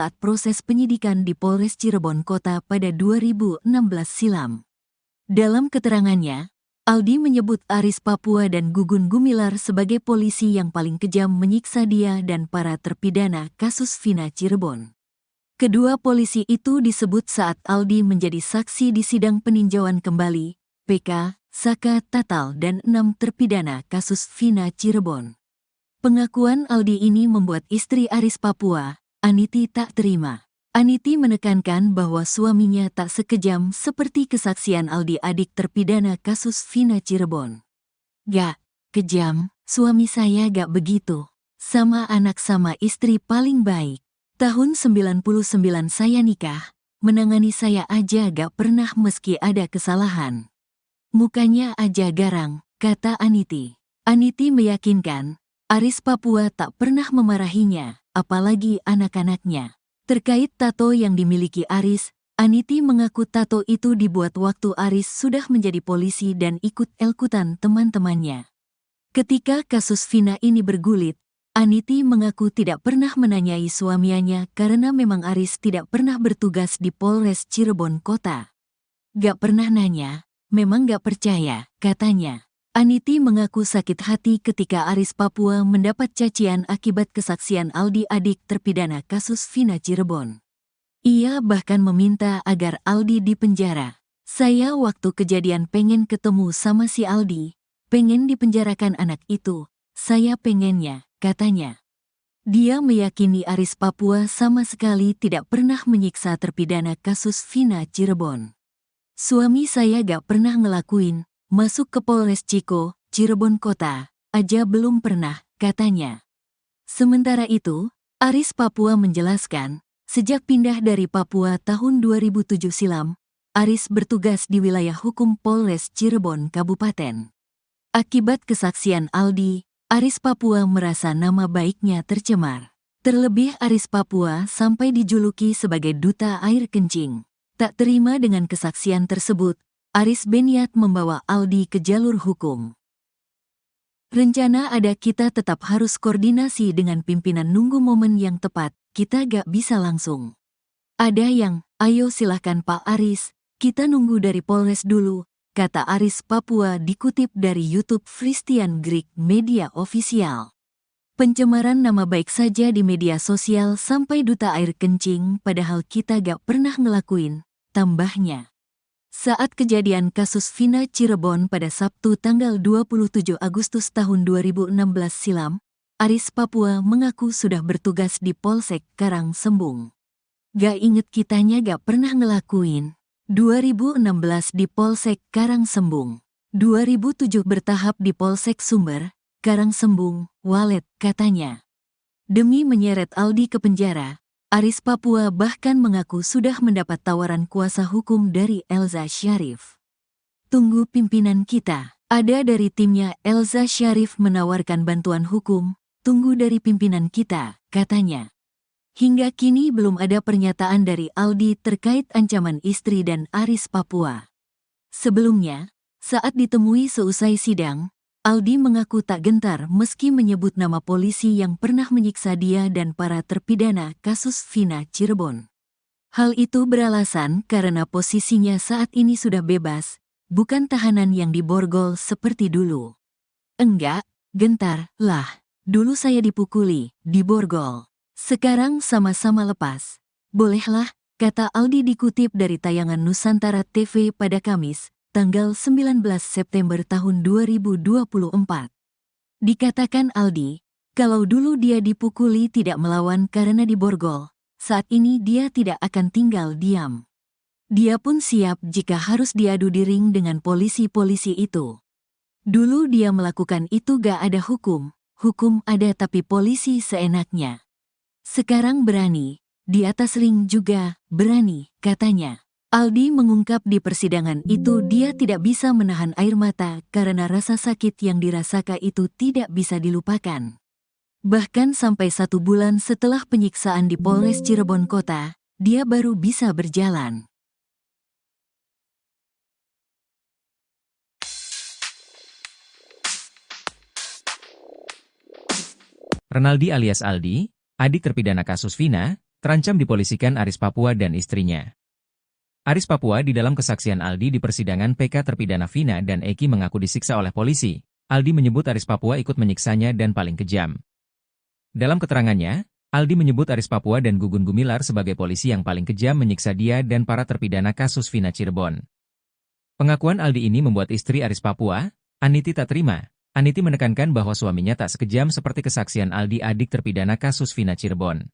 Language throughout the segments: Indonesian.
saat proses penyidikan di Polres Cirebon Kota pada 2016 silam. Dalam keterangannya, Aldi menyebut Aris Papua dan Gugun Gumilar sebagai polisi yang paling kejam menyiksa dia dan para terpidana kasus Vina Cirebon. Kedua polisi itu disebut saat Aldi menjadi saksi di sidang peninjauan kembali, PK, Saka Tatal dan 6 terpidana kasus Vina Cirebon. Pengakuan Aldi ini membuat istri Aris Papua, Aniti, tak terima. Aniti menekankan bahwa suaminya tak sekejam seperti kesaksian Aldi, adik terpidana kasus Vina Cirebon. "Gak kejam, suami saya gak begitu. Sama anak sama istri paling baik. Tahun 99 saya nikah, menangani saya aja gak pernah meski ada kesalahan. Mukanya aja garang," kata Aniti. Aniti meyakinkan, Aris Papua tak pernah memarahinya, apalagi anak-anaknya. Terkait tato yang dimiliki Aris, Aniti mengaku tato itu dibuat waktu Aris sudah menjadi polisi dan ikut elkutan teman-temannya. Ketika kasus Vina ini bergulit, Aniti mengaku tidak pernah menanyai suaminya karena memang Aris tidak pernah bertugas di Polres Cirebon Kota. "Gak pernah nanya, memang gak percaya," katanya. Aniti mengaku sakit hati ketika Aris Papua mendapat cacian akibat kesaksian Aldi, adik terpidana kasus Vina Cirebon. Ia bahkan meminta agar Aldi dipenjara. "Saya waktu kejadian pengen ketemu sama si Aldi, pengen dipenjarakan anak itu, saya pengennya," katanya. Dia meyakini Aris Papua sama sekali tidak pernah menyiksa terpidana kasus Vina Cirebon. "Suami saya gak pernah ngelakuin, masuk ke Polres Ciko, Cirebon Kota, aja belum pernah," katanya. Sementara itu, Aris Papua menjelaskan, sejak pindah dari Papua tahun 2007 silam, Aris bertugas di wilayah hukum Polres Cirebon Kabupaten. Akibat kesaksian Aldi, Aris Papua merasa nama baiknya tercemar. Terlebih Aris Papua sampai dijuluki sebagai duta air kencing. Tak terima dengan kesaksian tersebut, Aris berniat membawa Aldi ke jalur hukum. "Rencana ada, kita tetap harus koordinasi dengan pimpinan, nunggu momen yang tepat, kita gak bisa langsung. Ada yang, ayo silahkan Pak Aris, kita nunggu dari Polres dulu," kata Aris Papua dikutip dari YouTube Christian Greek Media Official. "Pencemaran nama baik saja di media sosial sampai duta air kencing, padahal kita gak pernah ngelakuin," tambahnya. Saat kejadian kasus Vina Cirebon pada Sabtu tanggal 27 Agustus tahun 2016 silam, Aris Papua mengaku sudah bertugas di Polsek Karangsembung. "Gak inget, kitanya gak pernah ngelakuin. 2016 di Polsek Karangsembung, 2007 bertahap di Polsek Sumber, Karangsembung, Walet," katanya. Demi menyeret Aldi ke penjara, Aris Papua bahkan mengaku sudah mendapat tawaran kuasa hukum dari Elza Syarif. "Tunggu pimpinan kita, ada dari timnya Elza Syarif menawarkan bantuan hukum, tunggu dari pimpinan kita," katanya. Hingga kini belum ada pernyataan dari Aldi terkait ancaman istri dan Aris Papua. Sebelumnya, saat ditemui seusai sidang, Aldi mengaku tak gentar meski menyebut nama polisi yang pernah menyiksa dia dan para terpidana kasus Vina Cirebon. Hal itu beralasan karena posisinya saat ini sudah bebas, bukan tahanan yang diborgol seperti dulu. "Enggak, gentar lah. Dulu saya dipukuli, diborgol. Sekarang sama-sama lepas. Bolehlah," kata Aldi dikutip dari tayangan Nusantara TV pada Kamis, tanggal 19 September tahun 2024. Dikatakan Aldi, kalau dulu dia dipukuli tidak melawan karena diborgol, saat ini dia tidak akan tinggal diam. Dia pun siap jika harus diadu di ring dengan polisi-polisi itu. Dulu dia melakukan itu gak ada hukum, hukum ada tapi polisi seenaknya. Sekarang berani, di atas ring juga berani, katanya. Aldi mengungkap di persidangan itu dia tidak bisa menahan air mata karena rasa sakit yang dirasakan itu tidak bisa dilupakan. Bahkan sampai 1 bulan setelah penyiksaan di Polres Cirebon Kota, dia baru bisa berjalan. Renaldi alias Aldi, adik terpidana kasus Vina, terancam dipolisikan Aris Papua dan istrinya. Aris Papua di dalam kesaksian Aldi di persidangan PK terpidana Vina dan Eki mengaku disiksa oleh polisi. Aldi menyebut Aris Papua ikut menyiksanya dan paling kejam. Dalam keterangannya, Aldi menyebut Aris Papua dan Gugun Gumilar sebagai polisi yang paling kejam menyiksa dia dan para terpidana kasus Vina Cirebon. Pengakuan Aldi ini membuat istri Aris Papua, Aniti tak terima. Aniti menekankan bahwa suaminya tak sekejam seperti kesaksian Aldi adik terpidana kasus Vina Cirebon.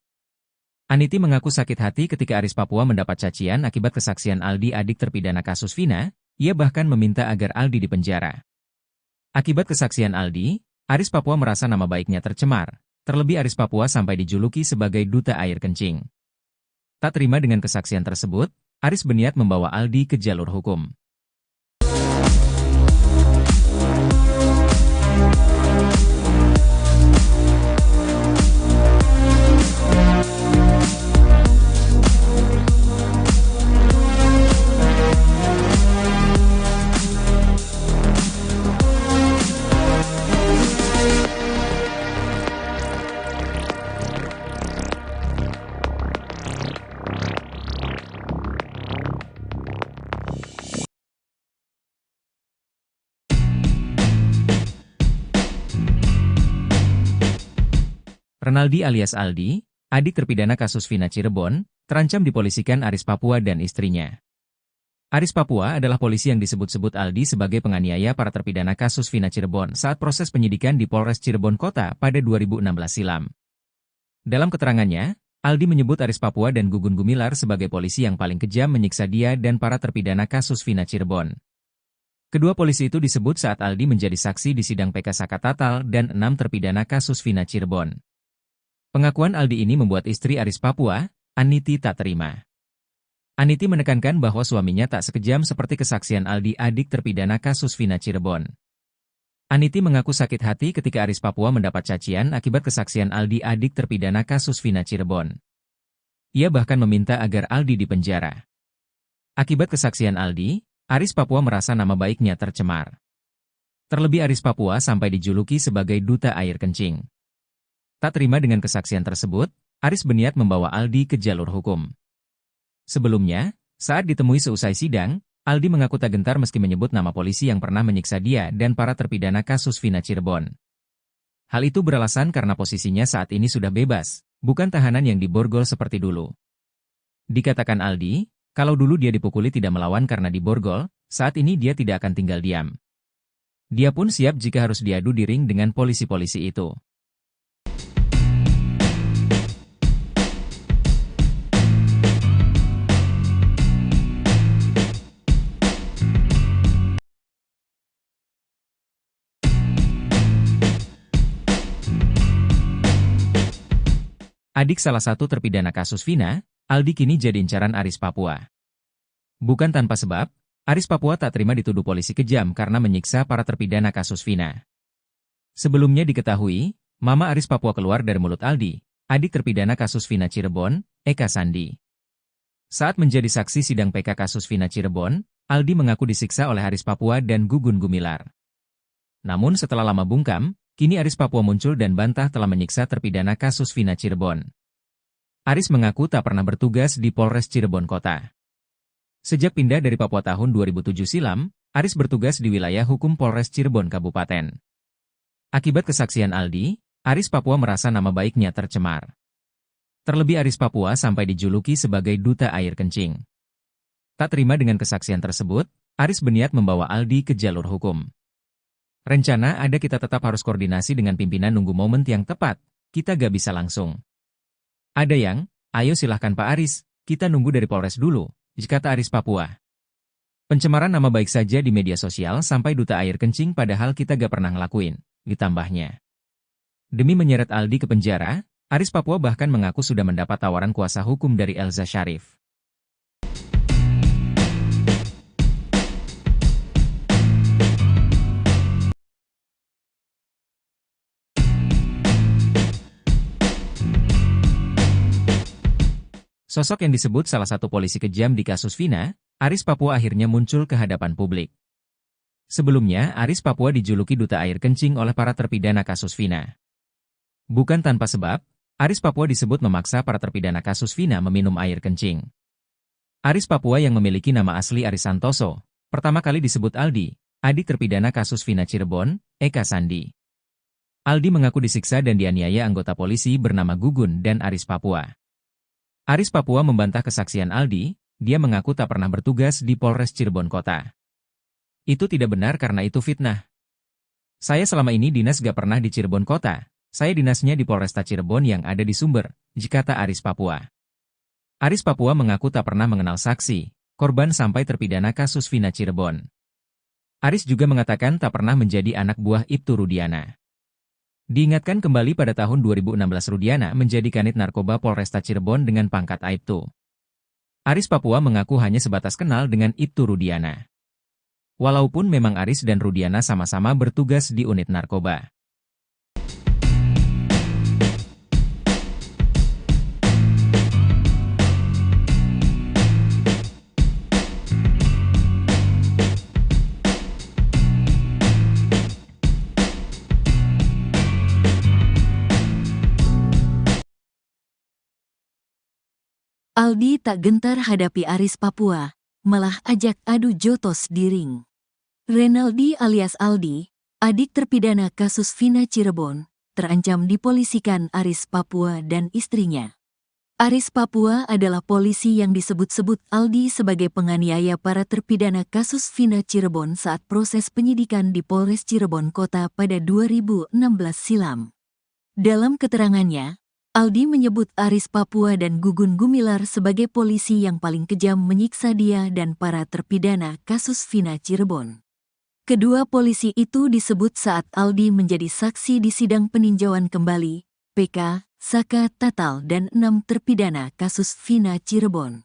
Aniti mengaku sakit hati ketika Aris Papua mendapat cacian akibat kesaksian Aldi adik terpidana kasus Vina, ia bahkan meminta agar Aldi dipenjara. Akibat kesaksian Aldi, Aris Papua merasa nama baiknya tercemar, terlebih Aris Papua sampai dijuluki sebagai duta air kencing. Tak terima dengan kesaksian tersebut, Aris berniat membawa Aldi ke jalur hukum. Renaldi alias Aldi, adik terpidana kasus Vina Cirebon, terancam dipolisikan Aris Papua dan istrinya. Aris Papua adalah polisi yang disebut-sebut Aldi sebagai penganiaya para terpidana kasus Vina Cirebon saat proses penyidikan di Polres Cirebon Kota pada 2016 silam. Dalam keterangannya, Aldi menyebut Aris Papua dan Gugun Gumilar sebagai polisi yang paling kejam menyiksa dia dan para terpidana kasus Vina Cirebon. Kedua polisi itu disebut saat Aldi menjadi saksi di sidang PK Sakatatal dan 6 terpidana kasus Vina Cirebon. Pengakuan Aldi ini membuat istri Aris Papua, Aniti tak terima. Aniti menekankan bahwa suaminya tak sekejam seperti kesaksian Aldi adik terpidana kasus Vina Cirebon. Aniti mengaku sakit hati ketika Aris Papua mendapat cacian akibat kesaksian Aldi adik terpidana kasus Vina Cirebon. Ia bahkan meminta agar Aldi dipenjara. Akibat kesaksian Aldi, Aris Papua merasa nama baiknya tercemar. Terlebih Aris Papua sampai dijuluki sebagai duta air kencing. Tak terima dengan kesaksian tersebut, Aris berniat membawa Aldi ke jalur hukum. Sebelumnya, saat ditemui seusai sidang, Aldi mengaku tak gentar meski menyebut nama polisi yang pernah menyiksa dia dan para terpidana kasus Vina Cirebon. Hal itu beralasan karena posisinya saat ini sudah bebas, bukan tahanan yang diborgol seperti dulu. Dikatakan Aldi, kalau dulu dia dipukuli tidak melawan karena diborgol, saat ini dia tidak akan tinggal diam. Dia pun siap jika harus diadu di ring dengan polisi-polisi itu. Adik salah satu terpidana kasus Vina, Aldi kini jadi incaran Aris Papua. Bukan tanpa sebab, Aris Papua tak terima dituduh polisi kejam karena menyiksa para terpidana kasus Vina. Sebelumnya diketahui, Mama Aris Papua keluar dari mulut Aldi, adik terpidana kasus Vina Cirebon, Eka Sandi. Saat menjadi saksi sidang PK kasus Vina Cirebon, Aldi mengaku disiksa oleh Aris Papua dan Gugun Gumilar. Namun setelah lama bungkam, kini Aris Papua muncul dan bantah telah menyiksa terpidana kasus Vina Cirebon. Aris mengaku tak pernah bertugas di Polres Cirebon Kota. Sejak pindah dari Papua tahun 2007 silam, Aris bertugas di wilayah hukum Polres Cirebon Kabupaten. Akibat kesaksian Aldi, Aris Papua merasa nama baiknya tercemar. Terlebih Aris Papua sampai dijuluki sebagai duta air kencing. Tak terima dengan kesaksian tersebut, Aris berniat membawa Aldi ke jalur hukum. Rencana ada kita tetap harus koordinasi dengan pimpinan nunggu momen yang tepat, kita gak bisa langsung. Ada yang, ayo silahkan Pak Aris, kita nunggu dari Polres dulu, kata Aris Papua. Pencemaran nama baik saja di media sosial sampai duta air kencing padahal kita gak pernah ngelakuin, ditambahnya. Demi menyeret Aldi ke penjara, Aris Papua bahkan mengaku sudah mendapat tawaran kuasa hukum dari Elza Syarif. Sosok yang disebut salah satu polisi kejam di kasus Vina, Aris Papua akhirnya muncul ke hadapan publik. Sebelumnya, Aris Papua dijuluki duta air kencing oleh para terpidana kasus Vina. Bukan tanpa sebab, Aris Papua disebut memaksa para terpidana kasus Vina meminum air kencing. Aris Papua yang memiliki nama asli Aris Santoso, pertama kali disebut Aldi, adik terpidana kasus Vina Cirebon, Eka Sandi. Aldi mengaku disiksa dan dianiaya anggota polisi bernama Gugun dan Aris Papua. Aris Papua membantah kesaksian Aldi, dia mengaku tak pernah bertugas di Polres Cirebon Kota. Itu tidak benar karena itu fitnah. Saya selama ini dinas gak pernah di Cirebon Kota, saya dinasnya di Polresta Cirebon yang ada di Sumber, kata Aris Papua. Aris Papua mengaku tak pernah mengenal saksi, korban sampai terpidana kasus Vina Cirebon. Aris juga mengatakan tak pernah menjadi anak buah Ibtu Rudiana. Diingatkan kembali pada tahun 2016 Rudiana menjadi kanit narkoba Polresta Cirebon dengan pangkat Aibtu. Aris Papua mengaku hanya sebatas kenal dengan Ibtu Rudiana. Walaupun memang Aris dan Rudiana sama-sama bertugas di unit narkoba. Aldi tak gentar hadapi Aris Papua, malah ajak adu jotos di ring. Renaldi alias Aldi, adik terpidana kasus Vina Cirebon, terancam dipolisikan Aris Papua dan istrinya. Aris Papua adalah polisi yang disebut-sebut Aldi sebagai penganiaya para terpidana kasus Vina Cirebon saat proses penyidikan di Polres Cirebon Kota pada 2016 silam. Dalam keterangannya, Aldi menyebut Aris Papua dan Gugun Gumilar sebagai polisi yang paling kejam menyiksa dia dan para terpidana kasus Vina Cirebon. Kedua polisi itu disebut saat Aldi menjadi saksi di sidang peninjauan kembali, PK, Saka Tatal dan 6 terpidana kasus Vina Cirebon.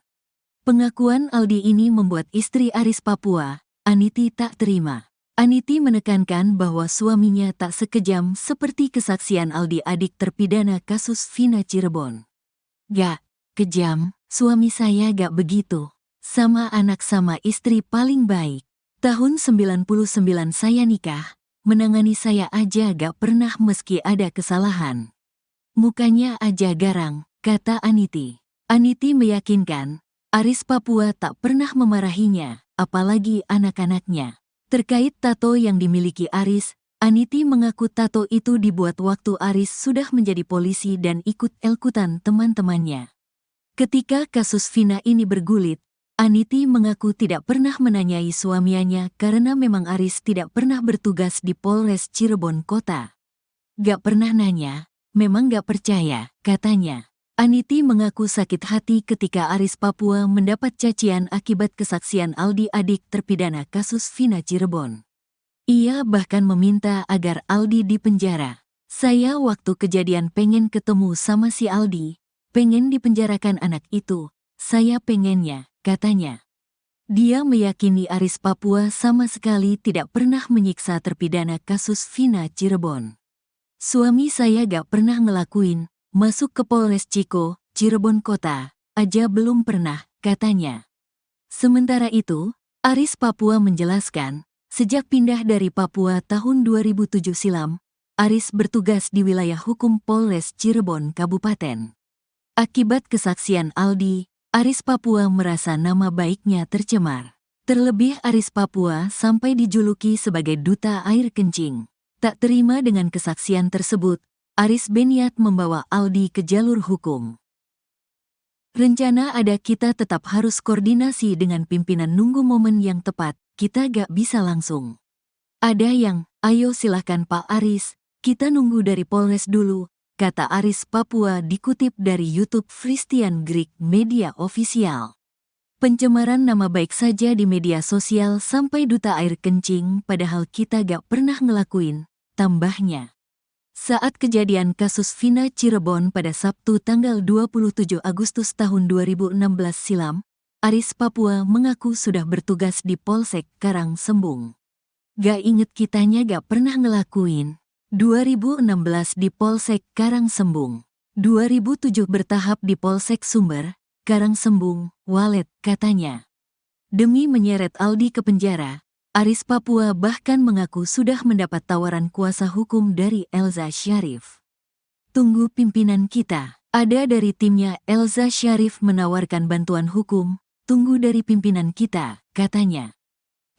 Pengakuan Aldi ini membuat istri Aris Papua, Aniti, tak terima. Aniti menekankan bahwa suaminya tak sekejam seperti kesaksian Aldi, adik terpidana kasus Vina Cirebon. Gak kejam, suami saya gak begitu. Sama anak sama istri paling baik. Tahun 99 saya nikah, menangani saya aja gak pernah meski ada kesalahan. Mukanya aja garang, kata Aniti. Aniti meyakinkan, Aris Papua tak pernah memarahinya, apalagi anak-anaknya. Terkait tato yang dimiliki Aris, Aniti mengaku tato itu dibuat waktu Aris sudah menjadi polisi dan ikut elkutan teman-temannya. Ketika kasus Vina ini bergulit, Aniti mengaku tidak pernah menanyai suaminya karena memang Aris tidak pernah bertugas di Polres Cirebon Kota. Gak pernah nanya, memang gak percaya, katanya. Aniti mengaku sakit hati ketika Aris Papua mendapat cacian akibat kesaksian Aldi, adik terpidana kasus Vina Cirebon. Ia bahkan meminta agar Aldi dipenjara. Saya waktu kejadian pengen ketemu sama si Aldi, pengen dipenjarakan anak itu, saya pengennya, katanya. Dia meyakini Aris Papua sama sekali tidak pernah menyiksa terpidana kasus Vina Cirebon. Suami saya gak pernah ngelakuin, masuk ke Polres Ciko, Cirebon Kota, aja belum pernah, katanya. Sementara itu, Aris Papua menjelaskan, sejak pindah dari Papua tahun 2007 silam, Aris bertugas di wilayah hukum Polres Cirebon Kabupaten. Akibat kesaksian Aldi, Aris Papua merasa nama baiknya tercemar. Terlebih Aris Papua sampai dijuluki sebagai duta air kencing. Tak terima dengan kesaksian tersebut, Aris berniat membawa Aldi ke jalur hukum. Rencana ada, kita tetap harus koordinasi dengan pimpinan, nunggu momen yang tepat, kita gak bisa langsung. Ada yang, ayo silahkan Pak Aris, kita nunggu dari Polres dulu, kata Aris Papua dikutip dari YouTube Christian Greek Media Official. Pencemaran nama baik saja di media sosial sampai duta air kencing padahal kita gak pernah ngelakuin, tambahnya. Saat kejadian kasus Vina Cirebon pada Sabtu tanggal 27 Agustus tahun 2016 silam, Aris Papua mengaku sudah bertugas di Polsek Karang Sembung. Gak inget kitanya gak pernah ngelakuin. 2016 di Polsek Karang Sembung. 2007 bertahap di Polsek Sumber, Karang Sembung, Walet, katanya. Demi menyeret Aldi ke penjara, Aris Papua bahkan mengaku sudah mendapat tawaran kuasa hukum dari Elza Syarif. Tunggu pimpinan kita. Ada dari timnya Elza Syarif menawarkan bantuan hukum. Tunggu dari pimpinan kita, katanya.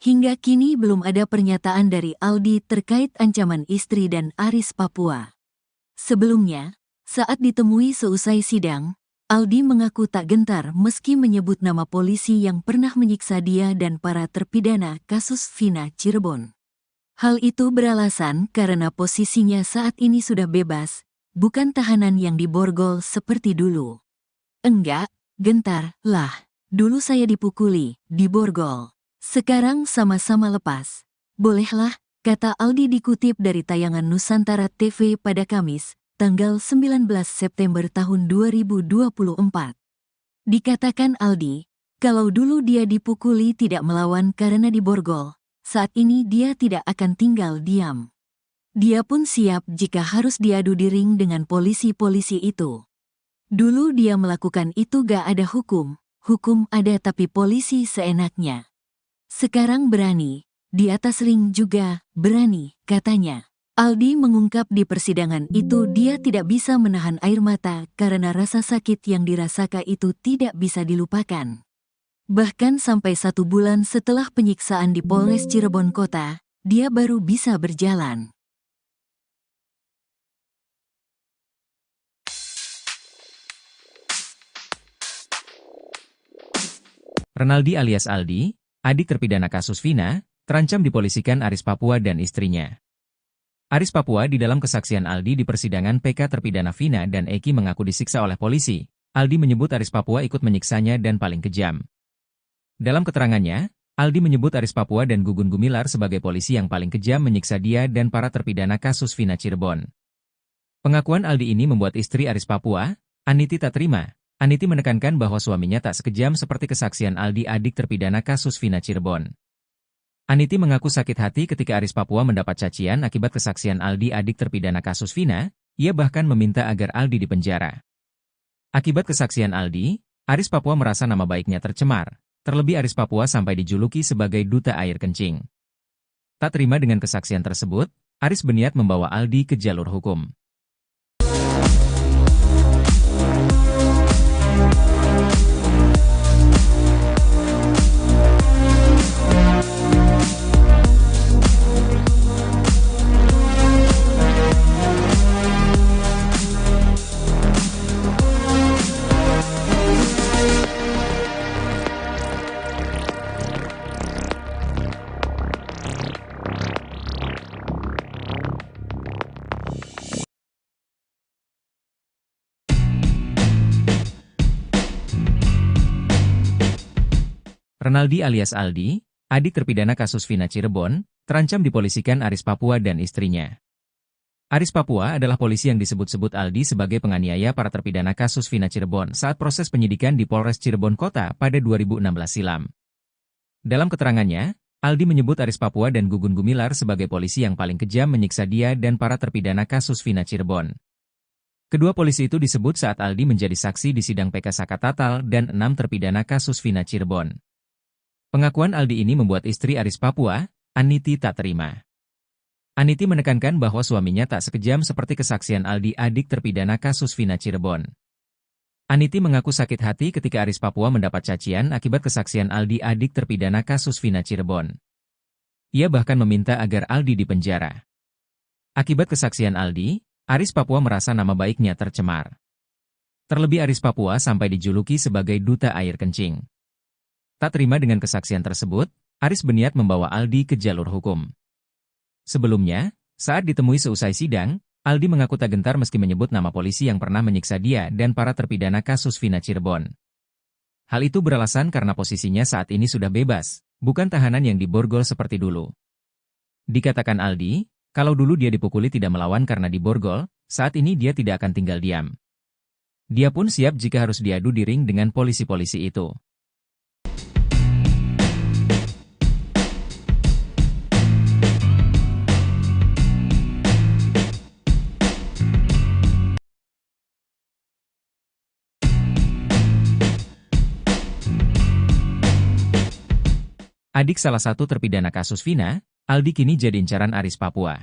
Hingga kini belum ada pernyataan dari Aldi terkait ancaman istri dan Aris Papua. Sebelumnya, saat ditemui seusai sidang, Aldi mengaku tak gentar meski menyebut nama polisi yang pernah menyiksa dia dan para terpidana kasus Vina Cirebon. Hal itu beralasan karena posisinya saat ini sudah bebas, bukan tahanan yang diborgol seperti dulu. Enggak, gentar, lah. Dulu saya dipukuli, diborgol. Sekarang sama-sama lepas. Bolehlah, kata Aldi dikutip dari tayangan Nusantara TV pada Kamis, tanggal 19 September tahun 2024. Dikatakan Aldi, kalau dulu dia dipukuli tidak melawan karena diborgol, saat ini dia tidak akan tinggal diam. Dia pun siap jika harus diadu di ring dengan polisi-polisi itu. Dulu dia melakukan itu gak ada hukum ada tapi polisi seenaknya. Sekarang berani, di atas ring juga berani, katanya. Aldi mengungkap di persidangan itu dia tidak bisa menahan air mata karena rasa sakit yang dirasakan itu tidak bisa dilupakan. Bahkan sampai 1 bulan setelah penyiksaan di Polres Cirebon Kota, dia baru bisa berjalan. Renaldi alias Aldi, adik terpidana kasus Vina, terancam dipolisikan Aris Papua dan istrinya. Aris Papua di dalam kesaksian Aldi di persidangan PK terpidana Vina dan Eki mengaku disiksa oleh polisi. Aldi menyebut Aris Papua ikut menyiksanya dan paling kejam. Dalam keterangannya, Aldi menyebut Aris Papua dan Gugun Gumilar sebagai polisi yang paling kejam menyiksa dia dan para terpidana kasus Vina Cirebon. Pengakuan Aldi ini membuat istri Aris Papua, Aniti tak terima. Aniti menekankan bahwa suaminya tak sekejam seperti kesaksian Aldi adik terpidana kasus Vina Cirebon. Aniti mengaku sakit hati ketika Aris Papua mendapat cacian akibat kesaksian Aldi adik terpidana kasus Vina, ia bahkan meminta agar Aldi dipenjara. Akibat kesaksian Aldi, Aris Papua merasa nama baiknya tercemar, terlebih Aris Papua sampai dijuluki sebagai duta air kencing. Tak terima dengan kesaksian tersebut, Aris berniat membawa Aldi ke jalur hukum. Renaldi alias Aldi, adik terpidana kasus Vina Cirebon, terancam dipolisikan Aris Papua dan istrinya. Aris Papua adalah polisi yang disebut-sebut Aldi sebagai penganiaya para terpidana kasus Vina Cirebon saat proses penyidikan di Polres Cirebon Kota pada 2016 silam. Dalam keterangannya, Aldi menyebut Aris Papua dan Gugun Gumilar sebagai polisi yang paling kejam menyiksa dia dan para terpidana kasus Vina Cirebon. Kedua polisi itu disebut saat Aldi menjadi saksi di sidang PK Sakatatal dan 6 terpidana kasus Vina Cirebon. Pengakuan Aldi ini membuat istri Aris Papua, Aniti tak terima. Aniti menekankan bahwa suaminya tak sekejam seperti kesaksian Aldi adik terpidana kasus Vina Cirebon. Aniti mengaku sakit hati ketika Aris Papua mendapat cacian akibat kesaksian Aldi adik terpidana kasus Vina Cirebon. Ia bahkan meminta agar Aldi dipenjara. Akibat kesaksian Aldi, Aris Papua merasa nama baiknya tercemar. Terlebih Aris Papua sampai dijuluki sebagai duta air kencing. Tak terima dengan kesaksian tersebut, Aris berniat membawa Aldi ke jalur hukum. Sebelumnya, saat ditemui seusai sidang, Aldi mengaku tak gentar meski menyebut nama polisi yang pernah menyiksa dia dan para terpidana kasus Vina Cirebon. Hal itu beralasan karena posisinya saat ini sudah bebas, bukan tahanan yang diborgol seperti dulu. Dikatakan Aldi, kalau dulu dia dipukuli tidak melawan karena diborgol, saat ini dia tidak akan tinggal diam. Dia pun siap jika harus diadu di ring dengan polisi-polisi itu. Adik salah satu terpidana kasus Vina, Aldi kini jadi incaran Aris Papua.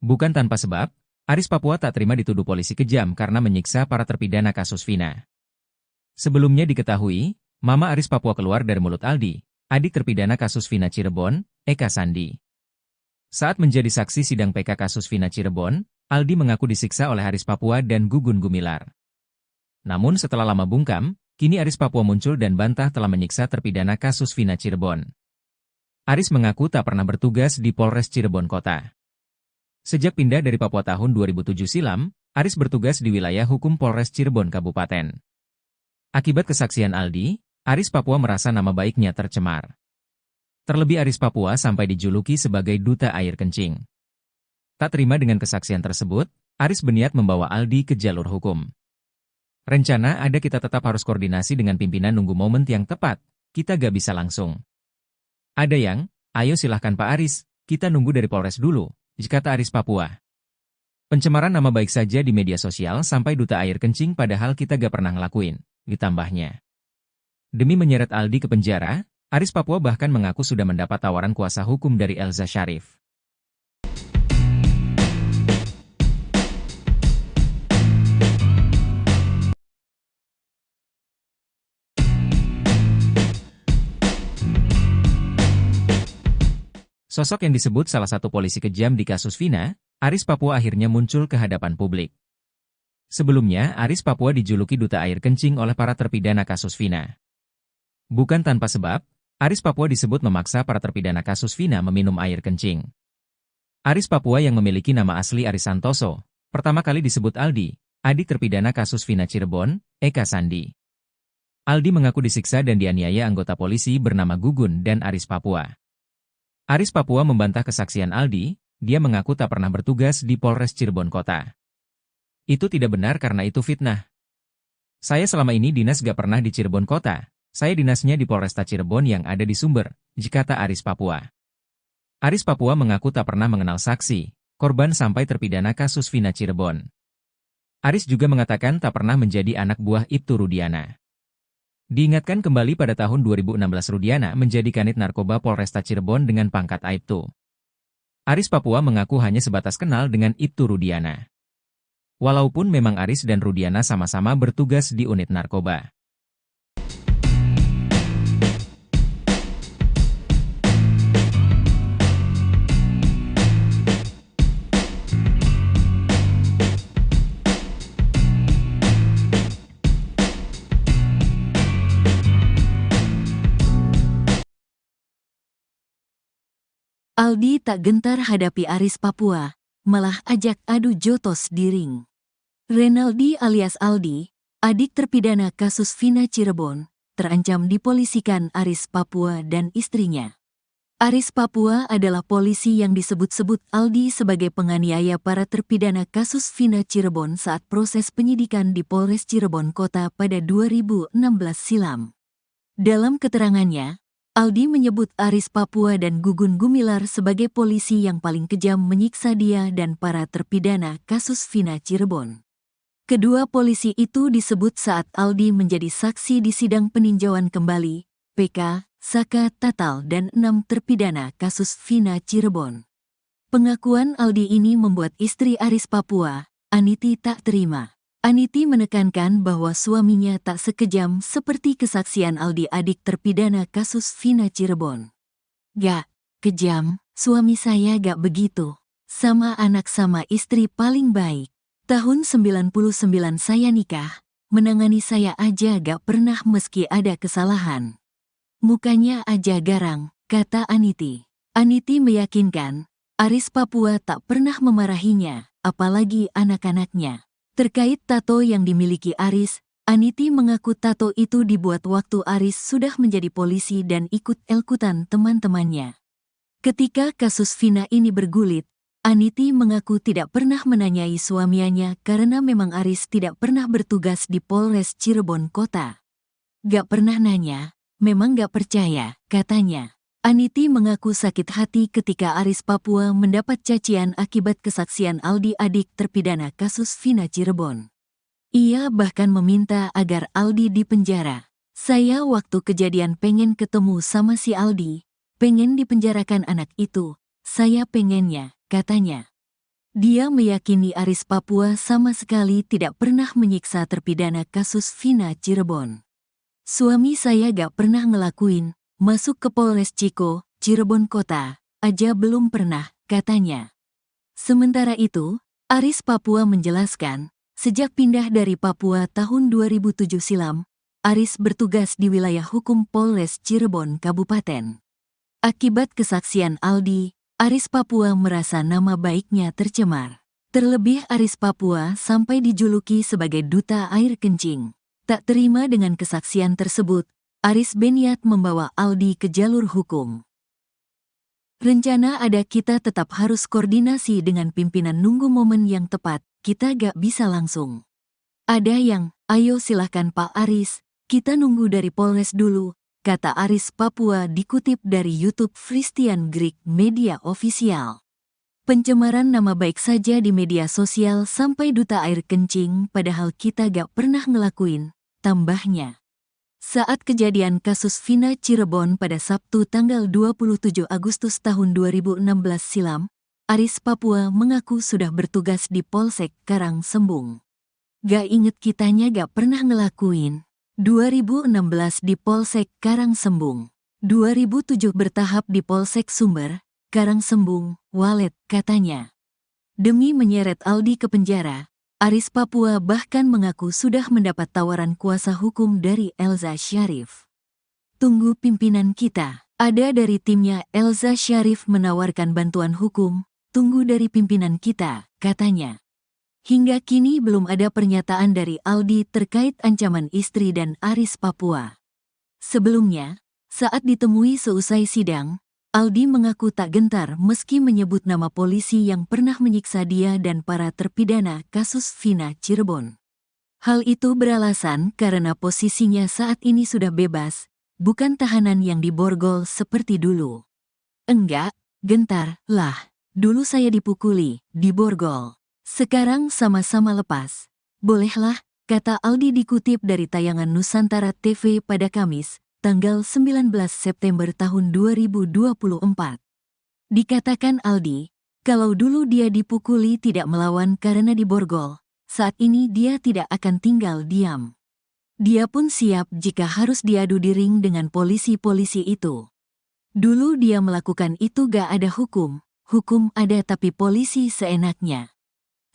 Bukan tanpa sebab, Aris Papua tak terima dituduh polisi kejam karena menyiksa para terpidana kasus Vina. Sebelumnya diketahui, Mama Aris Papua keluar dari mulut Aldi, adik terpidana kasus Vina Cirebon, Eka Sandi. Saat menjadi saksi sidang PK kasus Vina Cirebon, Aldi mengaku disiksa oleh Aris Papua dan Gugun Gumilar. Namun setelah lama bungkam, kini Aris Papua muncul dan bantah telah menyiksa terpidana kasus Vina Cirebon. Aris mengaku tak pernah bertugas di Polres Cirebon Kota. Sejak pindah dari Papua tahun 2007 silam, Aris bertugas di wilayah hukum Polres Cirebon Kabupaten. Akibat kesaksian Aldi, Aris Papua merasa nama baiknya tercemar. Terlebih Aris Papua sampai dijuluki sebagai duta air kencing. Tak terima dengan kesaksian tersebut, Aris berniat membawa Aldi ke jalur hukum. Rencana ada kita tetap harus koordinasi dengan pimpinan nunggu momen yang tepat, kita gak bisa langsung. Ada yang, ayo silahkan Pak Aris, kita nunggu dari Polres dulu, kata Aris Papua. Pencemaran nama baik saja di media sosial sampai duta air kencing padahal kita gak pernah ngelakuin, ditambahnya. Demi menyeret Aldi ke penjara, Aris Papua bahkan mengaku sudah mendapat tawaran kuasa hukum dari Elza Syarif. Sosok yang disebut salah satu polisi kejam di kasus Vina, Aris Papua akhirnya muncul ke hadapan publik. Sebelumnya, Aris Papua dijuluki duta air kencing oleh para terpidana kasus Vina. Bukan tanpa sebab, Aris Papua disebut memaksa para terpidana kasus Vina meminum air kencing. Aris Papua yang memiliki nama asli Aris Santoso, pertama kali disebut Aldi, adik terpidana kasus Vina Cirebon, Eka Sandi. Aldi mengaku disiksa dan dianiaya anggota polisi bernama Gugun dan Aris Papua. Aris Papua membantah kesaksian Aldi, dia mengaku tak pernah bertugas di Polres Cirebon Kota. Itu tidak benar karena itu fitnah. Saya selama ini dinas gak pernah di Cirebon Kota, saya dinasnya di Polresta Cirebon yang ada di Sumber, kata Aris Papua. Aris Papua mengaku tak pernah mengenal saksi, korban sampai terpidana kasus Vina Cirebon. Aris juga mengatakan tak pernah menjadi anak buah Ibtu Rudiana. Diingatkan kembali pada tahun 2016 Rudiana menjadi kanit narkoba Polresta Cirebon dengan pangkat Aibtu. Aris Papua mengaku hanya sebatas kenal dengan Ibtu Rudiana. Walaupun memang Aris dan Rudiana sama-sama bertugas di unit narkoba. Aldi tak gentar hadapi Aris Papua, malah ajak adu jotos di ring. Renaldi alias Aldi, adik terpidana kasus Vina Cirebon, terancam dipolisikan Aris Papua dan istrinya. Aris Papua adalah polisi yang disebut-sebut Aldi sebagai penganiaya para terpidana kasus Vina Cirebon saat proses penyidikan di Polres Cirebon Kota pada 2016 silam. Dalam keterangannya, Aldi menyebut Aris Papua dan Gugun Gumilar sebagai polisi yang paling kejam menyiksa dia dan para terpidana kasus Vina Cirebon. Kedua polisi itu disebut saat Aldi menjadi saksi di sidang peninjauan kembali, PK, Saka Tatal dan 6 terpidana kasus Vina Cirebon. Pengakuan Aldi ini membuat istri Aris Papua, Aniti tak terima. Aniti menekankan bahwa suaminya tak sekejam seperti kesaksian Aldi adik terpidana kasus Vina Cirebon. Gak kejam, suami saya gak begitu. Sama anak sama istri paling baik. Tahun 99 saya nikah, menangani saya aja gak pernah meski ada kesalahan. Mukanya aja garang, kata Aniti. Aniti meyakinkan, Aris Papua tak pernah memarahinya, apalagi anak-anaknya. Terkait tato yang dimiliki Aris, Aniti mengaku tato itu dibuat waktu Aris sudah menjadi polisi dan ikut-ikutan teman-temannya. Ketika kasus Vina ini bergulit, Aniti mengaku tidak pernah menanyai suaminya karena memang Aris tidak pernah bertugas di Polres Cirebon Kota. Gak pernah nanya, memang gak percaya, katanya. Aniti mengaku sakit hati ketika Aris Papua mendapat cacian akibat kesaksian Aldi adik terpidana kasus Vina Cirebon. Ia bahkan meminta agar Aldi dipenjara. Saya waktu kejadian pengen ketemu sama si Aldi, pengen dipenjarakan anak itu, saya pengennya, katanya. Dia meyakini Aris Papua sama sekali tidak pernah menyiksa terpidana kasus Vina Cirebon. Suami saya gak pernah ngelakuin, masuk ke Polres Ciko, Cirebon Kota, aja belum pernah, katanya. Sementara itu, Aris Papua menjelaskan, sejak pindah dari Papua tahun 2007 silam, Aris bertugas di wilayah hukum Polres Cirebon Kabupaten. Akibat kesaksian Aldi, Aris Papua merasa nama baiknya tercemar. Terlebih Aris Papua sampai dijuluki sebagai duta air kencing. Tak terima dengan kesaksian tersebut, Aris berniat membawa Aldi ke jalur hukum. Rencana ada, kita tetap harus koordinasi dengan pimpinan, nunggu momen yang tepat, kita gak bisa langsung. Ada yang, ayo silahkan Pak Aris, kita nunggu dari Polres dulu, kata Aris Papua dikutip dari YouTube Christian Greek Media Official. Pencemaran nama baik saja di media sosial sampai duta air kencing, padahal kita gak pernah ngelakuin, tambahnya. Saat kejadian kasus Vina Cirebon pada Sabtu tanggal 27 Agustus tahun 2016 silam, Aris Papua mengaku sudah bertugas di Polsek Karangsembung. Gak inget kitanya gak pernah ngelakuin. 2016 di Polsek Karangsembung, 2007 bertahap di Polsek Sumber, Karangsembung, Walet, katanya. Demi menyeret Aldi ke penjara, Aris Papua bahkan mengaku sudah mendapat tawaran kuasa hukum dari Elza Syarif. Tunggu pimpinan kita, ada dari timnya Elza Syarif menawarkan bantuan hukum, tunggu dari pimpinan kita, katanya. Hingga kini belum ada pernyataan dari Aldi terkait ancaman istri dan Aris Papua. Sebelumnya, saat ditemui seusai sidang, Aldi mengaku tak gentar meski menyebut nama polisi yang pernah menyiksa dia dan para terpidana kasus Vina Cirebon. Hal itu beralasan karena posisinya saat ini sudah bebas, bukan tahanan yang diborgol seperti dulu. Enggak, gentar, lah, dulu saya dipukuli, diborgol. Sekarang sama-sama lepas. Bolehlah, kata Aldi dikutip dari tayangan Nusantara TV pada Kamis, tanggal 19 September tahun 2024. Dikatakan Aldi, kalau dulu dia dipukuli tidak melawan karena diborgol, saat ini dia tidak akan tinggal diam. Dia pun siap jika harus diadu di ring dengan polisi-polisi itu. Dulu dia melakukan itu gak ada hukum ada tapi polisi seenaknya.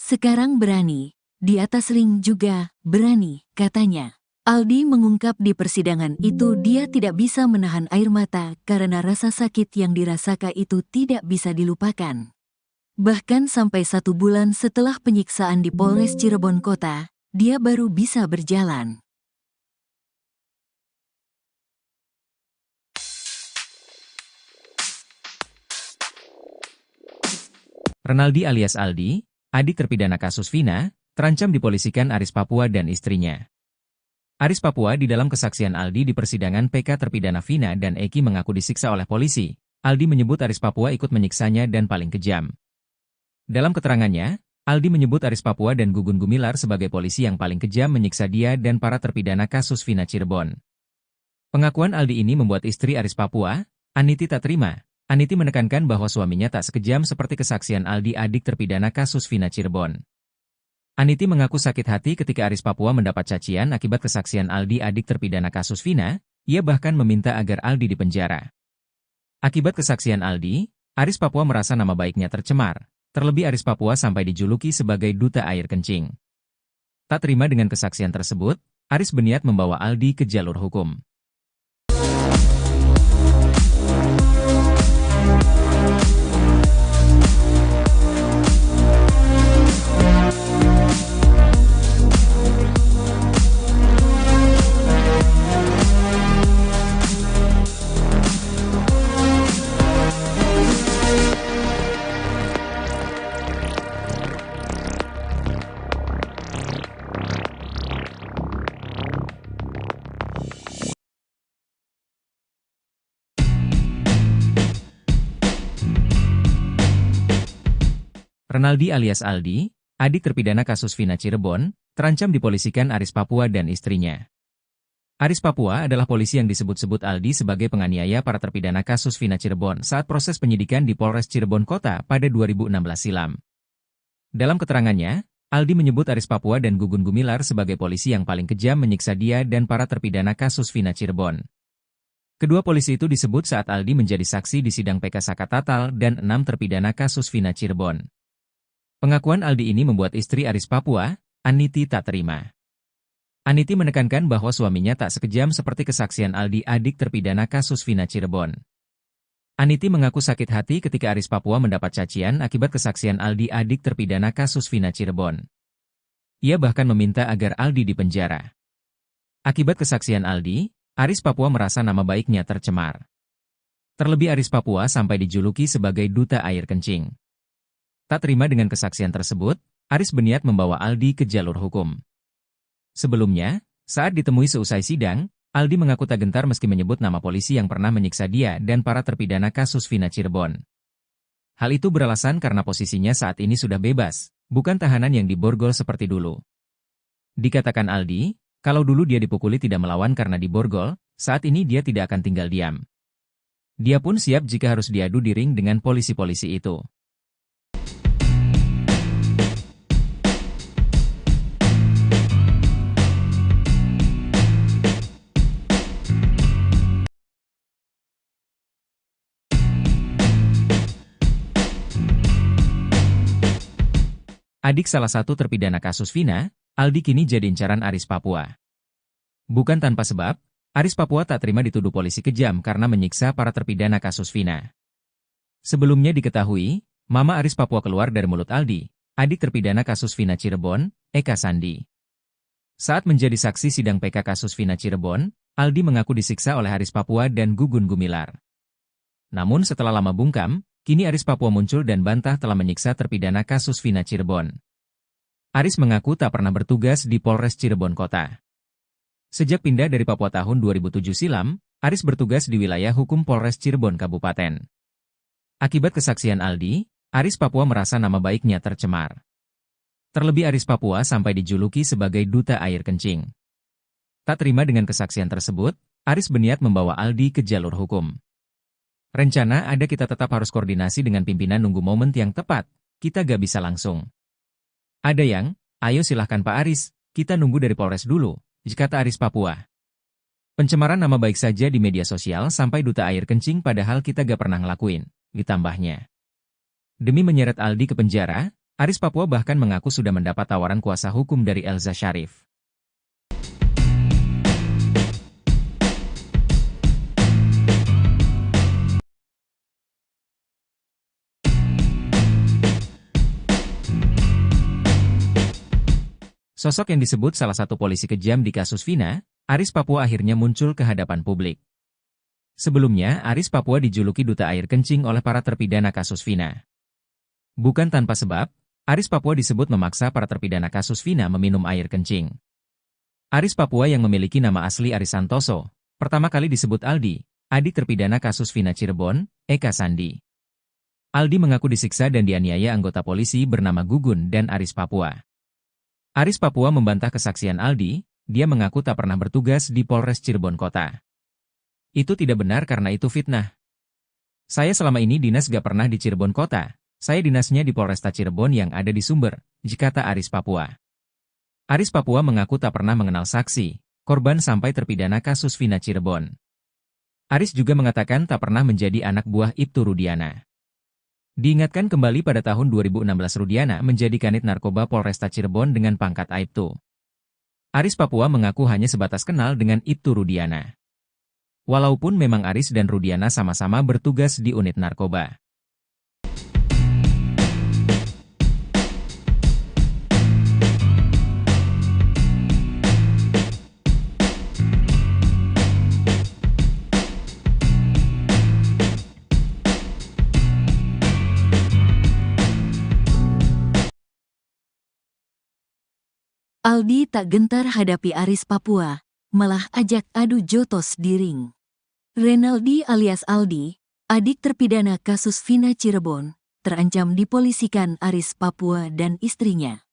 Sekarang berani, di atas ring juga berani, katanya. Aldi mengungkap di persidangan itu dia tidak bisa menahan air mata karena rasa sakit yang dirasakan itu tidak bisa dilupakan. Bahkan sampai 1 bulan setelah penyiksaan di Polres Cirebon Kota, dia baru bisa berjalan. Renaldi alias Aldi, adik terpidana kasus Vina, terancam dipolisikan Aris Papua dan istrinya. Aris Papua di dalam kesaksian Aldi di persidangan PK terpidana Vina dan Eki mengaku disiksa oleh polisi. Aldi menyebut Aris Papua ikut menyiksanya dan paling kejam. Dalam keterangannya, Aldi menyebut Aris Papua dan Gugun Gumilar sebagai polisi yang paling kejam menyiksa dia dan para terpidana kasus Vina Cirebon. Pengakuan Aldi ini membuat istri Aris Papua, Aniti, tak terima. Aniti menekankan bahwa suaminya tak sekejam seperti kesaksian Aldi, adik terpidana kasus Vina Cirebon. Aniti mengaku sakit hati ketika Aris Papua mendapat cacian akibat kesaksian Aldi, adik terpidana kasus Vina. Ia bahkan meminta agar Aldi dipenjara. Akibat kesaksian Aldi, Aris Papua merasa nama baiknya tercemar. Terlebih Aris Papua sampai dijuluki sebagai duta air kencing. Tak terima dengan kesaksian tersebut, Aris berniat membawa Aldi ke jalur hukum. Renaldi alias Aldi, adik terpidana kasus Vina Cirebon, terancam dipolisikan Aris Papua dan istrinya. Aris Papua adalah polisi yang disebut-sebut Aldi sebagai penganiaya para terpidana kasus Vina Cirebon saat proses penyidikan di Polres Cirebon Kota pada 2016 silam. Dalam keterangannya, Aldi menyebut Aris Papua dan Gugun Gumilar sebagai polisi yang paling kejam menyiksa dia dan para terpidana kasus Vina Cirebon. Kedua polisi itu disebut saat Aldi menjadi saksi di sidang PK Saka Tatal dan 6 terpidana kasus Vina Cirebon. Pengakuan Aldi ini membuat istri Aris Papua, Aniti, tak terima. Aniti menekankan bahwa suaminya tak sekejam seperti kesaksian Aldi, adik terpidana kasus Vina Cirebon. Aniti mengaku sakit hati ketika Aris Papua mendapat cacian akibat kesaksian Aldi, adik terpidana kasus Vina Cirebon. Ia bahkan meminta agar Aldi dipenjara. Akibat kesaksian Aldi, Aris Papua merasa nama baiknya tercemar. Terlebih Aris Papua sampai dijuluki sebagai duta air kencing. Tak terima dengan kesaksian tersebut, Aris berniat membawa Aldi ke jalur hukum. Sebelumnya, saat ditemui seusai sidang, Aldi mengaku tak gentar meski menyebut nama polisi yang pernah menyiksa dia dan para terpidana kasus Vina Cirebon. Hal itu beralasan karena posisinya saat ini sudah bebas, bukan tahanan yang diborgol seperti dulu. Dikatakan Aldi, kalau dulu dia dipukuli tidak melawan karena diborgol, saat ini dia tidak akan tinggal diam. Dia pun siap jika harus diadu di ring dengan polisi-polisi itu. Adik salah satu terpidana kasus Vina, Aldi kini jadi incaran Aris Papua. Bukan tanpa sebab, Aris Papua tak terima dituduh polisi kejam karena menyiksa para terpidana kasus Vina. Sebelumnya diketahui, Mama Aris Papua keluar dari mulut Aldi, adik terpidana kasus Vina Cirebon, Eka Sandi. Saat menjadi saksi sidang PK kasus Vina Cirebon, Aldi mengaku disiksa oleh Aris Papua dan Gugun Gumilar. Namun setelah lama bungkam, kini Aris Papua muncul dan bantah telah menyiksa terpidana kasus Vina Cirebon. Aris mengaku tak pernah bertugas di Polres Cirebon Kota. Sejak pindah dari Papua tahun 2007 silam, Aris bertugas di wilayah hukum Polres Cirebon Kabupaten. Akibat kesaksian Aldi, Aris Papua merasa nama baiknya tercemar. Terlebih Aris Papua sampai dijuluki sebagai duta air kencing. Tak terima dengan kesaksian tersebut, Aris berniat membawa Aldi ke jalur hukum. Rencana ada kita tetap harus koordinasi dengan pimpinan nunggu momen yang tepat, kita gak bisa langsung. Ada yang, ayo silahkan Pak Aris, kita nunggu dari Polres dulu, kata Aris Papua. Pencemaran nama baik saja di media sosial sampai duta air kencing padahal kita gak pernah ngelakuin, ditambahnya. Demi menyeret Aldi ke penjara, Aris Papua bahkan mengaku sudah mendapat tawaran kuasa hukum dari Elza Syarif. Sosok yang disebut salah satu polisi kejam di kasus Vina, Aris Papua akhirnya muncul ke hadapan publik. Sebelumnya, Aris Papua dijuluki duta air kencing oleh para terpidana kasus Vina. Bukan tanpa sebab, Aris Papua disebut memaksa para terpidana kasus Vina meminum air kencing. Aris Papua yang memiliki nama asli Aris Santoso, pertama kali disebut Aldi, adik terpidana kasus Vina Cirebon, Eka Sandi. Aldi mengaku disiksa dan dianiaya anggota polisi bernama Gugun dan Aris Papua. Aris Papua membantah kesaksian Aldi, dia mengaku tak pernah bertugas di Polres Cirebon Kota. Itu tidak benar karena itu fitnah. Saya selama ini dinas gak pernah di Cirebon Kota, saya dinasnya di Polresta Cirebon yang ada di Sumber, kata Aris Papua. Aris Papua mengaku tak pernah mengenal saksi, korban sampai terpidana kasus Vina Cirebon. Aris juga mengatakan tak pernah menjadi anak buah Ibtu Rudiana. Diingatkan kembali pada tahun 2016 Rudiana menjadi kanit narkoba Polresta Cirebon dengan pangkat Aibtu. Aris Papua mengaku hanya sebatas kenal dengan Ibtu Rudiana. Walaupun memang Aris dan Rudiana sama-sama bertugas di unit narkoba. Aldi tak gentar hadapi Aris Papua, malah ajak adu jotos di ring. Renaldi alias Aldi, adik terpidana kasus Vina Cirebon, terancam dipolisikan Aris Papua dan istrinya.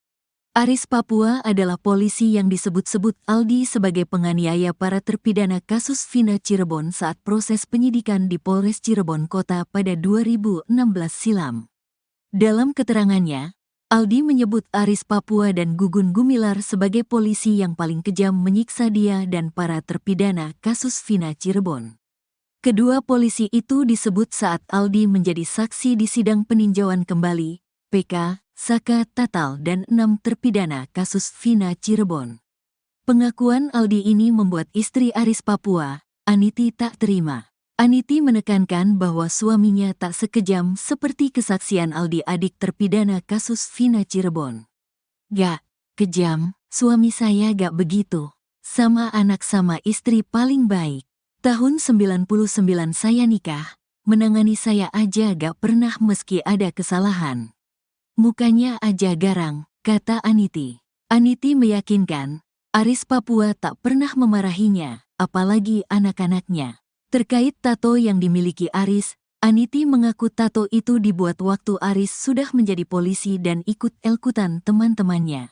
Aris Papua adalah polisi yang disebut-sebut Aldi sebagai penganiaya para terpidana kasus Vina Cirebon saat proses penyidikan di Polres Cirebon Kota pada 2016 silam. Dalam keterangannya, Aldi menyebut Aris Papua dan Gugun Gumilar sebagai polisi yang paling kejam menyiksa dia dan para terpidana kasus Vina Cirebon. Kedua polisi itu disebut saat Aldi menjadi saksi di sidang peninjauan kembali, PK, Saka Tatal dan 6 terpidana kasus Vina Cirebon. Pengakuan Aldi ini membuat istri Aris Papua, Aniti, tak terima. Aniti menekankan bahwa suaminya tak sekejam seperti kesaksian Aldi, adik terpidana kasus Vina Cirebon. Gak kejam, suami saya gak begitu. Sama anak sama istri paling baik. Tahun 99 saya nikah, menangani saya aja gak pernah meski ada kesalahan. Mukanya aja garang, kata Aniti. Aniti meyakinkan, Aris Papua tak pernah memarahinya, apalagi anak-anaknya. Terkait tato yang dimiliki Aris, Aniti mengaku tato itu dibuat waktu Aris sudah menjadi polisi dan ikut-ikutan teman-temannya.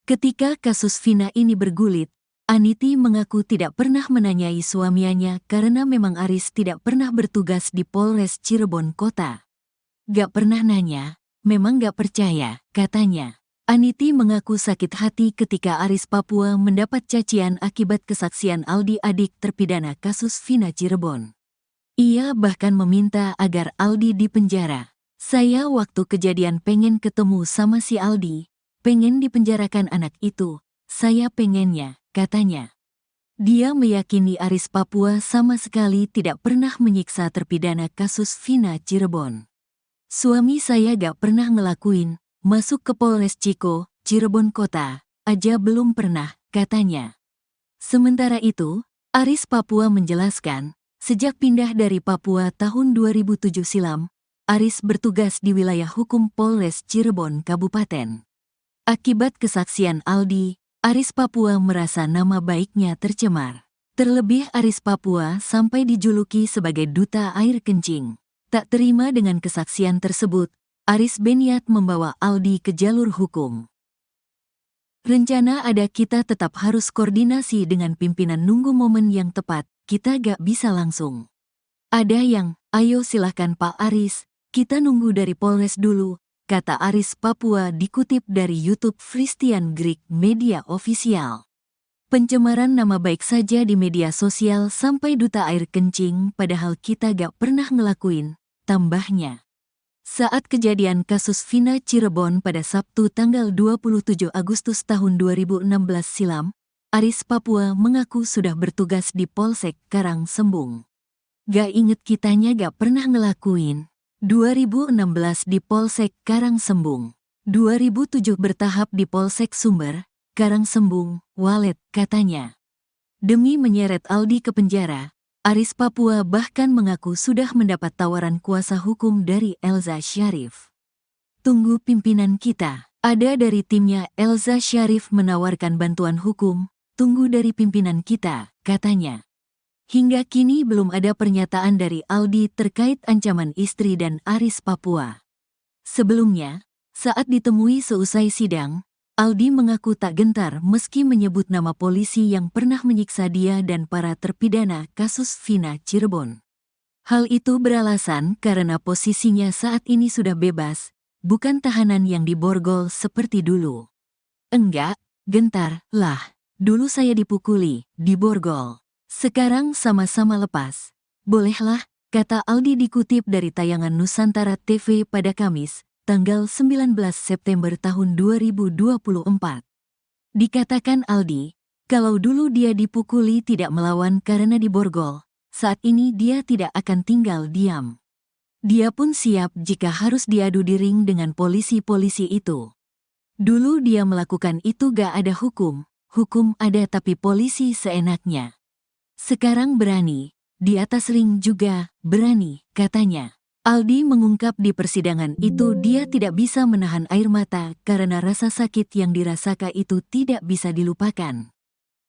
Ketika kasus Vina ini bergulit, Aniti mengaku tidak pernah menanyai suaminya karena memang Aris tidak pernah bertugas di Polres Cirebon Kota. Gak pernah nanya, memang gak percaya, katanya. Aniti mengaku sakit hati ketika Aris Papua mendapat cacian akibat kesaksian Aldi, adik terpidana kasus Vina Cirebon. Ia bahkan meminta agar Aldi dipenjara. Saya waktu kejadian pengen ketemu sama si Aldi, pengen dipenjarakan anak itu, saya pengennya, katanya. Dia meyakini Aris Papua sama sekali tidak pernah menyiksa terpidana kasus Vina Cirebon. Suami saya gak pernah ngelakuin, masuk ke Polres Ciko, Cirebon Kota, aja belum pernah, katanya. Sementara itu, Aris Papua menjelaskan, sejak pindah dari Papua tahun 2007 silam, Aris bertugas di wilayah hukum Polres Cirebon Kabupaten. Akibat kesaksian Aldi, Aris Papua merasa nama baiknya tercemar. Terlebih Aris Papua sampai dijuluki sebagai duta air kencing. Tak terima dengan kesaksian tersebut, Aris berniat membawa Aldi ke jalur hukum. Rencana ada, kita tetap harus koordinasi dengan pimpinan, nunggu momen yang tepat, kita gak bisa langsung. Ada yang, ayo silahkan Pak Aris, kita nunggu dari Polres dulu, kata Aris Papua dikutip dari YouTube Christian Greek Media Official. Pencemaran nama baik saja di media sosial sampai duta air kencing, padahal kita gak pernah ngelakuin, tambahnya. Saat kejadian kasus Vina Cirebon pada Sabtu tanggal 27 Agustus tahun 2016 silam, Aris Papua mengaku sudah bertugas di Polsek Karangsembung. Gak inget kitanya gak pernah ngelakuin. 2016 di Polsek Karangsembung. 2007 bertahap di Polsek Sumber, Karangsembung, Walet, katanya. Demi menyeret Aldi ke penjara, Aris Papua bahkan mengaku sudah mendapat tawaran kuasa hukum dari Elza Syarif. Tunggu pimpinan kita, ada dari timnya Elza Syarif menawarkan bantuan hukum, tunggu dari pimpinan kita, katanya. Hingga kini belum ada pernyataan dari Aldi terkait ancaman istri dan Aris Papua. Sebelumnya, saat ditemui seusai sidang, Aldi mengaku tak gentar meski menyebut nama polisi yang pernah menyiksa dia dan para terpidana kasus Vina Cirebon. Hal itu beralasan karena posisinya saat ini sudah bebas, bukan tahanan yang diborgol seperti dulu. Enggak, gentar, lah. Dulu saya dipukuli, diborgol. Sekarang sama-sama lepas. Bolehlah, kata Aldi dikutip dari tayangan Nusantara TV pada Kamis, tanggal 19 September tahun 2024. Dikatakan Aldi, kalau dulu dia dipukuli tidak melawan karena diborgol, saat ini dia tidak akan tinggal diam. Dia pun siap jika harus diadu di ring dengan polisi-polisi itu. Dulu dia melakukan itu gak ada hukum ada tapi polisi seenaknya. Sekarang berani, di atas ring juga berani, katanya. Aldi mengungkap di persidangan itu dia tidak bisa menahan air mata karena rasa sakit yang dirasakan itu tidak bisa dilupakan.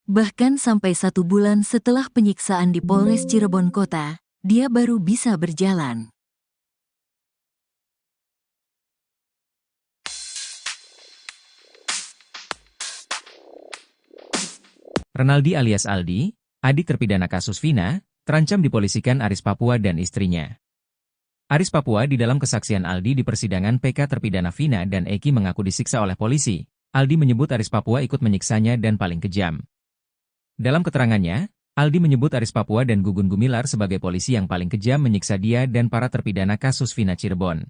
Bahkan sampai 1 bulan setelah penyiksaan di Polres Cirebon Kota, dia baru bisa berjalan. Renaldi alias Aldi, adik terpidana kasus Vina, terancam dipolisikan Aris Papua dan istrinya. Aris Papua di dalam kesaksian Aldi di persidangan PK terpidana Vina dan Eki mengaku disiksa oleh polisi. Aldi menyebut Aris Papua ikut menyiksanya dan paling kejam. Dalam keterangannya, Aldi menyebut Aris Papua dan Gugun Gumilar sebagai polisi yang paling kejam menyiksa dia dan para terpidana kasus Vina Cirebon.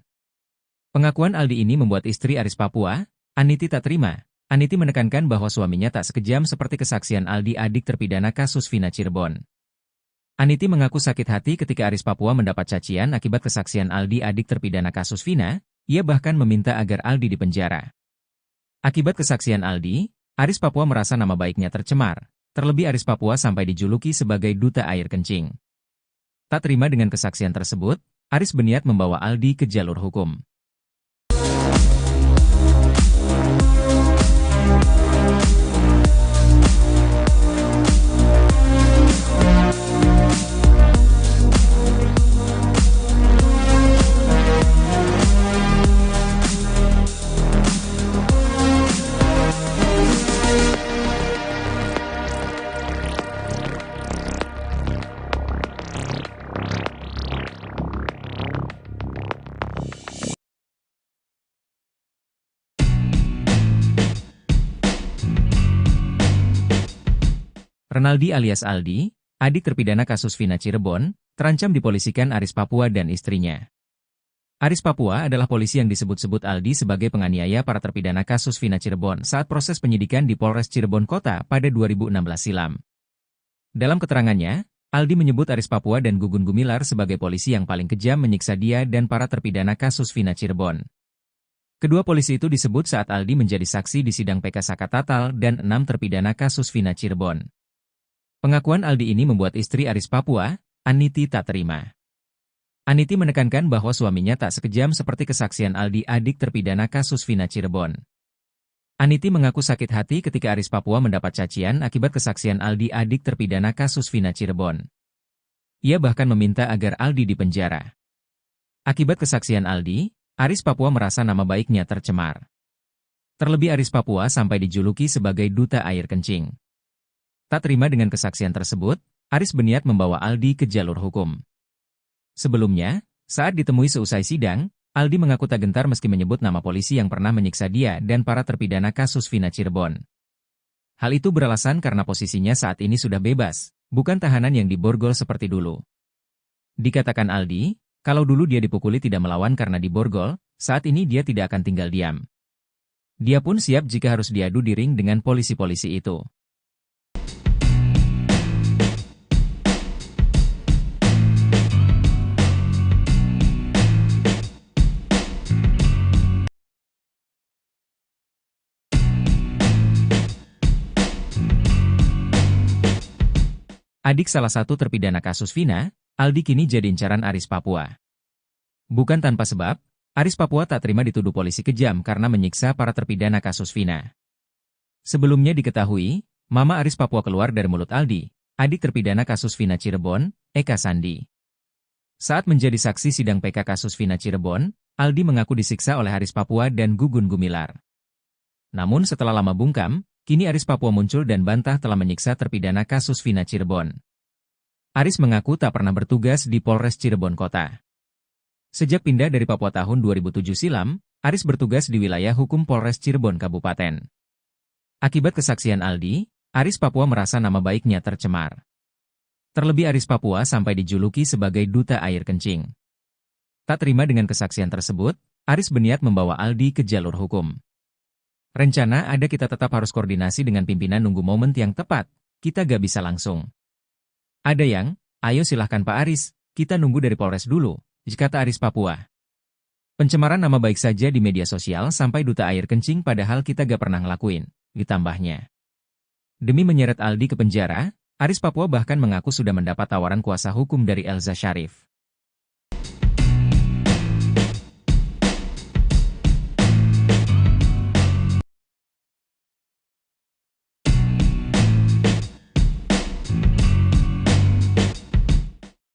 Pengakuan Aldi ini membuat istri Aris Papua, Aniti tak terima. Aniti menekankan bahwa suaminya tak sekejam seperti kesaksian Aldi adik terpidana kasus Vina Cirebon. Aniti mengaku sakit hati ketika Aris Papua mendapat cacian akibat kesaksian Aldi adik terpidana kasus Vina, ia bahkan meminta agar Aldi dipenjara. Akibat kesaksian Aldi, Aris Papua merasa nama baiknya tercemar, terlebih Aris Papua sampai dijuluki sebagai duta air kencing. Tak terima dengan kesaksian tersebut, Aris berniat membawa Aldi ke jalur hukum. Renaldi alias Aldi, adik terpidana kasus Vina Cirebon, terancam dipolisikan Aris Papua dan istrinya. Aris Papua adalah polisi yang disebut-sebut Aldi sebagai penganiaya para terpidana kasus Vina Cirebon saat proses penyidikan di Polres Cirebon Kota pada 2016 silam. Dalam keterangannya, Aldi menyebut Aris Papua dan Gugun Gumilar sebagai polisi yang paling kejam menyiksa dia dan para terpidana kasus Vina Cirebon. Kedua polisi itu disebut saat Aldi menjadi saksi di sidang PK Sakatatal dan 6 terpidana kasus Vina Cirebon. Pengakuan Aldi ini membuat istri Aris Papua, Aniti tak terima. Aniti menekankan bahwa suaminya tak sekejam seperti kesaksian Aldi adik terpidana kasus Vina Cirebon. Aniti mengaku sakit hati ketika Aris Papua mendapat cacian akibat kesaksian Aldi adik terpidana kasus Vina Cirebon. Ia bahkan meminta agar Aldi dipenjara. Akibat kesaksian Aldi, Aris Papua merasa nama baiknya tercemar. Terlebih Aris Papua sampai dijuluki sebagai duta air kencing. Tak terima dengan kesaksian tersebut, Aris berniat membawa Aldi ke jalur hukum. Sebelumnya, saat ditemui seusai sidang, Aldi mengaku tak gentar meski menyebut nama polisi yang pernah menyiksa dia dan para terpidana kasus Vina Cirebon. Hal itu beralasan karena posisinya saat ini sudah bebas, bukan tahanan yang diborgol seperti dulu. Dikatakan Aldi, kalau dulu dia dipukuli tidak melawan karena diborgol, saat ini dia tidak akan tinggal diam. Dia pun siap jika harus diadu di ring dengan polisi-polisi itu. Adik salah satu terpidana kasus Vina, Aldi kini jadi incaran Aris Papua. Bukan tanpa sebab, Aris Papua tak terima dituduh polisi kejam karena menyiksa para terpidana kasus Vina. Sebelumnya diketahui, Mama Aris Papua keluar dari mulut Aldi, adik terpidana kasus Vina Cirebon, Eka Sandi. Saat menjadi saksi sidang PK kasus Vina Cirebon, Aldi mengaku disiksa oleh Aris Papua dan Gugun Gumilar. Namun setelah lama bungkam, kini Aris Papua muncul dan bantah telah menyiksa terpidana kasus Vina Cirebon. Aris mengaku tak pernah bertugas di Polres Cirebon Kota. Sejak pindah dari Papua tahun 2007 silam, Aris bertugas di wilayah hukum Polres Cirebon Kabupaten. Akibat kesaksian Aldi, Aris Papua merasa nama baiknya tercemar. Terlebih Aris Papua sampai dijuluki sebagai duta air kencing. Tak terima dengan kesaksian tersebut, Aris berniat membawa Aldi ke jalur hukum. Rencana ada kita tetap harus koordinasi dengan pimpinan nunggu momen yang tepat, kita gak bisa langsung. Ada yang, ayo silahkan Pak Aris, kita nunggu dari Polres dulu, kata Aris Papua. Pencemaran nama baik saja di media sosial sampai duta air kencing padahal kita gak pernah ngelakuin, ditambahnya. Demi menyeret Aldi ke penjara, Aris Papua bahkan mengaku sudah mendapat tawaran kuasa hukum dari Elza Syarif.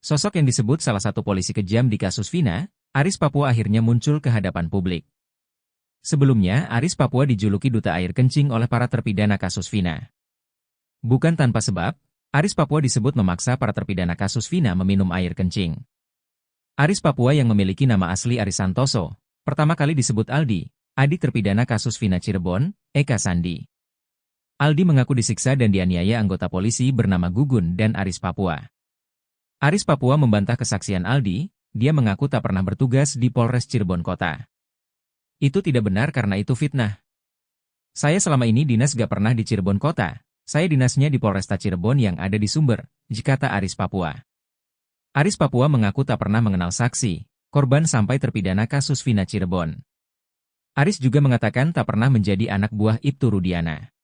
Sosok yang disebut salah satu polisi kejam di kasus Vina, Aris Papua akhirnya muncul ke hadapan publik. Sebelumnya, Aris Papua dijuluki duta air kencing oleh para terpidana kasus Vina. Bukan tanpa sebab, Aris Papua disebut memaksa para terpidana kasus Vina meminum air kencing. Aris Papua yang memiliki nama asli Aris Santoso, pertama kali disebut Aldi, adik terpidana kasus Vina Cirebon, Eka Sandi. Aldi mengaku disiksa dan dianiaya anggota polisi bernama Gugun dan Aris Papua. Aris Papua membantah kesaksian Aldi, dia mengaku tak pernah bertugas di Polres Cirebon Kota. Itu tidak benar karena itu fitnah. Saya selama ini dinas gak pernah di Cirebon Kota, saya dinasnya di Polresta Cirebon yang ada di Sumber, kata Aris Papua. Aris Papua mengaku tak pernah mengenal saksi, korban sampai terpidana kasus Vina Cirebon. Aris juga mengatakan tak pernah menjadi anak buah Ibtu Rudiana.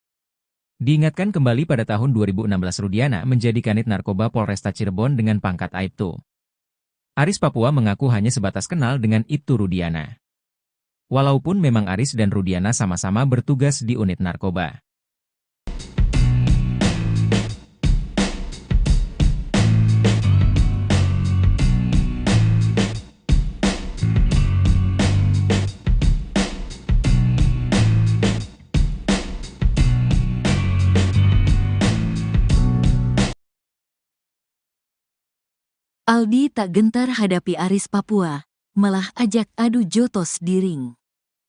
Diingatkan kembali pada tahun 2016 Rudiana menjadi kanit narkoba Polresta Cirebon dengan pangkat Aibtu. Aris Papua mengaku hanya sebatas kenal dengan Ibtu Rudiana. Walaupun memang Aris dan Rudiana sama-sama bertugas di unit narkoba. Aldi tak gentar hadapi Aris Papua, malah ajak adu jotos di ring.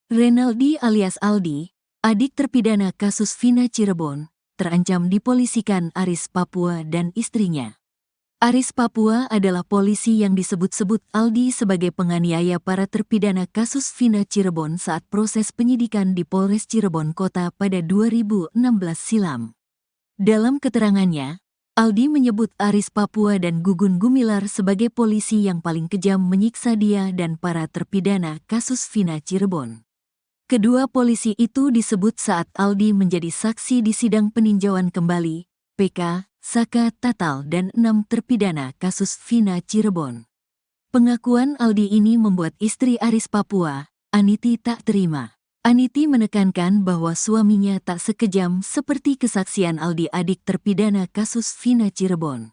Renaldi alias Aldi, adik terpidana kasus Vina Cirebon, terancam dipolisikan Aris Papua dan istrinya. Aris Papua adalah polisi yang disebut-sebut Aldi sebagai penganiaya para terpidana kasus Vina Cirebon saat proses penyidikan di Polres Cirebon Kota pada 2016 silam. Dalam keterangannya, Aldi menyebut Aris Papua dan Gugun Gumilar sebagai polisi yang paling kejam menyiksa dia dan para terpidana kasus Vina Cirebon. Kedua polisi itu disebut saat Aldi menjadi saksi di sidang peninjauan kembali, PK, Saka Tatal dan 6 terpidana kasus Vina Cirebon. Pengakuan Aldi ini membuat istri Aris Papua, Aniti, tak terima. Aniti menekankan bahwa suaminya tak sekejam seperti kesaksian Aldi adik terpidana kasus Vina Cirebon.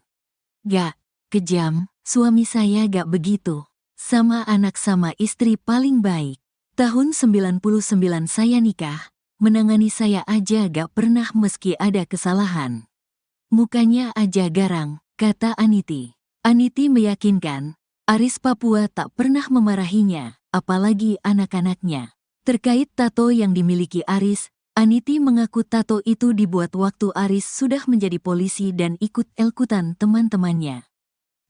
Gak kejam, suami saya gak begitu. Sama anak sama istri paling baik. Tahun 99 saya nikah, menangani saya aja gak pernah meski ada kesalahan. Mukanya aja garang, kata Aniti. Aniti meyakinkan, Aris Papua tak pernah memarahinya, apalagi anak-anaknya. Terkait tato yang dimiliki Aris, Aniti mengaku tato itu dibuat waktu Aris sudah menjadi polisi dan ikut elkutan teman-temannya.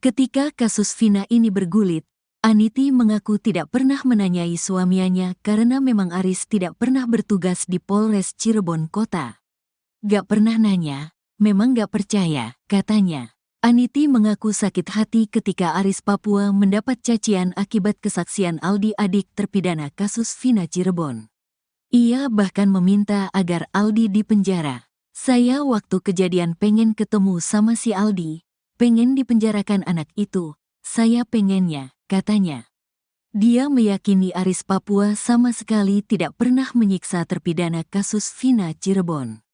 Ketika kasus Vina ini bergulit, Aniti mengaku tidak pernah menanyai suaminya karena memang Aris tidak pernah bertugas di Polres Cirebon Kota. Gak pernah nanya, memang gak percaya, katanya. Aniti mengaku sakit hati ketika Aris Papua mendapat cacian akibat kesaksian Aldi adik terpidana kasus Vina Cirebon. Ia bahkan meminta agar Aldi dipenjara. Saya waktu kejadian pengen ketemu sama si Aldi, pengen dipenjarakan anak itu, saya pengennya, katanya. Dia meyakini Aris Papua sama sekali tidak pernah menyiksa terpidana kasus Vina Cirebon.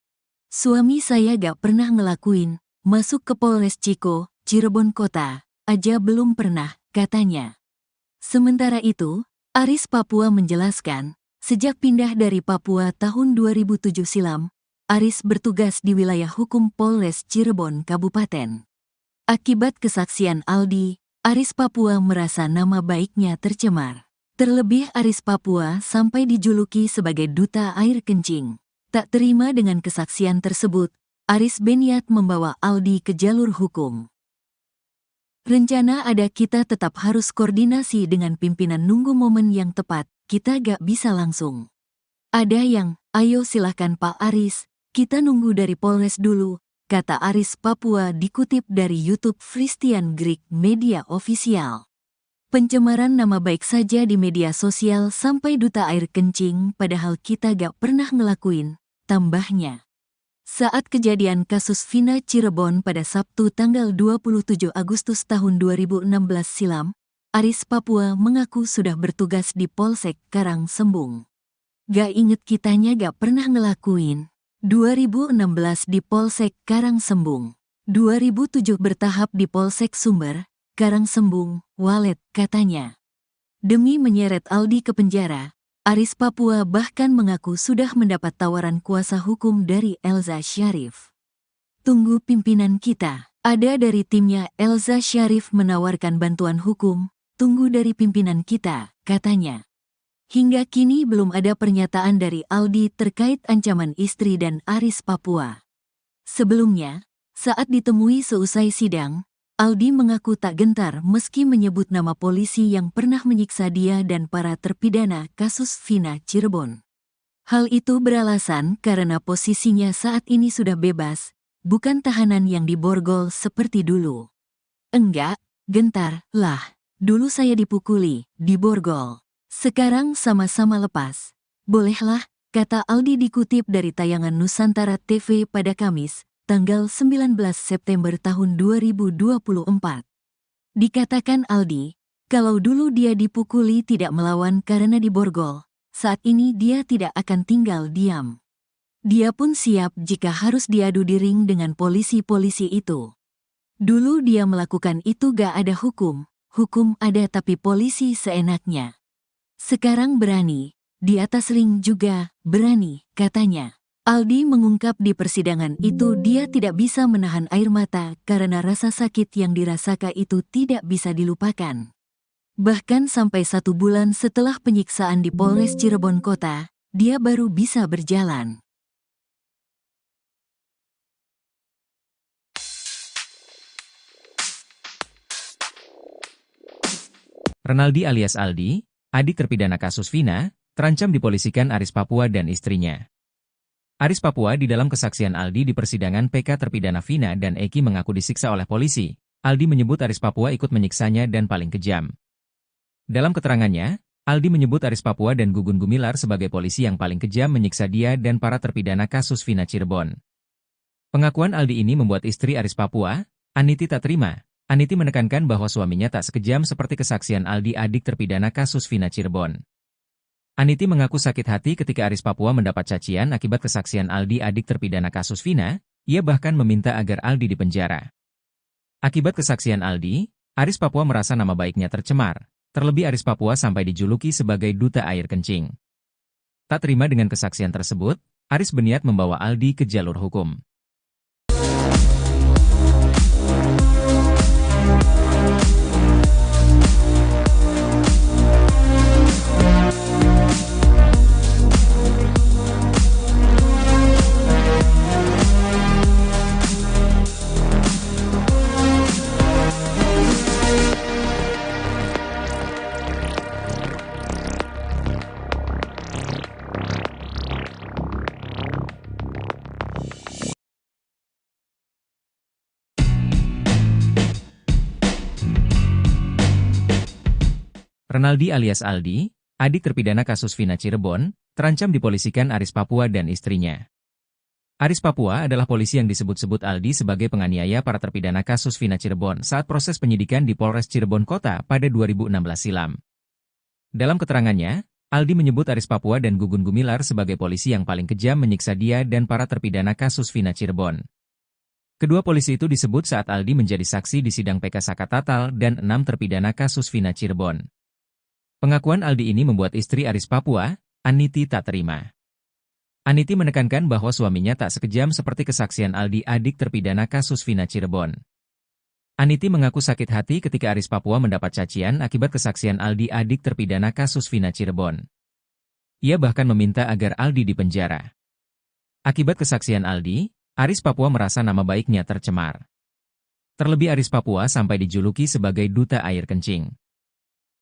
Suami saya gak pernah ngelakuin, masuk ke Polres Ciko, Cirebon Kota, aja belum pernah, katanya. Sementara itu, Aris Papua menjelaskan, sejak pindah dari Papua tahun 2007 silam, Aris bertugas di wilayah hukum Polres Cirebon Kabupaten. Akibat kesaksian Aldi, Aris Papua merasa nama baiknya tercemar. Terlebih Aris Papua sampai dijuluki sebagai duta air kencing. Tak terima dengan kesaksian tersebut, Aris berniat membawa Aldi ke jalur hukum. Rencana ada kita tetap harus koordinasi dengan pimpinan nunggu momen yang tepat, kita gak bisa langsung. Ada yang, ayo silahkan Pak Aris, kita nunggu dari Polres dulu, kata Aris Papua dikutip dari YouTube Christian Greek Media Official. Pencemaran nama baik saja di media sosial sampai duta air kencing padahal kita gak pernah ngelakuin, tambahnya. Saat kejadian kasus Vina Cirebon pada Sabtu tanggal 27 Agustus tahun 2016 silam, Aris Papua mengaku sudah bertugas di Polsek Karangsembung. Gak inget kitanya gak pernah ngelakuin. 2016 di Polsek Karangsembung. 2007 bertahap di Polsek Sumber, Karangsembung, Walet, katanya. Demi menyeret Aldi ke penjara, Aris Papua bahkan mengaku sudah mendapat tawaran kuasa hukum dari Elza Syarif. Tunggu pimpinan kita. Ada dari timnya Elza Syarif menawarkan bantuan hukum, tunggu dari pimpinan kita, katanya. Hingga kini belum ada pernyataan dari Aldi terkait ancaman istri dan Aris Papua. Sebelumnya, saat ditemui seusai sidang, Aldi mengaku tak gentar meski menyebut nama polisi yang pernah menyiksa dia dan para terpidana kasus Vina Cirebon. Hal itu beralasan karena posisinya saat ini sudah bebas, bukan tahanan yang diborgol seperti dulu. Enggak, gentar, lah. Dulu saya dipukuli, diborgol. Sekarang sama-sama lepas. Bolehlah, kata Aldi dikutip dari tayangan Nusantara TV pada Kamis, tanggal 19 September tahun 2024. Dikatakan Aldi, kalau dulu dia dipukuli tidak melawan karena diborgol, saat ini dia tidak akan tinggal diam. Dia pun siap jika harus diadu di ring dengan polisi-polisi itu. Dulu dia melakukan itu gak ada hukum ada tapi polisi seenaknya. Sekarang berani, di atas ring juga berani, katanya. Aldi mengungkap di persidangan itu dia tidak bisa menahan air mata karena rasa sakit yang dirasakan itu tidak bisa dilupakan. Bahkan sampai 1 bulan setelah penyiksaan di Polres Cirebon Kota, dia baru bisa berjalan. Renaldi alias Aldi, adik terpidana kasus Vina, terancam dipolisikan Aris Papua dan istrinya. Aris Papua di dalam kesaksian Aldi di persidangan PK terpidana Vina dan Eki mengaku disiksa oleh polisi. Aldi menyebut Aris Papua ikut menyiksanya dan paling kejam. Dalam keterangannya, Aldi menyebut Aris Papua dan Gugun Gumilar sebagai polisi yang paling kejam menyiksa dia dan para terpidana kasus Vina Cirebon. Pengakuan Aldi ini membuat istri Aris Papua, Aniti tak terima. Aniti menekankan bahwa suaminya tak sekejam seperti kesaksian Aldi adik terpidana kasus Vina Cirebon. Aniti mengaku sakit hati ketika Aris Papua mendapat cacian akibat kesaksian Aldi adik terpidana kasus Vina, ia bahkan meminta agar Aldi dipenjara. Akibat kesaksian Aldi, Aris Papua merasa nama baiknya tercemar, terlebih Aris Papua sampai dijuluki sebagai duta air kencing. Tak terima dengan kesaksian tersebut, Aris berniat membawa Aldi ke jalur hukum. Renaldi alias Aldi, adik terpidana kasus Vina Cirebon, terancam dipolisikan Aris Papua dan istrinya. Aris Papua adalah polisi yang disebut-sebut Aldi sebagai penganiaya para terpidana kasus Vina Cirebon saat proses penyidikan di Polres Cirebon Kota pada 2016 silam. Dalam keterangannya, Aldi menyebut Aris Papua dan Gugun Gumilar sebagai polisi yang paling kejam menyiksa dia dan para terpidana kasus Vina Cirebon. Kedua polisi itu disebut saat Aldi menjadi saksi di sidang PK Sakatatal dan 6 terpidana kasus Vina Cirebon. Pengakuan Aldi ini membuat istri Aris Papua, Aniti tak terima. Aniti menekankan bahwa suaminya tak sekejam seperti kesaksian Aldi adik terpidana kasus Vina Cirebon. Aniti mengaku sakit hati ketika Aris Papua mendapat cacian akibat kesaksian Aldi adik terpidana kasus Vina Cirebon. Ia bahkan meminta agar Aldi dipenjara. Akibat kesaksian Aldi, Aris Papua merasa nama baiknya tercemar. Terlebih Aris Papua sampai dijuluki sebagai duta air kencing.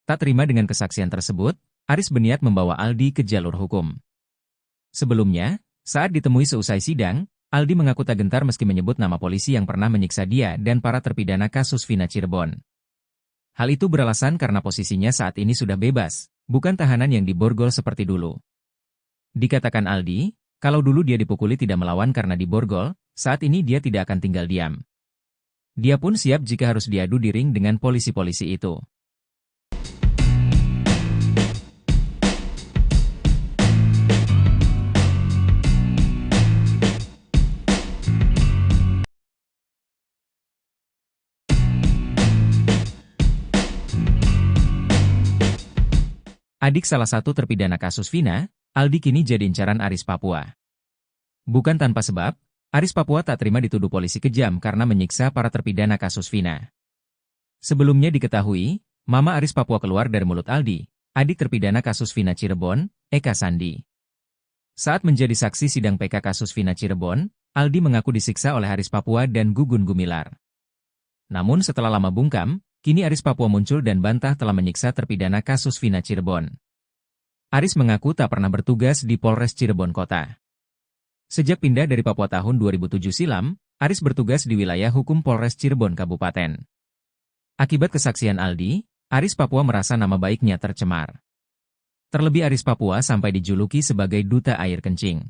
Tak terima dengan kesaksian tersebut, Aris berniat membawa Aldi ke jalur hukum. Sebelumnya, saat ditemui seusai sidang, Aldi mengaku tak gentar meski menyebut nama polisi yang pernah menyiksa dia dan para terpidana kasus Vina Cirebon. Hal itu beralasan karena posisinya saat ini sudah bebas, bukan tahanan yang diborgol seperti dulu. Dikatakan Aldi, kalau dulu dia dipukuli tidak melawan karena diborgol, saat ini dia tidak akan tinggal diam. Dia pun siap jika harus diadu di ring dengan polisi-polisi itu. Adik salah satu terpidana kasus Vina, Aldi kini jadi incaran Aris Papua. Bukan tanpa sebab, Aris Papua tak terima dituduh polisi kejam karena menyiksa para terpidana kasus Vina. Sebelumnya diketahui, Mama Aris Papua keluar dari mulut Aldi, adik terpidana kasus Vina Cirebon, Eka Sandi. Saat menjadi saksi sidang PK kasus Vina Cirebon, Aldi mengaku disiksa oleh Aris Papua dan Gugun Gumilar. Namun setelah lama bungkam, kini Aris Papua muncul dan bantah telah menyiksa terpidana kasus Vina Cirebon. Aris mengaku tak pernah bertugas di Polres Cirebon Kota. Sejak pindah dari Papua tahun 2007 silam, Aris bertugas di wilayah hukum Polres Cirebon Kabupaten. Akibat kesaksian Aldi, Aris Papua merasa nama baiknya tercemar. Terlebih Aris Papua sampai dijuluki sebagai duta air kencing.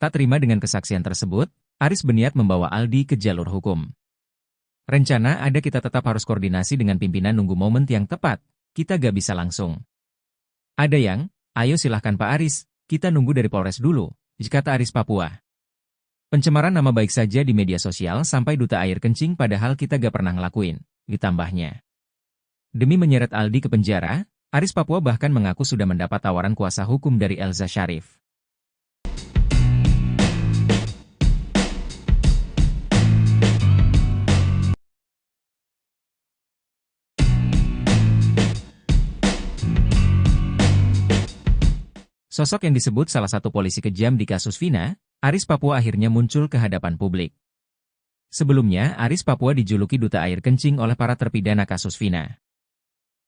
Tak terima dengan kesaksian tersebut, Aris berniat membawa Aldi ke jalur hukum. Rencana ada kita tetap harus koordinasi dengan pimpinan nunggu momen yang tepat, kita gak bisa langsung. Ada yang, ayo silahkan Pak Aris, kita nunggu dari Polres dulu, kata Aris Papua. Pencemaran nama baik saja di media sosial sampai duta air kencing padahal kita gak pernah ngelakuin, ditambahnya. Demi menyeret Aldi ke penjara, Aris Papua bahkan mengaku sudah mendapat tawaran kuasa hukum dari Elza Syarif. Sosok yang disebut salah satu polisi kejam di kasus Vina, Aris Papua akhirnya muncul ke hadapan publik. Sebelumnya, Aris Papua dijuluki duta air kencing oleh para terpidana kasus Vina.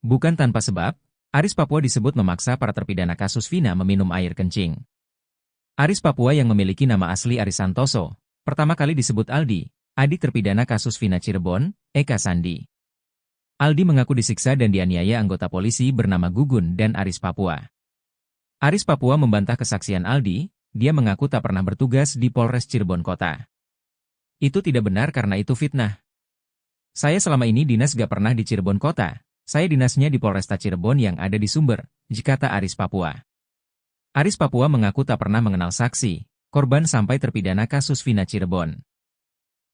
Bukan tanpa sebab, Aris Papua disebut memaksa para terpidana kasus Vina meminum air kencing. Aris Papua yang memiliki nama asli Aris Santoso, pertama kali disebut Aldi, adik terpidana kasus Vina Cirebon, Eka Sandi. Aldi mengaku disiksa dan dianiaya anggota polisi bernama Gugun dan Aris Papua. Aris Papua membantah kesaksian Aldi, dia mengaku tak pernah bertugas di Polres Cirebon Kota. Itu tidak benar karena itu fitnah. Saya selama ini dinas gak pernah di Cirebon Kota, saya dinasnya di Polresta Cirebon yang ada di Sumber, kata Aris Papua. Aris Papua mengaku tak pernah mengenal saksi, korban sampai terpidana kasus Vina Cirebon.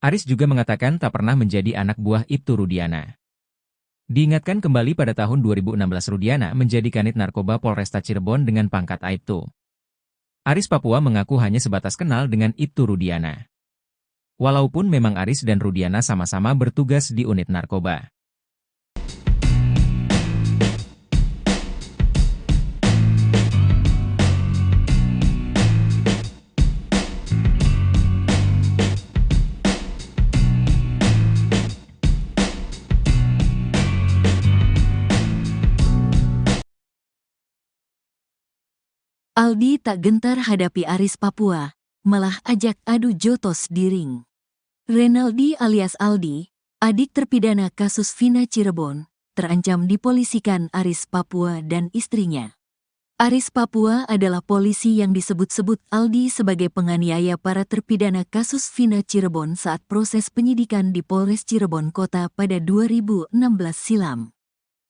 Aris juga mengatakan tak pernah menjadi anak buah Ibtu Rudiana. Diingatkan kembali pada tahun 2016 Rudiana menjadi kanit narkoba Polresta Cirebon dengan pangkat Aibtu. Aris Papua mengaku hanya sebatas kenal dengan Ibtu Rudiana. Walaupun memang Aris dan Rudiana sama-sama bertugas di unit narkoba. Aldi tak gentar hadapi Aris Papua, malah ajak adu jotos di ring. Renaldi alias Aldi, adik terpidana kasus Vina Cirebon, terancam dipolisikan Aris Papua dan istrinya. Aris Papua adalah polisi yang disebut-sebut Aldi sebagai penganiaya para terpidana kasus Vina Cirebon saat proses penyidikan di Polres Cirebon Kota pada 2016 silam.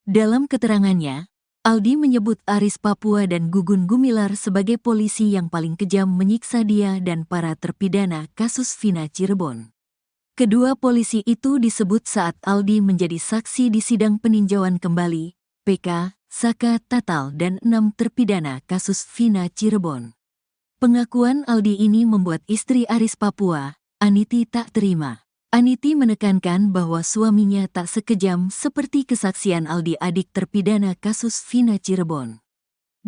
Dalam keterangannya, Aldi menyebut Aris Papua dan Gugun Gumilar sebagai polisi yang paling kejam menyiksa dia dan para terpidana kasus Vina Cirebon. Kedua polisi itu disebut saat Aldi menjadi saksi di sidang peninjauan kembali, PK, Saka Tatal dan 6 terpidana kasus Vina Cirebon. Pengakuan Aldi ini membuat istri Aris Papua, Aniti, tak terima. Aniti menekankan bahwa suaminya tak sekejam seperti kesaksian Aldi adik terpidana kasus Vina Cirebon.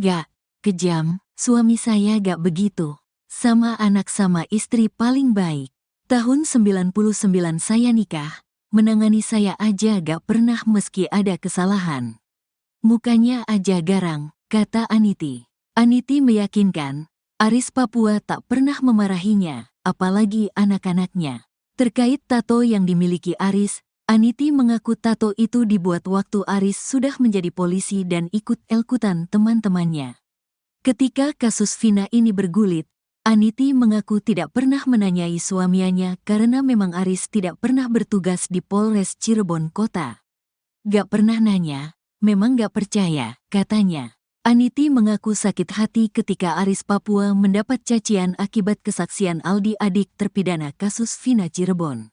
Gak kejam, suami saya gak begitu. Sama anak sama istri paling baik. Tahun 99 saya nikah, menangani saya aja gak pernah meski ada kesalahan. Mukanya aja garang, kata Aniti. Aniti meyakinkan, Aris Papua tak pernah memarahinya, apalagi anak-anaknya. Terkait tato yang dimiliki Aris, Aniti mengaku tato itu dibuat waktu Aris sudah menjadi polisi dan ikut elkutan teman-temannya. Ketika kasus Vina ini bergulit, Aniti mengaku tidak pernah menanyai suaminya karena memang Aris tidak pernah bertugas di Polres Cirebon Kota. Gak pernah nanya, memang gak percaya, katanya. Aniti mengaku sakit hati ketika Aris Papua mendapat cacian akibat kesaksian Aldi adik terpidana kasus Vina Cirebon.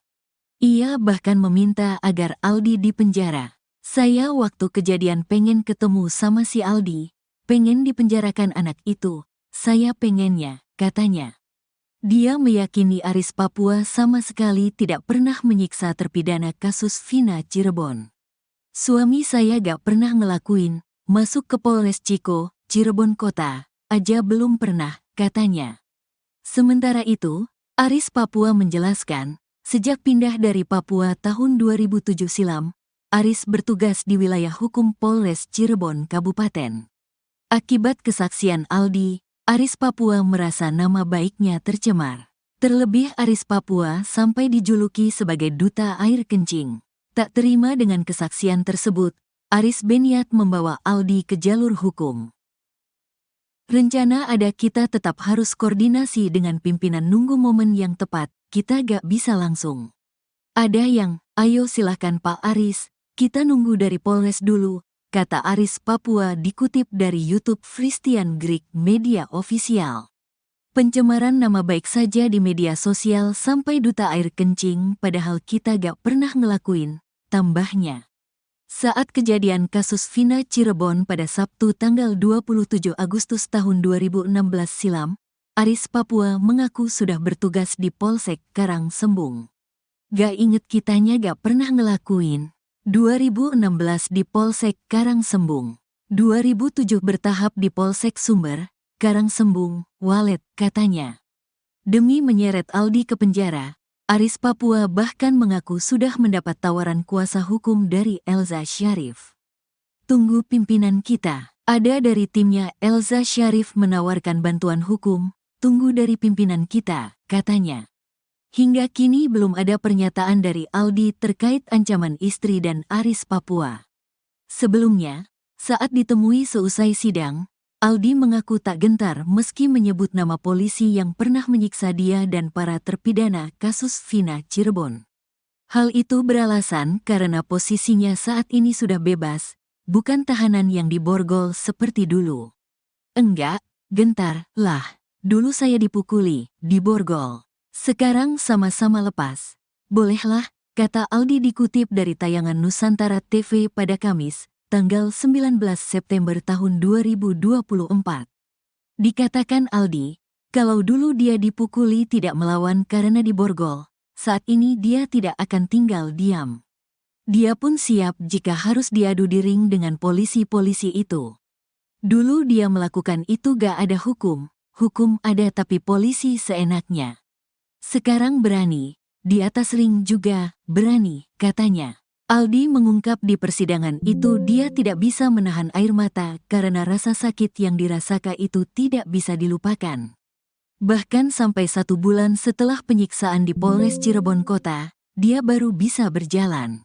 Ia bahkan meminta agar Aldi dipenjara. Saya waktu kejadian pengen ketemu sama si Aldi, pengen dipenjarakan anak itu, saya pengennya, katanya. Dia meyakini Aris Papua sama sekali tidak pernah menyiksa terpidana kasus Vina Cirebon. Suami saya gak pernah ngelakuin, masuk ke Polres Ciko, Cirebon Kota, aja belum pernah, katanya. Sementara itu, Aris Papua menjelaskan, sejak pindah dari Papua tahun 2007 silam, Aris bertugas di wilayah hukum Polres Cirebon Kabupaten. Akibat kesaksian Aldi, Aris Papua merasa nama baiknya tercemar. Terlebih Aris Papua sampai dijuluki sebagai duta air kencing. Tak terima dengan kesaksian tersebut, Aris berniat membawa Aldi ke jalur hukum. Rencana ada, kita tetap harus koordinasi dengan pimpinan, nunggu momen yang tepat, kita gak bisa langsung. Ada yang, ayo silahkan Pak Aris, kita nunggu dari Polres dulu, kata Aris Papua dikutip dari YouTube Christian Greek Media Official. Pencemaran nama baik saja di media sosial sampai duta air kencing, padahal kita gak pernah ngelakuin, tambahnya. Saat kejadian kasus Vina Cirebon pada Sabtu tanggal 27 Agustus tahun 2016 silam, Aris Papua mengaku sudah bertugas di Polsek Karangsembung. Gak inget kitanya gak pernah ngelakuin. 2016 di Polsek Karangsembung. 2007 bertahap di Polsek Sumber, Karangsembung, Walet, katanya. Demi menyeret Aldi ke penjara, Aris Papua bahkan mengaku sudah mendapat tawaran kuasa hukum dari Elza Syarif. Tunggu pimpinan kita. Ada dari timnya Elza Syarif menawarkan bantuan hukum, tunggu dari pimpinan kita, katanya. Hingga kini belum ada pernyataan dari Aldi terkait ancaman istri dan Aris Papua. Sebelumnya, saat ditemui seusai sidang, Aldi mengaku tak gentar meski menyebut nama polisi yang pernah menyiksa dia dan para terpidana kasus Vina Cirebon. Hal itu beralasan karena posisinya saat ini sudah bebas, bukan tahanan yang diborgol seperti dulu. Enggak, gentar, lah. Dulu saya dipukuli, diborgol. Sekarang sama-sama lepas. Bolehlah, kata Aldi dikutip dari tayangan Nusantara TV pada Kamis, tanggal 19 September tahun 2024. Dikatakan Aldi, kalau dulu dia dipukuli tidak melawan karena diborgol, saat ini dia tidak akan tinggal diam. Dia pun siap jika harus diadu di ring dengan polisi-polisi itu. Dulu dia melakukan itu gak ada hukum ada tapi polisi seenaknya. Sekarang berani, di atas ring juga berani, katanya. Aldi mengungkap di persidangan itu dia tidak bisa menahan air mata karena rasa sakit yang dirasakan itu tidak bisa dilupakan. Bahkan sampai 1 bulan setelah penyiksaan di Polres Cirebon Kota, dia baru bisa berjalan.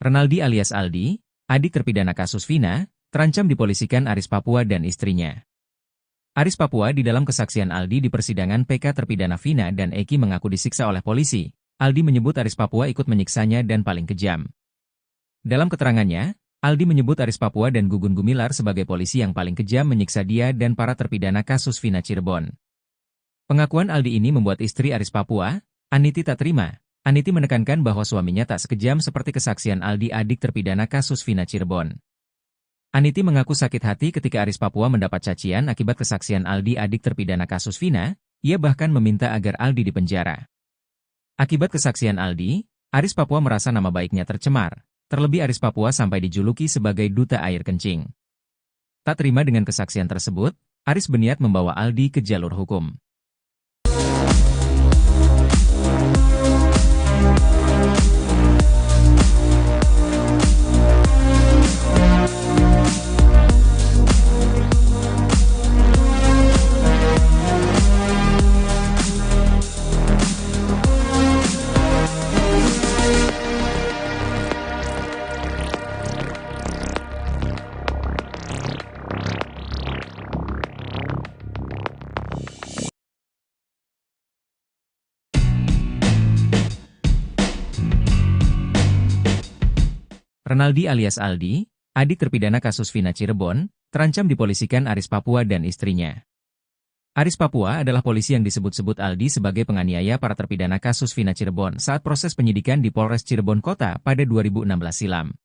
Renaldi alias Aldi, adik terpidana kasus Vina, terancam dipolisikan Aris Papua dan istrinya. Aris Papua di dalam kesaksian Aldi di persidangan PK terpidana Vina dan Eki mengaku disiksa oleh polisi. Aldi menyebut Aris Papua ikut menyiksanya dan paling kejam. Dalam keterangannya, Aldi menyebut Aris Papua dan Gugun Gumilar sebagai polisi yang paling kejam menyiksa dia dan para terpidana kasus Vina Cirebon. Pengakuan Aldi ini membuat istri Aris Papua, Aniti, tak terima. Aniti menekankan bahwa suaminya tak sekejam seperti kesaksian Aldi, adik terpidana kasus Vina Cirebon. Aniti mengaku sakit hati ketika Aris Papua mendapat cacian akibat kesaksian Aldi, adik terpidana kasus Vina. Ia bahkan meminta agar Aldi dipenjara. Akibat kesaksian Aldi, Aris Papua merasa nama baiknya tercemar. Terlebih Aris Papua sampai dijuluki sebagai duta air kencing. Tak terima dengan kesaksian tersebut, Aris berniat membawa Aldi ke jalur hukum. Renaldi alias Aldi, adik terpidana kasus Vina Cirebon, terancam dipolisikan Aris Papua dan istrinya. Aris Papua adalah polisi yang disebut-sebut Aldi sebagai penganiaya para terpidana kasus Vina Cirebon saat proses penyidikan di Polres Cirebon Kota pada 2016 silam.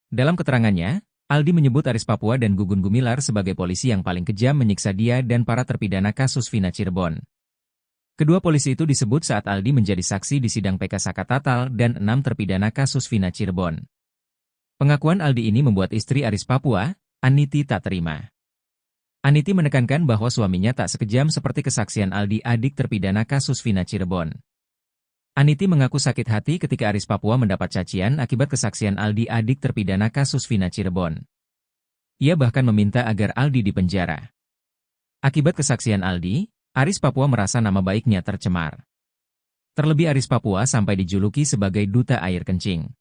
Dalam keterangannya, Aldi menyebut Aris Papua dan Gugun Gumilar sebagai polisi yang paling kejam menyiksa dia dan para terpidana kasus Vina Cirebon. Kedua polisi itu disebut saat Aldi menjadi saksi di sidang PK Saka Tatal dan 6 terpidana kasus Vina Cirebon. Pengakuan Aldi ini membuat istri Aris Papua, Aniti, tak terima. Aniti menekankan bahwa suaminya tak sekejam seperti kesaksian Aldi, adik terpidana kasus Vina Cirebon. Aniti mengaku sakit hati ketika Aris Papua mendapat cacian akibat kesaksian Aldi, adik terpidana kasus Vina Cirebon. Ia bahkan meminta agar Aldi dipenjara. Akibat kesaksian Aldi, Aris Papua merasa nama baiknya tercemar. Terlebih Aris Papua sampai dijuluki sebagai duta air kencing.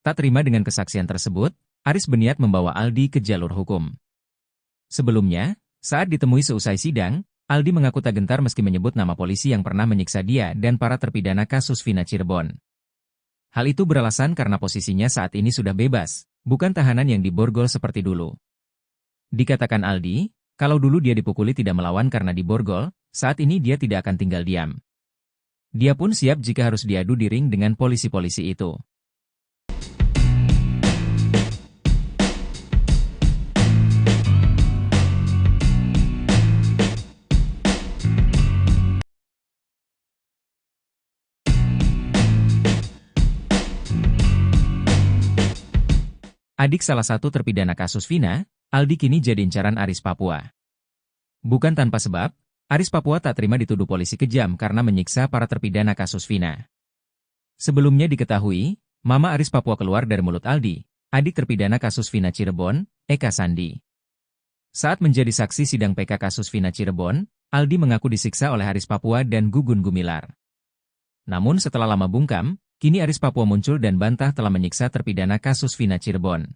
Tak terima dengan kesaksian tersebut, Aris berniat membawa Aldi ke jalur hukum. Sebelumnya, saat ditemui seusai sidang, Aldi mengaku tak gentar meski menyebut nama polisi yang pernah menyiksa dia dan para terpidana kasus Vina Cirebon. Hal itu beralasan karena posisinya saat ini sudah bebas, bukan tahanan yang diborgol seperti dulu. Dikatakan Aldi, kalau dulu dia dipukuli tidak melawan karena diborgol, saat ini dia tidak akan tinggal diam. Dia pun siap jika harus diadu di ring dengan polisi-polisi itu. Adik salah satu terpidana kasus Vina, Aldi kini jadi incaran Aris Papua. Bukan tanpa sebab, Aris Papua tak terima dituduh polisi kejam karena menyiksa para terpidana kasus Vina. Sebelumnya diketahui, Mama Aris Papua keluar dari mulut Aldi, adik terpidana kasus Vina Cirebon, Eka Sandi. Saat menjadi saksi sidang PK kasus Vina Cirebon, Aldi mengaku disiksa oleh Aris Papua dan Gugun Gumilar. Namun setelah lama bungkam, kini Aris Papua muncul dan bantah telah menyiksa terpidana kasus Vina Cirebon.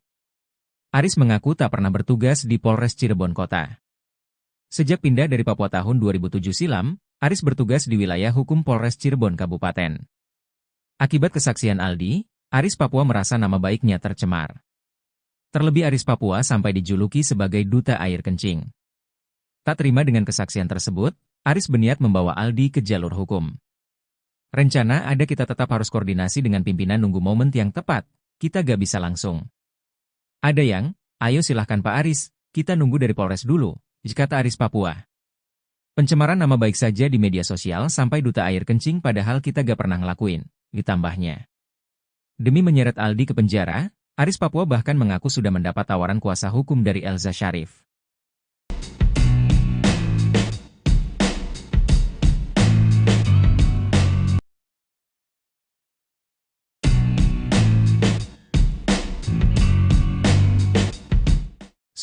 Aris mengaku tak pernah bertugas di Polres Cirebon Kota. Sejak pindah dari Papua tahun 2007 silam, Aris bertugas di wilayah hukum Polres Cirebon Kabupaten. Akibat kesaksian Aldi, Aris Papua merasa nama baiknya tercemar. Terlebih Aris Papua sampai dijuluki sebagai duta air kencing. Tak terima dengan kesaksian tersebut, Aris berniat membawa Aldi ke jalur hukum. Rencana ada kita tetap harus koordinasi dengan pimpinan nunggu momen yang tepat, kita gak bisa langsung. Ada yang, ayo silahkan Pak Aris, kita nunggu dari Polres dulu, kata Aris Papua. Pencemaran nama baik saja di media sosial sampai duta air kencing padahal kita gak pernah ngelakuin, ditambahnya. Demi menyeret Aldi ke penjara, Aris Papua bahkan mengaku sudah mendapat tawaran kuasa hukum dari Elza Syarif.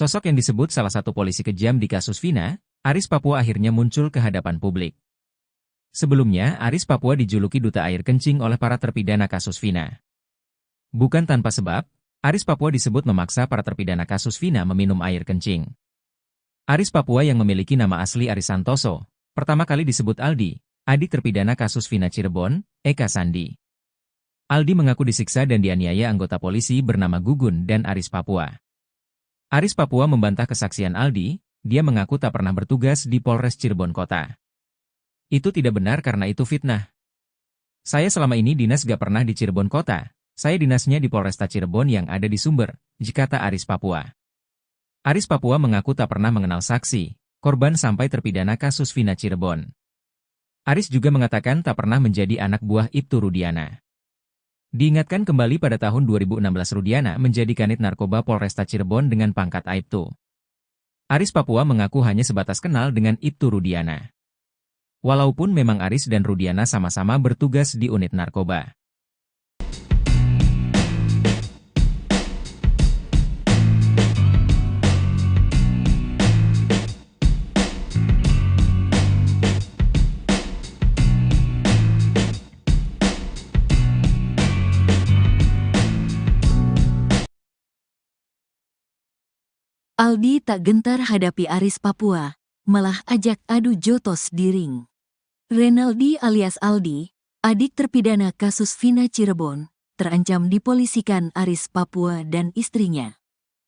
Sosok yang disebut salah satu polisi kejam di kasus Vina, Aris Papua akhirnya muncul ke hadapan publik. Sebelumnya, Aris Papua dijuluki duta air kencing oleh para terpidana kasus Vina. Bukan tanpa sebab, Aris Papua disebut memaksa para terpidana kasus Vina meminum air kencing. Aris Papua yang memiliki nama asli Aris Santoso, pertama kali disebut Aldi, adik terpidana kasus Vina Cirebon, Eka Sandi. Aldi mengaku disiksa dan dianiaya anggota polisi bernama Gugun dan Aris Papua. Aris Papua membantah kesaksian Aldi, dia mengaku tak pernah bertugas di Polres Cirebon Kota. Itu tidak benar karena itu fitnah. Saya selama ini dinas gak pernah di Cirebon Kota, saya dinasnya di Polresta Cirebon yang ada di Sumber, kata Aris Papua. Aris Papua mengaku tak pernah mengenal saksi, korban sampai terpidana kasus Vina Cirebon. Aris juga mengatakan tak pernah menjadi anak buah Ibtu Rudiana. Diingatkan kembali pada tahun 2016 Rudiana menjadi kanit narkoba Polresta Cirebon dengan pangkat Aibtu. Aris Papua mengaku hanya sebatas kenal dengan Ibtu Rudiana. Walaupun memang Aris dan Rudiana sama-sama bertugas di unit narkoba. Aldi tak gentar hadapi Aris Papua, malah ajak adu jotos di ring. Renaldi alias Aldi, adik terpidana kasus Vina Cirebon, terancam dipolisikan Aris Papua dan istrinya.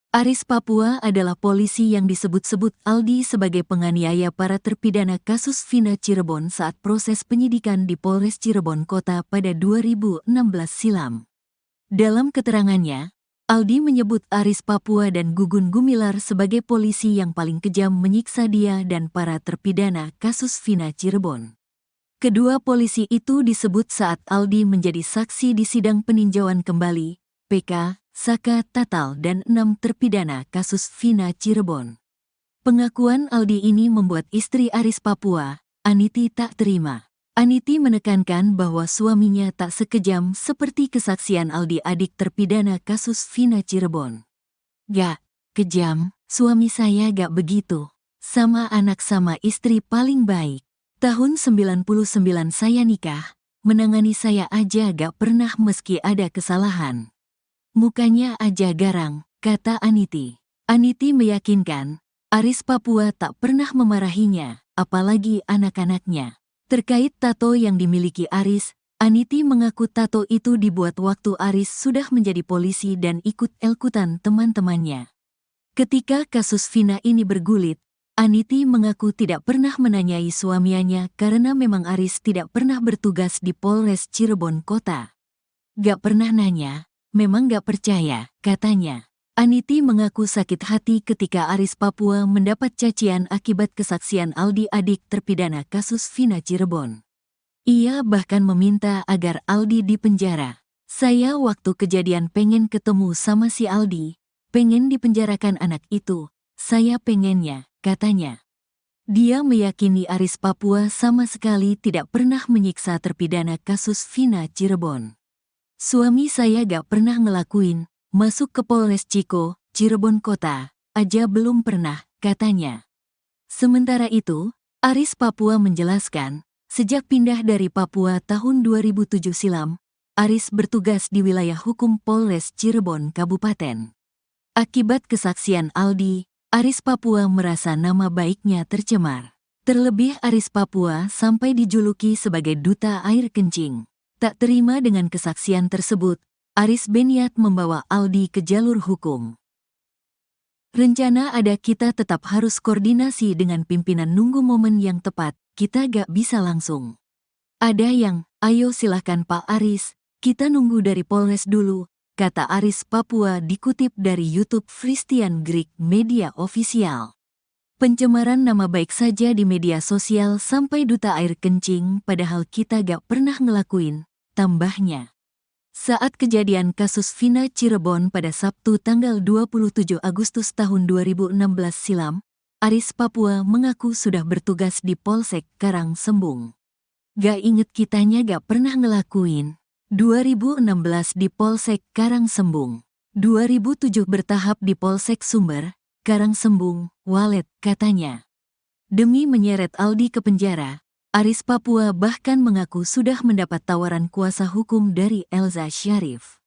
Aris Papua adalah polisi yang disebut-sebut Aldi sebagai penganiaya para terpidana kasus Vina Cirebon saat proses penyidikan di Polres Cirebon Kota pada 2016 silam. Dalam keterangannya, Aldi menyebut Aris Papua dan Gugun Gumilar sebagai polisi yang paling kejam menyiksa dia dan para terpidana kasus Vina Cirebon. Kedua polisi itu disebut saat Aldi menjadi saksi di sidang peninjauan kembali, PK, Saka Tatal dan 6 terpidana kasus Vina Cirebon. Pengakuan Aldi ini membuat istri Aris Papua, Aniti, tak terima. Aniti menekankan bahwa suaminya tak sekejam seperti kesaksian Aldi, adik terpidana kasus Vina Cirebon. "Gak kejam, suami saya gak begitu. Sama anak sama istri paling baik. Tahun 99 saya nikah, menangani saya aja gak pernah meski ada kesalahan. Mukanya aja garang," kata Aniti. Aniti meyakinkan, Aris Papua tak pernah memarahinya, apalagi anak-anaknya. Terkait tato yang dimiliki Aris, Aniti mengaku tato itu dibuat waktu Aris sudah menjadi polisi dan ikut elkutan teman-temannya. Ketika kasus Vina ini bergulit, Aniti mengaku tidak pernah menanyai suaminya karena memang Aris tidak pernah bertugas di Polres Cirebon Kota. "Gak pernah nanya, memang gak percaya," katanya. Aniti mengaku sakit hati ketika Aris Papua mendapat cacian akibat kesaksian Aldi, adik terpidana kasus Vina Cirebon. Ia bahkan meminta agar Aldi dipenjara. "Saya waktu kejadian pengen ketemu sama si Aldi, pengen dipenjarakan anak itu, saya pengennya," katanya. Dia meyakini Aris Papua sama sekali tidak pernah menyiksa terpidana kasus Vina Cirebon. "Suami saya gak pernah ngelakuin, masuk ke Polres Ciko, Cirebon Kota, aja belum pernah," katanya. Sementara itu, Aris Papua menjelaskan, sejak pindah dari Papua tahun 2007 silam, Aris bertugas di wilayah hukum Polres Cirebon Kabupaten. Akibat kesaksian Aldi, Aris Papua merasa nama baiknya tercemar. Terlebih Aris Papua sampai dijuluki sebagai duta air kencing. Tak terima dengan kesaksian tersebut, Aris berniat membawa Aldi ke jalur hukum. "Rencana ada, kita tetap harus koordinasi dengan pimpinan, nunggu momen yang tepat, kita gak bisa langsung. Ada yang, ayo silahkan Pak Aris, kita nunggu dari Polres dulu," kata Aris Papua dikutip dari YouTube Christian Greek Media Official. "Pencemaran nama baik saja di media sosial sampai duta air kencing, padahal kita gak pernah ngelakuin," tambahnya. Saat kejadian kasus Vina Cirebon pada Sabtu tanggal 27 Agustus tahun 2016 silam, Aris Papua mengaku sudah bertugas di Polsek Karangsembung. "Gak inget kitanya gak pernah ngelakuin. 2016 di Polsek Karangsembung, 2007 bertahap di Polsek Sumber, Karangsembung, Walet," katanya. Demi menyeret Aldi ke penjara, Aris Papua bahkan mengaku sudah mendapat tawaran kuasa hukum dari Elza Syarif.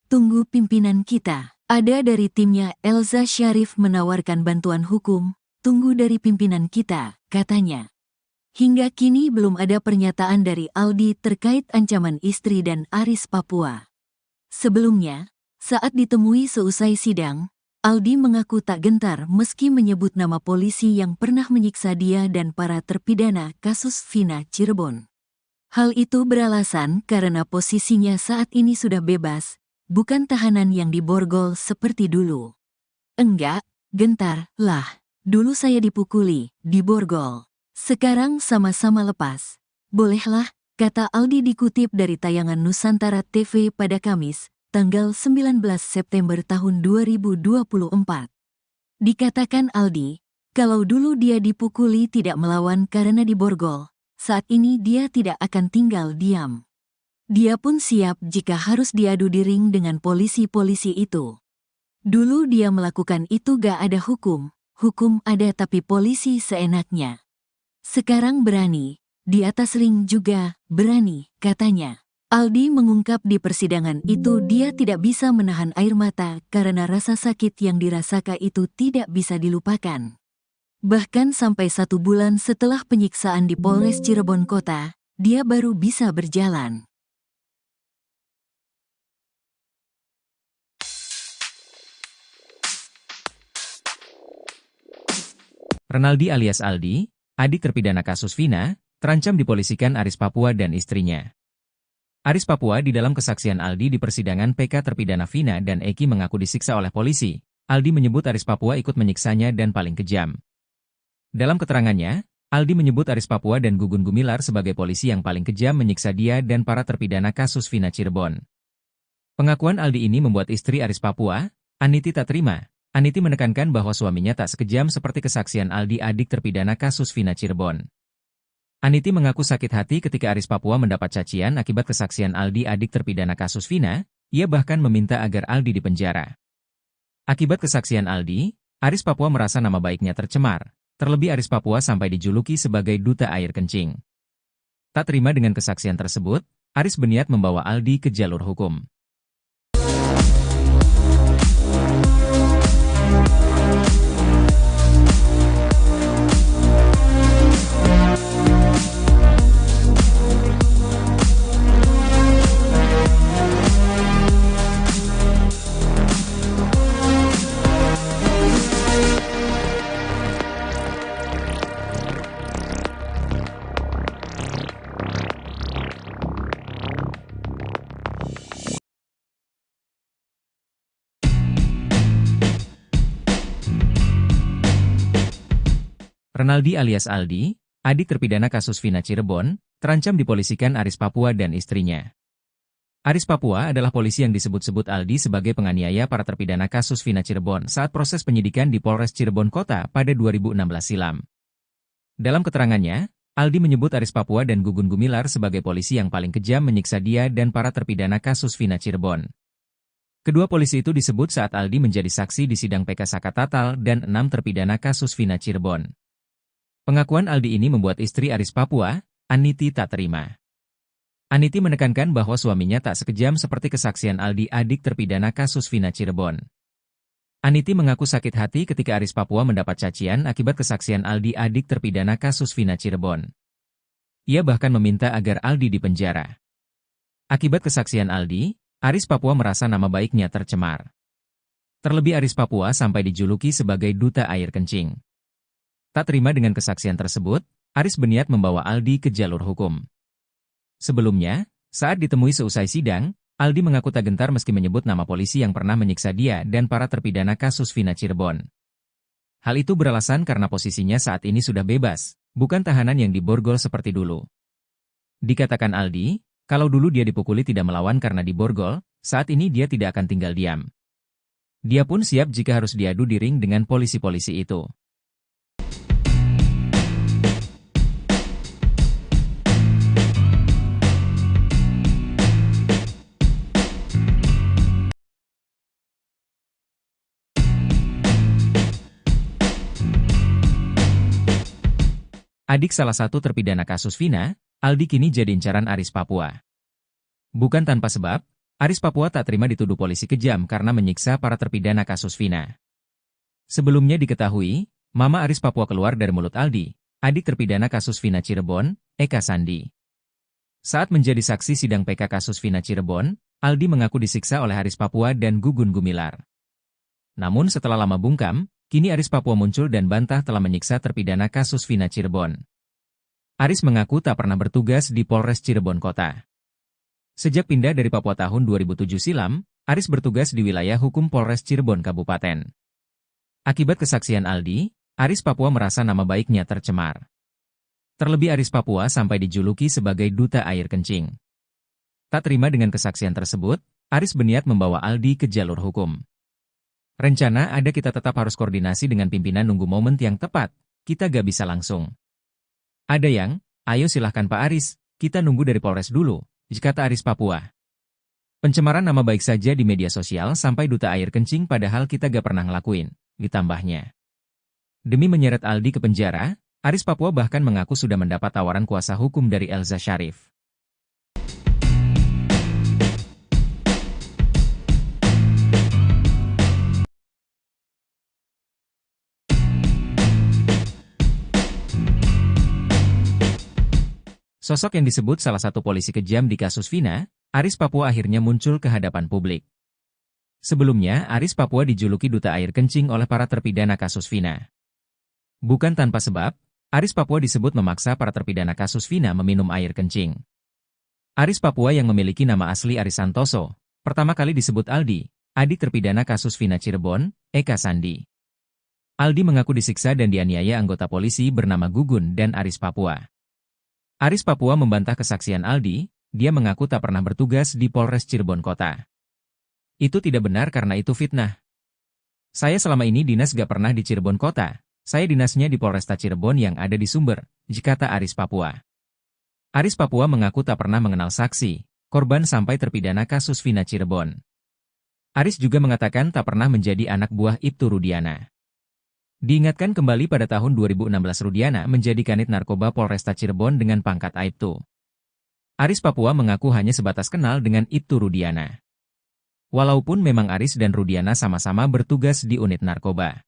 "Tunggu pimpinan kita, ada dari timnya Elza Syarif menawarkan bantuan hukum, tunggu dari pimpinan kita," katanya. Hingga kini belum ada pernyataan dari Aldi terkait ancaman istri dan Aris Papua. Sebelumnya, saat ditemui seusai sidang, Aldi mengaku tak gentar meski menyebut nama polisi yang pernah menyiksa dia dan para terpidana kasus Vina Cirebon. Hal itu beralasan karena posisinya saat ini sudah bebas, bukan tahanan yang diborgol seperti dulu. "Enggak, gentar lah. Dulu saya dipukuli, diborgol. Sekarang sama-sama lepas. Bolehlah," kata Aldi dikutip dari tayangan Nusantara TV pada Kamis, tanggal 19 September tahun 2024. Dikatakan Aldi, kalau dulu dia dipukuli tidak melawan karena diborgol, saat ini dia tidak akan tinggal diam. Dia pun siap jika harus diadu di ring dengan polisi-polisi itu. Dulu dia melakukan itu gak ada hukum, hukum ada tapi polisi seenaknya. Sekarang berani, di atas ring juga berani, katanya. Aldi mengungkap di persidangan itu dia tidak bisa menahan air mata karena rasa sakit yang dirasakan itu tidak bisa dilupakan. Bahkan sampai 1 bulan setelah penyiksaan di Polres Cirebon Kota, dia baru bisa berjalan. Renaldi alias Aldi, adik terpidana kasus Vina, terancam dipolisikan Aris Papua dan istrinya. Aris Papua di dalam kesaksian Aldi di persidangan PK terpidana Vina dan Eki mengaku disiksa oleh polisi. Aldi menyebut Aris Papua ikut menyiksanya dan paling kejam. Dalam keterangannya, Aldi menyebut Aris Papua dan Gugun Gumilar sebagai polisi yang paling kejam menyiksa dia dan para terpidana kasus Vina Cirebon. Pengakuan Aldi ini membuat istri Aris Papua, Aniti tak terima. Aniti menekankan bahwa suaminya tak sekejam seperti kesaksian Aldi adik terpidana kasus Vina Cirebon. Aniti mengaku sakit hati ketika Aris Papua mendapat cacian akibat kesaksian Aldi adik terpidana kasus Vina, ia bahkan meminta agar Aldi dipenjara. Akibat kesaksian Aldi, Aris Papua merasa nama baiknya tercemar, terlebih Aris Papua sampai dijuluki sebagai duta air kencing. Tak terima dengan kesaksian tersebut, Aris berniat membawa Aldi ke jalur hukum. Renaldi alias Aldi, adik terpidana kasus Vina Cirebon, terancam dipolisikan Aris Papua dan istrinya. Aris Papua adalah polisi yang disebut-sebut Aldi sebagai penganiaya para terpidana kasus Vina Cirebon saat proses penyidikan di Polres Cirebon Kota pada 2016 silam. Dalam keterangannya, Aldi menyebut Aris Papua dan Gugun Gumilar sebagai polisi yang paling kejam menyiksa dia dan para terpidana kasus Vina Cirebon. Kedua polisi itu disebut saat Aldi menjadi saksi di sidang PK Sakatatal dan 6 terpidana kasus Vina Cirebon. Pengakuan Aldi ini membuat istri Aris Papua, Aniti tak terima. Aniti menekankan bahwa suaminya tak sekejam seperti kesaksian Aldi adik terpidana kasus Vina Cirebon. Aniti mengaku sakit hati ketika Aris Papua mendapat cacian akibat kesaksian Aldi adik terpidana kasus Vina Cirebon. Ia bahkan meminta agar Aldi dipenjara. Akibat kesaksian Aldi, Aris Papua merasa nama baiknya tercemar. Terlebih Aris Papua sampai dijuluki sebagai duta air kencing. Tak terima dengan kesaksian tersebut, Aris berniat membawa Aldi ke jalur hukum. Sebelumnya, saat ditemui seusai sidang, Aldi mengaku tak gentar meski menyebut nama polisi yang pernah menyiksa dia dan para terpidana kasus Vina Cirebon. Hal itu beralasan karena posisinya saat ini sudah bebas, bukan tahanan yang diborgol seperti dulu. Dikatakan Aldi, kalau dulu dia dipukuli tidak melawan karena diborgol, saat ini dia tidak akan tinggal diam. Dia pun siap jika harus diadu di ring dengan polisi-polisi itu. Adik salah satu terpidana kasus Vina, Aldi kini jadi incaran Aris Papua. Bukan tanpa sebab, Aris Papua tak terima dituduh polisi kejam karena menyiksa para terpidana kasus Vina. Sebelumnya diketahui, Mama Aris Papua keluar dari mulut Aldi, adik terpidana kasus Vina Cirebon, Eka Sandi. Saat menjadi saksi sidang PK kasus Vina Cirebon, Aldi mengaku disiksa oleh Aris Papua dan Gugun Gumilar. Namun setelah lama bungkam, kini Aris Papua muncul dan bantah telah menyiksa terpidana kasus Vina Cirebon. Aris mengaku tak pernah bertugas di Polres Cirebon Kota. Sejak pindah dari Papua tahun 2007 silam, Aris bertugas di wilayah hukum Polres Cirebon Kabupaten. Akibat kesaksian Aldi, Aris Papua merasa nama baiknya tercemar. Terlebih Aris Papua sampai dijuluki sebagai duta air kencing. Tak terima dengan kesaksian tersebut, Aris berniat membawa Aldi ke jalur hukum. Rencana ada kita tetap harus koordinasi dengan pimpinan nunggu momen yang tepat, kita gak bisa langsung. Ada yang, ayo silahkan Pak Aris, kita nunggu dari Polres dulu, kata Aris Papua. Pencemaran nama baik saja di media sosial sampai duta air kencing padahal kita gak pernah ngelakuin, ditambahnya. Demi menyeret Aldi ke penjara, Aris Papua bahkan mengaku sudah mendapat tawaran kuasa hukum dari Elza Syarif. Sosok yang disebut salah satu polisi kejam di kasus Vina, Aris Papua akhirnya muncul ke hadapan publik. Sebelumnya, Aris Papua dijuluki duta air kencing oleh para terpidana kasus Vina. Bukan tanpa sebab, Aris Papua disebut memaksa para terpidana kasus Vina meminum air kencing. Aris Papua yang memiliki nama asli Aris Santoso, pertama kali disebut Aldi, adik terpidana kasus Vina Cirebon, Eka Sandi. Aldi mengaku disiksa dan dianiaya anggota polisi bernama Gugun dan Aris Papua. Aris Papua membantah kesaksian Aldi, dia mengaku tak pernah bertugas di Polres Cirebon Kota. Itu tidak benar karena itu fitnah. Saya selama ini dinas gak pernah di Cirebon Kota, saya dinasnya di Polresta Cirebon yang ada di Sumber, kata Aris Papua. Aris Papua mengaku tak pernah mengenal saksi, korban sampai terpidana kasus Vina Cirebon. Aris juga mengatakan tak pernah menjadi anak buah Ibtu Rudiana. Diingatkan kembali pada tahun 2016 Rudiana menjadi kanit narkoba Polresta Cirebon dengan pangkat Aibtu. Aris Papua mengaku hanya sebatas kenal dengan Ibtu Rudiana. Walaupun memang Aris dan Rudiana sama-sama bertugas di unit narkoba.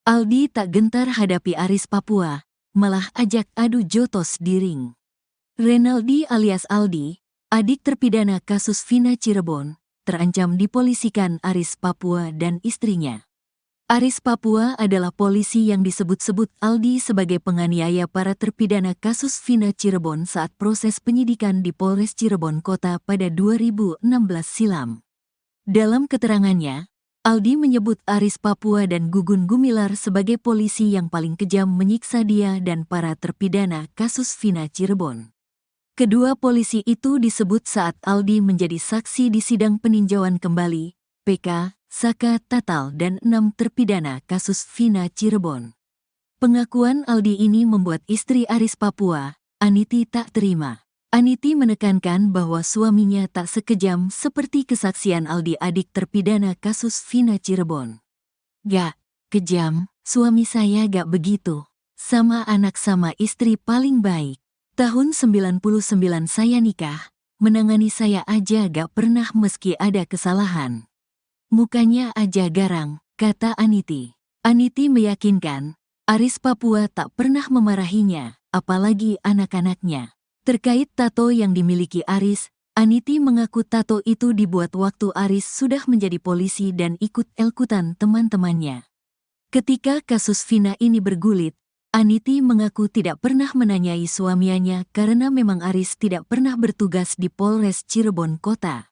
Aldi tak gentar hadapi Aris Papua, malah ajak adu jotos di ring. Renaldi alias Aldi, adik terpidana kasus Vina Cirebon, terancam dipolisikan Aris Papua dan istrinya. Aris Papua adalah polisi yang disebut-sebut Aldi sebagai penganiaya para terpidana kasus Vina Cirebon saat proses penyidikan di Polres Cirebon Kota pada 2016 silam. Dalam keterangannya, Aldi menyebut Aris Papua dan Gugun Gumilar sebagai polisi yang paling kejam menyiksa dia dan para terpidana kasus Vina Cirebon. Kedua polisi itu disebut saat Aldi menjadi saksi di sidang peninjauan kembali, PK, Saka Tatal dan 6 terpidana kasus Vina Cirebon. Pengakuan Aldi ini membuat istri Aris Papua, Aniti tak terima. Aniti menekankan bahwa suaminya tak sekejam seperti kesaksian Aldi adik terpidana kasus Vina Cirebon. Gak kejam, suami saya gak begitu. Sama anak sama istri paling baik. Tahun 99 saya nikah, menangani saya aja gak pernah meski ada kesalahan. Mukanya aja garang, kata Aniti. Aniti meyakinkan, Aris Papua tak pernah memarahinya, apalagi anak-anaknya. Terkait tato yang dimiliki Aris, Aniti mengaku tato itu dibuat waktu Aris sudah menjadi polisi dan ikut elkutan teman-temannya. Ketika kasus Vina ini bergulit, Aniti mengaku tidak pernah menanyai suaminya karena memang Aris tidak pernah bertugas di Polres Cirebon Kota.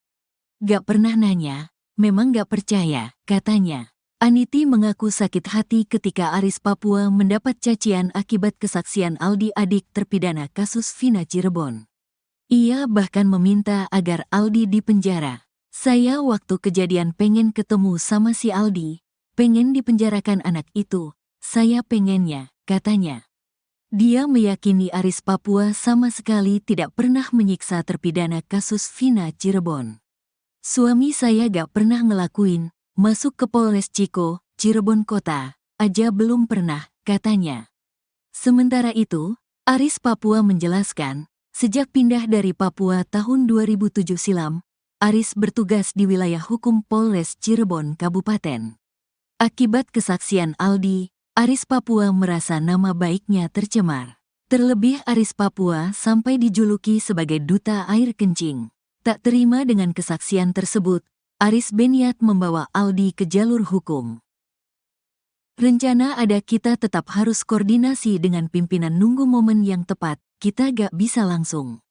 Gak pernah nanya, memang gak percaya, katanya. Aniti mengaku sakit hati ketika Aris Papua mendapat cacian akibat kesaksian Aldi adik terpidana kasus Vina Cirebon. Ia bahkan meminta agar Aldi dipenjara. Saya waktu kejadian pengen ketemu sama si Aldi, pengen dipenjarakan anak itu, saya pengennya, katanya. Dia meyakini Aris Papua sama sekali tidak pernah menyiksa terpidana kasus Vina Cirebon. Suami saya gak pernah ngelakuin, masuk ke Polres Ciko, Cirebon Kota, aja belum pernah, katanya. Sementara itu, Aris Papua menjelaskan, sejak pindah dari Papua tahun 2007 silam, Aris bertugas di wilayah hukum Polres Cirebon Kabupaten. Akibat kesaksian Aldi, Aris Papua merasa nama baiknya tercemar. Terlebih Aris Papua sampai dijuluki sebagai duta air kencing. Tak terima dengan kesaksian tersebut, Aris berniat membawa Aldi ke jalur hukum. Rencana ada kita tetap harus koordinasi dengan pimpinan nunggu momen yang tepat, kita gak bisa langsung.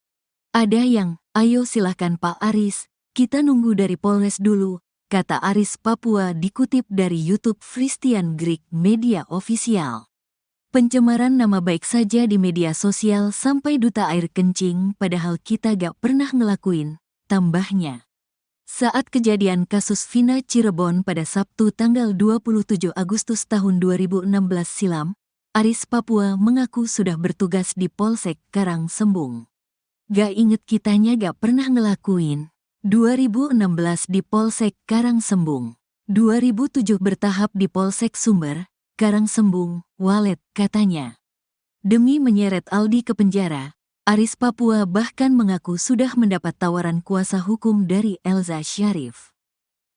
Ada yang, ayo silahkan Pak Aris, kita nunggu dari Polres dulu, kata Aris Papua dikutip dari YouTube Christian Greek Media Official. Pencemaran nama baik saja di media sosial sampai duta air kencing padahal kita gak pernah ngelakuin, tambahnya. Saat kejadian kasus Vina Cirebon pada Sabtu tanggal 27 Agustus tahun 2016 silam, Aris Papua mengaku sudah bertugas di Polsek Karangsembung. Gak inget kitanya gak pernah ngelakuin. 2016 di Polsek Karangsembung, 2007 bertahap di Polsek Sumber, Karangsembung, Walet, katanya. Demi menyeret Aldi ke penjara, Aris Papua bahkan mengaku sudah mendapat tawaran kuasa hukum dari Elza Syarif.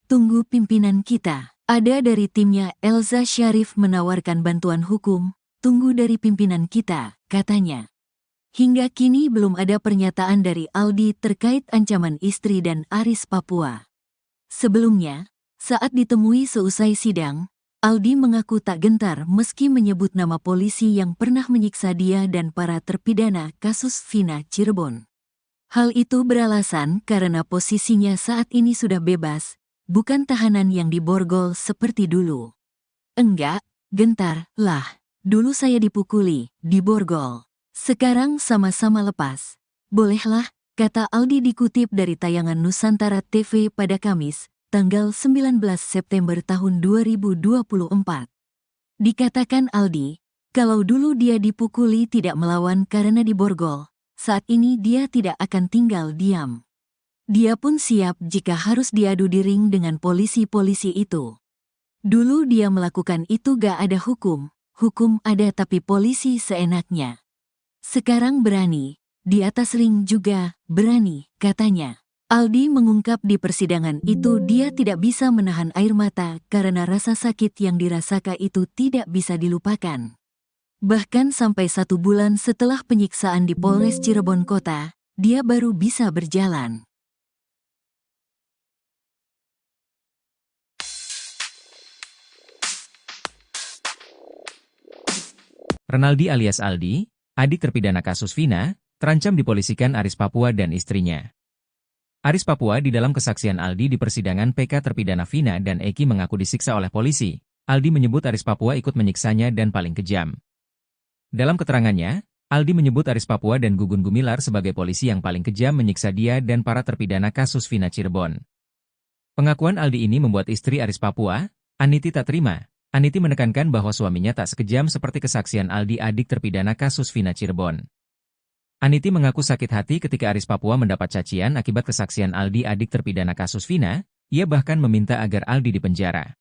Tunggu pimpinan kita, ada dari timnya Elza Syarif menawarkan bantuan hukum, tunggu dari pimpinan kita, katanya. Hingga kini belum ada pernyataan dari Aldi terkait ancaman istri dan Aris Papua. Sebelumnya, saat ditemui seusai sidang, Aldi mengaku tak gentar meski menyebut nama polisi yang pernah menyiksa dia dan para terpidana kasus Vina Cirebon. Hal itu beralasan karena posisinya saat ini sudah bebas, bukan tahanan yang diborgol seperti dulu. Enggak, gentar, lah. Dulu saya dipukuli, diborgol. Sekarang sama-sama lepas. Bolehlah, kata Aldi dikutip dari tayangan Nusantara TV pada Kamis, tanggal 19 September tahun 2024. Dikatakan Aldi, kalau dulu dia dipukuli tidak melawan karena diborgol, saat ini dia tidak akan tinggal diam. Dia pun siap jika harus diadu di ring dengan polisi-polisi itu. Dulu dia melakukan itu gak ada hukum ada tapi polisi seenaknya. Sekarang berani, di atas ring juga berani, katanya. Aldi mengungkap di persidangan itu dia tidak bisa menahan air mata karena rasa sakit yang dirasakan itu tidak bisa dilupakan. Bahkan sampai 1 bulan setelah penyiksaan di Polres Cirebon Kota, dia baru bisa berjalan. Renaldi alias Aldi, adik terpidana kasus Vina, terancam dipolisikan Aris Papua dan istrinya. Aris Papua di dalam kesaksian Aldi di persidangan PK terpidana Vina dan Eki mengaku disiksa oleh polisi. Aldi menyebut Aris Papua ikut menyiksanya dan paling kejam. Dalam keterangannya, Aldi menyebut Aris Papua dan Gugun Gumilar sebagai polisi yang paling kejam menyiksa dia dan para terpidana kasus Vina Cirebon. Pengakuan Aldi ini membuat istri Aris Papua, Aniti tak terima. Aniti menekankan bahwa suaminya tak sekejam seperti kesaksian Aldi adik terpidana kasus Vina Cirebon. Aniti mengaku sakit hati ketika Aris Papua mendapat cacian akibat kesaksian Aldi adik terpidana kasus Vina, ia bahkan meminta agar Aldi dipenjara.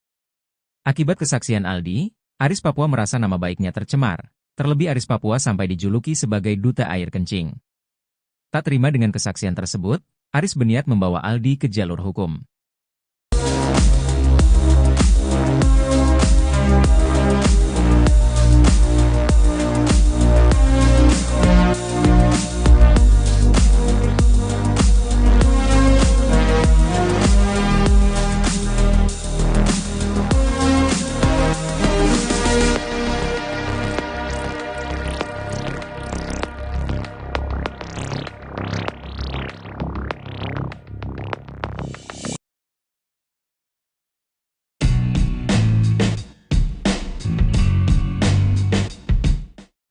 Akibat kesaksian Aldi, Aris Papua merasa nama baiknya tercemar. Terlebih Aris Papua sampai dijuluki sebagai duta air kencing. Tak terima dengan kesaksian tersebut, Aris berniat membawa Aldi ke jalur hukum.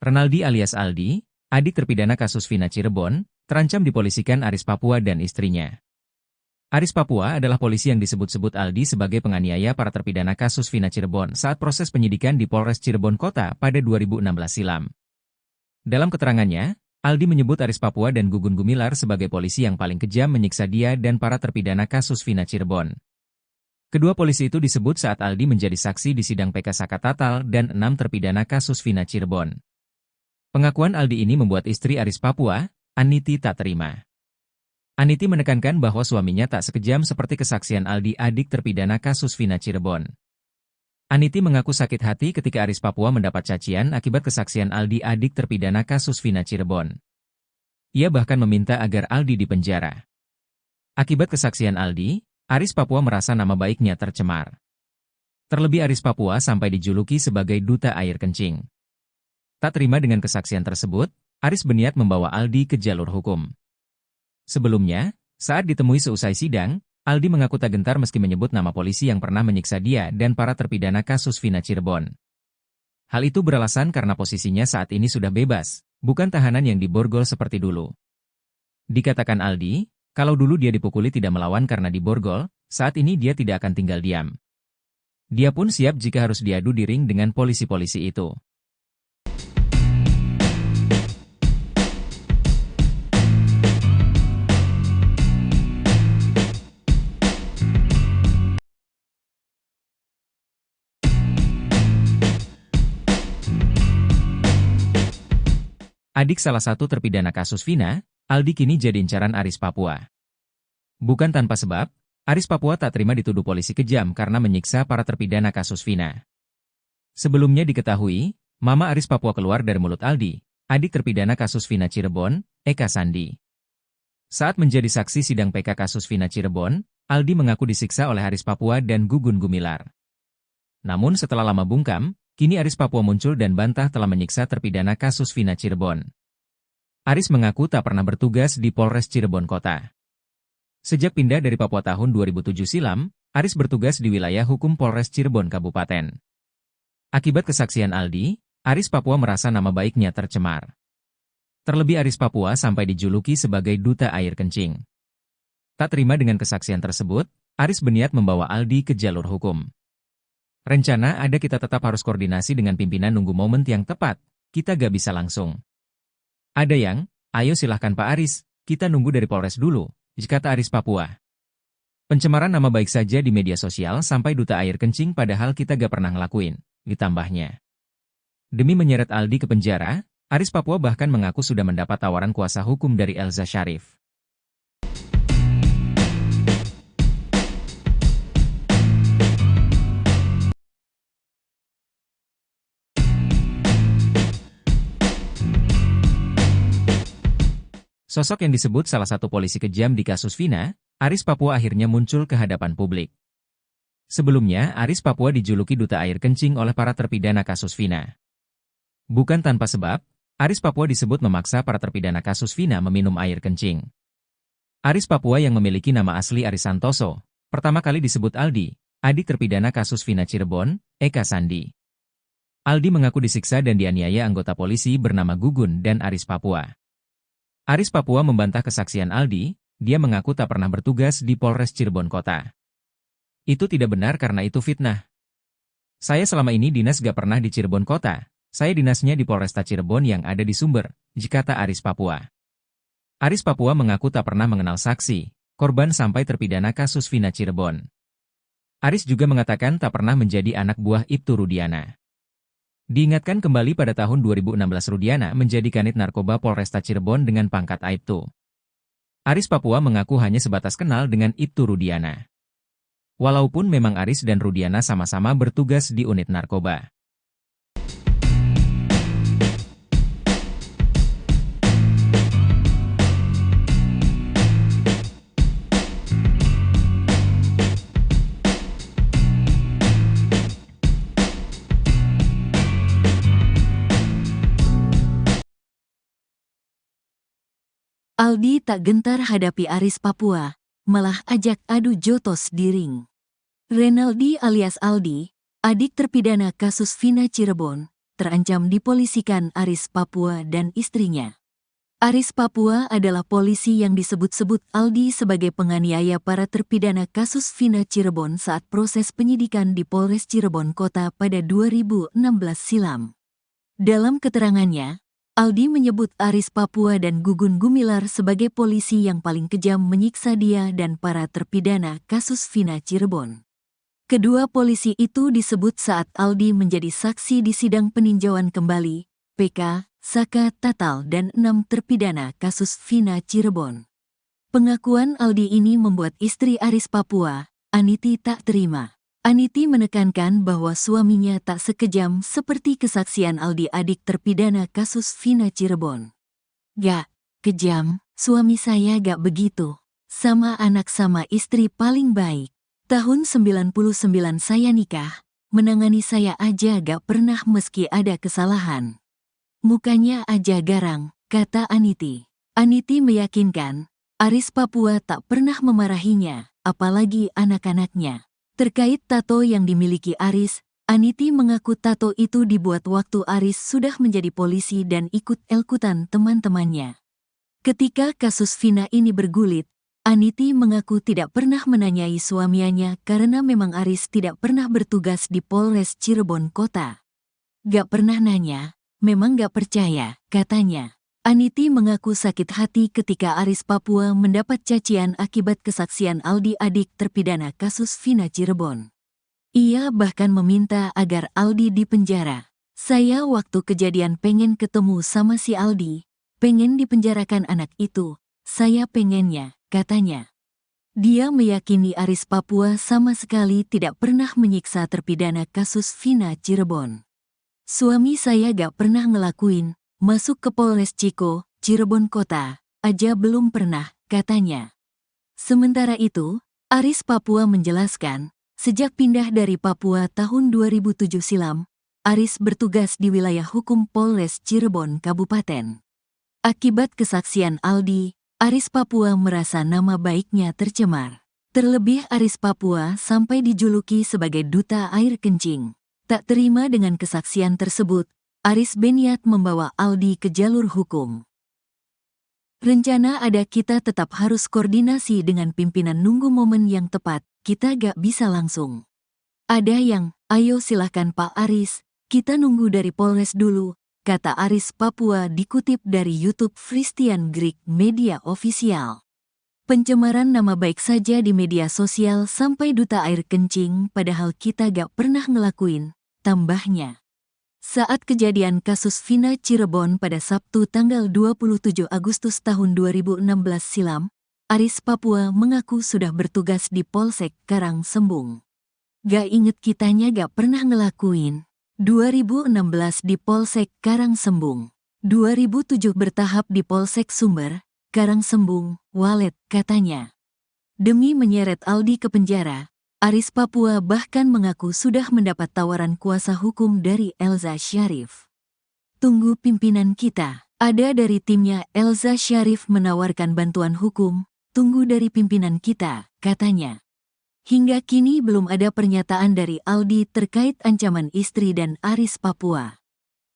Renaldi alias Aldi, adik terpidana kasus Vina Cirebon, terancam dipolisikan Aris Papua dan istrinya. Aris Papua adalah polisi yang disebut-sebut Aldi sebagai penganiaya para terpidana kasus Vina Cirebon saat proses penyidikan di Polres Cirebon Kota pada 2016 silam. Dalam keterangannya, Aldi menyebut Aris Papua dan Gugun Gumilar sebagai polisi yang paling kejam menyiksa dia dan para terpidana kasus Vina Cirebon. Kedua polisi itu disebut saat Aldi menjadi saksi di sidang PK Sakatatal dan 6 terpidana kasus Vina Cirebon. Pengakuan Aldi ini membuat istri Aris Papua, Aniti tak terima. Aniti menekankan bahwa suaminya tak sekejam seperti kesaksian Aldi adik terpidana kasus Vina Cirebon. Aniti mengaku sakit hati ketika Aris Papua mendapat cacian akibat kesaksian Aldi adik terpidana kasus Vina Cirebon. Ia bahkan meminta agar Aldi dipenjara. Akibat kesaksian Aldi, Aris Papua merasa nama baiknya tercemar. Terlebih Aris Papua sampai dijuluki sebagai duta air kencing. Tak terima dengan kesaksian tersebut, Aris berniat membawa Aldi ke jalur hukum. Sebelumnya, saat ditemui seusai sidang, Aldi mengaku tak gentar meski menyebut nama polisi yang pernah menyiksa dia dan para terpidana kasus Vina Cirebon. Hal itu beralasan karena posisinya saat ini sudah bebas, bukan tahanan yang diborgol seperti dulu. Dikatakan Aldi, kalau dulu dia dipukuli tidak melawan karena diborgol, saat ini dia tidak akan tinggal diam. Dia pun siap jika harus diadu di ring dengan polisi-polisi itu. Adik salah satu terpidana kasus Vina, Aldi kini jadi incaran Aris Papua. Bukan tanpa sebab, Aris Papua tak terima dituduh polisi kejam karena menyiksa para terpidana kasus Vina. Sebelumnya diketahui, Mama Aris Papua keluar dari mulut Aldi, adik terpidana kasus Vina Cirebon, Eka Sandi. Saat menjadi saksi sidang PK kasus Vina Cirebon, Aldi mengaku disiksa oleh Aris Papua dan Gugun Gumilar. Namun setelah lama bungkam, kini Aris Papua muncul dan bantah telah menyiksa terpidana kasus Vina Cirebon. Aris mengaku tak pernah bertugas di Polres Cirebon Kota. Sejak pindah dari Papua tahun 2007 silam, Aris bertugas di wilayah hukum Polres Cirebon Kabupaten. Akibat kesaksian Aldi, Aris Papua merasa nama baiknya tercemar. Terlebih Aris Papua sampai dijuluki sebagai duta air kencing. Tak terima dengan kesaksian tersebut, Aris berniat membawa Aldi ke jalur hukum. Rencana ada kita tetap harus koordinasi dengan pimpinan nunggu momen yang tepat, kita gak bisa langsung. Ada yang, ayo silahkan Pak Aris, kita nunggu dari Polres dulu, kata Aris Papua. Pencemaran nama baik saja di media sosial sampai duta air kencing padahal kita gak pernah ngelakuin, ditambahnya. Demi menyeret Aldi ke penjara, Aris Papua bahkan mengaku sudah mendapat tawaran kuasa hukum dari Elza Syarif. Sosok yang disebut salah satu polisi kejam di kasus Vina, Aris Papua akhirnya muncul ke hadapan publik. Sebelumnya, Aris Papua dijuluki duta air kencing oleh para terpidana kasus Vina. Bukan tanpa sebab, Aris Papua disebut memaksa para terpidana kasus Vina meminum air kencing. Aris Papua yang memiliki nama asli Aris Santoso, pertama kali disebut Aldi, adik terpidana kasus Vina Cirebon, Eka Sandi. Aldi mengaku disiksa dan dianiaya anggota polisi bernama Gugun dan Aris Papua. Aris Papua membantah kesaksian Aldi, dia mengaku tak pernah bertugas di Polres Cirebon Kota. Itu tidak benar karena itu fitnah. Saya selama ini dinas gak pernah di Cirebon Kota, saya dinasnya di Polresta Cirebon yang ada di Sumber, kata Aris Papua. Aris Papua mengaku tak pernah mengenal saksi, korban sampai terpidana kasus Vina Cirebon. Aris juga mengatakan tak pernah menjadi anak buah Ibtu Rudiana. Diingatkan kembali pada tahun 2016 Rudiana menjadi kanit narkoba Polresta Cirebon dengan pangkat Aibtu. Aris Papua mengaku hanya sebatas kenal dengan Ibtu Rudiana. Walaupun memang Aris dan Rudiana sama-sama bertugas di unit narkoba. Aldi tak gentar hadapi Aris Papua, malah ajak adu jotos di ring. Renaldi alias Aldi, adik terpidana kasus Vina Cirebon, terancam dipolisikan Aris Papua dan istrinya. Aris Papua adalah polisi yang disebut-sebut Aldi sebagai penganiaya para terpidana kasus Vina Cirebon saat proses penyidikan di Polres Cirebon Kota pada 2016 silam. Dalam keterangannya, Aldi menyebut Aris Papua dan Gugun Gumilar sebagai polisi yang paling kejam menyiksa dia dan para terpidana kasus Vina Cirebon. Kedua polisi itu disebut saat Aldi menjadi saksi di sidang peninjauan kembali, PK, Saka Tatal dan 6 terpidana kasus Vina Cirebon. Pengakuan Aldi ini membuat istri Aris Papua, Aniti tak terima. Aniti menekankan bahwa suaminya tak sekejam seperti kesaksian Aldi adik terpidana kasus Vina Cirebon. Gak kejam, suami saya gak begitu. Sama anak sama istri paling baik. Tahun 99 saya nikah, menangani saya aja gak pernah meski ada kesalahan. Mukanya aja garang, kata Aniti. Aniti meyakinkan, Aris Papua tak pernah memarahinya, apalagi anak-anaknya. Terkait tato yang dimiliki Aris, Aniti mengaku tato itu dibuat waktu Aris sudah menjadi polisi dan ikut-ikutan teman-temannya. Ketika kasus Vina ini bergulit, Aniti mengaku tidak pernah menanyai suaminya karena memang Aris tidak pernah bertugas di Polres Cirebon Kota. Gak pernah nanya, memang gak percaya, katanya. Aniti mengaku sakit hati ketika Aris Papua mendapat cacian akibat kesaksian Aldi adik terpidana kasus Vina Cirebon. Ia bahkan meminta agar Aldi dipenjara. Saya waktu kejadian pengen ketemu sama si Aldi, pengen dipenjarakan anak itu, saya pengennya, katanya. Dia meyakini Aris Papua sama sekali tidak pernah menyiksa terpidana kasus Vina Cirebon. Suami saya gak pernah ngelakuin, masuk ke Polres Ciko, Cirebon Kota, aja belum pernah, katanya. Sementara itu, Aris Papua menjelaskan, sejak pindah dari Papua tahun 2007 silam, Aris bertugas di wilayah hukum Polres Cirebon Kabupaten. Akibat kesaksian Aldi, Aris Papua merasa nama baiknya tercemar. Terlebih Aris Papua sampai dijuluki sebagai duta air kencing. Tak terima dengan kesaksian tersebut, Aris berniat membawa Aldi ke jalur hukum. Rencana ada, kita tetap harus koordinasi dengan pimpinan, nunggu momen yang tepat, kita gak bisa langsung. Ada yang, ayo silahkan Pak Aris, kita nunggu dari Polres dulu, kata Aris Papua dikutip dari YouTube Christian Greek Media Official. Pencemaran nama baik saja di media sosial sampai duta air kencing, padahal kita gak pernah ngelakuin, tambahnya. Saat kejadian kasus Vina Cirebon pada Sabtu tanggal 27 Agustus tahun 2016 silam, Aris Papua mengaku sudah bertugas di Polsek Karangsembung. Gak inget kitanya gak pernah ngelakuin. 2016 di Polsek Karangsembung, 2007 bertahap di Polsek Sumber, Karangsembung, Walet, katanya. Demi menyeret Aldi ke penjara, Aris Papua bahkan mengaku sudah mendapat tawaran kuasa hukum dari Elza Syarif. Tunggu pimpinan kita, ada dari timnya Elza Syarif menawarkan bantuan hukum, tunggu dari pimpinan kita, katanya. Hingga kini belum ada pernyataan dari Aldi terkait ancaman istri dan Aris Papua.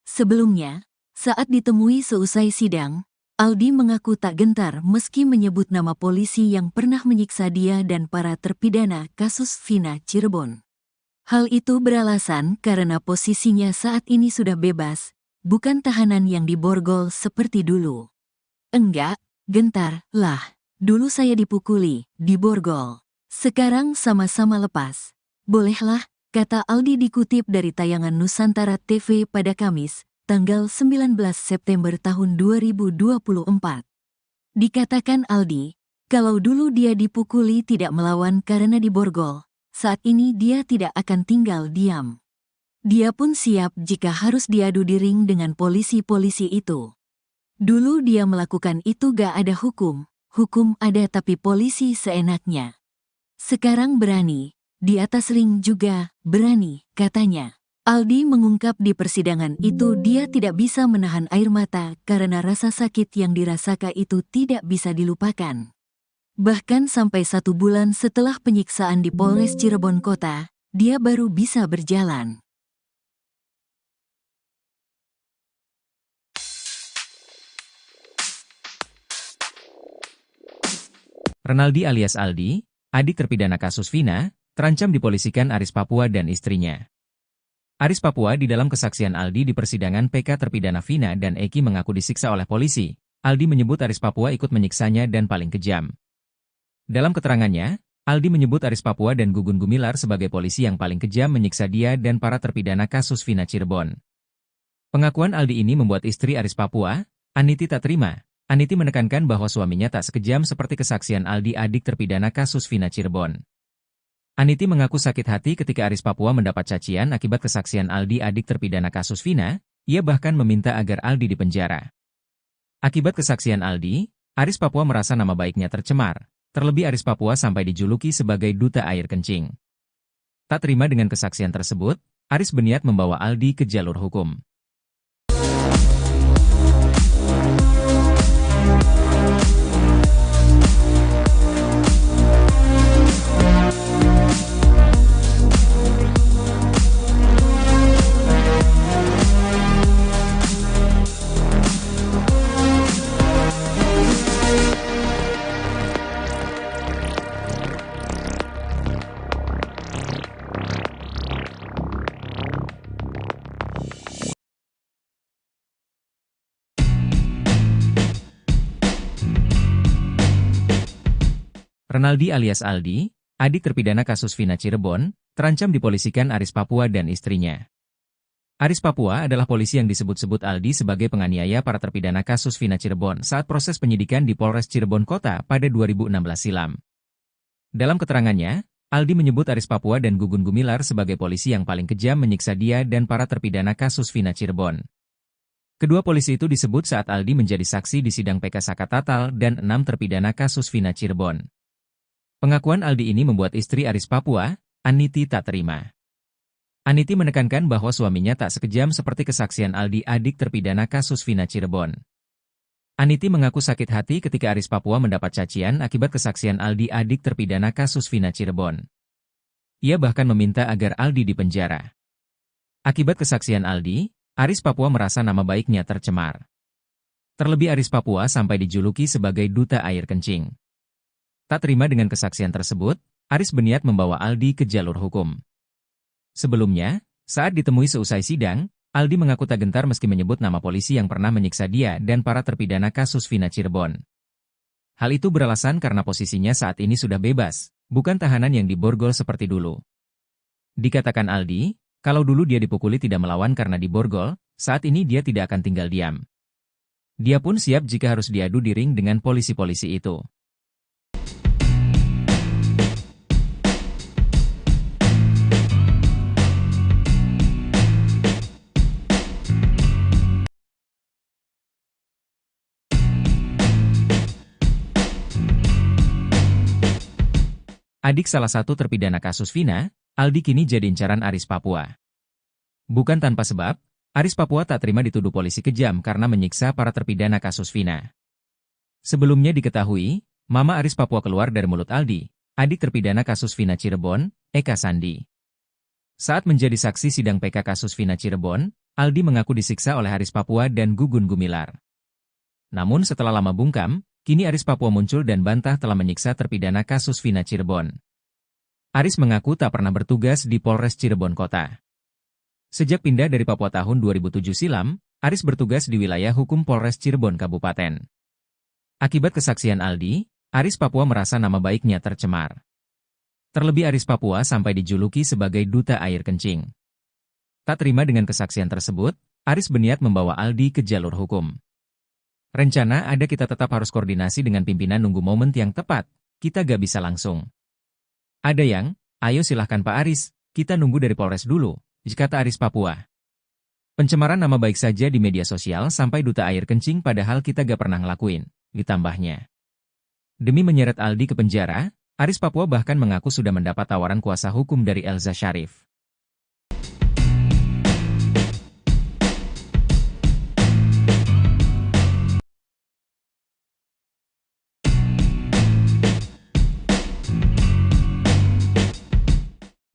Sebelumnya, saat ditemui seusai sidang, Aldi mengaku tak gentar meski menyebut nama polisi yang pernah menyiksa dia dan para terpidana kasus Vina Cirebon. Hal itu beralasan karena posisinya saat ini sudah bebas, bukan tahanan yang diborgol seperti dulu. Enggak, gentar, lah, dulu saya dipukuli, diborgol. Sekarang sama-sama lepas. Bolehlah, kata Aldi dikutip dari tayangan Nusantara TV pada Kamis, tanggal 19 September tahun 2024. Dikatakan Aldi, kalau dulu dia dipukuli tidak melawan karena diborgol, saat ini dia tidak akan tinggal diam. Dia pun siap jika harus diadu di ring dengan polisi-polisi itu. Dulu dia melakukan itu gak ada hukum ada tapi polisi seenaknya. Sekarang berani, di atas ring juga berani, katanya. Aldi mengungkap di persidangan itu dia tidak bisa menahan air mata karena rasa sakit yang dirasakan itu tidak bisa dilupakan. Bahkan sampai 1 bulan setelah penyiksaan di Polres Cirebon Kota, dia baru bisa berjalan. Renaldi alias Aldi, adik terpidana kasus Vina, terancam dipolisikan Aris Papua dan istrinya. Aris Papua di dalam kesaksian Aldi di persidangan PK terpidana Vina dan Eki mengaku disiksa oleh polisi. Aldi menyebut Aris Papua ikut menyiksanya dan paling kejam. Dalam keterangannya, Aldi menyebut Aris Papua dan Gugun Gumilar sebagai polisi yang paling kejam menyiksa dia dan para terpidana kasus Vina Cirebon. Pengakuan Aldi ini membuat istri Aris Papua, Aniti, tak terima. Aniti menekankan bahwa suaminya tak sekejam seperti kesaksian Aldi, adik terpidana kasus Vina Cirebon. Aniti mengaku sakit hati ketika Aris Papua mendapat cacian akibat kesaksian Aldi, adik terpidana kasus Vina. Ia bahkan meminta agar Aldi dipenjara. Akibat kesaksian Aldi, Aris Papua merasa nama baiknya tercemar. Terlebih Aris Papua sampai dijuluki sebagai duta air kencing. Tak terima dengan kesaksian tersebut, Aris berniat membawa Aldi ke jalur hukum. Renaldi alias Aldi, adik terpidana kasus Vina Cirebon, terancam dipolisikan Aris Papua dan istrinya. Aris Papua adalah polisi yang disebut-sebut Aldi sebagai penganiaya para terpidana kasus Vina Cirebon saat proses penyidikan di Polres Cirebon Kota pada 2016 silam. Dalam keterangannya, Aldi menyebut Aris Papua dan Gugun Gumilar sebagai polisi yang paling kejam menyiksa dia dan para terpidana kasus Vina Cirebon. Kedua polisi itu disebut saat Aldi menjadi saksi di sidang PK Saka Tatal dan 6 terpidana kasus Vina Cirebon. Pengakuan Aldi ini membuat istri Aris Papua, Aniti, tak terima. Aniti menekankan bahwa suaminya tak sekejam seperti kesaksian Aldi, adik terpidana kasus Vina Cirebon. Aniti mengaku sakit hati ketika Aris Papua mendapat cacian akibat kesaksian Aldi, adik terpidana kasus Vina Cirebon. Ia bahkan meminta agar Aldi dipenjara. Akibat kesaksian Aldi, Aris Papua merasa nama baiknya tercemar. Terlebih Aris Papua sampai dijuluki sebagai duta air kencing. Tak terima dengan kesaksian tersebut, Aris berniat membawa Aldi ke jalur hukum. Sebelumnya, saat ditemui seusai sidang, Aldi mengaku tak gentar meski menyebut nama polisi yang pernah menyiksa dia dan para terpidana kasus Vina Cirebon. Hal itu beralasan karena posisinya saat ini sudah bebas, bukan tahanan yang diborgol seperti dulu. Dikatakan Aldi, kalau dulu dia dipukuli tidak melawan karena diborgol, saat ini dia tidak akan tinggal diam. Dia pun siap jika harus diadu di ring dengan polisi-polisi itu. Adik salah satu terpidana kasus Vina, Aldi kini jadi incaran Aris Papua. Bukan tanpa sebab, Aris Papua tak terima dituduh polisi kejam karena menyiksa para terpidana kasus Vina. Sebelumnya diketahui, Mama Aris Papua keluar dari mulut Aldi, adik terpidana kasus Vina Cirebon, Eka Sandi. Saat menjadi saksi sidang PK kasus Vina Cirebon, Aldi mengaku disiksa oleh Aris Papua dan Gugun Gumilar. Namun setelah lama bungkam, kini Aris Papua muncul dan bantah telah menyiksa terpidana kasus Vina Cirebon. Aris mengaku tak pernah bertugas di Polres Cirebon Kota. Sejak pindah dari Papua tahun 2007 silam, Aris bertugas di wilayah hukum Polres Cirebon Kabupaten. Akibat kesaksian Aldi, Aris Papua merasa nama baiknya tercemar. Terlebih Aris Papua sampai dijuluki sebagai duta air kencing. Tak terima dengan kesaksian tersebut, Aris berniat membawa Aldi ke jalur hukum. Rencana ada kita tetap harus koordinasi dengan pimpinan nunggu momen yang tepat, kita gak bisa langsung. Ada yang, ayo silahkan Pak Aris, kita nunggu dari Polres dulu, kata Aris Papua. Pencemaran nama baik saja di media sosial sampai duta air kencing padahal kita gak pernah ngelakuin, ditambahnya. Demi menyeret Aldi ke penjara, Aris Papua bahkan mengaku sudah mendapat tawaran kuasa hukum dari Elza Syarif.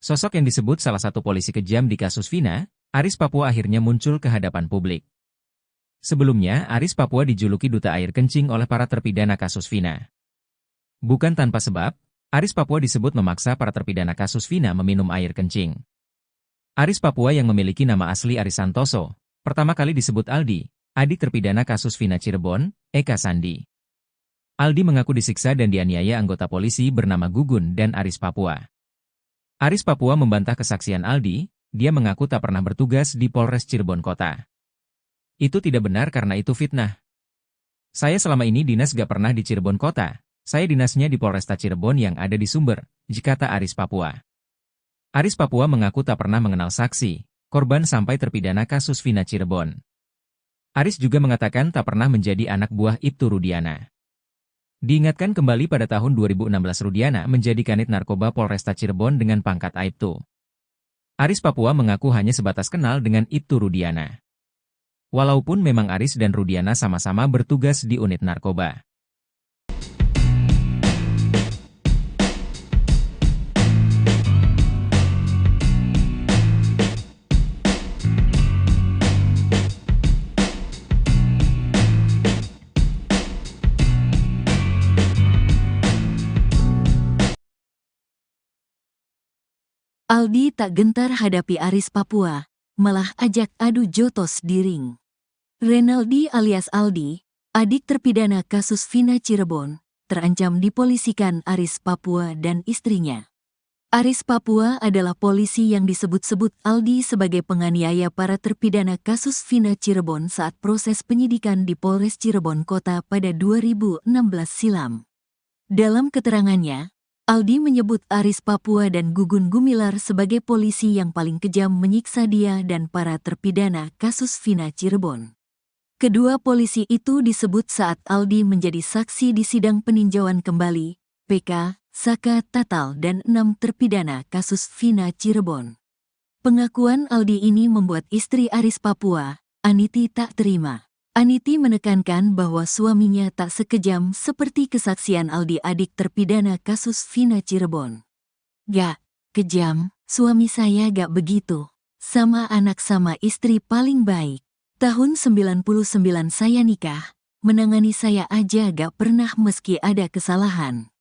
Sosok yang disebut salah satu polisi kejam di kasus Vina, Aris Papua akhirnya muncul ke hadapan publik. Sebelumnya, Aris Papua dijuluki duta air kencing oleh para terpidana kasus Vina. Bukan tanpa sebab, Aris Papua disebut memaksa para terpidana kasus Vina meminum air kencing. Aris Papua yang memiliki nama asli Aris Santoso, pertama kali disebut Aldi, adik terpidana kasus Vina Cirebon, Eka Sandi. Aldi mengaku disiksa dan dianiaya anggota polisi bernama Gugun dan Aris Papua. Aris Papua membantah kesaksian Aldi, dia mengaku tak pernah bertugas di Polres Cirebon Kota. Itu tidak benar karena itu fitnah. Saya selama ini dinas gak pernah di Cirebon Kota, saya dinasnya di Polresta Cirebon yang ada di Sumber, kata Aris Papua. Aris Papua mengaku tak pernah mengenal saksi, korban sampai terpidana kasus Vina Cirebon. Aris juga mengatakan tak pernah menjadi anak buah Ibtu Rudiana. Diingatkan kembali pada tahun 2016 Rudiana menjadi kanit narkoba Polresta Cirebon dengan pangkat Aibtu. Aris Papua mengaku hanya sebatas kenal dengan Ibtu Rudiana. Walaupun memang Aris dan Rudiana sama-sama bertugas di unit narkoba. Aldi tak gentar hadapi Aris Papua, malah ajak adu jotos di ring. Renaldi alias Aldi, adik terpidana kasus Vina Cirebon, terancam dipolisikan Aris Papua dan istrinya. Aris Papua adalah polisi yang disebut-sebut Aldi sebagai penganiaya para terpidana kasus Vina Cirebon saat proses penyidikan di Polres Cirebon Kota pada 2016 silam. Dalam keterangannya, Aldi menyebut Aris Papua dan Gugun Gumilar sebagai polisi yang paling kejam menyiksa dia dan para terpidana kasus Vina Cirebon. Kedua polisi itu disebut saat Aldi menjadi saksi di sidang peninjauan kembali, PK, Saka Tatal dan 6 terpidana kasus Vina Cirebon. Pengakuan Aldi ini membuat istri Aris Papua, Aniti, tak terima. Aniti menekankan bahwa suaminya tak sekejam seperti kesaksian Aldi, adik terpidana kasus Vina Cirebon. "Gak kejam, suami saya gak begitu. Sama anak sama istri paling baik. Tahun 99 saya nikah, menangani saya aja gak pernah meski ada kesalahan.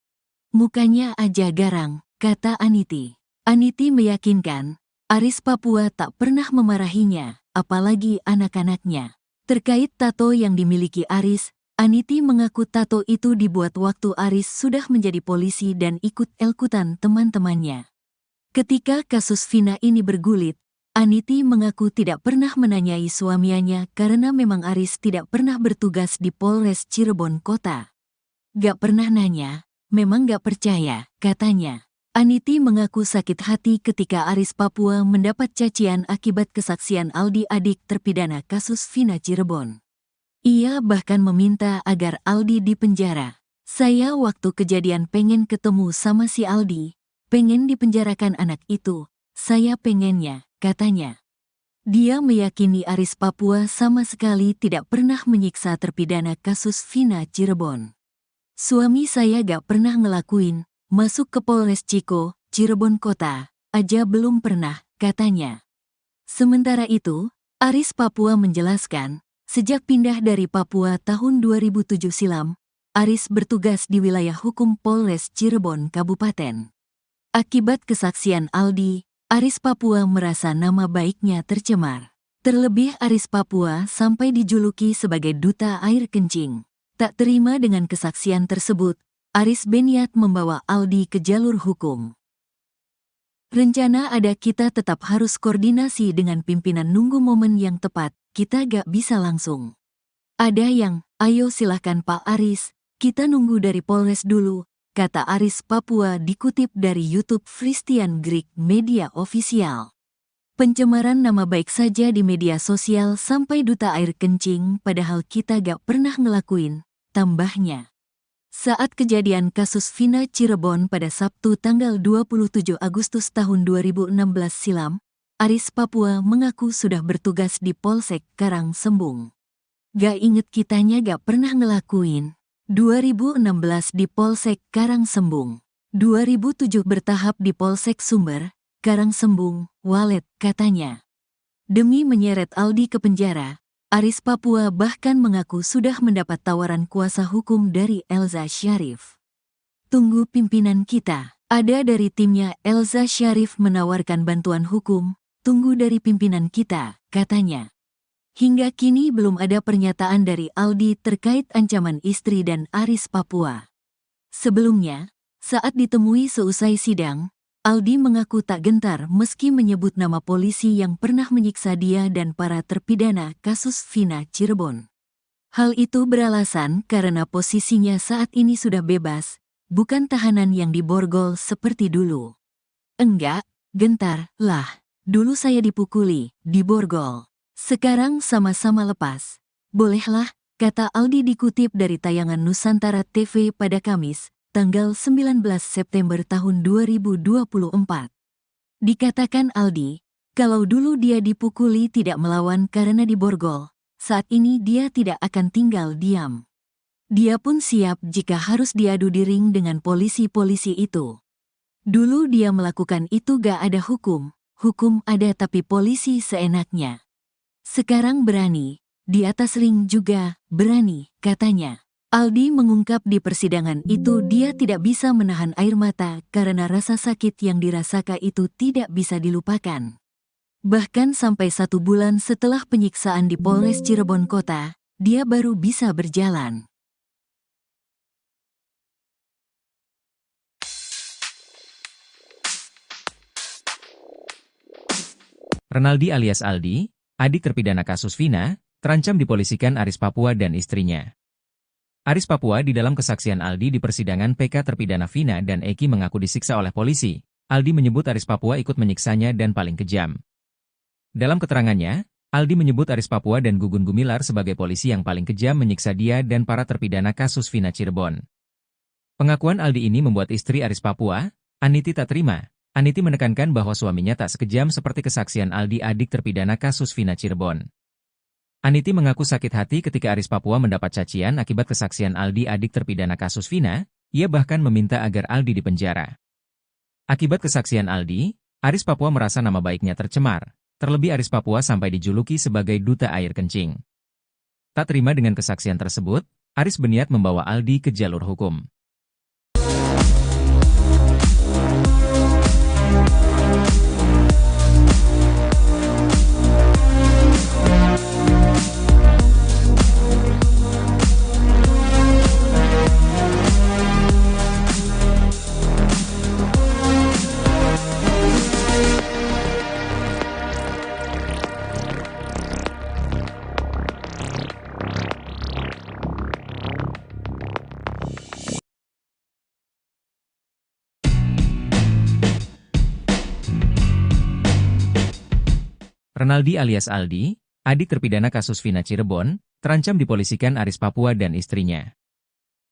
Mukanya aja garang," kata Aniti. Aniti meyakinkan, Aris Papua tak pernah memarahinya, apalagi anak-anaknya. Terkait tato yang dimiliki Aris, Aniti mengaku tato itu dibuat waktu Aris sudah menjadi polisi dan ikut-ikutan teman-temannya. Ketika kasus Vina ini bergulit, Aniti mengaku tidak pernah menanyai suaminya karena memang Aris tidak pernah bertugas di Polres Cirebon Kota. "Gak pernah nanya, memang gak percaya," katanya. Aniti mengaku sakit hati ketika Aris Papua mendapat cacian akibat kesaksian Aldi, adik terpidana kasus Vina Cirebon. Ia bahkan meminta agar Aldi dipenjara. "Saya waktu kejadian pengen ketemu sama si Aldi, pengen dipenjarakan anak itu, saya pengennya," katanya. Dia meyakini Aris Papua sama sekali tidak pernah menyiksa terpidana kasus Vina Cirebon. "Suami saya gak pernah ngelakuin, masuk ke Polres Ciko, Cirebon Kota, aja belum pernah," katanya. Sementara itu, Aris Papua menjelaskan, sejak pindah dari Papua tahun 2007 silam, Aris bertugas di wilayah hukum Polres Cirebon Kabupaten. Akibat kesaksian Aldi, Aris Papua merasa nama baiknya tercemar. Terlebih Aris Papua sampai dijuluki sebagai duta air kencing. Tak terima dengan kesaksian tersebut, Aris berniat membawa Aldi ke jalur hukum. "Rencana ada, kita tetap harus koordinasi dengan pimpinan, nunggu momen yang tepat, kita gak bisa langsung. Ada yang, ayo silahkan Pak Aris, kita nunggu dari Polres dulu," kata Aris Papua dikutip dari YouTube Christian Greek Media Official. "Pencemaran nama baik saja di media sosial sampai duta air kencing, padahal kita gak pernah ngelakuin," tambahnya. Saat kejadian kasus Vina Cirebon pada Sabtu tanggal 27 Agustus tahun 2016 silam, Aris Papua mengaku sudah bertugas di Polsek Karangsembung. "Gak inget kitanya gak pernah ngelakuin. 2016 di Polsek Karangsembung, 2007 bertahap di Polsek Sumber, Karangsembung, Walet," katanya. Demi menyeret Aldi ke penjara, Aris Papua bahkan mengaku sudah mendapat tawaran kuasa hukum dari Elza Syarif. "Tunggu pimpinan kita, ada dari timnya Elza Syarif menawarkan bantuan hukum, tunggu dari pimpinan kita," katanya. Hingga kini belum ada pernyataan dari Aldi terkait ancaman istri dan Aris Papua. Sebelumnya, saat ditemui seusai sidang, Aldi mengaku tak gentar meski menyebut nama polisi yang pernah menyiksa dia dan para terpidana kasus Vina Cirebon. Hal itu beralasan karena posisinya saat ini sudah bebas, bukan tahanan yang diborgol seperti dulu. "Enggak, gentar lah. Dulu saya dipukuli, diborgol. Sekarang sama-sama lepas. Bolehlah," kata Aldi dikutip dari tayangan Nusantara TV pada Kamis, tanggal 19 September tahun 2024. Dikatakan Aldi, kalau dulu dia dipukuli tidak melawan karena diborgol, saat ini dia tidak akan tinggal diam. Dia pun siap jika harus diadu di ring dengan polisi-polisi itu. "Dulu dia melakukan itu gak ada hukum, hukum ada tapi polisi seenaknya. Sekarang berani, di atas ring juga berani," katanya. Aldi mengungkap di persidangan itu dia tidak bisa menahan air mata karena rasa sakit yang dirasakan itu tidak bisa dilupakan. Bahkan sampai 1 bulan setelah penyiksaan di Polres Cirebon Kota, dia baru bisa berjalan. Renaldi alias Aldi, adik terpidana kasus Vina, terancam dipolisikan Aris Papua dan istrinya. Aris Papua di dalam kesaksian Aldi di persidangan PK terpidana Vina dan Eki mengaku disiksa oleh polisi. Aldi menyebut Aris Papua ikut menyiksanya dan paling kejam. Dalam keterangannya, Aldi menyebut Aris Papua dan Gugun Gumilar sebagai polisi yang paling kejam menyiksa dia dan para terpidana kasus Vina Cirebon. Pengakuan Aldi ini membuat istri Aris Papua, Aniti tak terima. Aniti menekankan bahwa suaminya tak sekejam seperti kesaksian Aldi adik terpidana kasus Vina Cirebon. Aniti mengaku sakit hati ketika Aris Papua mendapat cacian akibat kesaksian Aldi adik terpidana kasus Vina, ia bahkan meminta agar Aldi dipenjara. Akibat kesaksian Aldi, Aris Papua merasa nama baiknya tercemar, terlebih Aris Papua sampai dijuluki sebagai duta air kencing. Tak terima dengan kesaksian tersebut, Aris berniat membawa Aldi ke jalur hukum. Renaldi alias Aldi, adik terpidana kasus Vina Cirebon, terancam dipolisikan Aris Papua dan istrinya.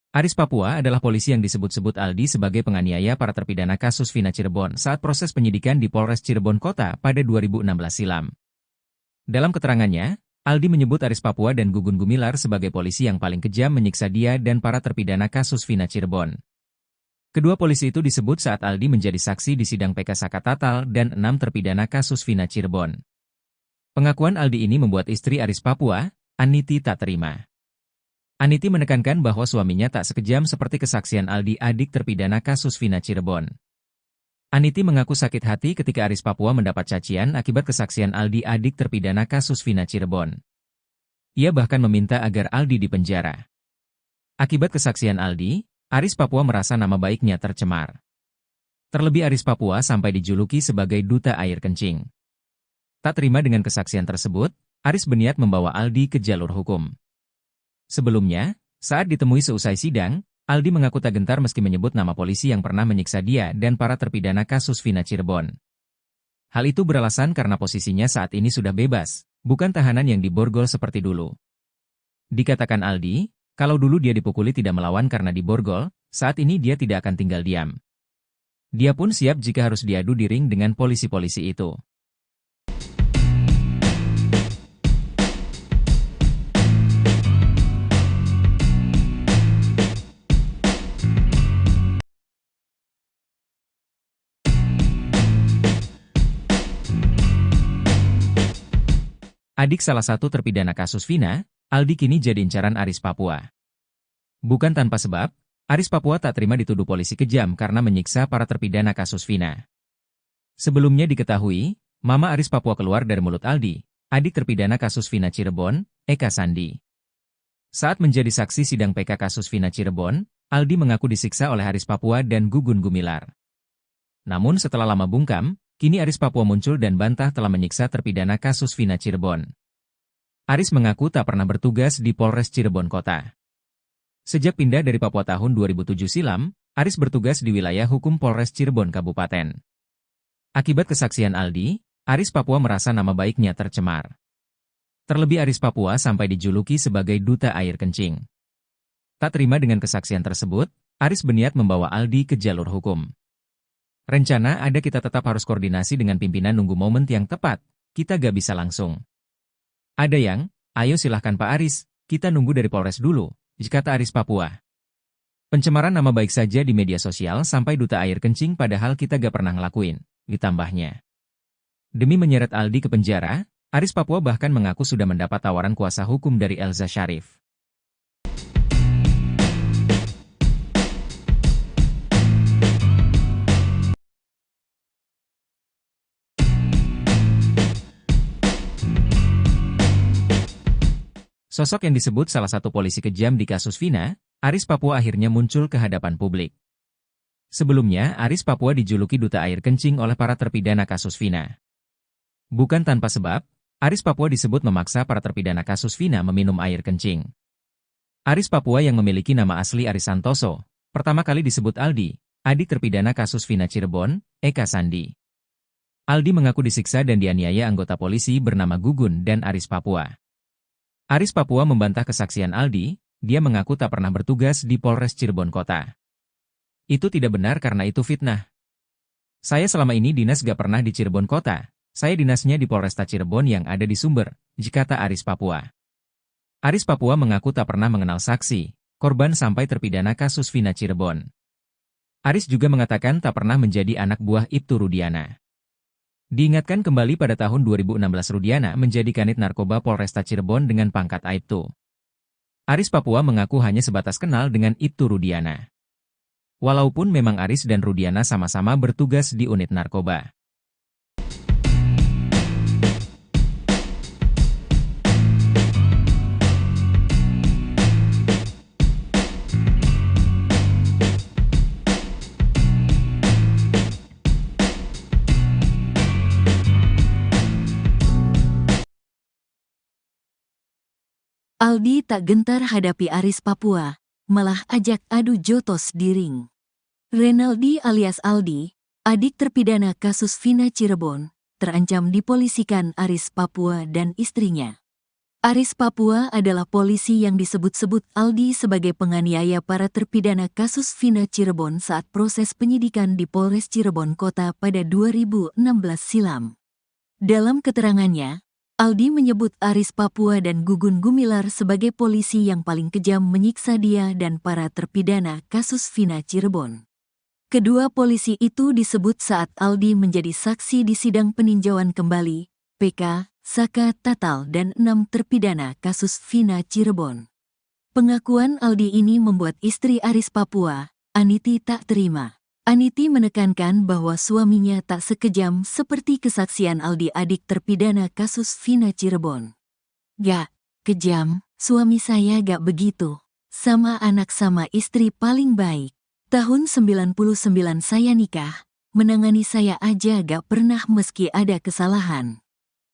Aris Papua adalah polisi yang disebut-sebut Aldi sebagai penganiaya para terpidana kasus Vina Cirebon saat proses penyidikan di Polres Cirebon Kota pada 2016 silam. Dalam keterangannya, Aldi menyebut Aris Papua dan Gugun Gumilar sebagai polisi yang paling kejam menyiksa dia dan para terpidana kasus Vina Cirebon. Kedua polisi itu disebut saat Aldi menjadi saksi di sidang PK Sakatatal dan 6 terpidana kasus Vina Cirebon. Pengakuan Aldi ini membuat istri Aris Papua, Aniti tak terima. Aniti menekankan bahwa suaminya tak sekejam seperti kesaksian Aldi adik terpidana kasus Vina Cirebon. Aniti mengaku sakit hati ketika Aris Papua mendapat cacian akibat kesaksian Aldi adik terpidana kasus Vina Cirebon. Ia bahkan meminta agar Aldi dipenjara. Akibat kesaksian Aldi, Aris Papua merasa nama baiknya tercemar. Terlebih Aris Papua sampai dijuluki sebagai duta air kencing. Tak terima dengan kesaksian tersebut, Aris berniat membawa Aldi ke jalur hukum. Sebelumnya, saat ditemui seusai sidang, Aldi mengaku tak gentar meski menyebut nama polisi yang pernah menyiksa dia dan para terpidana kasus Vina Cirebon. Hal itu beralasan karena posisinya saat ini sudah bebas, bukan tahanan yang diborgol seperti dulu. Dikatakan Aldi, kalau dulu dia dipukuli tidak melawan karena diborgol, saat ini dia tidak akan tinggal diam. Dia pun siap jika harus diadu di ring dengan polisi-polisi itu. Adik salah satu terpidana kasus Vina, Aldi kini jadi incaran Aris Papua. Bukan tanpa sebab, Aris Papua tak terima dituduh polisi kejam karena menyiksa para terpidana kasus Vina. Sebelumnya diketahui, Mama Aris Papua keluar dari mulut Aldi, adik terpidana kasus Vina Cirebon, Eka Sandi. Saat menjadi saksi sidang PK kasus Vina Cirebon, Aldi mengaku disiksa oleh Aris Papua dan Gugun Gumilar. Namun setelah lama bungkam, kini Aris Papua muncul dan bantah telah menyiksa terpidana kasus Vina Cirebon. Aris mengaku tak pernah bertugas di Polres Cirebon Kota. Sejak pindah dari Papua tahun 2007 silam, Aris bertugas di wilayah hukum Polres Cirebon Kabupaten. Akibat kesaksian Aldi, Aris Papua merasa nama baiknya tercemar. Terlebih Aris Papua sampai dijuluki sebagai duta air kencing. Tak terima dengan kesaksian tersebut, Aris berniat membawa Aldi ke jalur hukum. Rencana ada kita tetap harus koordinasi dengan pimpinan nunggu momen yang tepat, kita gak bisa langsung. Ada yang, ayo silahkan Pak Aris, kita nunggu dari Polres dulu, kata Aris Papua. Pencemaran nama baik saja di media sosial sampai duta air kencing padahal kita gak pernah ngelakuin, ditambahnya. Demi menyeret Aldi ke penjara, Aris Papua bahkan mengaku sudah mendapat tawaran kuasa hukum dari Elza Syarif. Sosok yang disebut salah satu polisi kejam di kasus Vina, Aris Papua akhirnya muncul ke hadapan publik. Sebelumnya, Aris Papua dijuluki duta air kencing oleh para terpidana kasus Vina. Bukan tanpa sebab, Aris Papua disebut memaksa para terpidana kasus Vina meminum air kencing. Aris Papua yang memiliki nama asli Aris Santoso, pertama kali disebut Aldi, adik terpidana kasus Vina Cirebon, Eka Sandi. Aldi mengaku disiksa dan dianiaya anggota polisi bernama Gugun dan Aris Papua. Aris Papua membantah kesaksian Aldi, dia mengaku tak pernah bertugas di Polres Cirebon Kota. Itu tidak benar karena itu fitnah. Saya selama ini dinas gak pernah di Cirebon Kota, saya dinasnya di Polresta Cirebon yang ada di Sumber, kata Aris Papua. Aris Papua mengaku tak pernah mengenal saksi, korban sampai terpidana kasus Vina Cirebon. Aris juga mengatakan tak pernah menjadi anak buah Ibtu Rudiana. Diingatkan kembali pada tahun 2016 Rudiana menjadi kanit narkoba Polresta Cirebon dengan pangkat Aibtu. Aris Papua mengaku hanya sebatas kenal dengan Ibtu Rudiana. Walaupun memang Aris dan Rudiana sama-sama bertugas di unit narkoba. Aldi tak gentar hadapi Aris Papua, malah ajak adu jotos di ring. Renaldi alias Aldi, adik terpidana kasus Vina Cirebon, terancam dipolisikan Aris Papua dan istrinya. Aris Papua adalah polisi yang disebut-sebut Aldi sebagai penganiaya para terpidana kasus Vina Cirebon saat proses penyidikan di Polres Cirebon Kota pada 2016 silam. Dalam keterangannya, Aldi menyebut Aris Papua dan Gugun Gumilar sebagai polisi yang paling kejam menyiksa dia dan para terpidana kasus Vina Cirebon. Kedua polisi itu disebut saat Aldi menjadi saksi di sidang peninjauan kembali, PK, Saka Tatal dan 6 terpidana kasus Vina Cirebon. Pengakuan Aldi ini membuat istri Aris Papua, Aniti, tak terima. Aniti menekankan bahwa suaminya tak sekejam seperti kesaksian Aldi adik terpidana kasus Vina Cirebon. Gak kejam, suami saya gak begitu. Sama anak sama istri paling baik. Tahun 99 saya nikah, menangani saya aja gak pernah meski ada kesalahan.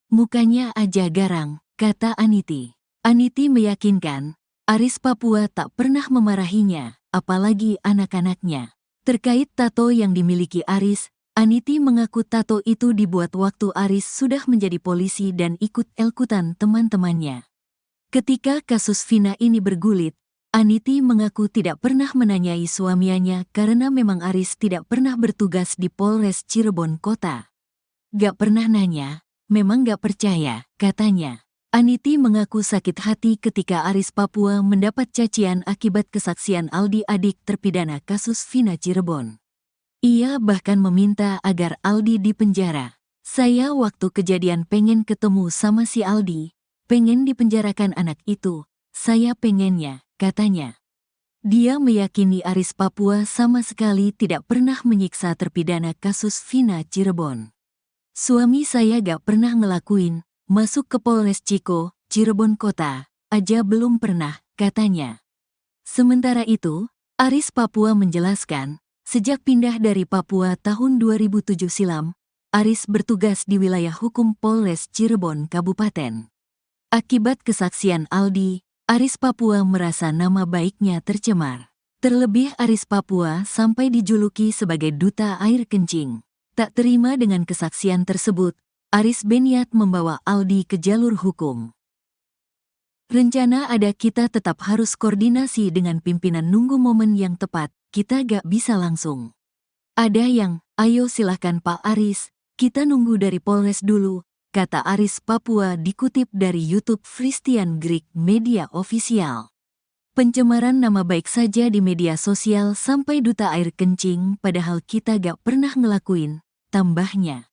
Mukanya aja garang, kata Aniti. Aniti meyakinkan, Aris Papua tak pernah memarahinya, apalagi anak-anaknya. Terkait tato yang dimiliki Aris, Aniti mengaku tato itu dibuat waktu Aris sudah menjadi polisi dan ikut elkutan teman-temannya. Ketika kasus Vina ini bergulit, Aniti mengaku tidak pernah menanyai suaminya karena memang Aris tidak pernah bertugas di Polres Cirebon Kota. Gak pernah nanya, memang gak percaya, katanya. Aniti mengaku sakit hati ketika Aris Papua mendapat cacian akibat kesaksian Aldi adik terpidana kasus Vina Cirebon. Ia bahkan meminta agar Aldi dipenjara. Saya waktu kejadian pengen ketemu sama si Aldi, pengen dipenjarakan anak itu, saya pengennya, katanya. Dia meyakini Aris Papua sama sekali tidak pernah menyiksa terpidana kasus Vina Cirebon. Suami saya gak pernah ngelakuin. Masuk ke Polres Ciko, Cirebon Kota, aja belum pernah, katanya. Sementara itu, Aris Papua menjelaskan, sejak pindah dari Papua tahun 2007 silam, Aris bertugas di wilayah hukum Polres Cirebon Kabupaten. Akibat kesaksian Aldi, Aris Papua merasa nama baiknya tercemar. Terlebih Aris Papua sampai dijuluki sebagai duta air kencing. Tak terima dengan kesaksian tersebut, Aris berniat membawa Aldi ke jalur hukum. Rencana ada kita tetap harus koordinasi dengan pimpinan nunggu momen yang tepat, kita gak bisa langsung. Ada yang, ayo silahkan Pak Aris, kita nunggu dari Polres dulu, kata Aris Papua dikutip dari YouTube Christian Greek Media Official. Pencemaran nama baik saja di media sosial sampai duta air kencing padahal kita gak pernah ngelakuin, tambahnya.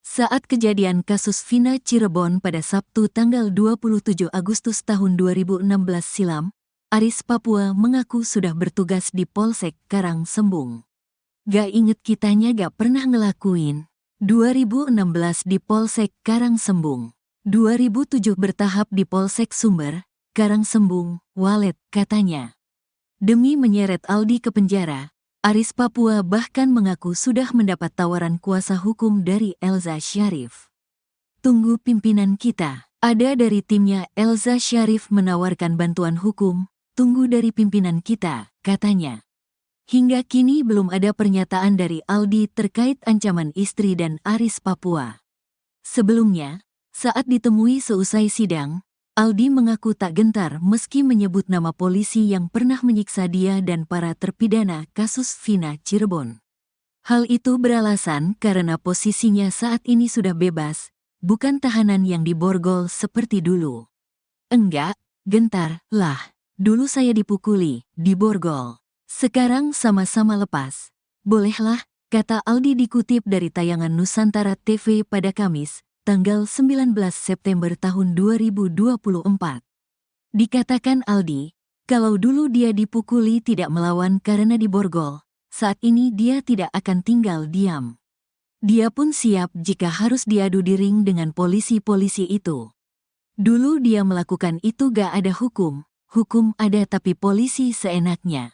Saat kejadian kasus Vina Cirebon pada Sabtu tanggal 27 Agustus tahun 2016 silam, Aris Papua mengaku sudah bertugas di Polsek Karangsembung. Gak inget kitanya gak pernah ngelakuin. 2016 di Polsek Karangsembung. 2007 bertahap di Polsek Sumber, Karangsembung, Walet, katanya. Demi menyeret Aldi ke penjara, Aris Papua bahkan mengaku sudah mendapat tawaran kuasa hukum dari Elza Syarif. Tunggu pimpinan kita. Ada dari timnya Elza Syarif menawarkan bantuan hukum, tunggu dari pimpinan kita, katanya. Hingga kini belum ada pernyataan dari Aldi terkait ancaman istri dan Aris Papua. Sebelumnya, saat ditemui seusai sidang, Aldi mengaku tak gentar meski menyebut nama polisi yang pernah menyiksa dia dan para terpidana kasus Vina Cirebon. Hal itu beralasan karena posisinya saat ini sudah bebas, bukan tahanan yang diborgol seperti dulu. Enggak, gentar, lah. Dulu saya dipukuli, diborgol. Sekarang sama-sama lepas. Bolehlah, kata Aldi dikutip dari tayangan Nusantara TV pada Kamis, tanggal 19 September tahun 2024. Dikatakan Aldi, kalau dulu dia dipukuli tidak melawan karena diborgol, saat ini dia tidak akan tinggal diam. Dia pun siap jika harus diadu di ring dengan polisi-polisi itu. Dulu dia melakukan itu gak ada hukum ada tapi polisi seenaknya.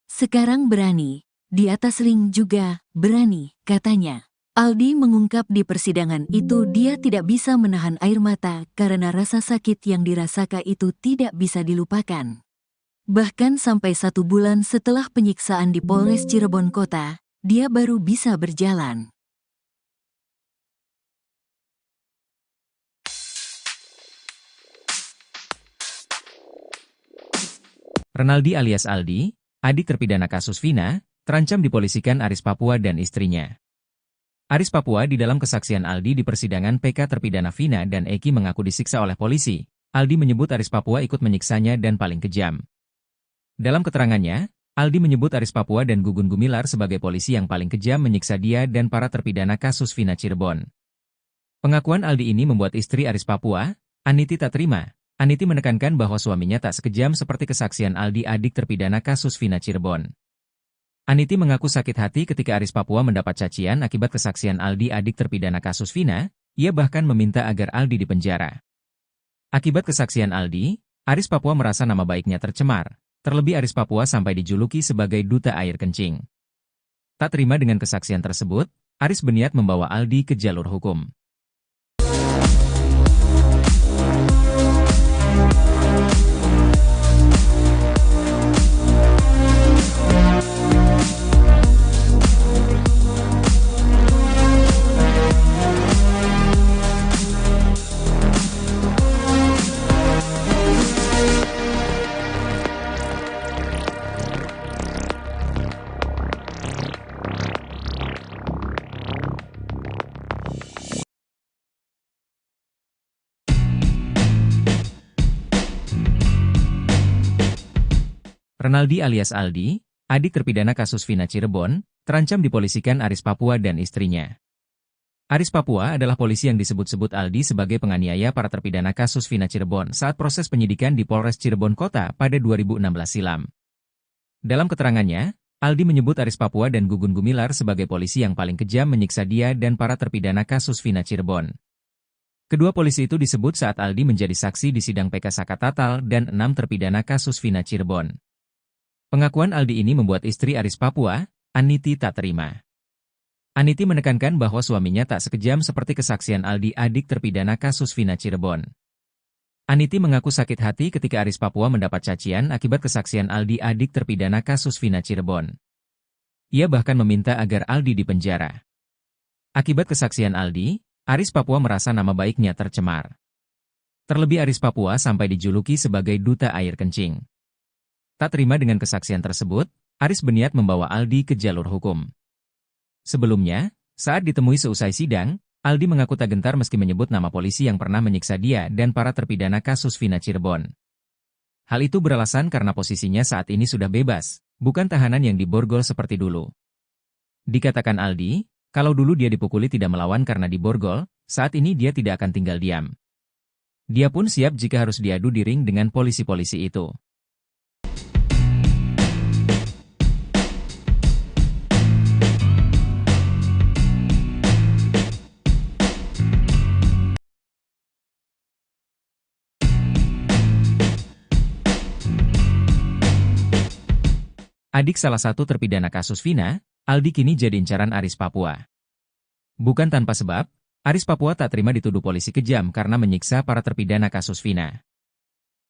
Sekarang berani, di atas ring juga berani, katanya. Aldi mengungkap di persidangan itu dia tidak bisa menahan air mata karena rasa sakit yang dirasakan itu tidak bisa dilupakan. Bahkan sampai 1 bulan setelah penyiksaan di Polres Cirebon Kota, dia baru bisa berjalan. Renaldi alias Aldi, adik terpidana kasus Vina, terancam dipolisikan Aris Papua dan istrinya. Aris Papua di dalam kesaksian Aldi di persidangan PK terpidana Vina dan Eki mengaku disiksa oleh polisi. Aldi menyebut Aris Papua ikut menyiksanya dan paling kejam. Dalam keterangannya, Aldi menyebut Aris Papua dan Gugun Gumilar sebagai polisi yang paling kejam menyiksa dia dan para terpidana kasus Vina Cirebon. Pengakuan Aldi ini membuat istri Aris Papua, Aniti tak terima. Aniti menekankan bahwa suaminya tak sekejam seperti kesaksian Aldi adik terpidana kasus Vina Cirebon. Aniti mengaku sakit hati ketika Aris Papua mendapat cacian akibat kesaksian Aldi adik terpidana kasus Vina, ia bahkan meminta agar Aldi dipenjara. Akibat kesaksian Aldi, Aris Papua merasa nama baiknya tercemar. Terlebih Aris Papua sampai dijuluki sebagai duta air kencing. Tak terima dengan kesaksian tersebut, Aris berniat membawa Aldi ke jalur hukum. Renaldi alias Aldi, adik terpidana kasus Vina Cirebon, terancam dipolisikan Aris Papua dan istrinya. Aris Papua adalah polisi yang disebut-sebut Aldi sebagai penganiaya para terpidana kasus Vina Cirebon saat proses penyidikan di Polres Cirebon Kota pada 2016 silam. Dalam keterangannya, Aldi menyebut Aris Papua dan Gugun Gumilar sebagai polisi yang paling kejam menyiksa dia dan para terpidana kasus Vina Cirebon. Kedua polisi itu disebut saat Aldi menjadi saksi di sidang PK Sakatatal dan 6 terpidana kasus Vina Cirebon. Pengakuan Aldi ini membuat istri Aris Papua, Aniti tak terima. Aniti menekankan bahwa suaminya tak sekejam seperti kesaksian Aldi adik terpidana kasus Vina Cirebon. Aniti mengaku sakit hati ketika Aris Papua mendapat cacian akibat kesaksian Aldi adik terpidana kasus Vina Cirebon. Ia bahkan meminta agar Aldi dipenjara. Akibat kesaksian Aldi, Aris Papua merasa nama baiknya tercemar. Terlebih Aris Papua sampai dijuluki sebagai duta air kencing. Tak terima dengan kesaksian tersebut, Aris berniat membawa Aldi ke jalur hukum. Sebelumnya, saat ditemui seusai sidang, Aldi mengaku tak gentar meski menyebut nama polisi yang pernah menyiksa dia dan para terpidana kasus Vina Cirebon. Hal itu beralasan karena posisinya saat ini sudah bebas, bukan tahanan yang diborgol seperti dulu. Dikatakan Aldi, kalau dulu dia dipukuli tidak melawan karena diborgol, saat ini dia tidak akan tinggal diam. Dia pun siap jika harus diadu di ring dengan polisi-polisi itu. Adik salah satu terpidana kasus Vina, Aldi kini jadi incaran Aris Papua. Bukan tanpa sebab, Aris Papua tak terima dituduh polisi kejam karena menyiksa para terpidana kasus Vina.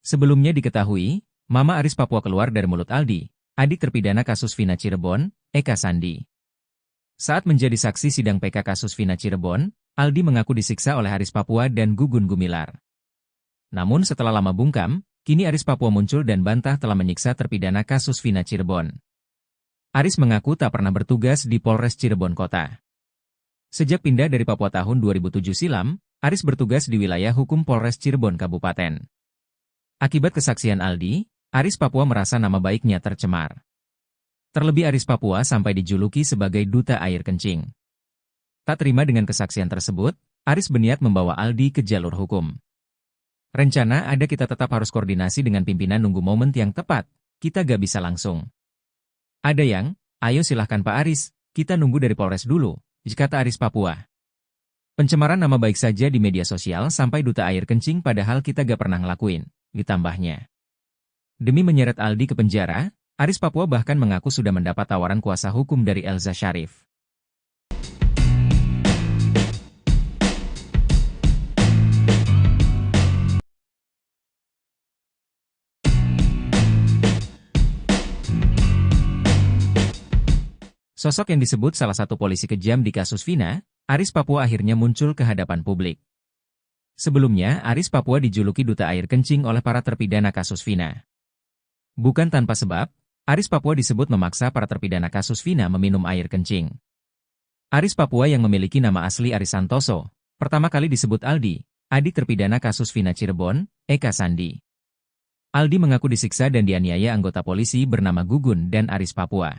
Sebelumnya diketahui, Mama Aris Papua keluar dari mulut Aldi, adik terpidana kasus Vina Cirebon, Eka Sandi. Saat menjadi saksi sidang PK kasus Vina Cirebon, Aldi mengaku disiksa oleh Aris Papua dan Gugun Gumilar. Namun setelah lama bungkam, kini Aris Papua muncul dan bantah telah menyiksa terpidana kasus Vina Cirebon. Aris mengaku tak pernah bertugas di Polres Cirebon Kota. Sejak pindah dari Papua tahun 2007 silam, Aris bertugas di wilayah hukum Polres Cirebon Kabupaten. Akibat kesaksian Aldi, Aris Papua merasa nama baiknya tercemar. Terlebih Aris Papua sampai dijuluki sebagai duta air kencing. Tak terima dengan kesaksian tersebut, Aris berniat membawa Aldi ke jalur hukum. Rencana ada kita tetap harus koordinasi dengan pimpinan nunggu momen yang tepat, kita gak bisa langsung. Ada yang, ayo silahkan Pak Aris, kita nunggu dari Polres dulu, kata Aris Papua. Pencemaran nama baik saja di media sosial sampai duta air kencing padahal kita gak pernah ngelakuin, ditambahnya. Demi menyeret Aldi ke penjara, Aris Papua bahkan mengaku sudah mendapat tawaran kuasa hukum dari Elza Syarif. Sosok yang disebut salah satu polisi kejam di kasus Vina, Aris Papua akhirnya muncul ke hadapan publik. Sebelumnya, Aris Papua dijuluki duta air kencing oleh para terpidana kasus Vina. Bukan tanpa sebab, Aris Papua disebut memaksa para terpidana kasus Vina meminum air kencing. Aris Papua yang memiliki nama asli Aris Santoso, pertama kali disebut Aldi, adik terpidana kasus Vina Cirebon, Eka Sandi. Aldi mengaku disiksa dan dianiaya anggota polisi bernama Gugun dan Aris Papua.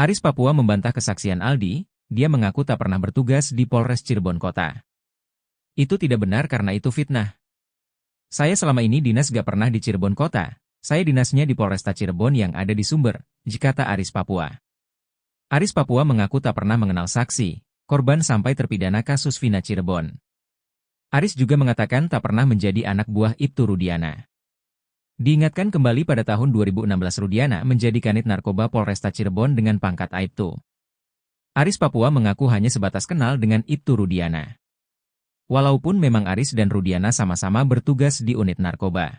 Aris Papua membantah kesaksian Aldi, dia mengaku tak pernah bertugas di Polres Cirebon Kota. Itu tidak benar karena itu fitnah. Saya selama ini dinas gak pernah di Cirebon Kota, saya dinasnya di Polresta Cirebon yang ada di Sumber, kata Aris Papua. Aris Papua mengaku tak pernah mengenal saksi, korban sampai terpidana kasus Vina Cirebon. Aris juga mengatakan tak pernah menjadi anak buah Ibtu Rudiana. Diingatkan kembali pada tahun 2016 Rudiana menjadi kanit narkoba Polresta Cirebon dengan pangkat Aibtu. Aris Papua mengaku hanya sebatas kenal dengan Ibtu Rudiana. Walaupun memang Aris dan Rudiana sama-sama bertugas di unit narkoba.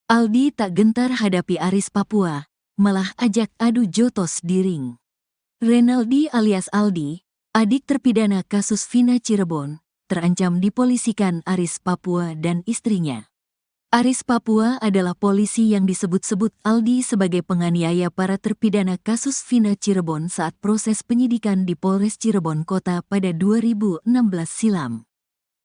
Aldi tak gentar hadapi Aris Papua, malah ajak adu jotos di ring. Renaldi alias Aldi, adik terpidana kasus Vina Cirebon, terancam dipolisikan Aris Papua dan istrinya. Aris Papua adalah polisi yang disebut-sebut Aldi sebagai penganiaya para terpidana kasus Vina Cirebon saat proses penyidikan di Polres Cirebon Kota pada 2016 silam.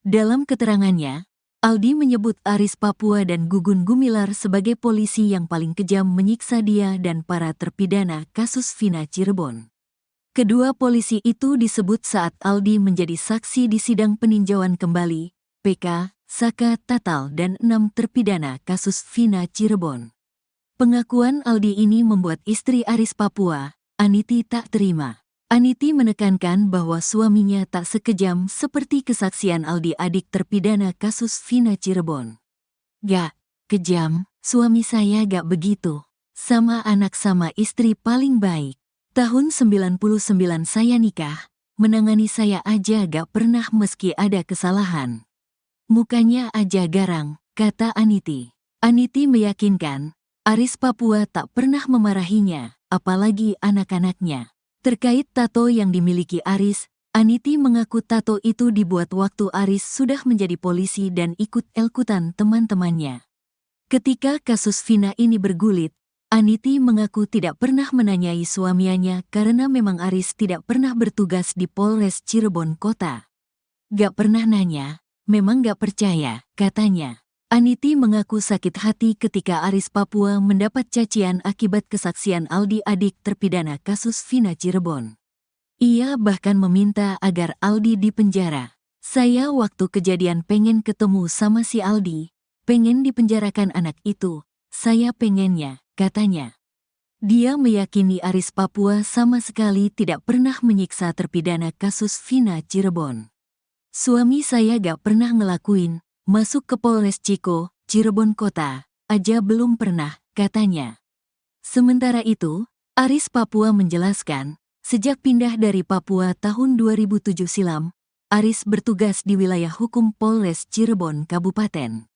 Dalam keterangannya, Aldi menyebut Aris Papua dan Gugun Gumilar sebagai polisi yang paling kejam menyiksa dia dan para terpidana kasus Vina Cirebon. Kedua polisi itu disebut saat Aldi menjadi saksi di sidang peninjauan kembali, PK, Saka Tatal dan 6 terpidana kasus Vina Cirebon. Pengakuan Aldi ini membuat istri Aris Papua, Aniti tak terima. Aniti menekankan bahwa suaminya tak sekejam seperti kesaksian Aldi adik terpidana kasus Vina Cirebon. Gak kejam, suami saya gak begitu. Sama anak sama istri paling baik. Tahun 99 saya nikah, menangani saya aja gak pernah meski ada kesalahan. Mukanya aja garang, kata Aniti. Aniti meyakinkan, Aris Papua tak pernah memarahinya, apalagi anak-anaknya. Terkait tato yang dimiliki Aris, Aniti mengaku tato itu dibuat waktu Aris sudah menjadi polisi dan ikut elkutan teman-temannya. Ketika kasus Vina ini bergulit, Aniti mengaku tidak pernah menanyai suaminya karena memang Aris tidak pernah bertugas di Polres Cirebon Kota. Gak pernah nanya, memang gak percaya, katanya. Aniti mengaku sakit hati ketika Aris Papua mendapat cacian akibat kesaksian Aldi adik terpidana kasus Vina Cirebon. Ia bahkan meminta agar Aldi dipenjara. Saya waktu kejadian pengen ketemu sama si Aldi, pengen dipenjarakan anak itu, saya pengennya, katanya. Dia meyakini Aris Papua sama sekali tidak pernah menyiksa terpidana kasus Vina Cirebon. Suami saya gak pernah ngelakuin, masuk ke Polres Ciko, Cirebon Kota, aja belum pernah, katanya. Sementara itu, Aris Papua menjelaskan, sejak pindah dari Papua tahun 2007 silam, Aris bertugas di wilayah hukum Polres Cirebon Kabupaten.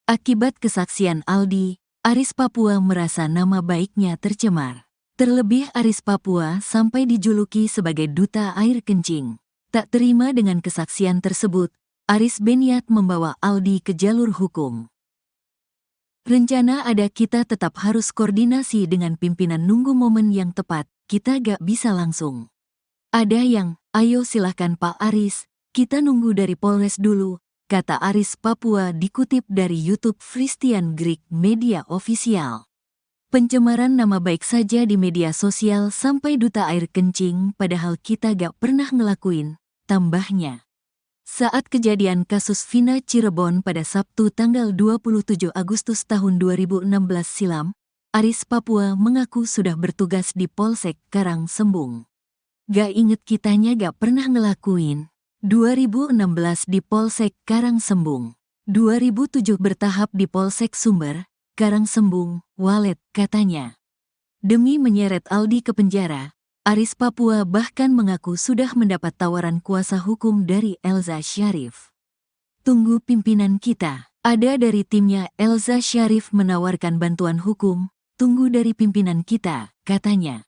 Akibat kesaksian Aldi, Aris Papua merasa nama baiknya tercemar. Terlebih Aris Papua sampai dijuluki sebagai duta air kencing. Tak terima dengan kesaksian tersebut, Aris berniat membawa Aldi ke jalur hukum. Rencana ada, kita tetap harus koordinasi dengan pimpinan, nunggu momen yang tepat, kita gak bisa langsung. Ada yang, ayo silahkan Pak Aris, kita nunggu dari Polres dulu, kata Aris Papua dikutip dari YouTube Christian Greek Media Official. Pencemaran nama baik saja di media sosial sampai duta air kencing, padahal kita gak pernah ngelakuin, tambahnya. Saat kejadian kasus Vina Cirebon pada Sabtu tanggal 27 Agustus tahun 2016 silam, Aris Papua mengaku sudah bertugas di Polsek Karangsembung. Gak inget kitanya gak pernah ngelakuin. 2016 di Polsek Karangsembung. 2007 bertahap di Polsek Sumber, Karangsembung, Walet, katanya. Demi menyeret Aldi ke penjara, Aris Papua bahkan mengaku sudah mendapat tawaran kuasa hukum dari Elza Syarif. Tunggu pimpinan kita. Ada dari timnya Elza Syarif menawarkan bantuan hukum, tunggu dari pimpinan kita, katanya.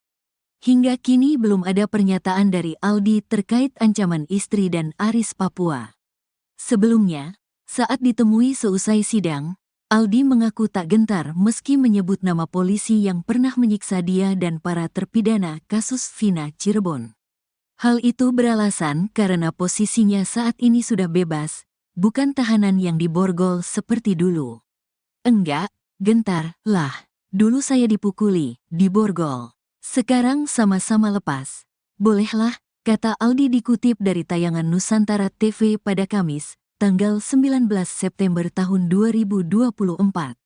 Hingga kini belum ada pernyataan dari Aldi terkait ancaman istri dan Aris Papua. Sebelumnya, saat ditemui seusai sidang, Aldi mengaku tak gentar meski menyebut nama polisi yang pernah menyiksa dia dan para terpidana kasus Vina Cirebon. Hal itu beralasan karena posisinya saat ini sudah bebas, bukan tahanan yang diborgol seperti dulu. Enggak, gentar, lah. Dulu saya dipukuli, diborgol. Sekarang sama-sama lepas. Bolehlah, kata Aldi dikutip dari tayangan Nusantara TV pada Kamis, tanggal 19 September tahun 2024.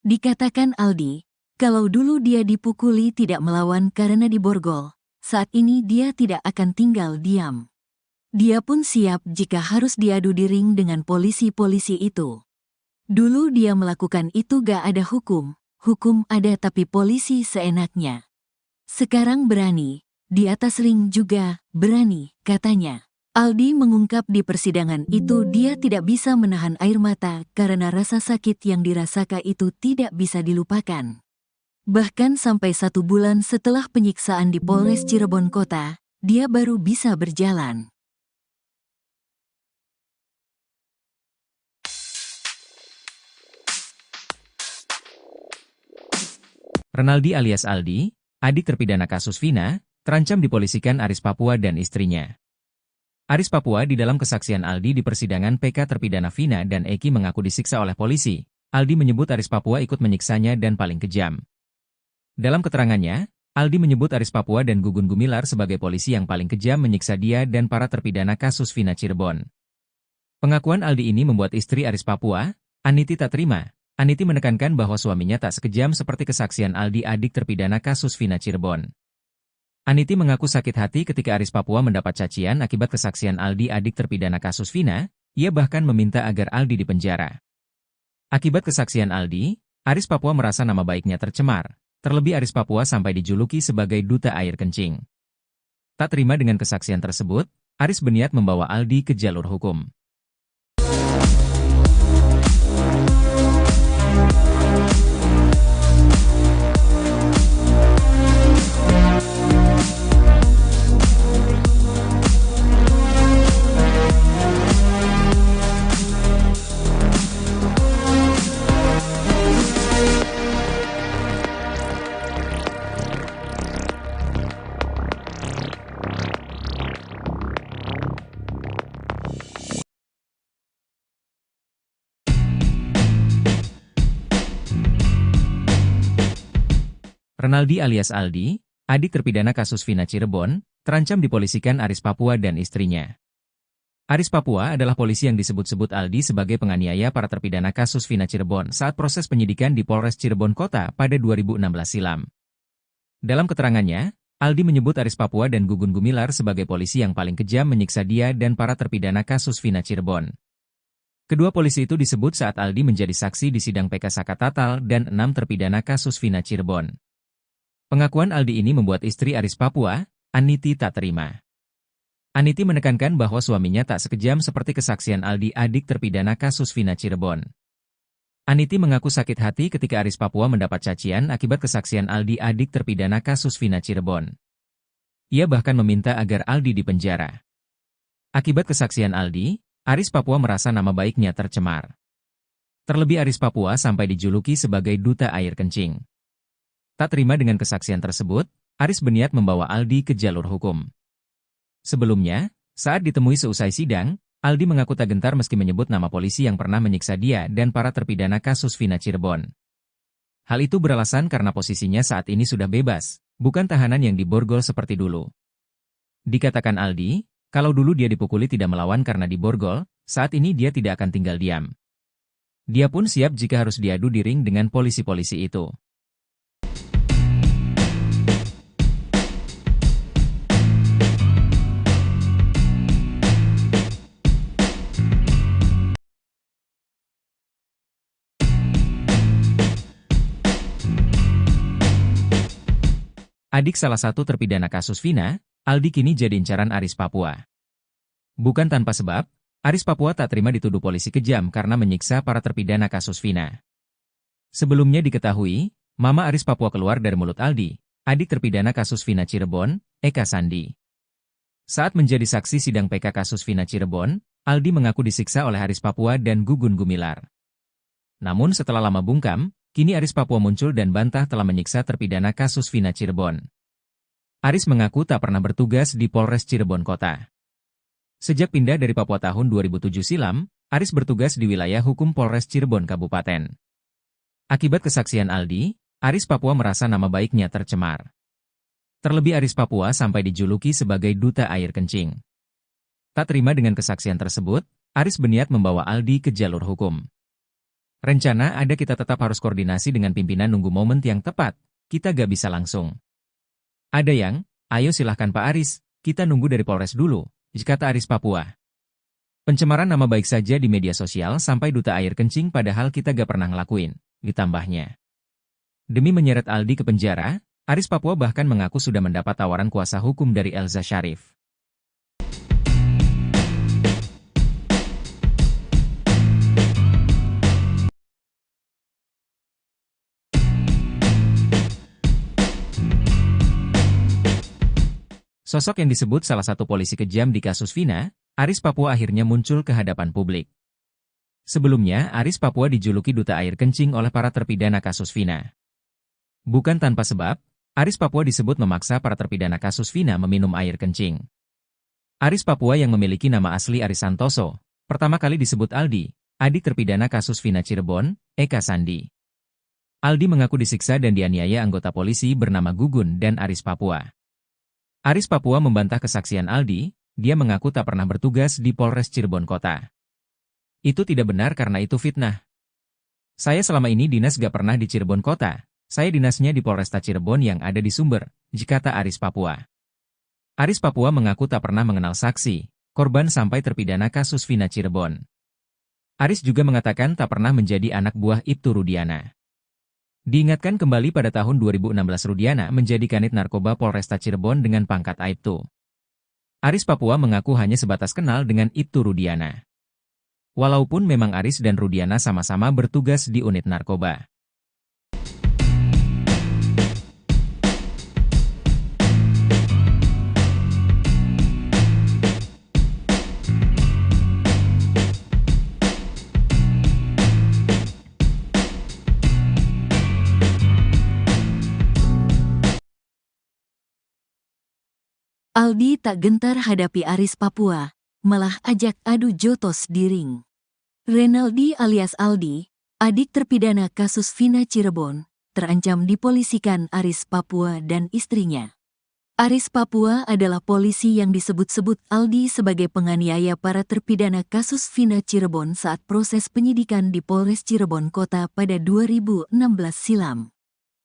Dikatakan Aldi, kalau dulu dia dipukuli tidak melawan karena diborgol, saat ini dia tidak akan tinggal diam. Dia pun siap jika harus diadu di ring dengan polisi-polisi itu. Dulu dia melakukan itu gak ada hukum ada tapi polisi seenaknya. Sekarang berani, di atas ring juga berani, katanya. Aldi mengungkap di persidangan itu dia tidak bisa menahan air mata karena rasa sakit yang dirasakan itu tidak bisa dilupakan. Bahkan sampai 1 bulan setelah penyiksaan di Polres Cirebon Kota, dia baru bisa berjalan. Renaldi alias Aldi, adik terpidana kasus Vina, terancam dipolisikan Aris Papua dan istrinya. Aris Papua di dalam kesaksian Aldi di persidangan PK terpidana Vina dan Eki mengaku disiksa oleh polisi. Aldi menyebut Aris Papua ikut menyiksanya dan paling kejam. Dalam keterangannya, Aldi menyebut Aris Papua dan Gugun Gumilar sebagai polisi yang paling kejam menyiksa dia dan para terpidana kasus Vina Cirebon. Pengakuan Aldi ini membuat istri Aris Papua, Aniti, tak terima. Aniti menekankan bahwa suaminya tak sekejam seperti kesaksian Aldi, adik terpidana kasus Vina Cirebon. Aniti mengaku sakit hati ketika Aris Papua mendapat cacian akibat kesaksian Aldi, adik terpidana kasus Vina. Ia bahkan meminta agar Aldi dipenjara. Akibat kesaksian Aldi, Aris Papua merasa nama baiknya tercemar. Terlebih Aris Papua sampai dijuluki sebagai duta air kencing. Tak terima dengan kesaksian tersebut, Aris berniat membawa Aldi ke jalur hukum. Renaldi alias Aldi, adik terpidana kasus Vina Cirebon, terancam dipolisikan Aris Papua dan istrinya. Aris Papua adalah polisi yang disebut-sebut Aldi sebagai penganiaya para terpidana kasus Vina Cirebon saat proses penyidikan di Polres Cirebon Kota pada 2016 silam. Dalam keterangannya, Aldi menyebut Aris Papua dan Gugun Gumilar sebagai polisi yang paling kejam menyiksa dia dan para terpidana kasus Vina Cirebon. Kedua polisi itu disebut saat Aldi menjadi saksi di sidang PK Saka Tatal dan 6 terpidana kasus Vina Cirebon. Pengakuan Aldi ini membuat istri Aris Papua, Aniti, tak terima. Aniti menekankan bahwa suaminya tak sekejam seperti kesaksian Aldi, adik terpidana kasus Vina Cirebon. Aniti mengaku sakit hati ketika Aris Papua mendapat cacian akibat kesaksian Aldi, adik terpidana kasus Vina Cirebon. Ia bahkan meminta agar Aldi dipenjara. Akibat kesaksian Aldi, Aris Papua merasa nama baiknya tercemar. Terlebih Aris Papua sampai dijuluki sebagai duta air kencing. Tak terima dengan kesaksian tersebut, Aris berniat membawa Aldi ke jalur hukum. Sebelumnya, saat ditemui seusai sidang, Aldi mengaku tak gentar meski menyebut nama polisi yang pernah menyiksa dia dan para terpidana kasus Vina Cirebon. Hal itu beralasan karena posisinya saat ini sudah bebas, bukan tahanan yang diborgol seperti dulu. Dikatakan Aldi, kalau dulu dia dipukuli tidak melawan karena diborgol, saat ini dia tidak akan tinggal diam. Dia pun siap jika harus diadu di ring dengan polisi-polisi itu. Adik salah satu terpidana kasus Vina, Aldi kini jadi incaran Aris Papua. Bukan tanpa sebab, Aris Papua tak terima dituduh polisi kejam karena menyiksa para terpidana kasus Vina. Sebelumnya diketahui, Mama Aris Papua keluar dari mulut Aldi, adik terpidana kasus Vina Cirebon, Eka Sandi. Saat menjadi saksi sidang PK kasus Vina Cirebon, Aldi mengaku disiksa oleh Aris Papua dan Gugun Gumilar. Namun setelah lama bungkam, kini Aris Papua muncul dan bantah telah menyiksa terpidana kasus Vina Cirebon. Aris mengaku tak pernah bertugas di Polres Cirebon Kota. Sejak pindah dari Papua tahun 2007 silam, Aris bertugas di wilayah hukum Polres Cirebon Kabupaten. Akibat kesaksian Aldi, Aris Papua merasa nama baiknya tercemar. Terlebih Aris Papua sampai dijuluki sebagai duta air kencing. Tak terima dengan kesaksian tersebut, Aris berniat membawa Aldi ke jalur hukum. Rencana ada kita tetap harus koordinasi dengan pimpinan nunggu momen yang tepat, kita gak bisa langsung. Ada yang, ayo silahkan Pak Aris, kita nunggu dari Polres dulu, kata Aris Papua. Pencemaran nama baik saja di media sosial sampai duta air kencing padahal kita gak pernah ngelakuin, ditambahnya. Demi menyeret Aldi ke penjara, Aris Papua bahkan mengaku sudah mendapat tawaran kuasa hukum dari Elza Syarif. Sosok yang disebut salah satu polisi kejam di kasus Vina, Aris Papua akhirnya muncul ke hadapan publik. Sebelumnya, Aris Papua dijuluki duta air kencing oleh para terpidana kasus Vina. Bukan tanpa sebab, Aris Papua disebut memaksa para terpidana kasus Vina meminum air kencing. Aris Papua yang memiliki nama asli Aris Santoso, pertama kali disebut Aldi, adik terpidana kasus Vina Cirebon, Eka Sandi. Aldi mengaku disiksa dan dianiaya anggota polisi bernama Gugun dan Aris Papua. Aris Papua membantah kesaksian Aldi, dia mengaku tak pernah bertugas di Polres Cirebon Kota. Itu tidak benar karena itu fitnah. Saya selama ini dinas gak pernah di Cirebon Kota, saya dinasnya di Polresta Cirebon yang ada di Sumber, kata Aris Papua. Aris Papua mengaku tak pernah mengenal saksi, korban sampai terpidana kasus Vina Cirebon. Aris juga mengatakan tak pernah menjadi anak buah Ibtu Rudiana. Diingatkan kembali pada tahun 2016 Rudiana menjadi kanit narkoba Polresta Cirebon dengan pangkat Aibtu. Aris Papua mengaku hanya sebatas kenal dengan Ibtu Rudiana. Walaupun memang Aris dan Rudiana sama-sama bertugas di unit narkoba. Aldi tak gentar hadapi Aris Papua, malah ajak adu jotos di ring. Renaldi alias Aldi, adik terpidana kasus Vina Cirebon, terancam dipolisikan Aris Papua dan istrinya. Aris Papua adalah polisi yang disebut-sebut Aldi sebagai penganiaya para terpidana kasus Vina Cirebon saat proses penyidikan di Polres Cirebon Kota pada 2016 silam.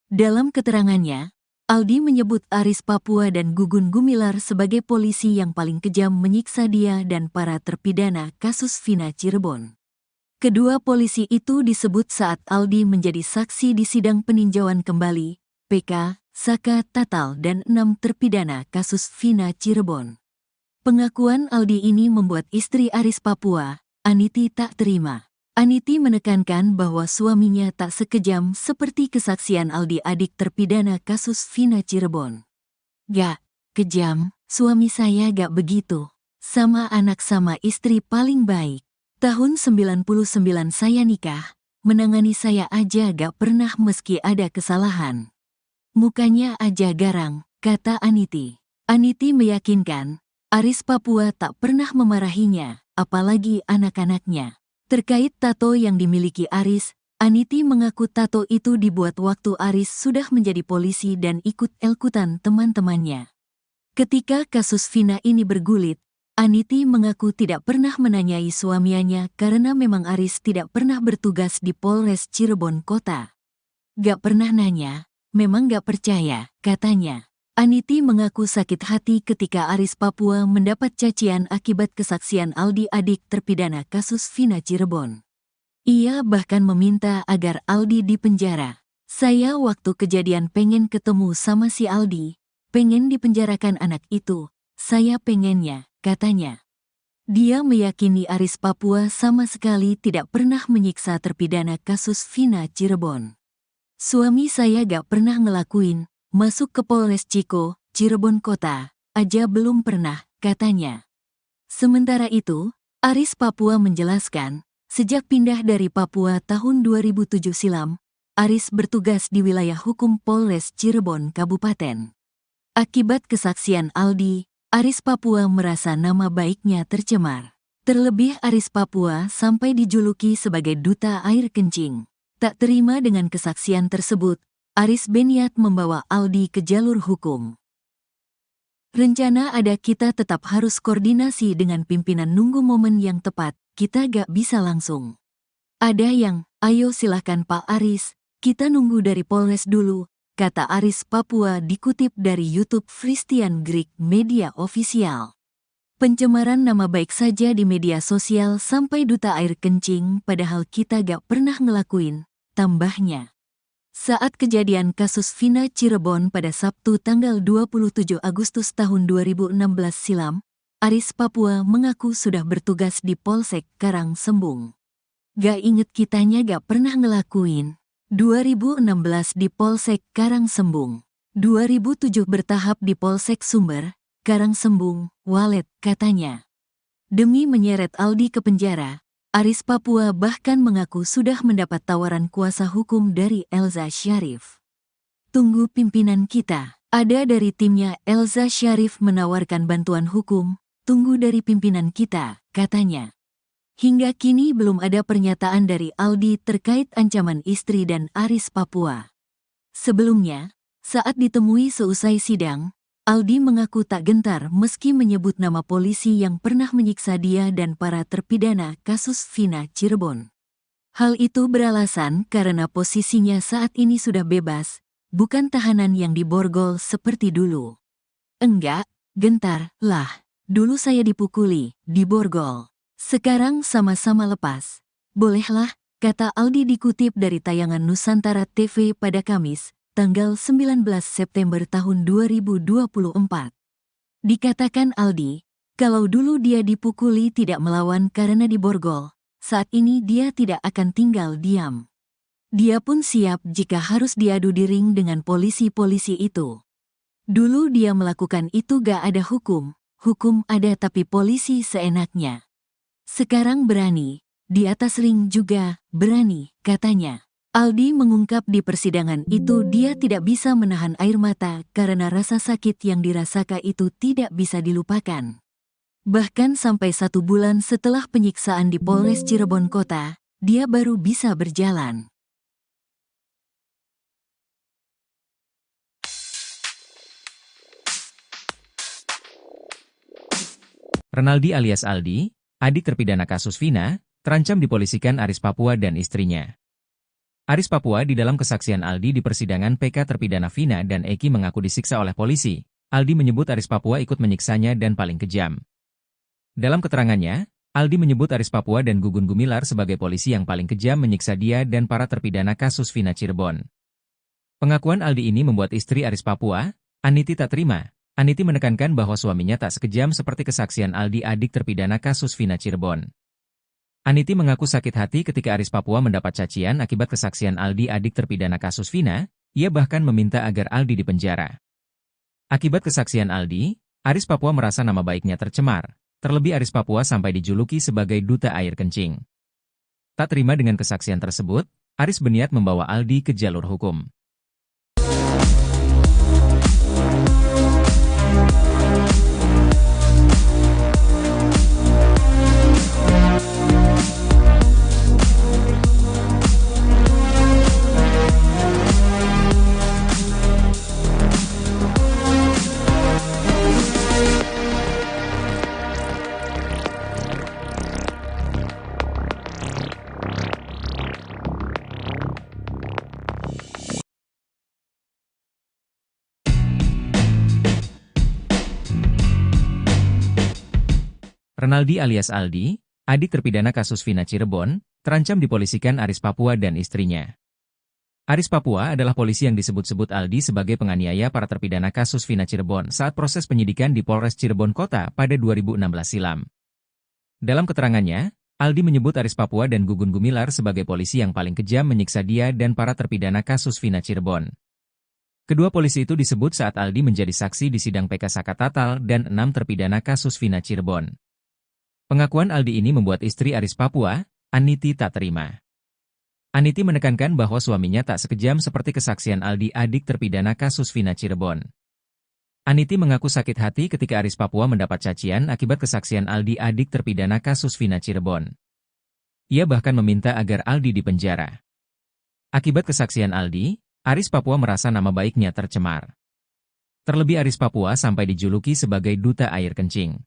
Dalam keterangannya, Aldi menyebut Aris Papua dan Gugun Gumilar sebagai polisi yang paling kejam menyiksa dia dan para terpidana kasus Vina Cirebon. Kedua polisi itu disebut saat Aldi menjadi saksi di sidang peninjauan kembali, PK, Saka Tatal dan 6 terpidana kasus Vina Cirebon. Pengakuan Aldi ini membuat istri Aris Papua, Aniti, tak terima. Aniti menekankan bahwa suaminya tak sekejam seperti kesaksian Aldi, adik terpidana kasus Vina Cirebon. "Gak kejam, suami saya gak begitu. Sama anak sama istri paling baik. Tahun 99 saya nikah, menangani saya aja gak pernah meski ada kesalahan. Mukanya aja garang," kata Aniti. Aniti meyakinkan, Aris Papua tak pernah memarahinya, apalagi anak-anaknya. Terkait tato yang dimiliki Aris, Aniti mengaku tato itu dibuat waktu Aris sudah menjadi polisi dan ikut-ikutan teman-temannya. Ketika kasus Vina ini bergulit, Aniti mengaku tidak pernah menanyai suaminya karena memang Aris tidak pernah bertugas di Polres Cirebon Kota. "Gak pernah nanya, memang gak percaya," katanya. Aniti mengaku sakit hati ketika Aris Papua mendapat cacian akibat kesaksian Aldi, adik terpidana kasus Vina Cirebon. Ia bahkan meminta agar Aldi dipenjara. "Saya waktu kejadian pengen ketemu sama si Aldi, pengen dipenjarakan anak itu, saya pengennya," katanya. Dia meyakini Aris Papua sama sekali tidak pernah menyiksa terpidana kasus Vina Cirebon. "Suami saya gak pernah ngelakuin, masuk ke Polres Ciko, Cirebon Kota, aja belum pernah," katanya. Sementara itu, Aris Papua menjelaskan, sejak pindah dari Papua tahun 2007 silam, Aris bertugas di wilayah hukum Polres Cirebon Kabupaten. Akibat kesaksian Aldi, Aris Papua merasa nama baiknya tercemar. Terlebih Aris Papua sampai dijuluki sebagai duta air kencing. Tak terima dengan kesaksian tersebut, Aris berniat membawa Aldi ke jalur hukum. "Rencana ada, kita tetap harus koordinasi dengan pimpinan, nunggu momen yang tepat, kita gak bisa langsung. Ada yang, ayo silahkan Pak Aris, kita nunggu dari Polres dulu," kata Aris Papua dikutip dari YouTube Christian Greek Media Official. "Pencemaran nama baik saja di media sosial sampai duta air kencing, padahal kita gak pernah ngelakuin," tambahnya. Saat kejadian kasus Vina Cirebon pada Sabtu tanggal 27 Agustus tahun 2016 silam, Aris Papua mengaku sudah bertugas di Polsek Karangsembung. "Gak inget kitanya gak pernah ngelakuin. 2016 di Polsek Karangsembung, 2007 bertahap di Polsek Sumber, Karangsembung, Walet," katanya. Demi menyeret Aldi ke penjara, Aris Papua bahkan mengaku sudah mendapat tawaran kuasa hukum dari Elza Syarif. "Tunggu pimpinan kita, ada dari timnya Elza Syarif menawarkan bantuan hukum, tunggu dari pimpinan kita," katanya. Hingga kini belum ada pernyataan dari Aldi terkait ancaman istri dan Aris Papua. Sebelumnya, saat ditemui seusai sidang, Aldi mengaku tak gentar meski menyebut nama polisi yang pernah menyiksa dia dan para terpidana kasus Vina Cirebon. Hal itu beralasan karena posisinya saat ini sudah bebas, bukan tahanan yang diborgol seperti dulu. "Enggak, gentar lah. Dulu saya dipukuli, diborgol. Sekarang sama-sama lepas. Bolehlah," kata Aldi dikutip dari tayangan Nusantara TV pada Kamis, tanggal 19 September tahun 2024. Dikatakan Aldi, kalau dulu dia dipukuli tidak melawan karena diborgol, saat ini dia tidak akan tinggal diam. Dia pun siap jika harus diadu di ring dengan polisi-polisi itu. "Dulu dia melakukan itu gak ada hukum, hukum ada tapi polisi seenaknya. Sekarang berani, di atas ring juga berani," katanya. Aldi mengungkap di persidangan itu dia tidak bisa menahan air mata karena rasa sakit yang dirasakan itu tidak bisa dilupakan. Bahkan sampai 1 bulan setelah penyiksaan di Polres Cirebon Kota, dia baru bisa berjalan. Renaldi alias Aldi, adik terpidana kasus Vina, terancam dipolisikan Aris Papua dan istrinya. Aris Papua di dalam kesaksian Aldi di persidangan PK terpidana Vina dan Eki mengaku disiksa oleh polisi. Aldi menyebut Aris Papua ikut menyiksanya dan paling kejam. Dalam keterangannya, Aldi menyebut Aris Papua dan Gugun Gumilar sebagai polisi yang paling kejam menyiksa dia dan para terpidana kasus Vina Cirebon. Pengakuan Aldi ini membuat istri Aris Papua, Aniti tak terima. Aniti menekankan bahwa suaminya tak sekejam seperti kesaksian Aldi adik terpidana kasus Vina Cirebon. Aniti mengaku sakit hati ketika Aris Papua mendapat cacian akibat kesaksian Aldi adik terpidana kasus Vina, ia bahkan meminta agar Aldi dipenjara. Akibat kesaksian Aldi, Aris Papua merasa nama baiknya tercemar, terlebih Aris Papua sampai dijuluki sebagai duta air kencing. Tak terima dengan kesaksian tersebut, Aris berniat membawa Aldi ke jalur hukum. Renaldi alias Aldi, adik terpidana kasus Vina Cirebon, terancam dipolisikan Aris Papua dan istrinya. Aris Papua adalah polisi yang disebut-sebut Aldi sebagai penganiaya para terpidana kasus Vina Cirebon saat proses penyidikan di Polres Cirebon Kota pada 2016 silam. Dalam keterangannya, Aldi menyebut Aris Papua dan Gugun Gumilar sebagai polisi yang paling kejam menyiksa dia dan para terpidana kasus Vina Cirebon. Kedua polisi itu disebut saat Aldi menjadi saksi di sidang PK Sakatatal dan 6 terpidana kasus Vina Cirebon. Pengakuan Aldi ini membuat istri Aris Papua, Aniti tak terima. Aniti menekankan bahwa suaminya tak sekejam seperti kesaksian Aldi adik terpidana kasus Vina Cirebon. Aniti mengaku sakit hati ketika Aris Papua mendapat cacian akibat kesaksian Aldi adik terpidana kasus Vina Cirebon. Ia bahkan meminta agar Aldi dipenjara. Akibat kesaksian Aldi, Aris Papua merasa nama baiknya tercemar. Terlebih Aris Papua sampai dijuluki sebagai duta air kencing.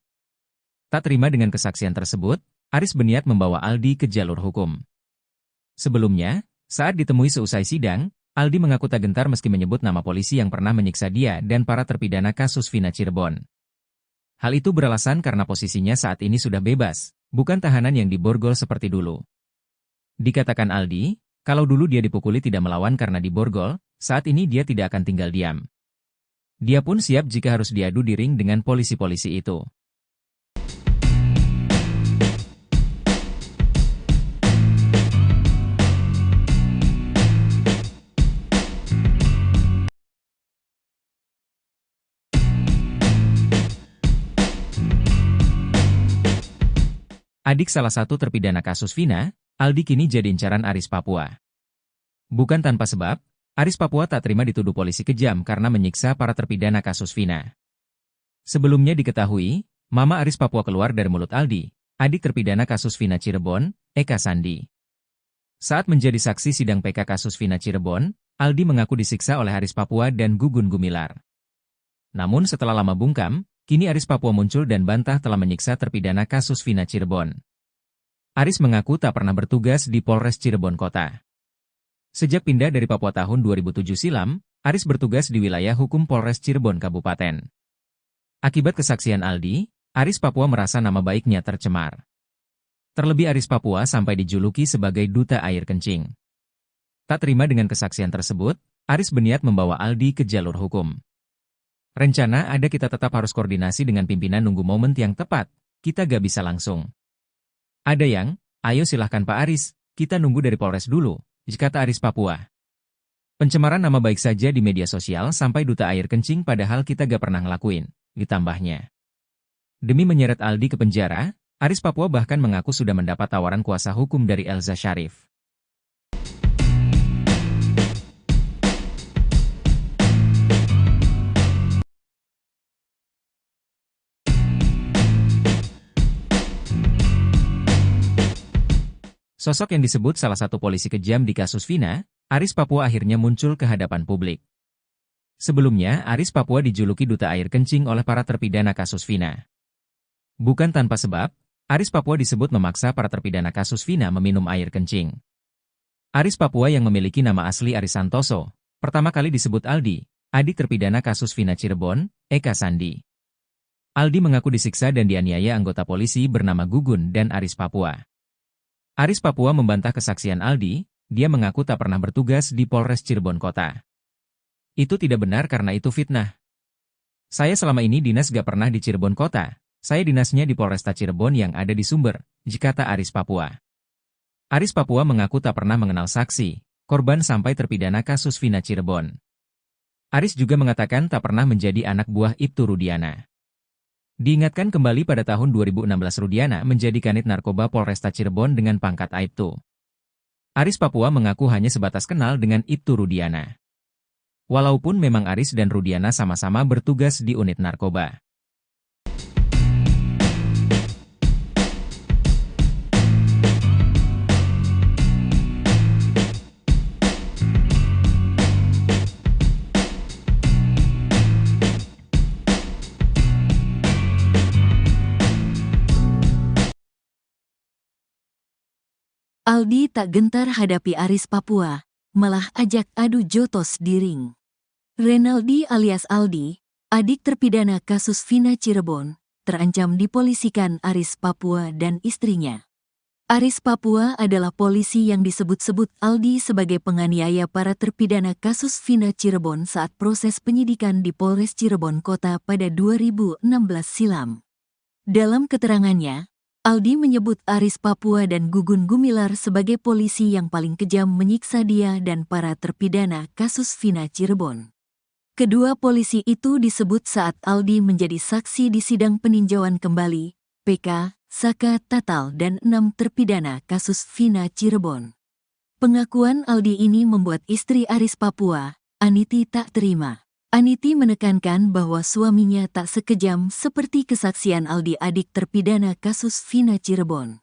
Tak terima dengan kesaksian tersebut, Aris berniat membawa Aldi ke jalur hukum. Sebelumnya, saat ditemui seusai sidang, Aldi mengaku tak gentar meski menyebut nama polisi yang pernah menyiksa dia dan para terpidana kasus Vina Cirebon. Hal itu beralasan karena posisinya saat ini sudah bebas, bukan tahanan yang diborgol seperti dulu. Dikatakan Aldi, kalau dulu dia dipukuli tidak melawan karena diborgol, saat ini dia tidak akan tinggal diam. Dia pun siap jika harus diadu di ring dengan polisi-polisi itu. Adik salah satu terpidana kasus Vina, Aldi kini jadi incaran Aris Papua. Bukan tanpa sebab, Aris Papua tak terima dituduh polisi kejam karena menyiksa para terpidana kasus Vina. Sebelumnya diketahui, Mama Aris Papua keluar dari mulut Aldi, adik terpidana kasus Vina Cirebon, Eka Sandi. Saat menjadi saksi sidang PK kasus Vina Cirebon, Aldi mengaku disiksa oleh Aris Papua dan Gugun Gumilar. Namun setelah lama bungkam, kini Aris Papua muncul dan bantah telah menyiksa terpidana kasus Vina Cirebon. Aris mengaku tak pernah bertugas di Polres Cirebon Kota. Sejak pindah dari Papua tahun 2007 silam, Aris bertugas di wilayah hukum Polres Cirebon Kabupaten. Akibat kesaksian Aldi, Aris Papua merasa nama baiknya tercemar. Terlebih Aris Papua sampai dijuluki sebagai duta air kencing. Tak terima dengan kesaksian tersebut, Aris berniat membawa Aldi ke jalur hukum. Rencana ada kita tetap harus koordinasi dengan pimpinan nunggu momen yang tepat, kita gak bisa langsung. Ada yang, ayo silahkan Pak Aris, kita nunggu dari Polres dulu, kata Aris Papua. Pencemaran nama baik saja di media sosial sampai duta air kencing padahal kita gak pernah ngelakuin, ditambahnya. Demi menyeret Aldi ke penjara, Aris Papua bahkan mengaku sudah mendapat tawaran kuasa hukum dari Elza Syarif. Sosok yang disebut salah satu polisi kejam di kasus Vina, Aris Papua akhirnya muncul ke hadapan publik. Sebelumnya, Aris Papua dijuluki duta air kencing oleh para terpidana kasus Vina. Bukan tanpa sebab, Aris Papua disebut memaksa para terpidana kasus Vina meminum air kencing. Aris Papua yang memiliki nama asli Aris Santoso, pertama kali disebut Aldi, adik terpidana kasus Vina Cirebon, Eka Sandi. Aldi mengaku disiksa dan dianiaya anggota polisi bernama Gugun dan Aris Papua. Aris Papua membantah kesaksian Aldi, dia mengaku tak pernah bertugas di Polres Cirebon Kota. Itu tidak benar karena itu fitnah. Saya selama ini dinas gak pernah di Cirebon Kota, saya dinasnya di Polresta Cirebon yang ada di Sumber, kata Aris Papua. Aris Papua mengaku tak pernah mengenal saksi, korban sampai terpidana kasus Vina Cirebon. Aris juga mengatakan tak pernah menjadi anak buah Ibtu Rudiana. Diingatkan kembali pada tahun 2016 Rudiana menjadi kanit narkoba Polresta Cirebon dengan pangkat Aibtu. Aris Papua mengaku hanya sebatas kenal dengan Ibtu Rudiana. Walaupun memang Aris dan Rudiana sama-sama bertugas di unit narkoba. Aldi tak gentar hadapi Aris Papua, malah ajak adu jotos di ring. Renaldi alias Aldi, adik terpidana kasus Vina Cirebon, terancam dipolisikan Aris Papua dan istrinya. Aris Papua adalah polisi yang disebut-sebut Aldi sebagai penganiaya para terpidana kasus Vina Cirebon saat proses penyidikan di Polres Cirebon Kota pada 2016 silam. Dalam keterangannya, Aldi menyebut Aris Papua dan Gugun Gumilar sebagai polisi yang paling kejam menyiksa dia dan para terpidana kasus Vina Cirebon. Kedua polisi itu disebut saat Aldi menjadi saksi di sidang peninjauan kembali, PK, Saka Tatal dan 6 terpidana kasus Vina Cirebon. Pengakuan Aldi ini membuat istri Aris Papua, Aniti tak terima. Aniti menekankan bahwa suaminya tak sekejam seperti kesaksian Aldi adik terpidana kasus Vina Cirebon.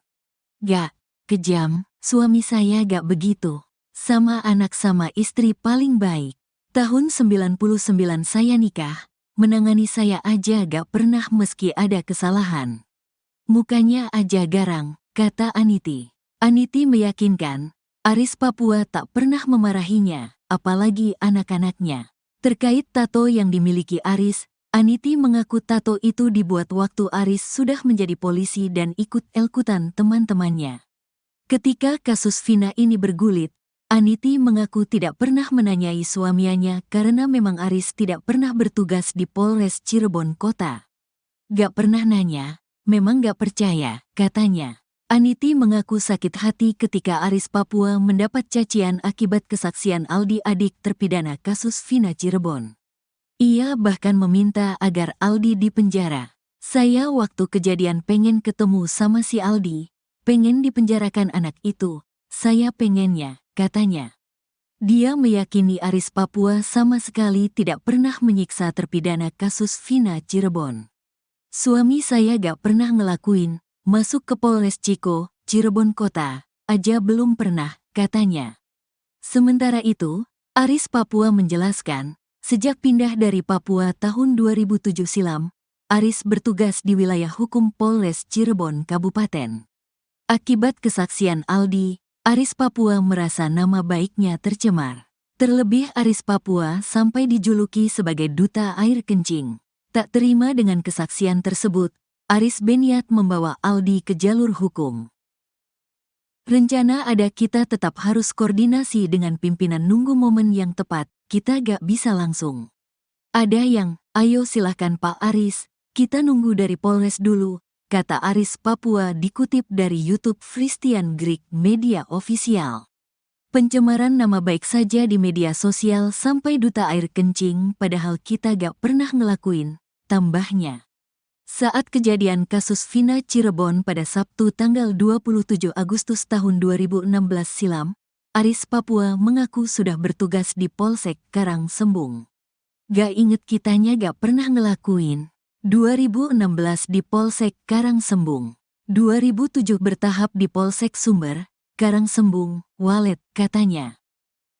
Gak kejam, suami saya gak begitu. Sama anak sama istri paling baik. Tahun 99 saya nikah, menangani saya aja gak pernah meski ada kesalahan. Mukanya aja garang, kata Aniti. Aniti meyakinkan, Aris Papua tak pernah memarahinya, apalagi anak-anaknya. Terkait tato yang dimiliki Aris, Aniti mengaku tato itu dibuat waktu Aris sudah menjadi polisi dan ikut elkutan teman-temannya. Ketika kasus Vina ini bergulit, Aniti mengaku tidak pernah menanyai suaminya karena memang Aris tidak pernah bertugas di Polres Cirebon Kota. Gak pernah nanya, memang gak percaya, katanya. Aniti mengaku sakit hati ketika Aris Papua mendapat cacian akibat kesaksian Aldi adik terpidana kasus Vina Cirebon. Ia bahkan meminta agar Aldi dipenjara. Saya waktu kejadian pengen ketemu sama si Aldi, pengen dipenjarakan anak itu, saya pengennya, katanya. Dia meyakini Aris Papua sama sekali tidak pernah menyiksa terpidana kasus Vina Cirebon. Suami saya gak pernah ngelakuin, masuk ke Polres Ciko, Cirebon Kota, aja belum pernah, katanya. Sementara itu, Aris Papua menjelaskan, sejak pindah dari Papua tahun 2007 silam, Aris bertugas di wilayah hukum Polres Cirebon Kabupaten. Akibat kesaksian Aldi, Aris Papua merasa nama baiknya tercemar. Terlebih Aris Papua sampai dijuluki sebagai duta air kencing. Tak terima dengan kesaksian tersebut, Aris berniat membawa Aldi ke jalur hukum. Rencana ada kita tetap harus koordinasi dengan pimpinan nunggu momen yang tepat, kita gak bisa langsung. Ada yang, ayo silahkan Pak Aris, kita nunggu dari Polres dulu, kata Aris Papua dikutip dari YouTube Christian Greek Media Official. Pencemaran nama baik saja di media sosial sampai duta air kencing padahal kita gak pernah ngelakuin, tambahnya. Saat kejadian kasus Vina Cirebon pada Sabtu tanggal 27 Agustus tahun 2016 silam, Aris Papua mengaku sudah bertugas di Polsek Karangsembung. Gak inget kitanya gak pernah ngelakuin. 2016 di Polsek Karangsembung. 2007 bertahap di Polsek Sumber, Karangsembung, Walet, katanya.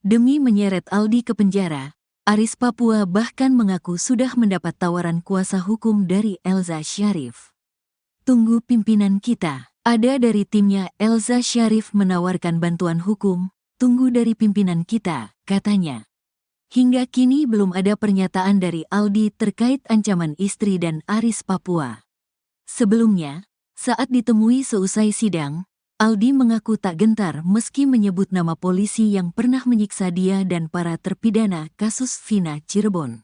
Demi menyeret Aldi ke penjara, Aris Papua bahkan mengaku sudah mendapat tawaran kuasa hukum dari Elza Syarif. Tunggu pimpinan kita. Ada dari timnya Elza Syarif menawarkan bantuan hukum, tunggu dari pimpinan kita, katanya. Hingga kini belum ada pernyataan dari Aldi terkait ancaman istri dan Aris Papua. Sebelumnya, saat ditemui seusai sidang, Aldi mengaku tak gentar meski menyebut nama polisi yang pernah menyiksa dia dan para terpidana kasus Vina Cirebon.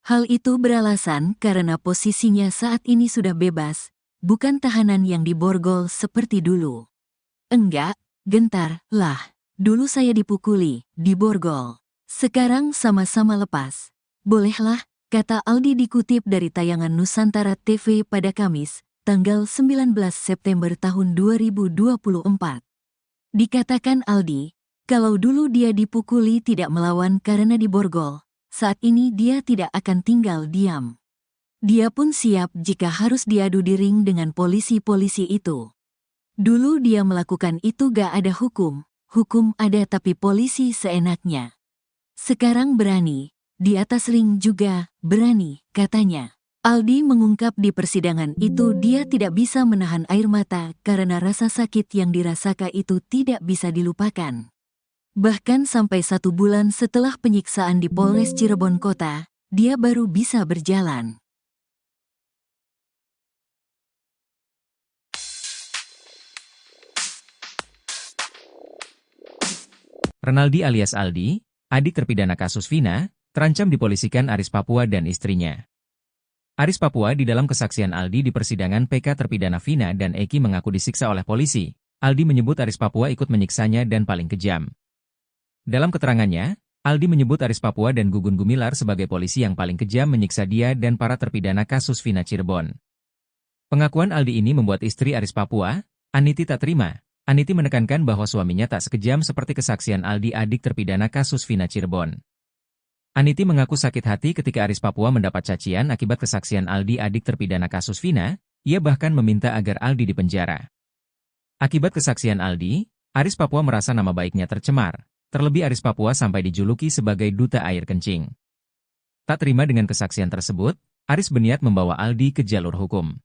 Hal itu beralasan karena posisinya saat ini sudah bebas, bukan tahanan yang diborgol seperti dulu. Enggak, gentar, lah. Dulu saya dipukuli, diborgol. Sekarang sama-sama lepas. Bolehlah, kata Aldi dikutip dari tayangan Nusantara TV pada Kamis, tanggal 19 September tahun 2024. Dikatakan Aldi, kalau dulu dia dipukuli tidak melawan karena diborgol, saat ini dia tidak akan tinggal diam. Dia pun siap jika harus diadu di ring dengan polisi-polisi itu. Dulu dia melakukan itu gak ada hukum ada tapi polisi seenaknya. Sekarang berani, di atas ring juga berani, katanya. Aldi mengungkap di persidangan itu dia tidak bisa menahan air mata karena rasa sakit yang dirasakan itu tidak bisa dilupakan. Bahkan sampai 1 bulan setelah penyiksaan di Polres Cirebon Kota, dia baru bisa berjalan. Renaldi alias Aldi, adik terpidana kasus Vina, terancam dipolisikan Aris Papua dan istrinya. Aris Papua di dalam kesaksian Aldi di persidangan PK terpidana Vina dan Eki mengaku disiksa oleh polisi. Aldi menyebut Aris Papua ikut menyiksanya dan paling kejam. Dalam keterangannya, Aldi menyebut Aris Papua dan Gugun Gumilar sebagai polisi yang paling kejam menyiksa dia dan para terpidana kasus Vina Cirebon. Pengakuan Aldi ini membuat istri Aris Papua, Aniti, tak terima. Aniti menekankan bahwa suaminya tak sekejam seperti kesaksian Aldi, adik terpidana kasus Vina Cirebon. Aniti mengaku sakit hati ketika Aris Papua mendapat cacian akibat kesaksian Aldi, adik terpidana kasus Vina. Ia bahkan meminta agar Aldi dipenjara. Akibat kesaksian Aldi, Aris Papua merasa nama baiknya tercemar. Terlebih Aris Papua sampai dijuluki sebagai duta air kencing. Tak terima dengan kesaksian tersebut, Aris berniat membawa Aldi ke jalur hukum.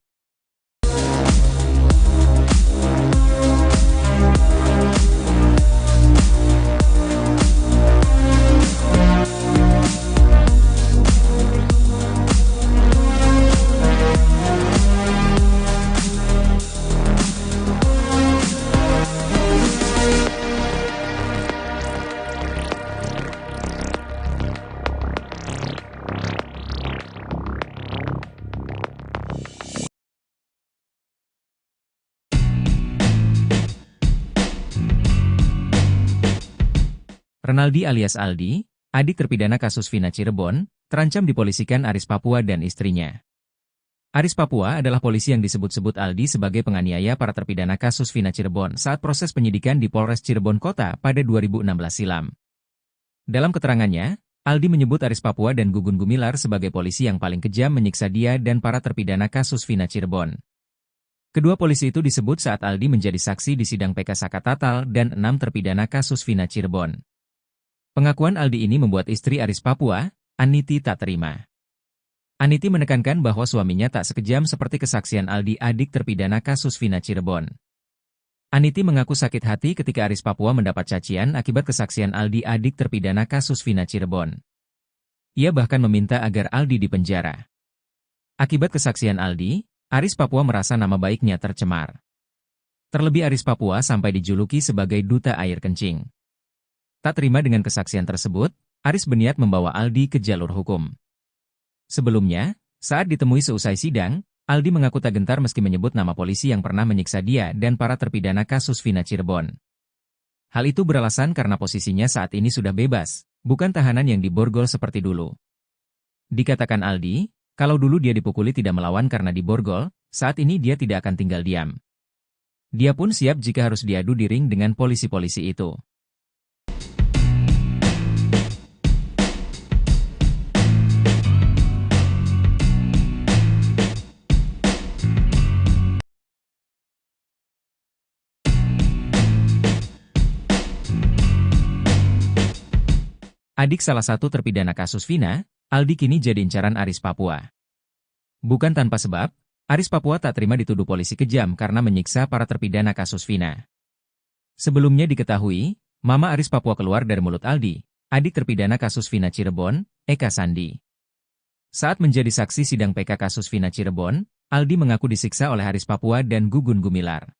Renaldi alias Aldi, adik terpidana kasus Vina Cirebon, terancam dipolisikan Aris Papua dan istrinya. Aris Papua adalah polisi yang disebut-sebut Aldi sebagai penganiaya para terpidana kasus Vina Cirebon saat proses penyidikan di Polres Cirebon Kota pada 2016 silam. Dalam keterangannya, Aldi menyebut Aris Papua dan Gugun Gumilar sebagai polisi yang paling kejam menyiksa dia dan para terpidana kasus Vina Cirebon. Kedua polisi itu disebut saat Aldi menjadi saksi di sidang PK Sakatatal dan 6 terpidana kasus Vina Cirebon. Pengakuan Aldi ini membuat istri Aris Papua, Aniti, tak terima. Aniti menekankan bahwa suaminya tak sekejam seperti kesaksian Aldi, adik terpidana kasus Vina Cirebon. Aniti mengaku sakit hati ketika Aris Papua mendapat cacian akibat kesaksian Aldi, adik terpidana kasus Vina Cirebon. Ia bahkan meminta agar Aldi dipenjara. Akibat kesaksian Aldi, Aris Papua merasa nama baiknya tercemar. Terlebih Aris Papua sampai dijuluki sebagai duta air kencing. Tak terima dengan kesaksian tersebut, Aris berniat membawa Aldi ke jalur hukum. Sebelumnya, saat ditemui seusai sidang, Aldi mengaku tak gentar meski menyebut nama polisi yang pernah menyiksa dia dan para terpidana kasus Vina Cirebon. Hal itu beralasan karena posisinya saat ini sudah bebas, bukan tahanan yang diborgol seperti dulu. Dikatakan Aldi, kalau dulu dia dipukuli tidak melawan karena diborgol, saat ini dia tidak akan tinggal diam. Dia pun siap jika harus diadu di ring dengan polisi-polisi itu. Adik salah satu terpidana kasus Vina, Aldi kini jadi incaran Aris Papua. Bukan tanpa sebab, Aris Papua tak terima dituduh polisi kejam karena menyiksa para terpidana kasus Vina. Sebelumnya diketahui, Mama Aris Papua keluar dari mulut Aldi, adik terpidana kasus Vina Cirebon, Eka Sandi. Saat menjadi saksi sidang PK kasus Vina Cirebon, Aldi mengaku disiksa oleh Aris Papua dan Gugun Gumilar.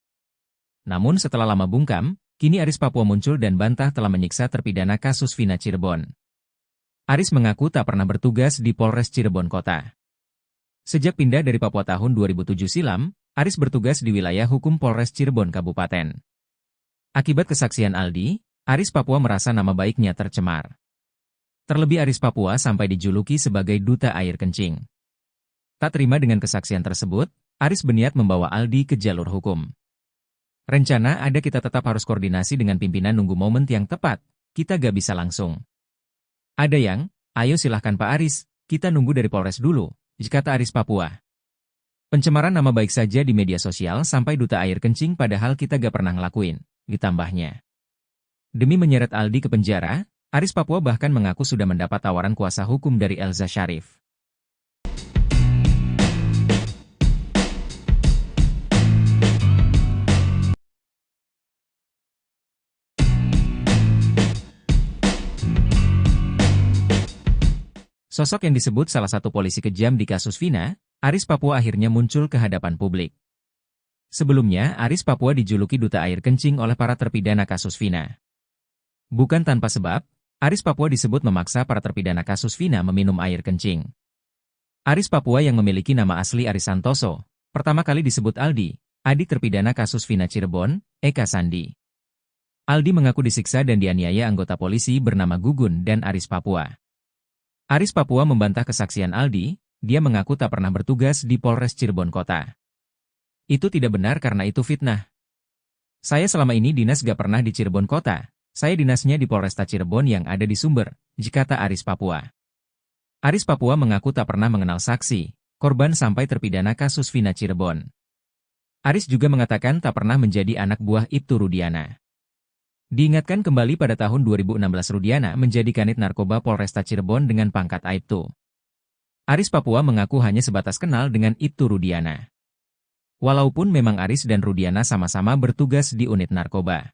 Namun setelah lama bungkam, kini Aris Papua muncul dan bantah telah menyiksa terpidana kasus Vina Cirebon. Aris mengaku tak pernah bertugas di Polres Cirebon Kota. Sejak pindah dari Papua tahun 2007 silam, Aris bertugas di wilayah hukum Polres Cirebon Kabupaten. Akibat kesaksian Aldi, Aris Papua merasa nama baiknya tercemar. Terlebih Aris Papua sampai dijuluki sebagai duta air kencing. Tak terima dengan kesaksian tersebut, Aris berniat membawa Aldi ke jalur hukum. Rencana ada kita tetap harus koordinasi dengan pimpinan nunggu momen yang tepat, kita gak bisa langsung. Ada yang, ayo silahkan Pak Aris, kita nunggu dari Polres dulu, kata Aris Papua. Pencemaran nama baik saja di media sosial sampai duta air kencing padahal kita gak pernah ngelakuin, ditambahnya. Demi menyeret Aldi ke penjara, Aris Papua bahkan mengaku sudah mendapat tawaran kuasa hukum dari Elza Syarif. Sosok yang disebut salah satu polisi kejam di kasus Vina, Aris Papua akhirnya muncul ke hadapan publik. Sebelumnya, Aris Papua dijuluki duta air kencing oleh para terpidana kasus Vina. Bukan tanpa sebab, Aris Papua disebut memaksa para terpidana kasus Vina meminum air kencing. Aris Papua yang memiliki nama asli Aris Santoso, pertama kali disebut Aldi, adik terpidana kasus Vina Cirebon, Eka Sandi. Aldi mengaku disiksa dan dianiaya anggota polisi bernama Gugun dan Aris Papua. Aris Papua membantah kesaksian Aldi, dia mengaku tak pernah bertugas di Polres Cirebon Kota. Itu tidak benar karena itu fitnah. Saya selama ini dinas gak pernah di Cirebon Kota, saya dinasnya di Polresta Cirebon yang ada di Sumber, kata Aris Papua. Aris Papua mengaku tak pernah mengenal saksi, korban sampai terpidana kasus Vina Cirebon. Aris juga mengatakan tak pernah menjadi anak buah Ibtu Rudiana. Diingatkan kembali pada tahun 2016 Rudiana menjadi kanit narkoba Polresta Cirebon dengan pangkat Aibtu. Aris Papua mengaku hanya sebatas kenal dengan Ibtu Rudiana. Walaupun memang Aris dan Rudiana sama-sama bertugas di unit narkoba.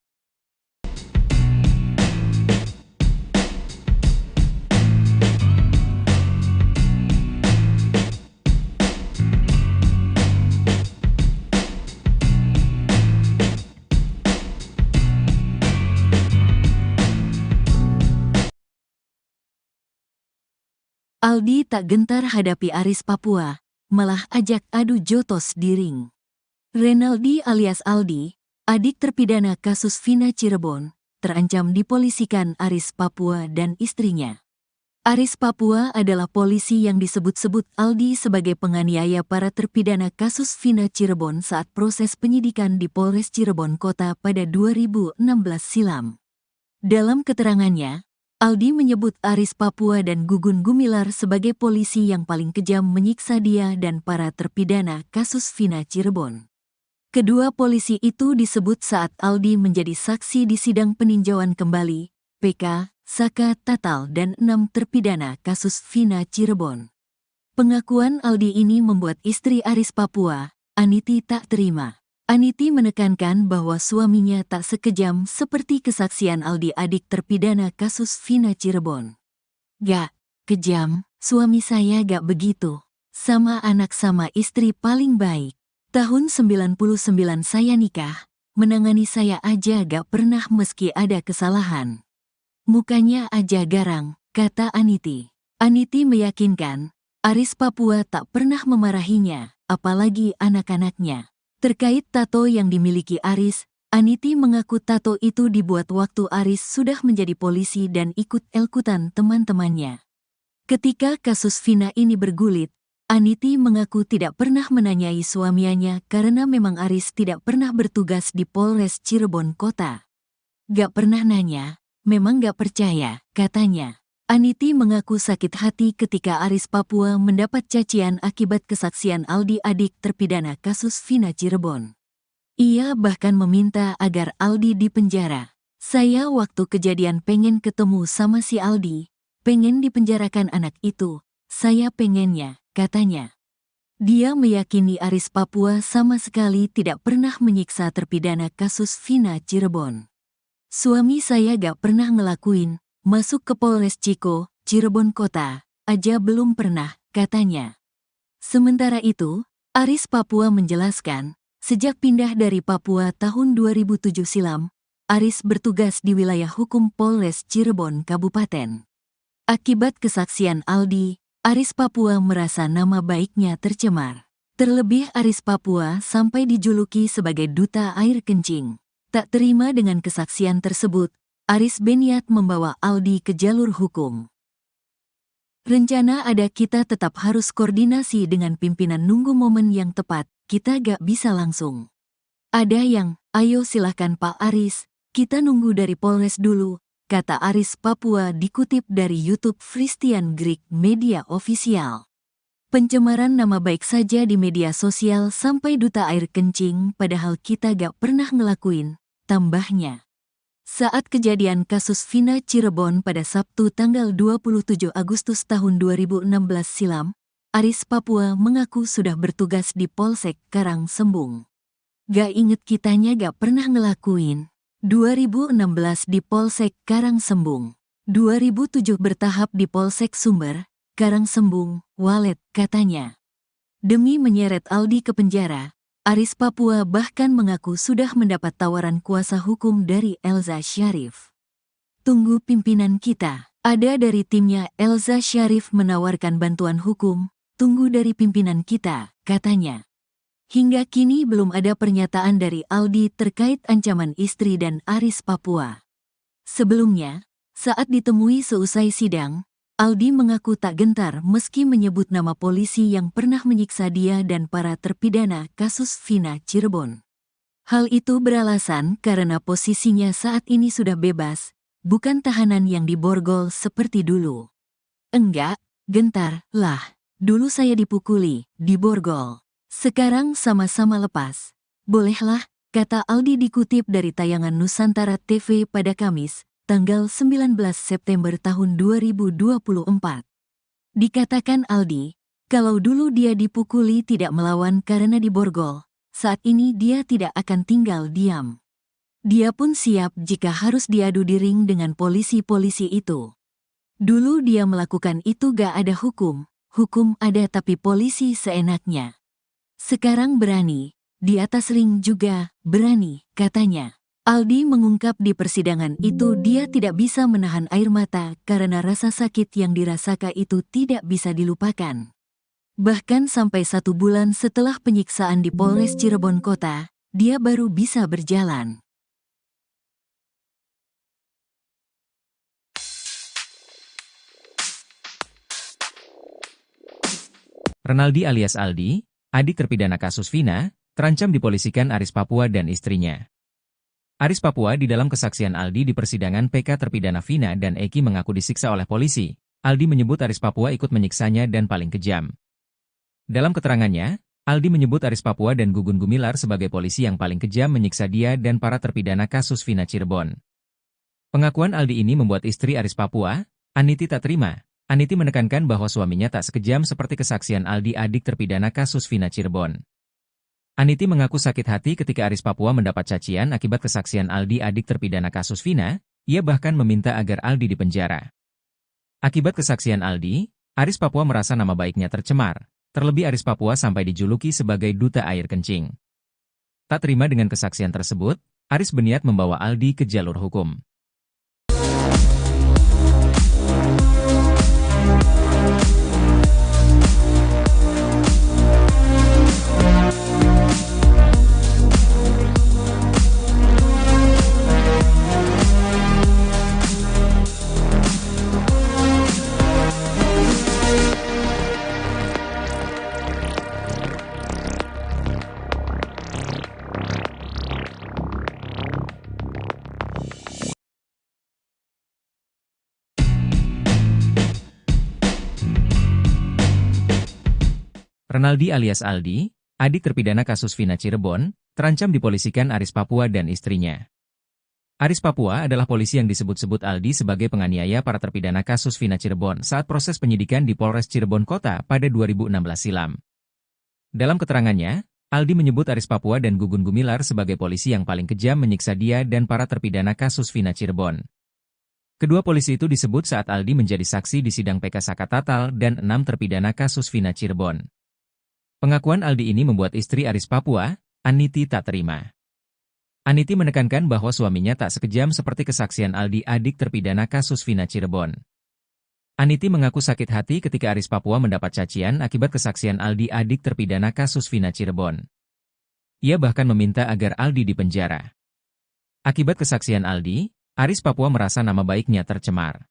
Aldi tak gentar hadapi Aris Papua, malah ajak adu jotos di ring. Renaldi alias Aldi, adik terpidana kasus Vina Cirebon, terancam dipolisikan Aris Papua dan istrinya. Aris Papua adalah polisi yang disebut-sebut Aldi sebagai penganiaya para terpidana kasus Vina Cirebon saat proses penyidikan di Polres Cirebon Kota pada 2016 silam. Dalam keterangannya, Aldi menyebut Aris Papua dan Gugun Gumilar sebagai polisi yang paling kejam menyiksa dia dan para terpidana kasus Vina Cirebon. Kedua polisi itu disebut saat Aldi menjadi saksi di sidang peninjauan kembali, PK, Saka Tatal dan 6 terpidana kasus Vina Cirebon. Pengakuan Aldi ini membuat istri Aris Papua, Aniti tak terima. Aniti menekankan bahwa suaminya tak sekejam seperti kesaksian Aldi adik terpidana kasus Vina Cirebon. Gak kejam, suami saya gak begitu. Sama anak sama istri paling baik. Tahun 99 saya nikah, menangani saya aja gak pernah meski ada kesalahan. Mukanya aja garang, kata Aniti. Aniti meyakinkan, Aris Papua tak pernah memarahinya, apalagi anak-anaknya. Terkait tato yang dimiliki Aris, Aniti mengaku tato itu dibuat waktu Aris sudah menjadi polisi dan ikut elkutan teman-temannya. Ketika kasus Vina ini bergulit, Aniti mengaku tidak pernah menanyai suaminya karena memang Aris tidak pernah bertugas di Polres Cirebon Kota. Gak pernah nanya, memang gak percaya, katanya. Aniti mengaku sakit hati ketika Aris Papua mendapat cacian akibat kesaksian Aldi adik terpidana kasus Vina Cirebon. Ia bahkan meminta agar Aldi dipenjara. Saya waktu kejadian pengen ketemu sama si Aldi, pengen dipenjarakan anak itu, saya pengennya, katanya. Dia meyakini Aris Papua sama sekali tidak pernah menyiksa terpidana kasus Vina Cirebon. Suami saya gak pernah ngelakuin, masuk ke Polres Ciko, Cirebon Kota, aja belum pernah, katanya. Sementara itu, Aris Papua menjelaskan, sejak pindah dari Papua tahun 2007 silam, Aris bertugas di wilayah hukum Polres Cirebon Kabupaten. Akibat kesaksian Aldi, Aris Papua merasa nama baiknya tercemar. Terlebih Aris Papua sampai dijuluki sebagai duta air kencing. Tak terima dengan kesaksian tersebut, Aris berniat membawa Aldi ke jalur hukum. Rencana ada, kita tetap harus koordinasi dengan pimpinan, nunggu momen yang tepat, kita gak bisa langsung. Ada yang, ayo silahkan Pak Aris, kita nunggu dari Polres dulu, kata Aris Papua dikutip dari YouTube Christian Greek Media Official. Pencemaran nama baik saja di media sosial sampai duta air kencing, padahal kita gak pernah ngelakuin, tambahnya. Saat kejadian kasus Vina Cirebon pada Sabtu tanggal 27 Agustus tahun 2016 silam, Aris Papua mengaku sudah bertugas di Polsek Karangsembung. Gak inget kitanya gak pernah ngelakuin. 2016 di Polsek Karangsembung. 2007 bertahap di Polsek Sumber, Karangsembung, Walet, katanya. Demi menyeret Aldi ke penjara, Aris Papua bahkan mengaku sudah mendapat tawaran kuasa hukum dari Elza Syarif. Tunggu pimpinan kita. Ada dari timnya Elza Syarif menawarkan bantuan hukum, tunggu dari pimpinan kita, katanya. Hingga kini belum ada pernyataan dari Aldi terkait ancaman istri dan Aris Papua. Sebelumnya, saat ditemui seusai sidang, Aldi mengaku tak gentar meski menyebut nama polisi yang pernah menyiksa dia dan para terpidana kasus Vina Cirebon. Hal itu beralasan karena posisinya saat ini sudah bebas, bukan tahanan yang diborgol seperti dulu. Enggak, gentar, lah. Dulu saya dipukuli, diborgol. Sekarang sama-sama lepas. Bolehlah, kata Aldi dikutip dari tayangan Nusantara TV pada Kamis, tanggal 19 September tahun 2024. Dikatakan Aldi, kalau dulu dia dipukuli tidak melawan karena diborgol, saat ini dia tidak akan tinggal diam. Dia pun siap jika harus diadu di ring dengan polisi-polisi itu. Dulu dia melakukan itu gak ada hukum ada tapi polisi seenaknya. Sekarang berani, di atas ring juga berani, katanya. Aldi mengungkap di persidangan itu dia tidak bisa menahan air mata karena rasa sakit yang dirasakan itu tidak bisa dilupakan. Bahkan sampai 1 bulan setelah penyiksaan di Polres Cirebon Kota, dia baru bisa berjalan. Renaldi alias Aldi, adik terpidana kasus Vina, terancam dipolisikan Aris Papua dan istrinya. Aris Papua di dalam kesaksian Aldi di persidangan PK terpidana Vina dan Eki mengaku disiksa oleh polisi. Aldi menyebut Aris Papua ikut menyiksanya dan paling kejam. Dalam keterangannya, Aldi menyebut Aris Papua dan Gugun Gumilar sebagai polisi yang paling kejam menyiksa dia dan para terpidana kasus Vina Cirebon. Pengakuan Aldi ini membuat istri Aris Papua, Aniti, tak terima. Aniti menekankan bahwa suaminya tak sekejam seperti kesaksian Aldi, adik terpidana kasus Vina Cirebon. Aniti mengaku sakit hati ketika Aris Papua mendapat cacian akibat kesaksian Aldi, adik terpidana kasus Vina. Ia bahkan meminta agar Aldi dipenjara. Akibat kesaksian Aldi, Aris Papua merasa nama baiknya tercemar. Terlebih Aris Papua sampai dijuluki sebagai duta air kencing. Tak terima dengan kesaksian tersebut, Aris berniat membawa Aldi ke jalur hukum. Renaldi alias Aldi, adik terpidana kasus Vina Cirebon, terancam dipolisikan Aris Papua dan istrinya. Aris Papua adalah polisi yang disebut-sebut Aldi sebagai penganiaya para terpidana kasus Vina Cirebon saat proses penyidikan di Polres Cirebon Kota pada 2016 silam. Dalam keterangannya, Aldi menyebut Aris Papua dan Gugun Gumilar sebagai polisi yang paling kejam menyiksa dia dan para terpidana kasus Vina Cirebon. Kedua polisi itu disebut saat Aldi menjadi saksi di sidang PK Saka Tatal dan 6 terpidana kasus Vina Cirebon. Pengakuan Aldi ini membuat istri Aris Papua, Aniti, tak terima. Aniti menekankan bahwa suaminya tak sekejam seperti kesaksian Aldi, adik terpidana kasus Vina Cirebon. Aniti mengaku sakit hati ketika Aris Papua mendapat cacian akibat kesaksian Aldi, adik terpidana kasus Vina Cirebon. Ia bahkan meminta agar Aldi dipenjara. Akibat kesaksian Aldi, Aris Papua merasa nama baiknya tercemar.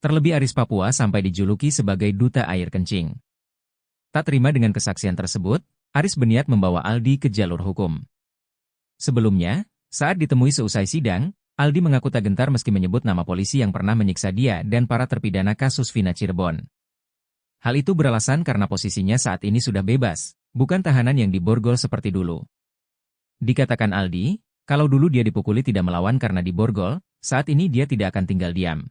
Terlebih Aris Papua sampai dijuluki sebagai duta air kencing. Tak terima dengan kesaksian tersebut, Aris berniat membawa Aldi ke jalur hukum. Sebelumnya, saat ditemui seusai sidang, Aldi mengaku tak gentar meski menyebut nama polisi yang pernah menyiksa dia dan para terpidana kasus Vina Cirebon. Hal itu beralasan karena posisinya saat ini sudah bebas, bukan tahanan yang diborgol seperti dulu. Dikatakan Aldi, kalau dulu dia dipukuli tidak melawan karena diborgol, saat ini dia tidak akan tinggal diam.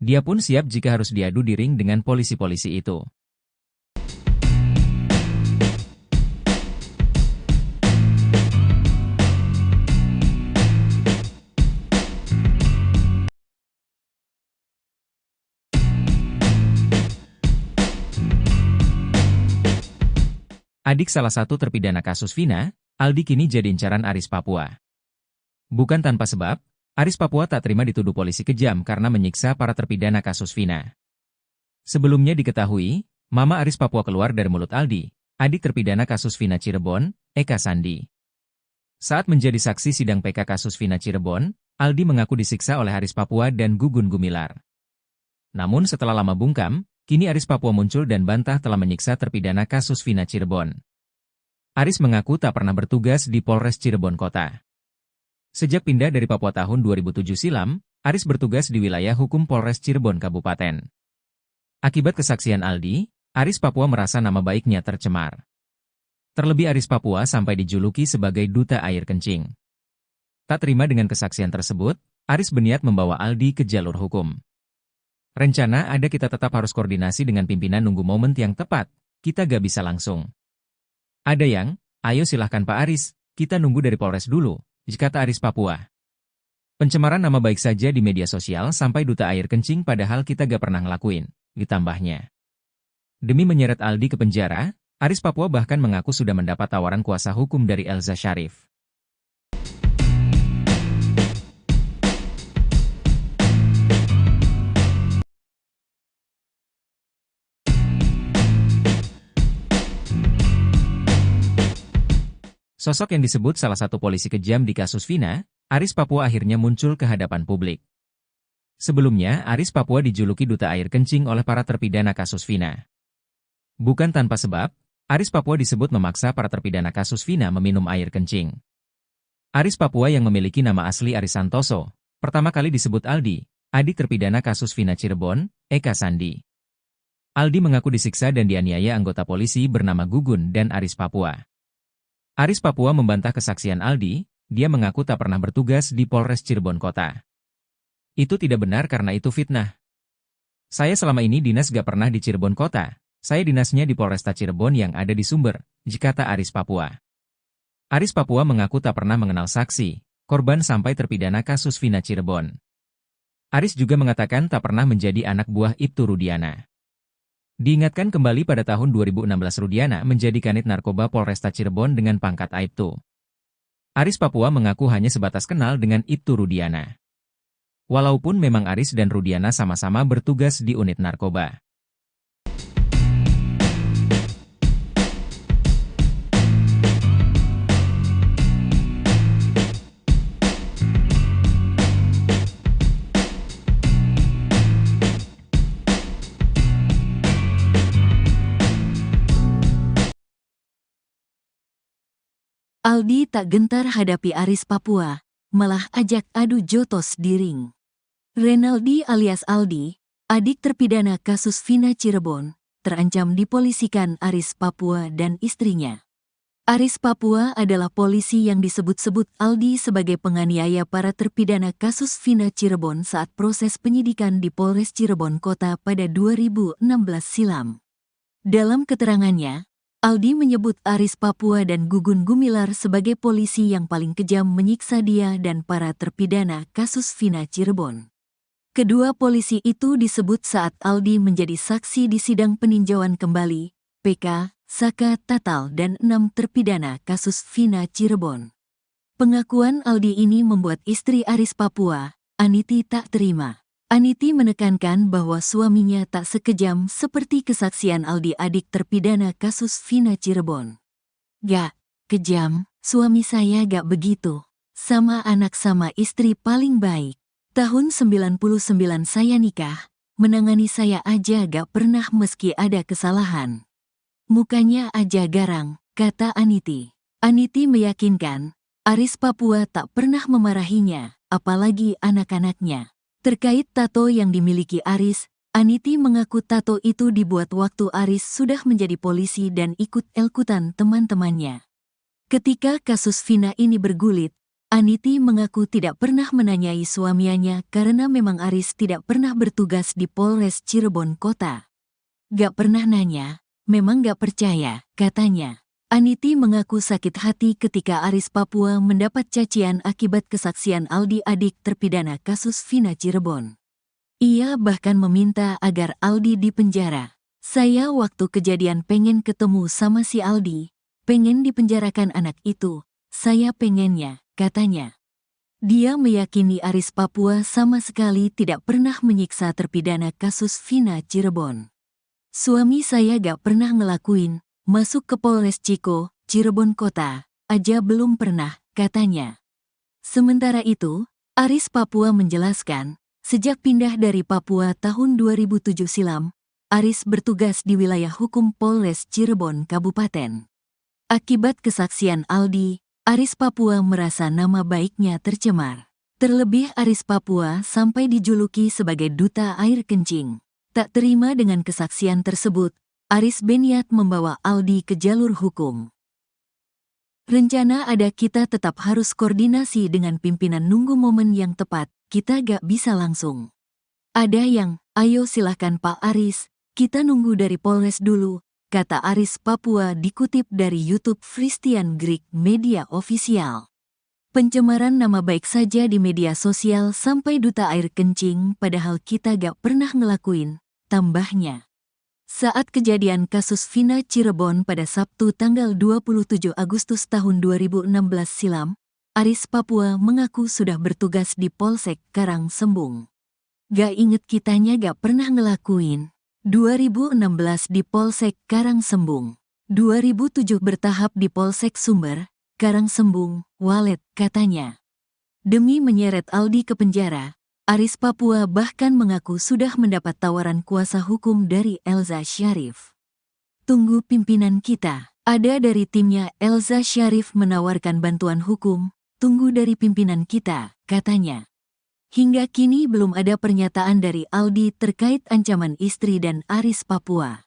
Dia pun siap jika harus diadu di ring dengan polisi-polisi itu. Adik salah satu terpidana kasus Vina, Aldi kini jadi incaran Aris Papua. Bukan tanpa sebab, Aris Papua tak terima dituduh polisi kejam karena menyiksa para terpidana kasus Vina. Sebelumnya diketahui, Mama Aris Papua keluar dari mulut Aldi, adik terpidana kasus Vina Cirebon, Eka Sandi. Saat menjadi saksi sidang PK kasus Vina Cirebon, Aldi mengaku disiksa oleh Aris Papua dan Gugun Gumilar. Namun setelah lama bungkam, kini Aris Papua muncul dan bantah telah menyiksa terpidana kasus Vina Cirebon. Aris mengaku tak pernah bertugas di Polres Cirebon Kota. Sejak pindah dari Papua tahun 2007 silam, Aris bertugas di wilayah hukum Polres Cirebon Kabupaten. Akibat kesaksian Aldi, Aris Papua merasa nama baiknya tercemar. Terlebih Aris Papua sampai dijuluki sebagai duta air kencing. Tak terima dengan kesaksian tersebut, Aris berniat membawa Aldi ke jalur hukum. Rencana ada kita tetap harus koordinasi dengan pimpinan nunggu momen yang tepat, kita gak bisa langsung. Ada yang, ayo silahkan Pak Aris, kita nunggu dari Polres dulu, kata Aris Papua. Pencemaran nama baik saja di media sosial sampai duta air kencing padahal kita gak pernah ngelakuin, ditambahnya. Demi menyeret Aldi ke penjara, Aris Papua bahkan mengaku sudah mendapat tawaran kuasa hukum dari Elza Syarif. Sosok yang disebut salah satu polisi kejam di kasus Vina, Aris Papua akhirnya muncul ke hadapan publik. Sebelumnya, Aris Papua dijuluki duta air kencing oleh para terpidana kasus Vina. Bukan tanpa sebab, Aris Papua disebut memaksa para terpidana kasus Vina meminum air kencing. Aris Papua yang memiliki nama asli Aris Santoso, pertama kali disebut Aldi, adik terpidana kasus Vina Cirebon, Eka Sandi. Aldi mengaku disiksa dan dianiaya anggota polisi bernama Gugun dan Aris Papua. Aris Papua membantah kesaksian Aldi, dia mengaku tak pernah bertugas di Polres Cirebon Kota. Itu tidak benar karena itu fitnah. Saya selama ini dinas gak pernah di Cirebon Kota, saya dinasnya di Polresta Cirebon yang ada di Sumber, kata Aris Papua. Aris Papua mengaku tak pernah mengenal saksi, korban sampai terpidana kasus Vina Cirebon. Aris juga mengatakan tak pernah menjadi anak buah Ibtu Rudiana. Diingatkan kembali pada tahun 2016 Rudiana menjadi kanit narkoba Polresta Cirebon dengan pangkat Aibtu. Aris Papua mengaku hanya sebatas kenal dengan Ibtu Rudiana. Walaupun memang Aris dan Rudiana sama-sama bertugas di unit narkoba. Aldi tak gentar hadapi Aris Papua, malah ajak adu jotos di ring. Renaldi alias Aldi, adik terpidana kasus Vina Cirebon, terancam dipolisikan Aris Papua dan istrinya. Aris Papua adalah polisi yang disebut-sebut Aldi sebagai penganiaya para terpidana kasus Vina Cirebon saat proses penyidikan di Polres Cirebon Kota pada 2016 silam. Dalam keterangannya, Aldi menyebut Aris Papua dan Gugun Gumilar sebagai polisi yang paling kejam menyiksa dia dan para terpidana kasus Vina Cirebon. Kedua polisi itu disebut saat Aldi menjadi saksi di sidang peninjauan kembali, PK, Saka Tatal dan 6 terpidana kasus Vina Cirebon. Pengakuan Aldi ini membuat istri Aris Papua, Aniti, tak terima. Aniti menekankan bahwa suaminya tak sekejam seperti kesaksian Aldi, adik terpidana kasus Vina Cirebon. "Gak kejam, suami saya gak begitu. Sama anak sama istri paling baik. Tahun 99 saya nikah, menangani saya aja gak pernah meski ada kesalahan. Mukanya aja garang," kata Aniti. Aniti meyakinkan, Aris Papua tak pernah memarahinya, apalagi anak-anaknya. Terkait tato yang dimiliki Aris, Aniti mengaku tato itu dibuat waktu Aris sudah menjadi polisi dan ikut-ikutan teman-temannya. Ketika kasus Vina ini bergulit, Aniti mengaku tidak pernah menanyai suaminya karena memang Aris tidak pernah bertugas di Polres Cirebon Kota. "Gak pernah nanya, memang gak percaya," katanya. Aniti mengaku sakit hati ketika Aris Papua mendapat cacian akibat kesaksian Aldi, adik terpidana kasus Vina Cirebon. Ia bahkan meminta agar Aldi dipenjara. "Saya waktu kejadian pengen ketemu sama si Aldi, pengen dipenjarakan anak itu, saya pengennya," katanya. Dia meyakini Aris Papua sama sekali tidak pernah menyiksa terpidana kasus Vina Cirebon. "Suami saya gak pernah ngelakuin, masuk ke Polres Ciko, Cirebon Kota, aja belum pernah," katanya. Sementara itu, Aris Papua menjelaskan, sejak pindah dari Papua tahun 2007 silam, Aris bertugas di wilayah hukum Polres Cirebon Kabupaten. Akibat kesaksian Aldi, Aris Papua merasa nama baiknya tercemar. Terlebih Aris Papua sampai dijuluki sebagai duta air kencing. Tak terima dengan kesaksian tersebut, Aris berniat membawa Aldi ke jalur hukum. "Rencana ada, kita tetap harus koordinasi dengan pimpinan, nunggu momen yang tepat, kita gak bisa langsung. Ada yang, ayo silahkan Pak Aris, kita nunggu dari Polres dulu," kata Aris Papua dikutip dari YouTube Christian Greek Media Official. "Pencemaran nama baik saja di media sosial sampai duta air kencing, padahal kita gak pernah ngelakuin," tambahnya. Saat kejadian kasus Vina Cirebon pada Sabtu tanggal 27 Agustus tahun 2016 silam, Aris Papua mengaku sudah bertugas di Polsek Karangsembung. "Gak inget kitanya gak pernah ngelakuin. 2016 di Polsek Karangsembung, 2007 bertahap di Polsek Sumber, Karangsembung, Walet," katanya. Demi menyeret Aldi ke penjara, Aris Papua bahkan mengaku sudah mendapat tawaran kuasa hukum dari Elza Syarif. "Tunggu pimpinan kita, ada dari timnya Elza Syarif menawarkan bantuan hukum, tunggu dari pimpinan kita," katanya. Hingga kini belum ada pernyataan dari Aldi terkait ancaman istri dan Aris Papua.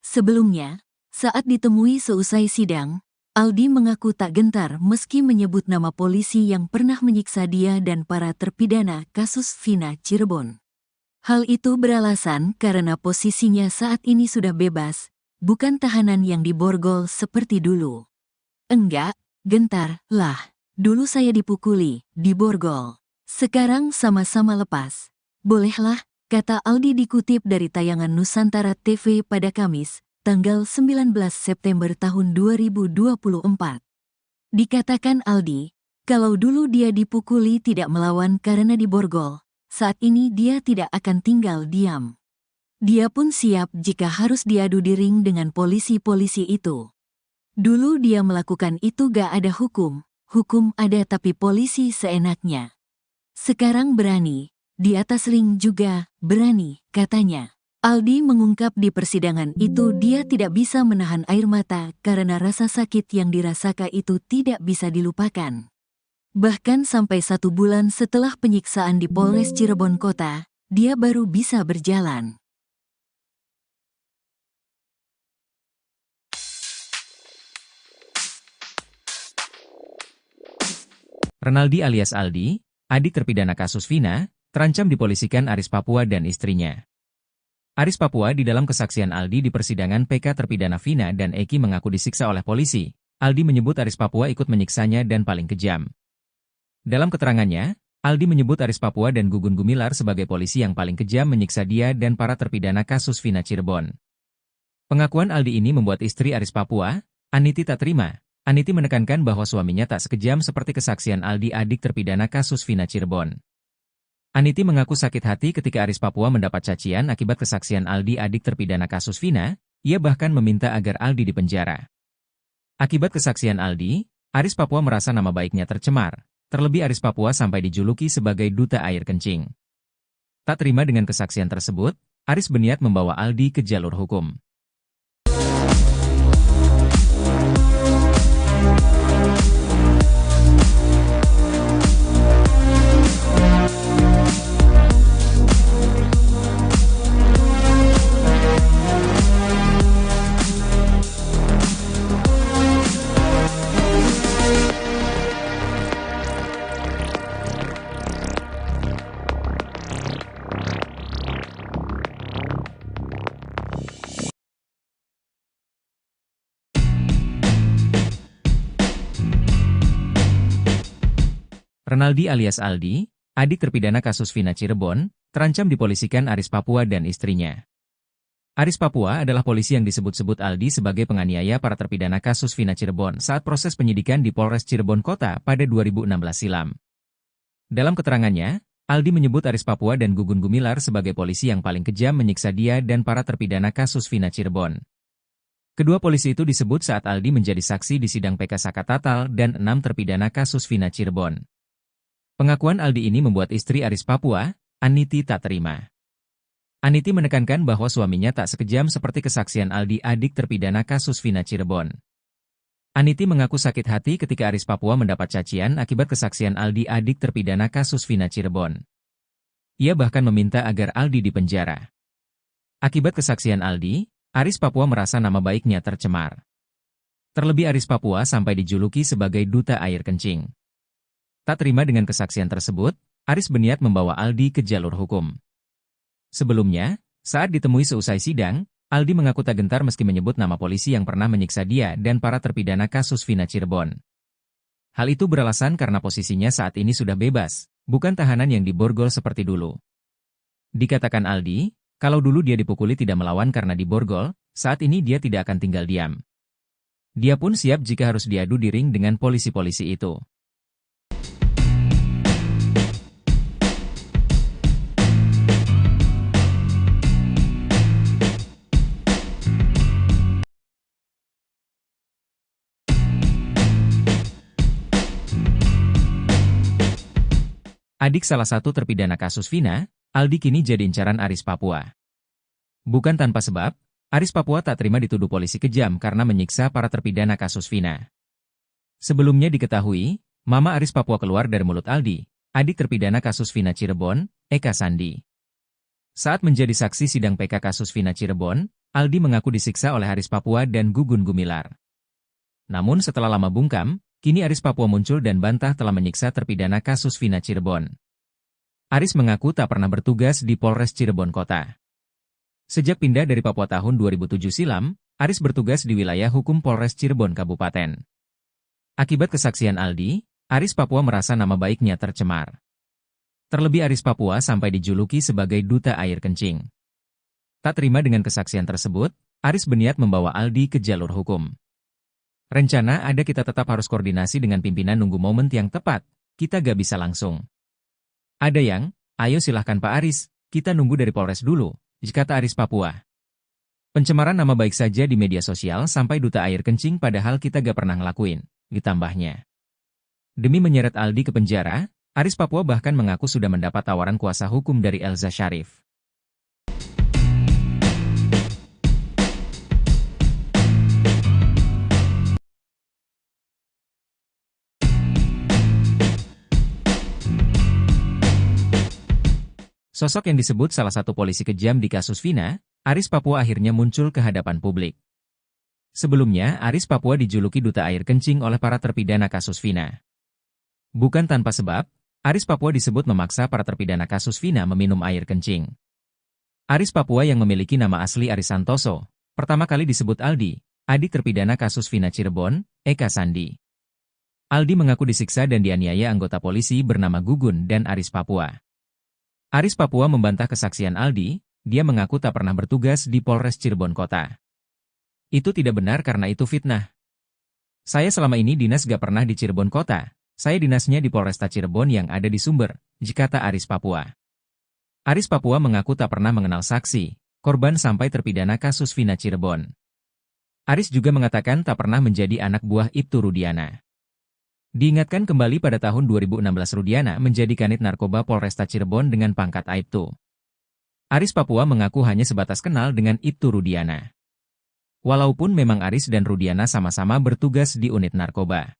Sebelumnya, saat ditemui seusai sidang, Aldi mengaku tak gentar meski menyebut nama polisi yang pernah menyiksa dia dan para terpidana kasus Vina Cirebon. Hal itu beralasan karena posisinya saat ini sudah bebas, bukan tahanan yang diborgol seperti dulu. "Enggak, gentar lah. Dulu saya dipukuli, diborgol. Sekarang sama-sama lepas. Bolehlah," kata Aldi dikutip dari tayangan Nusantara TV pada Kamis, tanggal 19 September tahun 2024. Dikatakan Aldi, kalau dulu dia dipukuli tidak melawan karena diborgol, saat ini dia tidak akan tinggal diam. Dia pun siap jika harus diadu di ring dengan polisi-polisi itu. "Dulu dia melakukan itu gak ada hukum, hukum ada tapi polisi seenaknya. Sekarang berani, di atas ring juga berani," katanya. Aldi mengungkap di persidangan itu dia tidak bisa menahan air mata karena rasa sakit yang dirasakan itu tidak bisa dilupakan. Bahkan sampai 1 bulan setelah penyiksaan di Polres Cirebon Kota, dia baru bisa berjalan. Renaldi alias Aldi, adik terpidana kasus Vina, terancam dipolisikan Aris Papua dan istrinya. Aris Papua di dalam kesaksian Aldi di persidangan PK terpidana Vina dan Eki mengaku disiksa oleh polisi. Aldi menyebut Aris Papua ikut menyiksanya dan paling kejam. Dalam keterangannya, Aldi menyebut Aris Papua dan Gugun Gumilar sebagai polisi yang paling kejam menyiksa dia dan para terpidana kasus Vina Cirebon. Pengakuan Aldi ini membuat istri Aris Papua, Aniti tak terima. Aniti menekankan bahwa suaminya tak sekejam seperti kesaksian Aldi adik terpidana kasus Vina Cirebon. Aniti mengaku sakit hati ketika Aris Papua mendapat cacian akibat kesaksian Aldi adik terpidana kasus Vina, ia bahkan meminta agar Aldi dipenjara. Akibat kesaksian Aldi, Aris Papua merasa nama baiknya tercemar, terlebih Aris Papua sampai dijuluki sebagai duta air kencing. Tak terima dengan kesaksian tersebut, Aris berniat membawa Aldi ke jalur hukum. Renaldi alias Aldi, adik terpidana kasus Vina Cirebon, terancam dipolisikan Aris Papua dan istrinya. Aris Papua adalah polisi yang disebut-sebut Aldi sebagai penganiaya para terpidana kasus Vina Cirebon saat proses penyidikan di Polres Cirebon Kota pada 2016 silam. Dalam keterangannya, Aldi menyebut Aris Papua dan Gugun Gumilar sebagai polisi yang paling kejam menyiksa dia dan para terpidana kasus Vina Cirebon. Kedua polisi itu disebut saat Aldi menjadi saksi di sidang PK Sakatatal dan 6 terpidana kasus Vina Cirebon. Pengakuan Aldi ini membuat istri Aris Papua, Aniti tak terima. Aniti menekankan bahwa suaminya tak sekejam seperti kesaksian Aldi adik terpidana kasus Vina Cirebon. Aniti mengaku sakit hati ketika Aris Papua mendapat cacian akibat kesaksian Aldi adik terpidana kasus Vina Cirebon. Ia bahkan meminta agar Aldi dipenjara. Akibat kesaksian Aldi, Aris Papua merasa nama baiknya tercemar. Terlebih Aris Papua sampai dijuluki sebagai duta air kencing. Tak terima dengan kesaksian tersebut, Aris berniat membawa Aldi ke jalur hukum. Sebelumnya, saat ditemui seusai sidang, Aldi mengaku tak gentar meski menyebut nama polisi yang pernah menyiksa dia dan para terpidana kasus Vina Cirebon. Hal itu beralasan karena posisinya saat ini sudah bebas, bukan tahanan yang diborgol seperti dulu. Dikatakan Aldi, kalau dulu dia dipukuli tidak melawan karena diborgol, saat ini dia tidak akan tinggal diam. Dia pun siap jika harus diadu di ring dengan polisi-polisi itu. Adik salah satu terpidana kasus Vina, Aldi kini jadi incaran Aris Papua. Bukan tanpa sebab, Aris Papua tak terima dituduh polisi kejam karena menyiksa para terpidana kasus Vina. Sebelumnya diketahui, Mama Aris Papua keluar dari mulut Aldi, adik terpidana kasus Vina Cirebon, Eka Sandi. Saat menjadi saksi sidang PK kasus Vina Cirebon, Aldi mengaku disiksa oleh Aris Papua dan Gugun Gumilar. Namun setelah lama bungkam, kini Aris Papua muncul dan bantah telah menyiksa terpidana kasus Vina Cirebon. Aris mengaku tak pernah bertugas di Polres Cirebon Kota. Sejak pindah dari Papua tahun 2007 silam, Aris bertugas di wilayah hukum Polres Cirebon Kabupaten. Akibat kesaksian Aldi, Aris Papua merasa nama baiknya tercemar. Terlebih Aris Papua sampai dijuluki sebagai duta air kencing. Tak terima dengan kesaksian tersebut, Aris berniat membawa Aldi ke jalur hukum. Rencana ada kita tetap harus koordinasi dengan pimpinan nunggu momen yang tepat, kita gak bisa langsung. Ada yang, ayo silahkan Pak Aris, kita nunggu dari Polres dulu, kata Aris Papua. Pencemaran nama baik saja di media sosial sampai duta air kencing padahal kita gak pernah ngelakuin, ditambahnya. Demi menyeret Aldi ke penjara, Aris Papua bahkan mengaku sudah mendapat tawaran kuasa hukum dari Elza Syarif. Sosok yang disebut salah satu polisi kejam di kasus Vina, Aris Papua akhirnya muncul ke hadapan publik. Sebelumnya, Aris Papua dijuluki duta air kencing oleh para terpidana kasus Vina. Bukan tanpa sebab, Aris Papua disebut memaksa para terpidana kasus Vina meminum air kencing. Aris Papua yang memiliki nama asli Aris Santoso, pertama kali disebut Aldi, adik terpidana kasus Vina Cirebon, Eka Sandi. Aldi mengaku disiksa dan dianiaya anggota polisi bernama Gugun dan Aris Papua. Aris Papua membantah kesaksian Aldi, dia mengaku tak pernah bertugas di Polres Cirebon Kota. Itu tidak benar karena itu fitnah. Saya selama ini dinas gak pernah di Cirebon Kota, saya dinasnya di Polresta Cirebon yang ada di Sumber, kata Aris Papua. Aris Papua mengaku tak pernah mengenal saksi, korban sampai terpidana kasus Vina Cirebon. Aris juga mengatakan tak pernah menjadi anak buah Ibtu Rudiana. Diingatkan kembali pada tahun 2016 Rudiana menjadi kanit narkoba Polresta Cirebon dengan pangkat Aibtu. Aris Papua mengaku hanya sebatas kenal dengan Ibtu Rudiana. Walaupun memang Aris dan Rudiana sama-sama bertugas di unit narkoba.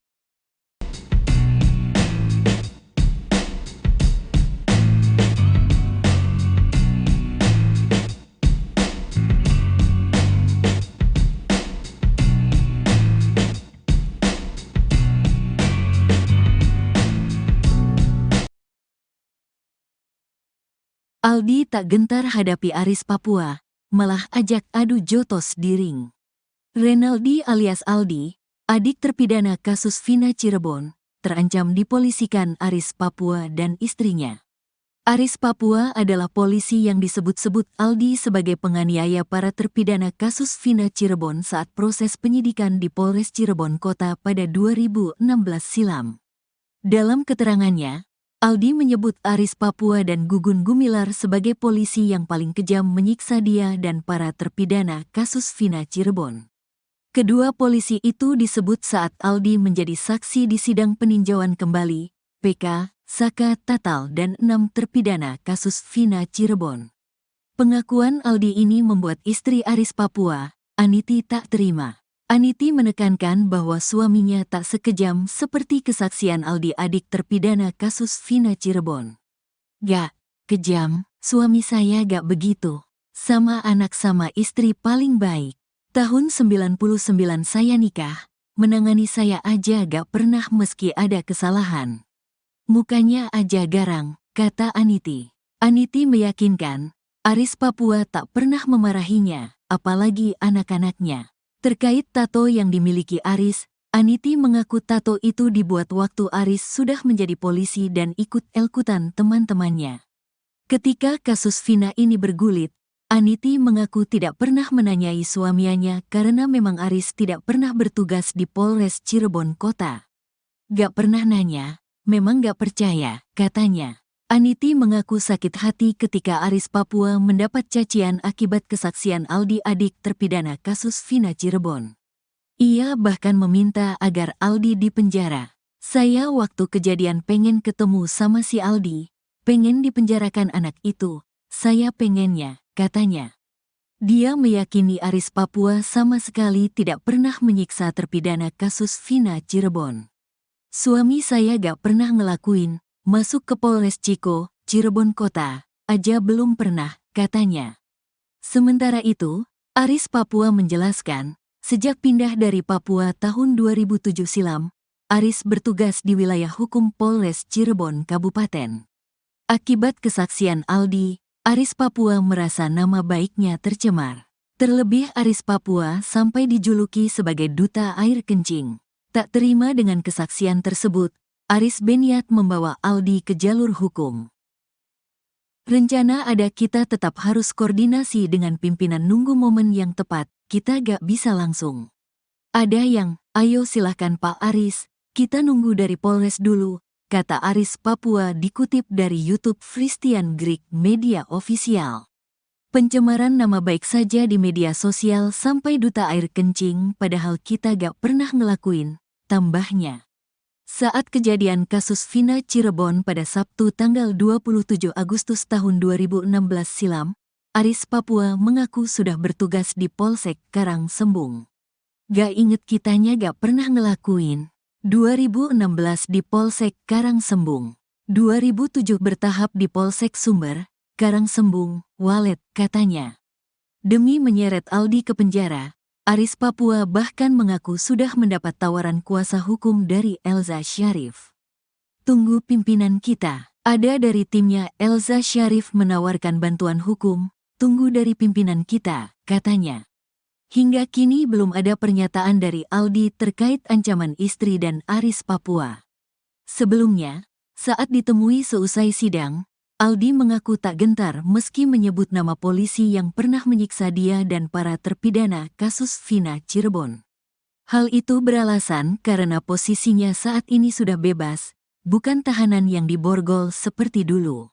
Aldi tak gentar hadapi Aris Papua, malah ajak adu jotos di ring. Renaldi alias Aldi, adik terpidana kasus Vina Cirebon, terancam dipolisikan Aris Papua dan istrinya. Aris Papua adalah polisi yang disebut-sebut Aldi sebagai penganiaya para terpidana kasus Vina Cirebon saat proses penyidikan di Polres Cirebon Kota pada 2016 silam. Dalam keterangannya, Aldi menyebut Aris Papua dan Gugun Gumilar sebagai polisi yang paling kejam menyiksa dia dan para terpidana kasus Vina Cirebon. Kedua polisi itu disebut saat Aldi menjadi saksi di sidang peninjauan kembali, PK, Saka Tatal dan 6 terpidana kasus Vina Cirebon. Pengakuan Aldi ini membuat istri Aris Papua, Aniti, tak terima. Aniti menekankan bahwa suaminya tak sekejam seperti kesaksian Aldi adik terpidana kasus Vina Cirebon. Gak kejam, suami saya gak begitu. Sama anak sama istri paling baik. Tahun 99 saya nikah, menangani saya aja gak pernah meski ada kesalahan. Mukanya aja garang, kata Aniti. Aniti meyakinkan, Aris Papua tak pernah memarahinya, apalagi anak-anaknya. Terkait tato yang dimiliki Aris, Aniti mengaku tato itu dibuat waktu Aris sudah menjadi polisi dan ikut elkutan teman-temannya. Ketika kasus Vina ini bergulit, Aniti mengaku tidak pernah menanyai suaminya karena memang Aris tidak pernah bertugas di Polres Cirebon Kota. Gak pernah nanya, memang gak percaya, katanya. Aniti mengaku sakit hati ketika Aris Papua mendapat cacian akibat kesaksian Aldi adik terpidana kasus Vina Cirebon. Ia bahkan meminta agar Aldi dipenjara. Saya waktu kejadian pengen ketemu sama si Aldi, pengen dipenjarakan anak itu, saya pengennya, katanya. Dia meyakini Aris Papua sama sekali tidak pernah menyiksa terpidana kasus Vina Cirebon. Suami saya gak pernah ngelakuin, masuk ke Polres Ciko, Cirebon Kota, aja belum pernah, katanya. Sementara itu, Aris Papua menjelaskan, sejak pindah dari Papua tahun 2007 silam, Aris bertugas di wilayah hukum Polres Cirebon Kabupaten. Akibat kesaksian Aldi, Aris Papua merasa nama baiknya tercemar. Terlebih Aris Papua sampai dijuluki sebagai duta air kencing. Tak terima dengan kesaksian tersebut, Aris berniat membawa Aldi ke jalur hukum. Rencana ada kita tetap harus koordinasi dengan pimpinan nunggu momen yang tepat, kita gak bisa langsung. Ada yang, ayo silahkan Pak Aris, kita nunggu dari Polres dulu, kata Aris Papua dikutip dari YouTube Christian Greek Media Official. Pencemaran nama baik saja di media sosial sampai duta air kencing padahal kita gak pernah ngelakuin, tambahnya. Saat kejadian kasus Vina Cirebon pada Sabtu tanggal 27 Agustus tahun 2016 silam, Aris Papua mengaku sudah bertugas di Polsek Karang Sembung. Gak inget kitanya gak pernah ngelakuin. 2016 di Polsek Karang Sembung. 2007 bertahap di Polsek Sumber, Karang Sembung, Walet, katanya. Demi menyeret Aldi ke penjara, Aris Papua bahkan mengaku sudah mendapat tawaran kuasa hukum dari Elza Syarif. Tunggu pimpinan kita. Ada dari timnya Elza Syarif menawarkan bantuan hukum, tunggu dari pimpinan kita, katanya. Hingga kini belum ada pernyataan dari Aldi terkait ancaman istri dan Aris Papua. Sebelumnya, saat ditemui seusai sidang, Aldi mengaku tak gentar meski menyebut nama polisi yang pernah menyiksa dia dan para terpidana kasus Vina Cirebon. Hal itu beralasan karena posisinya saat ini sudah bebas, bukan tahanan yang diborgol seperti dulu.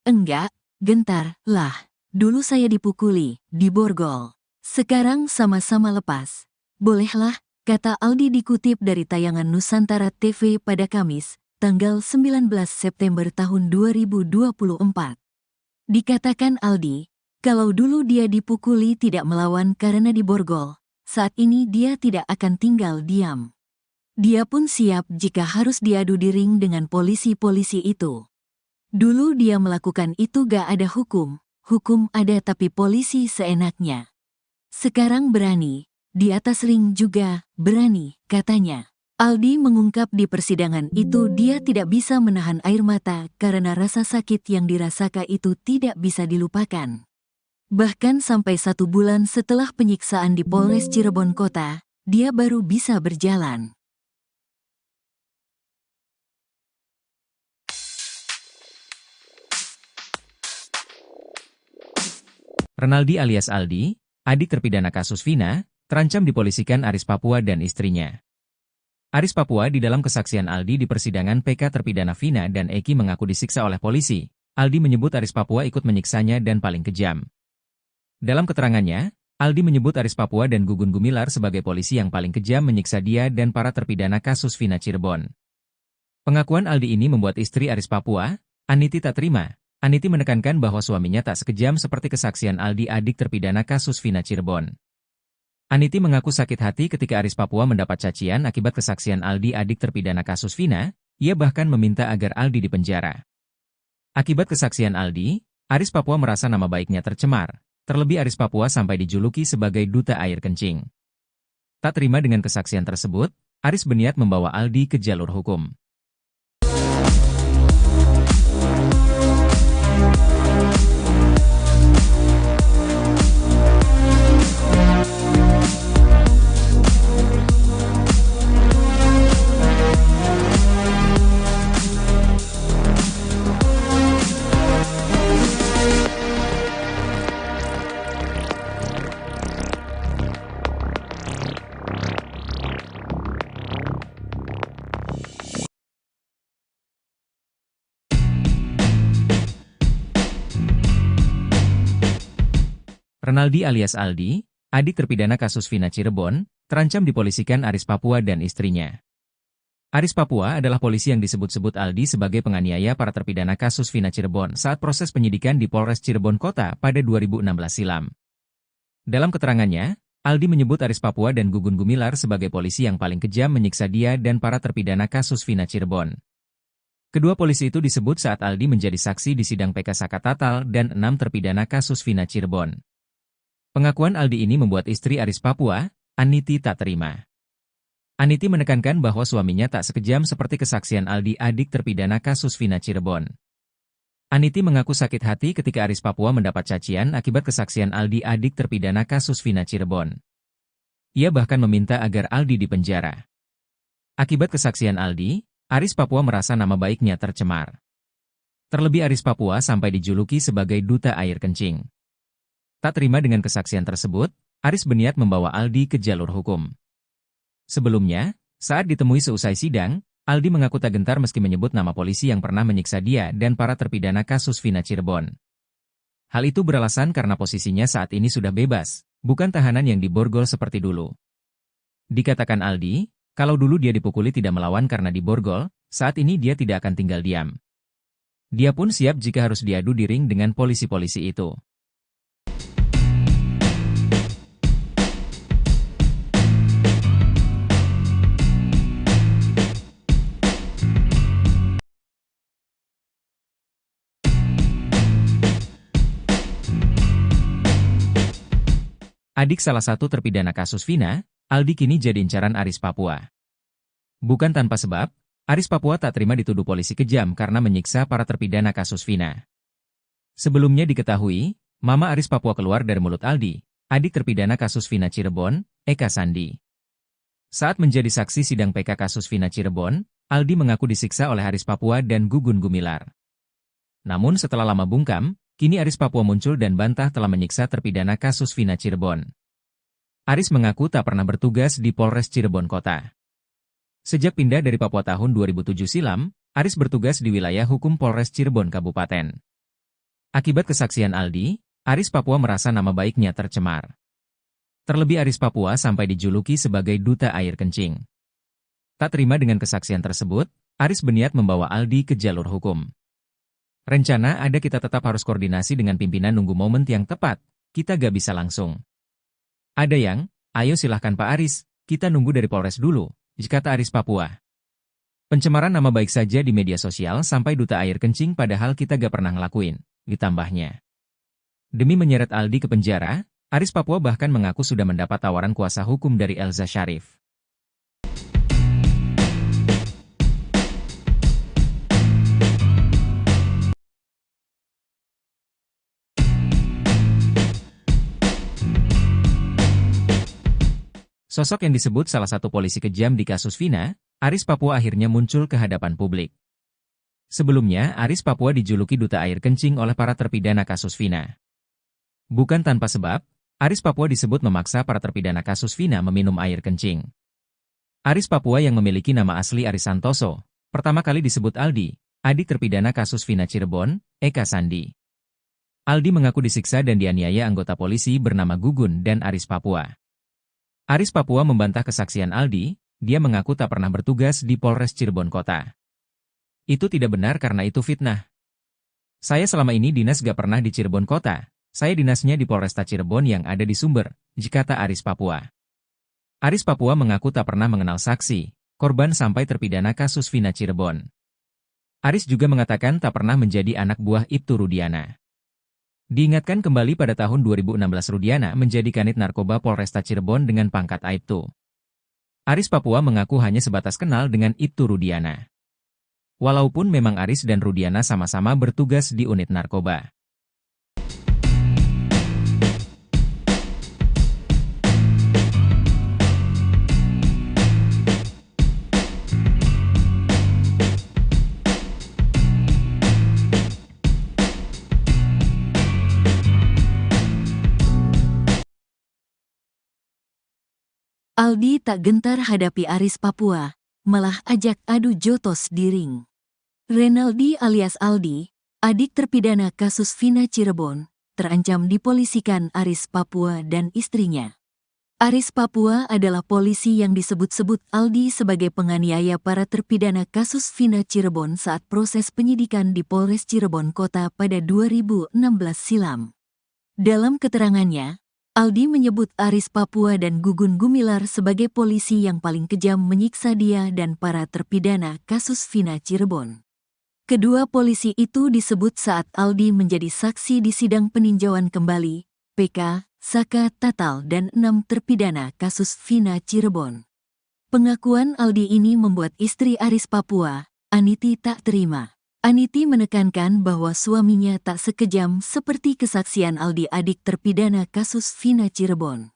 Enggak, gentar, lah. Dulu saya dipukuli, diborgol. Sekarang sama-sama lepas. Bolehlah, kata Aldi dikutip dari tayangan Nusantara TV pada Kamis, tanggal 19 September tahun 2024. Dikatakan Aldi, kalau dulu dia dipukuli tidak melawan karena diborgol, saat ini dia tidak akan tinggal diam. Dia pun siap jika harus diadu di ring dengan polisi-polisi itu. Dulu dia melakukan itu gak ada hukum ada tapi polisi seenaknya. Sekarang berani, di atas ring juga berani, katanya. Aldi mengungkap di persidangan itu dia tidak bisa menahan air mata karena rasa sakit yang dirasakan itu tidak bisa dilupakan. Bahkan sampai 1 bulan setelah penyiksaan di Polres Cirebon Kota, dia baru bisa berjalan. Renaldi alias Aldi, adik terpidana kasus Vina, terancam dipolisikan Aris Papua dan istrinya. Aris Papua di dalam kesaksian Aldi di persidangan PK terpidana Vina dan Eki mengaku disiksa oleh polisi. Aldi menyebut Aris Papua ikut menyiksanya dan paling kejam. Dalam keterangannya, Aldi menyebut Aris Papua dan Gugun Gumilar sebagai polisi yang paling kejam menyiksa dia dan para terpidana kasus Vina Cirebon. Pengakuan Aldi ini membuat istri Aris Papua, Aniti tak terima. Aniti menekankan bahwa suaminya tak sekejam seperti kesaksian Aldi adik terpidana kasus Vina Cirebon. Aniti mengaku sakit hati ketika Aris Papua mendapat cacian akibat kesaksian Aldi adik terpidana kasus Vina, ia bahkan meminta agar Aldi dipenjara. Akibat kesaksian Aldi, Aris Papua merasa nama baiknya tercemar, terlebih Aris Papua sampai dijuluki sebagai duta air kencing. Tak terima dengan kesaksian tersebut, Aris berniat membawa Aldi ke jalur hukum. Renaldi alias Aldi, adik terpidana kasus Vina Cirebon, terancam dipolisikan Aris Papua dan istrinya. Aris Papua adalah polisi yang disebut-sebut Aldi sebagai penganiaya para terpidana kasus Vina Cirebon saat proses penyidikan di Polres Cirebon Kota pada 2016 silam. Dalam keterangannya, Aldi menyebut Aris Papua dan Gugun Gumilar sebagai polisi yang paling kejam menyiksa dia dan para terpidana kasus Vina Cirebon. Kedua polisi itu disebut saat Aldi menjadi saksi di sidang PK Sakatatal dan 6 terpidana kasus Vina Cirebon. Pengakuan Aldi ini membuat istri Aris Papua, Aniti tak terima. Aniti menekankan bahwa suaminya tak sekejam seperti kesaksian Aldi adik terpidana kasus Vina Cirebon. Aniti mengaku sakit hati ketika Aris Papua mendapat cacian akibat kesaksian Aldi adik terpidana kasus Vina Cirebon. Ia bahkan meminta agar Aldi dipenjara. Akibat kesaksian Aldi, Aris Papua merasa nama baiknya tercemar. Terlebih Aris Papua sampai dijuluki sebagai duta air kencing. Tak terima dengan kesaksian tersebut, Aris berniat membawa Aldi ke jalur hukum. Sebelumnya, saat ditemui seusai sidang, Aldi mengaku tak gentar meski menyebut nama polisi yang pernah menyiksa dia dan para terpidana kasus Vina Cirebon. Hal itu beralasan karena posisinya saat ini sudah bebas, bukan tahanan yang diborgol seperti dulu. Dikatakan Aldi, kalau dulu dia dipukuli tidak melawan karena diborgol, saat ini dia tidak akan tinggal diam. Dia pun siap jika harus diadu di ring dengan polisi-polisi itu. Adik salah satu terpidana kasus Vina, Aldi kini jadi incaran Aris Papua. Bukan tanpa sebab, Aris Papua tak terima dituduh polisi kejam karena menyiksa para terpidana kasus Vina. Sebelumnya diketahui, Mama Aris Papua keluar dari mulut Aldi, adik terpidana kasus Vina Cirebon, Eka Sandi. Saat menjadi saksi sidang PK kasus Vina Cirebon, Aldi mengaku disiksa oleh Aris Papua dan Gugun Gumilar. Namun setelah lama bungkam, kini Aris Papua muncul dan bantah telah menyiksa terpidana kasus Vina Cirebon. Aris mengaku tak pernah bertugas di Polres Cirebon Kota. Sejak pindah dari Papua tahun 2007 silam, Aris bertugas di wilayah hukum Polres Cirebon Kabupaten. Akibat kesaksian Aldi, Aris Papua merasa nama baiknya tercemar. Terlebih Aris Papua sampai dijuluki sebagai duta air kencing. Tak terima dengan kesaksian tersebut, Aris berniat membawa Aldi ke jalur hukum. Rencana ada kita tetap harus koordinasi dengan pimpinan nunggu momen yang tepat, kita gak bisa langsung. Ada yang, ayo silahkan Pak Aris, kita nunggu dari Polres dulu, kata Aris Papua. Pencemaran nama baik saja di media sosial sampai duta air kencing padahal kita gak pernah ngelakuin, ditambahnya. Demi menyeret Aldi ke penjara, Aris Papua bahkan mengaku sudah mendapat tawaran kuasa hukum dari Elza Syarif. Sosok yang disebut salah satu polisi kejam di kasus Vina, Aris Papua akhirnya muncul ke hadapan publik. Sebelumnya, Aris Papua dijuluki duta air kencing oleh para terpidana kasus Vina. Bukan tanpa sebab, Aris Papua disebut memaksa para terpidana kasus Vina meminum air kencing. Aris Papua yang memiliki nama asli Aris Santoso, pertama kali disebut Aldi, adik terpidana kasus Vina Cirebon, Eka Sandi. Aldi mengaku disiksa dan dianiaya anggota polisi bernama Gugun dan Aris Papua. Aris Papua membantah kesaksian Aldi, dia mengaku tak pernah bertugas di Polres Cirebon Kota. Itu tidak benar karena itu fitnah. Saya selama ini dinas gak pernah di Cirebon Kota. Saya dinasnya di Polresta Cirebon yang ada di Sumber, kata Aris Papua. Aris Papua mengaku tak pernah mengenal saksi, korban sampai terpidana kasus Vina Cirebon. Aris juga mengatakan tak pernah menjadi anak buah Ibtu Rudiana. Diingatkan kembali pada tahun 2016 Rudiana menjadi kanit narkoba Polresta Cirebon dengan pangkat Aibtu. Aris Papua mengaku hanya sebatas kenal dengan Ibtu Rudiana. Walaupun memang Aris dan Rudiana sama-sama bertugas di unit narkoba. Aldi tak gentar hadapi Aris Papua, malah ajak adu jotos di ring. Renaldi alias Aldi, adik terpidana kasus Vina Cirebon, terancam dipolisikan Aris Papua dan istrinya. Aris Papua adalah polisi yang disebut-sebut Aldi sebagai penganiaya para terpidana kasus Vina Cirebon saat proses penyidikan di Polres Cirebon Kota pada 2016 silam. Dalam keterangannya, Aldi menyebut Aris Papua dan Gugun Gumilar sebagai polisi yang paling kejam menyiksa dia dan para terpidana kasus Vina Cirebon. Kedua polisi itu disebut saat Aldi menjadi saksi di sidang peninjauan kembali, PK, Saka Tatal dan 6 terpidana kasus Vina Cirebon. Pengakuan Aldi ini membuat istri Aris Papua, Aniti tak terima. Aniti menekankan bahwa suaminya tak sekejam seperti kesaksian Aldi adik terpidana kasus Vina Cirebon.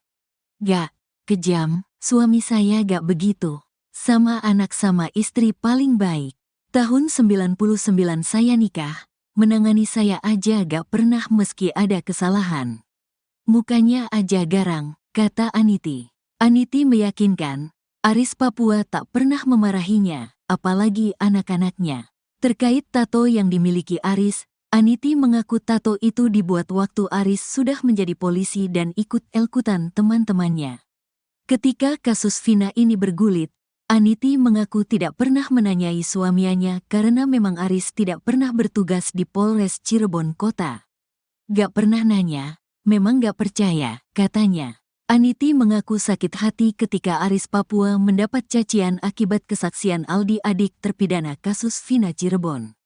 Gak kejam, suami saya gak begitu. Sama anak sama istri paling baik. Tahun 99 saya nikah, menangani saya aja gak pernah meski ada kesalahan. Mukanya aja garang, kata Aniti. Aniti meyakinkan, Aris Papua tak pernah memarahinya, apalagi anak-anaknya. Terkait tato yang dimiliki Aris, Aniti mengaku tato itu dibuat waktu Aris sudah menjadi polisi dan ikut-ikutan teman-temannya. Ketika kasus Vina ini bergulit, Aniti mengaku tidak pernah menanyai suaminya karena memang Aris tidak pernah bertugas di Polres Cirebon Kota. Gak pernah nanya, memang gak percaya, katanya. Aniti mengaku sakit hati ketika Aris Papua mendapat cacian akibat kesaksian Aldi adik terpidana kasus Vina Cirebon.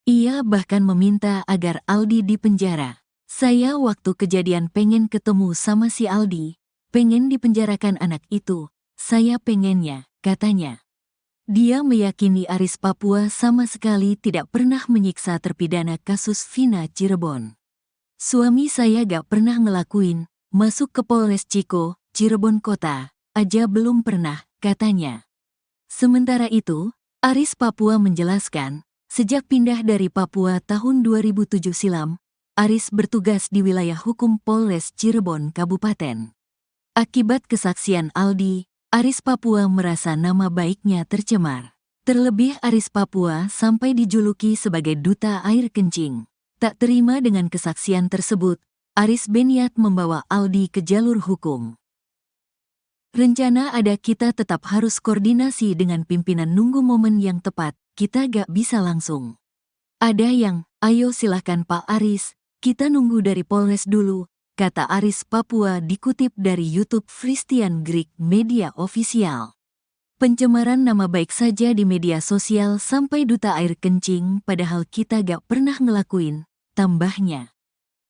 Ia bahkan meminta agar Aldi dipenjara. Saya waktu kejadian pengen ketemu sama si Aldi, pengen dipenjarakan anak itu, saya pengennya, katanya. Dia meyakini Aris Papua sama sekali tidak pernah menyiksa terpidana kasus Vina Cirebon. Suami saya gak pernah ngelakuin, masuk ke Polres Ciko, Cirebon Kota, aja belum pernah, katanya. Sementara itu, Aris Papua menjelaskan, sejak pindah dari Papua tahun 2007 silam, Aris bertugas di wilayah hukum Polres Cirebon Kabupaten. Akibat kesaksian Aldi, Aris Papua merasa nama baiknya tercemar. Terlebih Aris Papua sampai dijuluki sebagai duta air kencing. Tak terima dengan kesaksian tersebut, Aris berniat membawa Aldi ke jalur hukum. Rencana ada, kita tetap harus koordinasi dengan pimpinan, nunggu momen yang tepat, kita gak bisa langsung. Ada yang, ayo silahkan Pak Aris, kita nunggu dari Polres dulu, kata Aris Papua dikutip dari YouTube Christian Greek Media Official. Pencemaran nama baik saja di media sosial sampai duta air kencing, padahal kita gak pernah ngelakuin, tambahnya.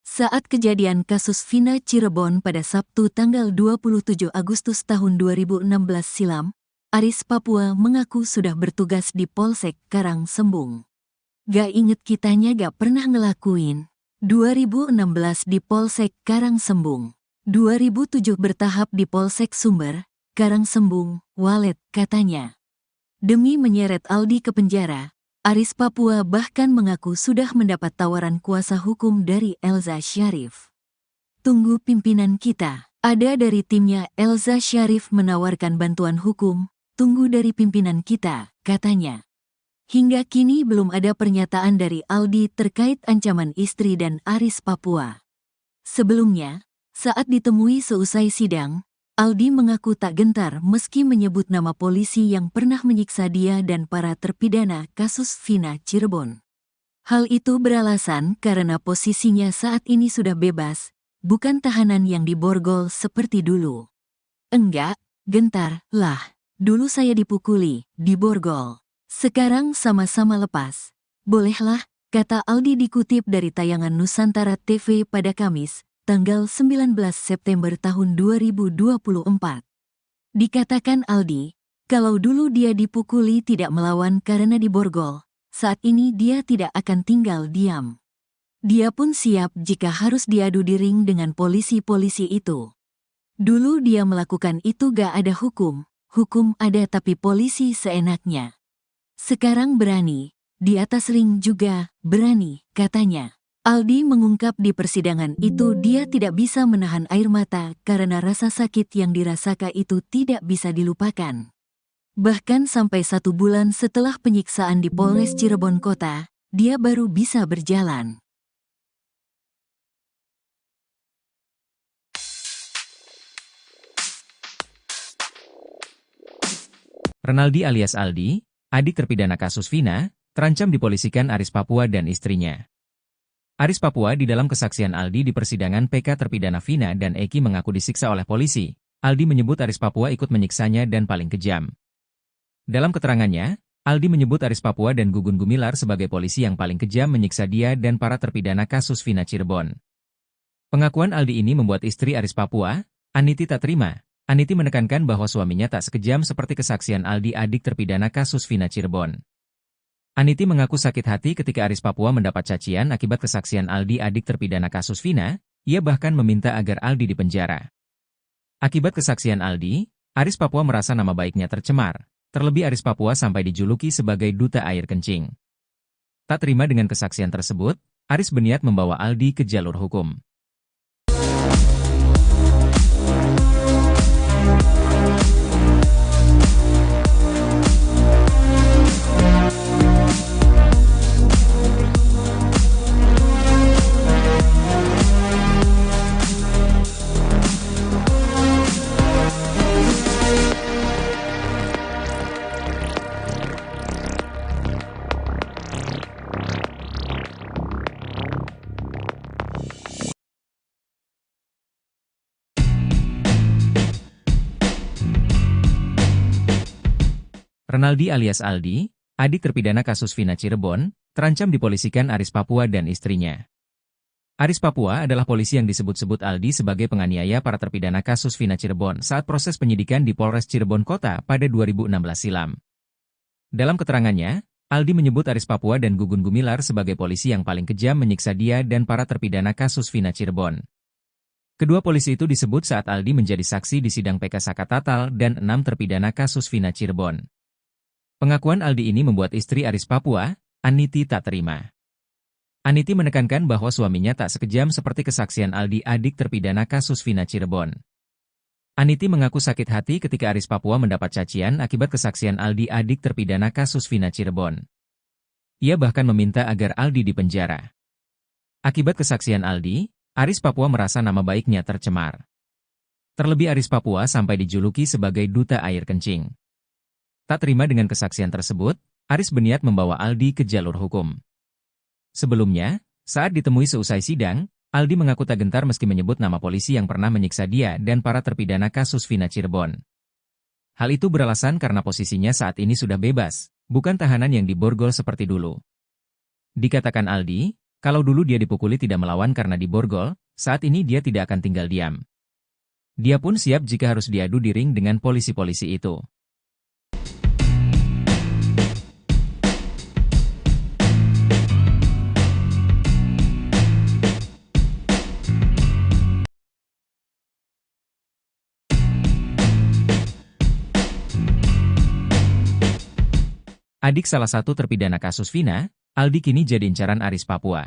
Saat kejadian kasus Vina Cirebon pada Sabtu tanggal 27 Agustus tahun 2016 silam, Aris Papua mengaku sudah bertugas di Polsek Karangsembung. Gak inget kitanya gak pernah ngelakuin. 2016 di Polsek Karangsembung, 2007 bertahap di Polsek Sumber, Karangsembung, Walet, katanya. Demi menyeret Aldi ke penjara, Aris Papua bahkan mengaku sudah mendapat tawaran kuasa hukum dari Elza Syarif. Tunggu pimpinan kita, ada dari timnya Elza Syarif menawarkan bantuan hukum, tunggu dari pimpinan kita, katanya. Hingga kini belum ada pernyataan dari Aldi terkait ancaman istri dan Aris Papua. Sebelumnya, saat ditemui seusai sidang, Aldi mengaku tak gentar meski menyebut nama polisi yang pernah menyiksa dia dan para terpidana kasus Vina Cirebon. Hal itu beralasan karena posisinya saat ini sudah bebas, bukan tahanan yang diborgol seperti dulu. Enggak, gentar, lah, dulu saya dipukuli, diborgol. Sekarang sama-sama lepas. Bolehlah, kata Aldi dikutip dari tayangan Nusantara TV pada Kamis, tanggal 19 September tahun 2024. Dikatakan Aldi, kalau dulu dia dipukuli tidak melawan karena diborgol, saat ini dia tidak akan tinggal diam. Dia pun siap jika harus diadu di ring dengan polisi-polisi itu. Dulu dia melakukan itu gak ada hukum ada tapi polisi seenaknya. Sekarang berani, di atas ring juga berani, katanya. Aldi mengungkap di persidangan itu dia tidak bisa menahan air mata karena rasa sakit yang dirasakan itu tidak bisa dilupakan. Bahkan sampai 1 bulan setelah penyiksaan di Polres Cirebon Kota, dia baru bisa berjalan. Renaldi alias Aldi, adik terpidana kasus Vina, terancam dipolisikan Aris Papua dan istrinya. Aris Papua di dalam kesaksian Aldi di persidangan PK terpidana Vina dan Eki mengaku disiksa oleh polisi. Aldi menyebut Aris Papua ikut menyiksanya dan paling kejam. Dalam keterangannya, Aldi menyebut Aris Papua dan Gugun Gumilar sebagai polisi yang paling kejam menyiksa dia dan para terpidana kasus Vina Cirebon. Pengakuan Aldi ini membuat istri Aris Papua, Aniti, tak terima. Aniti menekankan bahwa suaminya tak sekejam seperti kesaksian Aldi, adik terpidana kasus Vina Cirebon. Aniti mengaku sakit hati ketika Aris Papua mendapat cacian akibat kesaksian Aldi, adik terpidana kasus Vina. Ia bahkan meminta agar Aldi dipenjara. Akibat kesaksian Aldi, Aris Papua merasa nama baiknya tercemar. Terlebih Aris Papua sampai dijuluki sebagai duta air kencing. Tak terima dengan kesaksian tersebut, Aris berniat membawa Aldi ke jalur hukum. Renaldi alias Aldi, adik terpidana kasus Vina Cirebon, terancam dipolisikan Aris Papua dan istrinya. Aris Papua adalah polisi yang disebut-sebut Aldi sebagai penganiaya para terpidana kasus Vina Cirebon saat proses penyidikan di Polres Cirebon Kota pada 2016 silam. Dalam keterangannya, Aldi menyebut Aris Papua dan Gugun Gumilar sebagai polisi yang paling kejam menyiksa dia dan para terpidana kasus Vina Cirebon. Kedua polisi itu disebut saat Aldi menjadi saksi di sidang PK Saka Tatal dan 6 terpidana kasus Vina Cirebon. Pengakuan Aldi ini membuat istri Aris Papua, Aniti, tak terima. Aniti menekankan bahwa suaminya tak sekejam seperti kesaksian Aldi, adik terpidana kasus Vina Cirebon. Aniti mengaku sakit hati ketika Aris Papua mendapat cacian akibat kesaksian Aldi, adik terpidana kasus Vina Cirebon. Ia bahkan meminta agar Aldi dipenjara. Akibat kesaksian Aldi, Aris Papua merasa nama baiknya tercemar. Terlebih Aris Papua sampai dijuluki sebagai duta air kencing. Tak terima dengan kesaksian tersebut, Aris berniat membawa Aldi ke jalur hukum. Sebelumnya, saat ditemui seusai sidang, Aldi mengaku tak gentar meski menyebut nama polisi yang pernah menyiksa dia dan para terpidana kasus Vina Cirebon. Hal itu beralasan karena posisinya saat ini sudah bebas, bukan tahanan yang diborgol seperti dulu. Dikatakan Aldi, kalau dulu dia dipukuli tidak melawan karena diborgol, saat ini dia tidak akan tinggal diam. Dia pun siap jika harus diadu di ring dengan polisi-polisi itu. Adik salah satu terpidana kasus Vina, Aldi kini jadi incaran Aris Papua.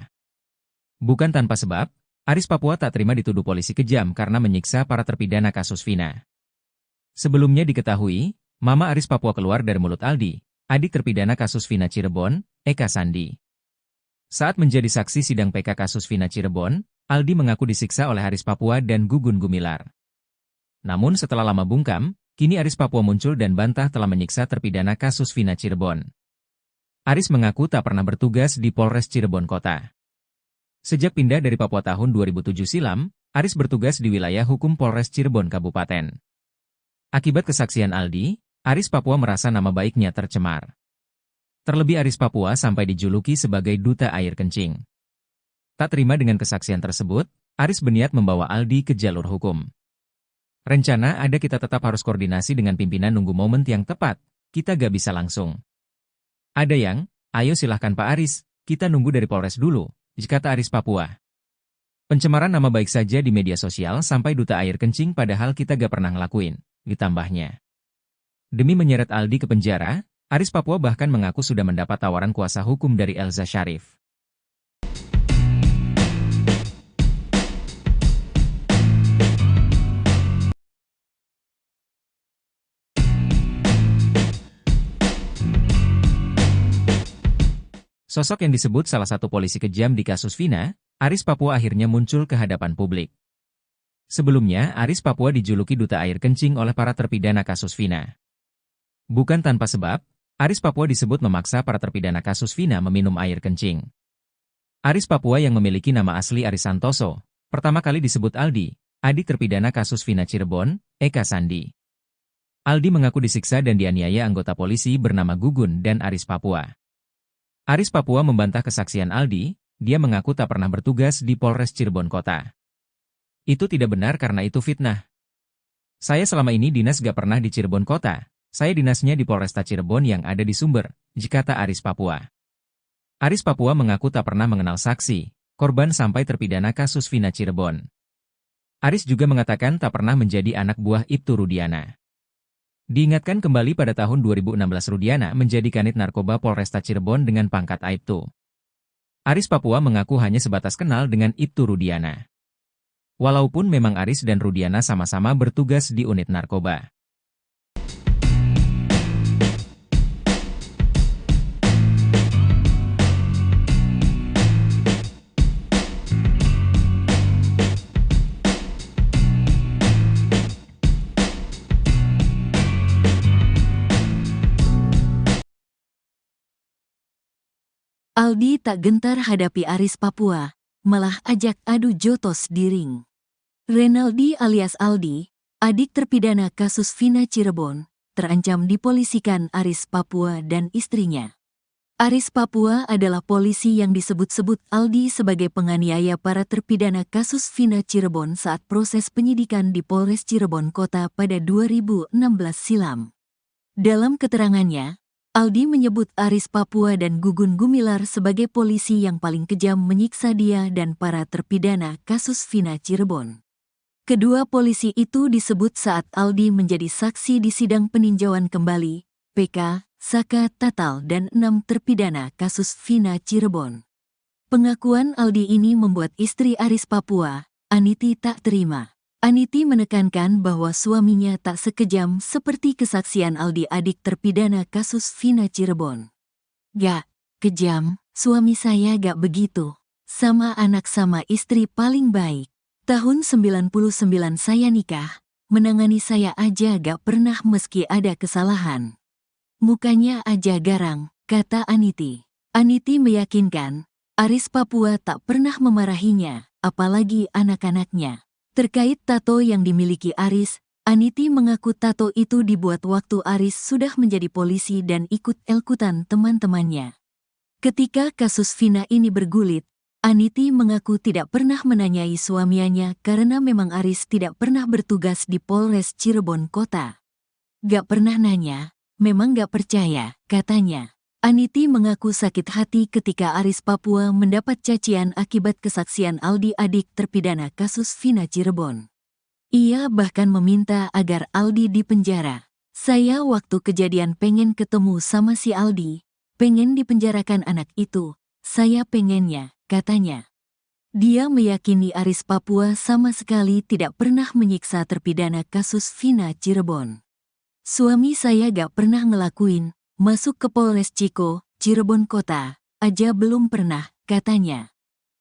Bukan tanpa sebab, Aris Papua tak terima dituduh polisi kejam karena menyiksa para terpidana kasus Vina. Sebelumnya diketahui, Mama Aris Papua keluar dari mulut Aldi, adik terpidana kasus Vina Cirebon, Eka Sandi. Saat menjadi saksi sidang PK kasus Vina Cirebon, Aldi mengaku disiksa oleh Aris Papua dan Gugun Gumilar. Namun setelah lama bungkam, kini Aris Papua muncul dan bantah telah menyiksa terpidana kasus Vina Cirebon. Aris mengaku tak pernah bertugas di Polres Cirebon Kota. Sejak pindah dari Papua tahun 2007 silam, Aris bertugas di wilayah hukum Polres Cirebon Kabupaten. Akibat kesaksian Aldi, Aris Papua merasa nama baiknya tercemar. Terlebih Aris Papua sampai dijuluki sebagai duta air kencing. Tak terima dengan kesaksian tersebut, Aris berniat membawa Aldi ke jalur hukum. Rencana ada kita tetap harus koordinasi dengan pimpinan nunggu momen yang tepat, kita gak bisa langsung. Ada yang, ayo silahkan Pak Aris, kita nunggu dari Polres dulu, kata Aris Papua. Pencemaran nama baik saja di media sosial sampai duta air kencing padahal kita gak pernah ngelakuin, ditambahnya. Demi menyeret Aldi ke penjara, Aris Papua bahkan mengaku sudah mendapat tawaran kuasa hukum dari Elza Syarif. Sosok yang disebut salah satu polisi kejam di kasus Vina, Aris Papua akhirnya muncul ke hadapan publik. Sebelumnya, Aris Papua dijuluki duta air kencing oleh para terpidana kasus Vina. Bukan tanpa sebab, Aris Papua disebut memaksa para terpidana kasus Vina meminum air kencing. Aris Papua yang memiliki nama asli Aris Santoso, pertama kali disebut Aldi, adik terpidana kasus Vina Cirebon, Eka Sandi. Aldi mengaku disiksa dan dianiaya anggota polisi bernama Gugun dan Aris Papua. Aris Papua membantah kesaksian Aldi, dia mengaku tak pernah bertugas di Polres Cirebon Kota. Itu tidak benar karena itu fitnah. Saya selama ini dinas gak pernah di Cirebon Kota, saya dinasnya di Polresta Cirebon yang ada di Sumber, kata Aris Papua. Aris Papua mengaku tak pernah mengenal saksi, korban sampai terpidana kasus Vina Cirebon. Aris juga mengatakan tak pernah menjadi anak buah Ibtu Rudiana. Diingatkan kembali pada tahun 2016 Rudiana menjadi kanit narkoba Polresta Cirebon dengan pangkat Aibtu. Aris Papua mengaku hanya sebatas kenal dengan Ibtu Rudiana. Walaupun memang Aris dan Rudiana sama-sama bertugas di unit narkoba. Aldi tak gentar hadapi Aris Papua, malah ajak adu jotos di ring. Renaldi alias Aldi, adik terpidana kasus Vina Cirebon, terancam dipolisikan Aris Papua dan istrinya. Aris Papua adalah polisi yang disebut-sebut Aldi sebagai penganiaya para terpidana kasus Vina Cirebon saat proses penyidikan di Polres Cirebon Kota pada 2016 silam. Dalam keterangannya, Aldi menyebut Aris Papua dan Gugun Gumilar sebagai polisi yang paling kejam menyiksa dia dan para terpidana kasus Vina Cirebon. Kedua polisi itu disebut saat Aldi menjadi saksi di sidang peninjauan kembali, PK, Saka Tatal dan 6 terpidana kasus Vina Cirebon. Pengakuan Aldi ini membuat istri Aris Papua, Aniti, tak terima. Aniti menekankan bahwa suaminya tak sekejam seperti kesaksian Aldi, adik terpidana kasus Vina Cirebon. Gak kejam, suami saya gak begitu. Sama anak sama istri paling baik. Tahun 99 saya nikah, menangani saya aja gak pernah meski ada kesalahan. Mukanya aja garang, kata Aniti. Aniti meyakinkan, Aris Papua tak pernah memarahinya, apalagi anak-anaknya. Terkait tato yang dimiliki Aris, Aniti mengaku tato itu dibuat waktu Aris sudah menjadi polisi dan ikut-ikutan teman-temannya. Ketika kasus Vina ini bergulit, Aniti mengaku tidak pernah menanyai suaminya karena memang Aris tidak pernah bertugas di Polres Cirebon Kota. Gak pernah nanya, memang gak percaya, katanya. Aniti mengaku sakit hati ketika Aris Papua mendapat cacian akibat kesaksian Aldi, adik terpidana kasus Vina Cirebon. Ia bahkan meminta agar Aldi dipenjara. Saya waktu kejadian pengen ketemu sama si Aldi, pengen dipenjarakan anak itu, saya pengennya, katanya. Dia meyakini Aris Papua sama sekali tidak pernah menyiksa terpidana kasus Vina Cirebon. Suami saya gak pernah ngelakuin, masuk ke Polres Ciko, Cirebon Kota, aja belum pernah, katanya.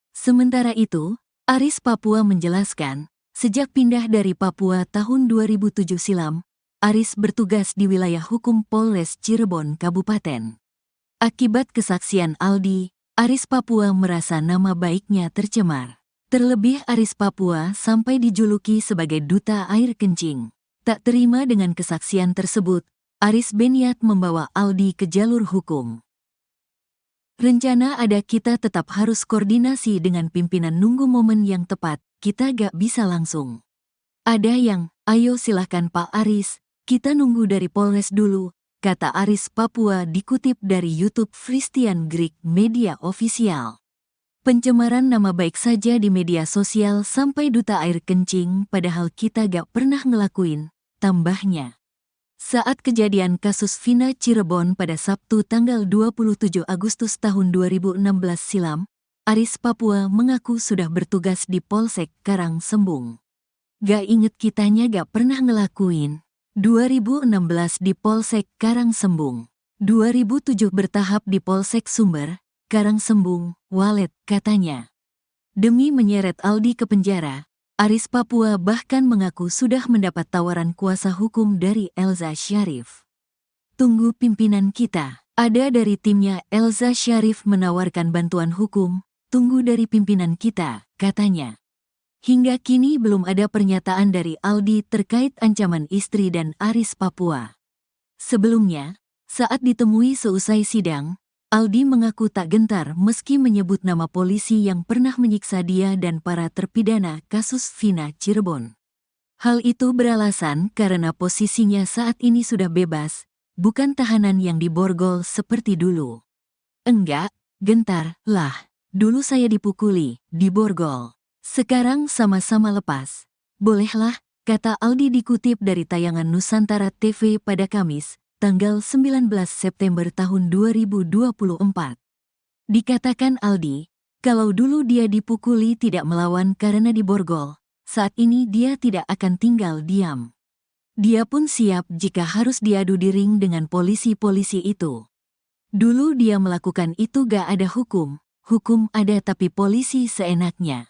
Sementara itu, Aris Papua menjelaskan, sejak pindah dari Papua tahun 2007 silam, Aris bertugas di wilayah hukum Polres Cirebon Kabupaten. Akibat kesaksian Aldi, Aris Papua merasa nama baiknya tercemar. Terlebih Aris Papua sampai dijuluki sebagai duta air kencing. Tak terima dengan kesaksian tersebut, Aris berniat membawa Aldi ke jalur hukum. Rencana ada, kita tetap harus koordinasi dengan pimpinan, nunggu momen yang tepat, kita gak bisa langsung. Ada yang, ayo silahkan Pak Aris, kita nunggu dari Polres dulu, kata Aris Papua dikutip dari YouTube Christian Greek Media Official. Pencemaran nama baik saja di media sosial sampai duta air kencing, padahal kita gak pernah ngelakuin, tambahnya. Saat kejadian kasus Vina Cirebon pada Sabtu tanggal 27 Agustus tahun 2016 silam, Aris Papua mengaku sudah bertugas di Polsek Karangsembung. Gak inget kitanya gak pernah ngelakuin. 2016 di Polsek Karangsembung. 2007 bertahap di Polsek Sumber, Karangsembung, Walet, katanya. Demi menyeret Aldi ke penjara, Aris Papua bahkan mengaku sudah mendapat tawaran kuasa hukum dari Elza Syarif. Tunggu pimpinan kita, ada dari timnya Elza Syarif menawarkan bantuan hukum, tunggu dari pimpinan kita, katanya. Hingga kini belum ada pernyataan dari Aldi terkait ancaman istri dan Aris Papua. Sebelumnya, saat ditemui seusai sidang, Aldi mengaku tak gentar meski menyebut nama polisi yang pernah menyiksa dia dan para terpidana kasus Vina Cirebon. Hal itu beralasan karena posisinya saat ini sudah bebas, bukan tahanan yang diborgol seperti dulu. Enggak, gentar, lah. Dulu saya dipukuli, diborgol. Sekarang sama-sama lepas. Bolehlah, kata Aldi dikutip dari tayangan Nusantara TV pada Kamis, tanggal 19 September tahun 2024. Dikatakan Aldi, kalau dulu dia dipukuli tidak melawan karena diborgol, saat ini dia tidak akan tinggal diam. Dia pun siap jika harus diadu di ring dengan polisi-polisi itu. Dulu dia melakukan itu gak ada hukum, hukum ada tapi polisi seenaknya.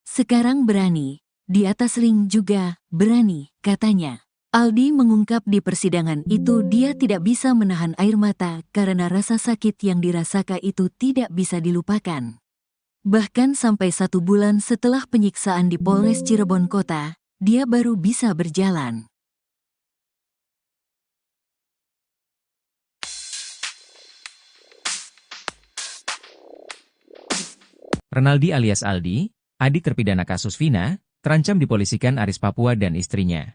Sekarang berani, di atas ring juga berani, katanya. Aldi mengungkap di persidangan itu dia tidak bisa menahan air mata karena rasa sakit yang dirasakan itu tidak bisa dilupakan. Bahkan sampai 1 bulan setelah penyiksaan di Polres Cirebon Kota, dia baru bisa berjalan. Renaldi alias Aldi, adik terpidana kasus Vina, terancam dipolisikan Aris Papua dan istrinya.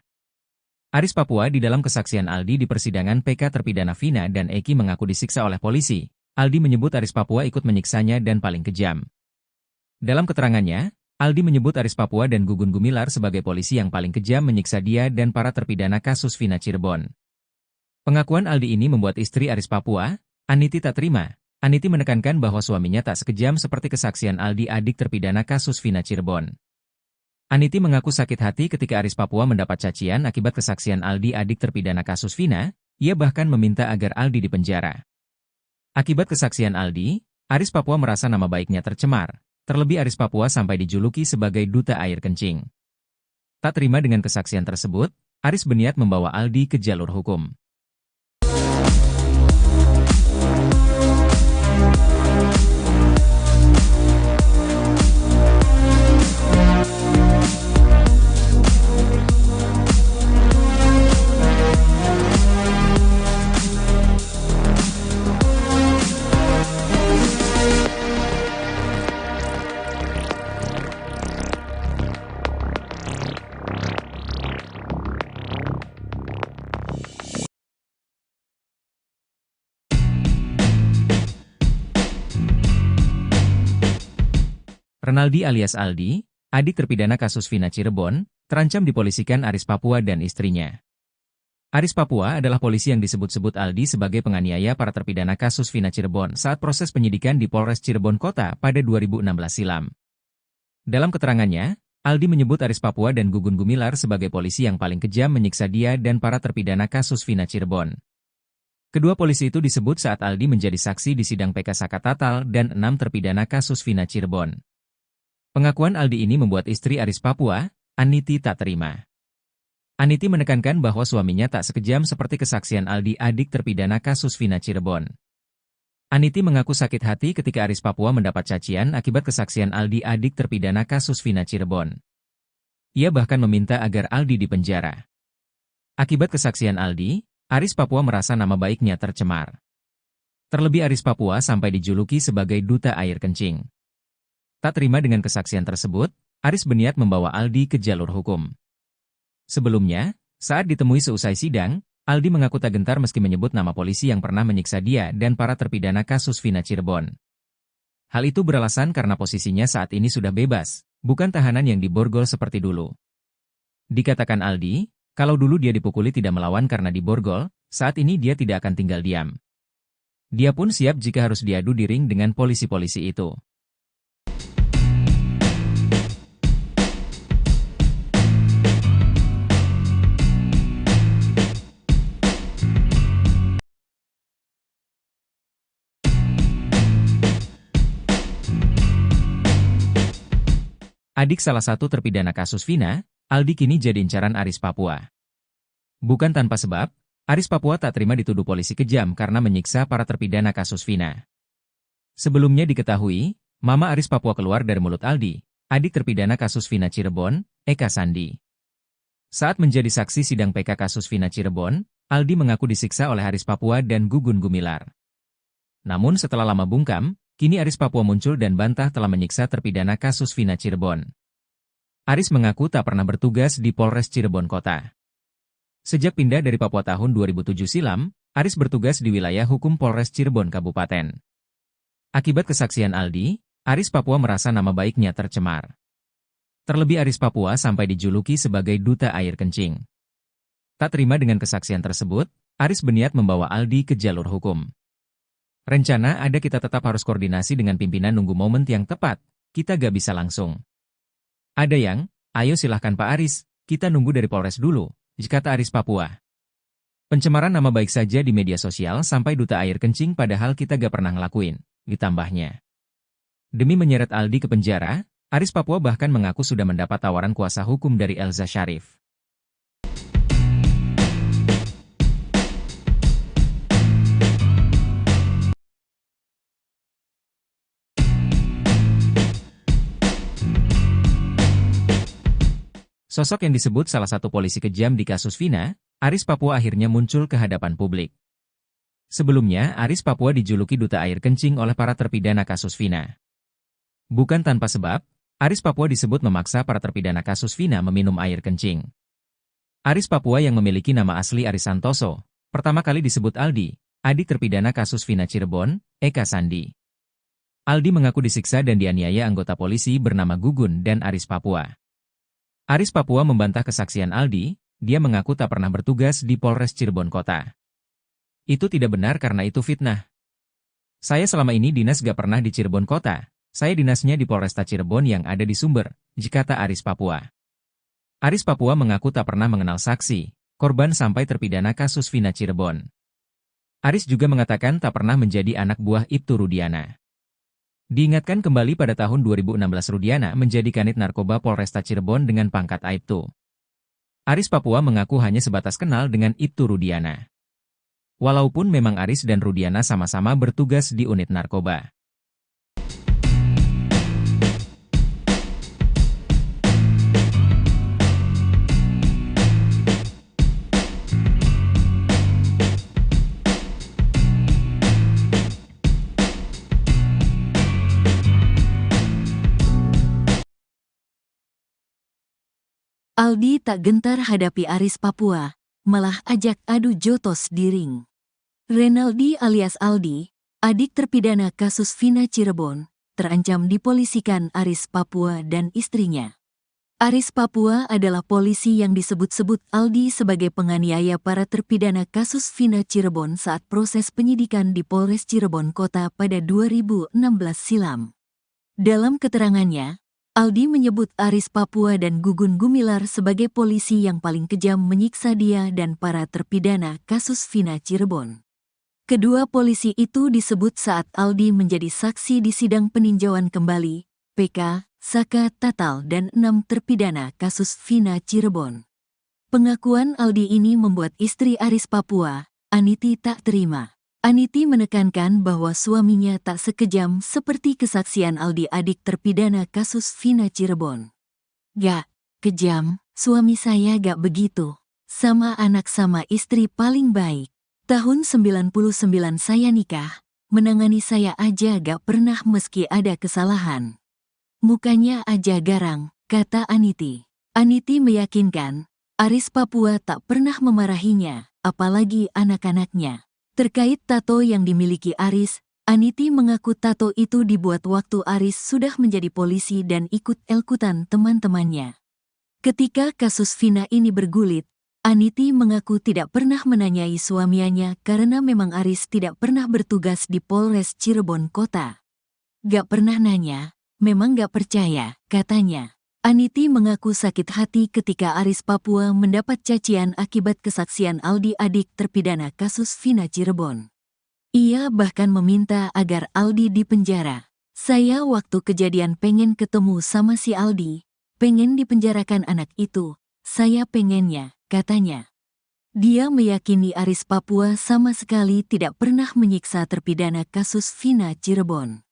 Aris Papua di dalam kesaksian Aldi di persidangan PK terpidana Vina dan Eki mengaku disiksa oleh polisi. Aldi menyebut Aris Papua ikut menyiksanya dan paling kejam. Dalam keterangannya, Aldi menyebut Aris Papua dan Gugun Gumilar sebagai polisi yang paling kejam menyiksa dia dan para terpidana kasus Vina Cirebon. Pengakuan Aldi ini membuat istri Aris Papua, Aniti tak terima. Aniti menekankan bahwa suaminya tak sekejam seperti kesaksian Aldi adik terpidana kasus Vina Cirebon. Aniti mengaku sakit hati ketika Aris Papua mendapat cacian akibat kesaksian Aldi adik terpidana kasus Vina, ia bahkan meminta agar Aldi dipenjara. Akibat kesaksian Aldi, Aris Papua merasa nama baiknya tercemar, terlebih Aris Papua sampai dijuluki sebagai duta air kencing. Tak terima dengan kesaksian tersebut, Aris berniat membawa Aldi ke jalur hukum. Renaldi alias Aldi, adik terpidana kasus Vina Cirebon, terancam dipolisikan Aris Papua dan istrinya. Aris Papua adalah polisi yang disebut-sebut Aldi sebagai penganiaya para terpidana kasus Vina Cirebon saat proses penyidikan di Polres Cirebon Kota pada 2016 silam. Dalam keterangannya, Aldi menyebut Aris Papua dan Gugun Gumilar sebagai polisi yang paling kejam menyiksa dia dan para terpidana kasus Vina Cirebon. Kedua polisi itu disebut saat Aldi menjadi saksi di sidang PK Sakatatal dan 6 terpidana kasus Vina Cirebon. Pengakuan Aldi ini membuat istri Aris Papua, Aniti tak terima. Aniti menekankan bahwa suaminya tak sekejam seperti kesaksian Aldi adik terpidana kasus Vina Cirebon. Aniti mengaku sakit hati ketika Aris Papua mendapat cacian akibat kesaksian Aldi adik terpidana kasus Vina Cirebon. Ia bahkan meminta agar Aldi dipenjara. Akibat kesaksian Aldi, Aris Papua merasa nama baiknya tercemar. Terlebih Aris Papua sampai dijuluki sebagai duta air kencing. Tak terima dengan kesaksian tersebut, Aris berniat membawa Aldi ke jalur hukum. Sebelumnya, saat ditemui seusai sidang, Aldi mengaku tak gentar meski menyebut nama polisi yang pernah menyiksa dia dan para terpidana kasus Vina Cirebon. Hal itu beralasan karena posisinya saat ini sudah bebas, bukan tahanan yang diborgol seperti dulu. Dikatakan Aldi, kalau dulu dia dipukuli tidak melawan karena diborgol, saat ini dia tidak akan tinggal diam. Dia pun siap jika harus diadu di ring dengan polisi-polisi itu. Adik salah satu terpidana kasus Vina, Aldi kini jadi incaran Aris Papua. Bukan tanpa sebab, Aris Papua tak terima dituduh polisi kejam karena menyiksa para terpidana kasus Vina. Sebelumnya diketahui, Mama Aris Papua keluar dari mulut Aldi, adik terpidana kasus Vina Cirebon, Eka Sandi. Saat menjadi saksi sidang PK kasus Vina Cirebon, Aldi mengaku disiksa oleh Aris Papua dan Gugun Gumilar. Namun setelah lama bungkam, kini Aris Papua muncul dan bantah telah menyiksa terpidana kasus Vina Cirebon. Aris mengaku tak pernah bertugas di Polres Cirebon Kota. Sejak pindah dari Papua tahun 2007 silam, Aris bertugas di wilayah hukum Polres Cirebon Kabupaten. Akibat kesaksian Aldi, Aris Papua merasa nama baiknya tercemar. Terlebih Aris Papua sampai dijuluki sebagai duta air kencing. Tak terima dengan kesaksian tersebut, Aris berniat membawa Aldi ke jalur hukum. Rencana ada kita tetap harus koordinasi dengan pimpinan nunggu momen yang tepat, kita gak bisa langsung. Ada yang, ayo silahkan Pak Aris, kita nunggu dari Polres dulu, kata Aris Papua. Pencemaran nama baik saja di media sosial sampai duta air kencing padahal kita gak pernah ngelakuin, ditambahnya. Demi menyeret Aldi ke penjara, Aris Papua bahkan mengaku sudah mendapat tawaran kuasa hukum dari Elza Syarif. Sosok yang disebut salah satu polisi kejam di kasus Vina, Aris Papua akhirnya muncul ke hadapan publik. Sebelumnya, Aris Papua dijuluki duta air kencing oleh para terpidana kasus Vina. Bukan tanpa sebab, Aris Papua disebut memaksa para terpidana kasus Vina meminum air kencing. Aris Papua yang memiliki nama asli Aris Santoso, pertama kali disebut Aldi, adik terpidana kasus Vina Cirebon, Eka Sandi. Aldi mengaku disiksa dan dianiaya anggota polisi bernama Gugun dan Aris Papua. Aris Papua membantah kesaksian Aldi, dia mengaku tak pernah bertugas di Polres Cirebon Kota. Itu tidak benar karena itu fitnah. Saya selama ini dinas gak pernah di Cirebon Kota, saya dinasnya di Polresta Cirebon yang ada di Sumber, kata Aris Papua. Aris Papua mengaku tak pernah mengenal saksi, korban sampai terpidana kasus Vina Cirebon. Aris juga mengatakan tak pernah menjadi anak buah Ibtu Rudiana. Diingatkan kembali pada tahun 2016 Rudiana menjadi kanit narkoba Polresta Cirebon dengan pangkat Aibtu. Aris Papua mengaku hanya sebatas kenal dengan Ibtu Rudiana. Walaupun memang Aris dan Rudiana sama-sama bertugas di unit narkoba. Aldi tak gentar hadapi Aris Papua, malah ajak adu jotos di ring. Renaldi alias Aldi, adik terpidana kasus Vina Cirebon, terancam dipolisikan Aris Papua dan istrinya. Aris Papua adalah polisi yang disebut-sebut Aldi sebagai penganiaya para terpidana kasus Vina Cirebon saat proses penyidikan di Polres Cirebon Kota pada 2016 silam. Dalam keterangannya, Aldi menyebut Aris Papua dan Gugun Gumilar sebagai polisi yang paling kejam menyiksa dia dan para terpidana kasus Vina Cirebon. Kedua polisi itu disebut saat Aldi menjadi saksi di sidang peninjauan kembali, PK, Saka Tatal dan 6 terpidana kasus Vina Cirebon. Pengakuan Aldi ini membuat istri Aris Papua, Aniti, tak terima. Aniti menekankan bahwa suaminya tak sekejam seperti kesaksian Aldi adik terpidana kasus Vina Cirebon. Gak kejam, suami saya gak begitu. Sama anak sama istri paling baik. Tahun 99 saya nikah, menangani saya aja gak pernah meski ada kesalahan. Mukanya aja garang, kata Aniti. Aniti meyakinkan, Aris Papua tak pernah memarahinya, apalagi anak-anaknya. Terkait tato yang dimiliki Aris, Aniti mengaku tato itu dibuat waktu Aris sudah menjadi polisi dan ikut elkutan teman-temannya. Ketika kasus Vina ini bergulit, Aniti mengaku tidak pernah menanyai suaminya karena memang Aris tidak pernah bertugas di Polres Cirebon Kota. Gak pernah nanya, memang gak percaya, katanya. Aniti mengaku sakit hati ketika Aris Papua mendapat cacian akibat kesaksian Aldi adik terpidana kasus Vina Cirebon. Ia bahkan meminta agar Aldi dipenjara. Saya waktu kejadian pengen ketemu sama si Aldi, pengen dipenjarakan anak itu, saya pengennya, katanya. Dia meyakini Aris Papua sama sekali tidak pernah menyiksa terpidana kasus Vina Cirebon.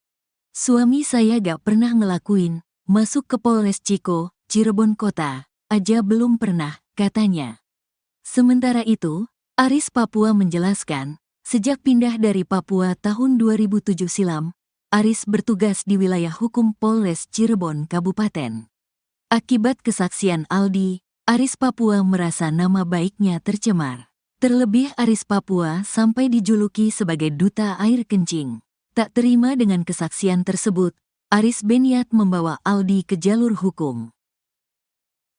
Suami saya gak pernah ngelakuin, masuk ke Polres Ciko, Cirebon Kota, aja belum pernah, katanya. Sementara itu, Aris Papua menjelaskan, sejak pindah dari Papua tahun 2007 silam, Aris bertugas di wilayah hukum Polres Cirebon Kabupaten. Akibat kesaksian Aldi, Aris Papua merasa nama baiknya tercemar. Terlebih Aris Papua sampai dijuluki sebagai duta air kencing. Tak terima dengan kesaksian tersebut, Aris berniat membawa Aldi ke jalur hukum.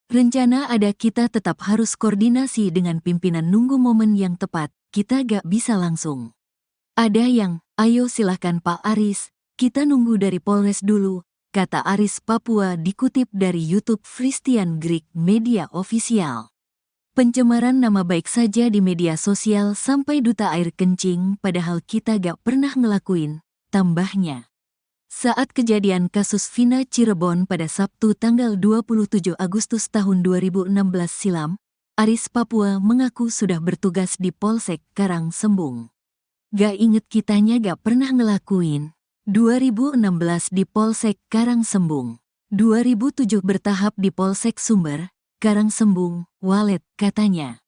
Rencana ada kita tetap harus koordinasi dengan pimpinan nunggu momen yang tepat, kita gak bisa langsung. Ada yang, ayo silahkan Pak Aris, kita nunggu dari Polres dulu, kata Aris Papua dikutip dari YouTube Christian Greek Media Official. Pencemaran nama baik saja di media sosial sampai duta air kencing padahal kita gak pernah ngelakuin, tambahnya. Saat kejadian kasus Vina Cirebon pada Sabtu tanggal 27 Agustus tahun 2016 silam, Aris Papua mengaku sudah bertugas di Polsek Karangsembung. Gak inget kitanya gak pernah ngelakuin. 2016 di Polsek Karangsembung. 2007 bertahap di Polsek Sumber, Karangsembung, Walet, katanya.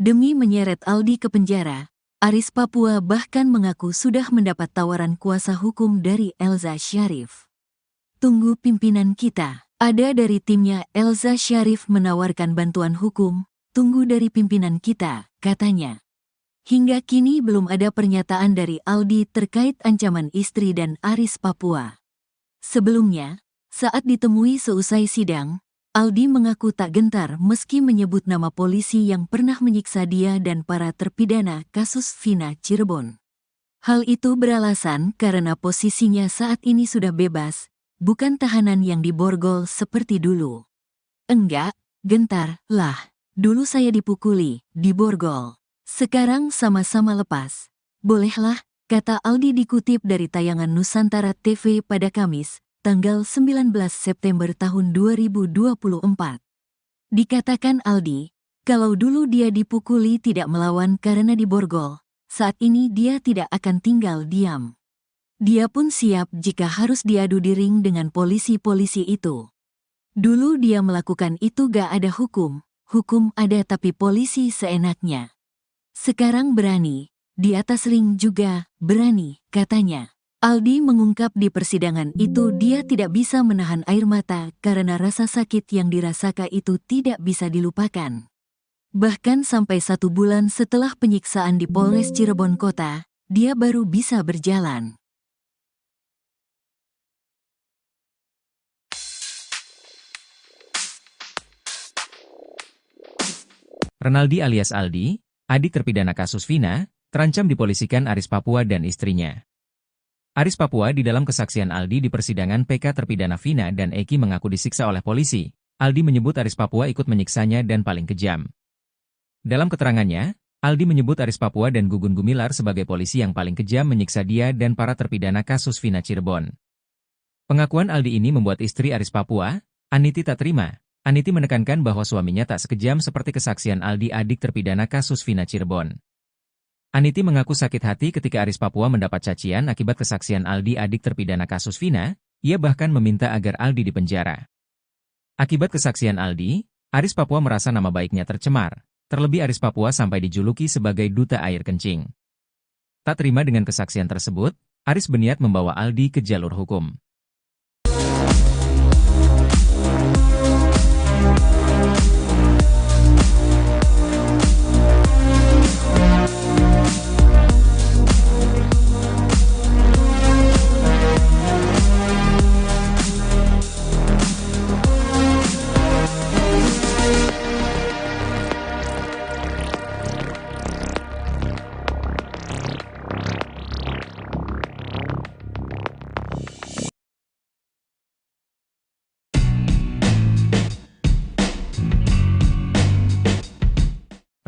Demi menyeret Aldi ke penjara, Aris Papua bahkan mengaku sudah mendapat tawaran kuasa hukum dari Elza Syarif. Tunggu pimpinan kita. Ada dari timnya Elza Syarif menawarkan bantuan hukum, tunggu dari pimpinan kita, katanya. Hingga kini belum ada pernyataan dari Aldi terkait ancaman istri dan Aris Papua. Sebelumnya, saat ditemui seusai sidang, Aldi mengaku tak gentar meski menyebut nama polisi yang pernah menyiksa dia dan para terpidana kasus Vina Cirebon. Hal itu beralasan karena posisinya saat ini sudah bebas, bukan tahanan yang diborgol seperti dulu. Enggak, gentar, lah. Dulu saya dipukuli, diborgol. Sekarang sama-sama lepas. Bolehlah, kata Aldi dikutip dari tayangan Nusantara TV pada Kamis, tanggal 19 September tahun 2024. Dikatakan Aldi, kalau dulu dia dipukuli tidak melawan karena diborgol, saat ini dia tidak akan tinggal diam. Dia pun siap jika harus diadu di ring dengan polisi-polisi itu. Dulu dia melakukan itu gak ada hukum ada tapi polisi seenaknya. Sekarang berani, di atas ring juga berani, katanya. Aldi mengungkap di persidangan itu dia tidak bisa menahan air mata karena rasa sakit yang dirasakan itu tidak bisa dilupakan. Bahkan sampai 1 bulan setelah penyiksaan di Polres Cirebon Kota, dia baru bisa berjalan. Renaldi alias Aldi, adik terpidana kasus Vina, terancam dipolisikan Aris Papua dan istrinya. Aris Papua di dalam kesaksian Aldi di persidangan PK terpidana Vina dan Eki mengaku disiksa oleh polisi. Aldi menyebut Aris Papua ikut menyiksanya dan paling kejam. Dalam keterangannya, Aldi menyebut Aris Papua dan Gugun Gumilar sebagai polisi yang paling kejam menyiksa dia dan para terpidana kasus Vina Cirebon. Pengakuan Aldi ini membuat istri Aris Papua, Aniti tak terima. Aniti menekankan bahwa suaminya tak sekejam seperti kesaksian Aldi adik terpidana kasus Vina Cirebon. Aniti mengaku sakit hati ketika Aris Papua mendapat cacian akibat kesaksian Aldi adik terpidana kasus Vina, ia bahkan meminta agar Aldi dipenjara. Akibat kesaksian Aldi, Aris Papua merasa nama baiknya tercemar, terlebih Aris Papua sampai dijuluki sebagai duta air kencing. Tak terima dengan kesaksian tersebut, Aris berniat membawa Aldi ke jalur hukum.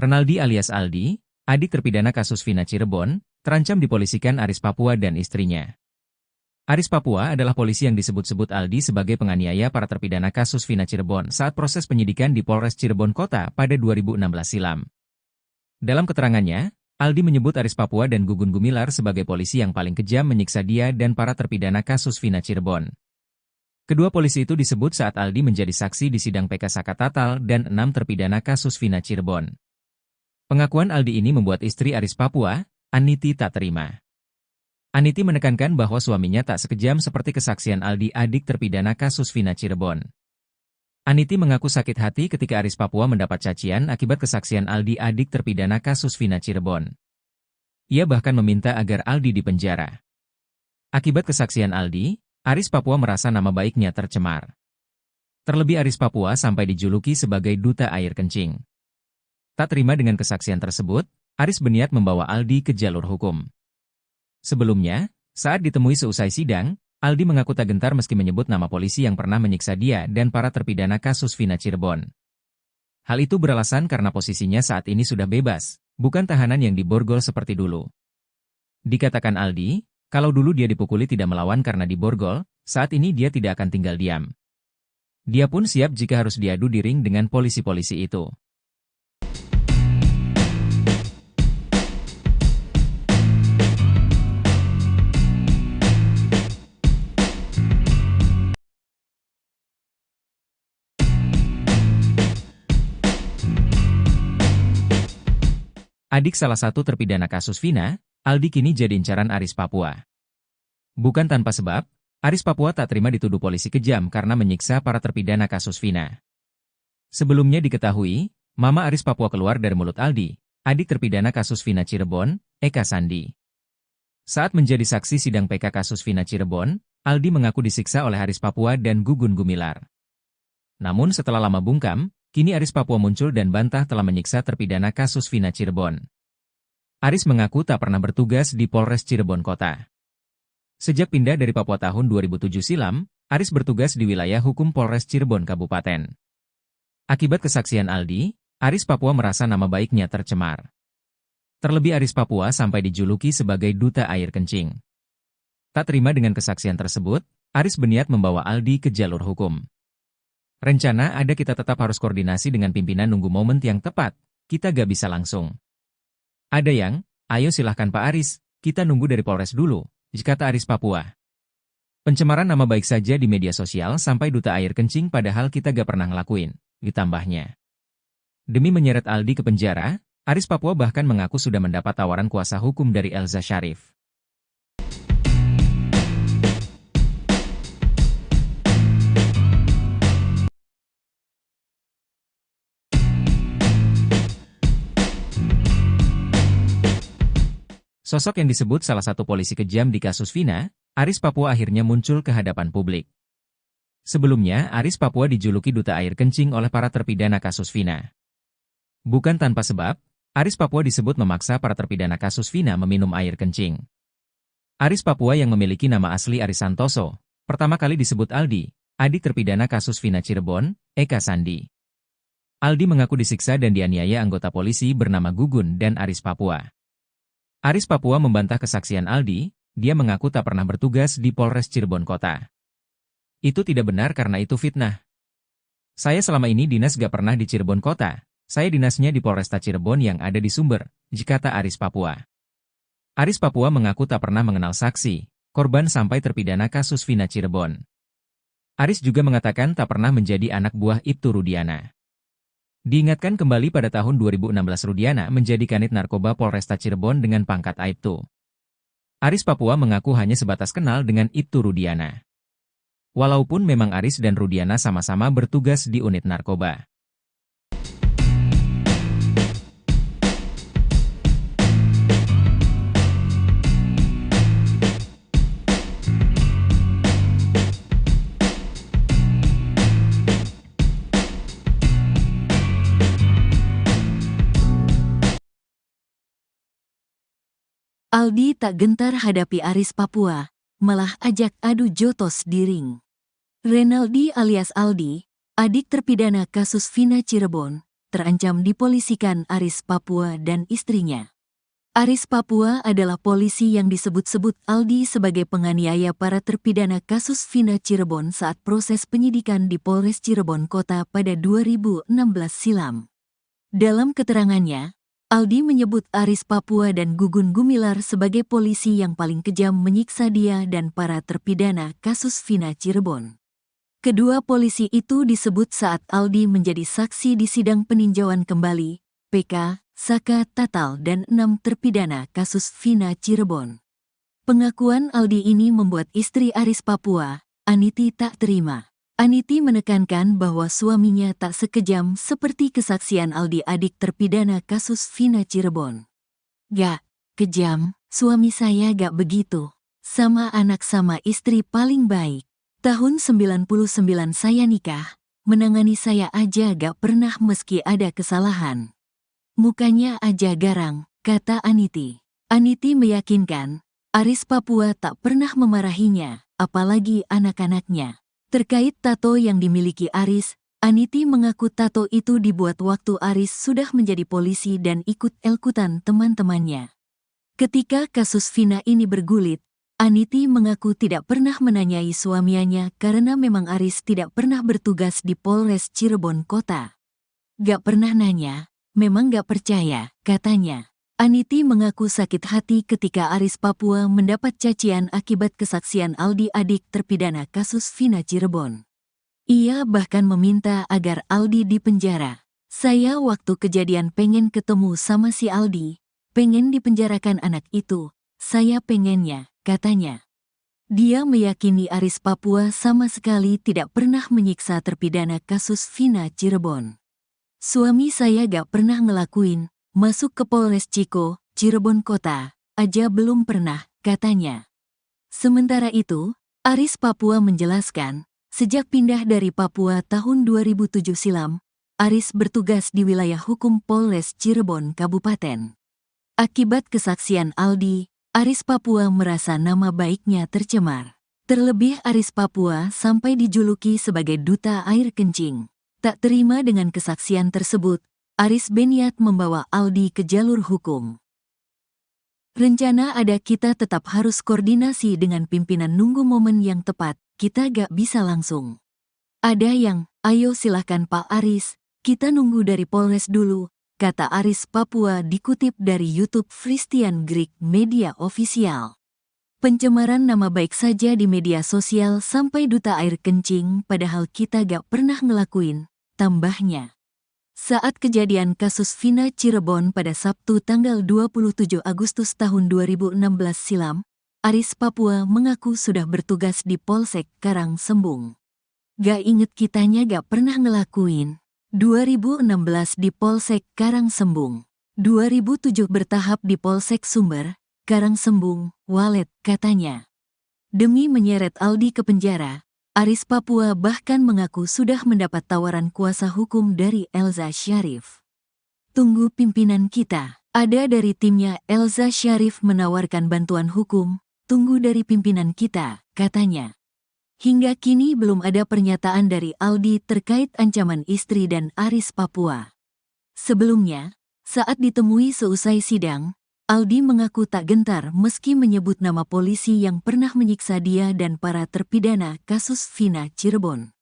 Renaldi alias Aldi, adik terpidana kasus Vina Cirebon, terancam dipolisikan Aris Papua dan istrinya. Aris Papua adalah polisi yang disebut-sebut Aldi sebagai penganiaya para terpidana kasus Vina Cirebon saat proses penyidikan di Polres Cirebon Kota pada 2016 silam. Dalam keterangannya, Aldi menyebut Aris Papua dan Gugun Gumilar sebagai polisi yang paling kejam menyiksa dia dan para terpidana kasus Vina Cirebon. Kedua polisi itu disebut saat Aldi menjadi saksi di sidang PK Sakatatal dan 6 terpidana kasus Vina Cirebon. Pengakuan Aldi ini membuat istri Aris Papua, Aniti tak terima. Aniti menekankan bahwa suaminya tak sekejam seperti kesaksian Aldi adik terpidana kasus Vina Cirebon. Aniti mengaku sakit hati ketika Aris Papua mendapat cacian akibat kesaksian Aldi adik terpidana kasus Vina Cirebon. Ia bahkan meminta agar Aldi dipenjara. Akibat kesaksian Aldi, Aris Papua merasa nama baiknya tercemar. Terlebih Aris Papua sampai dijuluki sebagai duta air kencing. Tak terima dengan kesaksian tersebut, Aris berniat membawa Aldi ke jalur hukum. Sebelumnya, saat ditemui seusai sidang, Aldi mengaku tak gentar meski menyebut nama polisi yang pernah menyiksa dia dan para terpidana kasus Vina Cirebon. Hal itu beralasan karena posisinya saat ini sudah bebas, bukan tahanan yang diborgol seperti dulu. Dikatakan Aldi, kalau dulu dia dipukuli tidak melawan karena diborgol, saat ini dia tidak akan tinggal diam. Dia pun siap jika harus diadu di ring dengan polisi-polisi itu. Adik salah satu terpidana kasus Vina, Aldi kini jadi incaran Aris Papua. Bukan tanpa sebab, Aris Papua tak terima dituduh polisi kejam karena menyiksa para terpidana kasus Vina. Sebelumnya diketahui, Mama Aris Papua keluar dari mulut Aldi, adik terpidana kasus Vina Cirebon, Eka Sandi. Saat menjadi saksi sidang PK kasus Vina Cirebon, Aldi mengaku disiksa oleh Aris Papua dan Gugun Gumilar. Namun setelah lama bungkam, kini Aris Papua muncul dan bantah telah menyiksa terpidana kasus Vina Cirebon. Aris mengaku tak pernah bertugas di Polres Cirebon Kota. Sejak pindah dari Papua tahun 2007 silam, Aris bertugas di wilayah hukum Polres Cirebon Kabupaten. Akibat kesaksian Aldi, Aris Papua merasa nama baiknya tercemar. Terlebih Aris Papua sampai dijuluki sebagai duta air kencing. Tak terima dengan kesaksian tersebut, Aris berniat membawa Aldi ke jalur hukum. Rencana ada kita tetap harus koordinasi dengan pimpinan nunggu momen yang tepat, kita gak bisa langsung. Ada yang, ayo silahkan Pak Aris, kita nunggu dari Polres dulu, kata Aris Papua. Pencemaran nama baik saja di media sosial sampai duta air kencing padahal kita gak pernah ngelakuin, ditambahnya. Demi menyeret Aldi ke penjara, Aris Papua bahkan mengaku sudah mendapat tawaran kuasa hukum dari Elza Syarif. Sosok yang disebut salah satu polisi kejam di kasus Vina, Aris Papua akhirnya muncul ke hadapan publik. Sebelumnya, Aris Papua dijuluki duta air kencing oleh para terpidana kasus Vina. Bukan tanpa sebab, Aris Papua disebut memaksa para terpidana kasus Vina meminum air kencing. Aris Papua yang memiliki nama asli Aris Santoso, pertama kali disebut Aldi, adik terpidana kasus Vina Cirebon, Eka Sandi. Aldi mengaku disiksa dan dianiaya anggota polisi bernama Gugun dan Aris Papua. Aris Papua membantah kesaksian Aldi, dia mengaku tak pernah bertugas di Polres Cirebon Kota. Itu tidak benar karena itu fitnah. Saya selama ini dinas gak pernah di Cirebon Kota, saya dinasnya di Polresta Cirebon yang ada di Sumber, kata Aris Papua. Aris Papua mengaku tak pernah mengenal saksi, korban sampai terpidana kasus Vina Cirebon. Aris juga mengatakan tak pernah menjadi anak buah Ibtu Rudiana. Diingatkan kembali pada tahun 2016 Rudiana menjadi kanit narkoba Polresta Cirebon dengan pangkat Aibtu. Aris Papua mengaku hanya sebatas kenal dengan Ibtu Rudiana. Walaupun memang Aris dan Rudiana sama-sama bertugas di unit narkoba. Aldi tak gentar hadapi Aris Papua, malah ajak adu jotos di ring. Renaldi alias Aldi, adik terpidana kasus Vina Cirebon, terancam dipolisikan Aris Papua dan istrinya. Aris Papua adalah polisi yang disebut-sebut Aldi sebagai penganiaya para terpidana kasus Vina Cirebon saat proses penyidikan di Polres Cirebon Kota pada 2016 silam. Dalam keterangannya, Aldi menyebut Aris Papua dan Gugun Gumilar sebagai polisi yang paling kejam menyiksa dia dan para terpidana kasus Vina Cirebon. Kedua polisi itu disebut saat Aldi menjadi saksi di sidang peninjauan kembali, PK, Saka Tatal dan 6 terpidana kasus Vina Cirebon. Pengakuan Aldi ini membuat istri Aris Papua, Aniti, tak terima. Aniti menekankan bahwa suaminya tak sekejam seperti kesaksian Aldi adik terpidana kasus Vina Cirebon. Gak kejam, suami saya gak begitu. Sama anak sama istri paling baik. Tahun 99 saya nikah, menangani saya aja gak pernah meski ada kesalahan. Mukanya aja garang, kata Aniti. Aniti meyakinkan, Aris Papua tak pernah memarahinya, apalagi anak-anaknya. Terkait tato yang dimiliki Aris, Aniti mengaku tato itu dibuat waktu Aris sudah menjadi polisi dan ikut elkutan teman-temannya. Ketika kasus Vina ini bergulit, Aniti mengaku tidak pernah menanyai suaminya karena memang Aris tidak pernah bertugas di Polres Cirebon Kota. Gak pernah nanya, memang gak percaya, katanya. Aniti mengaku sakit hati ketika Aris Papua mendapat cacian akibat kesaksian Aldi adik terpidana kasus Vina Cirebon. Ia bahkan meminta agar Aldi dipenjara. Saya waktu kejadian pengen ketemu sama si Aldi, pengen dipenjarakan anak itu, saya pengennya, katanya. Dia meyakini Aris Papua sama sekali tidak pernah menyiksa terpidana kasus Vina Cirebon. Suami saya gak pernah ngelakuin, masuk ke Polres Ciko, Cirebon Kota, aja belum pernah, katanya. Sementara itu, Aris Papua menjelaskan, sejak pindah dari Papua tahun 2007 silam, Aris bertugas di wilayah hukum Polres Cirebon Kabupaten. Akibat kesaksian Aldi, Aris Papua merasa nama baiknya tercemar. Terlebih Aris Papua sampai dijuluki sebagai duta air kencing. Tak terima dengan kesaksian tersebut, Aris berniat membawa Aldi ke jalur hukum. Rencana ada, kita tetap harus koordinasi dengan pimpinan, nunggu momen yang tepat, kita gak bisa langsung. Ada yang, ayo silahkan Pak Aris, kita nunggu dari Polres dulu, kata Aris Papua dikutip dari YouTube Christian Greek Media Official. Pencemaran nama baik saja di media sosial sampai duta air kencing, padahal kita gak pernah ngelakuin, tambahnya. Saat kejadian kasus Vina Cirebon pada Sabtu tanggal 27 Agustus tahun 2016 silam, Aris Papua mengaku sudah bertugas di Polsek Karangsembung. Gak inget kitanya gak pernah ngelakuin. 2016 di Polsek Karangsembung. 2007 bertahap di Polsek Sumber, Karangsembung, Walet, katanya. Demi menyeret Aldi ke penjara, Aris Papua bahkan mengaku sudah mendapat tawaran kuasa hukum dari Elza Syarif. Tunggu pimpinan kita, ada dari timnya. Elza Syarif menawarkan bantuan hukum, tunggu dari pimpinan kita, katanya. Hingga kini belum ada pernyataan dari Aldi terkait ancaman istri dan Aris Papua. Sebelumnya, saat ditemui seusai sidang, Aldi mengaku tak gentar meski menyebut nama polisi yang pernah menyiksa dia dan para terpidana kasus Vina Cirebon.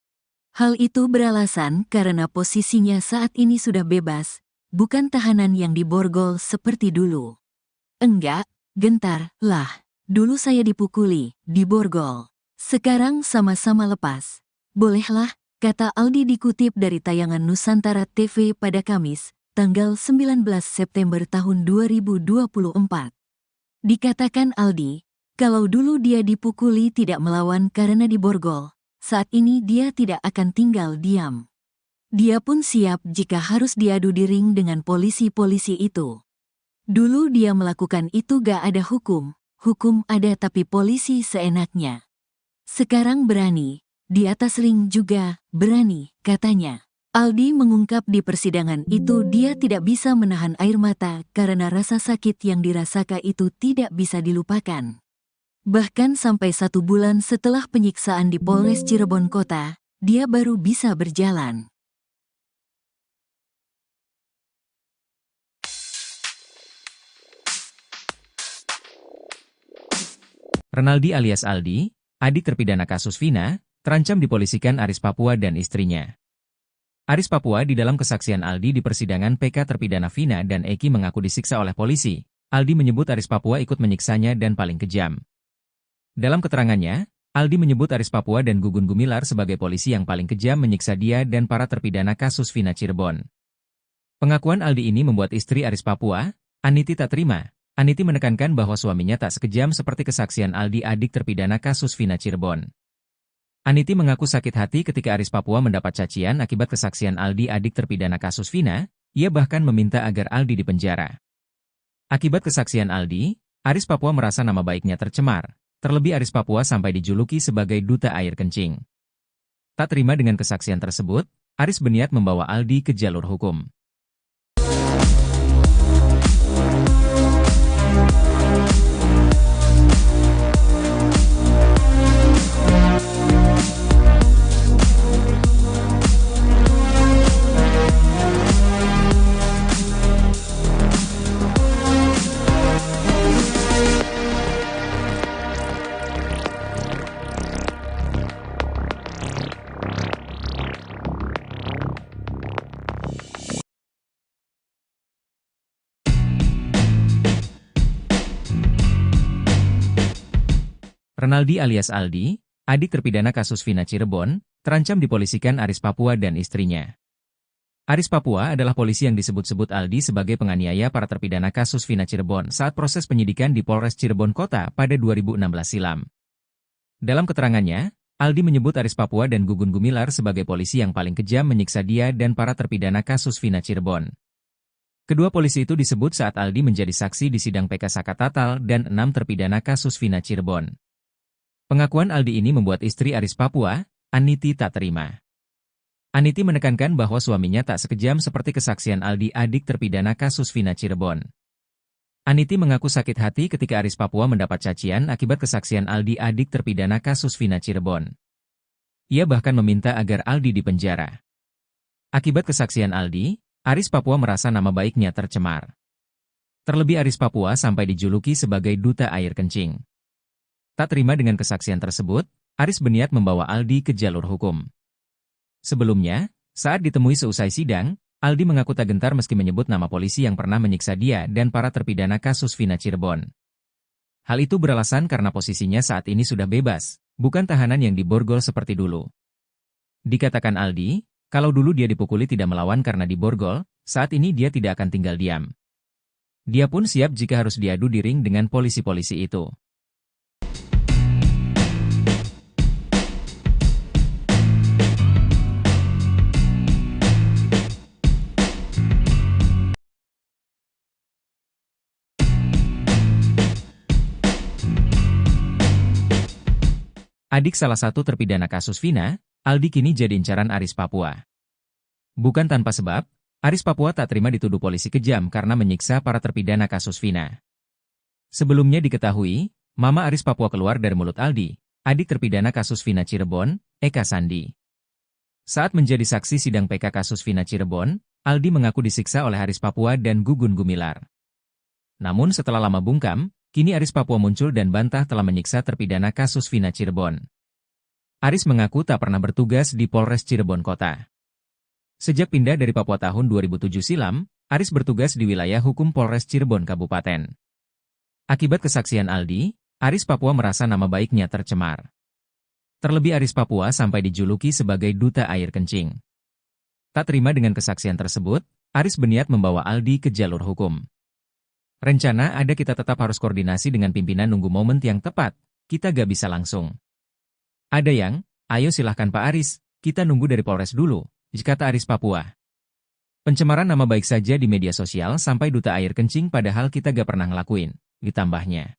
Hal itu beralasan karena posisinya saat ini sudah bebas, bukan tahanan yang diborgol seperti dulu. Enggak, gentar, lah. Dulu saya dipukuli, diborgol. Sekarang sama-sama lepas. Bolehlah, kata Aldi dikutip dari tayangan Nusantara TV pada Kamis, tanggal 19 September tahun 2024. Dikatakan Aldi, kalau dulu dia dipukuli tidak melawan karena diborgol, saat ini dia tidak akan tinggal diam. Dia pun siap jika harus diadu di ring dengan polisi-polisi itu. Dulu dia melakukan itu gak ada hukum ada tapi polisi seenaknya. Sekarang berani, di atas ring juga berani, katanya. Aldi mengungkap di persidangan itu dia tidak bisa menahan air mata karena rasa sakit yang dirasakan itu tidak bisa dilupakan. Bahkan sampai 1 bulan setelah penyiksaan di Polres Cirebon Kota, dia baru bisa berjalan. Renaldi alias Aldi, adik terpidana kasus Vina, terancam dipolisikan Aris Papua dan istrinya. Aris Papua di dalam kesaksian Aldi di persidangan PK terpidana Vina dan Eki mengaku disiksa oleh polisi. Aldi menyebut Aris Papua ikut menyiksanya dan paling kejam. Dalam keterangannya, Aldi menyebut Aris Papua dan Gugun Gumilar sebagai polisi yang paling kejam menyiksa dia dan para terpidana kasus Vina Cirebon. Pengakuan Aldi ini membuat istri Aris Papua, Aniti, tak terima. Aniti menekankan bahwa suaminya tak sekejam seperti kesaksian Aldi, adik terpidana kasus Vina Cirebon. Aniti mengaku sakit hati ketika Aris Papua mendapat cacian akibat kesaksian Aldi, adik terpidana kasus Vina. Ia bahkan meminta agar Aldi dipenjara. Akibat kesaksian Aldi, Aris Papua merasa nama baiknya tercemar. Terlebih Aris Papua sampai dijuluki sebagai duta air kencing. Tak terima dengan kesaksian tersebut, Aris berniat membawa Aldi ke jalur hukum. Renaldi alias Aldi, adik terpidana kasus Vina Cirebon, terancam dipolisikan Aris Papua dan istrinya. Aris Papua adalah polisi yang disebut-sebut Aldi sebagai penganiaya para terpidana kasus Vina Cirebon saat proses penyidikan di Polres Cirebon Kota pada 2016 silam. Dalam keterangannya, Aldi menyebut Aris Papua dan Gugun Gumilar sebagai polisi yang paling kejam menyiksa dia dan para terpidana kasus Vina Cirebon. Kedua polisi itu disebut saat Aldi menjadi saksi di sidang PK Saka Tatal dan 6 terpidana kasus Vina Cirebon. Pengakuan Aldi ini membuat istri Aris Papua, Aniti, tak terima. Aniti menekankan bahwa suaminya tak sekejam seperti kesaksian Aldi, adik terpidana kasus Vina Cirebon. Aniti mengaku sakit hati ketika Aris Papua mendapat cacian akibat kesaksian Aldi, adik terpidana kasus Vina Cirebon. Ia bahkan meminta agar Aldi dipenjara. Akibat kesaksian Aldi, Aris Papua merasa nama baiknya tercemar. Terlebih Aris Papua sampai dijuluki sebagai duta air kencing. Tak terima dengan kesaksian tersebut, Aris berniat membawa Aldi ke jalur hukum. Sebelumnya, saat ditemui seusai sidang, Aldi mengaku tak gentar meski menyebut nama polisi yang pernah menyiksa dia dan para terpidana kasus Vina Cirebon. Hal itu beralasan karena posisinya saat ini sudah bebas, bukan tahanan yang diborgol seperti dulu. Dikatakan Aldi, kalau dulu dia dipukuli tidak melawan karena diborgol, saat ini dia tidak akan tinggal diam. Dia pun siap jika harus diadu di ring dengan polisi-polisi itu. Adik salah satu terpidana kasus Vina, Aldi kini jadi incaran Aris Papua. Bukan tanpa sebab, Aris Papua tak terima dituduh polisi kejam karena menyiksa para terpidana kasus Vina. Sebelumnya diketahui, Mama Aris Papua keluar dari mulut Aldi, adik terpidana kasus Vina Cirebon, Eka Sandi. Saat menjadi saksi sidang PK kasus Vina Cirebon, Aldi mengaku disiksa oleh Aris Papua dan Gugun Gumilar. Namun setelah lama bungkam, kini Aris Papua muncul dan bantah telah menyiksa terpidana kasus Vina Cirebon. Aris mengaku tak pernah bertugas di Polres Cirebon Kota. Sejak pindah dari Papua tahun 2007 silam, Aris bertugas di wilayah hukum Polres Cirebon Kabupaten. Akibat kesaksian Aldi, Aris Papua merasa nama baiknya tercemar. Terlebih Aris Papua sampai dijuluki sebagai duta air kencing. Tak terima dengan kesaksian tersebut, Aris berniat membawa Aldi ke jalur hukum. Rencana ada kita tetap harus koordinasi dengan pimpinan nunggu momen yang tepat, kita gak bisa langsung. Ada yang, ayo silahkan Pak Aris, kita nunggu dari Polres dulu, kata Aris Papua. Pencemaran nama baik saja di media sosial sampai duta air kencing padahal kita gak pernah ngelakuin, ditambahnya.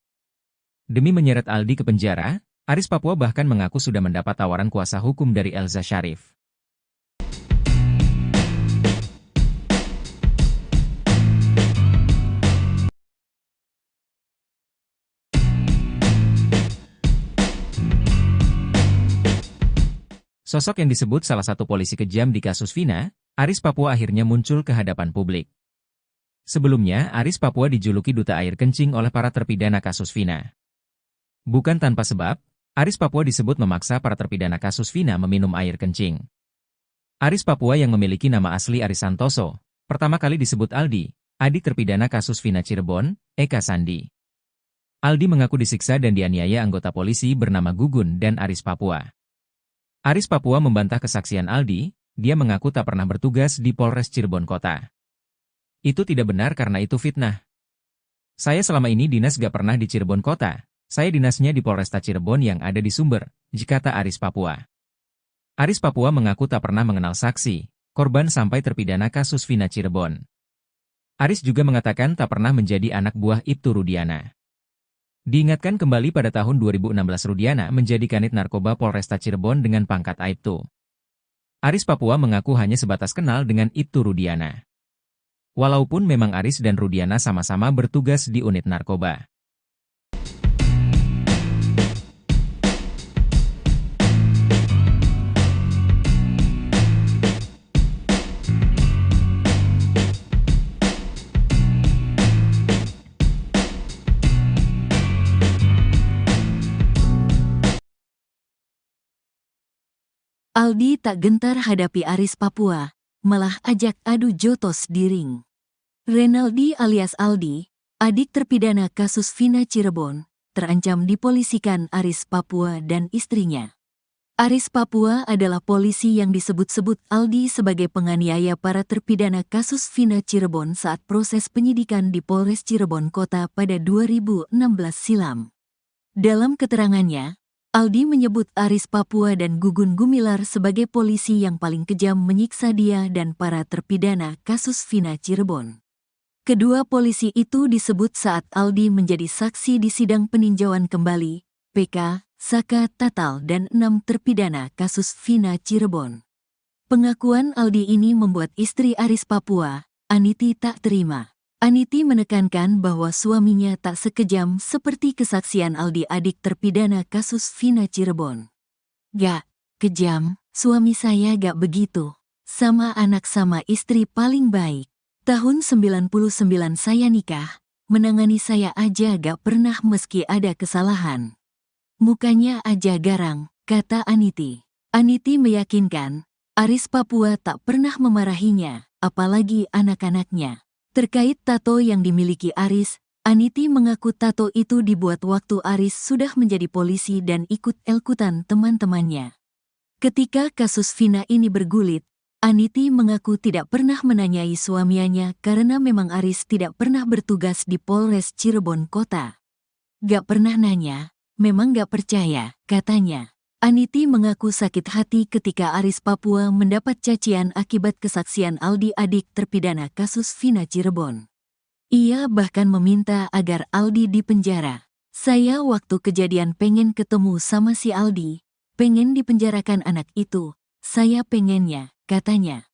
Demi menyeret Aldi ke penjara, Aris Papua bahkan mengaku sudah mendapat tawaran kuasa hukum dari Elza Syarif. Sosok yang disebut salah satu polisi kejam di kasus Vina, Aris Papua akhirnya muncul ke hadapan publik. Sebelumnya, Aris Papua dijuluki duta air kencing oleh para terpidana kasus Vina. Bukan tanpa sebab, Aris Papua disebut memaksa para terpidana kasus Vina meminum air kencing. Aris Papua yang memiliki nama asli Aris Santoso, pertama kali disebut Aldi, adik terpidana kasus Vina Cirebon, Eka Sandi. Aldi mengaku disiksa dan dianiaya anggota polisi bernama Gugun dan Aris Papua. Aris Papua membantah kesaksian Aldi, dia mengaku tak pernah bertugas di Polres Cirebon Kota. Itu tidak benar karena itu fitnah. Saya selama ini dinas gak pernah di Cirebon Kota, saya dinasnya di Polresta Cirebon yang ada di Sumber, kata Aris Papua. Aris Papua mengaku tak pernah mengenal saksi, korban sampai terpidana kasus Vina Cirebon. Aris juga mengatakan tak pernah menjadi anak buah Ibtu Rudiana. Diingatkan kembali pada tahun 2016 Rudiana menjadi kanit narkoba Polresta Cirebon dengan pangkat Aibtu. Aris Papua mengaku hanya sebatas kenal dengan Ibtu Rudiana. Walaupun memang Aris dan Rudiana sama-sama bertugas di unit narkoba. Aldi tak gentar hadapi Aris Papua, malah ajak adu jotos di ring. Renaldi alias Aldi, adik terpidana kasus Vina Cirebon, terancam dipolisikan Aris Papua dan istrinya. Aris Papua adalah polisi yang disebut-sebut Aldi sebagai penganiaya para terpidana kasus Vina Cirebon saat proses penyidikan di Polres Cirebon Kota pada 2016 silam. Dalam keterangannya, Aldi menyebut Aris Papua dan Gugun Gumilar sebagai polisi yang paling kejam menyiksa dia dan para terpidana kasus Vina Cirebon. Kedua polisi itu disebut saat Aldi menjadi saksi di sidang peninjauan kembali, PK, Saka Tatal dan 6 terpidana kasus Vina Cirebon. Pengakuan Aldi ini membuat istri Aris Papua, Aniti, tak terima. Aniti menekankan bahwa suaminya tak sekejam seperti kesaksian Aldi, adik terpidana kasus Vina Cirebon. "Gak kejam, suami saya gak begitu. Sama anak sama istri paling baik. Tahun 99 saya nikah, menangani saya aja gak pernah meski ada kesalahan. Mukanya aja garang," kata Aniti. Aniti meyakinkan, Aris Papua tak pernah memarahinya, apalagi anak-anaknya. Terkait tato yang dimiliki Aris, Aniti mengaku tato itu dibuat waktu Aris sudah menjadi polisi dan ikut-ikutan teman-temannya. Ketika kasus Vina ini bergulit, Aniti mengaku tidak pernah menanyai suaminya karena memang Aris tidak pernah bertugas di Polres Cirebon Kota. "Gak pernah nanya, memang gak percaya," katanya. Aniti mengaku sakit hati ketika Aris Papua mendapat cacian akibat kesaksian Aldi, adik terpidana kasus Vina Cirebon. Ia bahkan meminta agar Aldi dipenjara. "Saya waktu kejadian pengen ketemu sama si Aldi, pengen dipenjarakan anak itu, saya pengennya," katanya.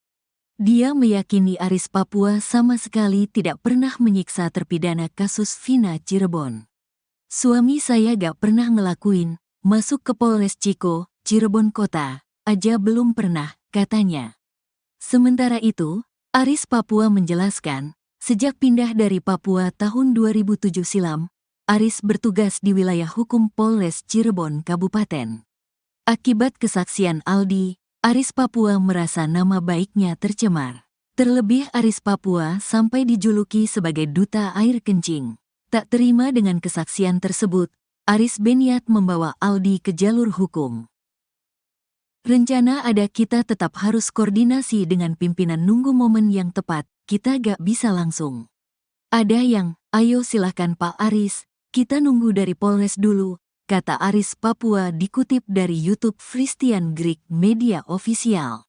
Dia meyakini Aris Papua sama sekali tidak pernah menyiksa terpidana kasus Vina Cirebon. "Suami saya gak pernah ngelakuin, masuk ke Polres Ciko, Cirebon Kota, aja belum pernah," katanya. Sementara itu, Aris Papua menjelaskan, sejak pindah dari Papua tahun 2007 silam, Aris bertugas di wilayah hukum Polres Cirebon Kabupaten. Akibat kesaksian Aldi, Aris Papua merasa nama baiknya tercemar. Terlebih Aris Papua sampai dijuluki sebagai duta air kencing. Tak terima dengan kesaksian tersebut, Aris berniat membawa Aldi ke jalur hukum. "Rencana ada, kita tetap harus koordinasi dengan pimpinan, nunggu momen yang tepat, kita gak bisa langsung. Ada yang, ayo silahkan Pak Aris, kita nunggu dari Polres dulu," kata Aris Papua dikutip dari YouTube Christian Greek Media Official.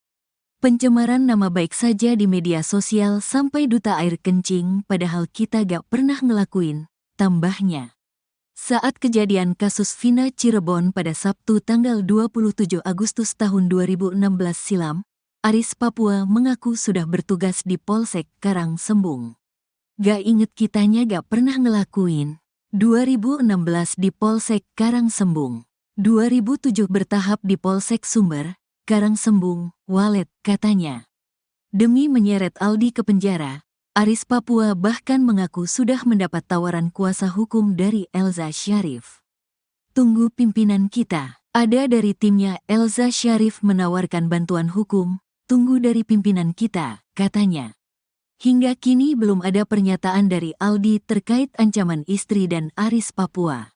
"Pencemaran nama baik saja di media sosial sampai duta air kencing, padahal kita gak pernah ngelakuin," tambahnya. Saat kejadian kasus Vina Cirebon pada Sabtu tanggal 27 Agustus tahun 2016 silam, Aris Papua mengaku sudah bertugas di Polsek Karangsembung. "Gak inget, kitanya gak pernah ngelakuin. 2016 di Polsek Karangsembung, 2007 bertahap di Polsek Sumber, Karangsembung, Walet," katanya. Demi menyeret Aldi ke penjara, Aris Papua bahkan mengaku sudah mendapat tawaran kuasa hukum dari Elza Syarif. "Tunggu pimpinan kita, ada dari timnya Elza Syarif menawarkan bantuan hukum, tunggu dari pimpinan kita," katanya. Hingga kini belum ada pernyataan dari Aldi terkait ancaman istri dan Aris Papua.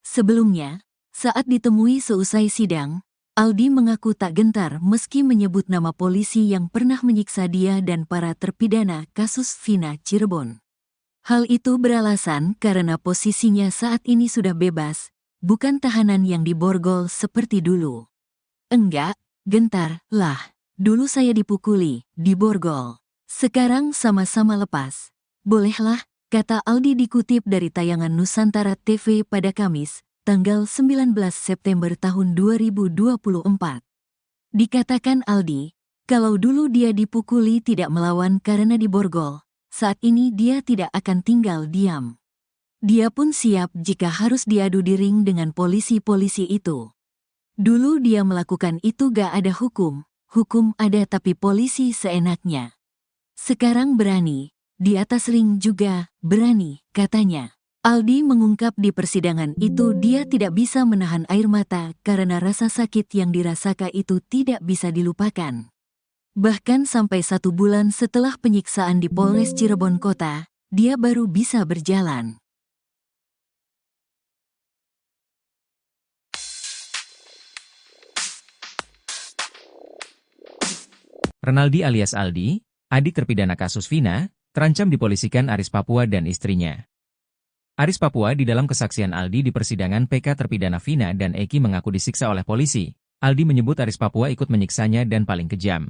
Sebelumnya, saat ditemui seusai sidang, Aldi mengaku tak gentar meski menyebut nama polisi yang pernah menyiksa dia dan para terpidana kasus Vina Cirebon. Hal itu beralasan karena posisinya saat ini sudah bebas, bukan tahanan yang diborgol seperti dulu. "Enggak, gentar lah. Dulu saya dipukuli, diborgol. Sekarang sama-sama lepas. Bolehlah," kata Aldi dikutip dari tayangan Nusantara TV pada Kamis, tanggal 19 September tahun 2024. Dikatakan Aldi, kalau dulu dia dipukuli tidak melawan karena diborgol, saat ini dia tidak akan tinggal diam. Dia pun siap jika harus diadu di ring dengan polisi-polisi itu. Dulu dia melakukan itu gak ada hukum, hukum ada tapi polisi seenaknya. Sekarang berani, di atas ring juga berani, katanya. Aldi mengungkap di persidangan itu dia tidak bisa menahan air mata karena rasa sakit yang dirasakan itu tidak bisa dilupakan. Bahkan sampai 1 bulan setelah penyiksaan di Polres Cirebon Kota, dia baru bisa berjalan. Renaldi alias Aldi, adik terpidana kasus Vina, terancam dipolisikan Aris Papua dan istrinya. Aris Papua di dalam kesaksian Aldi di persidangan PK terpidana Vina dan Eki mengaku disiksa oleh polisi. Aldi menyebut Aris Papua ikut menyiksanya dan paling kejam.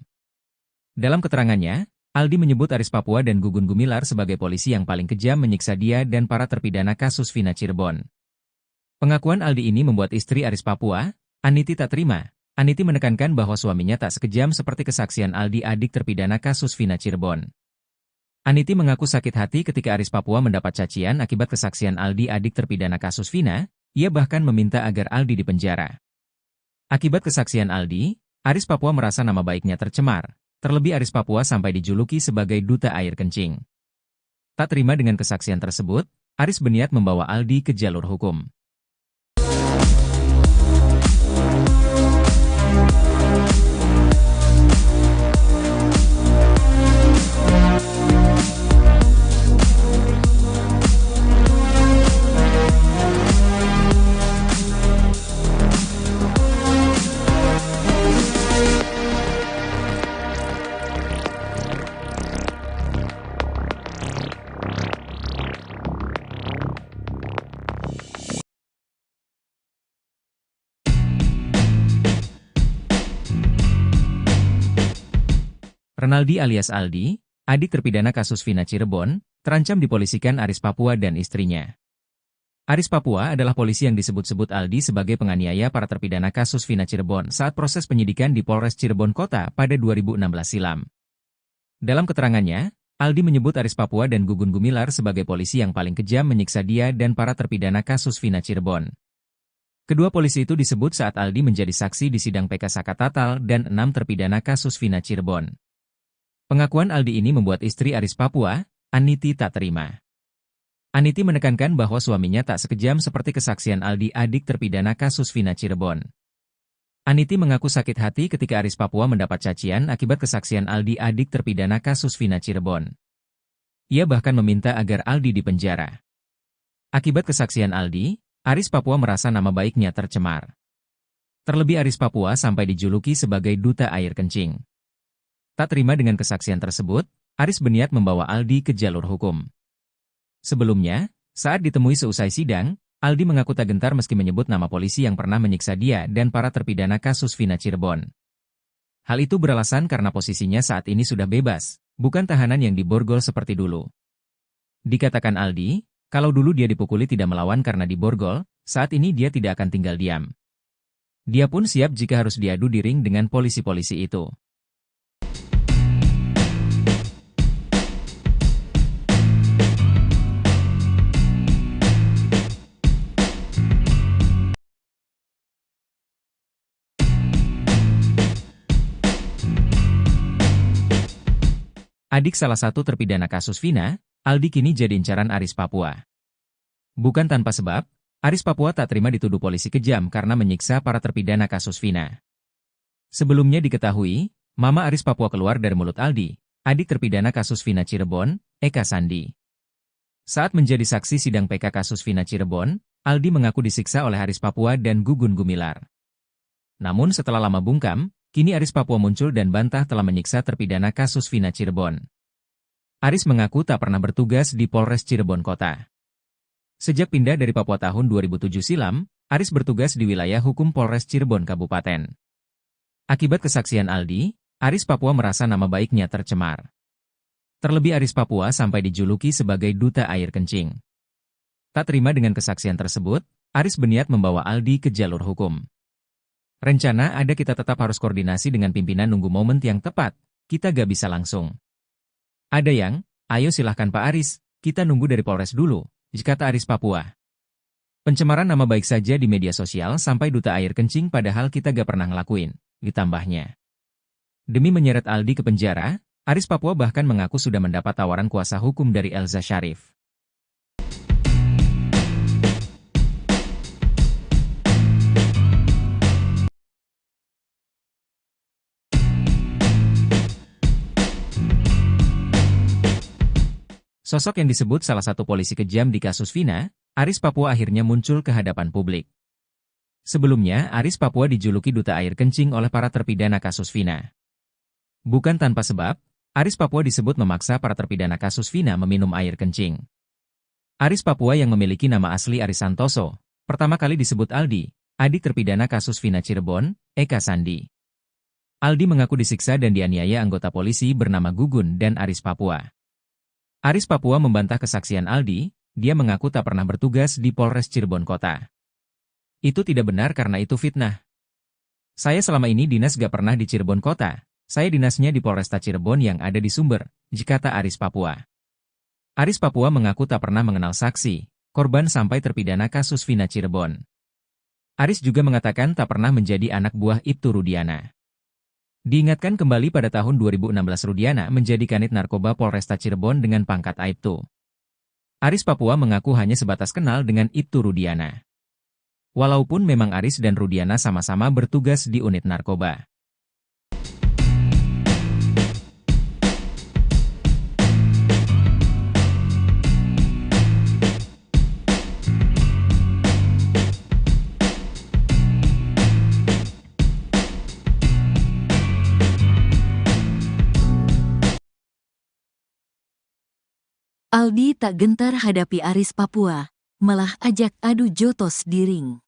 Dalam keterangannya, Aldi menyebut Aris Papua dan Gugun Gumilar sebagai polisi yang paling kejam menyiksa dia dan para terpidana kasus Vina Cirebon. Pengakuan Aldi ini membuat istri Aris Papua, Aniti tak terima. Aniti menekankan bahwa suaminya tak sekejam seperti kesaksian Aldi adik terpidana kasus Vina Cirebon. Aniti mengaku sakit hati ketika Aris Papua mendapat cacian akibat kesaksian Aldi adik terpidana kasus Vina, ia bahkan meminta agar Aldi dipenjara. Akibat kesaksian Aldi, Aris Papua merasa nama baiknya tercemar, terlebih Aris Papua sampai dijuluki sebagai duta air kencing. Tak terima dengan kesaksian tersebut, Aris berniat membawa Aldi ke jalur hukum. Renaldi alias Aldi, adik terpidana kasus Vina Cirebon, terancam dipolisikan Aris Papua dan istrinya. Aris Papua adalah polisi yang disebut-sebut Aldi sebagai penganiaya para terpidana kasus Vina Cirebon saat proses penyidikan di Polres Cirebon Kota pada 2016 silam. Dalam keterangannya, Aldi menyebut Aris Papua dan Gugun Gumilar sebagai polisi yang paling kejam menyiksa dia dan para terpidana kasus Vina Cirebon. Kedua polisi itu disebut saat Aldi menjadi saksi di sidang PK Sakatatal dan 6 terpidana kasus Vina Cirebon. Pengakuan Aldi ini membuat istri Aris Papua, Aniti tak terima. Aniti menekankan bahwa suaminya tak sekejam seperti kesaksian Aldi adik terpidana kasus Vina Cirebon. Aniti mengaku sakit hati ketika Aris Papua mendapat cacian akibat kesaksian Aldi adik terpidana kasus Vina Cirebon. Ia bahkan meminta agar Aldi dipenjara. Akibat kesaksian Aldi, Aris Papua merasa nama baiknya tercemar. Terlebih Aris Papua sampai dijuluki sebagai duta air kencing. Tak terima dengan kesaksian tersebut, Aris berniat membawa Aldi ke jalur hukum. Sebelumnya, saat ditemui seusai sidang, Aldi mengaku tak gentar meski menyebut nama polisi yang pernah menyiksa dia dan para terpidana kasus Vina Cirebon. Hal itu beralasan karena posisinya saat ini sudah bebas, bukan tahanan yang diborgol seperti dulu. Dikatakan Aldi, kalau dulu dia dipukuli tidak melawan karena diborgol, saat ini dia tidak akan tinggal diam. Dia pun siap jika harus diadu di ring dengan polisi-polisi itu. Adik salah satu terpidana kasus Vina, Aldi kini jadi incaran Aris Papua. Bukan tanpa sebab, Aris Papua tak terima dituduh polisi kejam karena menyiksa para terpidana kasus Vina. Sebelumnya diketahui, Mama Aris Papua keluar dari mulut Aldi, adik terpidana kasus Vina Cirebon, Eka Sandi. Saat menjadi saksi sidang PK kasus Vina Cirebon, Aldi mengaku disiksa oleh Aris Papua dan Gugun Gumilar. Namun setelah lama bungkam, kini Aris Papua muncul dan bantah telah menyiksa terpidana kasus Vina Cirebon. Aris mengaku tak pernah bertugas di Polres Cirebon Kota. Sejak pindah dari Papua tahun 2007 silam, Aris bertugas di wilayah hukum Polres Cirebon Kabupaten. Akibat kesaksian Aldi, Aris Papua merasa nama baiknya tercemar. Terlebih Aris Papua sampai dijuluki sebagai duta air kencing. Tak terima dengan kesaksian tersebut, Aris berniat membawa Aldi ke jalur hukum. Rencana ada kita tetap harus koordinasi dengan pimpinan nunggu momen yang tepat, kita gak bisa langsung. Ada yang, ayo silahkan Pak Aris, kita nunggu dari Polres dulu, kata Aris Papua. Pencemaran nama baik saja di media sosial sampai duta air kencing padahal kita gak pernah ngelakuin, ditambahnya. Demi menyeret Aldi ke penjara, Aris Papua bahkan mengaku sudah mendapat tawaran kuasa hukum dari Elza Syarif. Sosok yang disebut salah satu polisi kejam di kasus Vina, Aris Papua akhirnya muncul ke hadapan publik. Sebelumnya, Aris Papua dijuluki duta air kencing oleh para terpidana kasus Vina. Bukan tanpa sebab, Aris Papua disebut memaksa para terpidana kasus Vina meminum air kencing. Aris Papua yang memiliki nama asli Aris Santoso, pertama kali disebut Aldi, adik terpidana kasus Vina Cirebon, Eka Sandi. Aldi mengaku disiksa dan dianiaya anggota polisi bernama Gugun dan Aris Papua. Aris Papua membantah kesaksian Aldi, dia mengaku tak pernah bertugas di Polres Cirebon Kota. Itu tidak benar karena itu fitnah. Saya selama ini dinas gak pernah di Cirebon Kota, saya dinasnya di Polresta Cirebon yang ada di Sumber, kata Aris Papua. Aris Papua mengaku tak pernah mengenal saksi, korban sampai terpidana kasus Vina Cirebon. Aris juga mengatakan tak pernah menjadi anak buah Ibtu Rudiana. Diingatkan kembali pada tahun 2016 Rudiana menjadi kanit narkoba Polresta Cirebon dengan pangkat Aibtu. Aris Papua mengaku hanya sebatas kenal dengan Ibtu Rudiana. Walaupun memang Aris dan Rudiana sama-sama bertugas di unit narkoba. Aldi tak gentar hadapi Aris Papua, malah ajak adu jotos di ring.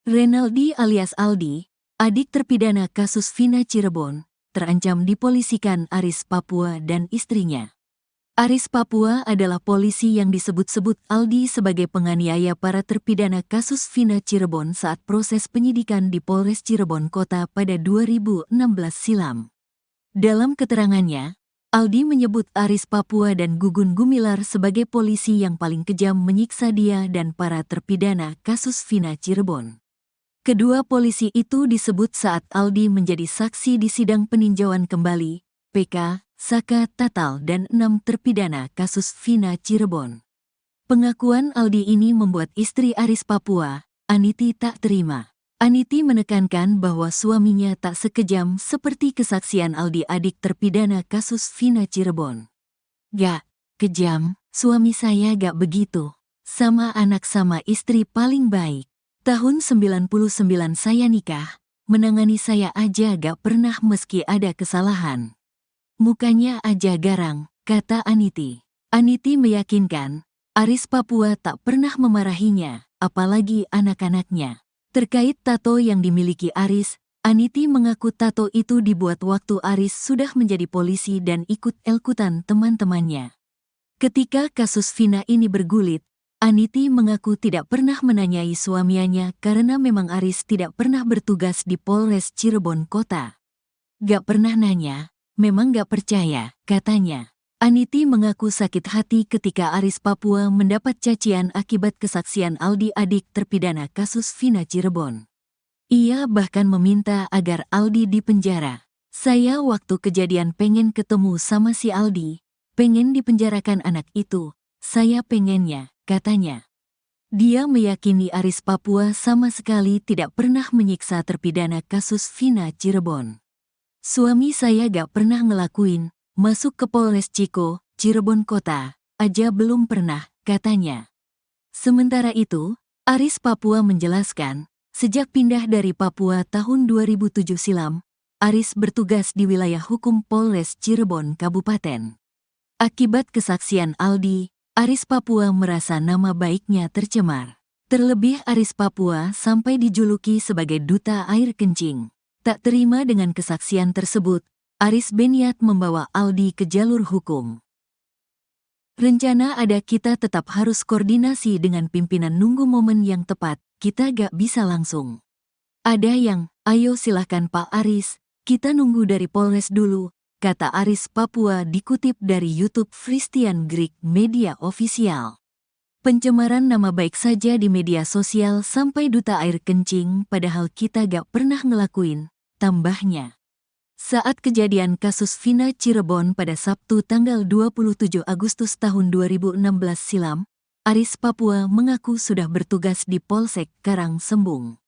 Renaldi alias Aldi, adik terpidana kasus Vina Cirebon, terancam dipolisikan Aris Papua dan istrinya. Aris Papua adalah polisi yang disebut-sebut Aldi sebagai penganiaya para terpidana kasus Vina Cirebon saat proses penyidikan di Polres Cirebon Kota pada 2016 silam. Dalam keterangannya, Aldi menyebut Aris Papua dan Gugun Gumilar sebagai polisi yang paling kejam menyiksa dia dan para terpidana kasus Vina Cirebon. Kedua polisi itu disebut saat Aldi menjadi saksi di sidang peninjauan kembali, PK, Saka Tatal dan 6 terpidana kasus Vina Cirebon. Pengakuan Aldi ini membuat istri Aris Papua, Aniti, tak terima. Aniti menekankan bahwa suaminya tak sekejam seperti kesaksian Aldi adik terpidana kasus Vina Cirebon. Gak kejam, suami saya gak begitu. Sama anak sama istri paling baik. Tahun 99 saya nikah, menangani saya aja gak pernah meski ada kesalahan. Mukanya aja garang, kata Aniti. Aniti meyakinkan, Aris Papua tak pernah memarahinya, apalagi anak-anaknya. Terkait tato yang dimiliki Aris, Aniti mengaku tato itu dibuat waktu Aris sudah menjadi polisi dan ikut-ikutan teman-temannya. Ketika kasus Vina ini bergulit, Aniti mengaku tidak pernah menanyai suaminya karena memang Aris tidak pernah bertugas di Polres Cirebon Kota. Gak pernah nanya, memang gak percaya, katanya. Aniti mengaku sakit hati ketika Aris Papua mendapat cacian akibat kesaksian Aldi adik terpidana kasus Vina Cirebon. Ia bahkan meminta agar Aldi dipenjara. Saya waktu kejadian pengen ketemu sama si Aldi, pengen dipenjarakan anak itu, saya pengennya, katanya. Dia meyakini Aris Papua sama sekali tidak pernah menyiksa terpidana kasus Vina Cirebon. Suami saya gak pernah ngelakuin, masuk ke Polres Ciko, Cirebon Kota, aja belum pernah, katanya. Sementara itu, Aris Papua menjelaskan, sejak pindah dari Papua tahun 2007 silam, Aris bertugas di wilayah hukum Polres Cirebon Kabupaten. Akibat kesaksian Aldi, Aris Papua merasa nama baiknya tercemar. Terlebih Aris Papua sampai dijuluki sebagai duta air kencing. Tak terima dengan kesaksian tersebut, Aris berniat membawa Aldi ke jalur hukum. Rencana ada kita tetap harus koordinasi dengan pimpinan nunggu momen yang tepat, kita gak bisa langsung. Ada yang, ayo silahkan Pak Aris, kita nunggu dari Polres dulu, kata Aris Papua dikutip dari YouTube Christian Greek Media Official. Pencemaran nama baik saja di media sosial sampai duta air kencing padahal kita gak pernah ngelakuin, tambahnya. Saat kejadian kasus Vina Cirebon pada Sabtu tanggal 27 Agustus tahun 2016 silam, Aris Papua mengaku sudah bertugas di Polsek Karangsembung.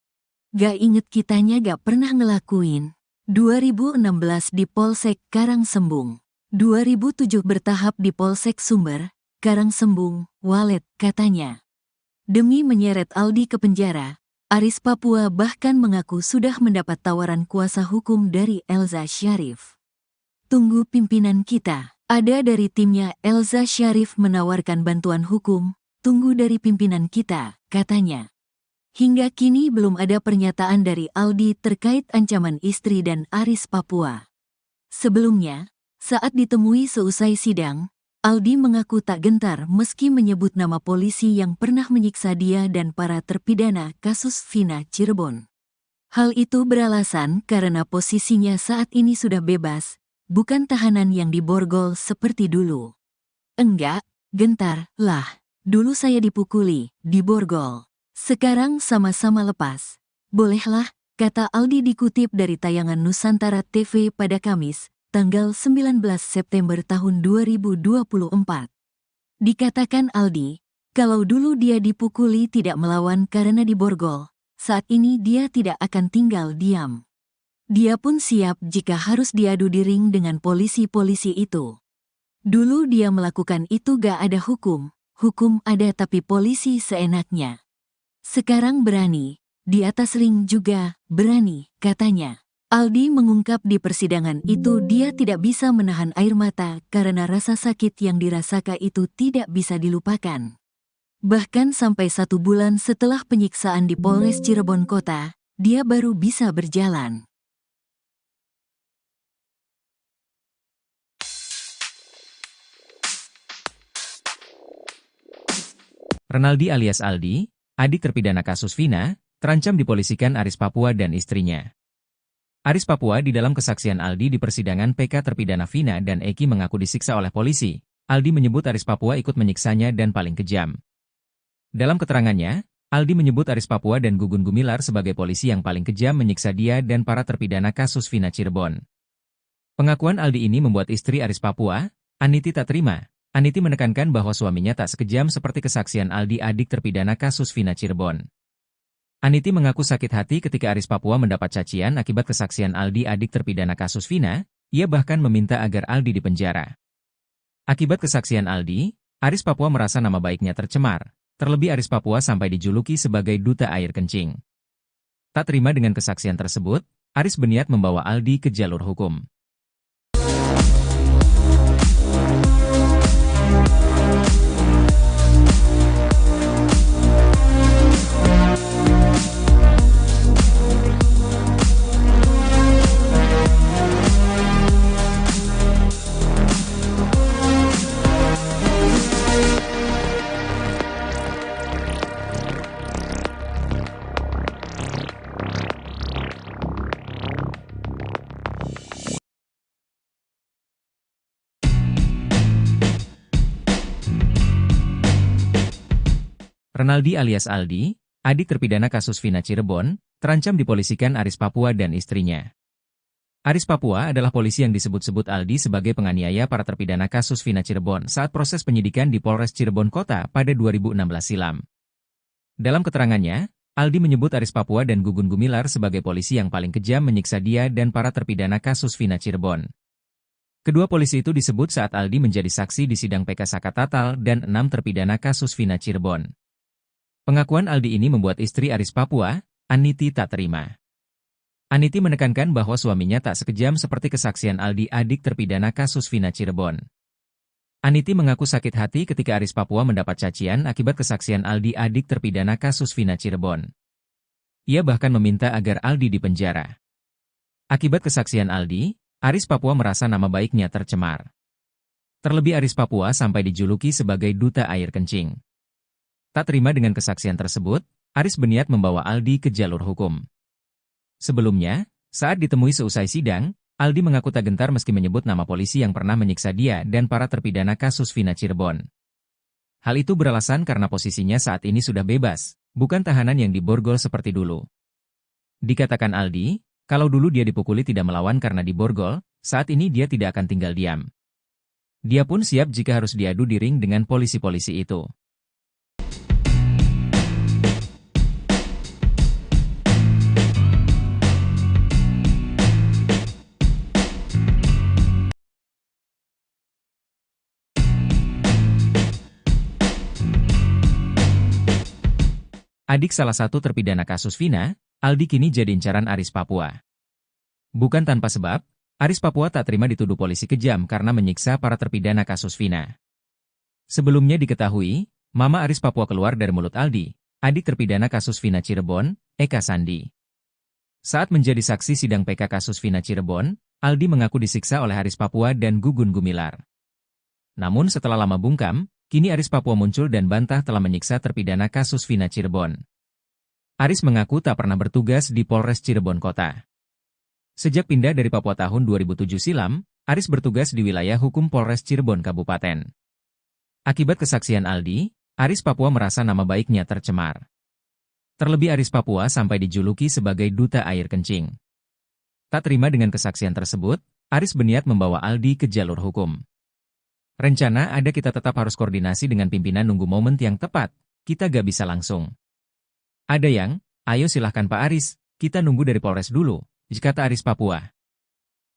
Gak inget kitanya gak pernah ngelakuin. 2016 di Polsek Karangsembung. 2007 bertahap di Polsek Sumber, Karangsembung, Walet, katanya. Demi menyeret Aldi ke penjara, Aris Papua bahkan mengaku sudah mendapat tawaran kuasa hukum dari Elza Syarif. Tunggu pimpinan kita, ada dari timnya Elza Syarif menawarkan bantuan hukum, tunggu dari pimpinan kita, katanya. Hingga kini belum ada pernyataan dari Aldi terkait ancaman istri dan Aris Papua. Sebelumnya, saat ditemui seusai sidang, Aldi mengaku tak gentar meski menyebut nama polisi yang pernah menyiksa dia dan para terpidana kasus Vina Cirebon. Hal itu beralasan karena posisinya saat ini sudah bebas, bukan tahanan yang diborgol seperti dulu. Enggak, gentar, lah. Dulu saya dipukuli, diborgol. Sekarang sama-sama lepas. Bolehlah, kata Aldi dikutip dari tayangan Nusantara TV pada Kamis, tanggal 19 September tahun 2024. Dikatakan Aldi, kalau dulu dia dipukuli tidak melawan karena diborgol, saat ini dia tidak akan tinggal diam. Dia pun siap jika harus diadu di ring dengan polisi-polisi itu. Dulu dia melakukan itu gak ada hukum ada tapi polisi seenaknya. Sekarang berani, di atas ring juga berani, katanya. Aldi mengungkap di persidangan itu dia tidak bisa menahan air mata karena rasa sakit yang dirasakan itu tidak bisa dilupakan. Bahkan sampai 1 bulan setelah penyiksaan di Polres Cirebon Kota, dia baru bisa berjalan. Renaldi alias Aldi, adik terpidana kasus Vina, terancam dipolisikan Aris Papua dan istrinya. Aris Papua di dalam kesaksian Aldi di persidangan PK terpidana Vina dan Eki mengaku disiksa oleh polisi. Aldi menyebut Aris Papua ikut menyiksanya dan paling kejam. Dalam keterangannya, Aldi menyebut Aris Papua dan Gugun Gumilar sebagai polisi yang paling kejam menyiksa dia dan para terpidana kasus Vina Cirebon. Pengakuan Aldi ini membuat istri Aris Papua, Aniti tak terima. Aniti menekankan bahwa suaminya tak sekejam seperti kesaksian Aldi adik terpidana kasus Vina Cirebon. Aniti mengaku sakit hati ketika Aris Papua mendapat cacian akibat kesaksian Aldi adik terpidana kasus Vina, ia bahkan meminta agar Aldi dipenjara. Akibat kesaksian Aldi, Aris Papua merasa nama baiknya tercemar. Terlebih Aris Papua sampai dijuluki sebagai duta air kencing. Tak terima dengan kesaksian tersebut, Aris berniat membawa Aldi ke jalur hukum. Renaldi alias Aldi, adik terpidana kasus Vina Cirebon, terancam dipolisikan Aris Papua dan istrinya. Aris Papua adalah polisi yang disebut-sebut Aldi sebagai penganiaya para terpidana kasus Vina Cirebon saat proses penyidikan di Polres Cirebon Kota pada 2016 silam. Dalam keterangannya, Aldi menyebut Aris Papua dan Gugun Gumilar sebagai polisi yang paling kejam menyiksa dia dan para terpidana kasus Vina Cirebon. Kedua polisi itu disebut saat Aldi menjadi saksi di sidang PK Sakatatal dan 6 terpidana kasus Vina Cirebon. Pengakuan Aldi ini membuat istri Aris Papua, Aniti tak terima. Aniti menekankan bahwa suaminya tak sekejam seperti kesaksian Aldi adik terpidana kasus Vina Cirebon. Aniti mengaku sakit hati ketika Aris Papua mendapat cacian akibat kesaksian Aldi adik terpidana kasus Vina Cirebon. Ia bahkan meminta agar Aldi dipenjara. Akibat kesaksian Aldi, Aris Papua merasa nama baiknya tercemar. Terlebih Aris Papua sampai dijuluki sebagai duta air kencing. Tak terima dengan kesaksian tersebut, Aris berniat membawa Aldi ke jalur hukum. Sebelumnya, saat ditemui seusai sidang, Aldi mengaku tak gentar meski menyebut nama polisi yang pernah menyiksa dia dan para terpidana kasus Vina Cirebon. Hal itu beralasan karena posisinya saat ini sudah bebas, bukan tahanan yang diborgol seperti dulu. Dikatakan Aldi, kalau dulu dia dipukuli tidak melawan karena diborgol, saat ini dia tidak akan tinggal diam. Dia pun siap jika harus diadu di ring dengan polisi-polisi itu. Adik salah satu terpidana kasus Vina, Aldi kini jadi incaran Aris Papua. Bukan tanpa sebab, Aris Papua tak terima dituduh polisi kejam karena menyiksa para terpidana kasus Vina. Sebelumnya diketahui, Mama Aris Papua keluar dari mulut Aldi, adik terpidana kasus Vina Cirebon, Eka Sandi. Saat menjadi saksi sidang PK kasus Vina Cirebon, Aldi mengaku disiksa oleh Aris Papua dan Gugun Gumilar. Namun setelah lama bungkam, kini Aris Papua muncul dan bantah telah menyiksa terpidana kasus Vina Cirebon. Aris mengaku tak pernah bertugas di Polres Cirebon Kota. Sejak pindah dari Papua tahun 2007 silam, Aris bertugas di wilayah hukum Polres Cirebon Kabupaten. Akibat kesaksian Aldi, Aris Papua merasa nama baiknya tercemar. Terlebih Aris Papua sampai dijuluki sebagai duta air kencing. Tak terima dengan kesaksian tersebut, Aris berniat membawa Aldi ke jalur hukum. Rencana ada kita tetap harus koordinasi dengan pimpinan nunggu momen yang tepat, kita gak bisa langsung. Ada yang, ayo silahkan Pak Aris, kita nunggu dari Polres dulu, kata Aris Papua.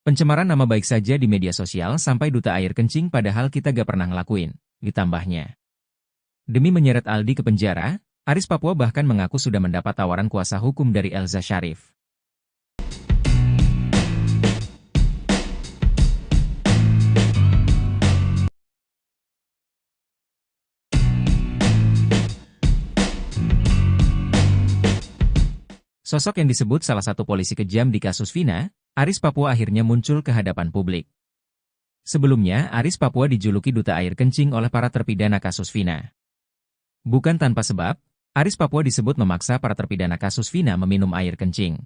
Pencemaran nama baik saja di media sosial sampai duta air kencing padahal kita gak pernah ngelakuin, ditambahnya. Demi menyeret Aldi ke penjara, Aris Papua bahkan mengaku sudah mendapat tawaran kuasa hukum dari Elza Syarif. Sosok yang disebut salah satu polisi kejam di kasus Vina, Aris Papua akhirnya muncul ke hadapan publik. Sebelumnya, Aris Papua dijuluki duta air kencing oleh para terpidana kasus Vina. Bukan tanpa sebab, Aris Papua disebut memaksa para terpidana kasus Vina meminum air kencing.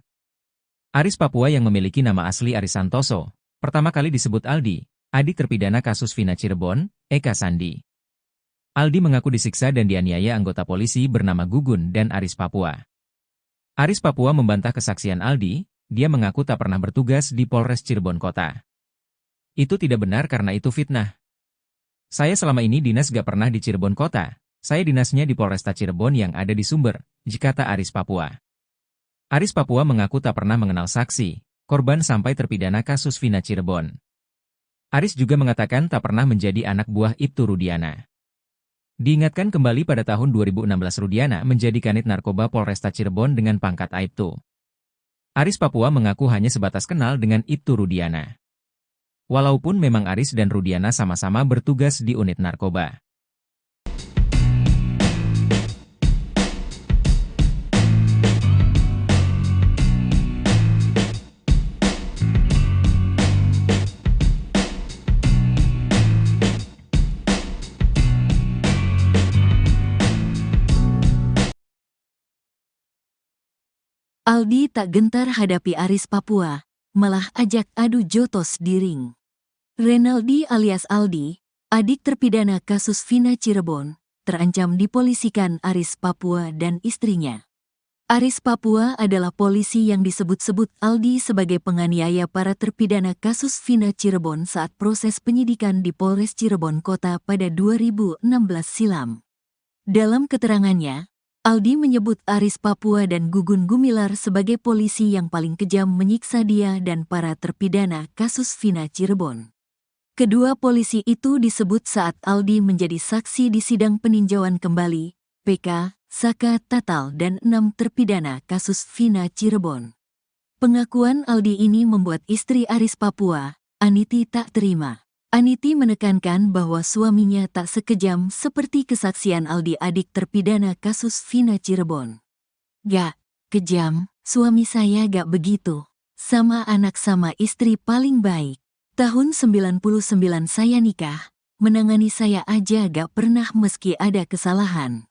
Aris Papua yang memiliki nama asli Aris Santoso, pertama kali disebut Aldi, adik terpidana kasus Vina Cirebon, Eka Sandi. Aldi mengaku disiksa dan dianiaya anggota polisi bernama Gugun dan Aris Papua. Aris Papua membantah kesaksian Aldi, dia mengaku tak pernah bertugas di Polres Cirebon Kota. Itu tidak benar karena itu fitnah. Saya selama ini dinas gak pernah di Cirebon Kota, saya dinasnya di Polresta Cirebon yang ada di Sumber, kata Aris Papua. Aris Papua mengaku tak pernah mengenal saksi, korban sampai terpidana kasus Vina Cirebon. Aris juga mengatakan tak pernah menjadi anak buah Ibtu Rudiana. Diingatkan kembali pada tahun 2016 Rudiana menjadi kanit narkoba Polresta Cirebon dengan pangkat Aibtu. Aris Papua mengaku hanya sebatas kenal dengan Ibtu Rudiana. Walaupun memang Aris dan Rudiana sama-sama bertugas di unit narkoba. Aldi tak gentar hadapi Aris Papua, malah ajak adu jotos di ring. Renaldi alias Aldi, adik terpidana kasus Vina Cirebon, terancam dipolisikan Aris Papua dan istrinya. Aris Papua adalah polisi yang disebut-sebut Aldi sebagai penganiaya para terpidana kasus Vina Cirebon saat proses penyidikan di Polres Cirebon Kota pada 2016 silam. Dalam keterangannya, Aldi menyebut Aris Papua dan Gugun Gumilar sebagai polisi yang paling kejam menyiksa dia dan para terpidana kasus Vina Cirebon. Kedua polisi itu disebut saat Aldi menjadi saksi di sidang peninjauan kembali, PK, Saka Tatal dan 6 terpidana kasus Vina Cirebon. Pengakuan Aldi ini membuat istri Aris Papua, Aniti tak terima. Aniti menekankan bahwa suaminya tak sekejam seperti kesaksian Aldi adik terpidana kasus Vina Cirebon. Gak kejam, suami saya gak begitu. Sama anak sama istri paling baik. Tahun 99 saya nikah, menangani saya aja gak pernah meski ada kesalahan.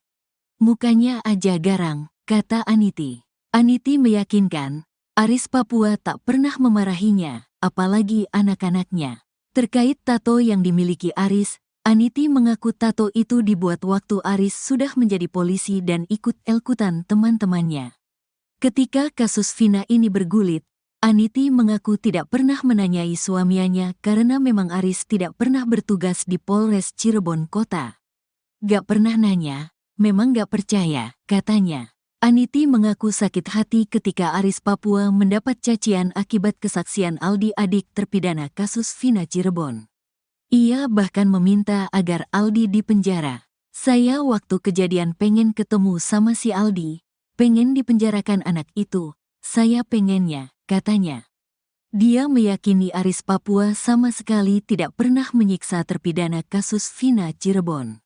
Mukanya aja garang, kata Aniti. Aniti meyakinkan, Aris Papua tak pernah memarahinya, apalagi anak-anaknya. Terkait tato yang dimiliki Aris, Aniti mengaku tato itu dibuat waktu Aris sudah menjadi polisi dan ikut elkutan teman-temannya. Ketika kasus Vina ini bergulit, Aniti mengaku tidak pernah menanyai suaminya karena memang Aris tidak pernah bertugas di Polres Cirebon Kota. Gak pernah nanya, memang gak percaya, katanya. Aniti mengaku sakit hati ketika Aris Papua mendapat cacian akibat kesaksian Aldi adik terpidana kasus Vina Cirebon. Ia bahkan meminta agar Aldi dipenjara. Saya waktu kejadian pengen ketemu sama si Aldi, pengen dipenjarakan anak itu, saya pengennya, katanya. Dia meyakini Aris Papua sama sekali tidak pernah menyiksa terpidana kasus Vina Cirebon.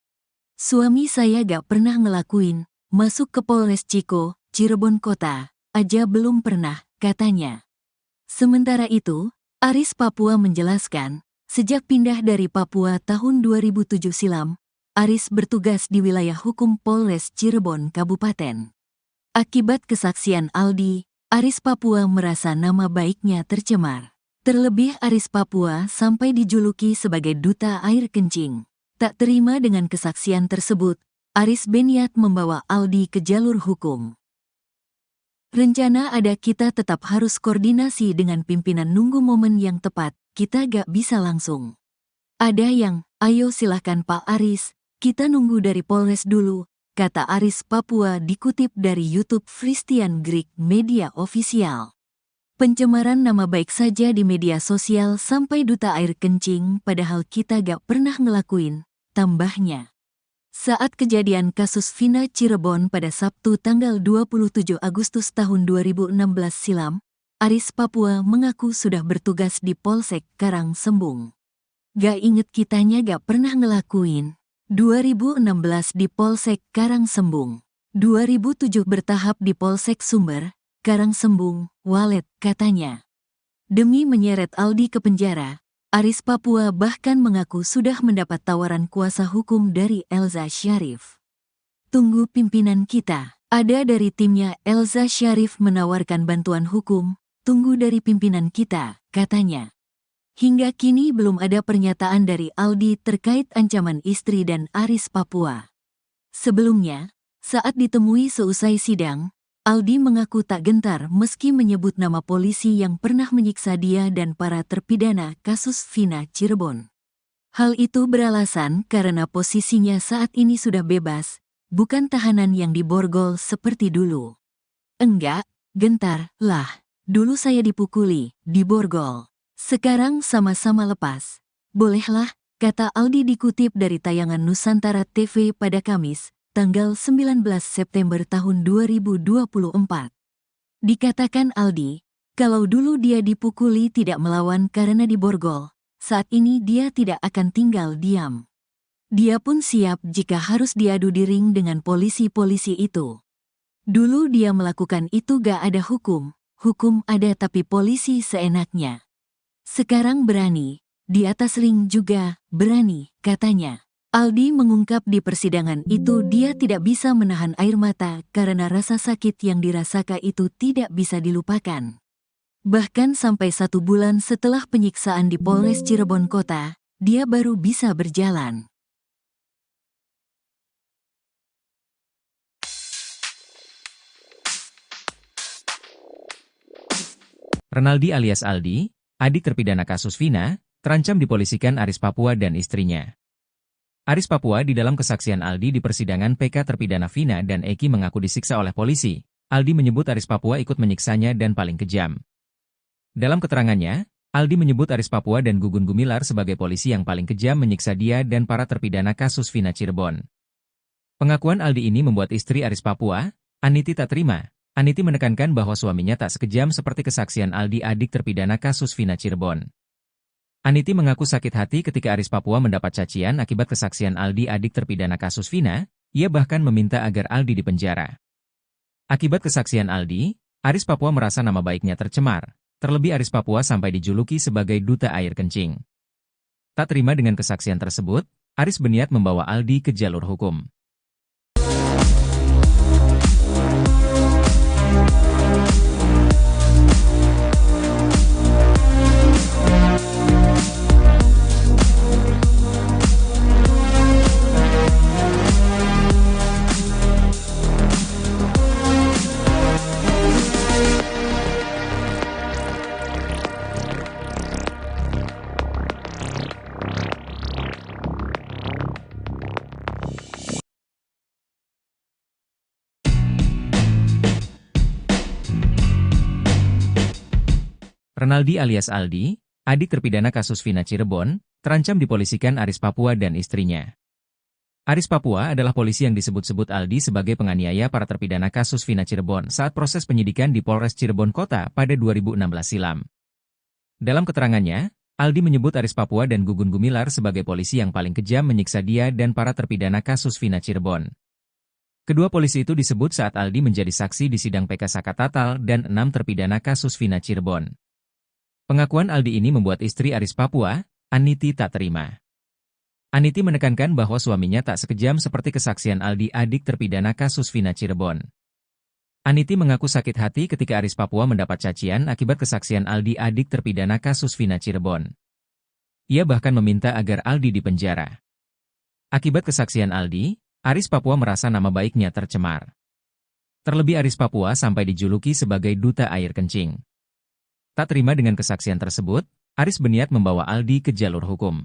Suami saya gak pernah ngelakuin, masuk ke Polres Ciko, Cirebon Kota, aja belum pernah, katanya. Sementara itu, Aris Papua menjelaskan, sejak pindah dari Papua tahun 2007 silam, Aris bertugas di wilayah hukum Polres Cirebon Kabupaten. Akibat kesaksian Aldi, Aris Papua merasa nama baiknya tercemar. Terlebih Aris Papua sampai dijuluki sebagai duta air kencing. Tak terima dengan kesaksian tersebut, Aris berniat membawa Aldi ke jalur hukum. Rencana ada, kita tetap harus koordinasi dengan pimpinan, nunggu momen yang tepat, kita gak bisa langsung. Ada yang, ayo silahkan Pak Aris, kita nunggu dari Polres dulu, kata Aris Papua dikutip dari YouTube Christian Greek Media Official. Pencemaran nama baik saja di media sosial sampai duta air kencing, padahal kita gak pernah ngelakuin, tambahnya. Saat kejadian kasus Vina Cirebon pada Sabtu tanggal 27 Agustus tahun 2016 silam, Aris Papua mengaku sudah bertugas di Polsek Karangsembung. Gak inget kitanya gak pernah ngelakuin. 2016 di Polsek Karangsembung. 2007 bertahap di Polsek Sumber, Karangsembung, Walet, katanya. Demi menyeret Aldi ke penjara, Aris Papua bahkan mengaku sudah mendapat tawaran kuasa hukum dari Elza Syarif. Tunggu pimpinan kita, ada dari timnya Elza Syarif menawarkan bantuan hukum, tunggu dari pimpinan kita, katanya. Hingga kini belum ada pernyataan dari Aldi terkait ancaman istri dan Aris Papua. Sebelumnya, saat ditemui seusai sidang, Aldi mengaku tak gentar meski menyebut nama polisi yang pernah menyiksa dia dan para terpidana kasus Vina Cirebon. Hal itu beralasan karena posisinya saat ini sudah bebas, bukan tahanan yang diborgol seperti dulu. Enggak, gentar, lah. Dulu saya dipukuli, diborgol. Sekarang sama-sama lepas. Bolehlah, kata Aldi dikutip dari tayangan Nusantara TV pada Kamis, tanggal 19 September tahun 2024. Dikatakan Aldi, kalau dulu dia dipukuli tidak melawan karena diborgol, saat ini dia tidak akan tinggal diam. Dia pun siap jika harus diadu di ring dengan polisi-polisi itu. Dulu dia melakukan itu gak ada hukum ada tapi polisi seenaknya. Sekarang berani, di atas ring juga berani, katanya. Aldi mengungkap di persidangan itu dia tidak bisa menahan air mata karena rasa sakit yang dirasakan itu tidak bisa dilupakan. Bahkan sampai 1 bulan setelah penyiksaan di Polres Cirebon Kota, dia baru bisa berjalan. Renaldi alias Aldi, adik terpidana kasus Vina, terancam dipolisikan Aris Papua dan istrinya. Aris Papua di dalam kesaksian Aldi di persidangan PK terpidana Vina dan Eki mengaku disiksa oleh polisi. Aldi menyebut Aris Papua ikut menyiksanya dan paling kejam. Dalam keterangannya, Aldi menyebut Aris Papua dan Gugun Gumilar sebagai polisi yang paling kejam menyiksa dia dan para terpidana kasus Vina Cirebon. Pengakuan Aldi ini membuat istri Aris Papua, Aniti, tak terima. Aniti menekankan bahwa suaminya tak sekejam seperti kesaksian Aldi, adik terpidana kasus Vina Cirebon. Aniti mengaku sakit hati ketika Aris Papua mendapat cacian akibat kesaksian Aldi, adik terpidana kasus Vina. Ia bahkan meminta agar Aldi dipenjara. Akibat kesaksian Aldi, Aris Papua merasa nama baiknya tercemar. Terlebih Aris Papua sampai dijuluki sebagai duta air kencing. Tak terima dengan kesaksian tersebut, Aris berniat membawa Aldi ke jalur hukum. Renaldi alias Aldi, adik terpidana kasus Vina Cirebon, terancam dipolisikan Aris Papua dan istrinya. Aris Papua adalah polisi yang disebut-sebut Aldi sebagai penganiaya para terpidana kasus Vina Cirebon saat proses penyidikan di Polres Cirebon Kota pada 2016 silam. Dalam keterangannya, Aldi menyebut Aris Papua dan Gugun Gumilar sebagai polisi yang paling kejam menyiksa dia dan para terpidana kasus Vina Cirebon. Kedua polisi itu disebut saat Aldi menjadi saksi di sidang PK Saka Tatal dan 6 terpidana kasus Vina Cirebon. Pengakuan Aldi ini membuat istri Aris Papua, Aniti, tak terima. Aniti menekankan bahwa suaminya tak sekejam seperti kesaksian Aldi, adik terpidana kasus Vina Cirebon. Aniti mengaku sakit hati ketika Aris Papua mendapat cacian akibat kesaksian Aldi, adik terpidana kasus Vina Cirebon. Ia bahkan meminta agar Aldi dipenjara. Akibat kesaksian Aldi, Aris Papua merasa nama baiknya tercemar. Terlebih Aris Papua sampai dijuluki sebagai duta air kencing. Tak terima dengan kesaksian tersebut, Aris berniat membawa Aldi ke jalur hukum.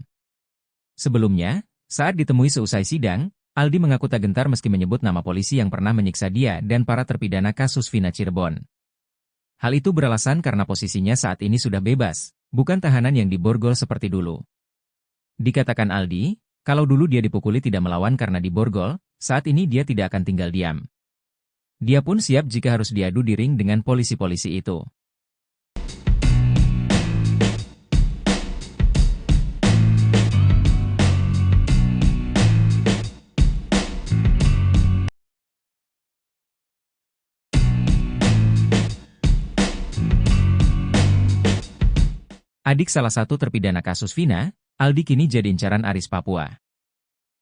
Sebelumnya, saat ditemui seusai sidang, Aldi mengaku tak gentar meski menyebut nama polisi yang pernah menyiksa dia dan para terpidana kasus Vina Cirebon. Hal itu beralasan karena posisinya saat ini sudah bebas, bukan tahanan yang diborgol seperti dulu. Dikatakan Aldi, kalau dulu dia dipukuli tidak melawan karena diborgol, saat ini dia tidak akan tinggal diam. Dia pun siap jika harus diadu di ring dengan polisi-polisi itu. Adik salah satu terpidana kasus Vina, Aldi kini jadi incaran Aris Papua.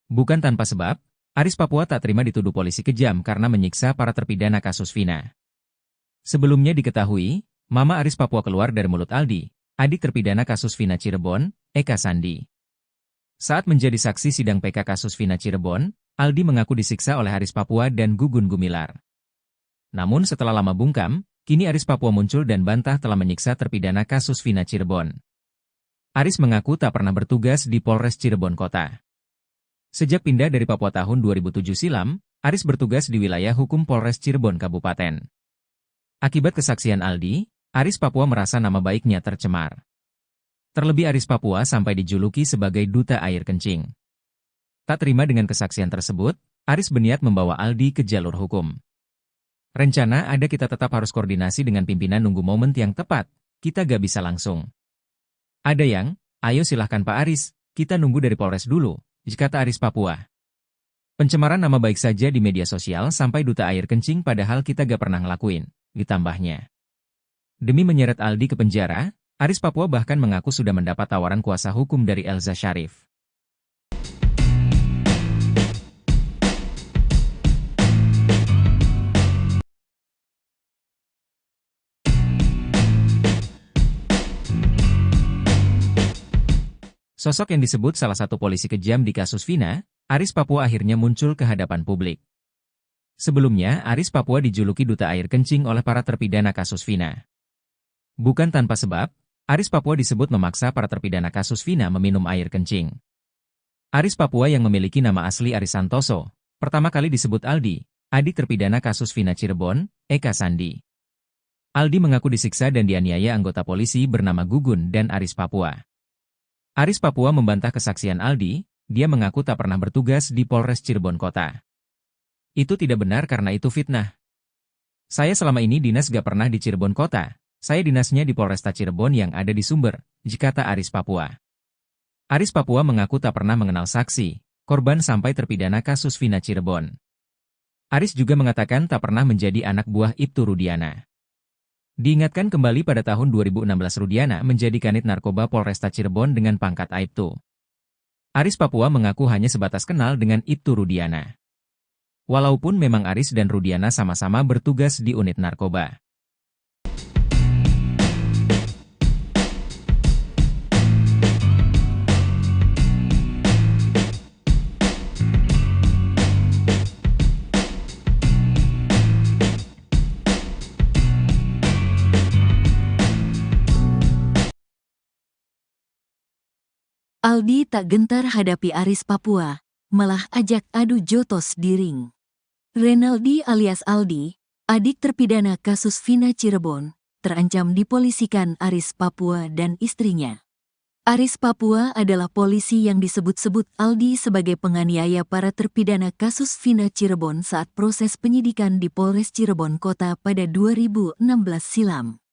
Bukan tanpa sebab, Aris Papua tak terima dituduh polisi kejam karena menyiksa para terpidana kasus Vina. Sebelumnya diketahui, Mama Aris Papua keluar dari mulut Aldi, adik terpidana kasus Vina Cirebon, Eka Sandi. Saat menjadi saksi sidang PK kasus Vina Cirebon, Aldi mengaku disiksa oleh Aris Papua dan Gugun Gumilar. Namun setelah lama bungkam, kini Aris Papua muncul dan bantah telah menyiksa terpidana kasus Vina Cirebon. Aris mengaku tak pernah bertugas di Polres Cirebon Kota. Sejak pindah dari Papua tahun 2007 silam, Aris bertugas di wilayah hukum Polres Cirebon Kabupaten. Akibat kesaksian Aldi, Aris Papua merasa nama baiknya tercemar. Terlebih Aris Papua sampai dijuluki sebagai duta air kencing. Tak terima dengan kesaksian tersebut, Aris berniat membawa Aldi ke jalur hukum. Rencana ada kita tetap harus koordinasi dengan pimpinan nunggu momen yang tepat, kita gak bisa langsung. Ada yang, ayo silahkan Pak Aris, kita nunggu dari Polres dulu, kata Aris Papua. Pencemaran nama baik saja di media sosial sampai duta air kencing padahal kita gak pernah ngelakuin, ditambahnya. Demi menyeret Aldi ke penjara, Aris Papua bahkan mengaku sudah mendapat tawaran kuasa hukum dari Elza Syarif. Sosok yang disebut salah satu polisi kejam di kasus Vina, Aris Papua akhirnya muncul ke hadapan publik. Sebelumnya, Aris Papua dijuluki duta air kencing oleh para terpidana kasus Vina. Bukan tanpa sebab, Aris Papua disebut memaksa para terpidana kasus Vina meminum air kencing. Aris Papua yang memiliki nama asli Aris Santoso, pertama kali disebut Aldi, adik terpidana kasus Vina Cirebon, Eka Sandi. Aldi mengaku disiksa dan dianiaya anggota polisi bernama Gugun dan Aris Papua. Aris Papua membantah kesaksian Aldi, dia mengaku tak pernah bertugas di Polres Cirebon Kota. Itu tidak benar karena itu fitnah. Saya selama ini dinas gak pernah di Cirebon Kota, saya dinasnya di Polresta Cirebon yang ada di Sumber, kata Aris Papua. Aris Papua mengaku tak pernah mengenal saksi, korban sampai terpidana kasus Vina Cirebon. Aris juga mengatakan tak pernah menjadi anak buah Ibtu Rudiana. Diingatkan kembali pada tahun 2016 Rudiana menjadi kanit narkoba Polresta Cirebon dengan pangkat Aibtu. Aris Papua mengaku hanya sebatas kenal dengan Ibtu Rudiana. Walaupun memang Aris dan Rudiana sama-sama bertugas di unit narkoba. Aldi tak gentar hadapi Aris Papua, malah ajak adu jotos di ring. Renaldi alias Aldi, adik terpidana kasus Vina Cirebon, terancam dipolisikan Aris Papua dan istrinya. Aris Papua adalah polisi yang disebut-sebut Aldi sebagai penganiaya para terpidana kasus Vina Cirebon saat proses penyidikan di Polres Cirebon Kota pada 2016 silam.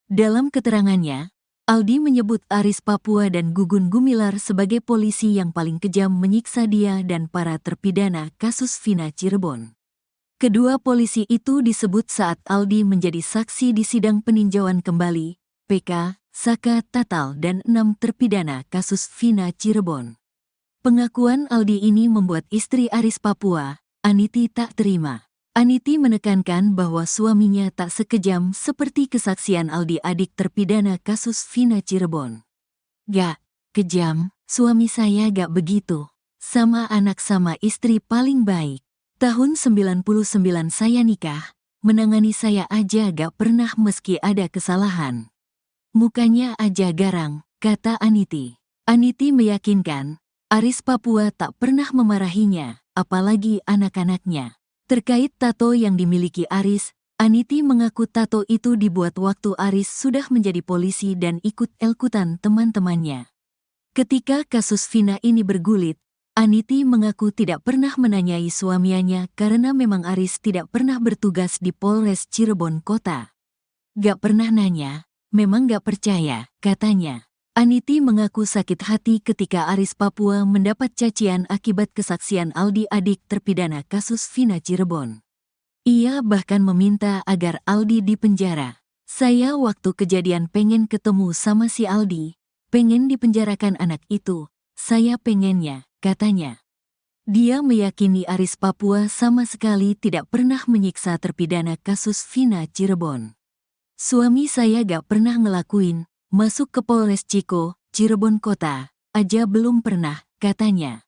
Dalam keterangannya, Aldi menyebut Aris Papua dan Gugun Gumilar sebagai polisi yang paling kejam menyiksa dia dan para terpidana kasus Vina Cirebon. Kedua polisi itu disebut saat Aldi menjadi saksi di sidang peninjauan kembali, PK, Saka Tatal dan 6 terpidana kasus Vina Cirebon. Pengakuan Aldi ini membuat istri Aris Papua, Aniti, tak terima. Aniti menekankan bahwa suaminya tak sekejam seperti kesaksian Aldi, adik terpidana kasus Vina Cirebon. Gak kejam, suami saya gak begitu. Sama anak sama istri paling baik. Tahun 99 saya nikah, menangani saya aja gak pernah meski ada kesalahan. Mukanya aja garang, kata Aniti. Aniti meyakinkan, Aris Papua tak pernah memarahinya, apalagi anak-anaknya. Terkait tato yang dimiliki Aris, Aniti mengaku tato itu dibuat waktu Aris sudah menjadi polisi dan ikut-ikutan teman-temannya. Ketika kasus Vina ini bergulit, Aniti mengaku tidak pernah menanyai suaminya karena memang Aris tidak pernah bertugas di Polres Cirebon Kota. Gak pernah nanya, memang gak percaya, katanya. Aniti mengaku sakit hati ketika Aris Papua mendapat cacian akibat kesaksian Aldi, adik terpidana kasus Vina Cirebon. Ia bahkan meminta agar Aldi dipenjara. Saya waktu kejadian pengen ketemu sama si Aldi, pengen dipenjarakan anak itu, saya pengennya, katanya. Dia meyakini Aris Papua sama sekali tidak pernah menyiksa terpidana kasus Vina Cirebon. Suami saya gak pernah ngelakuin, masuk ke Polres Ciko, Cirebon Kota, aja belum pernah, katanya.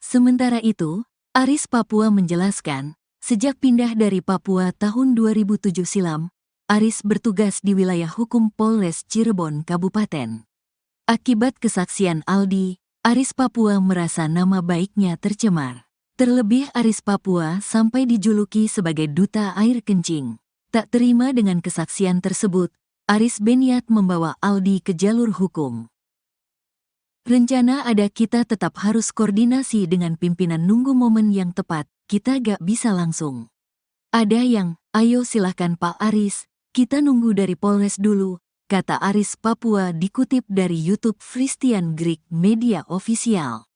Sementara itu, Aris Papua menjelaskan, sejak pindah dari Papua tahun 2007 silam, Aris bertugas di wilayah hukum Polres Cirebon Kabupaten. Akibat kesaksian Aldi, Aris Papua merasa nama baiknya tercemar. Terlebih Aris Papua sampai dijuluki sebagai duta air kencing. Tak terima dengan kesaksian tersebut, Aris berniat membawa Aldi ke jalur hukum. Rencana ada, kita tetap harus koordinasi dengan pimpinan, nunggu momen yang tepat, kita gak bisa langsung. Ada yang, ayo silahkan Pak Aris, kita nunggu dari Polres dulu, kata Aris Papua dikutip dari YouTube Christian Greek Media Official.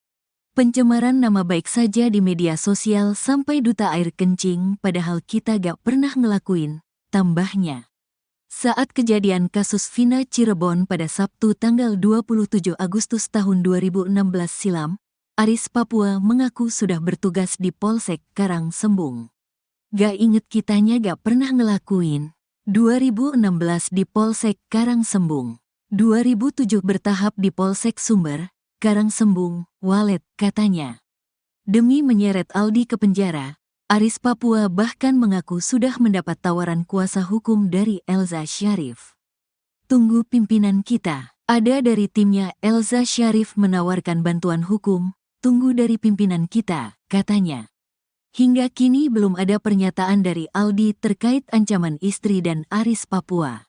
Pencemaran nama baik saja di media sosial sampai duta air kencing, padahal kita gak pernah ngelakuin, tambahnya. Saat kejadian kasus Vina Cirebon pada Sabtu tanggal 27 Agustus tahun 2016 silam, Aris Papua mengaku sudah bertugas di Polsek Karangsembung. Gak inget kitanya gak pernah ngelakuin. 2016 di Polsek Karangsembung. 2007 bertahap di Polsek Sumber, Karangsembung, Walet, katanya. Demi menyeret Aldi ke penjara, Aris Papua bahkan mengaku sudah mendapat tawaran kuasa hukum dari Elza Syarif. Tunggu pimpinan kita, ada dari timnya Elza Syarif menawarkan bantuan hukum, tunggu dari pimpinan kita, katanya. Hingga kini belum ada pernyataan dari Aldi terkait ancaman istri dan Aris Papua.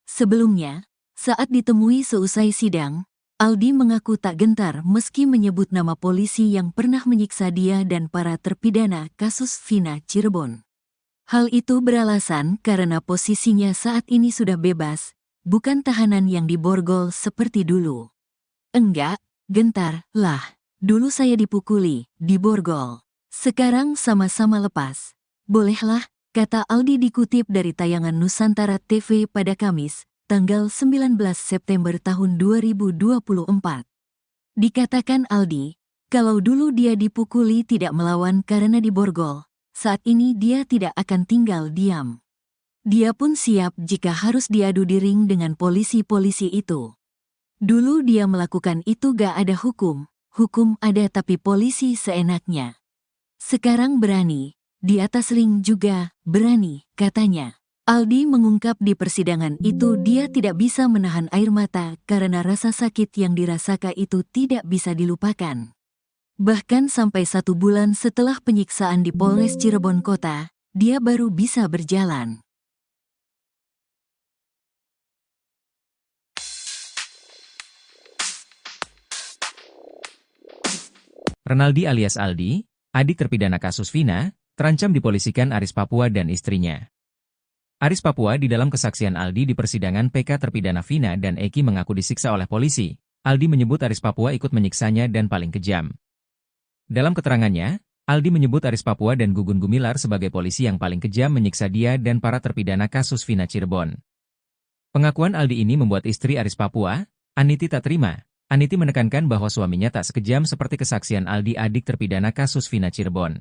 Sebelumnya, saat ditemui seusai sidang, Aldi mengaku tak gentar meski menyebut nama polisi yang pernah menyiksa dia dan para terpidana kasus Vina Cirebon. Hal itu beralasan karena posisinya saat ini sudah bebas, bukan tahanan yang diborgol seperti dulu. Enggak, gentar, lah. Dulu saya dipukuli, diborgol. Sekarang sama-sama lepas. Bolehlah, kata Aldi dikutip dari tayangan Nusantara TV pada Kamis, tanggal 19 September tahun 2024. Dikatakan Aldi, kalau dulu dia dipukuli tidak melawan karena diborgol, saat ini dia tidak akan tinggal diam. Dia pun siap jika harus diadu di ring dengan polisi-polisi itu. Dulu dia melakukan itu gak ada hukum ada tapi polisi seenaknya. Sekarang berani, di atas ring juga berani, katanya. Aldi mengungkap di persidangan itu dia tidak bisa menahan air mata karena rasa sakit yang dirasakan itu tidak bisa dilupakan. Bahkan sampai 1 bulan setelah penyiksaan di Polres Cirebon Kota, dia baru bisa berjalan. Renaldi alias Aldi, adik terpidana kasus Vina, terancam dipolisikan Aris Papua dan istrinya. Aris Papua di dalam kesaksian Aldi di persidangan PK terpidana Vina dan Eki mengaku disiksa oleh polisi. Aldi menyebut Aris Papua ikut menyiksanya dan paling kejam. Dalam keterangannya, Aldi menyebut Aris Papua dan Gugun Gumilar sebagai polisi yang paling kejam menyiksa dia dan para terpidana kasus Vina Cirebon. Pengakuan Aldi ini membuat istri Aris Papua, Aniti tak terima. Aniti menekankan bahwa suaminya tak sekejam seperti kesaksian Aldi adik terpidana kasus Vina Cirebon.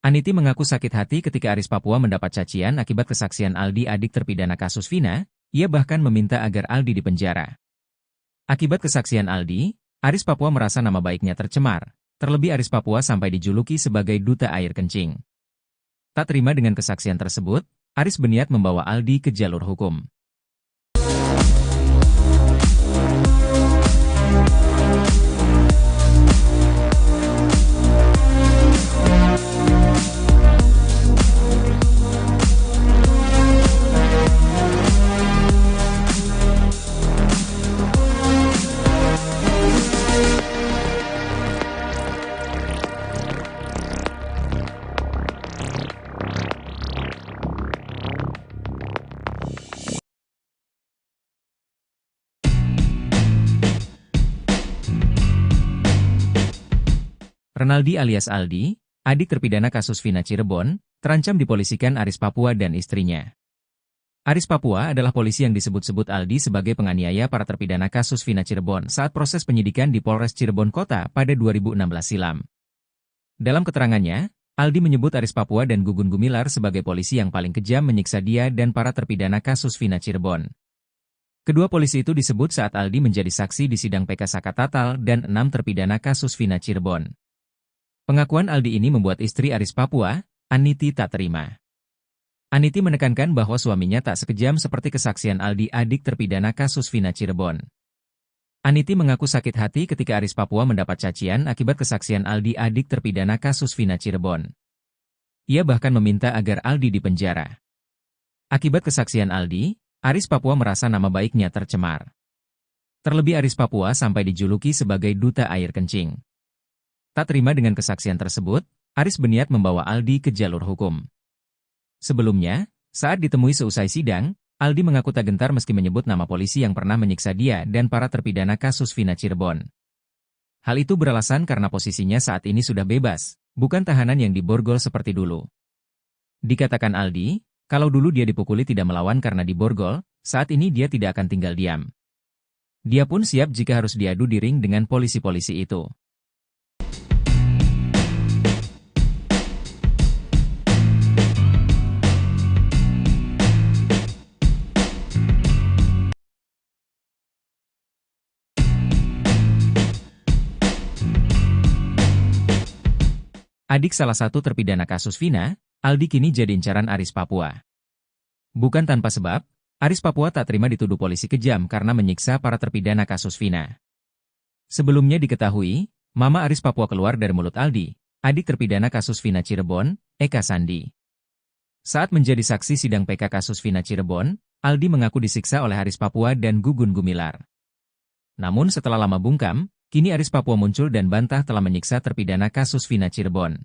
Aniti mengaku sakit hati ketika Aris Papua mendapat cacian akibat kesaksian Aldi adik terpidana kasus Vina, ia bahkan meminta agar Aldi dipenjara. Akibat kesaksian Aldi, Aris Papua merasa nama baiknya tercemar, terlebih Aris Papua sampai dijuluki sebagai duta air kencing. Tak terima dengan kesaksian tersebut, Aris berniat membawa Aldi ke jalur hukum. Renaldi alias Aldi, adik terpidana kasus Vina Cirebon, terancam dipolisikan Aris Papua dan istrinya. Aris Papua adalah polisi yang disebut-sebut Aldi sebagai penganiaya para terpidana kasus Vina Cirebon saat proses penyidikan di Polres Cirebon Kota pada 2016 silam. Dalam keterangannya, Aldi menyebut Aris Papua dan Gugun Gumilar sebagai polisi yang paling kejam menyiksa dia dan para terpidana kasus Vina Cirebon. Kedua polisi itu disebut saat Aldi menjadi saksi di sidang PK Sakatatal dan 6 terpidana kasus Vina Cirebon. Pengakuan Aldi ini membuat istri Aris Papua, Aniti tak terima. Aniti menekankan bahwa suaminya tak sekejam seperti kesaksian Aldi adik terpidana kasus Vina Cirebon. Aniti mengaku sakit hati ketika Aris Papua mendapat cacian akibat kesaksian Aldi adik terpidana kasus Vina Cirebon. Ia bahkan meminta agar Aldi dipenjara. Akibat kesaksian Aldi, Aris Papua merasa nama baiknya tercemar. Terlebih Aris Papua sampai dijuluki sebagai duta air kencing. Tak terima dengan kesaksian tersebut, Aris berniat membawa Aldi ke jalur hukum. Sebelumnya, saat ditemui seusai sidang, Aldi mengaku tak gentar meski menyebut nama polisi yang pernah menyiksa dia dan para terpidana kasus Vina Cirebon. Hal itu beralasan karena posisinya saat ini sudah bebas, bukan tahanan yang diborgol seperti dulu. Dikatakan Aldi, kalau dulu dia dipukuli tidak melawan karena diborgol, saat ini dia tidak akan tinggal diam. Dia pun siap jika harus diadu di ring dengan polisi-polisi itu. Adik salah satu terpidana kasus Vina, Aldi kini jadi incaran Aris Papua. Bukan tanpa sebab, Aris Papua tak terima dituduh polisi kejam karena menyiksa para terpidana kasus Vina. Sebelumnya diketahui, Mama Aris Papua keluar dari mulut Aldi, adik terpidana kasus Vina Cirebon, Eka Sandi. Saat menjadi saksi sidang PK kasus Vina Cirebon, Aldi mengaku disiksa oleh Aris Papua dan Gugun Gumilar. Namun setelah lama bungkam, kini Aris Papua muncul dan bantah telah menyiksa terpidana kasus Vina Cirebon.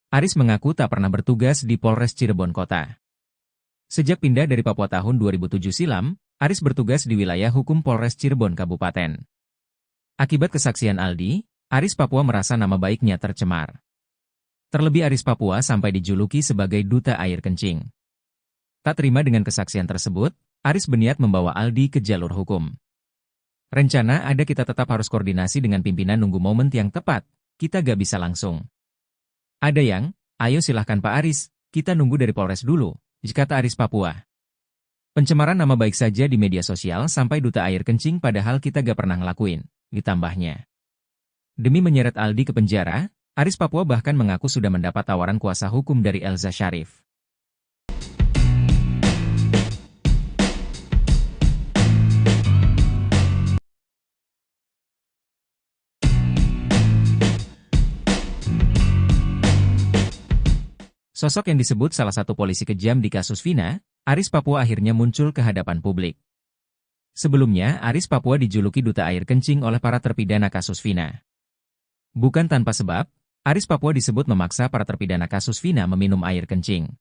Aris mengaku tak pernah bertugas di Polres Cirebon Kota. Sejak pindah dari Papua tahun 2007 silam, Aris bertugas di wilayah hukum Polres Cirebon Kabupaten. Akibat kesaksian Aldi, Aris Papua merasa nama baiknya tercemar. Terlebih Aris Papua sampai dijuluki sebagai duta air kencing. Tak terima dengan kesaksian tersebut, Aris berniat membawa Aldi ke jalur hukum. Rencana ada kita tetap harus koordinasi dengan pimpinan nunggu momen yang tepat, kita gak bisa langsung. Ada yang, ayo silahkan Pak Aris, kita nunggu dari Polres dulu, kata Aris Papua. Pencemaran nama baik saja di media sosial sampai duta air kencing padahal kita gak pernah ngelakuin, ditambahnya. Demi menyeret Aldi ke penjara, Aris Papua bahkan mengaku sudah mendapat tawaran kuasa hukum dari Elza Syarif. Sosok yang disebut salah satu polisi kejam di kasus Vina, Aris Papua akhirnya muncul ke hadapan publik. Sebelumnya, Aris Papua dijuluki duta air kencing oleh para terpidana kasus Vina. Bukan tanpa sebab, Aris Papua disebut memaksa para terpidana kasus Vina meminum air kencing.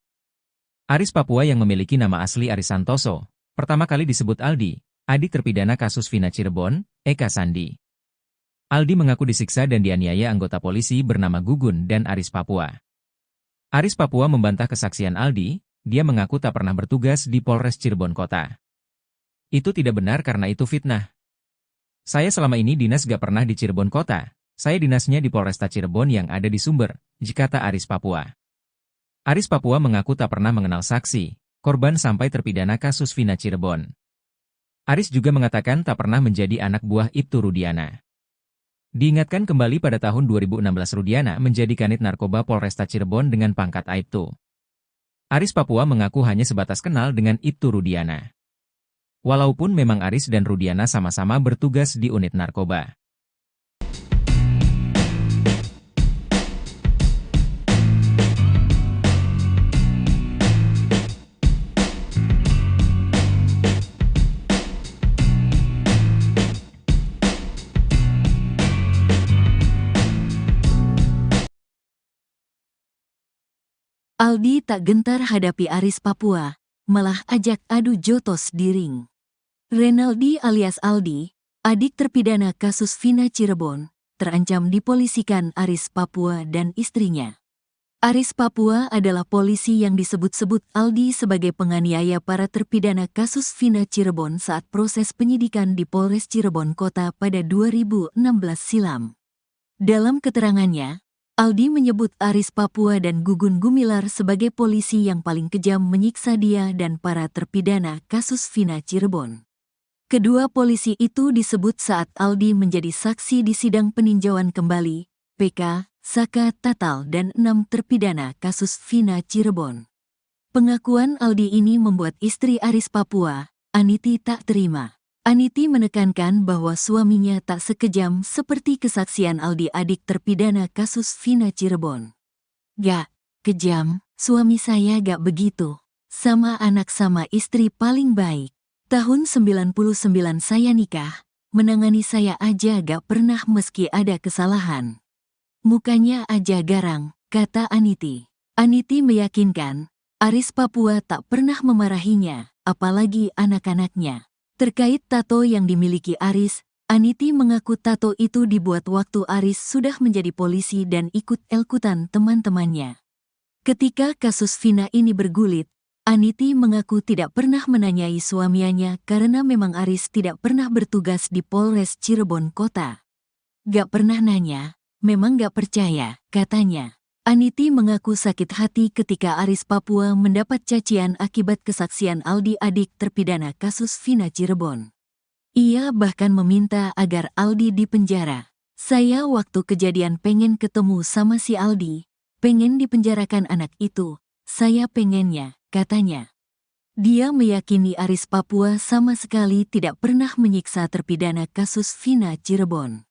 Aris Papua yang memiliki nama asli Aris Santoso, pertama kali disebut Aldi, adik terpidana kasus Vina Cirebon, Eka Sandi. Aldi mengaku disiksa dan dianiaya anggota polisi bernama Gugun dan Aris Papua. Aris Papua membantah kesaksian Aldi, dia mengaku tak pernah bertugas di Polres Cirebon Kota. Itu tidak benar karena itu fitnah. Saya selama ini dinas gak pernah di Cirebon Kota, saya dinasnya di Polresta Cirebon yang ada di Sumber, kata Aris Papua. Aris Papua mengaku tak pernah mengenal saksi, korban sampai terpidana kasus Vina Cirebon. Aris juga mengatakan tak pernah menjadi anak buah Ibtu Rudiana. Diingatkan kembali pada tahun 2016 Rudiana menjadi kanit narkoba Polresta Cirebon dengan pangkat Aibtu. Aris Papua mengaku hanya sebatas kenal dengan Ibtu Rudiana. Walaupun memang Aris dan Rudiana sama-sama bertugas di unit narkoba. Aldi tak gentar hadapi Aris Papua, malah ajak adu jotos di ring. Renaldi alias Aldi, adik terpidana kasus Vina Cirebon, terancam dipolisikan Aris Papua dan istrinya. Aris Papua adalah polisi yang disebut-sebut Aldi sebagai penganiaya para terpidana kasus Vina Cirebon saat proses penyidikan di Polres Cirebon Kota pada 2016 silam. Dalam keterangannya, Aldi menyebut Aris Papua dan Gugun Gumilar sebagai polisi yang paling kejam menyiksa dia dan para terpidana kasus Vina Cirebon. Kedua polisi itu disebut saat Aldi menjadi saksi di sidang peninjauan kembali, PK, Saka Tatal dan 6 terpidana kasus Vina Cirebon. Pengakuan Aldi ini membuat istri Aris Papua, Aniti tak terima. Aniti menekankan bahwa suaminya tak sekejam seperti kesaksian Aldi adik terpidana kasus Vina Cirebon. Gak kejam, suami saya gak begitu. Sama anak sama istri paling baik. Tahun 99 saya nikah, menangani saya aja gak pernah meski ada kesalahan. Mukanya aja garang, kata Aniti. Aniti meyakinkan, Aris Papua tak pernah memarahinya, apalagi anak-anaknya. Terkait tato yang dimiliki Aris, Aniti mengaku tato itu dibuat waktu Aris sudah menjadi polisi dan ikut elkutan teman-temannya. Ketika kasus Vina ini bergulit, Aniti mengaku tidak pernah menanyai suaminya karena memang Aris tidak pernah bertugas di Polres Cirebon Kota. Gak pernah nanya, memang gak percaya, katanya. Aniti mengaku sakit hati ketika Aris Papua mendapat cacian akibat kesaksian Aldi adik terpidana kasus Vina Cirebon. Ia bahkan meminta agar Aldi dipenjara. Saya waktu kejadian pengen ketemu sama si Aldi, pengen dipenjarakan anak itu, saya pengennya, katanya. Dia meyakini Aris Papua sama sekali tidak pernah menyiksa terpidana kasus Vina Cirebon.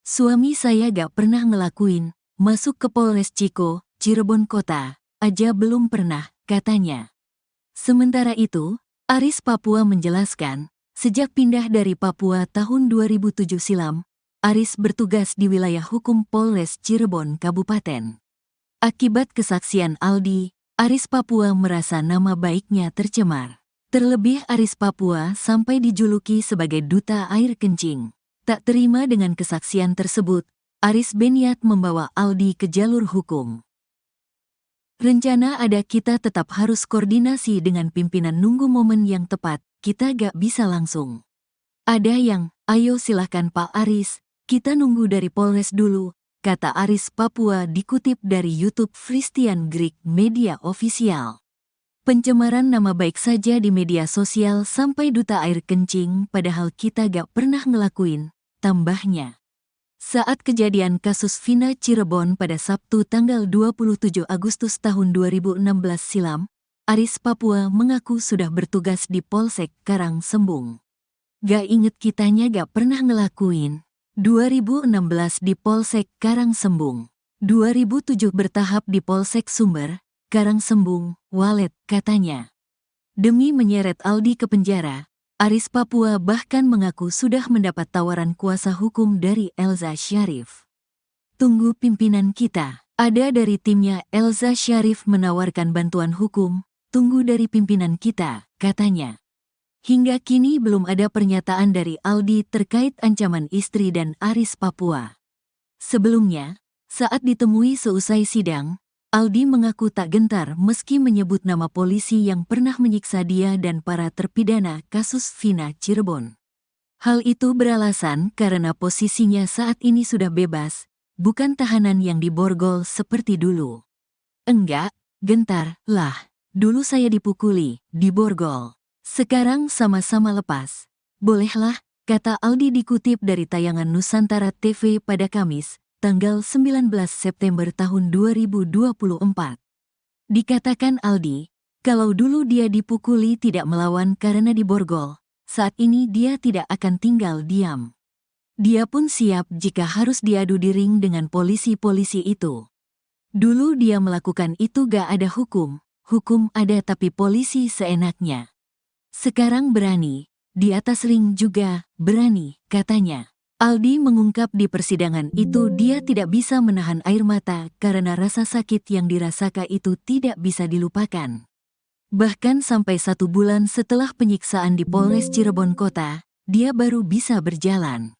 Suami saya gak pernah ngelakuin, masuk ke Polres Ciko, Cirebon Kota, aja belum pernah, katanya. Sementara itu, Aris Papua menjelaskan, sejak pindah dari Papua tahun 2007 silam, Aris bertugas di wilayah hukum Polres Cirebon Kabupaten. Akibat kesaksian Aldi, Aris Papua merasa nama baiknya tercemar. Terlebih Aris Papua sampai dijuluki sebagai duta air kencing. Tak terima dengan kesaksian tersebut, Aris berniat membawa Aldi ke jalur hukum. Rencana ada kita tetap harus koordinasi dengan pimpinan nunggu momen yang tepat, kita gak bisa langsung. Ada yang, ayo silahkan Pak Aris, kita nunggu dari Polres dulu, kata Aris Papua dikutip dari YouTube Christian Greek Media Official. Pencemaran nama baik saja di media sosial sampai duta air kencing padahal kita gak pernah ngelakuin, tambahnya. Saat kejadian kasus Vina Cirebon pada Sabtu tanggal 27 Agustus tahun 2016 silam, Aris Papua mengaku sudah bertugas di Polsek Karangsembung. Gak inget kitanya gak pernah ngelakuin. 2016 di Polsek Karangsembung. 2007 bertahap di Polsek Sumber, Karangsembung, Walet, katanya. Demi menyeret Aldi ke penjara, Aris Papua bahkan mengaku sudah mendapat tawaran kuasa hukum dari Elza Syarif. Tunggu pimpinan kita. Ada dari timnya Elza Syarif menawarkan bantuan hukum, tunggu dari pimpinan kita, katanya. Hingga kini belum ada pernyataan dari Aldi terkait ancaman istri dan Aris Papua. Sebelumnya, saat ditemui seusai sidang, Aldi mengaku tak gentar meski menyebut nama polisi yang pernah menyiksa dia dan para terpidana kasus Vina Cirebon. Hal itu beralasan karena posisinya saat ini sudah bebas, bukan tahanan yang diborgol seperti dulu. Enggak, gentar, lah. Dulu saya dipukuli, diborgol. Sekarang sama-sama lepas. Bolehlah, kata Aldi dikutip dari tayangan Nusantara TV pada Kamis, tanggal 19 September tahun 2024. Dikatakan Aldi, kalau dulu dia dipukuli tidak melawan karena diborgol, saat ini dia tidak akan tinggal diam. Dia pun siap jika harus diadu di ring dengan polisi-polisi itu. Dulu dia melakukan itu gak ada hukum ada tapi polisi seenaknya. Sekarang berani, di atas ring juga berani, katanya. Aldi mengungkap di persidangan itu dia tidak bisa menahan air mata karena rasa sakit yang dirasakan itu tidak bisa dilupakan. Bahkan sampai 1 bulan setelah penyiksaan di Polres Cirebon Kota, dia baru bisa berjalan.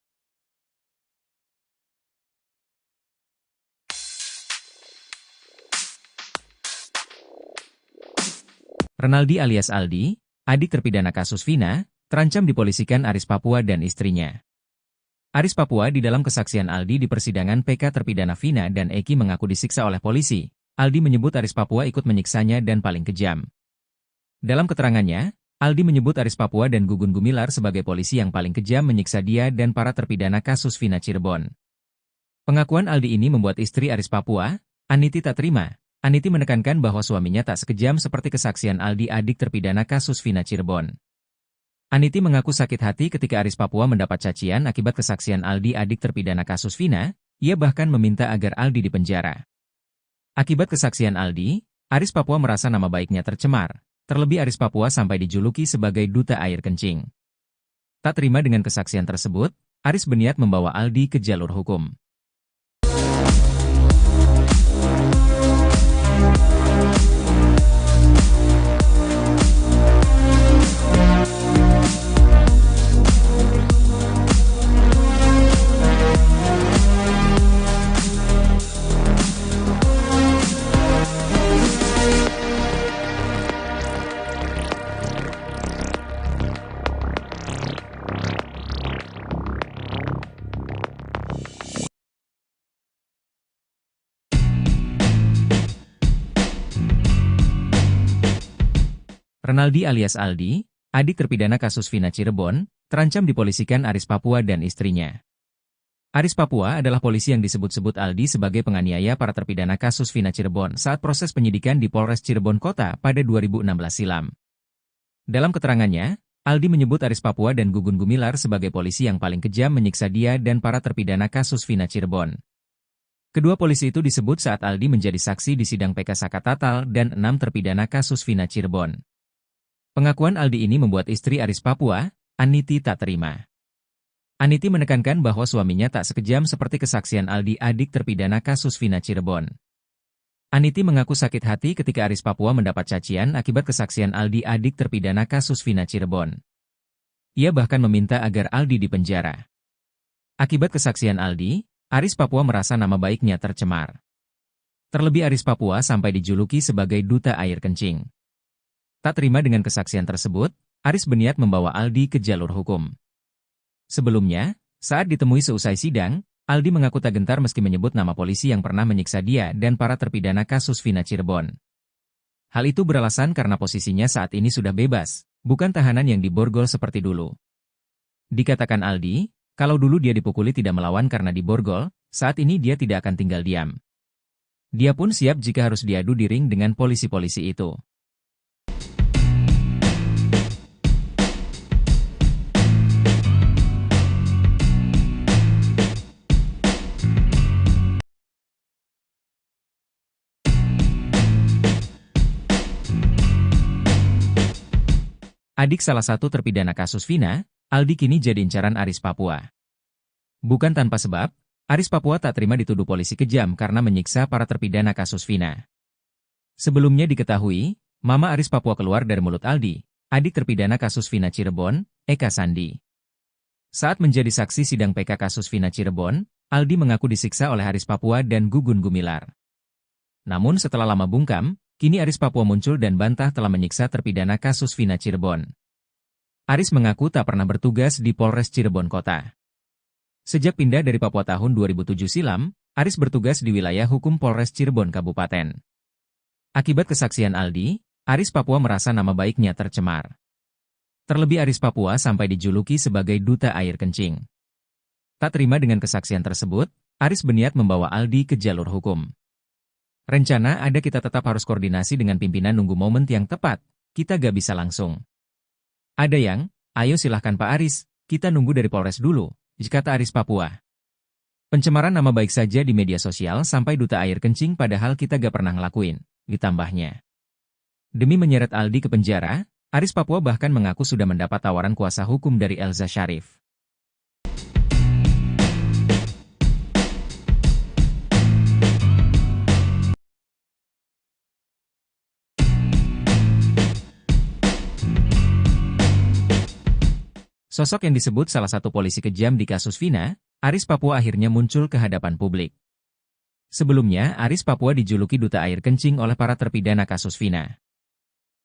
Renaldi alias Aldi, adik terpidana kasus Vina, terancam dipolisikan Aris Papua dan istrinya. Aris Papua di dalam kesaksian Aldi di persidangan PK terpidana Vina dan Eki mengaku disiksa oleh polisi. Aldi menyebut Aris Papua ikut menyiksanya dan paling kejam. Dalam keterangannya, Aldi menyebut Aris Papua dan Gugun Gumilar sebagai polisi yang paling kejam menyiksa dia dan para terpidana kasus Vina Cirebon. Pengakuan Aldi ini membuat istri Aris Papua, Aniti tak terima. Aniti menekankan bahwa suaminya tak sekejam seperti kesaksian Aldi adik terpidana kasus Vina Cirebon. Aniti mengaku sakit hati ketika Aris Papua mendapat cacian akibat kesaksian Aldi adik terpidana kasus Vina, ia bahkan meminta agar Aldi dipenjara. Akibat kesaksian Aldi, Aris Papua merasa nama baiknya tercemar, terlebih Aris Papua sampai dijuluki sebagai duta air kencing. Tak terima dengan kesaksian tersebut, Aris berniat membawa Aldi ke jalur hukum. Renaldi alias Aldi, adik terpidana kasus Vina Cirebon, terancam dipolisikan Aris Papua dan istrinya. Aris Papua adalah polisi yang disebut-sebut Aldi sebagai penganiaya para terpidana kasus Vina Cirebon saat proses penyidikan di Polres Cirebon Kota pada 2016 silam. Dalam keterangannya, Aldi menyebut Aris Papua dan Gugun Gumilar sebagai polisi yang paling kejam menyiksa dia dan para terpidana kasus Vina Cirebon. Kedua polisi itu disebut saat Aldi menjadi saksi di sidang PK Sakatatal dan 6 terpidana kasus Vina Cirebon. Pengakuan Aldi ini membuat istri Aris Papua, Aniti tak terima. Aniti menekankan bahwa suaminya tak sekejam seperti kesaksian Aldi adik terpidana kasus Vina Cirebon. Aniti mengaku sakit hati ketika Aris Papua mendapat cacian akibat kesaksian Aldi adik terpidana kasus Vina Cirebon. Ia bahkan meminta agar Aldi dipenjara. Akibat kesaksian Aldi, Aris Papua merasa nama baiknya tercemar. Terlebih Aris Papua sampai dijuluki sebagai duta air kencing. Tak terima dengan kesaksian tersebut, Aris berniat membawa Aldi ke jalur hukum. Sebelumnya, saat ditemui seusai sidang, Aldi mengaku tak gentar meski menyebut nama polisi yang pernah menyiksa dia dan para terpidana kasus Vina Cirebon. Hal itu beralasan karena posisinya saat ini sudah bebas, bukan tahanan yang diborgol seperti dulu. Dikatakan Aldi, kalau dulu dia dipukuli tidak melawan karena diborgol, saat ini dia tidak akan tinggal diam. Dia pun siap jika harus diadu di ring dengan polisi-polisi itu. Adik salah satu terpidana kasus Vina, Aldi kini jadi incaran Aris Papua. Bukan tanpa sebab, Aris Papua tak terima dituduh polisi kejam karena menyiksa para terpidana kasus Vina. Sebelumnya diketahui, Mama Aris Papua keluar dari mulut Aldi, adik terpidana kasus Vina Cirebon, Eka Sandi. Saat menjadi saksi sidang PK kasus Vina Cirebon, Aldi mengaku disiksa oleh Aris Papua dan Gugun Gumilar. Namun setelah lama bungkam, kini Aris Papua muncul dan bantah telah menyiksa terpidana kasus Vina Cirebon. Aris mengaku tak pernah bertugas di Polres Cirebon Kota. Sejak pindah dari Papua tahun 2007 silam, Aris bertugas di wilayah hukum Polres Cirebon Kabupaten. Akibat kesaksian Aldi, Aris Papua merasa nama baiknya tercemar. Terlebih Aris Papua sampai dijuluki sebagai duta air kencing. Tak terima dengan kesaksian tersebut, Aris berniat membawa Aldi ke jalur hukum. Rencana ada kita tetap harus koordinasi dengan pimpinan nunggu momen yang tepat, kita gak bisa langsung. Ada yang, ayo silahkan Pak Aris, kita nunggu dari Polres dulu, kata Aris Papua. Pencemaran nama baik saja di media sosial sampai duta air kencing padahal kita gak pernah ngelakuin, ditambahnya. Demi menyeret Aldi ke penjara, Aris Papua bahkan mengaku sudah mendapat tawaran kuasa hukum dari Elza Syarif. Sosok yang disebut salah satu polisi kejam di kasus Vina, Aris Papua akhirnya muncul ke hadapan publik. Sebelumnya, Aris Papua dijuluki duta air kencing oleh para terpidana kasus Vina.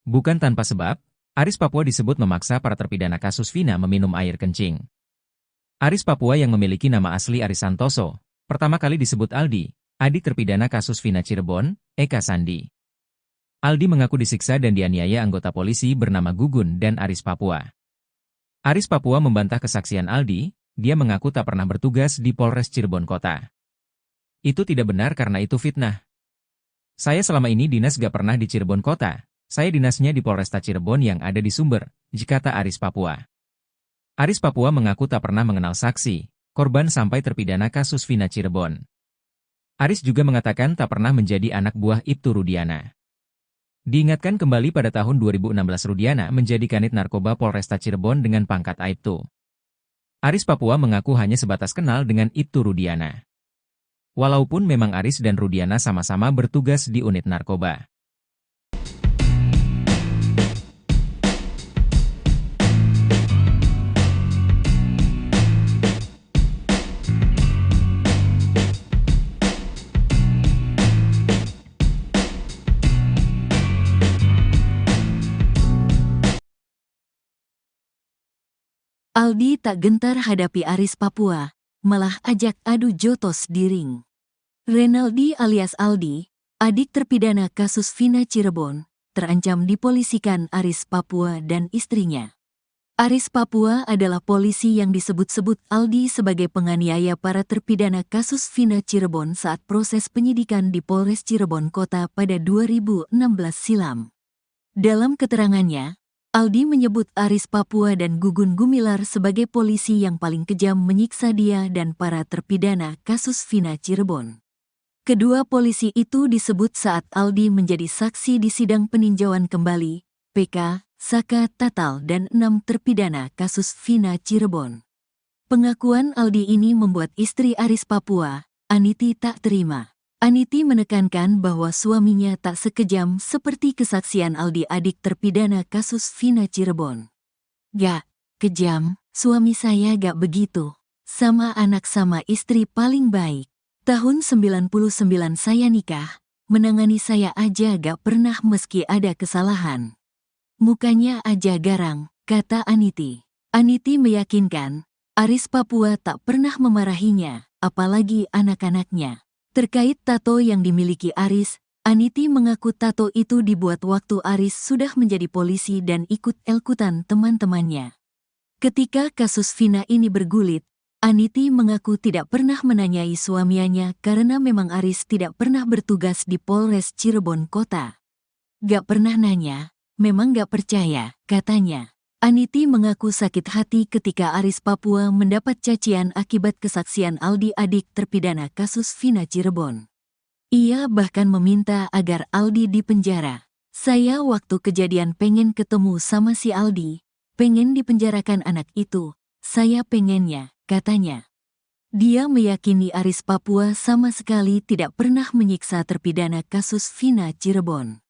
Bukan tanpa sebab, Aris Papua disebut memaksa para terpidana kasus Vina meminum air kencing. Aris Papua yang memiliki nama asli Aris Santoso, pertama kali disebut Aldi, adik terpidana kasus Vina Cirebon, Eka Sandi. Aldi mengaku disiksa dan dianiaya anggota polisi bernama Gugun dan Aris Papua. Aris Papua membantah kesaksian Aldi, dia mengaku tak pernah bertugas di Polres Cirebon Kota. Itu tidak benar karena itu fitnah. Saya selama ini dinas gak pernah di Cirebon Kota, saya dinasnya di Polresta Cirebon yang ada di Sumber, kata Aris Papua. Aris Papua mengaku tak pernah mengenal saksi, korban sampai terpidana kasus Vina Cirebon. Aris juga mengatakan tak pernah menjadi anak buah Ibtu Rudiana. Diingatkan kembali pada tahun 2016 Rudiana menjadi kanit narkoba Polresta Cirebon dengan pangkat Aibtu. Aris Papua mengaku hanya sebatas kenal dengan Ibtu Rudiana. Walaupun memang Aris dan Rudiana sama-sama bertugas di unit narkoba. Aldi tak gentar hadapi Aris Papua, malah ajak adu jotos di ring. Renaldi alias Aldi, adik terpidana kasus Vina Cirebon, terancam dipolisikan Aris Papua dan istrinya. Aris Papua adalah polisi yang disebut-sebut Aldi sebagai penganiaya para terpidana kasus Vina Cirebon saat proses penyidikan di Polres Cirebon Kota pada 2016 silam. Dalam keterangannya, Aldi menyebut Aris Papua dan Gugun Gumilar sebagai polisi yang paling kejam menyiksa dia dan para terpidana kasus Vina Cirebon. Kedua polisi itu disebut saat Aldi menjadi saksi di sidang peninjauan kembali, PK, Saka Tatal dan 6 terpidana kasus Vina Cirebon. Pengakuan Aldi ini membuat istri Aris Papua, Aniti tak terima. Aniti menekankan bahwa suaminya tak sekejam seperti kesaksian Aldi adik terpidana kasus Vina Cirebon. Gak kejam, suami saya gak begitu. Sama anak sama istri paling baik. Tahun 99 saya nikah, menangani saya aja gak pernah meski ada kesalahan. Mukanya aja garang, kata Aniti. Aniti meyakinkan, Aris Papua tak pernah memarahinya, apalagi anak-anaknya. Terkait tato yang dimiliki Aris, Aniti mengaku tato itu dibuat waktu Aris sudah menjadi polisi dan ikut elkutan teman-temannya. Ketika kasus Vina ini bergulit, Aniti mengaku tidak pernah menanyai suaminya karena memang Aris tidak pernah bertugas di Polres Cirebon Kota. Gak pernah nanya, memang gak percaya, katanya. Aniti mengaku sakit hati ketika Aris Papua mendapat cacian akibat kesaksian Aldi adik terpidana kasus Vina Cirebon. Ia bahkan meminta agar Aldi dipenjara. Saya waktu kejadian pengen ketemu sama si Aldi, pengen dipenjarakan anak itu, saya pengennya, katanya. Dia meyakini Aris Papua sama sekali tidak pernah menyiksa terpidana kasus Vina Cirebon.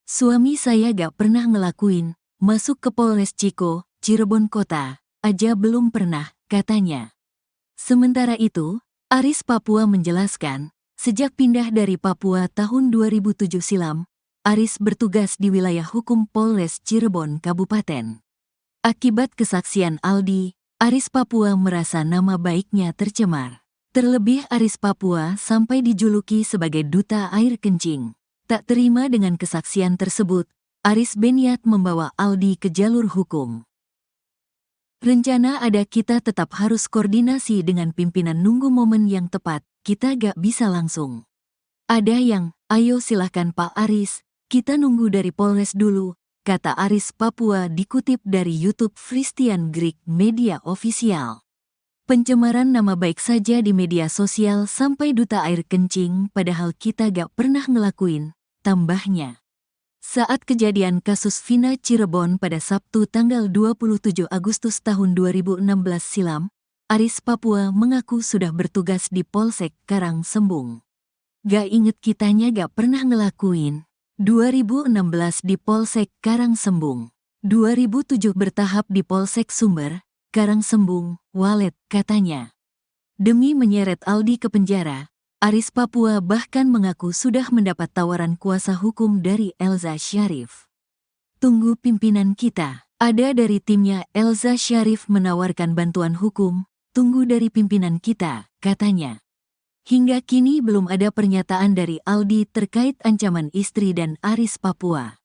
Suami saya gak pernah ngelakuin, masuk ke Polres Ciko, Cirebon Kota, aja belum pernah, katanya. Sementara itu, Aris Papua menjelaskan, sejak pindah dari Papua tahun 2007 silam, Aris bertugas di wilayah hukum Polres Cirebon Kabupaten. Akibat kesaksian Aldi, Aris Papua merasa nama baiknya tercemar. Terlebih Aris Papua sampai dijuluki sebagai duta air kencing. Tak terima dengan kesaksian tersebut, Aris berniat membawa Aldi ke jalur hukum. Rencana ada, kita tetap harus koordinasi dengan pimpinan, nunggu momen yang tepat, kita gak bisa langsung. Ada yang, ayo silahkan Pak Aris, kita nunggu dari Polres dulu, kata Aris Papua dikutip dari YouTube Christian Greek Media Official. Pencemaran nama baik saja di media sosial sampai duta air kencing, padahal kita gak pernah ngelakuin, tambahnya. Saat kejadian kasus Vina Cirebon pada Sabtu tanggal 27 Agustus tahun 2016 silam, Aris Papua mengaku sudah bertugas di Polsek Karangsembung. Gak inget kitanya gak pernah ngelakuin. 2016 di Polsek Karangsembung. 2007 bertahap di Polsek Sumber, Karangsembung, Walet, katanya. Demi menyeret Aldi ke penjara, Aris Papua bahkan mengaku sudah mendapat tawaran kuasa hukum dari Elza Syarif. Tunggu pimpinan kita. Ada dari timnya Elza Syarif menawarkan bantuan hukum, tunggu dari pimpinan kita, katanya. Hingga kini belum ada pernyataan dari Aldi terkait ancaman istri dan Aris Papua.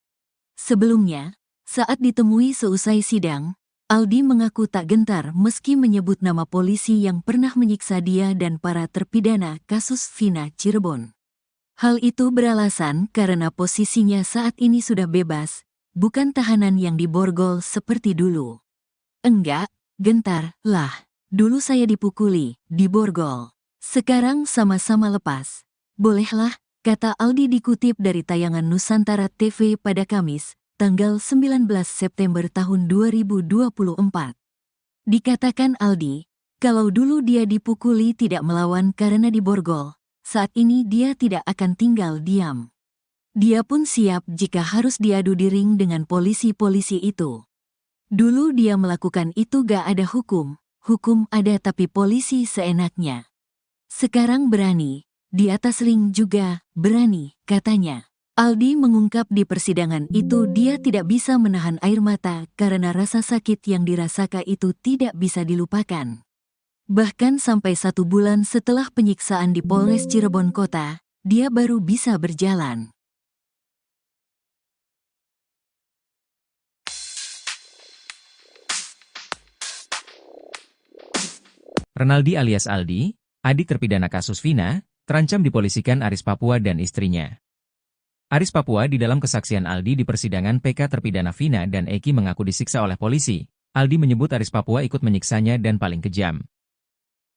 Sebelumnya, saat ditemui seusai sidang, Aldi mengaku tak gentar meski menyebut nama polisi yang pernah menyiksa dia dan para terpidana kasus Vina Cirebon. Hal itu beralasan karena posisinya saat ini sudah bebas, bukan tahanan yang diborgol seperti dulu. Enggak, gentar, lah. Dulu saya dipukuli, diborgol. Sekarang sama-sama lepas. Bolehlah, kata Aldi dikutip dari tayangan Nusantara TV pada Kamis, tanggal 19 September tahun 2024. Dikatakan Aldi, kalau dulu dia dipukuli tidak melawan karena diborgol, saat ini dia tidak akan tinggal diam. Dia pun siap jika harus diadu di ring dengan polisi-polisi itu. Dulu dia melakukan itu gak ada hukum, hukum ada tapi polisi seenaknya. Sekarang berani, di atas ring juga berani, katanya. Aldi mengungkap di persidangan itu dia tidak bisa menahan air mata karena rasa sakit yang dirasakan itu tidak bisa dilupakan. Bahkan sampai 1 bulan setelah penyiksaan di Polres Cirebon Kota, dia baru bisa berjalan. Renaldi alias Aldi, adik terpidana kasus Vina, terancam dipolisikan Aris Papua dan istrinya. Aris Papua di dalam kesaksian Aldi di persidangan PK terpidana Vina dan Eki mengaku disiksa oleh polisi. Aldi menyebut Aris Papua ikut menyiksanya dan paling kejam.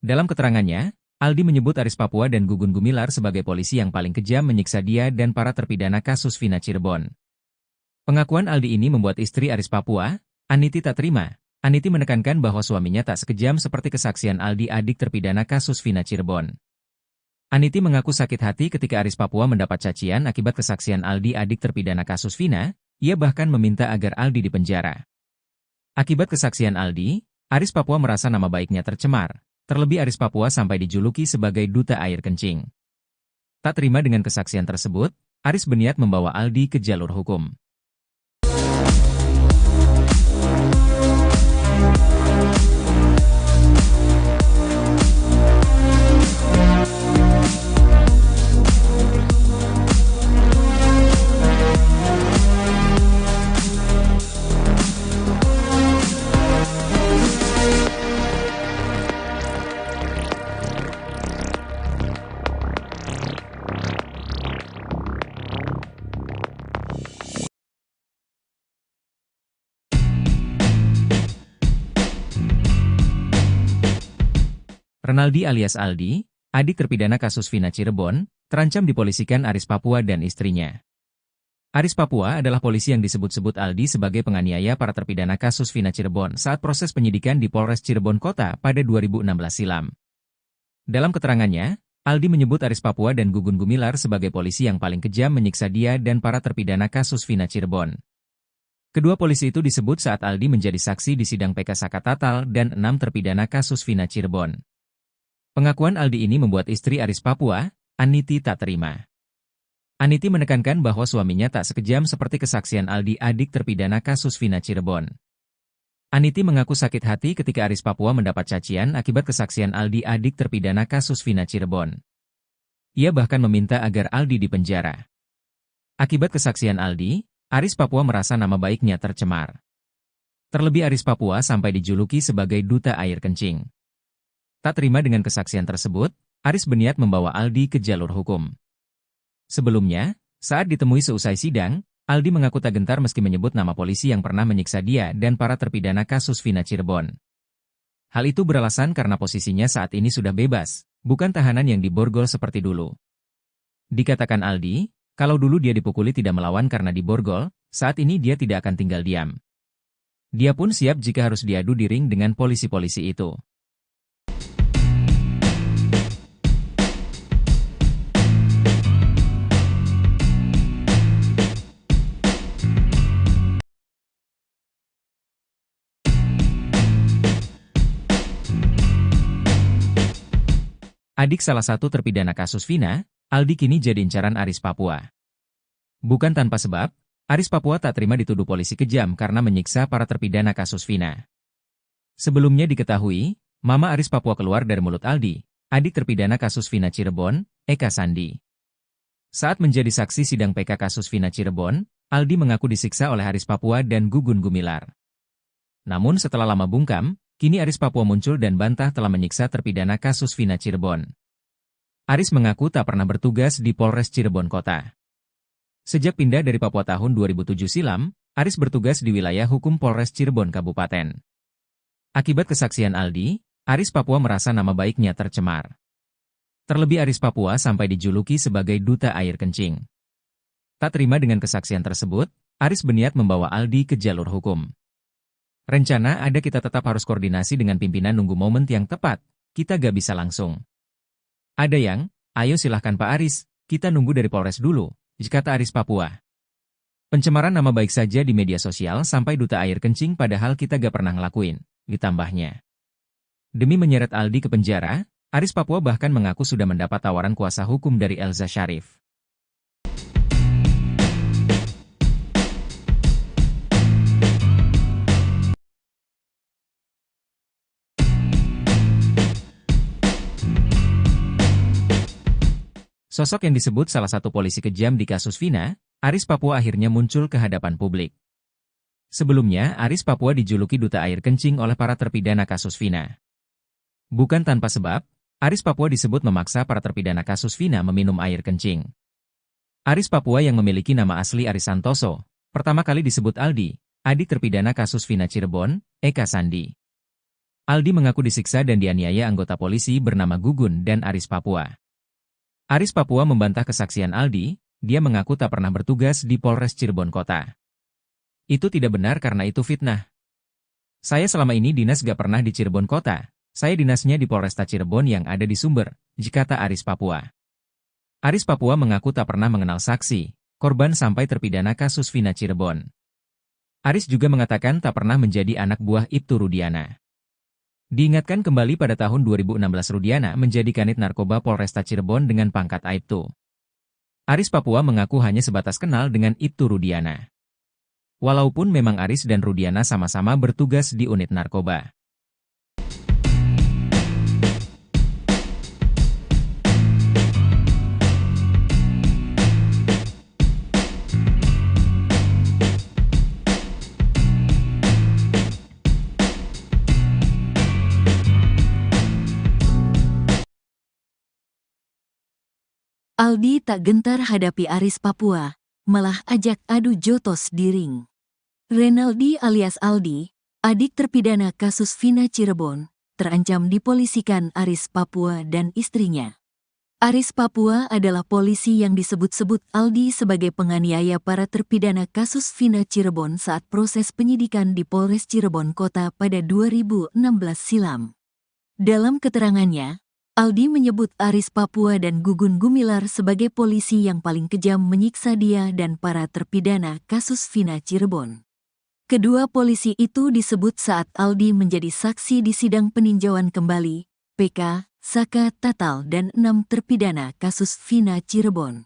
Dalam keterangannya, Aldi menyebut Aris Papua dan Gugun Gumilar sebagai polisi yang paling kejam menyiksa dia dan para terpidana kasus Vina Cirebon. Pengakuan Aldi ini membuat istri Aris Papua, Aniti, tak terima. Aniti menekankan bahwa suaminya tak sekejam seperti kesaksian Aldi, adik terpidana kasus Vina Cirebon. Aniti mengaku sakit hati ketika Aris Papua mendapat cacian akibat kesaksian Aldi, adik terpidana kasus Vina. Ia bahkan meminta agar Aldi dipenjara. Akibat kesaksian Aldi, Aris Papua merasa nama baiknya tercemar. Terlebih Aris Papua sampai dijuluki sebagai duta air kencing. Tak terima dengan kesaksian tersebut, Aris berniat membawa Aldi ke jalur hukum. Renaldi alias Aldi, adik terpidana kasus Vina Cirebon, terancam dipolisikan Aris Papua dan istrinya. Aris Papua adalah polisi yang disebut-sebut Aldi sebagai penganiaya para terpidana kasus Vina Cirebon saat proses penyidikan di Polres Cirebon Kota pada 2016 silam. Dalam keterangannya, Aldi menyebut Aris Papua dan Gugun Gumilar sebagai polisi yang paling kejam menyiksa dia dan para terpidana kasus Vina Cirebon. Kedua polisi itu disebut saat Aldi menjadi saksi di sidang PK Saka Tatal dan 6 terpidana kasus Vina Cirebon. Pengakuan Aldi ini membuat istri Aris Papua, Aniti, tak terima. Aniti menekankan bahwa suaminya tak sekejam seperti kesaksian Aldi, adik terpidana kasus Vina Cirebon. Aniti mengaku sakit hati ketika Aris Papua mendapat cacian akibat kesaksian Aldi, adik terpidana kasus Vina Cirebon. Ia bahkan meminta agar Aldi dipenjara. Akibat kesaksian Aldi, Aris Papua merasa nama baiknya tercemar. Terlebih Aris Papua sampai dijuluki sebagai duta air kencing. Tak terima dengan kesaksian tersebut, Aris berniat membawa Aldi ke jalur hukum. Sebelumnya, saat ditemui seusai sidang, Aldi mengaku tak gentar meski menyebut nama polisi yang pernah menyiksa dia dan para terpidana kasus Vina Cirebon. Hal itu beralasan karena posisinya saat ini sudah bebas, bukan tahanan yang diborgol seperti dulu. Dikatakan Aldi, kalau dulu dia dipukuli tidak melawan karena diborgol, saat ini dia tidak akan tinggal diam. Dia pun siap jika harus diadu di ring dengan polisi-polisi itu. Adik salah satu terpidana kasus Vina, Aldi kini jadi incaran Aris Papua. Bukan tanpa sebab, Aris Papua tak terima dituduh polisi kejam karena menyiksa para terpidana kasus Vina. Sebelumnya diketahui, Mama Aris Papua keluar dari mulut Aldi, adik terpidana kasus Vina Cirebon, Eka Sandi. Saat menjadi saksi sidang PK kasus Vina Cirebon, Aldi mengaku disiksa oleh Aris Papua dan Gugun Gumilar. Namun setelah lama bungkam, kini Aris Papua muncul dan bantah telah menyiksa terpidana kasus Vina Cirebon. Aris mengaku tak pernah bertugas di Polres Cirebon Kota. Sejak pindah dari Papua tahun 2007 silam, Aris bertugas di wilayah hukum Polres Cirebon Kabupaten. Akibat kesaksian Aldi, Aris Papua merasa nama baiknya tercemar. Terlebih Aris Papua sampai dijuluki sebagai duta air kencing. Tak terima dengan kesaksian tersebut, Aris berniat membawa Aldi ke jalur hukum. Rencana ada kita tetap harus koordinasi dengan pimpinan nunggu momen yang tepat, kita gak bisa langsung. Ada yang, ayo silahkan Pak Aris, kita nunggu dari Polres dulu, kata Aris Papua. Pencemaran nama baik saja di media sosial sampai duta air kencing padahal kita gak pernah ngelakuin, ditambahnya. Demi menyeret Aldi ke penjara, Aris Papua bahkan mengaku sudah mendapat tawaran kuasa hukum dari Elza Syarif. Sosok yang disebut salah satu polisi kejam di kasus Vina, Aris Papua akhirnya muncul ke hadapan publik. Sebelumnya, Aris Papua dijuluki duta air kencing oleh para terpidana kasus Vina. Bukan tanpa sebab, Aris Papua disebut memaksa para terpidana kasus Vina meminum air kencing. Aris Papua yang memiliki nama asli Aris Santoso, pertama kali disebut Aldi, adik terpidana kasus Vina Cirebon, Eka Sandi. Aldi mengaku disiksa dan dianiaya anggota polisi bernama Gugun dan Aris Papua. Aris Papua membantah kesaksian Aldi, dia mengaku tak pernah bertugas di Polres Cirebon Kota. Itu tidak benar karena itu fitnah. Saya selama ini dinas gak pernah di Cirebon Kota, saya dinasnya di Polresta Cirebon yang ada di Sumber, kata Aris Papua. Aris Papua mengaku tak pernah mengenal saksi, korban sampai terpidana kasus Vina Cirebon. Aris juga mengatakan tak pernah menjadi anak buah Ibtu Rudiana. Diingatkan kembali pada tahun 2016 Rudiana menjadi kanit narkoba Polresta Cirebon dengan pangkat Aibtu. Aris Papua mengaku hanya sebatas kenal dengan Ibtu Rudiana. Walaupun memang Aris dan Rudiana sama-sama bertugas di unit narkoba. Aldi tak gentar hadapi Aris Papua, malah ajak adu jotos di ring. Renaldi alias Aldi, adik terpidana kasus Vina Cirebon, terancam dipolisikan Aris Papua dan istrinya. Aris Papua adalah polisi yang disebut-sebut Aldi sebagai penganiaya para terpidana kasus Vina Cirebon saat proses penyidikan di Polres Cirebon Kota pada 2016 silam. Dalam keterangannya, Aldi menyebut Aris Papua dan Gugun Gumilar sebagai polisi yang paling kejam menyiksa dia dan para terpidana kasus Vina Cirebon. Kedua polisi itu disebut saat Aldi menjadi saksi di sidang peninjauan kembali, PK, Saka Tatal dan 6 terpidana kasus Vina Cirebon.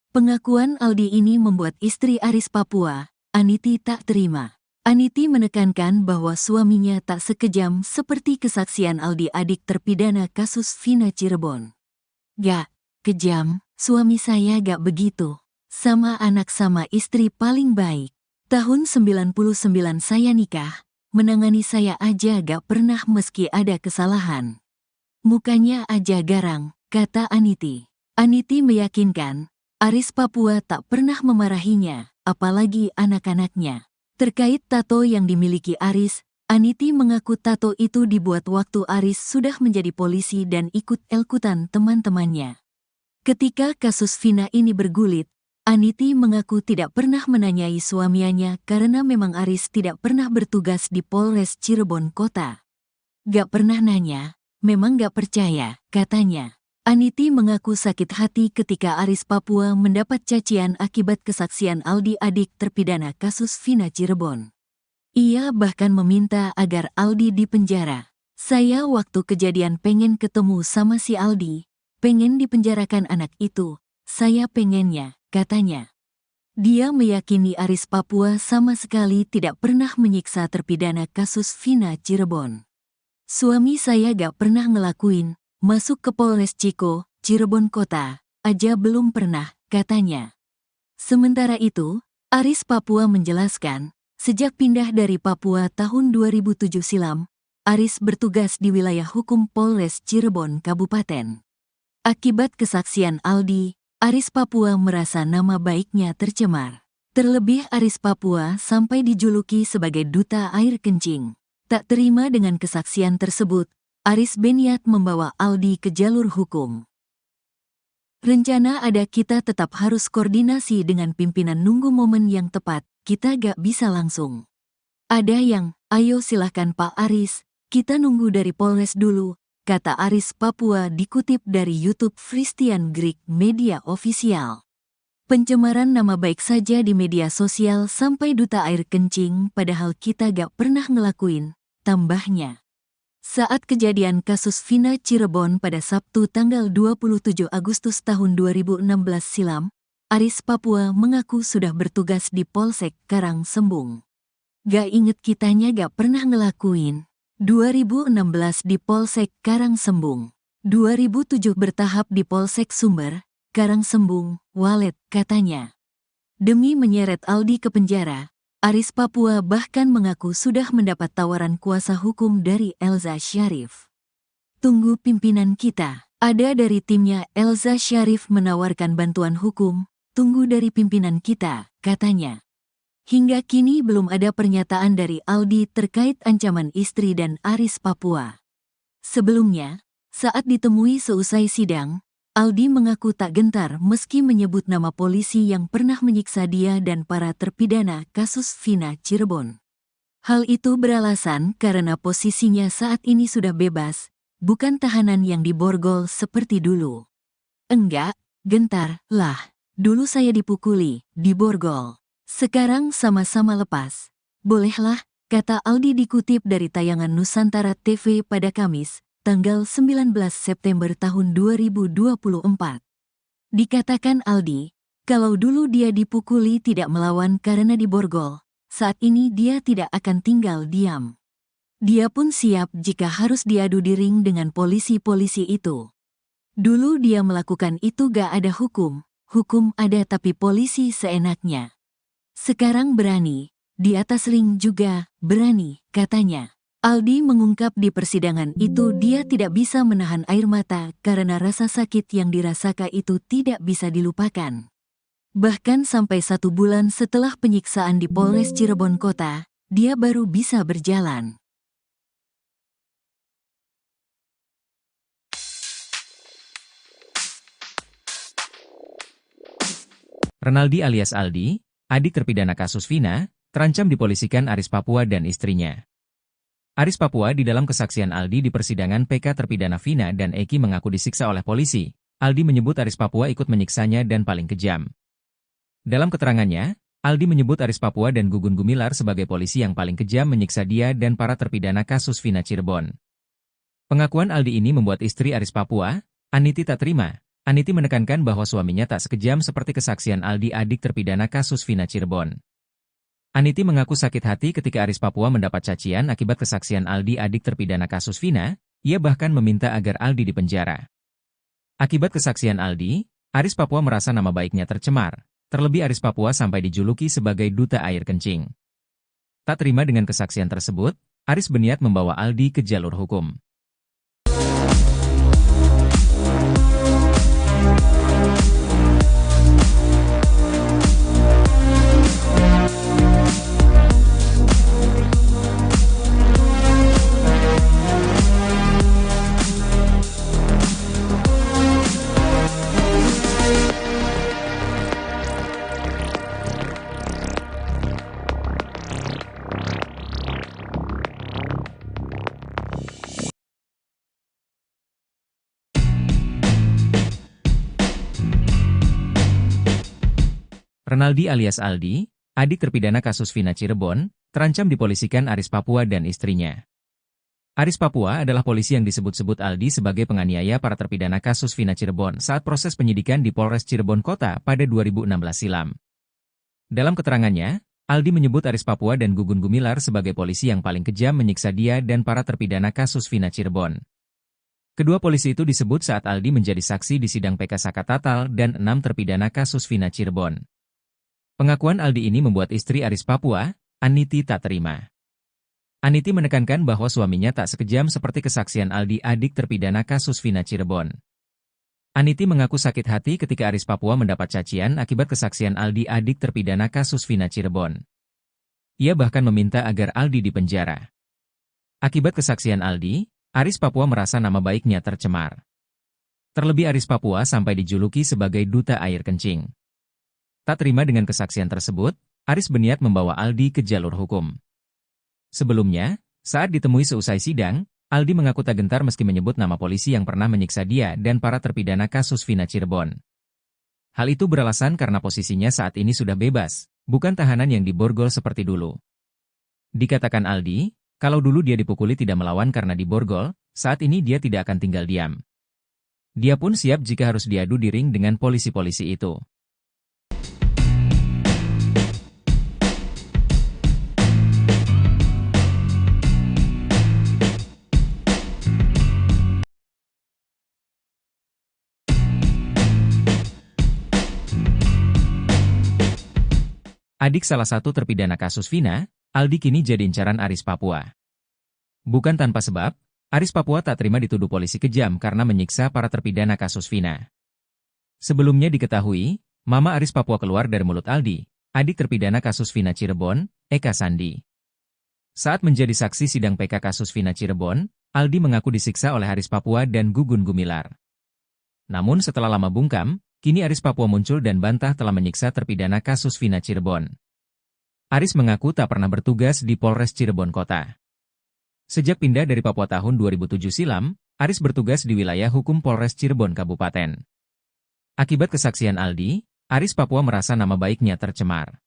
Pengakuan Aldi ini membuat istri Aris Papua, Aniti, tak terima. Aniti menekankan bahwa suaminya tak sekejam seperti kesaksian Aldi, adik terpidana kasus Vina Cirebon. "Gak kejam, suami saya gak begitu. Sama anak sama istri paling baik. Tahun 99 saya nikah, menangani saya aja gak pernah meski ada kesalahan. Mukanya aja garang," kata Aniti. Aniti meyakinkan, Aris Papua tak pernah memarahinya, apalagi anak-anaknya. Terkait tato yang dimiliki Aris, Aniti mengaku tato itu dibuat waktu Aris sudah menjadi polisi dan ikut-ikutan teman-temannya. Ketika kasus Vina ini bergulit, Aniti mengaku tidak pernah menanyai suaminya karena memang Aris tidak pernah bertugas di Polres Cirebon Kota. "Gak pernah nanya, memang gak percaya," katanya. Aniti mengaku sakit hati ketika Aris Papua mendapat cacian akibat kesaksian Aldi, adik terpidana kasus Vina Cirebon. Ia bahkan meminta agar Aldi dipenjara. "Saya waktu kejadian pengen ketemu sama si Aldi, pengen dipenjarakan anak itu, saya pengennya," katanya. Dia meyakini Aris Papua sama sekali tidak pernah menyiksa terpidana kasus Vina Cirebon. "Suami saya gak pernah ngelakuin, masuk ke Polres Ciko, Cirebon Kota, aja belum pernah," katanya. Sementara itu, Aris Papua menjelaskan, sejak pindah dari Papua tahun 2007 silam, Aris bertugas di wilayah hukum Polres Cirebon Kabupaten. Akibat kesaksian Aldi, Aris Papua merasa nama baiknya tercemar. Terlebih Aris Papua sampai dijuluki sebagai duta air kencing. Tak terima dengan kesaksian tersebut, Aris berniat membawa Aldi ke jalur hukum. "Rencana ada, kita tetap harus koordinasi dengan pimpinan, nunggu momen yang tepat, kita gak bisa langsung. Ada yang, ayo silahkan Pak Aris, kita nunggu dari Polres dulu," kata Aris Papua dikutip dari YouTube Christian Greek Media Official. "Pencemaran nama baik saja di media sosial sampai duta air kencing, padahal kita gak pernah ngelakuin," tambahnya. Saat kejadian kasus Vina Cirebon pada Sabtu tanggal 27 Agustus tahun 2016 silam, Aris Papua mengaku sudah bertugas di Polsek Karangsembung. "Gak inget, kitanya gak pernah ngelakuin. 2016 di Polsek Karangsembung, 2007 bertahap di Polsek Sumber, Karangsembung, Walet," katanya. Demi menyeret Aldi ke penjara, Aris Papua bahkan mengaku sudah mendapat tawaran kuasa hukum dari Elza Syarif. "Tunggu pimpinan kita. Ada dari timnya Elza Syarif menawarkan bantuan hukum, tunggu dari pimpinan kita," katanya. Hingga kini belum ada pernyataan dari Aldi terkait ancaman istri dan Aris Papua. Sebelumnya, saat ditemui seusai sidang, Aldi mengaku tak gentar meski menyebut nama polisi yang pernah menyiksa dia dan para terpidana kasus Vina Cirebon. Hal itu beralasan karena posisinya saat ini sudah bebas, bukan tahanan yang diborgol seperti dulu. "Enggak, gentar lah. Dulu saya dipukuli, diborgol. Sekarang sama-sama lepas. Bolehlah," kata Aldi dikutip dari tayangan Nusantara TV pada Kamis, tanggal 19 September tahun 2024. Dikatakan Aldi, kalau dulu dia dipukuli tidak melawan karena diborgol, saat ini dia tidak akan tinggal diam. Dia pun siap jika harus diadu di ring dengan polisi-polisi itu. Dulu dia melakukan itu gak ada hukum, hukum ada tapi polisi seenaknya. Sekarang berani, di atas ring juga berani, katanya. Aldi mengungkap di persidangan itu dia tidak bisa menahan air mata karena rasa sakit yang dirasakan itu tidak bisa dilupakan. Bahkan sampai 1 bulan setelah penyiksaan di Polres Cirebon Kota, dia baru bisa berjalan. Renaldi alias Aldi, adik terpidana kasus Vina, terancam dipolisikan Aris Papua dan istrinya. Aris Papua di dalam kesaksian Aldi di persidangan PK terpidana Vina dan Eki mengaku disiksa oleh polisi. Aldi menyebut Aris Papua ikut menyiksanya dan paling kejam. Dalam keterangannya, Aldi menyebut Aris Papua dan Gugun Gumilar sebagai polisi yang paling kejam menyiksa dia dan para terpidana kasus Vina Cirebon. Pengakuan Aldi ini membuat istri Aris Papua, Aniti tak terima. Aniti menekankan bahwa suaminya tak sekejam seperti kesaksian Aldi adik terpidana kasus Vina Cirebon. Aniti mengaku sakit hati ketika Aris Papua mendapat cacian akibat kesaksian Aldi adik terpidana kasus Vina, ia bahkan meminta agar Aldi dipenjara. Akibat kesaksian Aldi, Aris Papua merasa nama baiknya tercemar, terlebih Aris Papua sampai dijuluki sebagai duta air kencing. Tak terima dengan kesaksian tersebut, Aris berniat membawa Aldi ke jalur hukum. Renaldi alias Aldi, adik terpidana kasus Vina Cirebon, terancam dipolisikan Aris Papua dan istrinya. Aris Papua adalah polisi yang disebut-sebut Aldi sebagai penganiaya para terpidana kasus Vina Cirebon saat proses penyidikan di Polres Cirebon Kota pada 2016 silam. Dalam keterangannya, Aldi menyebut Aris Papua dan Gugun Gumilar sebagai polisi yang paling kejam menyiksa dia dan para terpidana kasus Vina Cirebon. Kedua polisi itu disebut saat Aldi menjadi saksi di sidang PK Sakatatal dan 6 terpidana kasus Vina Cirebon. Pengakuan Aldi ini membuat istri Aris Papua, Aniti tak terima. Aniti menekankan bahwa suaminya tak sekejam seperti kesaksian Aldi adik terpidana kasus Vina Cirebon. Aniti mengaku sakit hati ketika Aris Papua mendapat cacian akibat kesaksian Aldi adik terpidana kasus Vina Cirebon. Ia bahkan meminta agar Aldi dipenjara. Akibat kesaksian Aldi, Aris Papua merasa nama baiknya tercemar. Terlebih Aris Papua sampai dijuluki sebagai duta air kencing. Tak terima dengan kesaksian tersebut, Aris berniat membawa Aldi ke jalur hukum. Sebelumnya, saat ditemui seusai sidang, Aldi mengaku tak gentar meski menyebut nama polisi yang pernah menyiksa dia dan para terpidana kasus Vina Cirebon. Hal itu beralasan karena posisinya saat ini sudah bebas, bukan tahanan yang diborgol seperti dulu. Dikatakan Aldi, kalau dulu dia dipukuli tidak melawan karena diborgol, saat ini dia tidak akan tinggal diam. Dia pun siap jika harus diadu di ring dengan polisi-polisi itu. Adik salah satu terpidana kasus Vina, Aldi kini jadi incaran Aris Papua. Bukan tanpa sebab, Aris Papua tak terima dituduh polisi kejam karena menyiksa para terpidana kasus Vina. Sebelumnya diketahui, Mama Aris Papua keluar dari mulut Aldi, adik terpidana kasus Vina Cirebon, Eka Sandi. Saat menjadi saksi sidang PK kasus Vina Cirebon, Aldi mengaku disiksa oleh Aris Papua dan Gugun Gumilar. Namun setelah lama bungkam, kini Aris Papua muncul dan bantah telah menyiksa terpidana kasus Vina Cirebon. Aris mengaku tak pernah bertugas di Polres Cirebon Kota. Sejak pindah dari Papua tahun 2007 silam, Aris bertugas di wilayah hukum Polres Cirebon Kabupaten. Akibat kesaksian Aldi, Aris Papua merasa nama baiknya tercemar.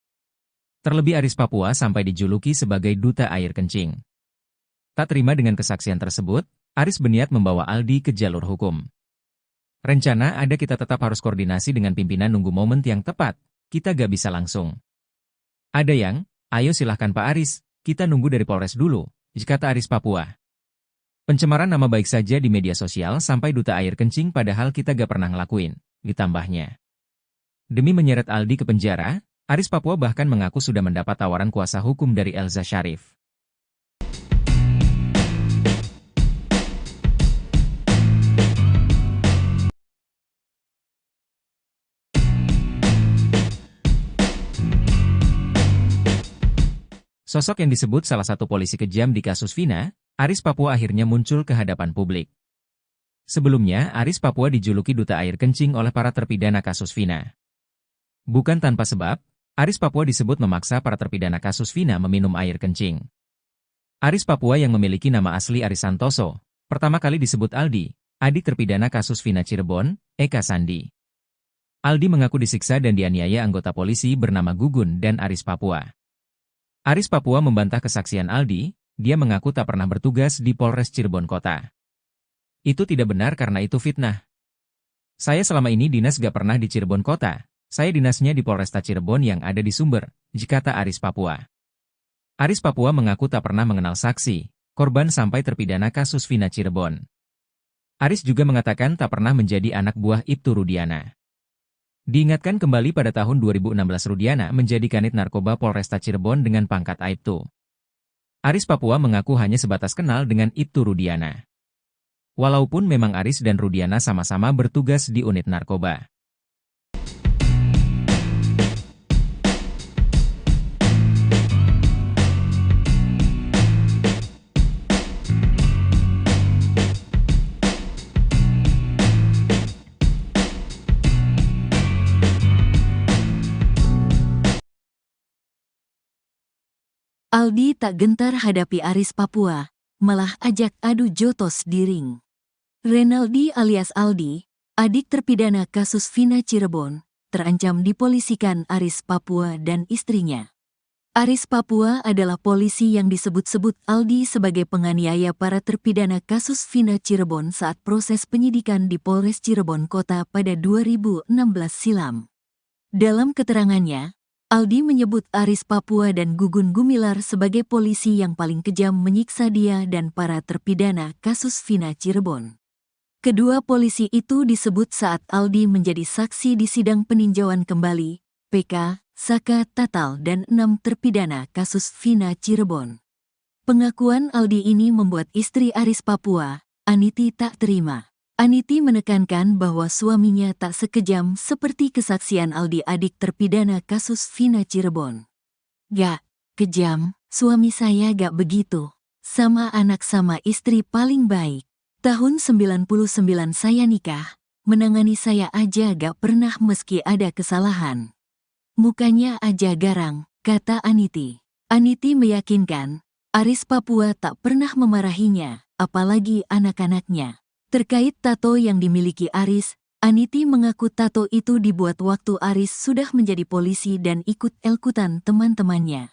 Terlebih Aris Papua sampai dijuluki sebagai duta air kencing. Tak terima dengan kesaksian tersebut, Aris berniat membawa Aldi ke jalur hukum. Rencana ada kita tetap harus koordinasi dengan pimpinan nunggu momen yang tepat, kita gak bisa langsung. Ada yang, ayo silahkan Pak Aris, kita nunggu dari Polres dulu, kata Aris Papua. Pencemaran nama baik saja di media sosial sampai duta air kencing padahal kita gak pernah ngelakuin, ditambahnya. Demi menyeret Aldi ke penjara, Aris Papua bahkan mengaku sudah mendapat tawaran kuasa hukum dari Elza Syarif. Sosok yang disebut salah satu polisi kejam di kasus Vina, Aris Papua akhirnya muncul ke hadapan publik. Sebelumnya, Aris Papua dijuluki duta air kencing oleh para terpidana kasus Vina. Bukan tanpa sebab, Aris Papua disebut memaksa para terpidana kasus Vina meminum air kencing. Aris Papua yang memiliki nama asli Aris Santoso, pertama kali disebut Aldi, adik terpidana kasus Vina Cirebon, Eka Sandi. Aldi mengaku disiksa dan dianiaya anggota polisi bernama Gugun dan Aris Papua. Aris Papua membantah kesaksian Aldi, dia mengaku tak pernah bertugas di Polres Cirebon Kota. Itu tidak benar karena itu fitnah. Saya selama ini dinas gak pernah di Cirebon Kota, saya dinasnya di Polresta Cirebon yang ada di Sumber, kata Aris Papua. Aris Papua mengaku tak pernah mengenal saksi, korban sampai terpidana kasus Vina Cirebon. Aris juga mengatakan tak pernah menjadi anak buah Ibtu Rudiana. Diingatkan kembali pada tahun 2016 Rudiana menjadi kanit narkoba Polresta Cirebon dengan pangkat Aibtu. Aris Papua mengaku hanya sebatas kenal dengan Ibtu Rudiana. Walaupun memang Aris dan Rudiana sama-sama bertugas di unit narkoba. Aldi tak gentar hadapi Aris Papua, malah ajak adu jotos di ring. Renaldi alias Aldi, adik terpidana kasus Vina Cirebon, terancam dipolisikan Aris Papua dan istrinya. Aris Papua adalah polisi yang disebut-sebut Aldi sebagai penganiaya para terpidana kasus Vina Cirebon saat proses penyidikan di Polres Cirebon Kota pada 2016 silam. Dalam keterangannya, Aldi menyebut Aris Papua dan Gugun Gumilar sebagai polisi yang paling kejam menyiksa dia dan para terpidana kasus Vina Cirebon. Kedua polisi itu disebut saat Aldi menjadi saksi di sidang peninjauan kembali, PK, Saka Tatal dan 6 terpidana kasus Vina Cirebon. Pengakuan Aldi ini membuat istri Aris Papua, Aniti, tak terima. Aniti menekankan bahwa suaminya tak sekejam seperti kesaksian Aldi, adik terpidana kasus Vina Cirebon. Gak kejam, suami saya gak begitu. Sama anak sama istri paling baik. Tahun 99 saya nikah, menangani saya aja gak pernah meski ada kesalahan. Mukanya aja garang, kata Aniti. Aniti meyakinkan, Aris Papua tak pernah memarahinya, apalagi anak-anaknya. Terkait tato yang dimiliki Aris, Aniti mengaku tato itu dibuat waktu Aris sudah menjadi polisi dan ikut-ikutan teman-temannya.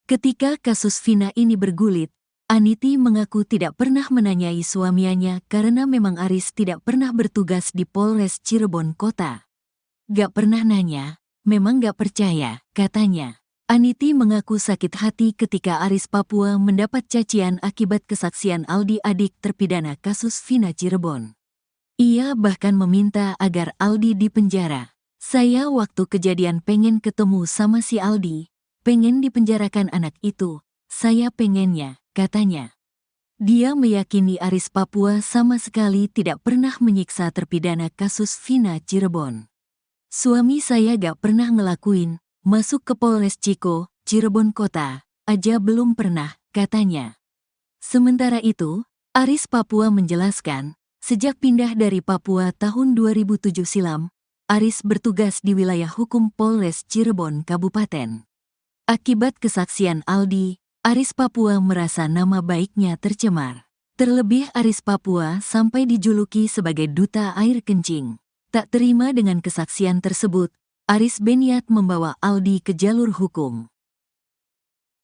Ketika kasus Vina ini bergulit, Aniti mengaku tidak pernah menanyai suaminya karena memang Aris tidak pernah bertugas di Polres Cirebon Kota. Gak pernah nanya, memang gak percaya, katanya. Aniti mengaku sakit hati ketika Aris Papua mendapat cacian akibat kesaksian Aldi, adik terpidana kasus Vina Cirebon. Ia bahkan meminta agar Aldi dipenjara. Saya waktu kejadian pengen ketemu sama si Aldi, pengen dipenjarakan anak itu, saya pengennya, katanya. Dia meyakini Aris Papua sama sekali tidak pernah menyiksa terpidana kasus Vina Cirebon. Suami saya gak pernah ngelakuin, masuk ke Polres Ciko, Cirebon Kota, aja belum pernah, katanya. Sementara itu, Aris Papua menjelaskan, sejak pindah dari Papua tahun 2007 silam, Aris bertugas di wilayah hukum Polres Cirebon Kabupaten. Akibat kesaksian Aldi, Aris Papua merasa nama baiknya tercemar. Terlebih Aris Papua sampai dijuluki sebagai duta air kencing. Tak terima dengan kesaksian tersebut, Aris berniat membawa Aldi ke jalur hukum.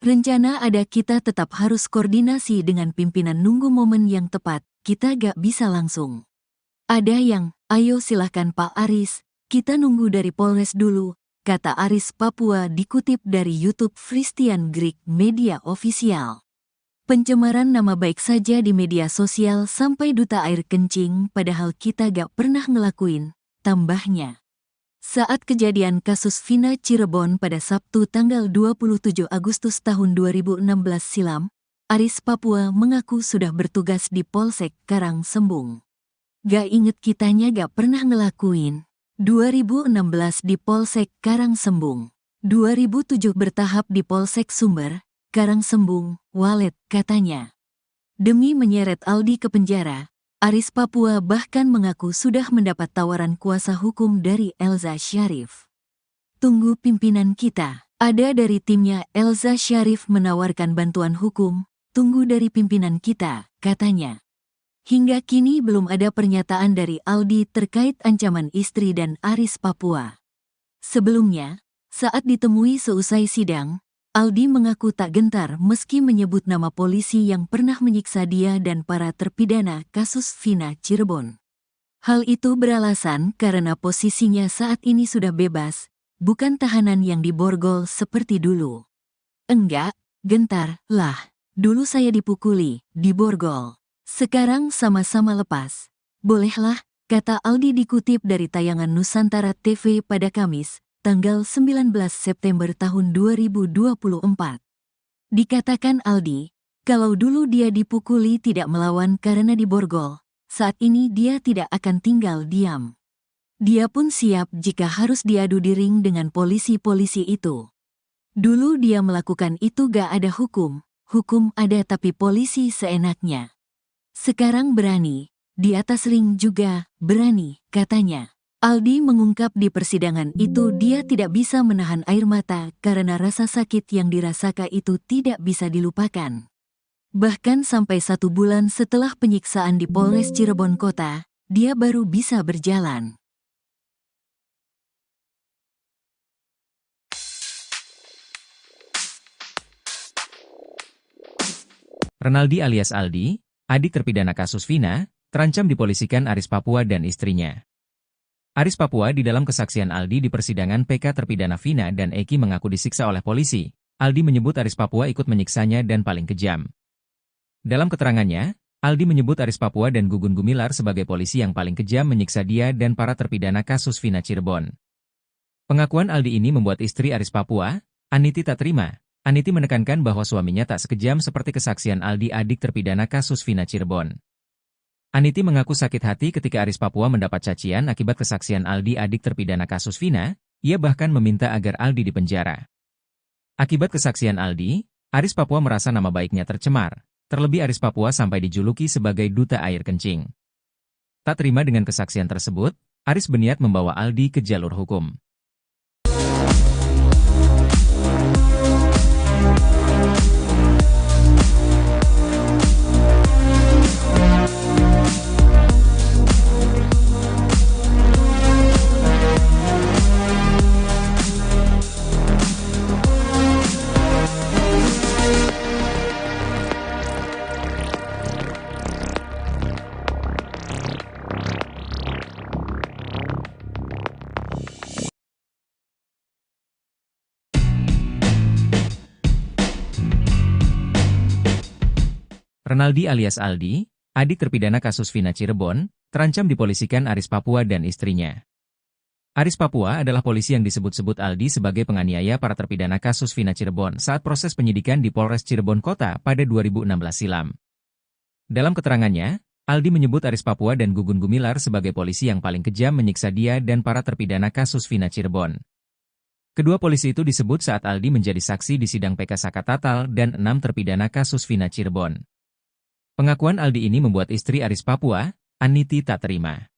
Rencana ada, kita tetap harus koordinasi dengan pimpinan, nunggu momen yang tepat, kita gak bisa langsung. Ada yang, ayo silahkan Pak Aris, kita nunggu dari Polres dulu, kata Aris Papua dikutip dari YouTube Christian Greek Media Official. Pencemaran nama baik saja di media sosial sampai duta air kencing, padahal kita gak pernah ngelakuin, tambahnya. Saat kejadian kasus Vina Cirebon pada Sabtu tanggal 27 Agustus tahun 2016 silam, Aris Papua mengaku sudah bertugas di Polsek Karangsembung. Gak inget kitanya gak pernah ngelakuin. 2016 di Polsek Karangsembung. 2007 bertahap di Polsek Sumber, Karangsembung, Walet, katanya. Demi menyeret Aldi ke penjara, Aris Papua bahkan mengaku sudah mendapat tawaran kuasa hukum dari Elza Syarif. Tunggu pimpinan kita, ada dari timnya Elza Syarif menawarkan bantuan hukum, tunggu dari pimpinan kita, katanya. Hingga kini belum ada pernyataan dari Aldi terkait ancaman istri dan Aris Papua. Sebelumnya, saat ditemui seusai sidang, Aldi mengaku tak gentar meski menyebut nama polisi yang pernah menyiksa dia dan para terpidana kasus Vina Cirebon. Hal itu beralasan karena posisinya saat ini sudah bebas, bukan tahanan yang diborgol seperti dulu. Enggak, gentar, lah. Dulu saya dipukuli, diborgol. Sekarang sama-sama lepas. Bolehlah, kata Aldi dikutip dari tayangan Nusantara TV pada Kamis, tanggal 19 September tahun 2024. Dikatakan Aldi, kalau dulu dia dipukuli tidak melawan karena diborgol, saat ini dia tidak akan tinggal diam. Dia pun siap jika harus diadu di ring dengan polisi-polisi itu. Dulu dia melakukan itu gak ada hukum ada tapi polisi seenaknya. Sekarang berani, di atas ring juga berani, katanya. Aldi mengungkap di persidangan itu dia tidak bisa menahan air mata karena rasa sakit yang dirasakan itu tidak bisa dilupakan. Bahkan sampai 1 bulan setelah penyiksaan di Polres Cirebon Kota, dia baru bisa berjalan. Renaldi alias Aldi, adik terpidana kasus Vina, terancam dipolisikan Aris Papua dan istrinya. Aris Papua di dalam kesaksian Aldi di persidangan PK terpidana Vina dan Eki mengaku disiksa oleh polisi. Aldi menyebut Aris Papua ikut menyiksanya dan paling kejam. Dalam keterangannya, Aldi menyebut Aris Papua dan Gugun Gumilar sebagai polisi yang paling kejam menyiksa dia dan para terpidana kasus Vina Cirebon. Pengakuan Aldi ini membuat istri Aris Papua, Aniti tak terima. Aniti menekankan bahwa suaminya tak sekejam seperti kesaksian Aldi adik terpidana kasus Vina Cirebon. Aniti mengaku sakit hati ketika Aris Papua mendapat cacian akibat kesaksian Aldi adik terpidana kasus Vina, ia bahkan meminta agar Aldi dipenjara. Akibat kesaksian Aldi, Aris Papua merasa nama baiknya tercemar, terlebih Aris Papua sampai dijuluki sebagai duta air kencing. Tak terima dengan kesaksian tersebut, Aris berniat membawa Aldi ke jalur hukum. Renaldi alias Aldi, adik terpidana kasus Vina Cirebon, terancam dipolisikan Aris Papua dan istrinya. Aris Papua adalah polisi yang disebut-sebut Aldi sebagai penganiaya para terpidana kasus Vina Cirebon saat proses penyidikan di Polres Cirebon Kota pada 2016 silam. Dalam keterangannya, Aldi menyebut Aris Papua dan Gugun Gumilar sebagai polisi yang paling kejam menyiksa dia dan para terpidana kasus Vina Cirebon. Kedua polisi itu disebut saat Aldi menjadi saksi di sidang PK Sakatatal dan 6 terpidana kasus Vina Cirebon. Pengakuan Aldi ini membuat istri Aris Papua, Aniti tak terima.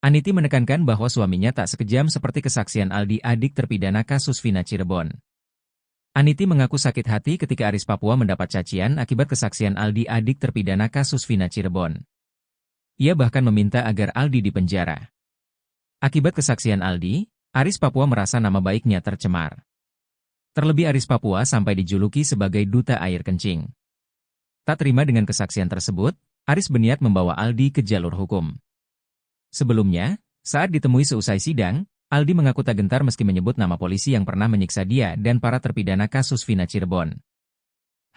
Aniti menekankan bahwa suaminya tak sekejam seperti kesaksian Aldi adik terpidana kasus Vina Cirebon. Aniti mengaku sakit hati ketika Aris Papua mendapat cacian akibat kesaksian Aldi adik terpidana kasus Vina Cirebon. Ia bahkan meminta agar Aldi dipenjara. Akibat kesaksian Aldi, Aris Papua merasa nama baiknya tercemar. Terlebih Aris Papua sampai dijuluki sebagai duta air kencing. Tak terima dengan kesaksian tersebut, Aris berniat membawa Aldi ke jalur hukum. Sebelumnya, saat ditemui seusai sidang, Aldi mengaku tak gentar meski menyebut nama polisi yang pernah menyiksa dia dan para terpidana kasus Vina Cirebon.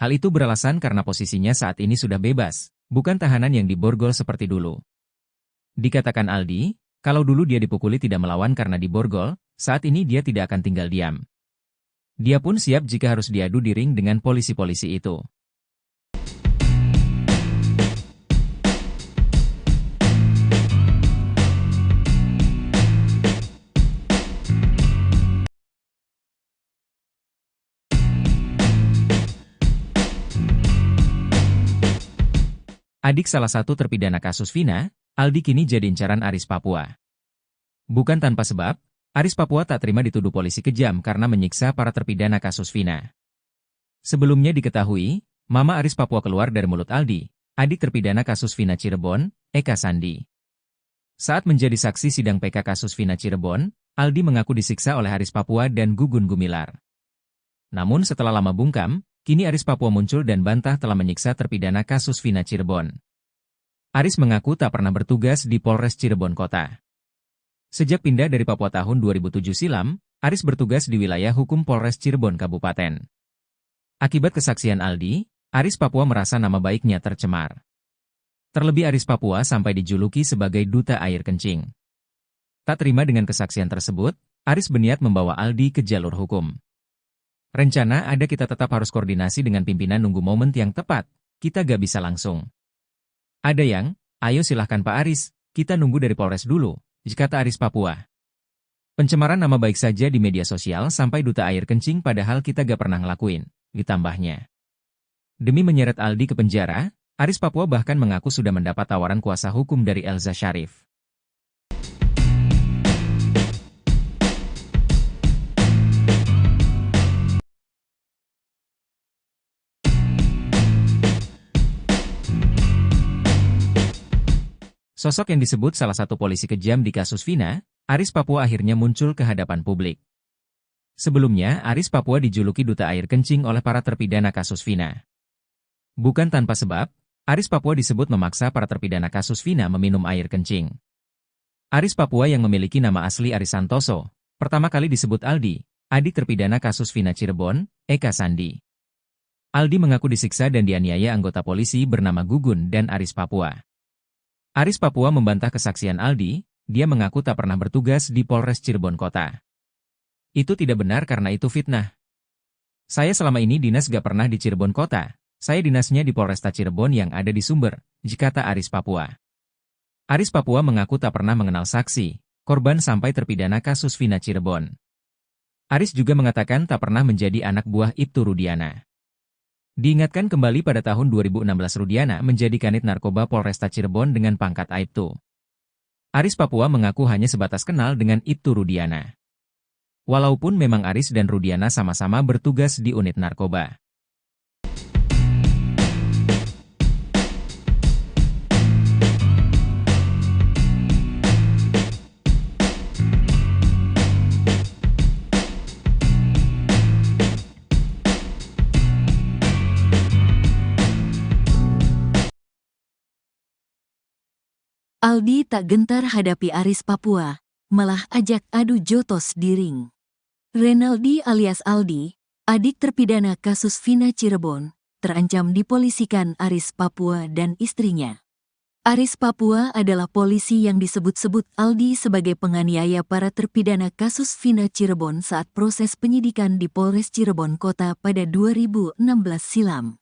Hal itu beralasan karena posisinya saat ini sudah bebas, bukan tahanan yang diborgol seperti dulu. Dikatakan Aldi, kalau dulu dia dipukuli tidak melawan karena diborgol, saat ini dia tidak akan tinggal diam. Dia pun siap jika harus diadu di ring dengan polisi-polisi itu. Adik salah satu terpidana kasus Vina, Aldi kini jadi incaran Aris Papua. Bukan tanpa sebab, Aris Papua tak terima dituduh polisi kejam karena menyiksa para terpidana kasus Vina. Sebelumnya diketahui, Mama Aris Papua keluar dari mulut Aldi, adik terpidana kasus Vina Cirebon, Eka Sandi. Saat menjadi saksi sidang PK kasus Vina Cirebon, Aldi mengaku disiksa oleh Aris Papua dan Gugun Gumilar. Namun setelah lama bungkam, kini Aris Papua muncul dan bantah telah menyiksa terpidana kasus Vina Cirebon. Aris mengaku tak pernah bertugas di Polres Cirebon Kota. Sejak pindah dari Papua tahun 2007 silam, Aris bertugas di wilayah hukum Polres Cirebon Kabupaten. Akibat kesaksian Aldi, Aris Papua merasa nama baiknya tercemar. Terlebih Aris Papua sampai dijuluki sebagai duta air kencing. Tak terima dengan kesaksian tersebut, Aris berniat membawa Aldi ke jalur hukum. Rencana ada kita tetap harus koordinasi dengan pimpinan nunggu momen yang tepat, kita gak bisa langsung. Ada yang, ayo silahkan Pak Aris, kita nunggu dari Polres dulu, kata Aris Papua. Pencemaran nama baik saja di media sosial sampai duta air kencing padahal kita gak pernah ngelakuin, ditambahnya. Demi menyeret Aldi ke penjara, Aris Papua bahkan mengaku sudah mendapat tawaran kuasa hukum dari Elza Syarif. Sosok yang disebut salah satu polisi kejam di kasus Vina, Aris Papua akhirnya muncul ke hadapan publik. Sebelumnya, Aris Papua dijuluki duta air kencing oleh para terpidana kasus Vina. Bukan tanpa sebab, Aris Papua disebut memaksa para terpidana kasus Vina meminum air kencing. Aris Papua yang memiliki nama asli Aris Santoso, pertama kali disebut Aldi, adik terpidana kasus Vina Cirebon, Eka Sandi. Aldi mengaku disiksa dan dianiaya anggota polisi bernama Gugun dan Aris Papua. Aris Papua membantah kesaksian Aldi, dia mengaku tak pernah bertugas di Polres Cirebon Kota. Itu tidak benar karena itu fitnah. Saya selama ini dinas gak pernah di Cirebon Kota. Saya dinasnya di Polresta Cirebon yang ada di Sumber, kata Aris Papua. Aris Papua mengaku tak pernah mengenal saksi, korban sampai terpidana kasus Vina Cirebon. Aris juga mengatakan tak pernah menjadi anak buah Ibtu Rudiana. Diingatkan kembali pada tahun 2016 Rudiana menjadi kanit narkoba Polresta Cirebon dengan pangkat Aibtu. Aris Papua mengaku hanya sebatas kenal dengan Ibtu Rudiana. Walaupun memang Aris dan Rudiana sama-sama bertugas di unit narkoba. Aldi tak gentar hadapi Aris Papua, malah ajak adu jotos di ring. Renaldi alias Aldi, adik terpidana kasus Vina Cirebon, terancam dipolisikan Aris Papua dan istrinya. Aris Papua adalah polisi yang disebut-sebut Aldi sebagai penganiaya para terpidana kasus Vina Cirebon saat proses penyidikan di Polres Cirebon Kota pada 2016 silam.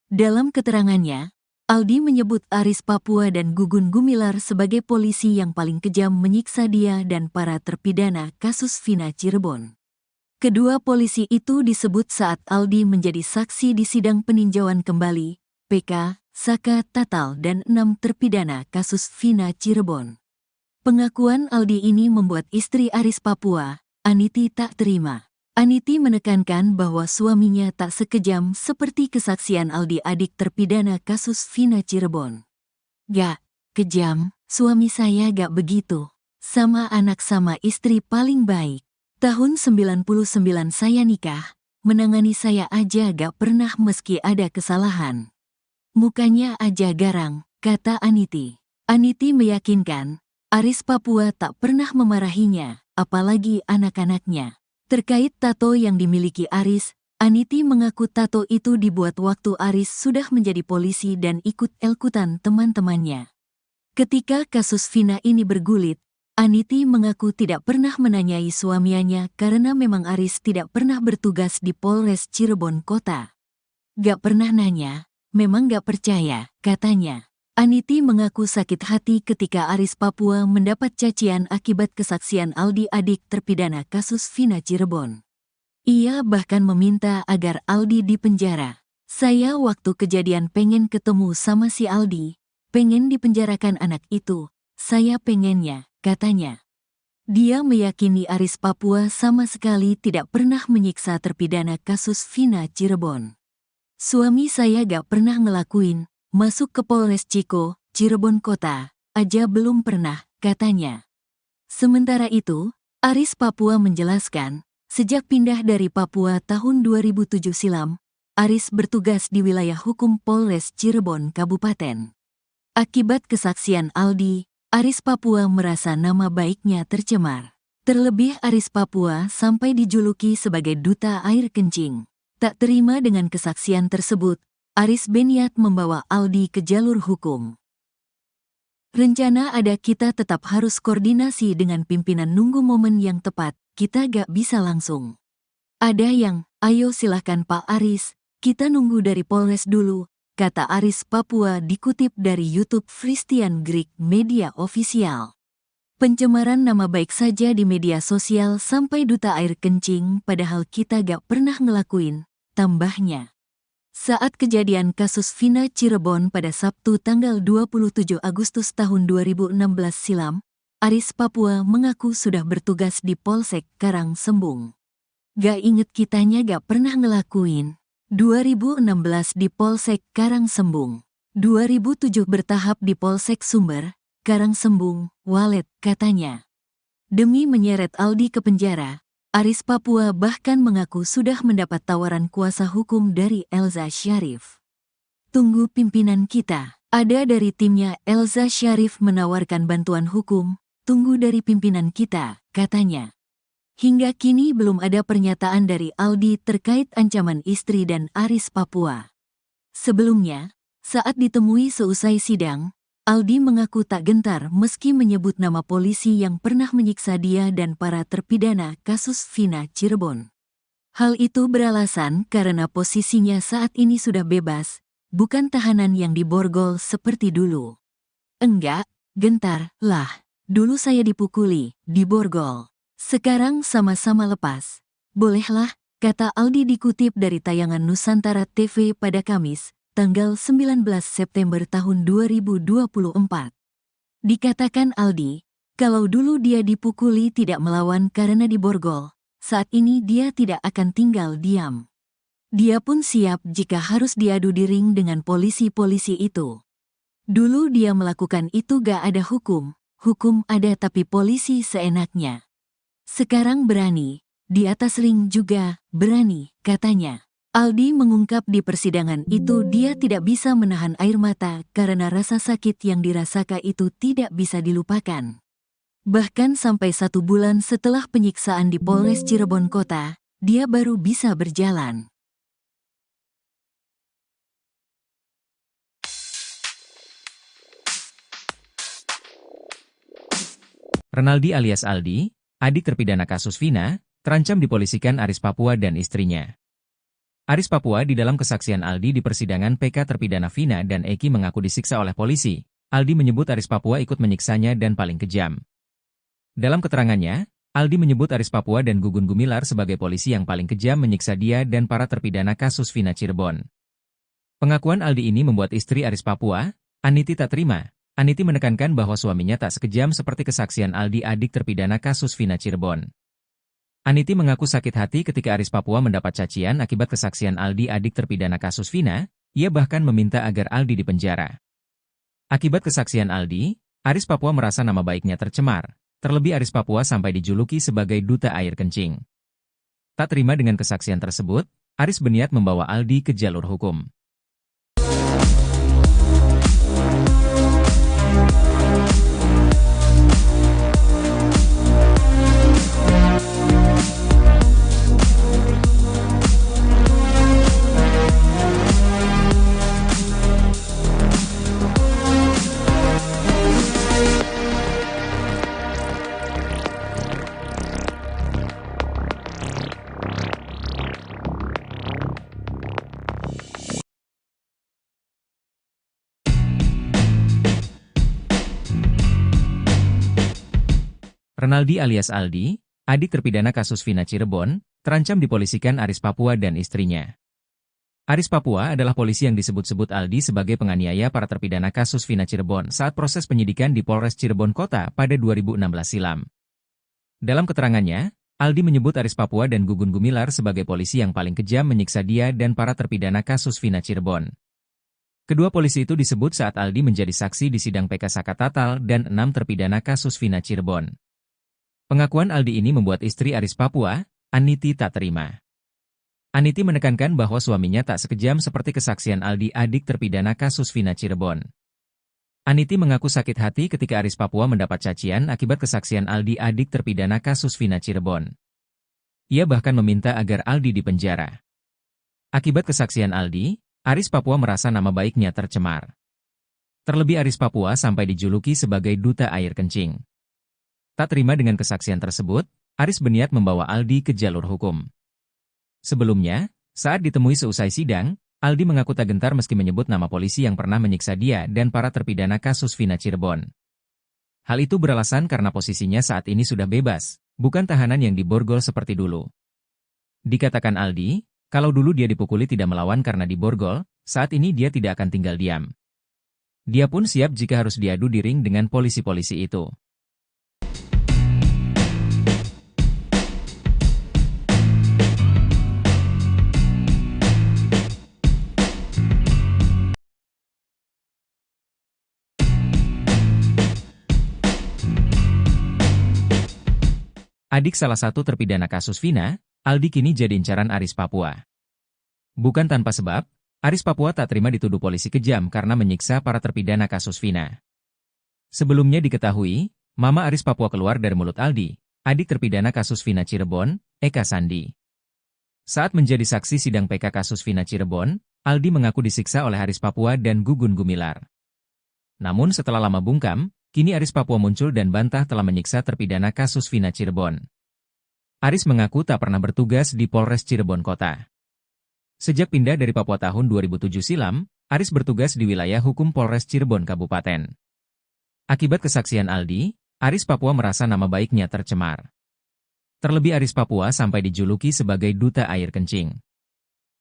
Dalam keterangannya, Aldi menyebut Aris Papua dan Gugun Gumilar sebagai polisi yang paling kejam menyiksa dia dan para terpidana kasus Vina Cirebon. Kedua polisi itu disebut saat Aldi menjadi saksi di sidang peninjauan kembali, PK, Saka Tatal dan 6 terpidana kasus Vina Cirebon. Pengakuan Aldi ini membuat istri Aris Papua, Aniti tak terima. Aniti menekankan bahwa suaminya tak sekejam seperti kesaksian Aldi adik terpidana kasus Vina Cirebon. Gak kejam, suami saya gak begitu. Sama anak sama istri paling baik. Tahun 99 saya nikah, menangani saya aja gak pernah meski ada kesalahan. Mukanya aja garang, kata Aniti. Aniti meyakinkan, Aris Papua tak pernah memarahinya, apalagi anak-anaknya. Terkait tato yang dimiliki Aris, Aniti mengaku tato itu dibuat waktu Aris sudah menjadi polisi dan ikut-ikutan teman-temannya. Ketika kasus Vina ini bergulit, Aniti mengaku tidak pernah menanyai suaminya karena memang Aris tidak pernah bertugas di Polres Cirebon Kota. Gak pernah nanya, memang gak percaya, katanya. Aniti mengaku sakit hati ketika Aris Papua mendapat cacian akibat kesaksian Aldi adik terpidana kasus Vina Cirebon. Ia bahkan meminta agar Aldi dipenjara. Saya waktu kejadian pengen ketemu sama si Aldi, pengen dipenjarakan anak itu, saya pengennya, katanya. Dia meyakini Aris Papua sama sekali tidak pernah menyiksa terpidana kasus Vina Cirebon. Suami saya gak pernah ngelakuin, masuk ke Polres Ciko, Cirebon Kota, aja belum pernah, katanya. Sementara itu, Aris Papua menjelaskan, sejak pindah dari Papua tahun 2007 silam, Aris bertugas di wilayah hukum Polres Cirebon Kabupaten. Akibat kesaksian Aldi, Aris Papua merasa nama baiknya tercemar. Terlebih Aris Papua sampai dijuluki sebagai duta air kencing. Tak terima dengan kesaksian tersebut, Aris berniat membawa Aldi ke jalur hukum. Rencana ada, kita tetap harus koordinasi dengan pimpinan, nunggu momen yang tepat, kita gak bisa langsung. Ada yang, ayo silahkan Pak Aris, kita nunggu dari Polres dulu, kata Aris Papua dikutip dari YouTube Christian Greek Media Official. Pencemaran nama baik saja di media sosial sampai duta air kencing, padahal kita gak pernah ngelakuin, tambahnya. Saat kejadian kasus Vina Cirebon pada Sabtu tanggal 27 Agustus tahun 2016 silam, Aris Papua mengaku sudah bertugas di Polsek Karangsembung. Gak inget kitanya gak pernah ngelakuin. 2016 di Polsek Karangsembung, 2007 bertahap di Polsek Sumber, Karangsembung, Walet, katanya. Demi menyeret Aldi ke penjara, Aris Papua bahkan mengaku sudah mendapat tawaran kuasa hukum dari Elza Syarif. Tunggu pimpinan kita, ada dari timnya Elza Syarif menawarkan bantuan hukum, tunggu dari pimpinan kita, katanya. Hingga kini belum ada pernyataan dari Aldi terkait ancaman istri dan Aris Papua. Sebelumnya, saat ditemui seusai sidang, Aldi mengaku tak gentar meski menyebut nama polisi yang pernah menyiksa dia dan para terpidana kasus Vina Cirebon. Hal itu beralasan karena posisinya saat ini sudah bebas, bukan tahanan yang diborgol seperti dulu. Enggak, gentar, lah, dulu saya dipukuli, diborgol. Sekarang sama-sama lepas. Bolehlah, kata Aldi dikutip dari tayangan Nusantara TV pada Kamis, tanggal 19 September tahun 2024. Dikatakan Aldi, kalau dulu dia dipukuli tidak melawan karena diborgol, saat ini dia tidak akan tinggal diam. Dia pun siap jika harus diadu di ring dengan polisi-polisi itu. Dulu dia melakukan itu gak ada hukum ada tapi polisi seenaknya. Sekarang berani, di atas ring juga berani, katanya. Aldi mengungkap di persidangan itu dia tidak bisa menahan air mata karena rasa sakit yang dirasakan itu tidak bisa dilupakan. Bahkan sampai 1 bulan setelah penyiksaan di Polres Cirebon Kota, dia baru bisa berjalan. Renaldi alias Aldi, adik terpidana kasus Vina, terancam dipolisikan Aris Papua dan istrinya. Aris Papua di dalam kesaksian Aldi di persidangan PK terpidana Vina dan Eki mengaku disiksa oleh polisi. Aldi menyebut Aris Papua ikut menyiksanya dan paling kejam. Dalam keterangannya, Aldi menyebut Aris Papua dan Gugun Gumilar sebagai polisi yang paling kejam menyiksa dia dan para terpidana kasus Vina Cirebon. Pengakuan Aldi ini membuat istri Aris Papua, Aniti, tak terima. Aniti menekankan bahwa suaminya tak sekejam seperti kesaksian Aldi, adik terpidana kasus Vina Cirebon. Aniti mengaku sakit hati ketika Aris Papua mendapat cacian akibat kesaksian Aldi, adik terpidana kasus Vina. Ia bahkan meminta agar Aldi dipenjara. Akibat kesaksian Aldi, Aris Papua merasa nama baiknya tercemar. Terlebih Aris Papua sampai dijuluki sebagai duta air kencing. Tak terima dengan kesaksian tersebut, Aris berniat membawa Aldi ke jalur hukum. Renaldi alias Aldi, adik terpidana kasus Vina Cirebon, terancam dipolisikan Aris Papua dan istrinya. Aris Papua adalah polisi yang disebut-sebut Aldi sebagai penganiaya para terpidana kasus Vina Cirebon saat proses penyidikan di Polres Cirebon Kota pada 2016 silam. Dalam keterangannya, Aldi menyebut Aris Papua dan Gugun Gumilar sebagai polisi yang paling kejam menyiksa dia dan para terpidana kasus Vina Cirebon. Kedua polisi itu disebut saat Aldi menjadi saksi di sidang PK Saka Tatal dan 6 terpidana kasus Vina Cirebon. Pengakuan Aldi ini membuat istri Aris Papua, Aniti, tak terima. Aniti menekankan bahwa suaminya tak sekejam seperti kesaksian Aldi, adik terpidana kasus Vina Cirebon. Aniti mengaku sakit hati ketika Aris Papua mendapat cacian akibat kesaksian Aldi, adik terpidana kasus Vina Cirebon. Ia bahkan meminta agar Aldi dipenjara. Akibat kesaksian Aldi, Aris Papua merasa nama baiknya tercemar. Terlebih Aris Papua sampai dijuluki sebagai duta air kencing. Tak terima dengan kesaksian tersebut, Aris berniat membawa Aldi ke jalur hukum. Sebelumnya, saat ditemui seusai sidang, Aldi mengaku tak gentar meski menyebut nama polisi yang pernah menyiksa dia dan para terpidana kasus Vina Cirebon. Hal itu beralasan karena posisinya saat ini sudah bebas, bukan tahanan yang diborgol seperti dulu. Dikatakan Aldi, kalau dulu dia dipukuli tidak melawan karena diborgol, saat ini dia tidak akan tinggal diam. Dia pun siap jika harus diadu di ring dengan polisi-polisi itu. Adik salah satu terpidana kasus Vina, Aldi kini jadi incaran Aris Papua. Bukan tanpa sebab, Aris Papua tak terima dituduh polisi kejam karena menyiksa para terpidana kasus Vina. Sebelumnya diketahui, Mama Aris Papua keluar dari mulut Aldi, adik terpidana kasus Vina Cirebon, Eka Sandi. Saat menjadi saksi sidang PK kasus Vina Cirebon, Aldi mengaku disiksa oleh Aris Papua dan Gugun Gumilar. Namun setelah lama bungkam, kini Aris Papua muncul dan bantah telah menyiksa terpidana kasus Vina Cirebon. Aris mengaku tak pernah bertugas di Polres Cirebon Kota. Sejak pindah dari Papua tahun 2007 silam, Aris bertugas di wilayah hukum Polres Cirebon Kabupaten. Akibat kesaksian Aldi, Aris Papua merasa nama baiknya tercemar. Terlebih Aris Papua sampai dijuluki sebagai duta air kencing.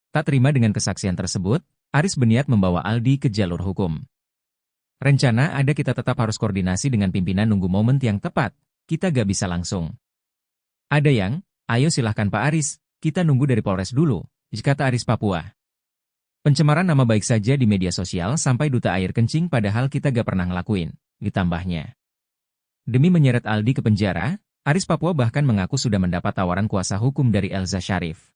Tak terima dengan kesaksian tersebut, Aris berniat membawa Aldi ke jalur hukum. Rencana ada kita tetap harus koordinasi dengan pimpinan nunggu momen yang tepat, kita gak bisa langsung. Ada yang, ayo silahkan Pak Aris, kita nunggu dari Polres dulu, kata Aris Papua. Pencemaran nama baik saja di media sosial sampai duta air kencing padahal kita gak pernah ngelakuin, ditambahnya. Demi menyeret Aldi ke penjara, Aris Papua bahkan mengaku sudah mendapat tawaran kuasa hukum dari Elza Syarif.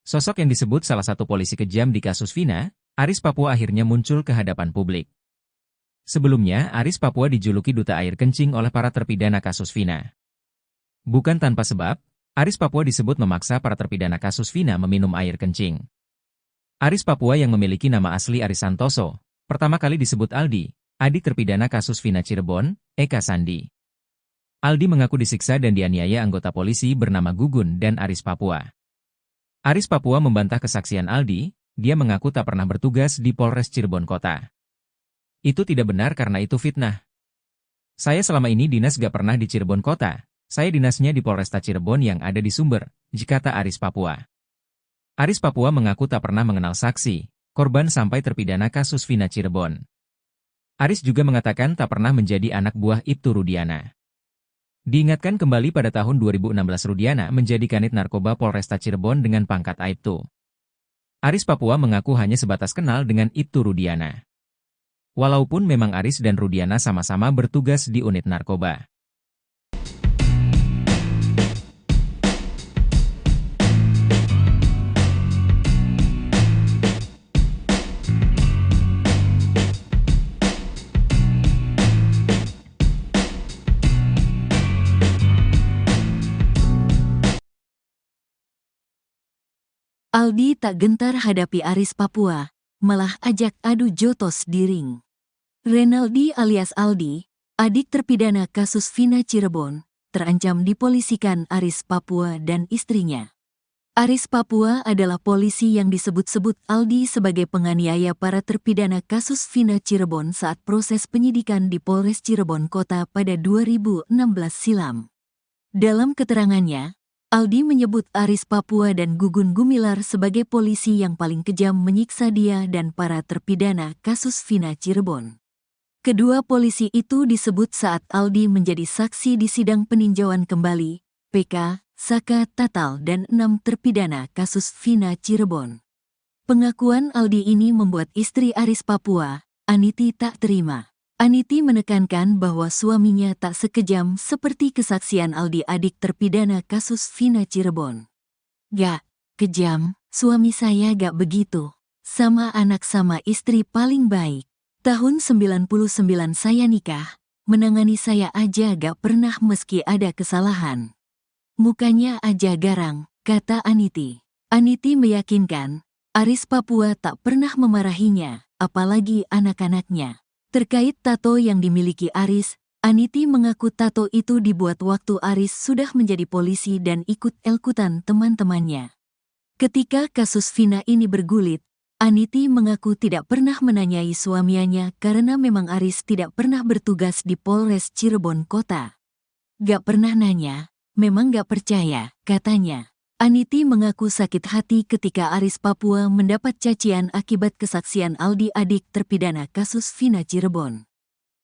Sosok yang disebut salah satu polisi kejam di kasus Vina, Aris Papua akhirnya muncul ke hadapan publik. Sebelumnya, Aris Papua dijuluki duta air kencing oleh para terpidana kasus Vina. Bukan tanpa sebab, Aris Papua disebut memaksa para terpidana kasus Vina meminum air kencing. Aris Papua yang memiliki nama asli Aris Santoso, pertama kali disebut Aldi, adik terpidana kasus Vina Cirebon, Eka Sandi. Aldi mengaku disiksa dan dianiaya anggota polisi bernama Gugun dan Aris Papua. Aris Papua membantah kesaksian Aldi, dia mengaku tak pernah bertugas di Polres Cirebon Kota. Itu tidak benar karena itu fitnah. Saya selama ini dinas gak pernah di Cirebon Kota, saya dinasnya di Polresta Cirebon yang ada di Sumber, kata Aris Papua. Aris Papua mengaku tak pernah mengenal saksi, korban sampai terpidana kasus Vina Cirebon. Aris juga mengatakan tak pernah menjadi anak buah Ibtu Rudiana. Diingatkan kembali pada tahun 2016 Rudiana menjadi kanit narkoba Polresta Cirebon dengan pangkat Aibtu. Aris Papua mengaku hanya sebatas kenal dengan Ibtu Rudiana. Walaupun memang Aris dan Rudiana sama-sama bertugas di unit narkoba. Aldi tak gentar hadapi Aris Papua, malah ajak adu jotos di ring. Renaldi alias Aldi, adik terpidana kasus Vina Cirebon, terancam dipolisikan Aris Papua dan istrinya. Aris Papua adalah polisi yang disebut-sebut Aldi sebagai penganiaya para terpidana kasus Vina Cirebon saat proses penyidikan di Polres Cirebon Kota pada 2016 silam. Dalam keterangannya, Aldi menyebut Aris Papua dan Gugun Gumilar sebagai polisi yang paling kejam menyiksa dia dan para terpidana kasus Vina Cirebon. Kedua polisi itu disebut saat Aldi menjadi saksi di sidang peninjauan kembali, PK, Saka Tatal dan 6 terpidana kasus Vina Cirebon. Pengakuan Aldi ini membuat istri Aris Papua, Aniti, tak terima. Aniti menekankan bahwa suaminya tak sekejam seperti kesaksian Aldi, adik terpidana kasus Vina Cirebon. Gak kejam, suami saya gak begitu. Sama anak sama istri paling baik. Tahun 99 saya nikah, menangani saya aja gak pernah meski ada kesalahan. Mukanya aja garang, kata Aniti. Aniti meyakinkan, Aris Papua tak pernah memarahinya, apalagi anak-anaknya. Terkait tato yang dimiliki Aris, Aniti mengaku tato itu dibuat waktu Aris sudah menjadi polisi dan ikut-ikutan teman-temannya. Ketika kasus Vina ini bergulit, Aniti mengaku tidak pernah menanyai suaminya karena memang Aris tidak pernah bertugas di Polres Cirebon Kota. Gak pernah nanya, memang gak percaya, katanya. Aniti mengaku sakit hati ketika Aris Papua mendapat cacian akibat kesaksian Aldi, adik terpidana kasus Vina Cirebon.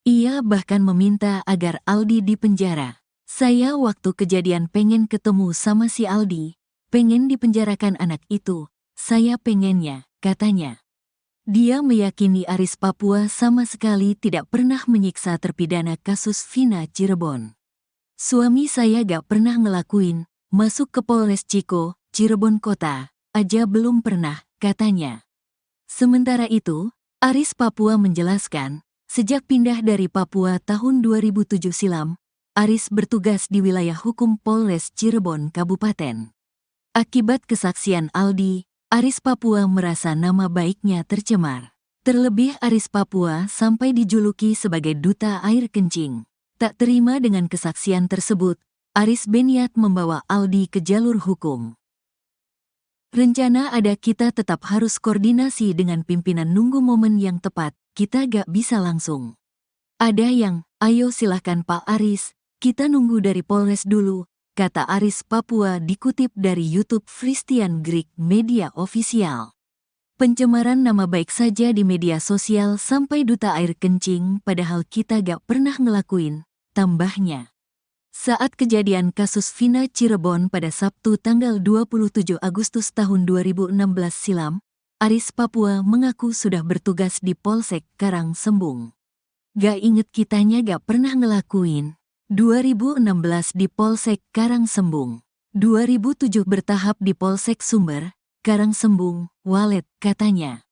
Ia bahkan meminta agar Aldi dipenjara. Saya waktu kejadian pengen ketemu sama si Aldi, pengen dipenjarakan anak itu, saya pengennya, katanya. Dia meyakini Aris Papua sama sekali tidak pernah menyiksa terpidana kasus Vina Cirebon. Suami saya gak pernah ngelakuin, masuk ke Polres Ciko, Cirebon Kota, aja belum pernah, katanya. Sementara itu, Aris Papua menjelaskan, sejak pindah dari Papua tahun 2007 silam, Aris bertugas di wilayah hukum Polres Cirebon Kabupaten. Akibat kesaksian Aldi, Aris Papua merasa nama baiknya tercemar. Terlebih Aris Papua sampai dijuluki sebagai duta air kencing. Tak terima dengan kesaksian tersebut, Aris berniat membawa Aldi ke jalur hukum. Rencana ada, kita tetap harus koordinasi dengan pimpinan, nunggu momen yang tepat, kita gak bisa langsung. Ada yang, ayo silahkan Pak Aris, kita nunggu dari Polres dulu, kata Aris Papua dikutip dari YouTube Christian Greek Media Official. Pencemaran nama baik saja di media sosial sampai duta air kencing, padahal kita gak pernah ngelakuin, tambahnya. Saat kejadian kasus Vina Cirebon pada Sabtu tanggal 27 Agustus tahun 2016 silam, Aris Papua mengaku sudah bertugas di Polsek Karangsembung. Gak inget kitanya gak pernah ngelakuin. 2016 di Polsek Karangsembung. 2007 bertahap di Polsek Sumber, Karangsembung, Walet, katanya.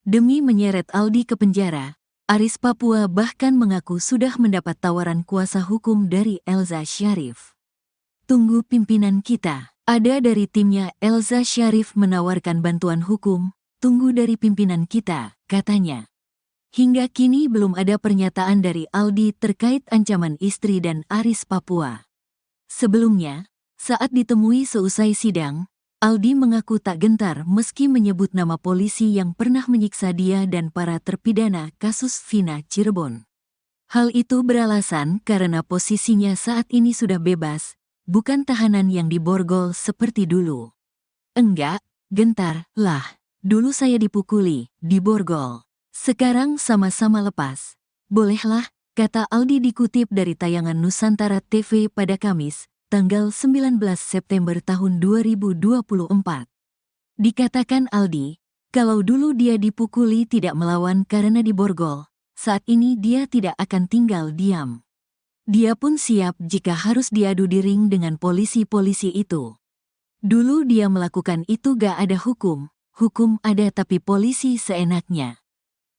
Demi menyeret Aldi ke penjara, Aris Papua bahkan mengaku sudah mendapat tawaran kuasa hukum dari Elza Syarif. Tunggu pimpinan kita, ada dari timnya Elza Syarif menawarkan bantuan hukum, tunggu dari pimpinan kita, katanya. Hingga kini belum ada pernyataan dari Aldi terkait ancaman istri dan Aris Papua. Sebelumnya, saat ditemui seusai sidang, Aldi mengaku tak gentar meski menyebut nama polisi yang pernah menyiksa dia dan para terpidana kasus Vina Cirebon. Hal itu beralasan karena posisinya saat ini sudah bebas, bukan tahanan yang diborgol seperti dulu. Enggak, gentar, lah. Dulu saya dipukuli, diborgol. Sekarang sama-sama lepas. Bolehlah, kata Aldi dikutip dari tayangan Nusantara TV pada Kamis, tanggal 19 September tahun 2024. Dikatakan Aldi, kalau dulu dia dipukuli tidak melawan karena diborgol, saat ini dia tidak akan tinggal diam. Dia pun siap jika harus diadu di ring dengan polisi-polisi itu. Dulu dia melakukan itu gak ada hukum, hukum ada tapi polisi seenaknya.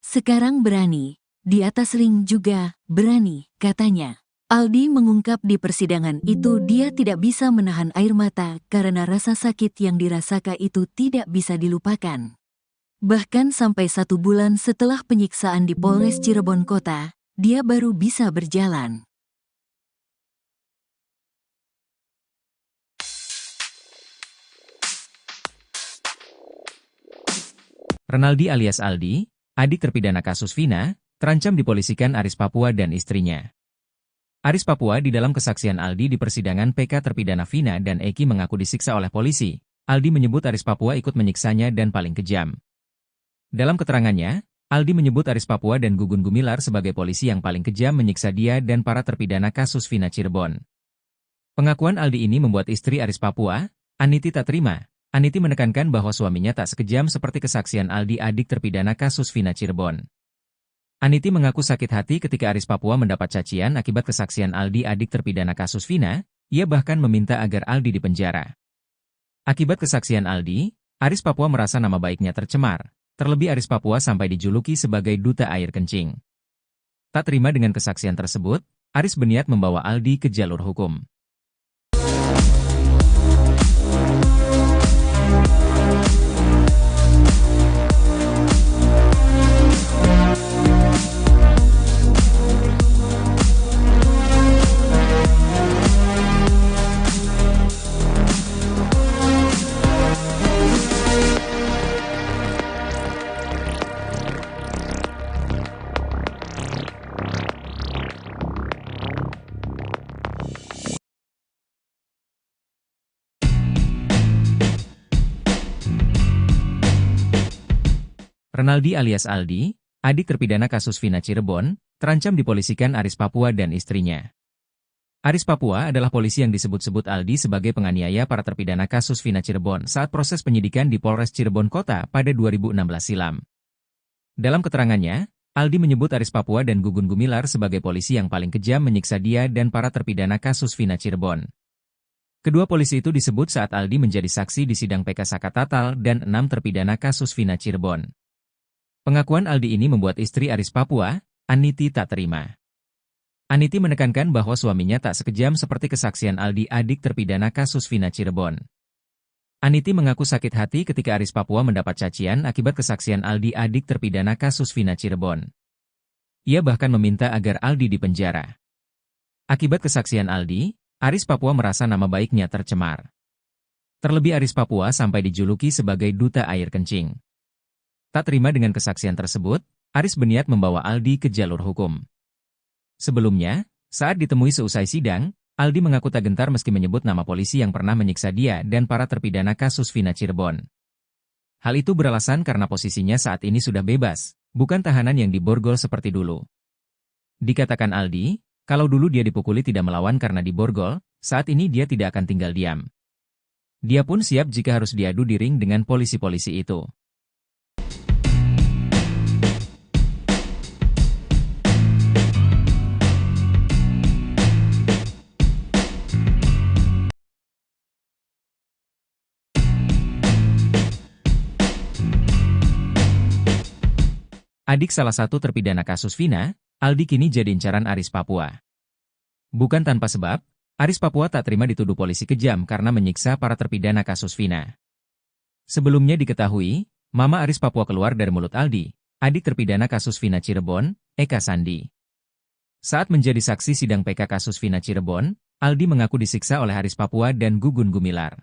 Sekarang berani, di atas ring juga berani, katanya. Aldi mengungkap di persidangan itu dia tidak bisa menahan air mata karena rasa sakit yang dirasakan itu tidak bisa dilupakan. Bahkan sampai 1 bulan setelah penyiksaan di Polres Cirebon Kota, dia baru bisa berjalan. Renaldi alias Aldi, adik terpidana kasus Vina, terancam dipolisikan Aris Papua dan istrinya. Aris Papua di dalam kesaksian Aldi di persidangan PK terpidana Vina dan Eki mengaku disiksa oleh polisi. Aldi menyebut Aris Papua ikut menyiksanya dan paling kejam. Dalam keterangannya, Aldi menyebut Aris Papua dan Gugun Gumilar sebagai polisi yang paling kejam menyiksa dia dan para terpidana kasus Vina Cirebon. Pengakuan Aldi ini membuat istri Aris Papua, Aniti, tak terima. Aniti menekankan bahwa suaminya tak sekejam seperti kesaksian Aldi, adik terpidana kasus Vina Cirebon. Aniti mengaku sakit hati ketika Aris Papua mendapat cacian akibat kesaksian Aldi, adik terpidana kasus Vina. Ia bahkan meminta agar Aldi dipenjara. Akibat kesaksian Aldi, Aris Papua merasa nama baiknya tercemar. Terlebih Aris Papua sampai dijuluki sebagai duta air kencing. Tak terima dengan kesaksian tersebut, Aris berniat membawa Aldi ke jalur hukum. Renaldi alias Aldi, adik terpidana kasus Vina Cirebon, terancam dipolisikan Aris Papua dan istrinya. Aris Papua adalah polisi yang disebut-sebut Aldi sebagai penganiaya para terpidana kasus Vina Cirebon saat proses penyidikan di Polres Cirebon Kota pada 2016 silam. Dalam keterangannya, Aldi menyebut Aris Papua dan Gugun Gumilar sebagai polisi yang paling kejam menyiksa dia dan para terpidana kasus Vina Cirebon. Kedua polisi itu disebut saat Aldi menjadi saksi di sidang PK Sakatatal dan 6 terpidana kasus Vina Cirebon. Pengakuan Aldi ini membuat istri Aris Papua, Aniti, tak terima. Aniti menekankan bahwa suaminya tak sekejam seperti kesaksian Aldi, adik terpidana kasus Vina Cirebon. Aniti mengaku sakit hati ketika Aris Papua mendapat cacian akibat kesaksian Aldi, adik terpidana kasus Vina Cirebon. Ia bahkan meminta agar Aldi dipenjara. Akibat kesaksian Aldi, Aris Papua merasa nama baiknya tercemar. Terlebih Aris Papua sampai dijuluki sebagai duta air kencing. Tak terima dengan kesaksian tersebut, Aris berniat membawa Aldi ke jalur hukum. Sebelumnya, saat ditemui seusai sidang, Aldi mengaku tak gentar meski menyebut nama polisi yang pernah menyiksa dia dan para terpidana kasus Vina Cirebon. Hal itu beralasan karena posisinya saat ini sudah bebas, bukan tahanan yang diborgol seperti dulu. Dikatakan Aldi, kalau dulu dia dipukuli tidak melawan karena diborgol, saat ini dia tidak akan tinggal diam. Dia pun siap jika harus diadu di ring dengan polisi-polisi itu. Adik salah satu terpidana kasus Vina, Aldi kini jadi incaran Aris Papua. Bukan tanpa sebab, Aris Papua tak terima dituduh polisi kejam karena menyiksa para terpidana kasus Vina. Sebelumnya diketahui, Mama Aris Papua keluar dari mulut Aldi, adik terpidana kasus Vina Cirebon, Eka Sandi. Saat menjadi saksi sidang PK kasus Vina Cirebon, Aldi mengaku disiksa oleh Aris Papua dan Gugun Gumilar.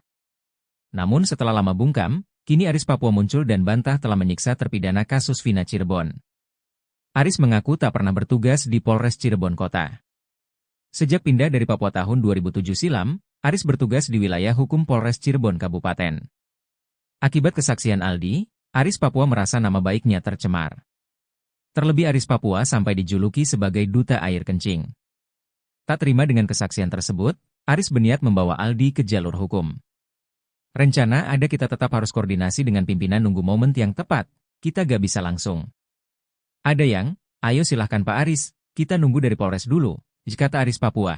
Namun setelah lama bungkam, kini Aris Papua muncul dan bantah telah menyiksa terpidana kasus Vina Cirebon. Aris mengaku tak pernah bertugas di Polres Cirebon Kota. Sejak pindah dari Papua tahun 2007 silam, Aris bertugas di wilayah hukum Polres Cirebon Kabupaten. Akibat kesaksian Aldi, Aris Papua merasa nama baiknya tercemar. Terlebih Aris Papua sampai dijuluki sebagai duta air kencing. Tak terima dengan kesaksian tersebut, Aris berniat membawa Aldi ke jalur hukum. Rencana ada kita tetap harus koordinasi dengan pimpinan nunggu momen yang tepat, kita gak bisa langsung. Ada yang, ayo silahkan Pak Aris, kita nunggu dari Polres dulu, kata Aris Papua.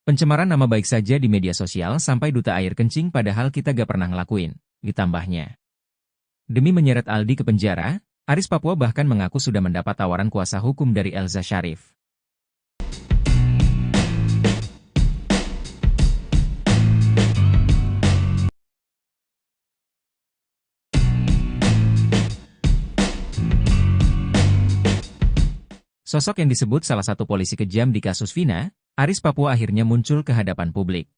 Pencemaran nama baik saja di media sosial sampai duta air kencing padahal kita gak pernah ngelakuin, ditambahnya. Demi menyeret Aldi ke penjara, Aris Papua bahkan mengaku sudah mendapat tawaran kuasa hukum dari Elza Syarif. Sosok yang disebut salah satu polisi kejam di kasus Vina, Aris Papua akhirnya muncul ke hadapan publik.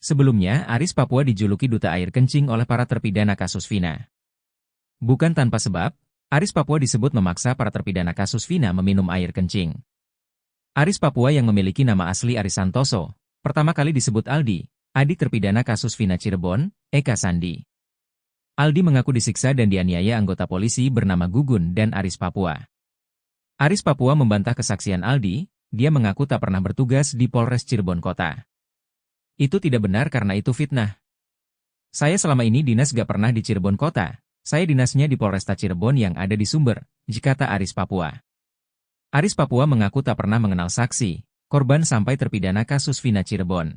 Sebelumnya, Aris Papua dijuluki duta air kencing oleh para terpidana kasus Vina. Bukan tanpa sebab, Aris Papua disebut memaksa para terpidana kasus Vina meminum air kencing. Aris Papua yang memiliki nama asli Aris Santoso, pertama kali disebut Aldi, adik terpidana kasus Vina Cirebon, Eka Sandi. Aldi mengaku disiksa dan dianiaya anggota polisi bernama Gugun dan Aris Papua. Aris Papua membantah kesaksian Aldi, dia mengaku tak pernah bertugas di Polres Cirebon Kota. Itu tidak benar karena itu fitnah. Saya selama ini dinas gak pernah di Cirebon Kota, saya dinasnya di Polresta Cirebon yang ada di Sumber, kata Aris Papua. Aris Papua mengaku tak pernah mengenal saksi, korban sampai terpidana kasus Vina Cirebon.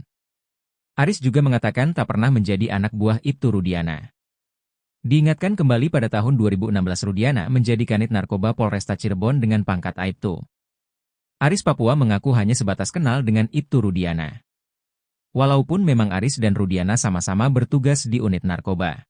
Aris juga mengatakan tak pernah menjadi anak buah Ibtu Rudiana. Diingatkan kembali pada tahun 2016 Rudiana menjadi kanit narkoba Polresta Cirebon dengan pangkat Aibtu. Aris Papua mengaku hanya sebatas kenal dengan Ibtu Rudiana. Walaupun memang Aris dan Rudiana sama-sama bertugas di unit narkoba.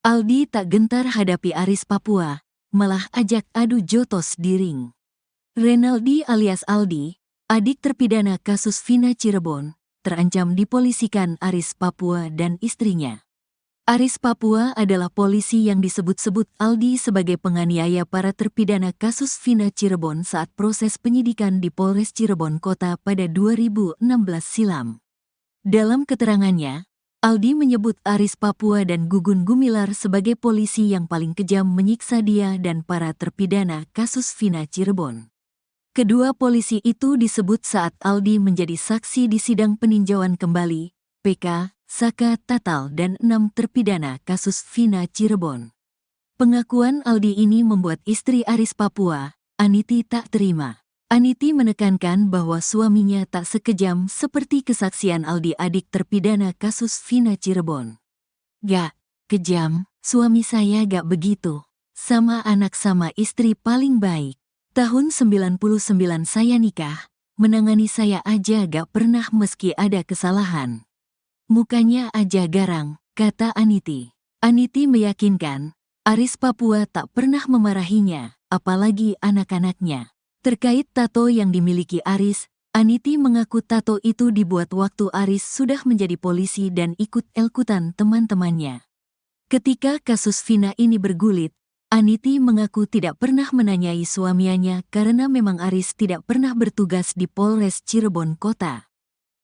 Aldi tak gentar hadapi Aris Papua, malah ajak adu jotos di ring. Renaldi alias Aldi, adik terpidana kasus Vina Cirebon, terancam dipolisikan Aris Papua dan istrinya. Aris Papua adalah polisi yang disebut-sebut Aldi sebagai penganiaya para terpidana kasus Vina Cirebon saat proses penyidikan di Polres Cirebon Kota pada 2016 silam. Dalam keterangannya, Aldi menyebut Aris Papua dan Gugun Gumilar sebagai polisi yang paling kejam menyiksa dia dan para terpidana kasus Vina Cirebon. Kedua polisi itu disebut saat Aldi menjadi saksi di sidang peninjauan kembali, PK, Saka Tatal dan 6 terpidana kasus Vina Cirebon. Pengakuan Aldi ini membuat istri Aris Papua, Aniti, tak terima. Aniti menekankan bahwa suaminya tak sekejam seperti kesaksian Aldi adik terpidana kasus Vina Cirebon. Gak kejam, suami saya gak begitu. Sama anak sama istri paling baik. Tahun 99 saya nikah, menangani saya aja gak pernah meski ada kesalahan. Mukanya aja garang, kata Aniti. Aniti meyakinkan, Aris Papua tak pernah memarahinya, apalagi anak-anaknya. Terkait tato yang dimiliki Aris, Aniti mengaku tato itu dibuat waktu Aris sudah menjadi polisi dan ikut-ikutan teman-temannya. Ketika kasus Vina ini bergulit, Aniti mengaku tidak pernah menanyai suaminya karena memang Aris tidak pernah bertugas di Polres Cirebon Kota.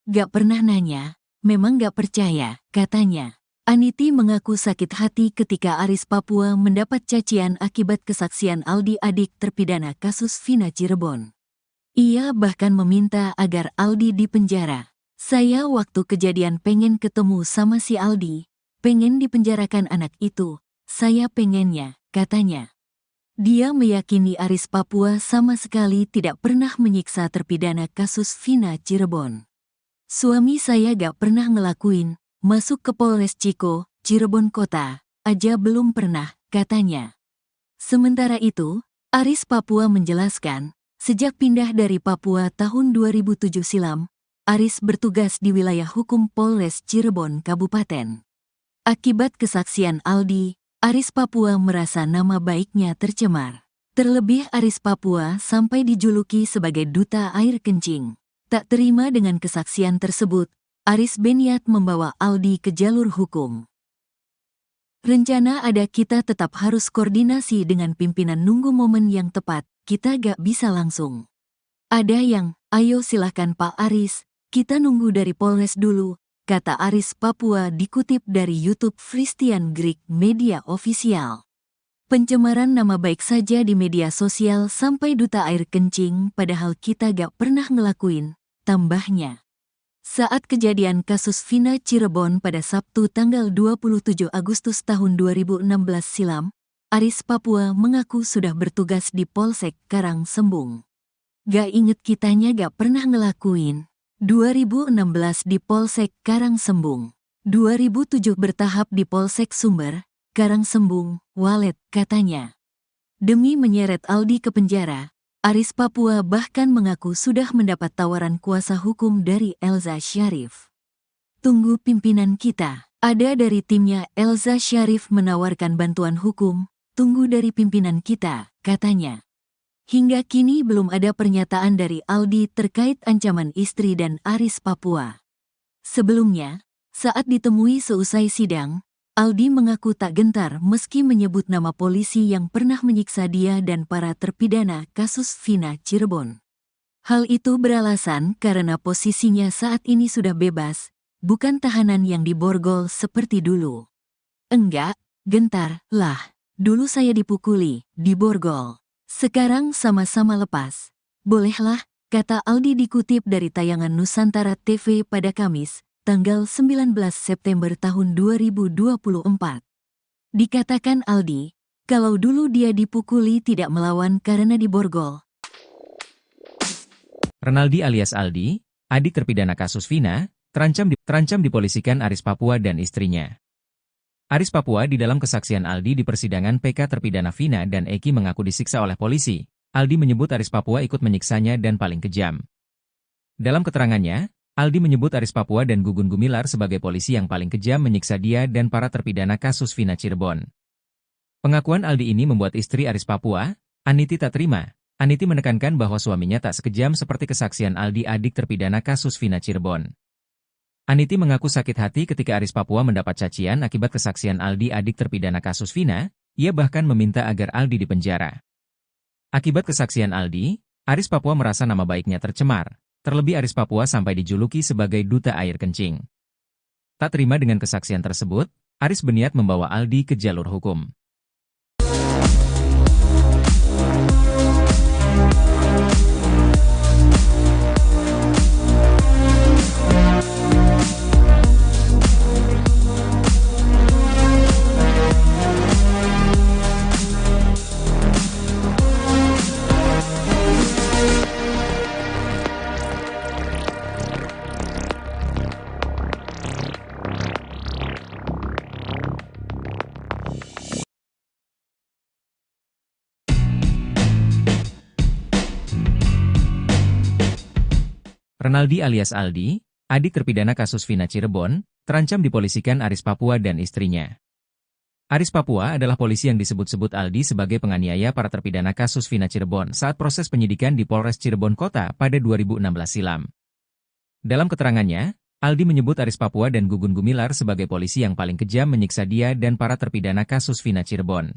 Gak pernah nanya, memang gak percaya, katanya. Aniti mengaku sakit hati ketika Aris Papua mendapat cacian akibat kesaksian Aldi adik terpidana kasus Vina Cirebon. Ia bahkan meminta agar Aldi dipenjara. Saya waktu kejadian pengen ketemu sama si Aldi, pengen dipenjarakan anak itu, saya pengennya, katanya. Dia meyakini Aris Papua sama sekali tidak pernah menyiksa terpidana kasus Vina Cirebon. Suami saya gak pernah ngelakuin, masuk ke Polres Ciko, Cirebon Kota, aja belum pernah, katanya. Sementara itu, Aris Papua menjelaskan, sejak pindah dari Papua tahun 2007 silam, Aris bertugas di wilayah hukum Polres Cirebon Kabupaten. Akibat kesaksian Aldi, Aris Papua merasa nama baiknya tercemar. Terlebih Aris Papua sampai dijuluki sebagai duta air kencing. Tak terima dengan kesaksian tersebut, Aris berniat membawa Aldi ke jalur hukum. Rencana ada kita tetap harus koordinasi dengan pimpinan nunggu momen yang tepat, kita gak bisa langsung. Ada yang, ayo silahkan Pak Aris, kita nunggu dari Polres dulu, kata Aris Papua dikutip dari YouTube Christian Greek Media Official. Pencemaran nama baik saja di media sosial sampai duta air kencing padahal kita gak pernah ngelakuin, tambahnya. Saat kejadian kasus Vina Cirebon pada Sabtu tanggal 27 Agustus tahun 2016 silam, Aris Papua mengaku sudah bertugas di Polsek Karangsembung. Gak inget kitanya gak pernah ngelakuin. 2016 di Polsek Karangsembung. 2007 bertahap di Polsek Sumber, Karangsembung, Walet, katanya. Demi menyeret Aldi ke penjara, Aris Papua bahkan mengaku sudah mendapat tawaran kuasa hukum dari Elza Syarif. Tunggu pimpinan kita, ada dari timnya Elza Syarif menawarkan bantuan hukum, tunggu dari pimpinan kita, katanya. Hingga kini belum ada pernyataan dari Aldi terkait ancaman istri dan Aris Papua. Sebelumnya, saat ditemui seusai sidang, Aldi mengaku tak gentar meski menyebut nama polisi yang pernah menyiksa dia dan para terpidana kasus Vina Cirebon. Hal itu beralasan karena posisinya saat ini sudah bebas, bukan tahanan yang diborgol seperti dulu. Enggak, gentar, lah. Dulu saya dipukuli, diborgol. Sekarang sama-sama lepas. Bolehlah, kata Aldi dikutip dari tayangan Nusantara TV pada Kamis, tanggal 19 September tahun 2024. Dikatakan Aldi, kalau dulu dia dipukuli tidak melawan karena diborgol. Renaldi alias Aldi, adik terpidana kasus Vina, terancam dipolisikan Aris Papua dan istrinya. Aris Papua di dalam kesaksian Aldi di persidangan PK terpidana Vina dan Eki mengaku disiksa oleh polisi. Aldi menyebut Aris Papua ikut menyiksanya dan paling kejam. Dalam keterangannya, Aldi menyebut Aris Papua dan Gugun Gumilar sebagai polisi yang paling kejam menyiksa dia dan para terpidana kasus Vina Cirebon. Pengakuan Aldi ini membuat istri Aris Papua, Aniti tak terima. Aniti menekankan bahwa suaminya tak sekejam seperti kesaksian Aldi adik terpidana kasus Vina Cirebon. Aniti mengaku sakit hati ketika Aris Papua mendapat cacian akibat kesaksian Aldi adik terpidana kasus Vina, ia bahkan meminta agar Aldi dipenjara. Akibat kesaksian Aldi, Aris Papua merasa nama baiknya tercemar, terlebih Aris Papua sampai dijuluki sebagai duta air kencing. Tak terima dengan kesaksian tersebut, Aris berniat membawa Aldi ke jalur hukum. Renaldi alias Aldi, adik terpidana kasus Vina Cirebon, terancam dipolisikan Aris Papua dan istrinya. Aris Papua adalah polisi yang disebut-sebut Aldi sebagai penganiaya para terpidana kasus Vina Cirebon saat proses penyidikan di Polres Cirebon Kota pada 2016 silam. Dalam keterangannya, Aldi menyebut Aris Papua dan Gugun Gumilar sebagai polisi yang paling kejam menyiksa dia dan para terpidana kasus Vina Cirebon.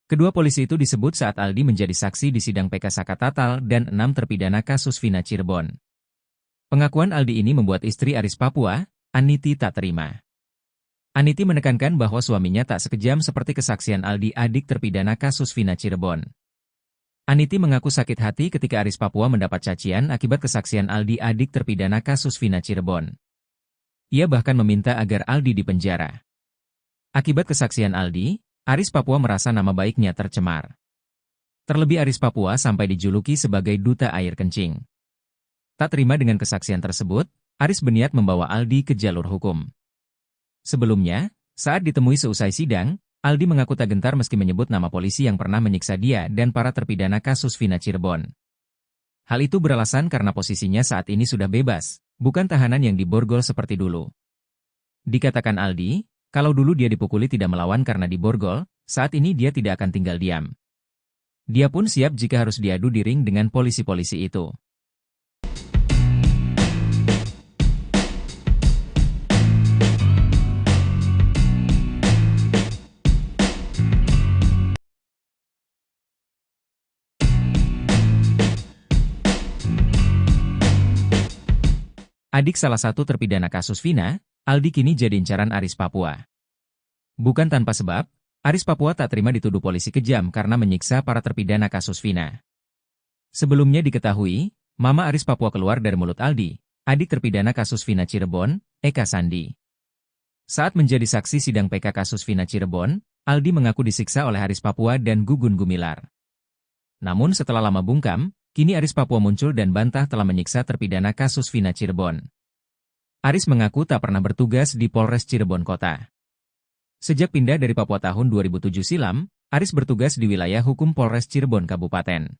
Kedua polisi itu disebut saat Aldi menjadi saksi di sidang PK Sakatatal dan 6 terpidana kasus Vina Cirebon. Pengakuan Aldi ini membuat istri Aris Papua, Aniti tak terima. Aniti menekankan bahwa suaminya tak sekejam seperti kesaksian Aldi adik terpidana kasus Vina Cirebon. Aniti mengaku sakit hati ketika Aris Papua mendapat cacian akibat kesaksian Aldi adik terpidana kasus Vina Cirebon. Ia bahkan meminta agar Aldi dipenjara. Akibat kesaksian Aldi, Aris Papua merasa nama baiknya tercemar. Terlebih Aris Papua sampai dijuluki sebagai duta air kencing. Tak terima dengan kesaksian tersebut, Aris berniat membawa Aldi ke jalur hukum. Sebelumnya, saat ditemui seusai sidang, Aldi mengaku tak gentar meski menyebut nama polisi yang pernah menyiksa dia dan para terpidana kasus Vina Cirebon. Hal itu beralasan karena posisinya saat ini sudah bebas, bukan tahanan yang diborgol seperti dulu. Dikatakan Aldi, kalau dulu dia dipukuli tidak melawan karena diborgol, saat ini dia tidak akan tinggal diam. Dia pun siap jika harus diadu di ring dengan polisi-polisi itu. Adik salah satu terpidana kasus Vina, Aldi kini jadi incaran Aris Papua. Bukan tanpa sebab, Aris Papua tak terima dituduh polisi kejam karena menyiksa para terpidana kasus Vina. Sebelumnya diketahui, Mama Aris Papua keluar dari mulut Aldi, adik terpidana kasus Vina Cirebon, Eka Sandi. Saat menjadi saksi sidang PK kasus Vina Cirebon, Aldi mengaku disiksa oleh Aris Papua dan Gugun Gumilar. Namun setelah lama bungkam, kini Aris Papua muncul dan bantah telah menyiksa terpidana kasus Vina Cirebon. Aris mengaku tak pernah bertugas di Polres Cirebon Kota. Sejak pindah dari Papua tahun 2007 silam, Aris bertugas di wilayah hukum Polres Cirebon Kabupaten.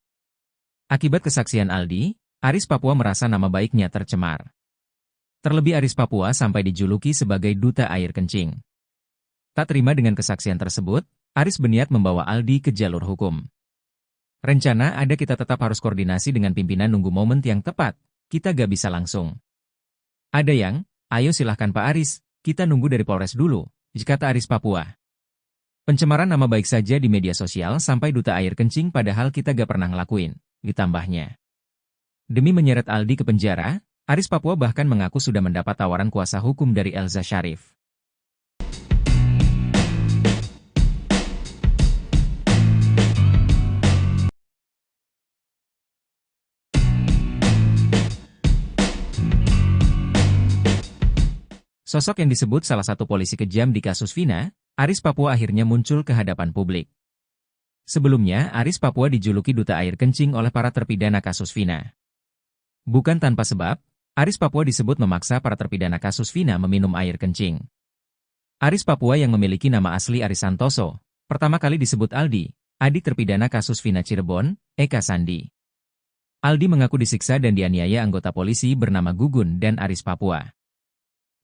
Akibat kesaksian Aldi, Aris Papua merasa nama baiknya tercemar. Terlebih Aris Papua sampai dijuluki sebagai duta air kencing. Tak terima dengan kesaksian tersebut, Aris berniat membawa Aldi ke jalur hukum. Rencana ada kita tetap harus koordinasi dengan pimpinan nunggu momen yang tepat, kita gak bisa langsung. Ada yang, ayo silahkan Pak Aris, kita nunggu dari Polres dulu, kata Aris Papua. Pencemaran nama baik saja di media sosial sampai duta air kencing padahal kita gak pernah ngelakuin, ditambahnya. Demi menyeret Aldi ke penjara, Aris Papua bahkan mengaku sudah mendapat tawaran kuasa hukum dari Elza Syarif. Sosok yang disebut salah satu polisi kejam di kasus Vina, Aris Papua akhirnya muncul ke hadapan publik. Sebelumnya, Aris Papua dijuluki duta air kencing oleh para terpidana kasus Vina. Bukan tanpa sebab, Aris Papua disebut memaksa para terpidana kasus Vina meminum air kencing. Aris Papua yang memiliki nama asli Aris Santoso, pertama kali disebut Aldi, adik terpidana kasus Vina Cirebon, Eka Sandi. Aldi mengaku disiksa dan dianiaya anggota polisi bernama Gugun dan Aris Papua.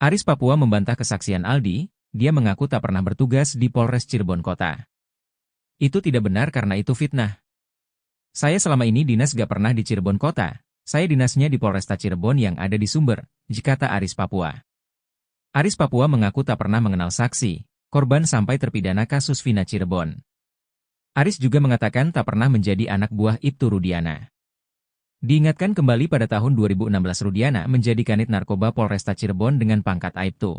Aris Papua membantah kesaksian Aldi, dia mengaku tak pernah bertugas di Polres Cirebon Kota. Itu tidak benar karena itu fitnah. Saya selama ini dinas gak pernah di Cirebon Kota, saya dinasnya di Polresta Cirebon yang ada di Sumber, kata Aris Papua. Aris Papua mengaku tak pernah mengenal saksi, korban sampai terpidana kasus Vina Cirebon. Aris juga mengatakan tak pernah menjadi anak buah Ibtu Rudiana. Diingatkan kembali pada tahun 2016 Rudiana menjadi kanit narkoba Polresta Cirebon dengan pangkat Aibtu.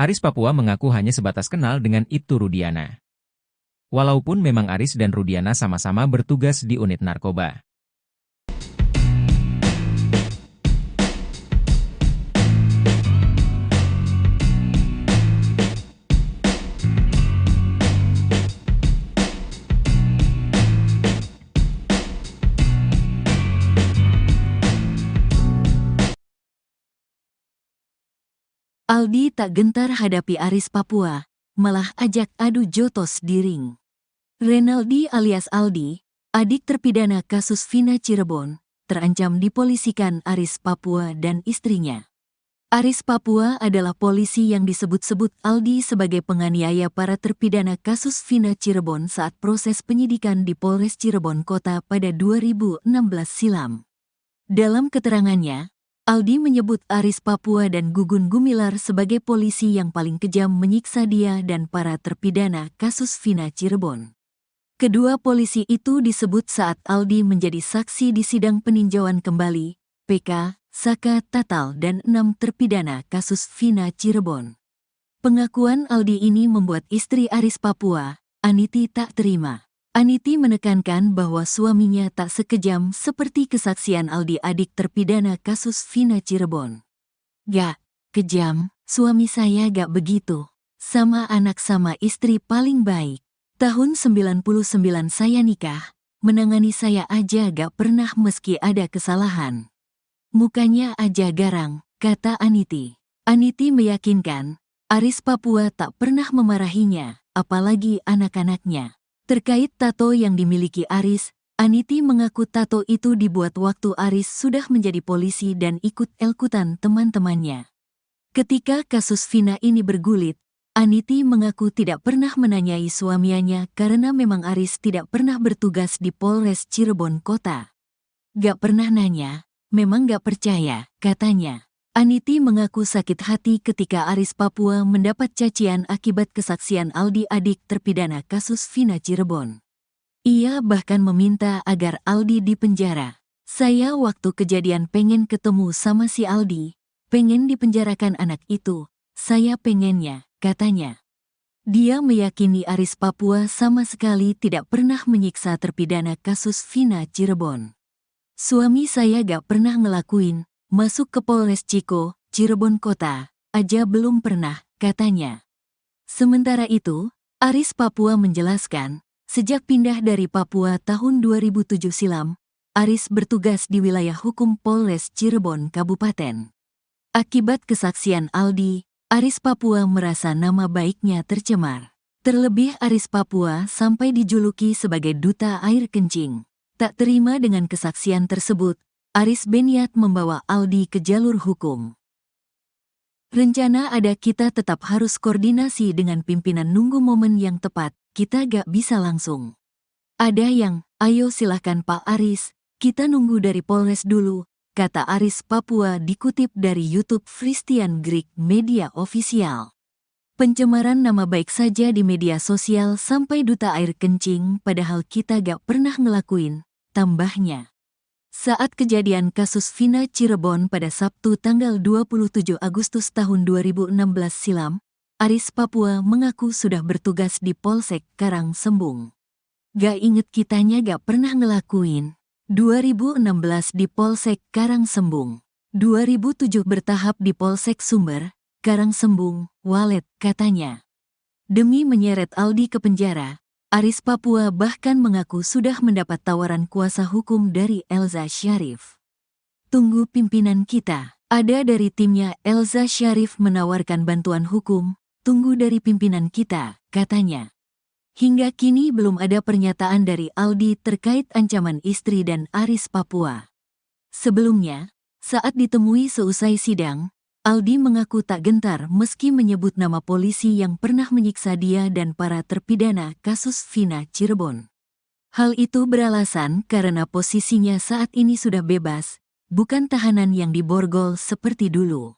Aris Papua mengaku hanya sebatas kenal dengan Ibtu Rudiana. Walaupun memang Aris dan Rudiana sama-sama bertugas di unit narkoba. Aldi tak gentar hadapi Aris Papua, malah ajak adu jotos di ring. Renaldi alias Aldi, adik terpidana kasus Vina Cirebon, terancam dipolisikan Aris Papua dan istrinya. Aris Papua adalah polisi yang disebut-sebut Aldi sebagai penganiaya para terpidana kasus Vina Cirebon saat proses penyidikan di Polres Cirebon Kota pada 2016 silam. Dalam keterangannya, Aldi menyebut Aris Papua dan Gugun Gumilar sebagai polisi yang paling kejam menyiksa dia dan para terpidana kasus Vina Cirebon. Kedua polisi itu disebut saat Aldi menjadi saksi di sidang peninjauan kembali, PK, Saka Tatal dan 6 terpidana kasus Vina Cirebon. Pengakuan Aldi ini membuat istri Aris Papua, Aniti, tak terima. Aniti menekankan bahwa suaminya tak sekejam seperti kesaksian Aldi adik terpidana kasus Vina Cirebon. Gak kejam, suami saya gak begitu. Sama anak sama istri paling baik. Tahun 99 saya nikah, menangani saya aja gak pernah meski ada kesalahan. Mukanya aja garang, kata Aniti. Aniti meyakinkan, Aris Papua tak pernah memarahinya, apalagi anak-anaknya. Terkait tato yang dimiliki Aris, Aniti mengaku tato itu dibuat waktu Aris sudah menjadi polisi dan ikut elkutan teman-temannya. Ketika kasus Vina ini bergulit, Aniti mengaku tidak pernah menanyai suaminya karena memang Aris tidak pernah bertugas di Polres Cirebon Kota. Gak pernah nanya, memang gak percaya, katanya. Aniti mengaku sakit hati ketika Aris Papua mendapat cacian akibat kesaksian Aldi adik terpidana kasus Vina Cirebon. Ia bahkan meminta agar Aldi dipenjara. Saya waktu kejadian pengen ketemu sama si Aldi, pengen dipenjarakan anak itu, saya pengennya, katanya. Dia meyakini Aris Papua sama sekali tidak pernah menyiksa terpidana kasus Vina Cirebon. Suami saya gak pernah ngelakuin. Masuk ke Polres Ciko, Cirebon Kota, aja belum pernah, katanya. Sementara itu, Aris Papua menjelaskan, sejak pindah dari Papua tahun 2007 silam, Aris bertugas di wilayah hukum Polres Cirebon Kabupaten. Akibat kesaksian Aldi, Aris Papua merasa nama baiknya tercemar. Terlebih Aris Papua sampai dijuluki sebagai duta air kencing. Tak terima dengan kesaksian tersebut, Aris berniat membawa Aldi ke jalur hukum. Rencana ada kita tetap harus koordinasi dengan pimpinan nunggu momen yang tepat, kita gak bisa langsung. Ada yang, ayo silahkan Pak Aris, kita nunggu dari Polres dulu, kata Aris Papua dikutip dari YouTube Christian Greek Media Official. Pencemaran nama baik saja di media sosial sampai duta air kencing padahal kita gak pernah ngelakuin, tambahnya. Saat kejadian kasus Vina Cirebon pada Sabtu tanggal 27 Agustus tahun 2016 silam, Aris Papua mengaku sudah bertugas di Polsek Karangsembung. Gak inget kitanya gak pernah ngelakuin. 2016 di Polsek Karangsembung. 2007 bertahap di Polsek Sumber, Karangsembung, Walet, katanya. Demi menyeret Aldi ke penjara, Aris Papua bahkan mengaku sudah mendapat tawaran kuasa hukum dari Elza Syarif. Tunggu pimpinan kita. Ada dari timnya Elza Syarif menawarkan bantuan hukum, tunggu dari pimpinan kita, katanya. Hingga kini belum ada pernyataan dari Aldi terkait ancaman istri dan Aris Papua. Sebelumnya, saat ditemui seusai sidang, Aldi mengaku tak gentar meski menyebut nama polisi yang pernah menyiksa dia dan para terpidana kasus Vina Cirebon. Hal itu beralasan karena posisinya saat ini sudah bebas, bukan tahanan yang diborgol seperti dulu.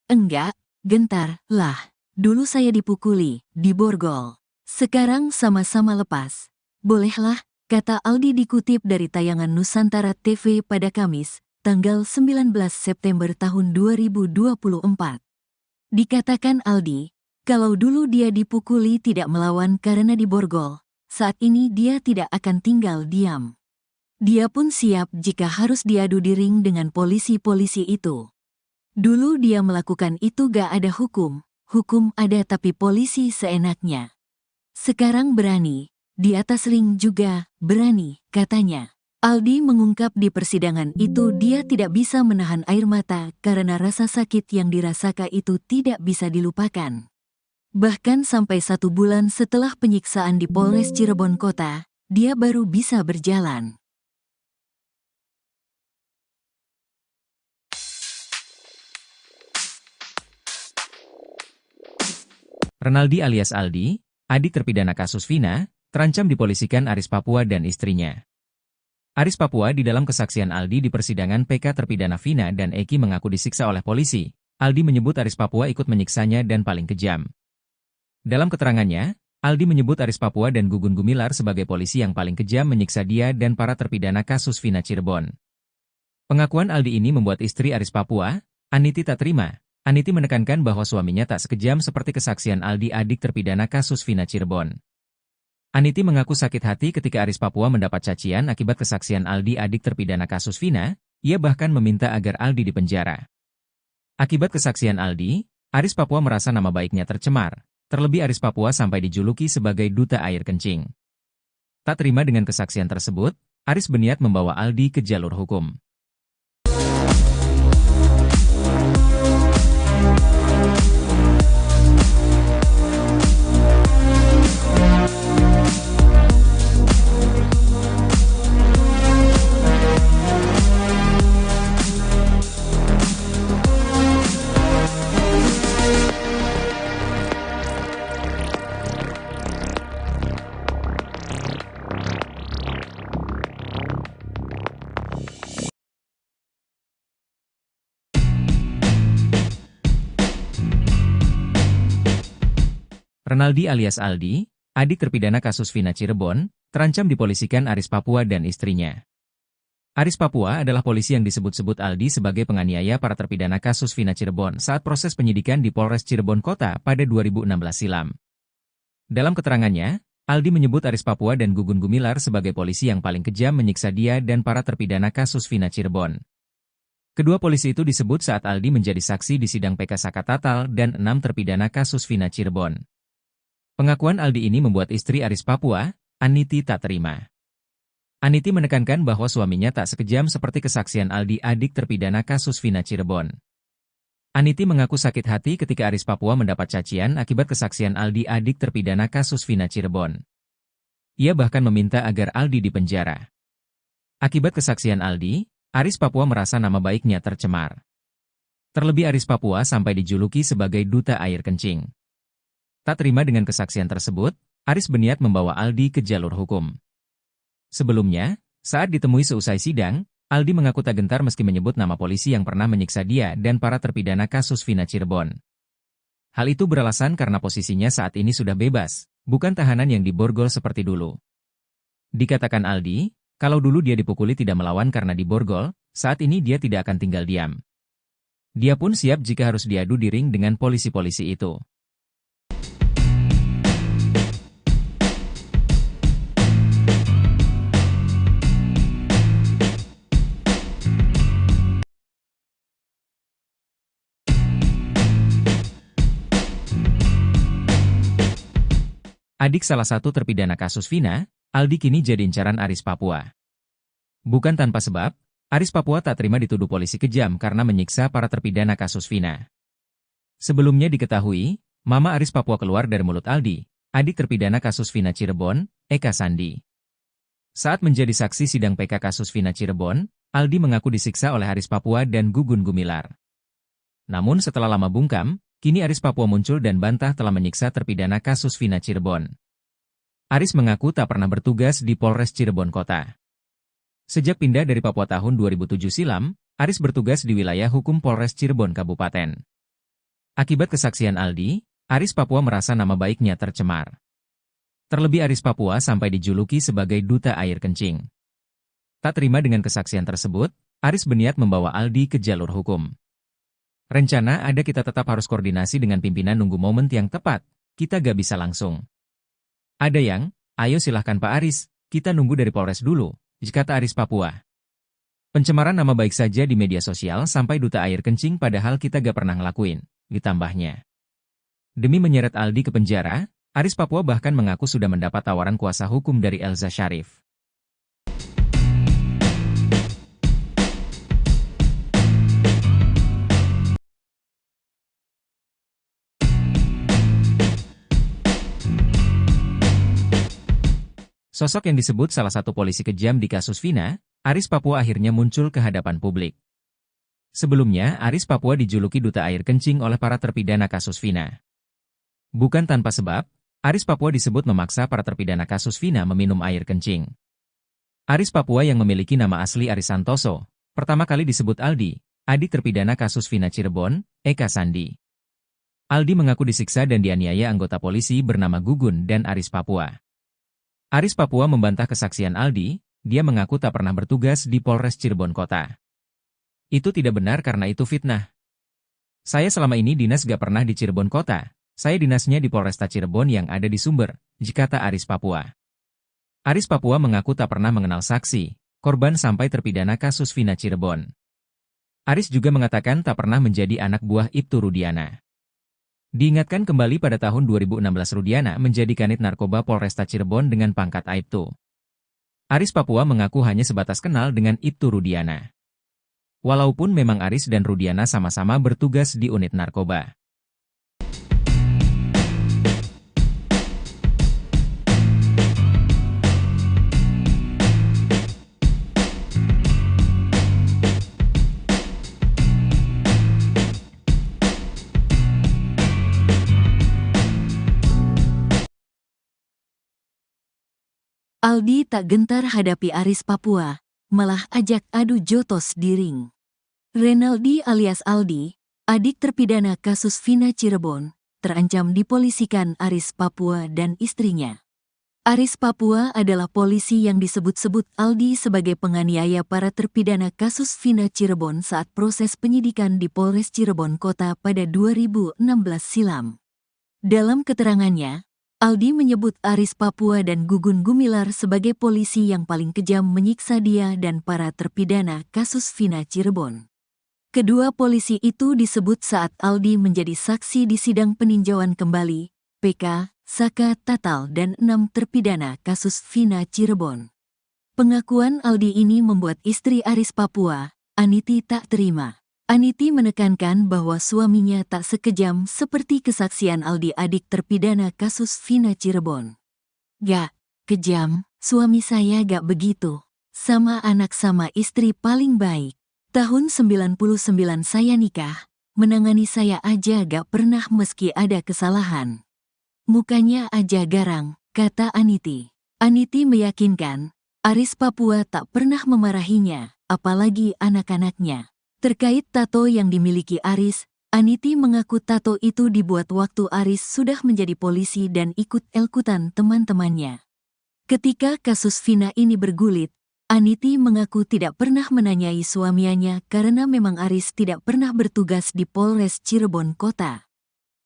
Enggak, gentar, lah. Dulu saya dipukuli, diborgol. Sekarang sama-sama lepas. Bolehlah, kata Aldi dikutip dari tayangan Nusantara TV pada Kamis, tanggal 19 September tahun 2024. Dikatakan Aldi, kalau dulu dia dipukuli tidak melawan karena diborgol, saat ini dia tidak akan tinggal diam. Dia pun siap jika harus diadu di ring dengan polisi-polisi itu. Dulu dia melakukan itu gak ada hukum ada tapi polisi seenaknya. Sekarang berani, di atas ring juga berani, katanya. Aldi mengungkap di persidangan itu dia tidak bisa menahan air mata karena rasa sakit yang dirasakan itu tidak bisa dilupakan. Bahkan sampai 1 bulan setelah penyiksaan di Polres Cirebon Kota, dia baru bisa berjalan. Renaldi alias Aldi, adik terpidana kasus Vina, terancam dipolisikan Aris Papua dan istrinya. Aris Papua di dalam kesaksian Aldi di persidangan PK terpidana Vina dan Eki mengaku disiksa oleh polisi. Aldi menyebut Aris Papua ikut menyiksanya dan paling kejam. Dalam keterangannya, Aldi menyebut Aris Papua dan Gugun Gumilar sebagai polisi yang paling kejam menyiksa dia dan para terpidana kasus Vina Cirebon. Pengakuan Aldi ini membuat istri Aris Papua, Aniti tak terima. Aniti menekankan bahwa suaminya tak sekejam seperti kesaksian Aldi adik terpidana kasus Vina Cirebon. Aniti mengaku sakit hati ketika Aris Papua mendapat cacian akibat kesaksian Aldi adik terpidana kasus Vina, ia bahkan meminta agar Aldi dipenjara. Akibat kesaksian Aldi, Aris Papua merasa nama baiknya tercemar, terlebih Aris Papua sampai dijuluki sebagai duta air kencing. Tak terima dengan kesaksian tersebut, Aris berniat membawa Aldi ke jalur hukum. Renaldi alias Aldi, adik terpidana kasus Vina Cirebon, terancam dipolisikan Aris Papua dan istrinya. Aris Papua adalah polisi yang disebut-sebut Aldi sebagai penganiaya para terpidana kasus Vina Cirebon saat proses penyidikan di Polres Cirebon Kota pada 2016 silam. Dalam keterangannya, Aldi menyebut Aris Papua dan Gugun Gumilar sebagai polisi yang paling kejam menyiksa dia dan para terpidana kasus Vina Cirebon. Kedua polisi itu disebut saat Aldi menjadi saksi di sidang PK Sakatatal dan 6 terpidana kasus Vina Cirebon. Pengakuan Aldi ini membuat istri Aris Papua, Aniti tak terima. Aniti menekankan bahwa suaminya tak sekejam seperti kesaksian Aldi adik terpidana kasus Vina Cirebon. Aniti mengaku sakit hati ketika Aris Papua mendapat cacian akibat kesaksian Aldi adik terpidana kasus Vina Cirebon. Ia bahkan meminta agar Aldi dipenjara. Akibat kesaksian Aldi, Aris Papua merasa nama baiknya tercemar. Terlebih Aris Papua sampai dijuluki sebagai duta air kencing. Tak terima dengan kesaksian tersebut, Aris berniat membawa Aldi ke jalur hukum. Sebelumnya, saat ditemui seusai sidang, Aldi mengaku tak gentar meski menyebut nama polisi yang pernah menyiksa dia dan para terpidana kasus Vina Cirebon. Hal itu beralasan karena posisinya saat ini sudah bebas, bukan tahanan yang diborgol seperti dulu. Dikatakan Aldi, kalau dulu dia dipukuli tidak melawan karena diborgol, saat ini dia tidak akan tinggal diam. Dia pun siap jika harus diadu di ring dengan polisi-polisi itu. Adik salah satu terpidana kasus Vina, Aldi kini jadi incaran Aris Papua. Bukan tanpa sebab, Aris Papua tak terima dituduh polisi kejam karena menyiksa para terpidana kasus Vina. Sebelumnya diketahui, Mama Aris Papua keluar dari mulut Aldi, adik terpidana kasus Vina Cirebon, Eka Sandi. Saat menjadi saksi sidang PK kasus Vina Cirebon, Aldi mengaku disiksa oleh Aris Papua dan Gugun Gumilar. Namun setelah lama bungkam, kini Aris Papua muncul dan bantah telah menyiksa terpidana kasus Vina Cirebon. Aris mengaku tak pernah bertugas di Polres Cirebon Kota. Sejak pindah dari Papua tahun 2007 silam, Aris bertugas di wilayah hukum Polres Cirebon Kabupaten. Akibat kesaksian Aldi, Aris Papua merasa nama baiknya tercemar. Terlebih Aris Papua sampai dijuluki sebagai duta air kencing. Tak terima dengan kesaksian tersebut, Aris berniat membawa Aldi ke jalur hukum. Rencana ada kita tetap harus koordinasi dengan pimpinan nunggu momen yang tepat, kita gak bisa langsung. Ada yang, ayo silahkan Pak Aris, kita nunggu dari Polres dulu, kata Aris Papua. Pencemaran nama baik saja di media sosial sampai duta air kencing padahal kita gak pernah ngelakuin, ditambahnya. Demi menyeret Aldi ke penjara, Aris Papua bahkan mengaku sudah mendapat tawaran kuasa hukum dari Elza Syarif. Sosok yang disebut salah satu polisi kejam di kasus Vina, Aris Papua akhirnya muncul ke hadapan publik. Sebelumnya, Aris Papua dijuluki duta air kencing oleh para terpidana kasus Vina. Bukan tanpa sebab, Aris Papua disebut memaksa para terpidana kasus Vina meminum air kencing. Aris Papua yang memiliki nama asli Aris Santoso, pertama kali disebut Aldi, adik terpidana kasus Vina Cirebon, Eka Sandi. Aldi mengaku disiksa dan dianiaya anggota polisi bernama Gugun dan Aris Papua. Aris Papua membantah kesaksian Aldi, dia mengaku tak pernah bertugas di Polres Cirebon Kota. Itu tidak benar karena itu fitnah. Saya selama ini dinas gak pernah di Cirebon Kota, saya dinasnya di Polresta Cirebon yang ada di Sumber, kata Aris Papua. Aris Papua mengaku tak pernah mengenal saksi, korban sampai terpidana kasus Vina Cirebon. Aris juga mengatakan tak pernah menjadi anak buah Ibtu Rudiana. Diingatkan kembali pada tahun 2016 Rudiana menjadi kanit narkoba Polresta Cirebon dengan pangkat Aibtu. Aris Papua mengaku hanya sebatas kenal dengan Ibtu Rudiana. Walaupun memang Aris dan Rudiana sama-sama bertugas di unit narkoba. Aldi tak gentar hadapi Aris Papua, malah ajak adu jotos di ring. Renaldi alias Aldi, adik terpidana kasus Vina Cirebon, terancam dipolisikan Aris Papua dan istrinya. Aris Papua adalah polisi yang disebut-sebut Aldi sebagai penganiaya para terpidana kasus Vina Cirebon saat proses penyidikan di Polres Cirebon Kota pada 2016 silam. Dalam keterangannya, Aldi menyebut Aris Papua dan Gugun Gumilar sebagai polisi yang paling kejam menyiksa dia dan para terpidana kasus Vina Cirebon. Kedua polisi itu disebut saat Aldi menjadi saksi di sidang peninjauan kembali, PK, Saka Tatal dan 6 terpidana kasus Vina Cirebon. Pengakuan Aldi ini membuat istri Aris Papua, Aniti tak terima. Aniti menekankan bahwa suaminya tak sekejam seperti kesaksian Aldi adik terpidana kasus Vina Cirebon. Gak kejam, suami saya gak begitu. Sama anak sama istri paling baik. Tahun 99 saya nikah, menangani saya aja gak pernah meski ada kesalahan. Mukanya aja garang, kata Aniti. Aniti meyakinkan, Aris Papua tak pernah memarahinya, apalagi anak-anaknya. Terkait tato yang dimiliki Aris, Aniti mengaku tato itu dibuat waktu Aris sudah menjadi polisi dan ikut-ikutan teman-temannya. Ketika kasus Vina ini bergulit, Aniti mengaku tidak pernah menanyai suaminya karena memang Aris tidak pernah bertugas di Polres Cirebon Kota.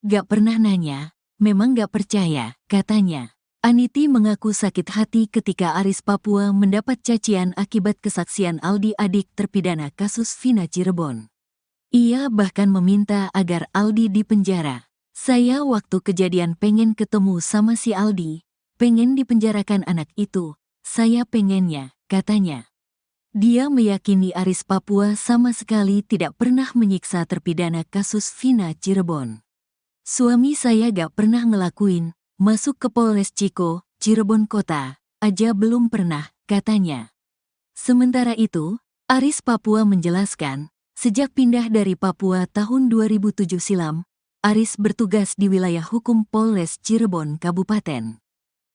Gak pernah nanya, memang gak percaya, katanya. Aniti mengaku sakit hati ketika Aris Papua mendapat cacian akibat kesaksian Aldi, adik terpidana kasus Vina Cirebon. Ia bahkan meminta agar Aldi dipenjara. Saya waktu kejadian pengen ketemu sama si Aldi, pengen dipenjarakan anak itu, saya pengennya, katanya. Dia meyakini Aris Papua sama sekali tidak pernah menyiksa terpidana kasus Vina Cirebon. Suami saya gak pernah ngelakuin, masuk ke Polres Ciko, Cirebon Kota, aja belum pernah, katanya. Sementara itu, Aris Papua menjelaskan, sejak pindah dari Papua tahun 2007 silam, Aris bertugas di wilayah hukum Polres Cirebon Kabupaten.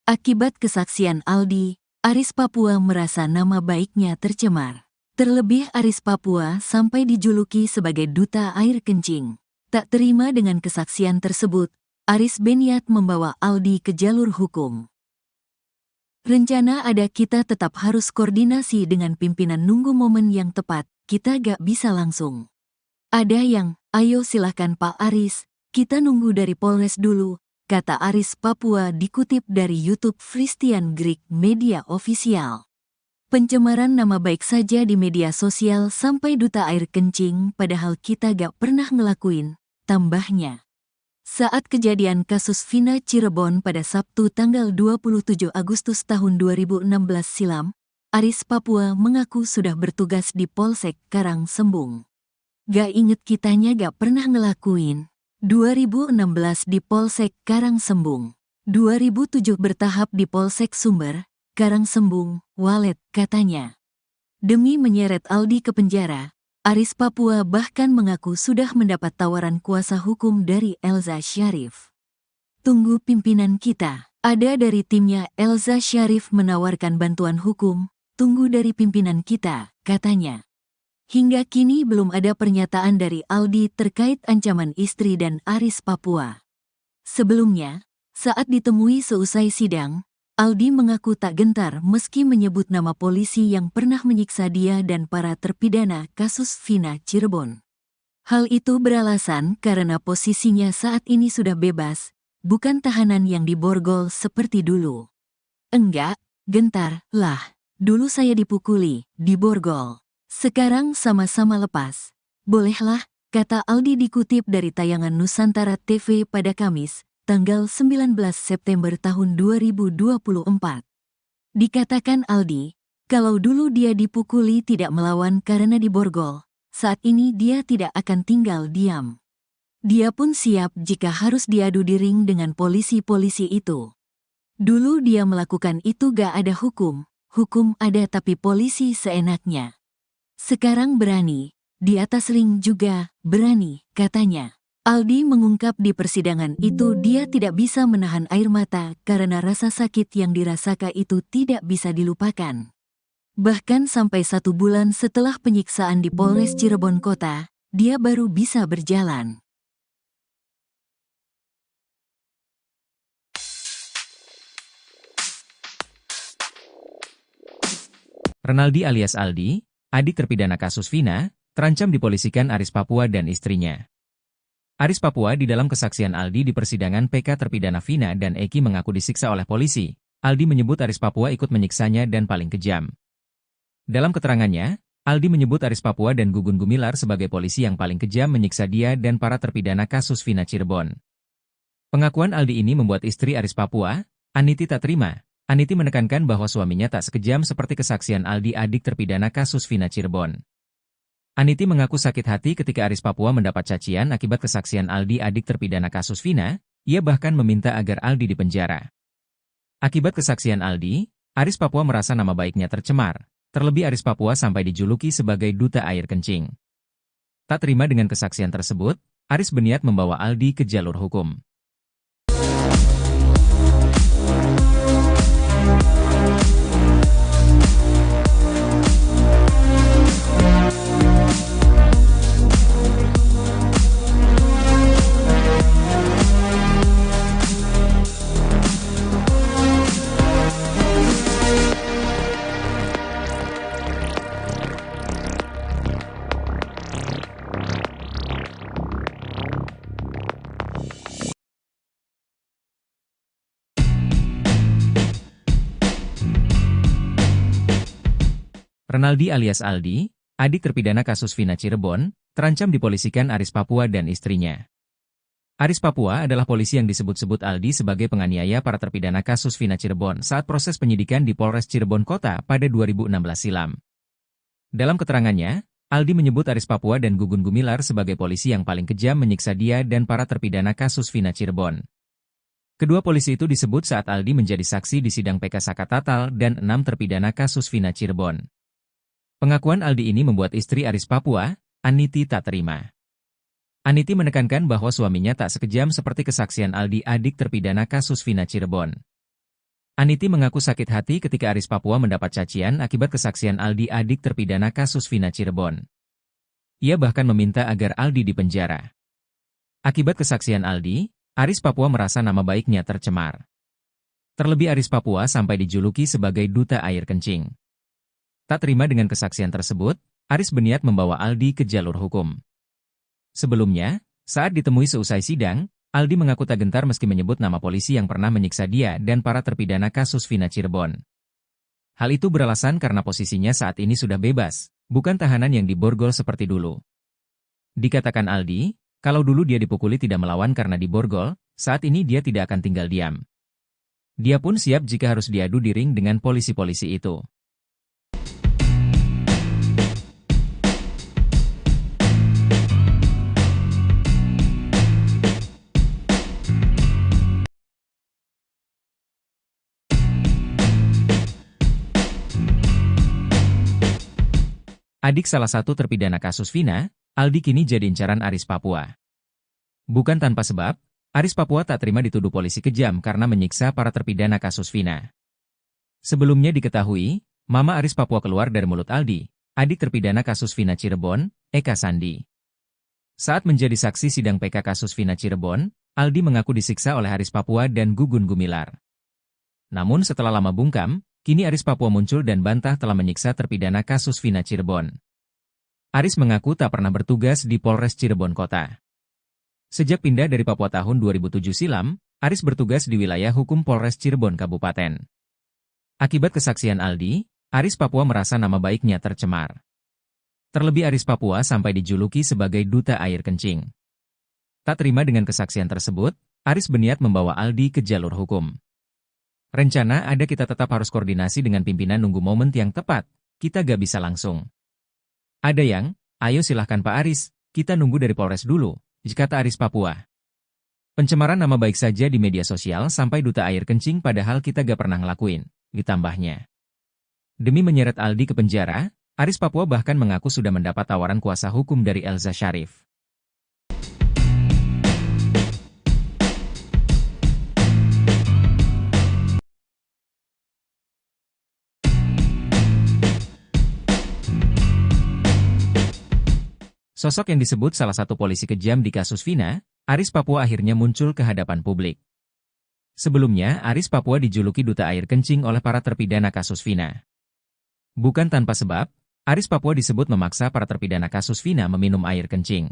Akibat kesaksian Aldi, Aris Papua merasa nama baiknya tercemar. Terlebih Aris Papua sampai dijuluki sebagai duta air kencing. Tak terima dengan kesaksian tersebut, Aris berniat membawa Aldi ke jalur hukum. Rencana ada, kita tetap harus koordinasi dengan pimpinan, nunggu momen yang tepat, kita gak bisa langsung. Ada yang, ayo silahkan Pak Aris, kita nunggu dari Polres dulu, kata Aris Papua dikutip dari YouTube Christian Greek Media Official. Pencemaran nama baik saja di media sosial sampai duta air kencing, padahal kita gak pernah ngelakuin, tambahnya. Saat kejadian kasus Vina Cirebon pada Sabtu tanggal 27 Agustus tahun 2016 silam, Aris Papua mengaku sudah bertugas di Polsek Karangsembung. Gak inget kitanya gak pernah ngelakuin. 2016 di Polsek Karangsembung. 2007 bertahap di Polsek Sumber, Karangsembung, Walet, katanya. Demi menyeret Aldi ke penjara, Aris Papua bahkan mengaku sudah mendapat tawaran kuasa hukum dari Elza Syarif. Tunggu pimpinan kita, ada dari timnya Elza Syarif menawarkan bantuan hukum, tunggu dari pimpinan kita, katanya. Hingga kini belum ada pernyataan dari Aldi terkait ancaman istri dan Aris Papua. Sebelumnya, saat ditemui seusai sidang, Aldi mengaku tak gentar meski menyebut nama polisi yang pernah menyiksa dia dan para terpidana kasus Vina Cirebon. Hal itu beralasan karena posisinya saat ini sudah bebas, bukan tahanan yang diborgol seperti dulu. Enggak, gentar, lah. Dulu saya dipukuli, diborgol. Sekarang sama-sama lepas. Bolehlah, kata Aldi dikutip dari tayangan Nusantara TV pada Kamis, tanggal 19 September tahun 2024. Dikatakan Aldi, kalau dulu dia dipukuli tidak melawan karena diborgol, saat ini dia tidak akan tinggal diam. Dia pun siap jika harus diadu di ring dengan polisi-polisi itu. Dulu dia melakukan itu gak ada hukum ada tapi polisi seenaknya. Sekarang berani, di atas ring juga berani, katanya. Aldi mengungkap di persidangan itu dia tidak bisa menahan air mata karena rasa sakit yang dirasakan itu tidak bisa dilupakan. Bahkan sampai 1 bulan setelah penyiksaan di Polres Cirebon Kota, dia baru bisa berjalan. Renaldi alias Aldi, adik terpidana kasus Vina, terancam dipolisikan Aris Papua dan istrinya. Aris Papua di dalam kesaksian Aldi di persidangan PK terpidana Vina dan Eki mengaku disiksa oleh polisi. Aldi menyebut Aris Papua ikut menyiksanya dan paling kejam. Dalam keterangannya, Aldi menyebut Aris Papua dan Gugun Gumilar sebagai polisi yang paling kejam menyiksa dia dan para terpidana kasus Vina Cirebon. Pengakuan Aldi ini membuat istri Aris Papua, Aniti, tak terima. Aniti menekankan bahwa suaminya tak sekejam seperti kesaksian Aldi, adik terpidana kasus Vina Cirebon. Aniti mengaku sakit hati ketika Aris Papua mendapat cacian akibat kesaksian Aldi, adik terpidana kasus Vina. Ia bahkan meminta agar Aldi dipenjara. Akibat kesaksian Aldi, Aris Papua merasa nama baiknya tercemar. Terlebih Aris Papua sampai dijuluki sebagai duta air kencing. Tak terima dengan kesaksian tersebut, Aris berniat membawa Aldi ke jalur hukum. Renaldi alias Aldi, adik terpidana kasus Vina Cirebon, terancam dipolisikan Aris Papua dan istrinya. Aris Papua adalah polisi yang disebut-sebut Aldi sebagai penganiaya para terpidana kasus Vina Cirebon saat proses penyidikan di Polres Cirebon Kota pada 2016 silam. Dalam keterangannya, Aldi menyebut Aris Papua dan Gugun Gumilar sebagai polisi yang paling kejam menyiksa dia dan para terpidana kasus Vina Cirebon. Kedua polisi itu disebut saat Aldi menjadi saksi di sidang PK Saka Tatal dan 6 terpidana kasus Vina Cirebon. Pengakuan Aldi ini membuat istri Aris Papua, Aniti, tak terima. Aniti menekankan bahwa suaminya tak sekejam seperti kesaksian Aldi, adik terpidana kasus Vina Cirebon. Aniti mengaku sakit hati ketika Aris Papua mendapat cacian akibat kesaksian Aldi, adik terpidana kasus Vina Cirebon. Ia bahkan meminta agar Aldi dipenjara. Akibat kesaksian Aldi, Aris Papua merasa nama baiknya tercemar. Terlebih Aris Papua sampai dijuluki sebagai duta air kencing. Tak terima dengan kesaksian tersebut, Aris berniat membawa Aldi ke jalur hukum. Sebelumnya, saat ditemui seusai sidang, Aldi mengaku tak gentar meski menyebut nama polisi yang pernah menyiksa dia dan para terpidana kasus Vina Cirebon. Hal itu beralasan karena posisinya saat ini sudah bebas, bukan tahanan yang diborgol seperti dulu. Dikatakan Aldi, kalau dulu dia dipukuli tidak melawan karena diborgol, saat ini dia tidak akan tinggal diam. Dia pun siap jika harus diadu di ring dengan polisi-polisi itu. Adik salah satu terpidana kasus Vina, Aldi kini jadi incaran Aris Papua. Bukan tanpa sebab, Aris Papua tak terima dituduh polisi kejam karena menyiksa para terpidana kasus Vina. Sebelumnya diketahui, Mama Aris Papua keluar dari mulut Aldi, adik terpidana kasus Vina Cirebon, Eka Sandi. Saat menjadi saksi sidang PK kasus Vina Cirebon, Aldi mengaku disiksa oleh Aris Papua dan Gugun Gumilar. Namun setelah lama bungkam, kini Aris Papua muncul dan bantah telah menyiksa terpidana kasus Vina Cirebon. Aris mengaku tak pernah bertugas di Polres Cirebon Kota. Sejak pindah dari Papua tahun 2007 silam, Aris bertugas di wilayah hukum Polres Cirebon Kabupaten. Akibat kesaksian Aldi, Aris Papua merasa nama baiknya tercemar. Terlebih Aris Papua sampai dijuluki sebagai duta air kencing. Tak terima dengan kesaksian tersebut, Aris berniat membawa Aldi ke jalur hukum. Rencana ada kita tetap harus koordinasi dengan pimpinan nunggu momen yang tepat, kita gak bisa langsung. Ada yang, ayo silahkan Pak Aris, kita nunggu dari Polres dulu, kata Aris Papua. Pencemaran nama baik saja di media sosial sampai duta air kencing padahal kita gak pernah ngelakuin, ditambahnya. Demi menyeret Aldi ke penjara, Aris Papua bahkan mengaku sudah mendapat tawaran kuasa hukum dari Elza Syarif. Sosok yang disebut salah satu polisi kejam di kasus Vina, Aris Papua akhirnya muncul ke hadapan publik. Sebelumnya, Aris Papua dijuluki duta air kencing oleh para terpidana kasus Vina. Bukan tanpa sebab, Aris Papua disebut memaksa para terpidana kasus Vina meminum air kencing.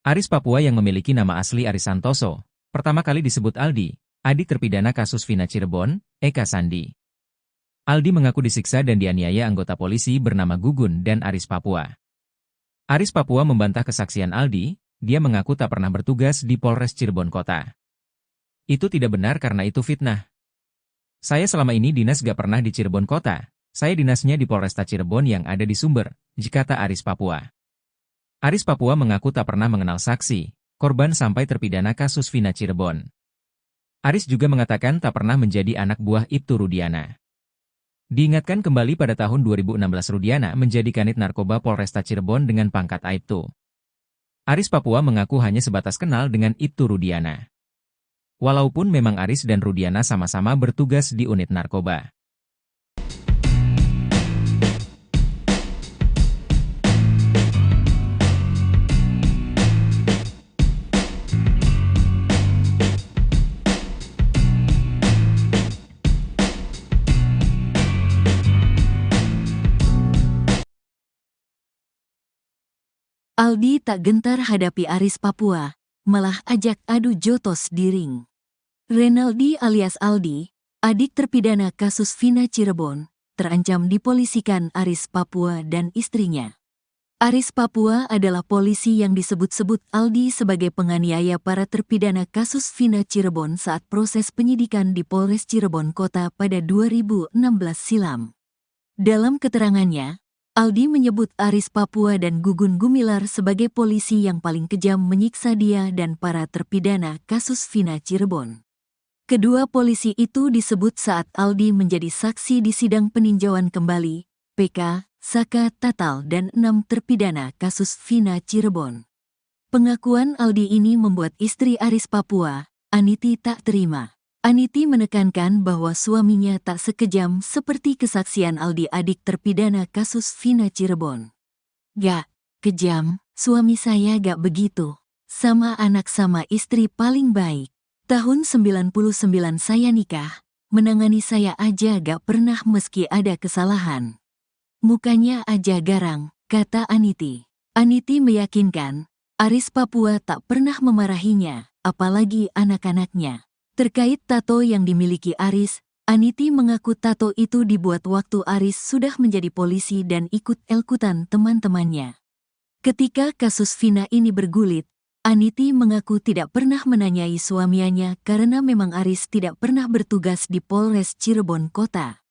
Aris Papua yang memiliki nama asli Aris Santoso, pertama kali disebut Aldi, adik terpidana kasus Vina Cirebon, Eka Sandi. Aldi mengaku disiksa dan dianiaya anggota polisi bernama Gugun dan Aris Papua. Aris Papua membantah kesaksian Aldi, dia mengaku tak pernah bertugas di Polres Cirebon Kota. Itu tidak benar karena itu fitnah. Saya selama ini dinas gak pernah di Cirebon Kota, saya dinasnya di Polresta Cirebon yang ada di Sumber, kata Aris Papua. Aris Papua mengaku tak pernah mengenal saksi, korban sampai terpidana kasus Vina Cirebon. Aris juga mengatakan tak pernah menjadi anak buah Ibtu Rudiana. Diingatkan kembali pada tahun 2016 Rudiana menjadi kanit narkoba Polresta Cirebon dengan pangkat Aibtu. Aris Papua mengaku hanya sebatas kenal dengan Ibtu Rudiana. Walaupun memang Aris dan Rudiana sama-sama bertugas di unit narkoba. Aldi tak gentar hadapi Aris Papua, malah ajak adu jotos di ring. Renaldi alias Aldi, adik terpidana kasus Vina Cirebon, terancam dipolisikan Aris Papua dan istrinya. Aris Papua adalah polisi yang disebut-sebut Aldi sebagai penganiaya para terpidana kasus Vina Cirebon saat proses penyidikan di Polres Cirebon Kota pada 2016 silam. Dalam keterangannya, Aldi menyebut Aris Papua dan Gugun Gumilar sebagai polisi yang paling kejam menyiksa dia dan para terpidana kasus Vina Cirebon. Kedua polisi itu disebut saat Aldi menjadi saksi di sidang peninjauan kembali, PK, Saka Tatal dan 6 terpidana kasus Vina Cirebon. Pengakuan Aldi ini membuat istri Aris Papua, Aniti, tak terima. Aniti menekankan bahwa suaminya tak sekejam seperti kesaksian Aldi, adik terpidana kasus Vina Cirebon. "Gak kejam, suami saya gak begitu. Sama anak sama istri paling baik. Tahun 99 saya nikah, menangani saya aja gak pernah meski ada kesalahan. Mukanya aja garang," kata Aniti. Aniti meyakinkan, Aris Papua tak pernah memarahinya, apalagi anak-anaknya. Terkait tato yang dimiliki Aris, Aniti mengaku tato itu dibuat waktu Aris sudah menjadi polisi dan ikut-ikutan teman-temannya. Ketika kasus Vina ini bergulit, Aniti mengaku tidak pernah menanyai suaminya karena memang Aris tidak pernah bertugas di Polres Cirebon Kota.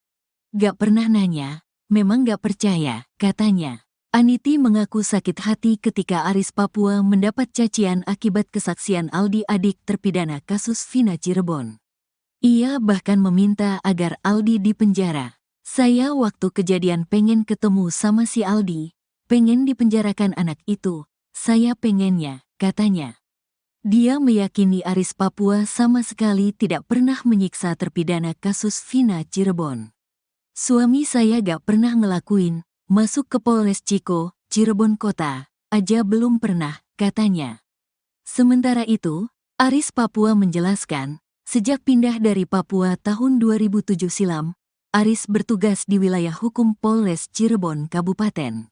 "Gak pernah nanya, memang gak percaya," katanya. Aniti mengaku sakit hati ketika Aris Papua mendapat cacian akibat kesaksian Aldi, adik terpidana kasus Vina Cirebon. Ia bahkan meminta agar Aldi dipenjara. "Saya waktu kejadian pengen ketemu sama si Aldi, pengen dipenjarakan anak itu, saya pengennya," katanya. Dia meyakini Aris Papua sama sekali tidak pernah menyiksa terpidana kasus Vina Cirebon. "Suami saya gak pernah ngelakuin, masuk ke Polres Ciko, Cirebon Kota, aja belum pernah," katanya. Sementara itu, Aris Papua menjelaskan, sejak pindah dari Papua tahun 2007 silam, Aris bertugas di wilayah hukum Polres Cirebon Kabupaten.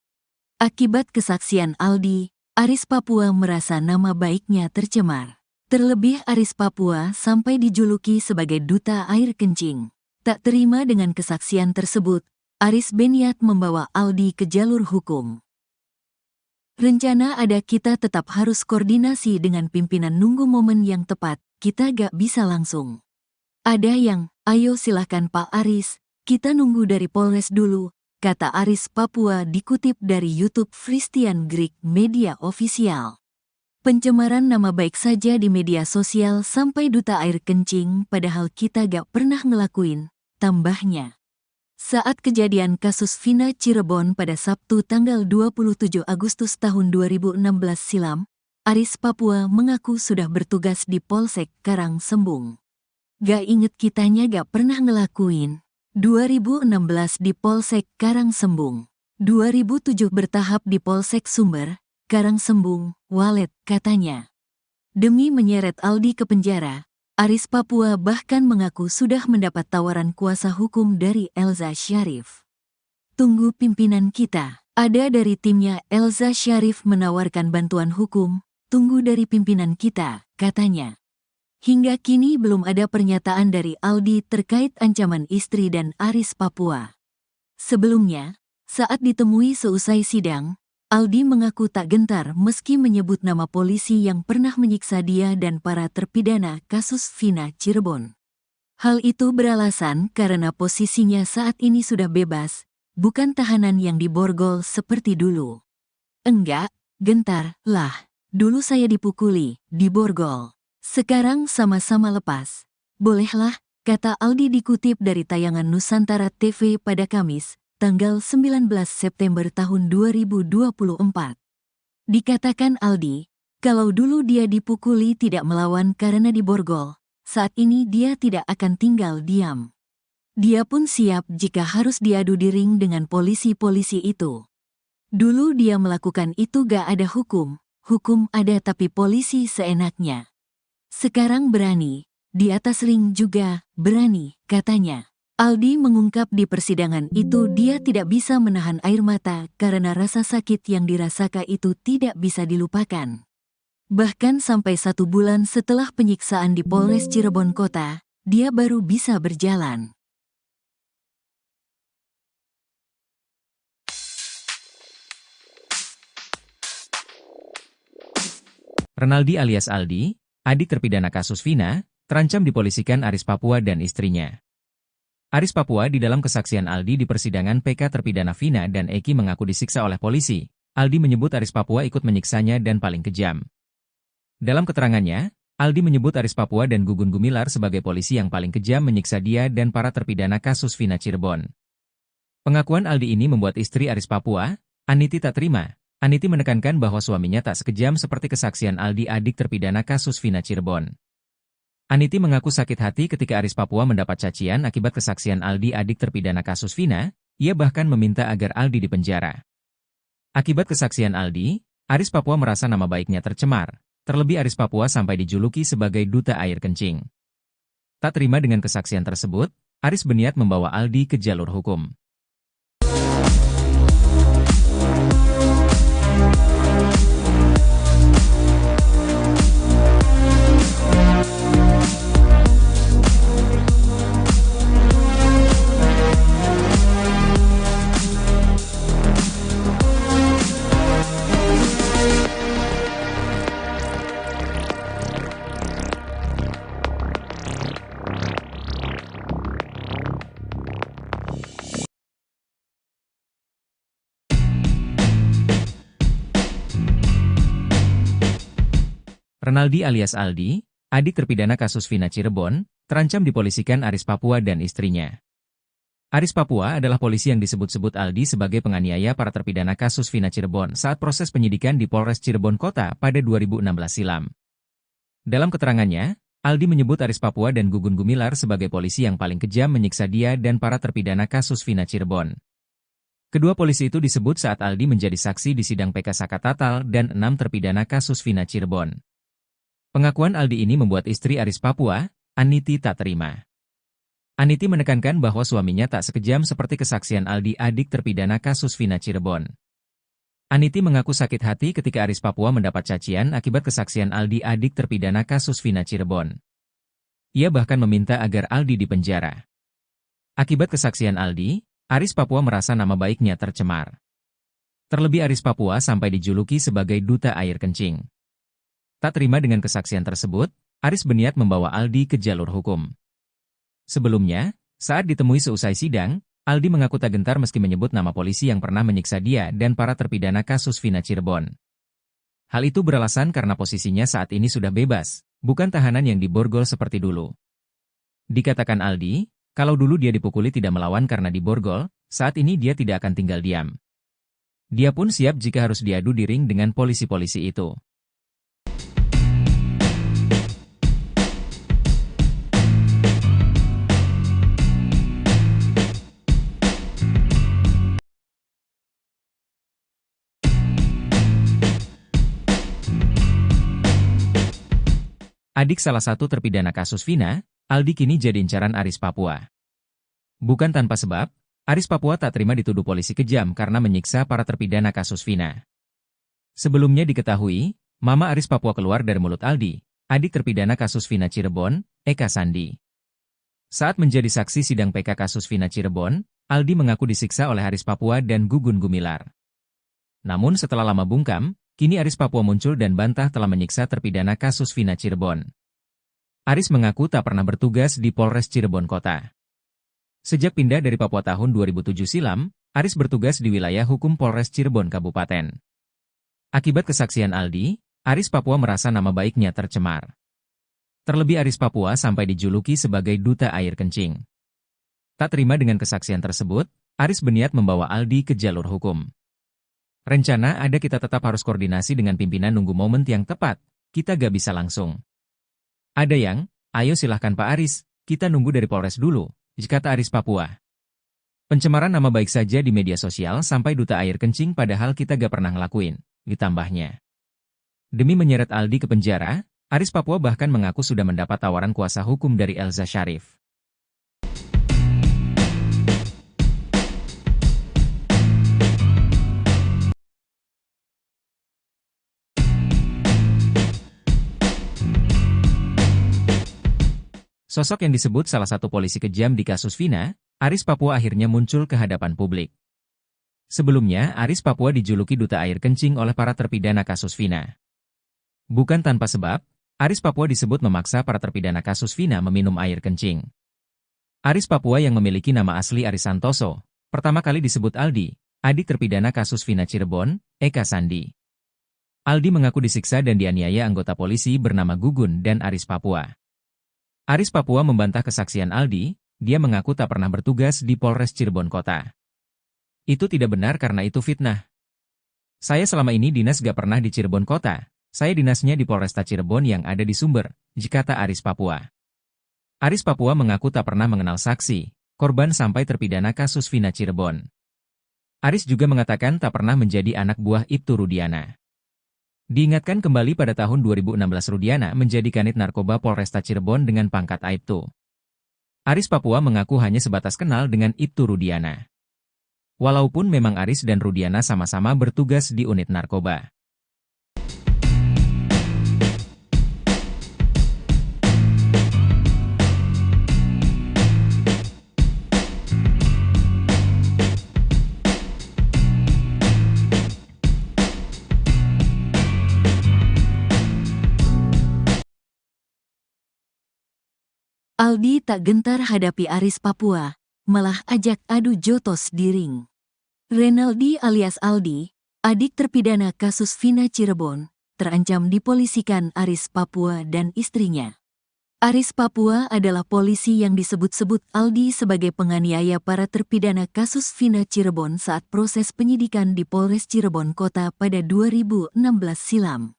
Akibat kesaksian Aldi, Aris Papua merasa nama baiknya tercemar. Terlebih Aris Papua sampai dijuluki sebagai duta air kencing. Tak terima dengan kesaksian tersebut, Aris berniat membawa Aldi ke jalur hukum. "Rencana ada, kita tetap harus koordinasi dengan pimpinan, nunggu momen yang tepat, kita gak bisa langsung. Ada yang, ayo silahkan Pak Aris, kita nunggu dari Polres dulu," kata Aris Papua dikutip dari YouTube Christian Greek Media Official. "Pencemaran nama baik saja di media sosial sampai duta air kencing, padahal kita gak pernah ngelakuin," tambahnya. Saat kejadian kasus Vina Cirebon pada Sabtu tanggal 27 Agustus tahun 2016 silam, Aris Papua mengaku sudah bertugas di Polsek Karangsembung. "Gak inget kitanya gak pernah ngelakuin. 2016 di Polsek Karangsembung, 2007 bertahap di Polsek Sumber, Karangsembung, Walet," katanya. Demi menyeret Aldi ke penjara, Aris Papua bahkan mengaku sudah mendapat tawaran kuasa hukum dari Elza Syarif. "Tunggu pimpinan kita, ada dari timnya Elza Syarif menawarkan bantuan hukum, tunggu dari pimpinan kita," katanya. Hingga kini belum ada pernyataan dari Aldi terkait ancaman istri dan Aris Papua. Sebelumnya, saat ditemui seusai sidang, Aldi mengaku tak gentar meski menyebut nama polisi yang pernah menyiksa dia dan para terpidana kasus Vina Cirebon. Hal itu beralasan karena posisinya saat ini sudah bebas, bukan tahanan yang diborgol seperti dulu. "Enggak, gentar lah. Dulu saya dipukuli, diborgol. Sekarang sama-sama lepas. Bolehlah," kata Aldi dikutip dari tayangan Nusantara TV pada Kamis, tanggal 19 September tahun 2024. Dikatakan Aldi, kalau dulu dia dipukuli tidak melawan karena diborgol, saat ini dia tidak akan tinggal diam. Dia pun siap jika harus diadu di ring dengan polisi-polisi itu. "Dulu dia melakukan itu gak ada hukum, hukum ada tapi polisi seenaknya. Sekarang berani, di atas ring juga berani," katanya. Aldi mengungkap di persidangan itu dia tidak bisa menahan air mata karena rasa sakit yang dirasakan itu tidak bisa dilupakan. Bahkan sampai 1 bulan setelah penyiksaan di Polres Cirebon Kota, dia baru bisa berjalan. Renaldi alias Aldi, adik terpidana kasus Vina, terancam dipolisikan Aris Papua dan istrinya. Aris Papua di dalam kesaksian Aldi di persidangan PK terpidana Vina dan Eki mengaku disiksa oleh polisi. Aldi menyebut Aris Papua ikut menyiksanya dan paling kejam. Dalam keterangannya, Aldi menyebut Aris Papua dan Gugun Gumilar sebagai polisi yang paling kejam menyiksa dia dan para terpidana kasus Vina Cirebon. Pengakuan Aldi ini membuat istri Aris Papua, Aniti, tak terima. Aniti menekankan bahwa suaminya tak sekejam seperti kesaksian Aldi, adik terpidana kasus Vina Cirebon. Aniti mengaku sakit hati ketika Aris Papua mendapat cacian akibat kesaksian Aldi, adik terpidana kasus Vina. Ia bahkan meminta agar Aldi dipenjara. Akibat kesaksian Aldi, Aris Papua merasa nama baiknya tercemar. Terlebih Aris Papua sampai dijuluki sebagai duta air kencing. Tak terima dengan kesaksian tersebut, Aris berniat membawa Aldi ke jalur hukum. Renaldi alias Aldi, adik terpidana kasus Vina Cirebon, terancam dipolisikan Aris Papua dan istrinya. Aris Papua adalah polisi yang disebut-sebut Aldi sebagai penganiaya para terpidana kasus Vina Cirebon saat proses penyidikan di Polres Cirebon Kota pada 2016 silam. Dalam keterangannya, Aldi menyebut Aris Papua dan Gugun Gumilar sebagai polisi yang paling kejam menyiksa dia dan para terpidana kasus Vina Cirebon. Kedua polisi itu disebut saat Aldi menjadi saksi di sidang PK Sakatatal dan 6 terpidana kasus Vina Cirebon. Pengakuan Aldi ini membuat istri Aris Papua, Aniti, tak terima. Aniti menekankan bahwa suaminya tak sekejam seperti kesaksian Aldi, adik terpidana kasus Vina Cirebon. Aniti mengaku sakit hati ketika Aris Papua mendapat cacian akibat kesaksian Aldi, adik terpidana kasus Vina Cirebon. Ia bahkan meminta agar Aldi dipenjara. Akibat kesaksian Aldi, Aris Papua merasa nama baiknya tercemar. Terlebih Aris Papua sampai dijuluki sebagai duta air kencing. Tak terima dengan kesaksian tersebut, Aris berniat membawa Aldi ke jalur hukum. Sebelumnya, saat ditemui seusai sidang, Aldi mengaku tak gentar meski menyebut nama polisi yang pernah menyiksa dia dan para terpidana kasus Vina Cirebon. Hal itu beralasan karena posisinya saat ini sudah bebas, bukan tahanan yang diborgol seperti dulu. Dikatakan Aldi, kalau dulu dia dipukuli tidak melawan karena diborgol, saat ini dia tidak akan tinggal diam. Dia pun siap jika harus diadu di ring dengan polisi-polisi itu. Adik salah satu terpidana kasus Vina, Aldi kini jadi incaran Aris Papua. Bukan tanpa sebab, Aris Papua tak terima dituduh polisi kejam karena menyiksa para terpidana kasus Vina. Sebelumnya diketahui, Mama Aris Papua keluar dari mulut Aldi, adik terpidana kasus Vina Cirebon, Eka Sandi. Saat menjadi saksi sidang PK kasus Vina Cirebon, Aldi mengaku disiksa oleh Aris Papua dan Gugun Gumilar. Namun setelah lama bungkam, kini Aris Papua muncul dan bantah telah menyiksa terpidana kasus Vina Cirebon. Aris mengaku tak pernah bertugas di Polres Cirebon Kota. Sejak pindah dari Papua tahun 2007 silam, Aris bertugas di wilayah hukum Polres Cirebon Kabupaten. Akibat kesaksian Aldi, Aris Papua merasa nama baiknya tercemar. Terlebih Aris Papua sampai dijuluki sebagai duta air kencing. Tak terima dengan kesaksian tersebut, Aris berniat membawa Aldi ke jalur hukum. Rencana ada kita tetap harus koordinasi dengan pimpinan nunggu momen yang tepat, kita gak bisa langsung. Ada yang, ayo silahkan Pak Aris, kita nunggu dari Polres dulu, kata Aris Papua. Pencemaran nama baik saja di media sosial sampai duta air kencing padahal kita gak pernah ngelakuin, ditambahnya. Demi menyeret Aldi ke penjara, Aris Papua bahkan mengaku sudah mendapat tawaran kuasa hukum dari Elza Syarif. Sosok yang disebut salah satu polisi kejam di kasus Vina, Aris Papua akhirnya muncul ke hadapan publik. Sebelumnya, Aris Papua dijuluki duta air kencing oleh para terpidana kasus Vina. Bukan tanpa sebab, Aris Papua disebut memaksa para terpidana kasus Vina meminum air kencing. Aris Papua yang memiliki nama asli Aris Santoso, pertama kali disebut Aldi, adik terpidana kasus Vina Cirebon, Eka Sandi. Aldi mengaku disiksa dan dianiaya anggota polisi bernama Gugun dan Aris Papua. Aris Papua membantah kesaksian Aldi, dia mengaku tak pernah bertugas di Polres Cirebon Kota. Itu tidak benar karena itu fitnah. Saya selama ini dinas gak pernah di Cirebon Kota, saya dinasnya di Polresta Cirebon yang ada di Sumber, kata Aris Papua. Aris Papua mengaku tak pernah mengenal saksi, korban sampai terpidana kasus Vina Cirebon. Aris juga mengatakan tak pernah menjadi anak buah Ibtu Rudiana. Diingatkan kembali pada tahun 2016 Rudiana menjadi kanit narkoba Polresta Cirebon dengan pangkat Aibtu. Aris Papua mengaku hanya sebatas kenal dengan Ibtu Rudiana. Walaupun memang Aris dan Rudiana sama-sama bertugas di unit narkoba. Aldi tak gentar hadapi Aris Papua, malah ajak adu jotos di ring. Renaldi alias Aldi, adik terpidana kasus Vina Cirebon, terancam dipolisikan Aris Papua dan istrinya. Aris Papua adalah polisi yang disebut-sebut Aldi sebagai penganiaya para terpidana kasus Vina Cirebon saat proses penyidikan di Polres Cirebon Kota pada 2016 silam.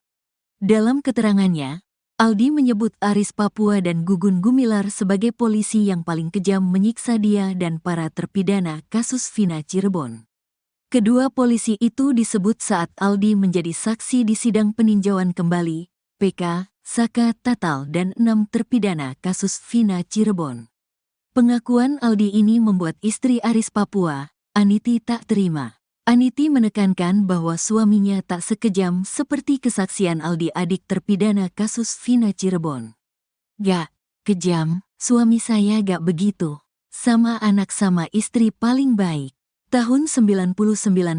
Dalam keterangannya, Aldi menyebut Aris Papua dan Gugun Gumilar sebagai polisi yang paling kejam menyiksa dia dan para terpidana kasus Vina Cirebon. Kedua polisi itu disebut saat Aldi menjadi saksi di sidang peninjauan kembali, PK, Saka Tatal dan 6 terpidana kasus Vina Cirebon. Pengakuan Aldi ini membuat istri Aris Papua, Aniti, tak terima. Aniti menekankan bahwa suaminya tak sekejam seperti kesaksian Aldi adik terpidana kasus Vina Cirebon. Gak kejam, suami saya gak begitu. Sama anak sama istri paling baik. Tahun 99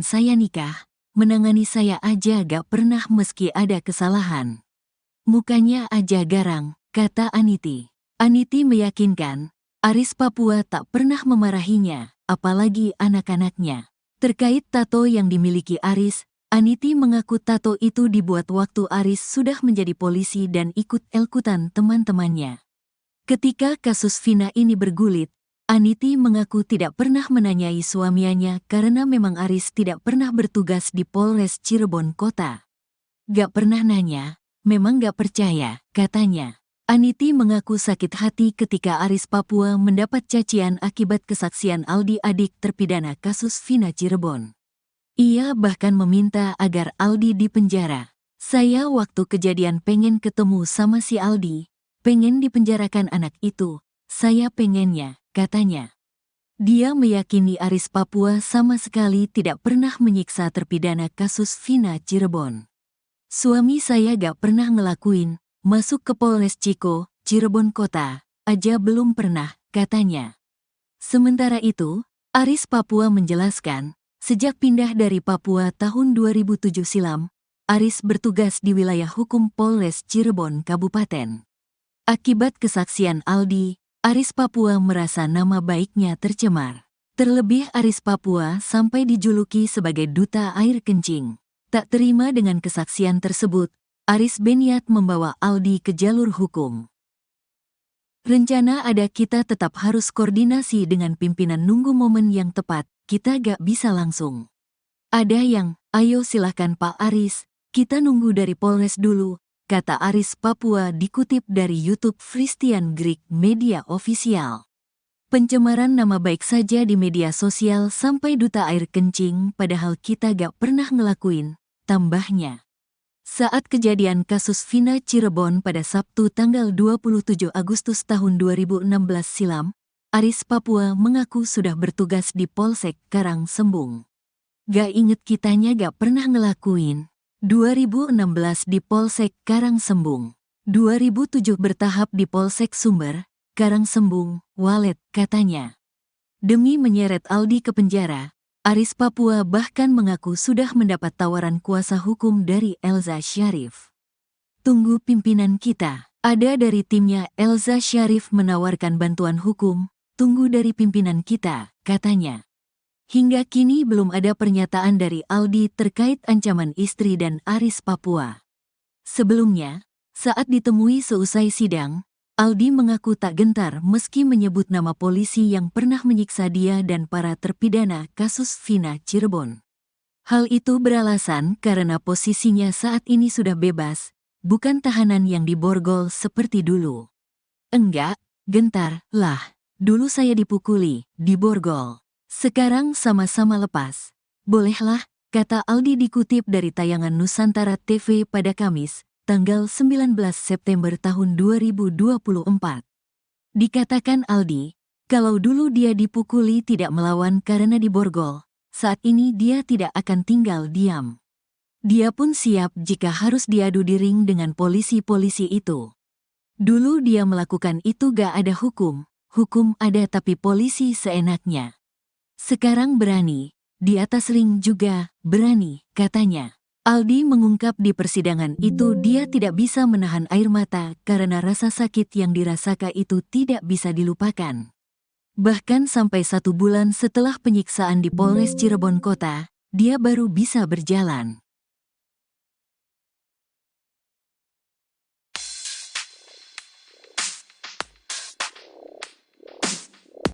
saya nikah, menangani saya aja gak pernah meski ada kesalahan. Mukanya aja garang, kata Aniti. Aniti meyakinkan, Aris Papua tak pernah memarahinya, apalagi anak-anaknya. Terkait tato yang dimiliki Aris, Aniti mengaku tato itu dibuat waktu Aris sudah menjadi polisi dan ikut elkutan teman-temannya. Ketika kasus Vina ini bergulit, Aniti mengaku tidak pernah menanyai suaminya karena memang Aris tidak pernah bertugas di Polres Cirebon Kota. Gak pernah nanya, memang gak percaya, katanya. Aniti mengaku sakit hati ketika Aris Papua mendapat cacian akibat kesaksian Aldi adik terpidana kasus Vina Cirebon. Ia bahkan meminta agar Aldi dipenjara. Saya waktu kejadian pengen ketemu sama si Aldi, pengen dipenjarakan anak itu, saya pengennya, katanya. Dia meyakini Aris Papua sama sekali tidak pernah menyiksa terpidana kasus Vina Cirebon. Suami saya gak pernah ngelakuin. Masuk ke Polres Ciko, Cirebon Kota, aja belum pernah, katanya. Sementara itu, Aris Papua menjelaskan, sejak pindah dari Papua tahun 2007 silam, Aris bertugas di wilayah hukum Polres Cirebon Kabupaten. Akibat kesaksian Aldi, Aris Papua merasa nama baiknya tercemar. Terlebih Aris Papua sampai dijuluki sebagai duta air kencing. Tak terima dengan kesaksian tersebut, Aris berniat membawa Aldi ke jalur hukum. Rencana ada kita tetap harus koordinasi dengan pimpinan nunggu momen yang tepat, kita gak bisa langsung. Ada yang, ayo silahkan Pak Aris, kita nunggu dari Polres dulu, kata Aris Papua dikutip dari YouTube Christian Greek Media Official. Pencemaran nama baik saja di media sosial sampai duta air kencing padahal kita gak pernah ngelakuin, tambahnya. Saat kejadian kasus Vina Cirebon pada Sabtu tanggal 27 Agustus tahun 2016 silam, Aris Papua mengaku sudah bertugas di Polsek Karangsembung. Gak inget kitanya gak pernah ngelakuin. 2016 di Polsek Karangsembung. 2007 bertahap di Polsek Sumber, Karangsembung, Walet, katanya. Demi menyeret Aldi ke penjara, Aris Papua bahkan mengaku sudah mendapat tawaran kuasa hukum dari Elza Syarif. Tunggu pimpinan kita. Ada dari timnya Elza Syarif menawarkan bantuan hukum. Tunggu dari pimpinan kita, katanya. Hingga kini belum ada pernyataan dari Aldi terkait ancaman istri dan Aris Papua. Sebelumnya, saat ditemui seusai sidang, Aldi mengaku tak gentar meski menyebut nama polisi yang pernah menyiksa dia dan para terpidana kasus Vina Cirebon. Hal itu beralasan karena posisinya saat ini sudah bebas, bukan tahanan yang diborgol seperti dulu. Enggak, gentar, lah. Dulu saya dipukuli, diborgol. Sekarang sama-sama lepas. Bolehlah, kata Aldi dikutip dari tayangan Nusantara TV pada Kamis, tanggal 19 September tahun 2024. Dikatakan Aldi, kalau dulu dia dipukuli tidak melawan karena diborgol, saat ini dia tidak akan tinggal diam. Dia pun siap jika harus diadu di ring dengan polisi-polisi itu. Dulu dia melakukan itu gak ada hukum ada tapi polisi seenaknya. Sekarang berani, di atas ring juga berani, katanya. Aldi mengungkap di persidangan itu dia tidak bisa menahan air mata karena rasa sakit yang dirasakan itu tidak bisa dilupakan. Bahkan sampai 1 bulan setelah penyiksaan di Polres Cirebon Kota, dia baru bisa berjalan.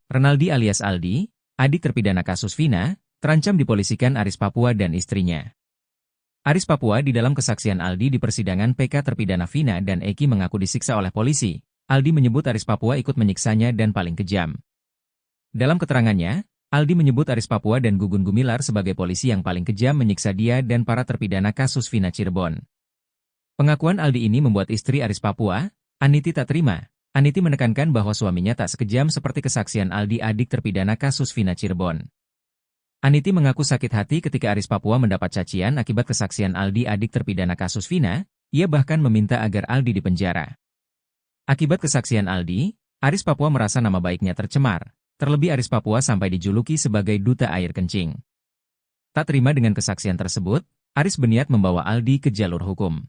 Renaldi alias Aldi, adik terpidana kasus Vina, terancam dipolisikan Aris Papua dan istrinya. Aris Papua di dalam kesaksian Aldi di persidangan PK terpidana Vina dan Eki mengaku disiksa oleh polisi. Aldi menyebut Aris Papua ikut menyiksanya dan paling kejam. Dalam keterangannya, Aldi menyebut Aris Papua dan Gugun Gumilar sebagai polisi yang paling kejam menyiksa dia dan para terpidana kasus Vina Cirebon. Pengakuan Aldi ini membuat istri Aris Papua, Aniti tak terima. Aniti menekankan bahwa suaminya tak sekejam seperti kesaksian Aldi adik terpidana kasus Vina Cirebon. Aniti mengaku sakit hati ketika Aris Papua mendapat cacian akibat kesaksian Aldi adik terpidana kasus Vina, ia bahkan meminta agar Aldi dipenjara. Akibat kesaksian Aldi, Aris Papua merasa nama baiknya tercemar, terlebih Aris Papua sampai dijuluki sebagai duta air kencing. Tak terima dengan kesaksian tersebut, Aris berniat membawa Aldi ke jalur hukum.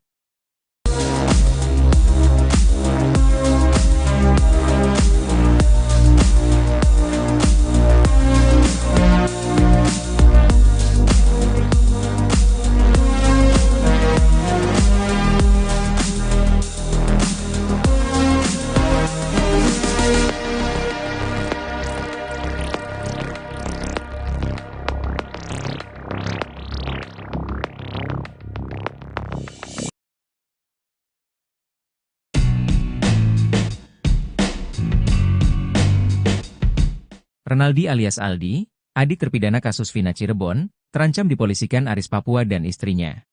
Renaldi alias Aldi, adik terpidana kasus Vina Cirebon, terancam dipolisikan Aris Papua dan istrinya.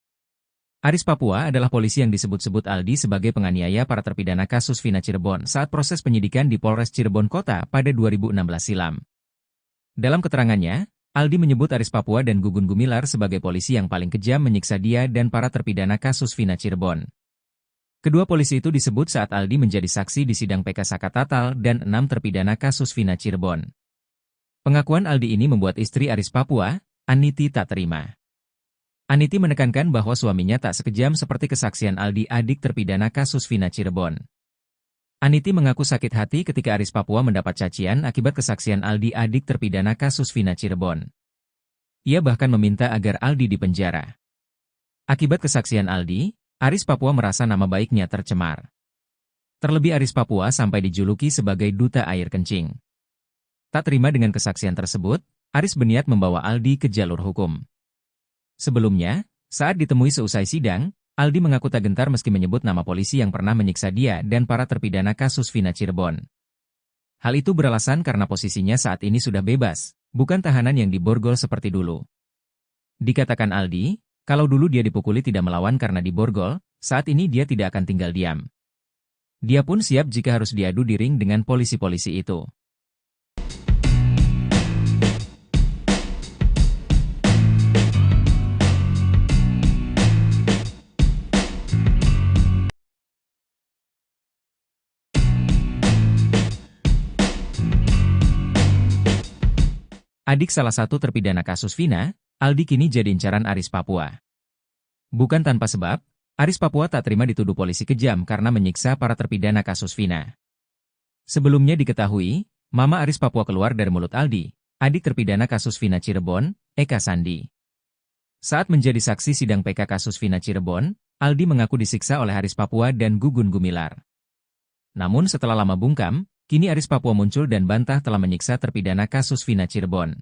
Aris Papua adalah polisi yang disebut-sebut Aldi sebagai penganiaya para terpidana kasus Vina Cirebon saat proses penyidikan di Polres Cirebon Kota pada 2016 silam. Dalam keterangannya, Aldi menyebut Aris Papua dan Gugun Gumilar sebagai polisi yang paling kejam menyiksa dia dan para terpidana kasus Vina Cirebon. Kedua polisi itu disebut saat Aldi menjadi saksi di sidang PK Sakatatal dan 6 terpidana kasus Vina Cirebon. Pengakuan Aldi ini membuat istri Aris Papua, Aniti tak terima. Aniti menekankan bahwa suaminya tak sekejam seperti kesaksian Aldi adik terpidana kasus Vina Cirebon. Aniti mengaku sakit hati ketika Aris Papua mendapat cacian akibat kesaksian Aldi adik terpidana kasus Vina Cirebon. Ia bahkan meminta agar Aldi dipenjara. Akibat kesaksian Aldi, Aris Papua merasa nama baiknya tercemar. Terlebih Aris Papua sampai dijuluki sebagai duta air kencing. Tak terima dengan kesaksian tersebut, Aris berniat membawa Aldi ke jalur hukum. Sebelumnya, saat ditemui seusai sidang, Aldi mengaku tak gentar meski menyebut nama polisi yang pernah menyiksa dia dan para terpidana kasus Vina Cirebon. Hal itu beralasan karena posisinya saat ini sudah bebas, bukan tahanan yang diborgol seperti dulu. Dikatakan Aldi, kalau dulu dia dipukuli tidak melawan karena diborgol, saat ini dia tidak akan tinggal diam. Dia pun siap jika harus diadu di ring dengan polisi-polisi itu. Adik salah satu terpidana kasus Vina, Aldi kini jadi incaran Aris Papua. Bukan tanpa sebab, Aris Papua tak terima dituduh polisi kejam karena menyiksa para terpidana kasus Vina. Sebelumnya diketahui, Mama Aris Papua keluar dari mulut Aldi, adik terpidana kasus Vina Cirebon, Eka Sandi. Saat menjadi saksi sidang PK kasus Vina Cirebon, Aldi mengaku disiksa oleh Aris Papua dan Gugun Gumilar. Namun setelah lama bungkam, kini Aris Papua muncul dan bantah telah menyiksa terpidana kasus Vina Cirebon.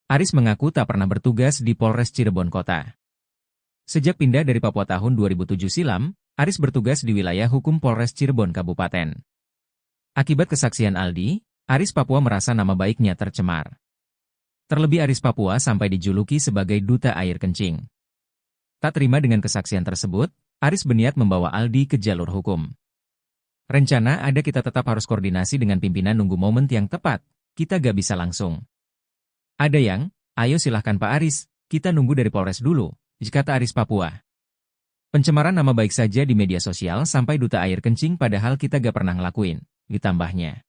Aris mengaku tak pernah bertugas di Polres Cirebon Kota. Sejak pindah dari Papua tahun 2007 silam, Aris bertugas di wilayah hukum Polres Cirebon Kabupaten. Akibat kesaksian Aldi, Aris Papua merasa nama baiknya tercemar. Terlebih Aris Papua sampai dijuluki sebagai duta air kencing. Tak terima dengan kesaksian tersebut, Aris berniat membawa Aldi ke jalur hukum. Rencana ada kita tetap harus koordinasi dengan pimpinan nunggu momen yang tepat, kita gak bisa langsung. Ada yang, ayo silahkan Pak Aris, kita nunggu dari Polres dulu, kata Aris Papua. Pencemaran nama baik saja di media sosial sampai duta air kencing padahal kita gak pernah ngelakuin, ditambahnya.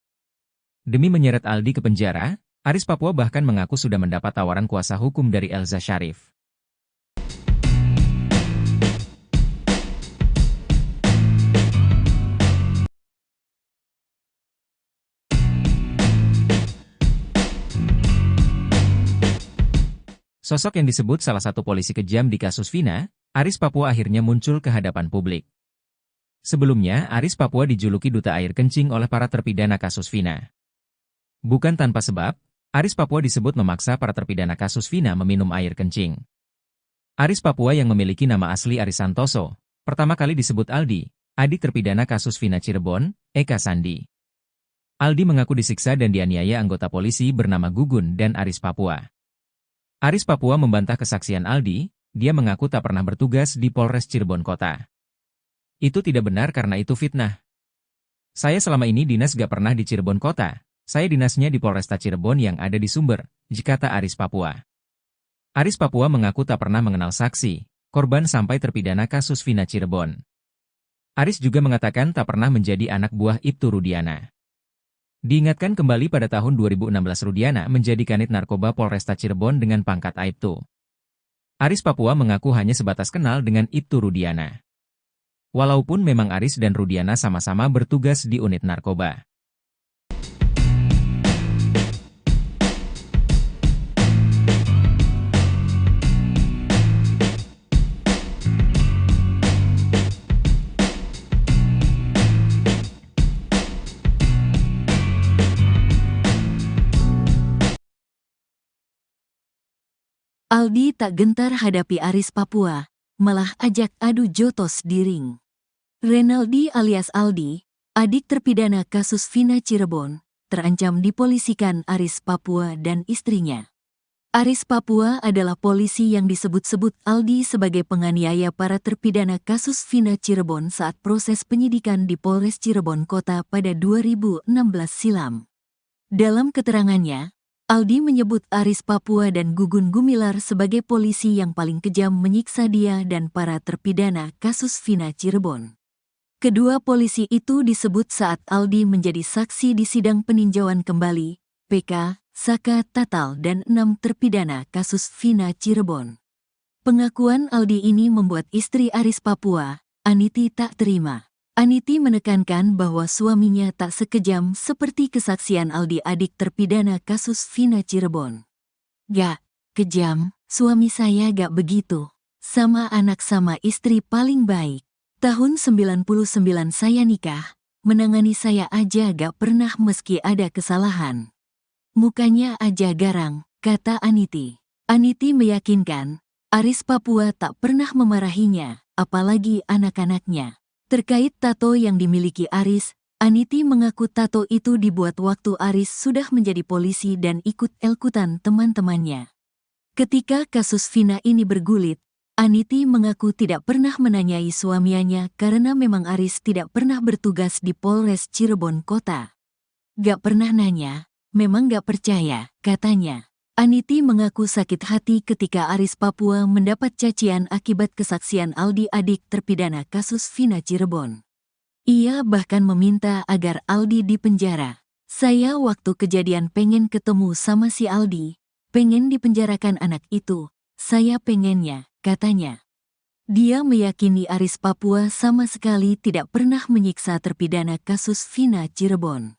Demi menyeret Aldi ke penjara, Aris Papua bahkan mengaku sudah mendapat tawaran kuasa hukum dari Elza Syarif. Sosok yang disebut salah satu polisi kejam di kasus Vina, Aris Papua akhirnya muncul ke hadapan publik. Sebelumnya, Aris Papua dijuluki duta air kencing oleh para terpidana kasus Vina. Bukan tanpa sebab, Aris Papua disebut memaksa para terpidana kasus Vina meminum air kencing. Aris Papua yang memiliki nama asli Aris Santoso, pertama kali disebut Aldi, adik terpidana kasus Vina Cirebon, Eka Sandi. Aldi mengaku disiksa dan dianiaya anggota polisi bernama Gugun dan Aris Papua. Aris Papua membantah kesaksian Aldi, dia mengaku tak pernah bertugas di Polres Cirebon Kota. Itu tidak benar karena itu fitnah. Saya selama ini dinas gak pernah di Cirebon Kota, saya dinasnya di Polresta Cirebon yang ada di Sumber, kata Aris Papua. Aris Papua mengaku tak pernah mengenal saksi, korban sampai terpidana kasus Vina Cirebon. Aris juga mengatakan tak pernah menjadi anak buah Ibtu Rudiana. Diingatkan kembali pada tahun 2016 Rudiana menjadi kanit narkoba Polresta Cirebon dengan pangkat Aibtu. Aris Papua mengaku hanya sebatas kenal dengan Ibtu Rudiana. Walaupun memang Aris dan Rudiana sama-sama bertugas di unit narkoba. Aldi tak gentar hadapi Aris Papua, malah ajak adu jotos di ring. Renaldi alias Aldi, adik terpidana kasus Vina Cirebon, terancam dipolisikan Aris Papua dan istrinya. Aris Papua adalah polisi yang disebut-sebut Aldi sebagai penganiaya para terpidana kasus Vina Cirebon saat proses penyidikan di Polres Cirebon Kota pada 2016 silam. Dalam keterangannya, Aldi menyebut Aris Papua dan Gugun Gumilar sebagai polisi yang paling kejam menyiksa dia dan para terpidana kasus Vina Cirebon. Kedua polisi itu disebut saat Aldi menjadi saksi di sidang peninjauan kembali, PK, Saka Tatal dan 6 terpidana kasus Vina Cirebon. Pengakuan Aldi ini membuat istri Aris Papua, Aniti tak terima. Aniti menekankan bahwa suaminya tak sekejam seperti kesaksian Aldi adik terpidana kasus Vina Cirebon. Gak kejam, suami saya gak begitu. Sama anak sama istri paling baik. Tahun 99 saya nikah, menangani saya aja gak pernah meski ada kesalahan. Mukanya aja garang, kata Aniti. Aniti meyakinkan, Aris Papua tak pernah memarahinya, apalagi anak-anaknya. Terkait tato yang dimiliki Aris, Aniti mengaku tato itu dibuat waktu Aris sudah menjadi polisi dan ikut elkutan teman-temannya. Ketika kasus Vina ini bergulit, Aniti mengaku tidak pernah menanyai suaminya karena memang Aris tidak pernah bertugas di Polres Cirebon Kota. Gak pernah nanya, memang gak percaya, katanya. Aniti mengaku sakit hati ketika Aris Papua mendapat cacian akibat kesaksian Aldi adik terpidana kasus Vina Cirebon. Ia bahkan meminta agar Aldi dipenjara. Saya waktu kejadian pengen ketemu sama si Aldi, pengen dipenjarakan anak itu, saya pengennya, katanya. Dia meyakini Aris Papua sama sekali tidak pernah menyiksa terpidana kasus Vina Cirebon.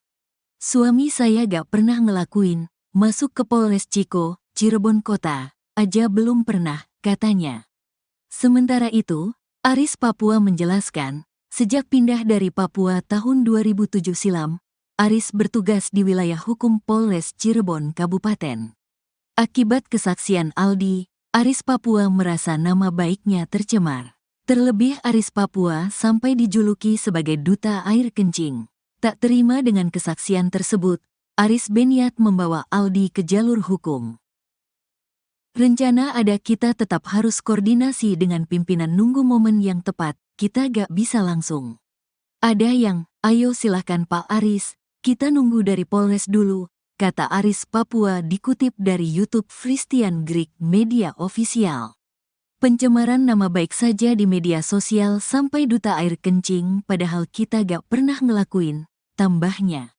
Suami saya gak pernah ngelakuin, masuk ke Polres Ciko, Cirebon Kota, aja belum pernah, katanya. Sementara itu, Aris Papua menjelaskan, sejak pindah dari Papua tahun 2007 silam, Aris bertugas di wilayah hukum Polres Cirebon Kabupaten. Akibat kesaksian Aldi, Aris Papua merasa nama baiknya tercemar. Terlebih Aris Papua sampai dijuluki sebagai duta air kencing. Tak terima dengan kesaksian tersebut, Aris berniat membawa Aldi ke jalur hukum. Rencana ada, kita tetap harus koordinasi dengan pimpinan, nunggu momen yang tepat, kita gak bisa langsung. Ada yang, ayo silahkan Pak Aris, kita nunggu dari Polres dulu, kata Aris Papua dikutip dari YouTube Christian Greek Media Official. Pencemaran nama baik saja di media sosial sampai duta air kencing, padahal kita gak pernah ngelakuin, tambahnya.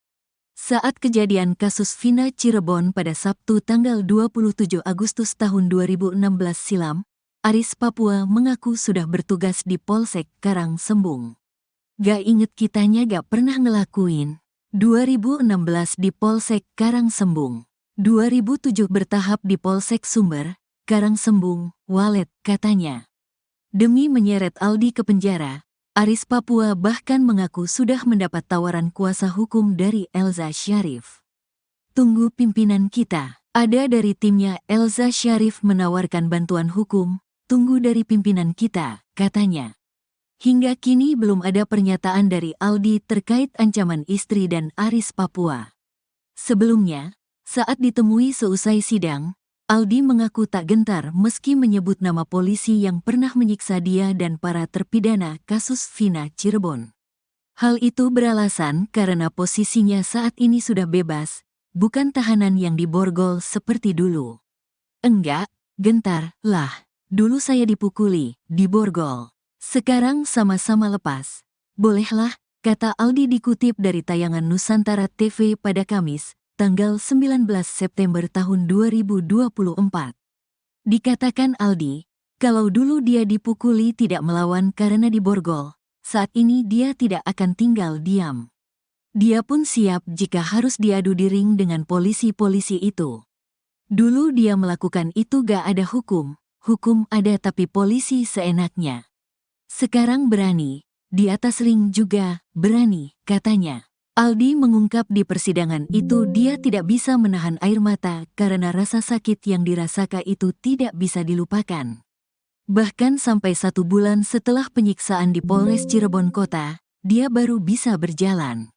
Saat kejadian kasus Vina Cirebon pada Sabtu tanggal 27 Agustus tahun 2016 silam, Aris Papua mengaku sudah bertugas di Polsek Karangsembung. Gak inget kitanya gak pernah ngelakuin. 2016 di Polsek Karangsembung, 2007 bertahap di Polsek Sumber, Karangsembung, Walet, katanya. Demi menyeret Aldi ke penjara, Aris Papua bahkan mengaku sudah mendapat tawaran kuasa hukum dari Elza Syarif. Tunggu pimpinan kita, ada dari timnya Elza Syarif menawarkan bantuan hukum, tunggu dari pimpinan kita, katanya. Hingga kini belum ada pernyataan dari Aldi terkait ancaman istri dan Aris Papua. Sebelumnya, saat ditemui seusai sidang, Aldi mengaku tak gentar meski menyebut nama polisi yang pernah menyiksa dia dan para terpidana kasus Vina Cirebon. Hal itu beralasan karena posisinya saat ini sudah bebas, bukan tahanan yang diborgol seperti dulu. Enggak, gentar, lah, dulu saya dipukuli, diborgol. Sekarang sama-sama lepas. Bolehlah, kata Aldi dikutip dari tayangan Nusantara TV pada Kamis, tanggal 19 September tahun 2024. Dikatakan Aldi, kalau dulu dia dipukuli tidak melawan karena diborgol, saat ini dia tidak akan tinggal diam. Dia pun siap jika harus diadu di ring dengan polisi-polisi itu. Dulu dia melakukan itu gak ada hukum ada tapi polisi seenaknya. Sekarang berani, di atas ring juga berani, katanya. Aldi mengungkap di persidangan itu dia tidak bisa menahan air mata karena rasa sakit yang dirasakan itu tidak bisa dilupakan. Bahkan sampai 1 bulan setelah penyiksaan di Polres Cirebon Kota, dia baru bisa berjalan.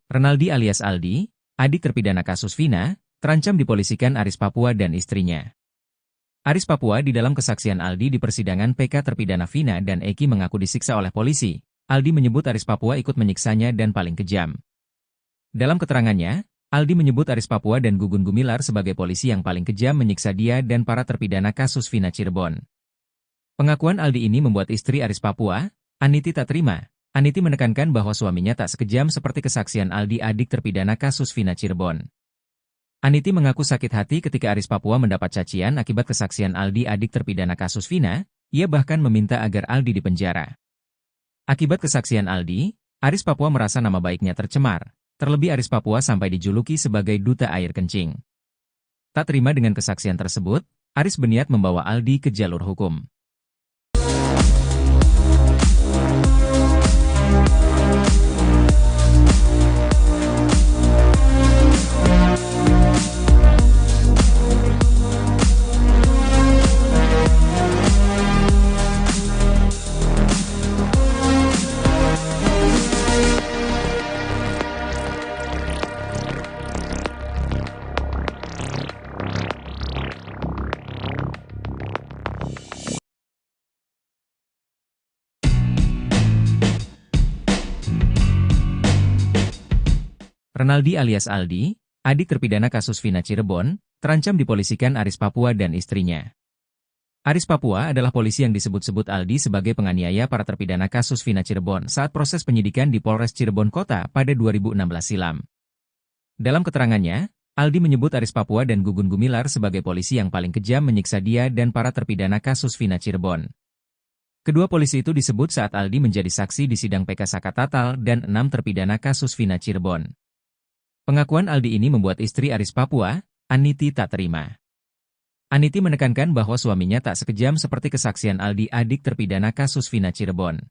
Renaldi alias Aldi, adik terpidana kasus Vina, terancam dipolisikan Aris Papua dan istrinya. Aris Papua di dalam kesaksian Aldi di persidangan PK terpidana Vina dan Eki mengaku disiksa oleh polisi. Aldi menyebut Aris Papua ikut menyiksanya dan paling kejam. Dalam keterangannya, Aldi menyebut Aris Papua dan Gugun Gumilar sebagai polisi yang paling kejam menyiksa dia dan para terpidana kasus Vina Cirebon. Pengakuan Aldi ini membuat istri Aris Papua, Aniti, tak terima. Aniti menekankan bahwa suaminya tak sekejam seperti kesaksian Aldi, adik terpidana kasus Vina Cirebon. Aniti mengaku sakit hati ketika Aris Papua mendapat cacian akibat kesaksian Aldi, adik terpidana kasus Vina. Ia bahkan meminta agar Aldi dipenjara. Akibat kesaksian Aldi, Aris Papua merasa nama baiknya tercemar. Terlebih Aris Papua sampai dijuluki sebagai duta air kencing. Tak terima dengan kesaksian tersebut, Aris berniat membawa Aldi ke jalur hukum. Renaldi alias Aldi, adik terpidana kasus Vina Cirebon, terancam dipolisikan Aris Papua dan istrinya. Aris Papua adalah polisi yang disebut-sebut Aldi sebagai penganiaya para terpidana kasus Vina Cirebon saat proses penyidikan di Polres Cirebon Kota pada 2016 silam. Dalam keterangannya, Aldi menyebut Aris Papua dan Gugun Gumilar sebagai polisi yang paling kejam menyiksa dia dan para terpidana kasus Vina Cirebon. Kedua polisi itu disebut saat Aldi menjadi saksi di sidang PK Saka Tatal dan 6 terpidana kasus Vina Cirebon. Pengakuan Aldi ini membuat istri Aris Papua, Aniti, tak terima. Aniti menekankan bahwa suaminya tak sekejam seperti kesaksian Aldi, adik terpidana kasus Vina Cirebon.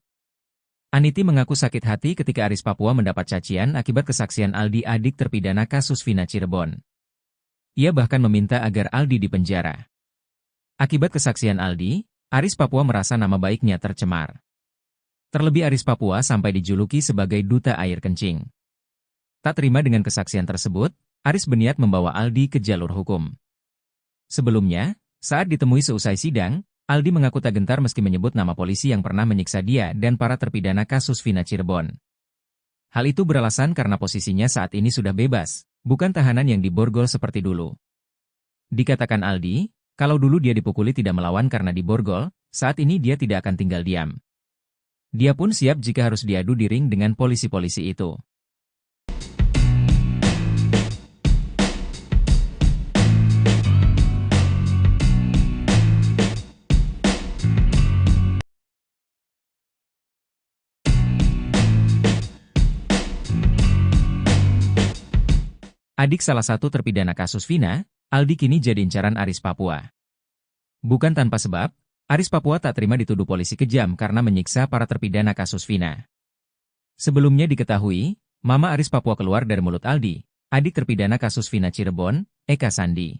Aniti mengaku sakit hati ketika Aris Papua mendapat cacian akibat kesaksian Aldi, adik terpidana kasus Vina Cirebon. Ia bahkan meminta agar Aldi dipenjara. Akibat kesaksian Aldi, Aris Papua merasa nama baiknya tercemar. Terlebih Aris Papua sampai dijuluki sebagai duta air kencing. Tak terima dengan kesaksian tersebut, Aris berniat membawa Aldi ke jalur hukum. Sebelumnya, saat ditemui seusai sidang, Aldi mengaku tak gentar meski menyebut nama polisi yang pernah menyiksa dia dan para terpidana kasus Vina Cirebon. Hal itu beralasan karena posisinya saat ini sudah bebas, bukan tahanan yang diborgol seperti dulu. Dikatakan Aldi, kalau dulu dia dipukuli tidak melawan karena diborgol, saat ini dia tidak akan tinggal diam. Dia pun siap jika harus diadu di ring dengan polisi-polisi itu. Adik salah satu terpidana kasus Vina, Aldi kini jadi incaran Aris Papua. Bukan tanpa sebab, Aris Papua tak terima dituduh polisi kejam karena menyiksa para terpidana kasus Vina. Sebelumnya diketahui, Mama Aris Papua keluar dari mulut Aldi, adik terpidana kasus Vina Cirebon, Eka Sandi.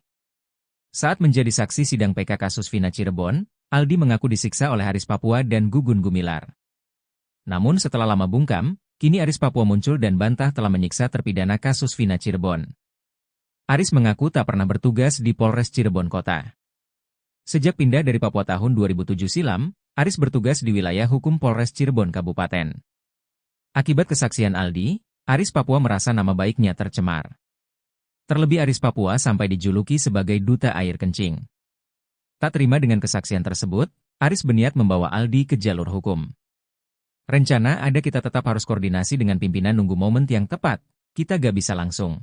Saat menjadi saksi sidang PK kasus Vina Cirebon, Aldi mengaku disiksa oleh Aris Papua dan Gugun Gumilar. Namun setelah lama bungkam, kini Aris Papua muncul dan bantah telah menyiksa terpidana kasus Vina Cirebon. Aris mengaku tak pernah bertugas di Polres Cirebon Kota. Sejak pindah dari Papua tahun 2007 silam, Aris bertugas di wilayah hukum Polres Cirebon Kabupaten. Akibat kesaksian Aldi, Aris Papua merasa nama baiknya tercemar. Terlebih Aris Papua sampai dijuluki sebagai duta air kencing. Tak terima dengan kesaksian tersebut, Aris berniat membawa Aldi ke jalur hukum. Rencana ada kita tetap harus koordinasi dengan pimpinan nunggu momen yang tepat, kita gak bisa langsung.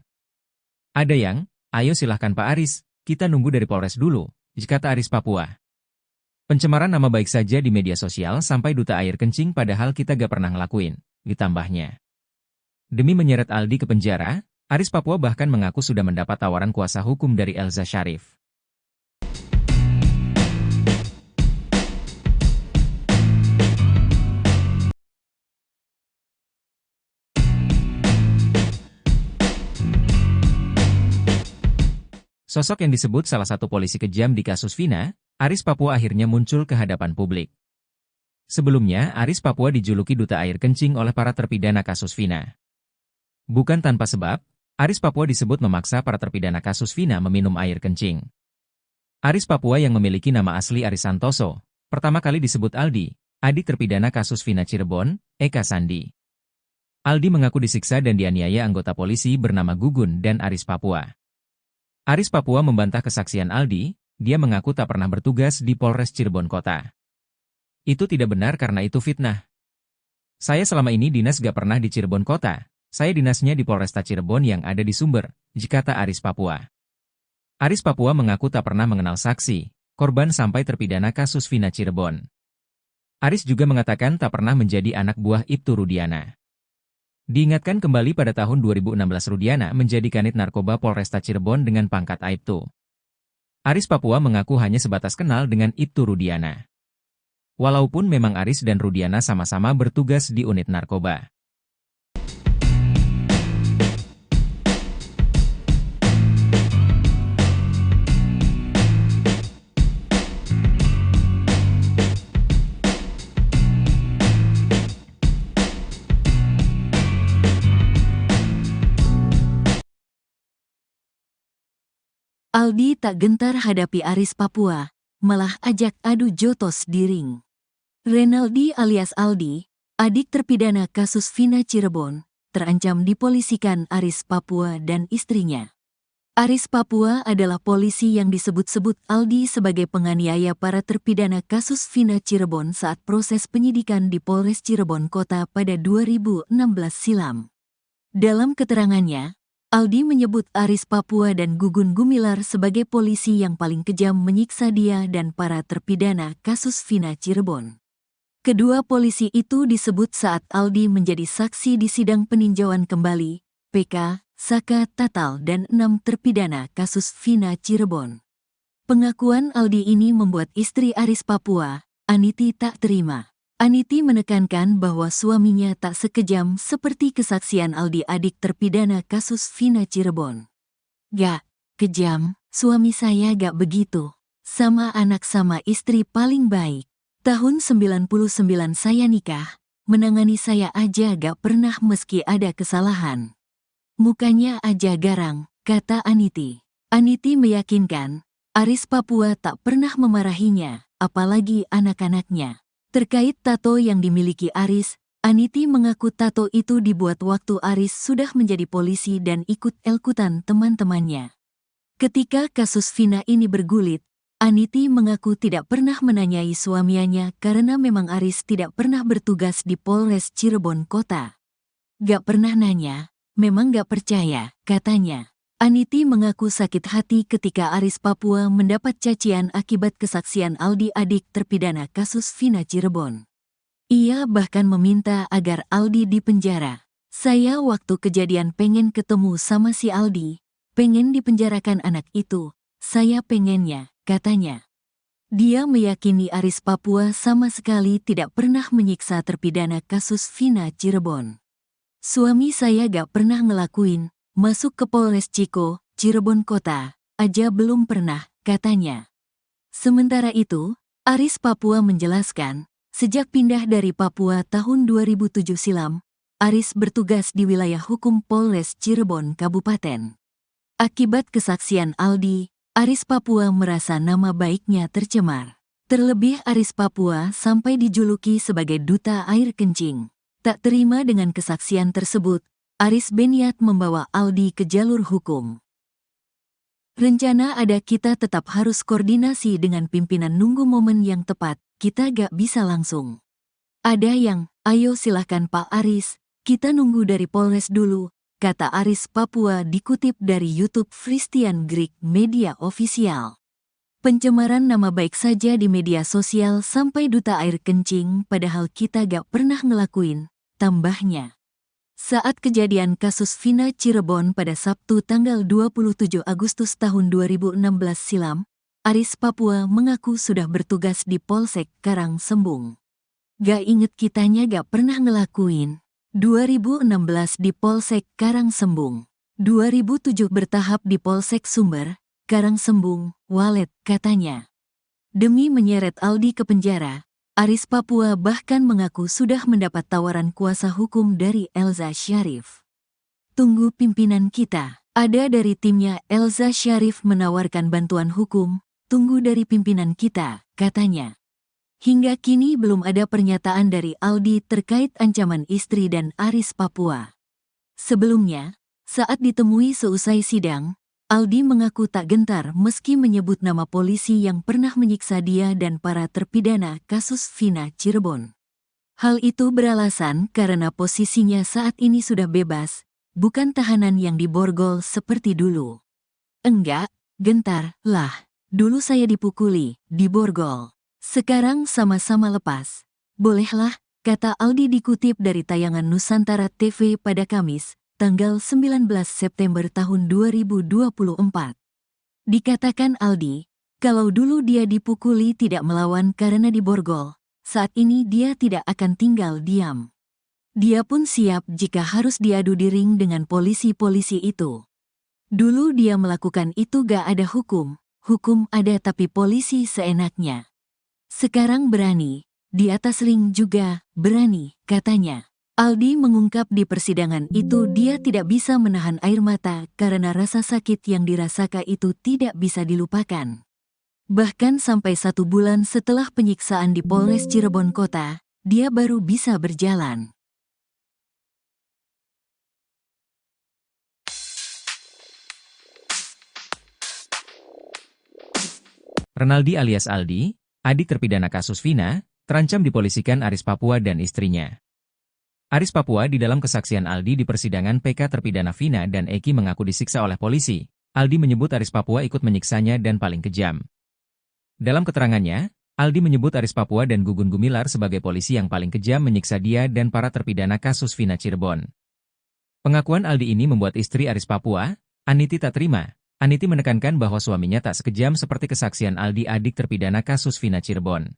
Ada yang, ayo silahkan Pak Aris, kita nunggu dari Polres dulu, kata Aris Papua. Pencemaran nama baik saja di media sosial sampai duta air kencing padahal kita gak pernah ngelakuin, ditambahnya. Demi menyeret Aldi ke penjara, Aris Papua bahkan mengaku sudah mendapat tawaran kuasa hukum dari Elza Syarif. Sosok yang disebut salah satu polisi kejam di kasus Vina, Aris Papua akhirnya muncul ke hadapan publik. Sebelumnya, Aris Papua dijuluki duta air kencing oleh para terpidana kasus Vina. Bukan tanpa sebab, Aris Papua disebut memaksa para terpidana kasus Vina meminum air kencing. Aris Papua yang memiliki nama asli Aris Santoso, pertama kali disebut Aldi, adik terpidana kasus Vina Cirebon, Eka Sandi. Aldi mengaku disiksa dan dianiaya anggota polisi bernama Gugun dan Aris Papua. Aris Papua membantah kesaksian Aldi, dia mengaku tak pernah bertugas di Polres Cirebon Kota. Itu tidak benar karena itu fitnah. Saya selama ini dinas gak pernah di Cirebon Kota, saya dinasnya di Polresta Cirebon yang ada di Sumber, kata Aris Papua. Aris Papua mengaku tak pernah mengenal saksi, korban sampai terpidana kasus Vina Cirebon. Aris juga mengatakan tak pernah menjadi anak buah Ibtu Rudiana. Diingatkan kembali pada tahun 2016 Rudiana menjadi kanit narkoba Polresta Cirebon dengan pangkat Aibtu. Aris Papua mengaku hanya sebatas kenal dengan Ibtu Rudiana. Walaupun memang Aris dan Rudiana sama-sama bertugas di unit narkoba. Aldi tak gentar hadapi Aris Papua, malah ajak adu jotos di ring. Renaldi alias Aldi, adik terpidana kasus Vina Cirebon, terancam dipolisikan Aris Papua dan istrinya. Aris Papua adalah polisi yang disebut-sebut Aldi sebagai penganiaya para terpidana kasus Vina Cirebon saat proses penyidikan di Polres Cirebon Kota pada 2016 silam. Dalam keterangannya, Aldi menyebut Aris Papua dan Gugun Gumilar sebagai polisi yang paling kejam menyiksa dia dan para terpidana kasus Vina Cirebon. Kedua polisi itu disebut saat Aldi menjadi saksi di sidang peninjauan kembali, PK, Saka Tatal dan 6 terpidana kasus Vina Cirebon. Pengakuan Aldi ini membuat istri Aris Papua, Aniti, tak terima. Aniti menekankan bahwa suaminya tak sekejam seperti kesaksian Aldi, adik terpidana kasus Vina Cirebon. "Gak kejam, suami saya gak begitu. Sama anak sama istri paling baik. Tahun 99 saya nikah, menangani saya aja gak pernah meski ada kesalahan. Mukanya aja garang," kata Aniti. Aniti meyakinkan, Aris Papua tak pernah memarahinya, apalagi anak-anaknya. Terkait tato yang dimiliki Aris, Aniti mengaku tato itu dibuat waktu Aris sudah menjadi polisi dan ikut elkutan teman-temannya. Ketika kasus Vina ini bergulit, Aniti mengaku tidak pernah menanyai suaminya karena memang Aris tidak pernah bertugas di Polres Cirebon Kota. "Gak pernah nanya, memang gak percaya," katanya. Aniti mengaku sakit hati ketika Aris Papua mendapat cacian akibat kesaksian Aldi, adik terpidana kasus Vina Cirebon. Ia bahkan meminta agar Aldi dipenjara. "Saya waktu kejadian pengen ketemu sama si Aldi, pengen dipenjarakan anak itu, saya pengennya," katanya. Dia meyakini Aris Papua sama sekali tidak pernah menyiksa terpidana kasus Vina Cirebon. "Suami saya gak pernah ngelakuin, masuk ke Polres Ciko, Cirebon Kota, aja belum pernah," katanya. Sementara itu, Aris Papua menjelaskan, sejak pindah dari Papua tahun 2007 silam, Aris bertugas di wilayah hukum Polres Cirebon Kabupaten. Akibat kesaksian Aldi, Aris Papua merasa nama baiknya tercemar. Terlebih Aris Papua sampai dijuluki sebagai duta air kencing. Tak terima dengan kesaksian tersebut, Aris berniat membawa Aldi ke jalur hukum. "Rencana ada, kita tetap harus koordinasi dengan pimpinan, nunggu momen yang tepat, kita gak bisa langsung. Ada yang, ayo silahkan Pak Aris, kita nunggu dari Polres dulu," kata Aris Papua dikutip dari YouTube Christian Greek Media Official. "Pencemaran nama baik saja di media sosial sampai duta air kencing, padahal kita gak pernah ngelakuin," tambahnya. Saat kejadian kasus Vina Cirebon pada Sabtu tanggal 27 Agustus tahun 2016 silam, Aris Papua mengaku sudah bertugas di Polsek Karangsembung. "Gak inget, kitanya gak pernah ngelakuin. 2016 di Polsek Karangsembung, 2007 bertahap di Polsek Sumber, Karangsembung, Walet," katanya. Demi menyeret Aldi ke penjara, Aris Papua bahkan mengaku sudah mendapat tawaran kuasa hukum dari Elza Syarif. "Tunggu pimpinan kita, ada dari timnya Elza Syarif menawarkan bantuan hukum, tunggu dari pimpinan kita," katanya. Hingga kini belum ada pernyataan dari Aldi terkait ancaman istri dan Aris Papua. Sebelumnya, saat ditemui seusai sidang, Aldi mengaku tak gentar meski menyebut nama polisi yang pernah menyiksa dia dan para terpidana kasus Vina Cirebon. Hal itu beralasan karena posisinya saat ini sudah bebas, bukan tahanan yang diborgol seperti dulu. "Enggak, gentar lah. Dulu saya dipukuli, diborgol. Sekarang sama-sama lepas. Bolehlah," kata Aldi dikutip dari tayangan Nusantara TV pada Kamis, tanggal 19 September tahun 2024. Dikatakan Aldi, kalau dulu dia dipukuli tidak melawan karena diborgol, saat ini dia tidak akan tinggal diam. Dia pun siap jika harus diadu di ring dengan polisi-polisi itu. Dulu dia melakukan itu gak ada hukum, hukum ada tapi polisi seenaknya. Sekarang berani, di atas ring juga berani, katanya. Aldi mengungkap di persidangan itu dia tidak bisa menahan air mata karena rasa sakit yang dirasakan itu tidak bisa dilupakan. Bahkan sampai 1 bulan setelah penyiksaan di Polres Cirebon Kota, dia baru bisa berjalan. Renaldi alias Aldi, adik terpidana kasus Vina, terancam dipolisikan Aris Papua dan istrinya. Aris Papua di dalam kesaksian Aldi di persidangan PK terpidana Vina dan Eki mengaku disiksa oleh polisi. Aldi menyebut Aris Papua ikut menyiksanya dan paling kejam. Dalam keterangannya, Aldi menyebut Aris Papua dan Gugun Gumilar sebagai polisi yang paling kejam menyiksa dia dan para terpidana kasus Vina Cirebon. Pengakuan Aldi ini membuat istri Aris Papua, Aniti tak terima. Aniti menekankan bahwa suaminya tak sekejam seperti kesaksian Aldi adik terpidana kasus Vina Cirebon.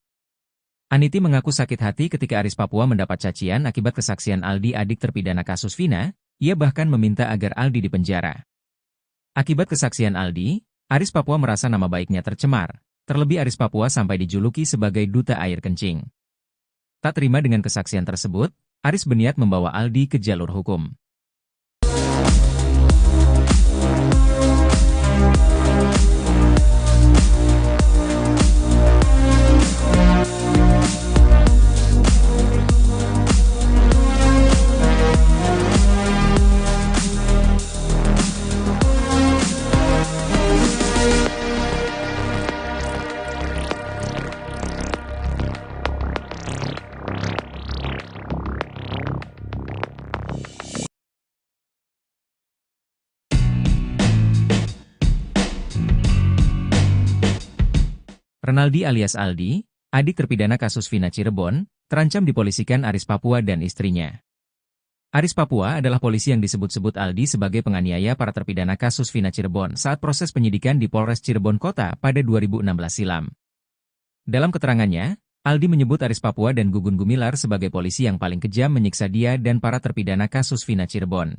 Aniti mengaku sakit hati ketika Aris Papua mendapat cacian akibat kesaksian Aldi adik terpidana kasus Vina, ia bahkan meminta agar Aldi dipenjara. Akibat kesaksian Aldi, Aris Papua merasa nama baiknya tercemar, terlebih Aris Papua sampai dijuluki sebagai duta air kencing. Tak terima dengan kesaksian tersebut, Aris berniat membawa Aldi ke jalur hukum. Renaldi alias Aldi, adik terpidana kasus Vina Cirebon, terancam dipolisikan Aris Papua dan istrinya. Aris Papua adalah polisi yang disebut-sebut Aldi sebagai penganiaya para terpidana kasus Vina Cirebon saat proses penyidikan di Polres Cirebon Kota pada 2016 silam. Dalam keterangannya, Aldi menyebut Aris Papua dan Gugun Gumilar sebagai polisi yang paling kejam menyiksa dia dan para terpidana kasus Vina Cirebon.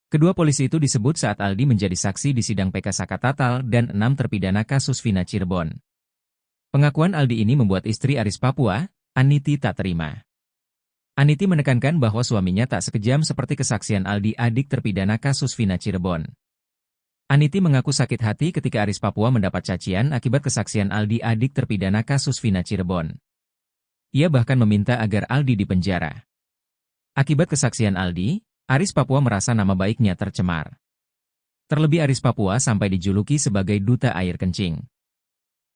Kedua polisi itu disebut saat Aldi menjadi saksi di sidang PK Sakatatal dan 6 terpidana kasus Vina Cirebon. Pengakuan Aldi ini membuat istri Aris Papua, Aniti tak terima. Aniti menekankan bahwa suaminya tak sekejam seperti kesaksian Aldi adik terpidana kasus Vina Cirebon. Aniti mengaku sakit hati ketika Aris Papua mendapat cacian akibat kesaksian Aldi adik terpidana kasus Vina Cirebon. Ia bahkan meminta agar Aldi dipenjara. Akibat kesaksian Aldi, Aris Papua merasa nama baiknya tercemar. Terlebih Aris Papua sampai dijuluki sebagai duta air kencing.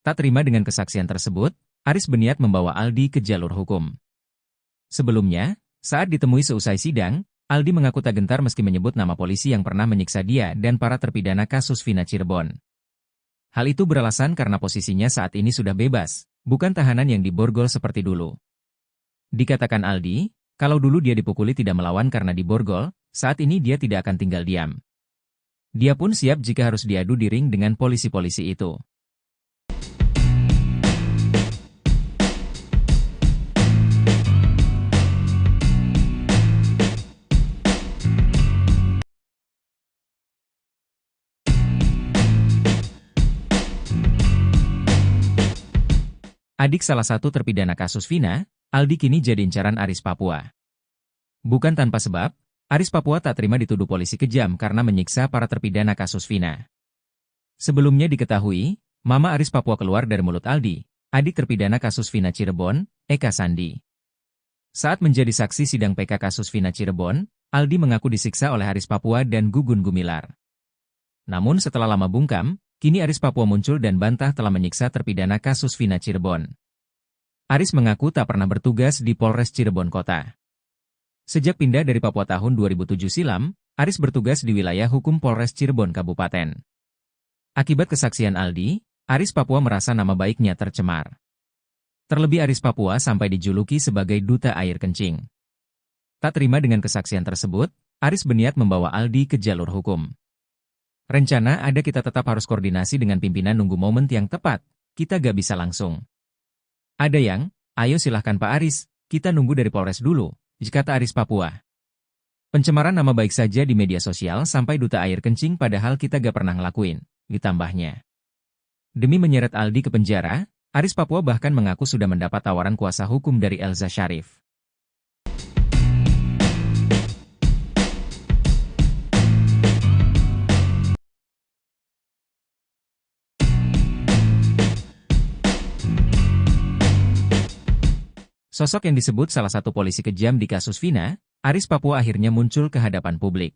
Tak terima dengan kesaksian tersebut, Aris berniat membawa Aldi ke jalur hukum. Sebelumnya, saat ditemui seusai sidang, Aldi mengaku tak gentar meski menyebut nama polisi yang pernah menyiksa dia dan para terpidana kasus Vina Cirebon. Hal itu beralasan karena posisinya saat ini sudah bebas, bukan tahanan yang diborgol seperti dulu. Dikatakan Aldi, kalau dulu dia dipukuli tidak melawan karena diborgol, saat ini dia tidak akan tinggal diam. Dia pun siap jika harus diadu di ring dengan polisi-polisi itu. Adik salah satu terpidana kasus Vina, Aldi kini jadi incaran Aris Papua. Bukan tanpa sebab, Aris Papua tak terima dituduh polisi kejam karena menyiksa para terpidana kasus Vina. Sebelumnya diketahui, Mama Aris Papua keluar dari mulut Aldi, adik terpidana kasus Vina Cirebon, Eka Sandi. Saat menjadi saksi sidang PK kasus Vina Cirebon, Aldi mengaku disiksa oleh Aris Papua dan Gugun Gumilar. Namun setelah lama bungkam, kini Aris Papua muncul dan bantah telah menyiksa terpidana kasus Vina Cirebon. Aris mengaku tak pernah bertugas di Polres Cirebon Kota. Sejak pindah dari Papua tahun 2007 silam, Aris bertugas di wilayah hukum Polres Cirebon Kabupaten. Akibat kesaksian Aldi, Aris Papua merasa nama baiknya tercemar. Terlebih Aris Papua sampai dijuluki sebagai duta air kencing. Tak terima dengan kesaksian tersebut, Aris berniat membawa Aldi ke jalur hukum. Rencana ada kita tetap harus koordinasi dengan pimpinan nunggu momen yang tepat, kita gak bisa langsung. Ada yang, ayo silahkan Pak Aris, kita nunggu dari Polres dulu, kata Aris Papua. Pencemaran nama baik saja di media sosial sampai duta air kencing padahal kita gak pernah ngelakuin, ditambahnya. Demi menyeret Aldi ke penjara, Aris Papua bahkan mengaku sudah mendapat tawaran kuasa hukum dari Elza Syarif. Sosok yang disebut salah satu polisi kejam di kasus Vina, Aris Papua akhirnya muncul ke hadapan publik.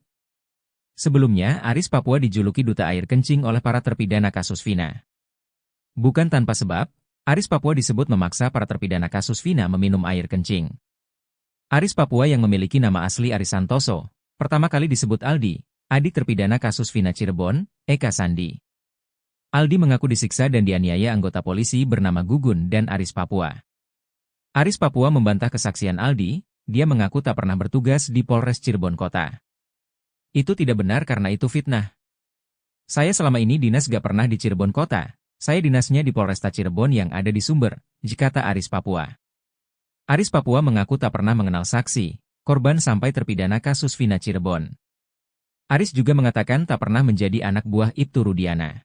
Sebelumnya, Aris Papua dijuluki duta air kencing oleh para terpidana kasus Vina. Bukan tanpa sebab, Aris Papua disebut memaksa para terpidana kasus Vina meminum air kencing. Aris Papua yang memiliki nama asli Aris Santoso, pertama kali disebut Aldi, adik terpidana kasus Vina Cirebon, Eka Sandi. Aldi mengaku disiksa dan dianiaya anggota polisi bernama Gugun dan Aris Papua. Aris Papua membantah kesaksian Aldi, dia mengaku tak pernah bertugas di Polres Cirebon Kota. Itu tidak benar karena itu fitnah. Saya selama ini dinas gak pernah di Cirebon Kota, saya dinasnya di Polresta Cirebon yang ada di Sumber, kata Aris Papua. Aris Papua mengaku tak pernah mengenal saksi, korban sampai terpidana kasus Vina Cirebon. Aris juga mengatakan tak pernah menjadi anak buah Ibtu Rudiana.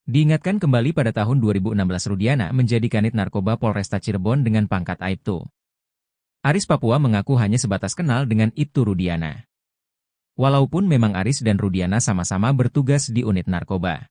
Diingatkan kembali pada tahun 2016 Rudiana menjadi kanit narkoba Polresta Cirebon dengan pangkat Aibtu. Aris Papua mengaku hanya sebatas kenal dengan Ibtu Rudiana. Walaupun memang Aris dan Rudiana sama-sama bertugas di unit narkoba.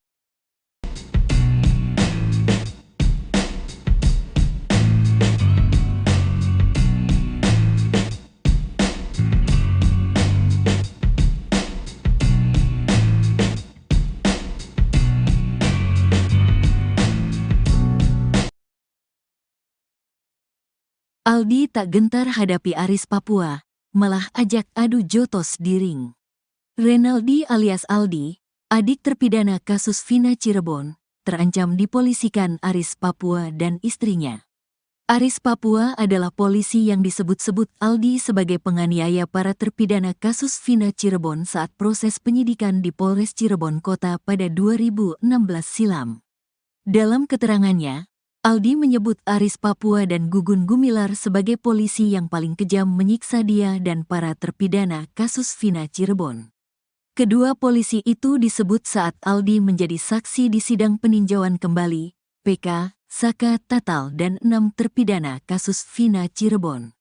Aldi tak gentar hadapi Aris Papua, malah ajak adu jotos di ring. Renaldi alias Aldi, adik terpidana kasus Vina Cirebon, terancam dipolisikan Aris Papua dan istrinya. Aris Papua adalah polisi yang disebut-sebut Aldi sebagai penganiaya para terpidana kasus Vina Cirebon saat proses penyidikan di Polres Cirebon Kota pada 2016 silam. Dalam keterangannya, Aldi menyebut Aris Papua dan Gugun Gumilar sebagai polisi yang paling kejam menyiksa dia dan para terpidana kasus Vina Cirebon. Kedua polisi itu disebut saat Aldi menjadi saksi di sidang peninjauan kembali, PK, Saka Tatal dan 6 terpidana kasus Vina Cirebon.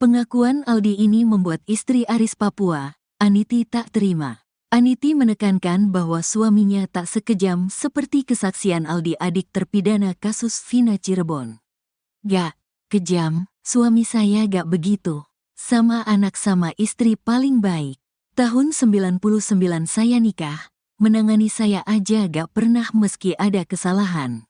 Pengakuan Aldi ini membuat istri Aris Papua, Aniti, tak terima. Aniti menekankan bahwa suaminya tak sekejam seperti kesaksian Aldi adik terpidana kasus Vina Cirebon. Gak kejam, suami saya gak begitu. Sama anak sama istri paling baik. Tahun 99 saya nikah, menangani saya aja gak pernah meski ada kesalahan.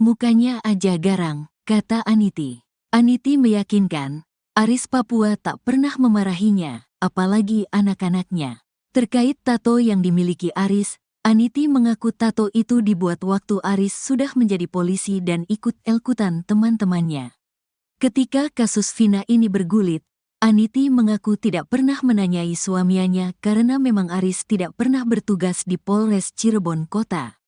Mukanya aja garang, kata Aniti. Aniti meyakinkan, Aris Papua tak pernah memarahinya, apalagi anak-anaknya. Terkait tato yang dimiliki Aris, Aniti mengaku tato itu dibuat waktu Aris sudah menjadi polisi dan ikut-ikutan teman-temannya. Ketika kasus Vina ini bergulit, Aniti mengaku tidak pernah menanyai suaminya karena memang Aris tidak pernah bertugas di Polres Cirebon Kota.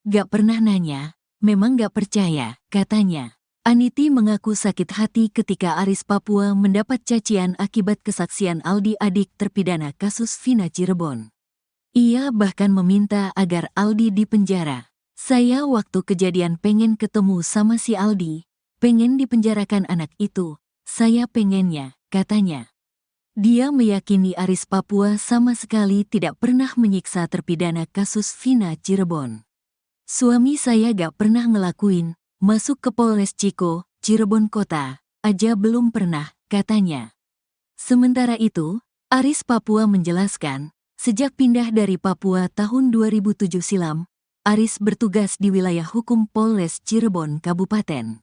Gak pernah nanya, memang gak percaya, katanya. Aniti mengaku sakit hati ketika Aris Papua mendapat cacian akibat kesaksian Aldi adik terpidana kasus Vina Cirebon. Ia bahkan meminta agar Aldi dipenjara. Saya waktu kejadian pengen ketemu sama si Aldi, pengen dipenjarakan anak itu, saya pengennya, katanya. Dia meyakini Aris Papua sama sekali tidak pernah menyiksa terpidana kasus Vina Cirebon. Suami saya gak pernah ngelakuin, masuk ke Polres Ciko, Cirebon Kota, aja belum pernah, katanya. Sementara itu, Aris Papua menjelaskan, sejak pindah dari Papua tahun 2007 silam, Aris bertugas di wilayah hukum Polres Cirebon Kabupaten.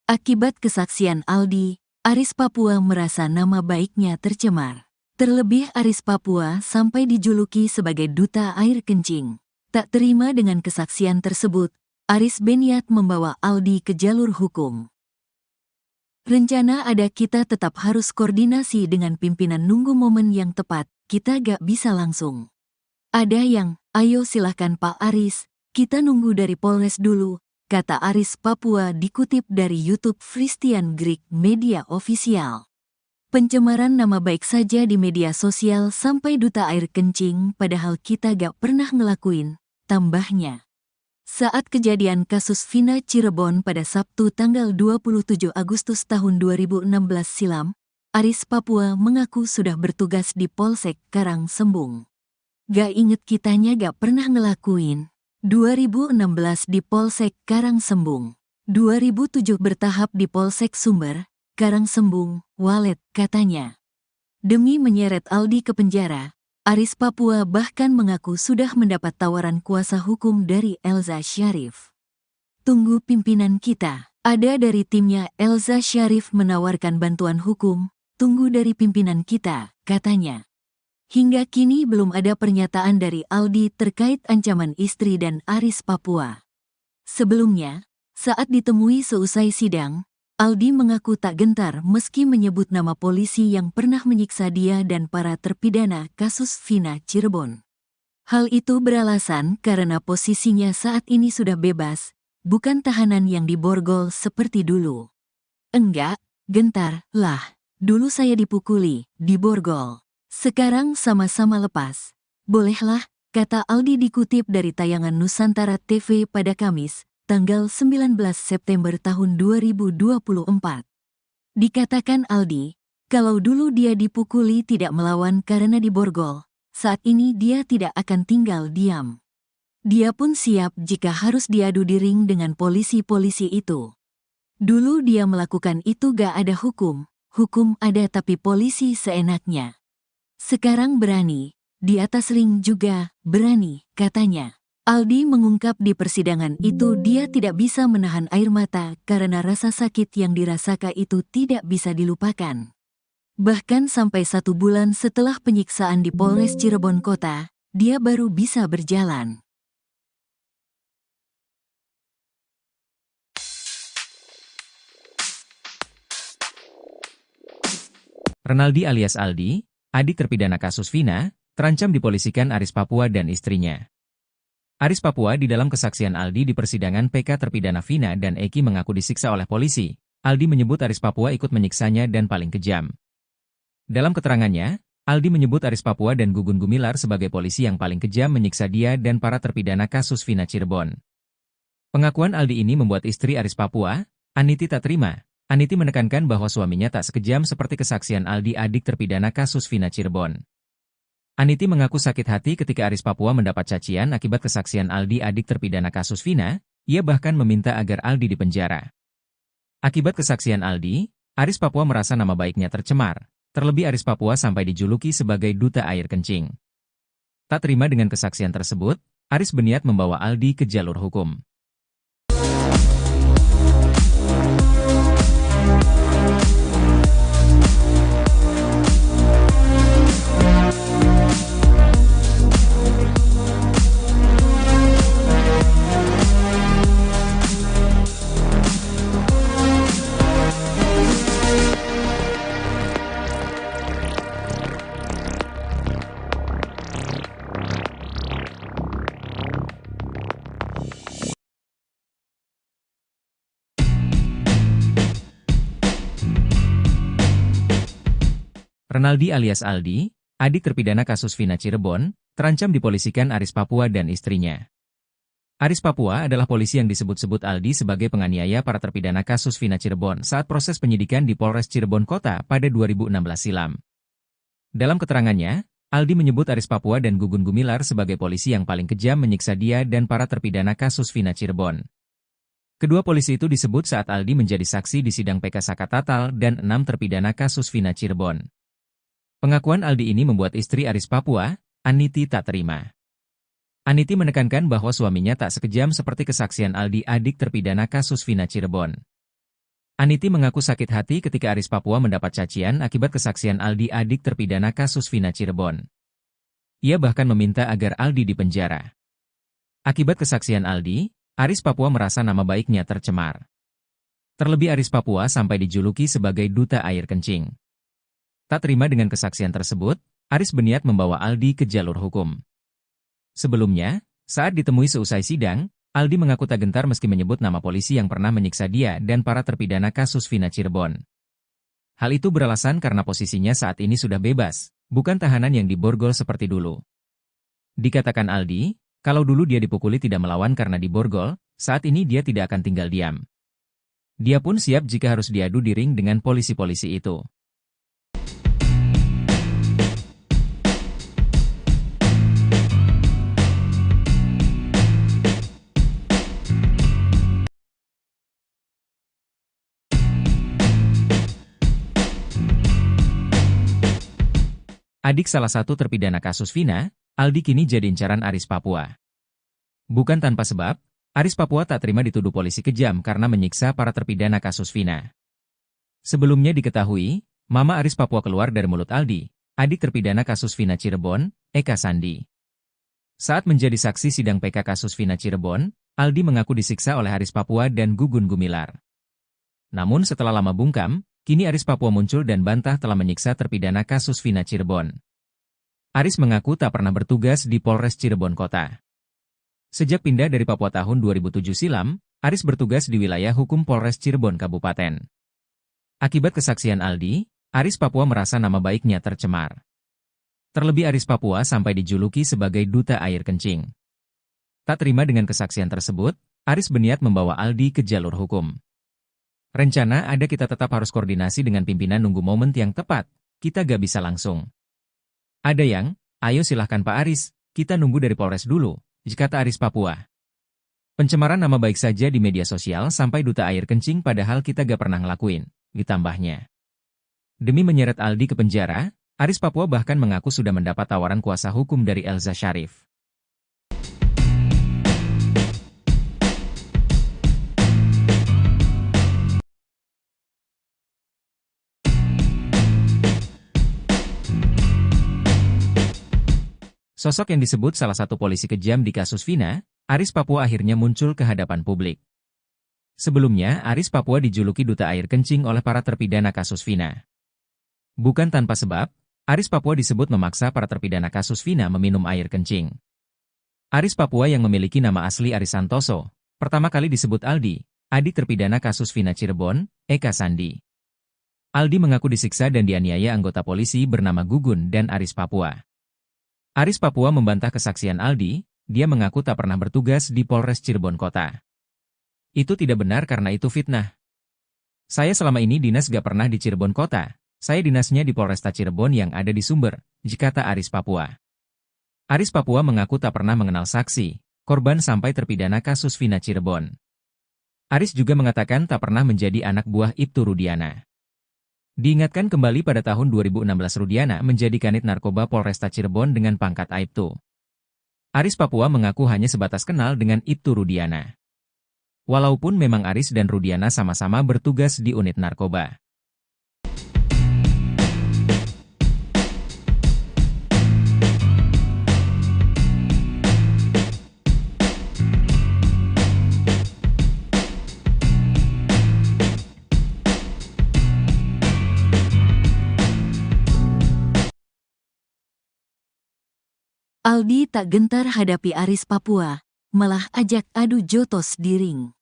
Akibat kesaksian Aldi, Aris Papua merasa nama baiknya tercemar. Terlebih Aris Papua sampai dijuluki sebagai duta air kencing. Tak terima dengan kesaksian tersebut, Aris berniat membawa Aldi ke jalur hukum. Rencana ada kita tetap harus koordinasi dengan pimpinan nunggu momen yang tepat, kita gak bisa langsung. Ada yang, ayo silahkan Pak Aris, kita nunggu dari Polres dulu, kata Aris Papua dikutip dari YouTube Christian Greek Media Official. Pencemaran nama baik saja di media sosial sampai duta air kencing padahal kita gak pernah ngelakuin, tambahnya. Saat kejadian kasus Vina Cirebon pada Sabtu tanggal 27 Agustus tahun 2016 silam, Aris Papua mengaku sudah bertugas di Polsek Karangsembung. Gak inget kitanya gak pernah ngelakuin. 2016 di Polsek Karangsembung. 2007 bertahap di Polsek Sumber, Karangsembung, Walet, katanya. Demi menyeret Aldi ke penjara, Aris Papua bahkan mengaku sudah mendapat tawaran kuasa hukum dari Elza Syarif. Tunggu pimpinan kita, ada dari timnya Elza Syarif menawarkan bantuan hukum, tunggu dari pimpinan kita, katanya. Hingga kini belum ada pernyataan dari Aldi terkait ancaman istri dan Aris Papua. Sebelumnya, saat ditemui seusai sidang, Aldi mengaku tak gentar meski menyebut nama polisi yang pernah menyiksa dia dan para terpidana kasus Vina Cirebon. Hal itu beralasan karena posisinya saat ini sudah bebas, bukan tahanan yang diborgol seperti dulu. Enggak, gentar, lah. Dulu saya dipukuli, diborgol. Sekarang sama-sama lepas. Bolehlah, kata Aldi dikutip dari tayangan Nusantara TV pada Kamis, tanggal 19 September tahun 2024. Dikatakan Aldi, kalau dulu dia dipukuli tidak melawan karena diborgol, saat ini dia tidak akan tinggal diam. Dia pun siap jika harus diadu di ring dengan polisi-polisi itu. Dulu dia melakukan itu gak ada hukum ada tapi polisi seenaknya. Sekarang berani, di atas ring juga berani, katanya. Aldi mengungkap di persidangan itu dia tidak bisa menahan air mata karena rasa sakit yang dirasakan itu tidak bisa dilupakan. Bahkan sampai 1 bulan setelah penyiksaan di Polres Cirebon Kota, dia baru bisa berjalan. Renaldi alias Aldi, adik terpidana kasus Vina, terancam dipolisikan Aris Papua dan istrinya. Aris Papua di dalam kesaksian Aldi di persidangan PK terpidana Vina dan Eki mengaku disiksa oleh polisi. Aldi menyebut Aris Papua ikut menyiksanya dan paling kejam. Dalam keterangannya, Aldi menyebut Aris Papua dan Gugun Gumilar sebagai polisi yang paling kejam menyiksa dia dan para terpidana kasus Vina Cirebon. Pengakuan Aldi ini membuat istri Aris Papua, Aniti tak terima. Aniti menekankan bahwa suaminya tak sekejam seperti kesaksian Aldi adik terpidana kasus Vina Cirebon. Aniti mengaku sakit hati ketika Aris Papua mendapat cacian akibat kesaksian Aldi adik terpidana kasus Vina, ia bahkan meminta agar Aldi dipenjara. Akibat kesaksian Aldi, Aris Papua merasa nama baiknya tercemar, terlebih Aris Papua sampai dijuluki sebagai duta air kencing. Tak terima dengan kesaksian tersebut, Aris berniat membawa Aldi ke jalur hukum. Renaldi alias Aldi, adik terpidana kasus Vina Cirebon, terancam dipolisikan Aris Papua dan istrinya. Aris Papua adalah polisi yang disebut-sebut Aldi sebagai penganiaya para terpidana kasus Vina Cirebon saat proses penyidikan di Polres Cirebon Kota pada 2016 silam. Dalam keterangannya, Aldi menyebut Aris Papua dan Gugun Gumilar sebagai polisi yang paling kejam menyiksa dia dan para terpidana kasus Vina Cirebon. Kedua polisi itu disebut saat Aldi menjadi saksi di sidang PK Sakatatal dan 6 terpidana kasus Vina Cirebon. Pengakuan Aldi ini membuat istri Aris Papua, Aniti tak terima. Aniti menekankan bahwa suaminya tak sekejam seperti kesaksian Aldi adik terpidana kasus Vina Cirebon. Aniti mengaku sakit hati ketika Aris Papua mendapat cacian akibat kesaksian Aldi adik terpidana kasus Vina Cirebon. Ia bahkan meminta agar Aldi dipenjara. Akibat kesaksian Aldi, Aris Papua merasa nama baiknya tercemar. Terlebih Aris Papua sampai dijuluki sebagai duta air kencing. Tak terima dengan kesaksian tersebut, Aris berniat membawa Aldi ke jalur hukum. Sebelumnya, saat ditemui seusai sidang, Aldi mengaku tak gentar meski menyebut nama polisi yang pernah menyiksa dia dan para terpidana kasus Vina Cirebon. Hal itu beralasan karena posisinya saat ini sudah bebas, bukan tahanan yang diborgol seperti dulu. Dikatakan Aldi, kalau dulu dia dipukuli tidak melawan karena diborgol, saat ini dia tidak akan tinggal diam. Dia pun siap jika harus diadu di ring dengan polisi-polisi itu. Adik salah satu terpidana kasus Vina, Aldi kini jadi incaran Aris Papua. Bukan tanpa sebab, Aris Papua tak terima dituduh polisi kejam karena menyiksa para terpidana kasus Vina. Sebelumnya diketahui, Mama Aris Papua keluar dari mulut Aldi, adik terpidana kasus Vina Cirebon, Eka Sandi. Saat menjadi saksi sidang PK kasus Vina Cirebon, Aldi mengaku disiksa oleh Aris Papua dan Gugun Gumilar. Namun setelah lama bungkam, kini Aris Papua muncul dan bantah telah menyiksa terpidana kasus Vina Cirebon. Aris mengaku tak pernah bertugas di Polres Cirebon Kota. Sejak pindah dari Papua tahun 2007 silam, Aris bertugas di wilayah hukum Polres Cirebon Kabupaten. Akibat kesaksian Aldi, Aris Papua merasa nama baiknya tercemar. Terlebih Aris Papua sampai dijuluki sebagai duta air kencing. Tak terima dengan kesaksian tersebut, Aris berniat membawa Aldi ke jalur hukum. Rencana ada kita tetap harus koordinasi dengan pimpinan nunggu momen yang tepat, kita gak bisa langsung. Ada yang, ayo silahkan Pak Aris, kita nunggu dari Polres dulu, kata Aris Papua. Pencemaran nama baik saja di media sosial sampai duta air kencing padahal kita gak pernah ngelakuin, ditambahnya. Demi menyeret Aldi ke penjara, Aris Papua bahkan mengaku sudah mendapat tawaran kuasa hukum dari Elza Syarif. Sosok yang disebut salah satu polisi kejam di kasus Vina, Aris Papua akhirnya muncul ke hadapan publik. Sebelumnya, Aris Papua dijuluki duta air kencing oleh para terpidana kasus Vina. Bukan tanpa sebab, Aris Papua disebut memaksa para terpidana kasus Vina meminum air kencing. Aris Papua yang memiliki nama asli Aris Santoso, pertama kali disebut Aldi, adik terpidana kasus Vina Cirebon, Eka Sandi. Aldi mengaku disiksa dan dianiaya anggota polisi bernama Gugun dan Aris Papua. Aris Papua membantah kesaksian Aldi, dia mengaku tak pernah bertugas di Polres Cirebon Kota. Itu tidak benar karena itu fitnah. Saya selama ini dinas gak pernah di Cirebon Kota. Saya dinasnya di Polresta Cirebon yang ada di Sumber, kata Aris Papua. Aris Papua mengaku tak pernah mengenal saksi, korban sampai terpidana kasus Vina Cirebon. Aris juga mengatakan tak pernah menjadi anak buah Ibtu Rudiana. Diingatkan kembali pada tahun 2016 Rudiana menjadi kanit narkoba Polresta Cirebon dengan pangkat Aibtu. Aris Papua mengaku hanya sebatas kenal dengan Ibtu Rudiana. Walaupun memang Aris dan Rudiana sama-sama bertugas di unit narkoba. Aldi tak gentar hadapi Aris Papua, malah ajak adu jotos di ring.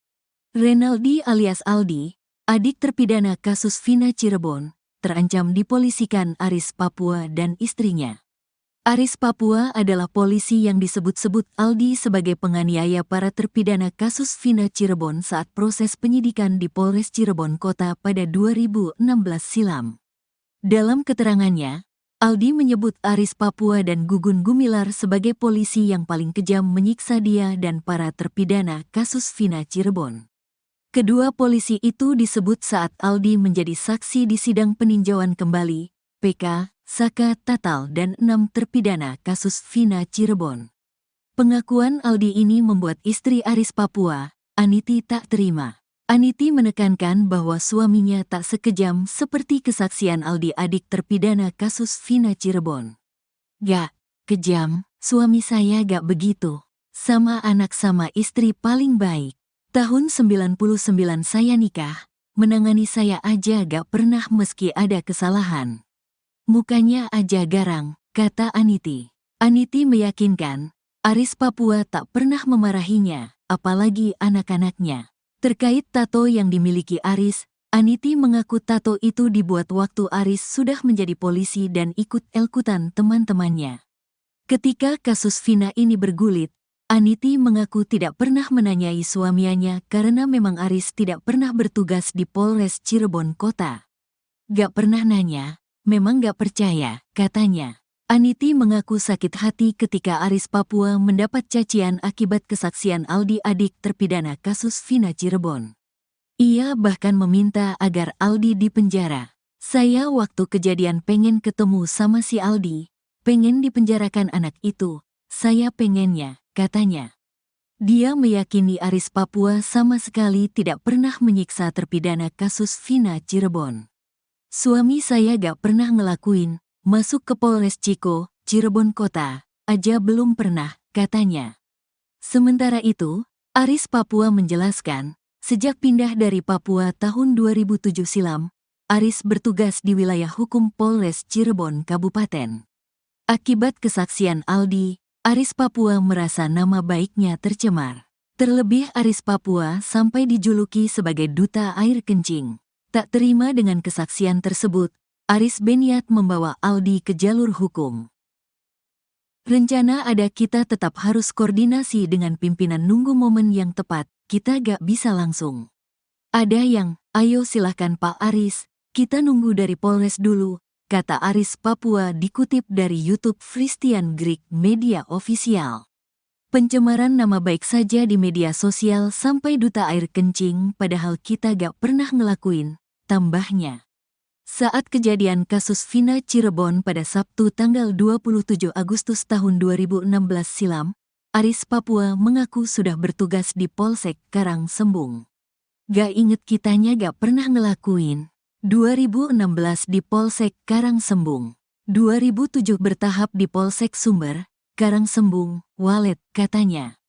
Renaldi alias Aldi, adik terpidana kasus Vina Cirebon, terancam dipolisikan Aris Papua dan istrinya. Aris Papua adalah polisi yang disebut-sebut Aldi sebagai penganiaya para terpidana kasus Vina Cirebon saat proses penyidikan di Polres Cirebon Kota pada 2016 silam. Dalam keterangannya, Aldi menyebut Aris Papua dan Gugun Gumilar sebagai polisi yang paling kejam menyiksa dia dan para terpidana kasus Vina Cirebon. Kedua polisi itu disebut saat Aldi menjadi saksi di sidang peninjauan kembali, PK, Saka Tatal dan 6 terpidana kasus Vina Cirebon. Pengakuan Aldi ini membuat istri Aris Papua, Aniti tak terima. Aniti menekankan bahwa suaminya tak sekejam seperti kesaksian Aldi adik terpidana kasus Vina Cirebon. Gak kejam, suami saya gak begitu. Sama anak sama istri paling baik. Tahun 99 saya nikah, menangani saya aja gak pernah meski ada kesalahan. Mukanya aja garang, kata Aniti. Aniti meyakinkan, Aris Papua tak pernah memarahinya, apalagi anak-anaknya. Terkait tato yang dimiliki Aris, Aniti mengaku tato itu dibuat waktu Aris sudah menjadi polisi dan ikut elkutan teman-temannya. Ketika kasus Vina ini bergulit, Aniti mengaku tidak pernah menanyai suaminya karena memang Aris tidak pernah bertugas di Polres Cirebon Kota. Gak pernah nanya, memang gak percaya, katanya. Aniti mengaku sakit hati ketika Aris Papua mendapat cacian akibat kesaksian Aldi adik terpidana kasus Vina Cirebon. Ia bahkan meminta agar Aldi dipenjara. Saya waktu kejadian pengen ketemu sama si Aldi, pengen dipenjarakan anak itu, saya pengennya, katanya. Dia meyakini Aris Papua sama sekali tidak pernah menyiksa terpidana kasus Vina Cirebon. Suami saya gak pernah ngelakuin, masuk ke Polres Ciko, Cirebon Kota, aja belum pernah, katanya. Sementara itu, Aris Papua menjelaskan, sejak pindah dari Papua tahun 2007 silam, Aris bertugas di wilayah hukum Polres Cirebon Kabupaten. Akibat kesaksian Aldi, Aris Papua merasa nama baiknya tercemar. Terlebih Aris Papua sampai dijuluki sebagai duta air kencing. Tak terima dengan kesaksian tersebut, Aris berniat membawa Aldi ke jalur hukum. Rencana ada, kita tetap harus koordinasi dengan pimpinan, nunggu momen yang tepat, kita gak bisa langsung. Ada yang, ayo silahkan Pak Aris, kita nunggu dari Polres dulu, kata Aris Papua dikutip dari YouTube Christian Greek Media Official. Pencemaran nama baik saja di media sosial sampai duta air kencing, padahal kita gak pernah ngelakuin, tambahnya. Saat kejadian kasus Vina Cirebon pada Sabtu tanggal 27 Agustus tahun 2016 silam, Aris Papua mengaku sudah bertugas di Polsek Karangsembung. Gak inget kitanya gak pernah ngelakuin. 2016 di Polsek Karangsembung. 2007 bertahap di Polsek Sumber, Karangsembung, Walet, katanya.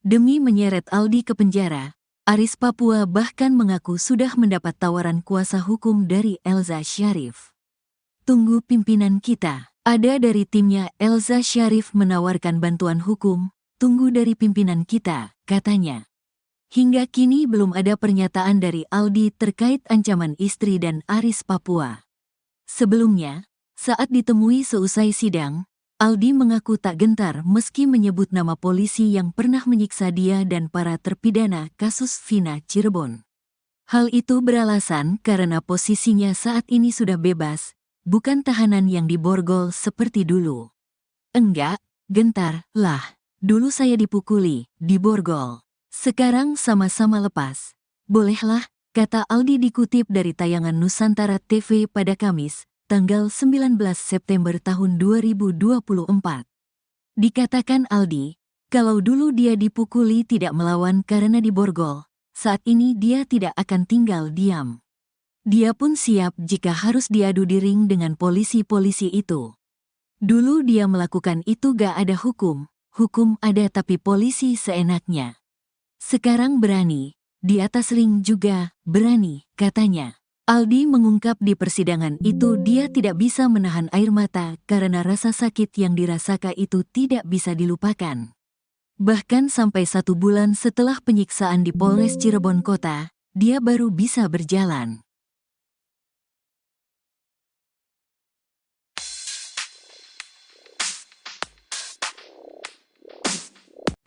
Demi menyeret Aldi ke penjara, Aris Papua bahkan mengaku sudah mendapat tawaran kuasa hukum dari Elza Syarif. Tunggu pimpinan kita, ada dari timnya Elza Syarif menawarkan bantuan hukum, tunggu dari pimpinan kita, katanya. Hingga kini belum ada pernyataan dari Aldi terkait ancaman istri dan Aris Papua. Sebelumnya, saat ditemui seusai sidang, Aldi mengaku tak gentar meski menyebut nama polisi yang pernah menyiksa dia dan para terpidana kasus Vina Cirebon. Hal itu beralasan karena posisinya saat ini sudah bebas, bukan tahanan yang diborgol seperti dulu. Enggak, gentar, lah. Dulu saya dipukuli, diborgol. Sekarang sama-sama lepas. Bolehlah, kata Aldi dikutip dari tayangan Nusantara TV pada Kamis, tanggal 19 September tahun 2024. Dikatakan Aldi, kalau dulu dia dipukuli tidak melawan karena diborgol, saat ini dia tidak akan tinggal diam. Dia pun siap jika harus diadu di ring dengan polisi-polisi itu. Dulu dia melakukan itu gak ada hukum ada tapi polisi seenaknya. Sekarang berani, di atas ring juga berani, katanya. Aldi mengungkap di persidangan itu dia tidak bisa menahan air mata karena rasa sakit yang dirasakan itu tidak bisa dilupakan. Bahkan sampai 1 bulan setelah penyiksaan di Polres Cirebon Kota, dia baru bisa berjalan.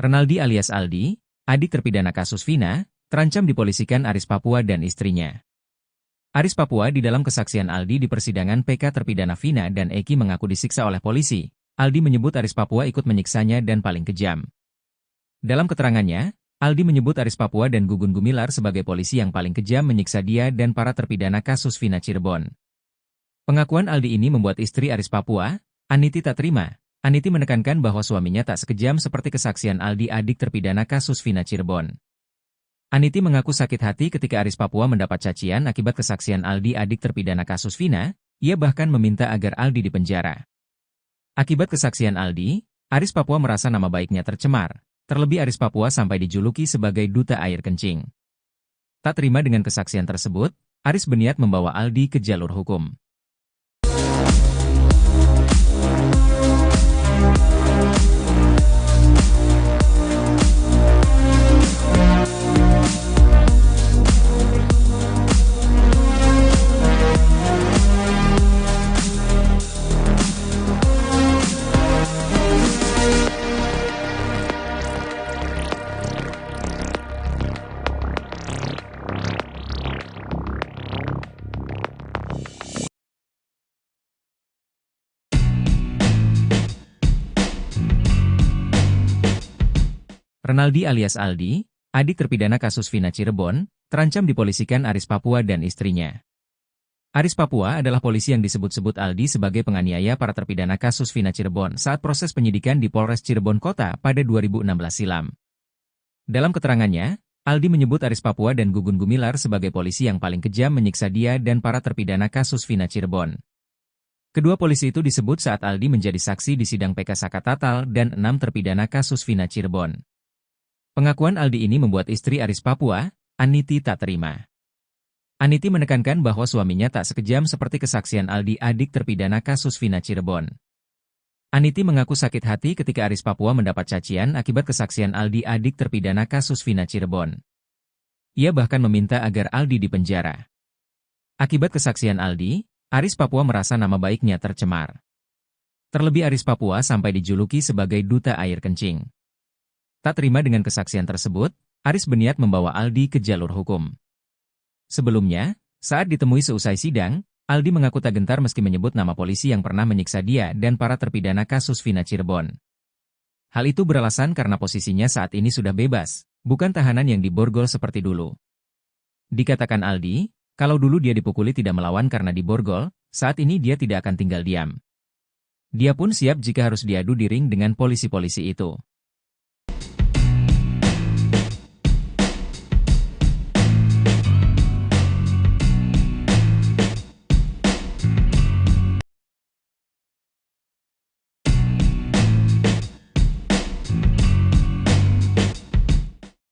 Renaldi alias Aldi, adik terpidana kasus Vina, terancam dipolisikan Aris Papua dan istrinya. Aris Papua di dalam kesaksian Aldi di persidangan PK terpidana Vina dan Eki mengaku disiksa oleh polisi. Aldi menyebut Aris Papua ikut menyiksanya dan paling kejam. Dalam keterangannya, Aldi menyebut Aris Papua dan Gugun Gumilar sebagai polisi yang paling kejam menyiksa dia dan para terpidana kasus Vina Cirebon. Pengakuan Aldi ini membuat istri Aris Papua, Aniti, tak terima. Aniti menekankan bahwa suaminya tak sekejam seperti kesaksian Aldi, adik terpidana kasus Vina Cirebon. Aniti mengaku sakit hati ketika Aris Papua mendapat cacian akibat kesaksian Aldi, adik terpidana kasus Vina. Ia bahkan meminta agar Aldi dipenjara. Akibat kesaksian Aldi, Aris Papua merasa nama baiknya tercemar. Terlebih Aris Papua sampai dijuluki sebagai duta air kencing. Tak terima dengan kesaksian tersebut, Aris berniat membawa Aldi ke jalur hukum. Renaldi alias Aldi, adik terpidana kasus Vina Cirebon, terancam dipolisikan Aris Papua dan istrinya. Aris Papua adalah polisi yang disebut-sebut Aldi sebagai penganiaya para terpidana kasus Vina Cirebon saat proses penyidikan di Polres Cirebon Kota pada 2016 silam. Dalam keterangannya, Aldi menyebut Aris Papua dan Gugun Gumilar sebagai polisi yang paling kejam menyiksa dia dan para terpidana kasus Vina Cirebon. Kedua polisi itu disebut saat Aldi menjadi saksi di sidang PK Saka Tatal dan 6 terpidana kasus Vina Cirebon. Pengakuan Aldi ini membuat istri Aris Papua, Aniti, tak terima. Aniti menekankan bahwa suaminya tak sekejam seperti kesaksian Aldi, adik terpidana kasus Vina Cirebon. Aniti mengaku sakit hati ketika Aris Papua mendapat cacian akibat kesaksian Aldi, adik terpidana kasus Vina Cirebon. Ia bahkan meminta agar Aldi dipenjara. Akibat kesaksian Aldi, Aris Papua merasa nama baiknya tercemar. Terlebih Aris Papua sampai dijuluki sebagai duta air kencing. Tak terima dengan kesaksian tersebut, Aris berniat membawa Aldi ke jalur hukum. Sebelumnya, saat ditemui seusai sidang, Aldi mengaku tak gentar meski menyebut nama polisi yang pernah menyiksa dia dan para terpidana kasus Vina Cirebon. Hal itu beralasan karena posisinya saat ini sudah bebas, bukan tahanan yang diborgol seperti dulu. Dikatakan Aldi, kalau dulu dia dipukuli tidak melawan karena diborgol, saat ini dia tidak akan tinggal diam. Dia pun siap jika harus diadu di ring dengan polisi-polisi itu.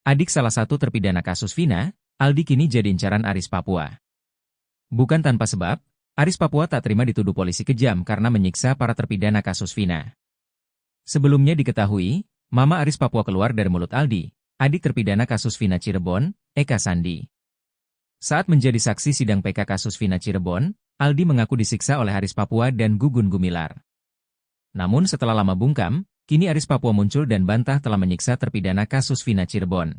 Adik salah satu terpidana kasus Vina, Aldi kini jadi incaran Aris Papua. Bukan tanpa sebab, Aris Papua tak terima dituduh polisi kejam karena menyiksa para terpidana kasus Vina. Sebelumnya diketahui, Mama Aris Papua keluar dari mulut Aldi, adik terpidana kasus Vina Cirebon, Eka Sandi. Saat menjadi saksi sidang PK kasus Vina Cirebon, Aldi mengaku disiksa oleh Aris Papua dan Gugun Gumilar. Namun setelah lama bungkam, kini Aris Papua muncul dan bantah telah menyiksa terpidana kasus Vina Cirebon.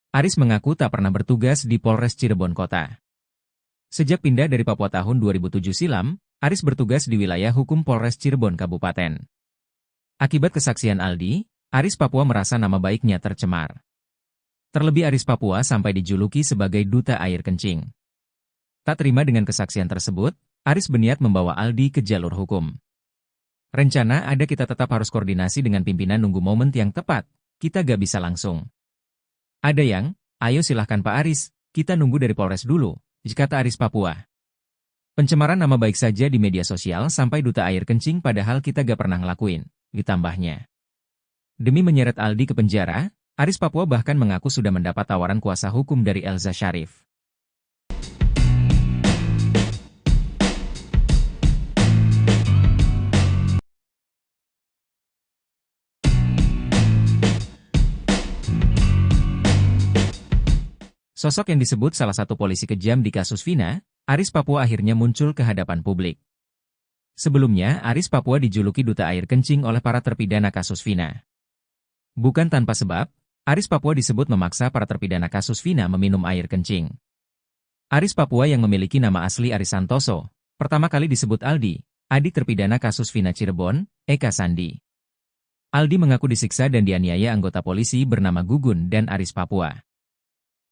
Aris mengaku tak pernah bertugas di Polres Cirebon Kota. Sejak pindah dari Papua tahun 2007 silam, Aris bertugas di wilayah hukum Polres Cirebon Kabupaten. Akibat kesaksian Aldi, Aris Papua merasa nama baiknya tercemar. Terlebih Aris Papua sampai dijuluki sebagai duta air kencing. Tak terima dengan kesaksian tersebut, Aris berniat membawa Aldi ke jalur hukum. Rencana ada kita tetap harus koordinasi dengan pimpinan nunggu momen yang tepat, kita gak bisa langsung. Ada yang, ayo silahkan Pak Aris, kita nunggu dari Polres dulu, kata Aris Papua. Pencemaran nama baik saja di media sosial sampai duta air kencing padahal kita gak pernah ngelakuin, ditambahnya. Demi menyeret Aldi ke penjara, Aris Papua bahkan mengaku sudah mendapat tawaran kuasa hukum dari Elza Syarif. Sosok yang disebut salah satu polisi kejam di kasus Vina, Aris Papua akhirnya muncul ke hadapan publik. Sebelumnya, Aris Papua dijuluki duta air kencing oleh para terpidana kasus Vina. Bukan tanpa sebab, Aris Papua disebut memaksa para terpidana kasus Vina meminum air kencing. Aris Papua yang memiliki nama asli Aris Santoso, pertama kali disebut Aldi, adik terpidana kasus Vina Cirebon, Eka Sandi. Aldi mengaku disiksa dan dianiaya anggota polisi bernama Gugun dan Aris Papua.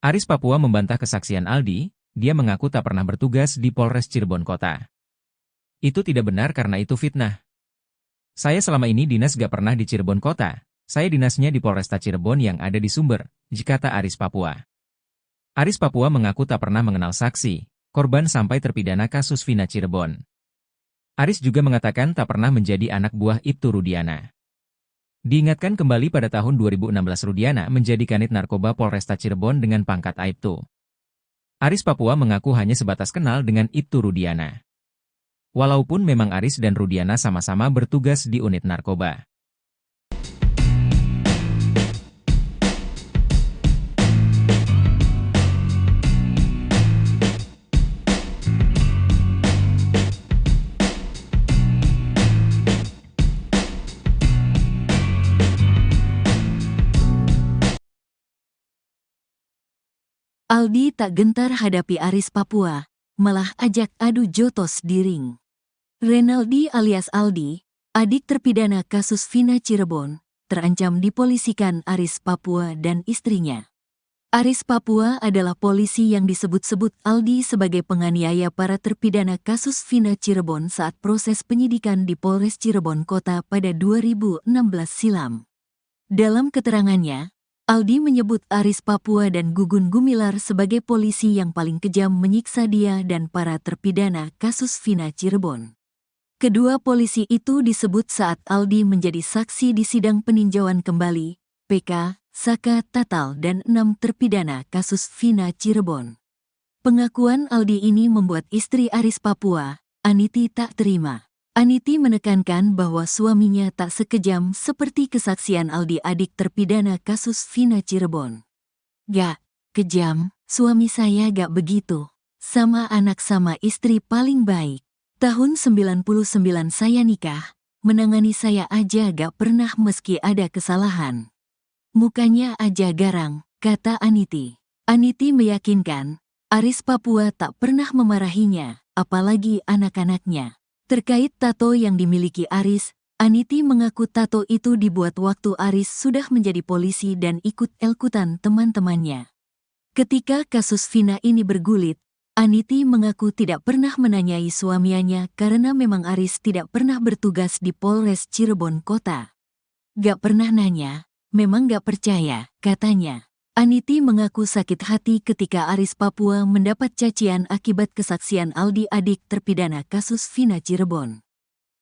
Aris Papua membantah kesaksian Aldi, dia mengaku tak pernah bertugas di Polres Cirebon Kota. Itu tidak benar karena itu fitnah. Saya selama ini dinas gak pernah di Cirebon Kota, saya dinasnya di Polresta Cirebon yang ada di Sumber, kata Aris Papua. Aris Papua mengaku tak pernah mengenal saksi, korban sampai terpidana kasus Vina Cirebon. Aris juga mengatakan tak pernah menjadi anak buah Ibtu Rudiana. Diingatkan kembali pada tahun 2016 Rudiana menjadi kanit narkoba Polresta Cirebon dengan pangkat Aibtu. Aris Papua mengaku hanya sebatas kenal dengan Ibtu Rudiana. Walaupun memang Aris dan Rudiana sama-sama bertugas di unit narkoba. Aldi tak gentar hadapi Aris Papua, malah ajak adu jotos di ring. Renaldi alias Aldi, adik terpidana kasus Vina Cirebon, terancam dipolisikan Aris Papua dan istrinya. Aris Papua adalah polisi yang disebut-sebut Aldi sebagai penganiaya para terpidana kasus Vina Cirebon saat proses penyidikan di Polres Cirebon Kota pada 2016 silam. Dalam keterangannya, Aldi menyebut Aris Papua dan Gugun Gumilar sebagai polisi yang paling kejam menyiksa dia dan para terpidana kasus Vina Cirebon. Kedua polisi itu disebut saat Aldi menjadi saksi di sidang peninjauan kembali, PK, Saka Tatal dan 6 terpidana kasus Vina Cirebon. Pengakuan Aldi ini membuat istri Aris Papua, Aniti, tak terima. Aniti menekankan bahwa suaminya tak sekejam seperti kesaksian Aldi, adik terpidana kasus Vina Cirebon. Gak kejam, suami saya gak begitu. Sama anak sama istri paling baik. Tahun 99 saya nikah, menangani saya aja gak pernah meski ada kesalahan. Mukanya aja garang, kata Aniti. Aniti meyakinkan, Aris Papua tak pernah memarahinya, apalagi anak-anaknya. Terkait tato yang dimiliki Aris, Aniti mengaku tato itu dibuat waktu Aris sudah menjadi polisi dan ikut-ikutan teman-temannya. Ketika kasus Vina ini bergulit, Aniti mengaku tidak pernah menanyai suaminya karena memang Aris tidak pernah bertugas di Polres Cirebon Kota. Gak pernah nanya, memang gak percaya, katanya. Aniti mengaku sakit hati ketika Aris Papua mendapat cacian akibat kesaksian Aldi, adik terpidana kasus Vina Cirebon.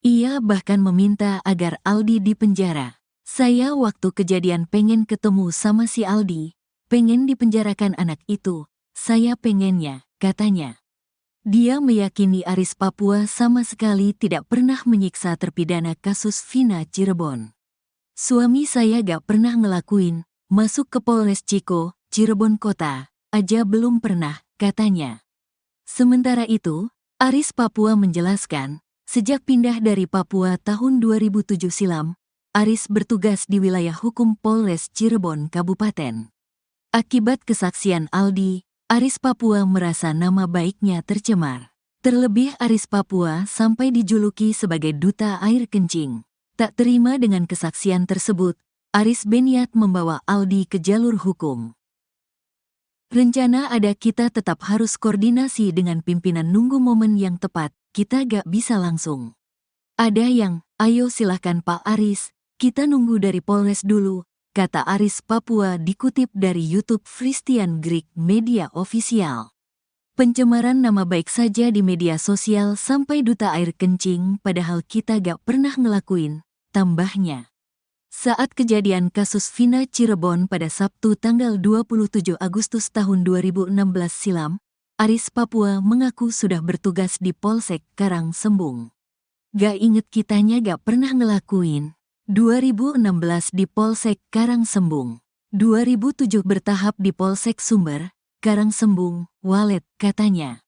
Ia bahkan meminta agar Aldi dipenjara. Saya waktu kejadian pengen ketemu sama si Aldi, pengen dipenjarakan anak itu, saya pengennya, katanya. Dia meyakini Aris Papua sama sekali tidak pernah menyiksa terpidana kasus Vina Cirebon. Suami saya gak pernah ngelakuin, masuk ke Polres Ciko, Cirebon Kota, aja belum pernah, katanya. Sementara itu, Aris Papua menjelaskan, sejak pindah dari Papua tahun 2007 silam, Aris bertugas di wilayah hukum Polres Cirebon Kabupaten. Akibat kesaksian Aldi, Aris Papua merasa nama baiknya tercemar. Terlebih Aris Papua sampai dijuluki sebagai duta air kencing. Tak terima dengan kesaksian tersebut, Aris berniat membawa Aldi ke jalur hukum. Rencana ada, kita tetap harus koordinasi dengan pimpinan, nunggu momen yang tepat, kita gak bisa langsung. Ada yang, ayo silahkan Pak Aris, kita nunggu dari Polres dulu, kata Aris Papua dikutip dari YouTube Christian Greek Media Official. Pencemaran nama baik saja di media sosial sampai duta air kencing, padahal kita gak pernah ngelakuin, tambahnya. Saat kejadian kasus Vina Cirebon pada Sabtu tanggal 27 Agustus tahun 2016 silam, Aris Papua mengaku sudah bertugas di Polsek Karangsembung. Gak inget kitanya gak pernah ngelakuin. 2016 di Polsek Karangsembung. 2007 bertahap di Polsek Sumber, Karangsembung, Walet, katanya.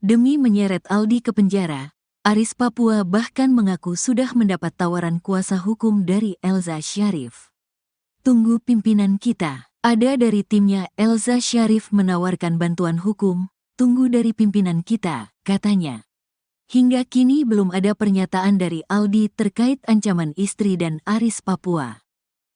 Demi menyeret Aldi ke penjara, Aris Papua bahkan mengaku sudah mendapat tawaran kuasa hukum dari Elza Syarif. Tunggu pimpinan kita, ada dari timnya Elza Syarif menawarkan bantuan hukum, tunggu dari pimpinan kita, katanya. Hingga kini belum ada pernyataan dari Aldi terkait ancaman istri dan Aris Papua.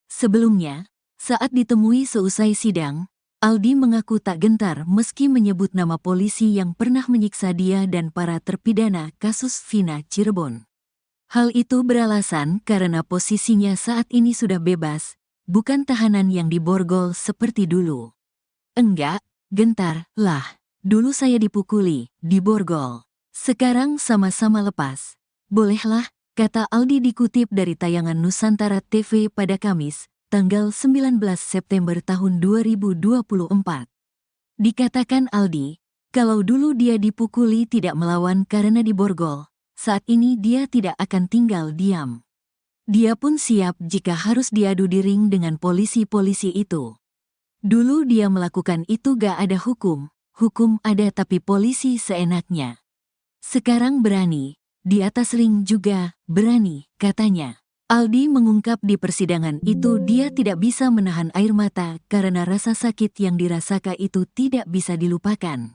Sebelumnya, saat ditemui seusai sidang, Aldi mengaku tak gentar meski menyebut nama polisi yang pernah menyiksa dia dan para terpidana kasus Vina Cirebon. Hal itu beralasan karena posisinya saat ini sudah bebas, bukan tahanan yang diborgol seperti dulu. Enggak, gentar, lah. Dulu saya dipukuli, diborgol. Sekarang sama-sama lepas. Bolehlah, kata Aldi dikutip dari tayangan Nusantara TV pada Kamis, tanggal 19 September tahun 2024. Dikatakan Aldi, kalau dulu dia dipukuli tidak melawan karena diborgol, saat ini dia tidak akan tinggal diam. Dia pun siap jika harus diadu di ring dengan polisi-polisi itu. Dulu dia melakukan itu gak ada hukum, hukum ada tapi polisi seenaknya. Sekarang berani, di atas ring juga berani, katanya. Aldi mengungkap di persidangan itu dia tidak bisa menahan air mata karena rasa sakit yang dirasakan itu tidak bisa dilupakan.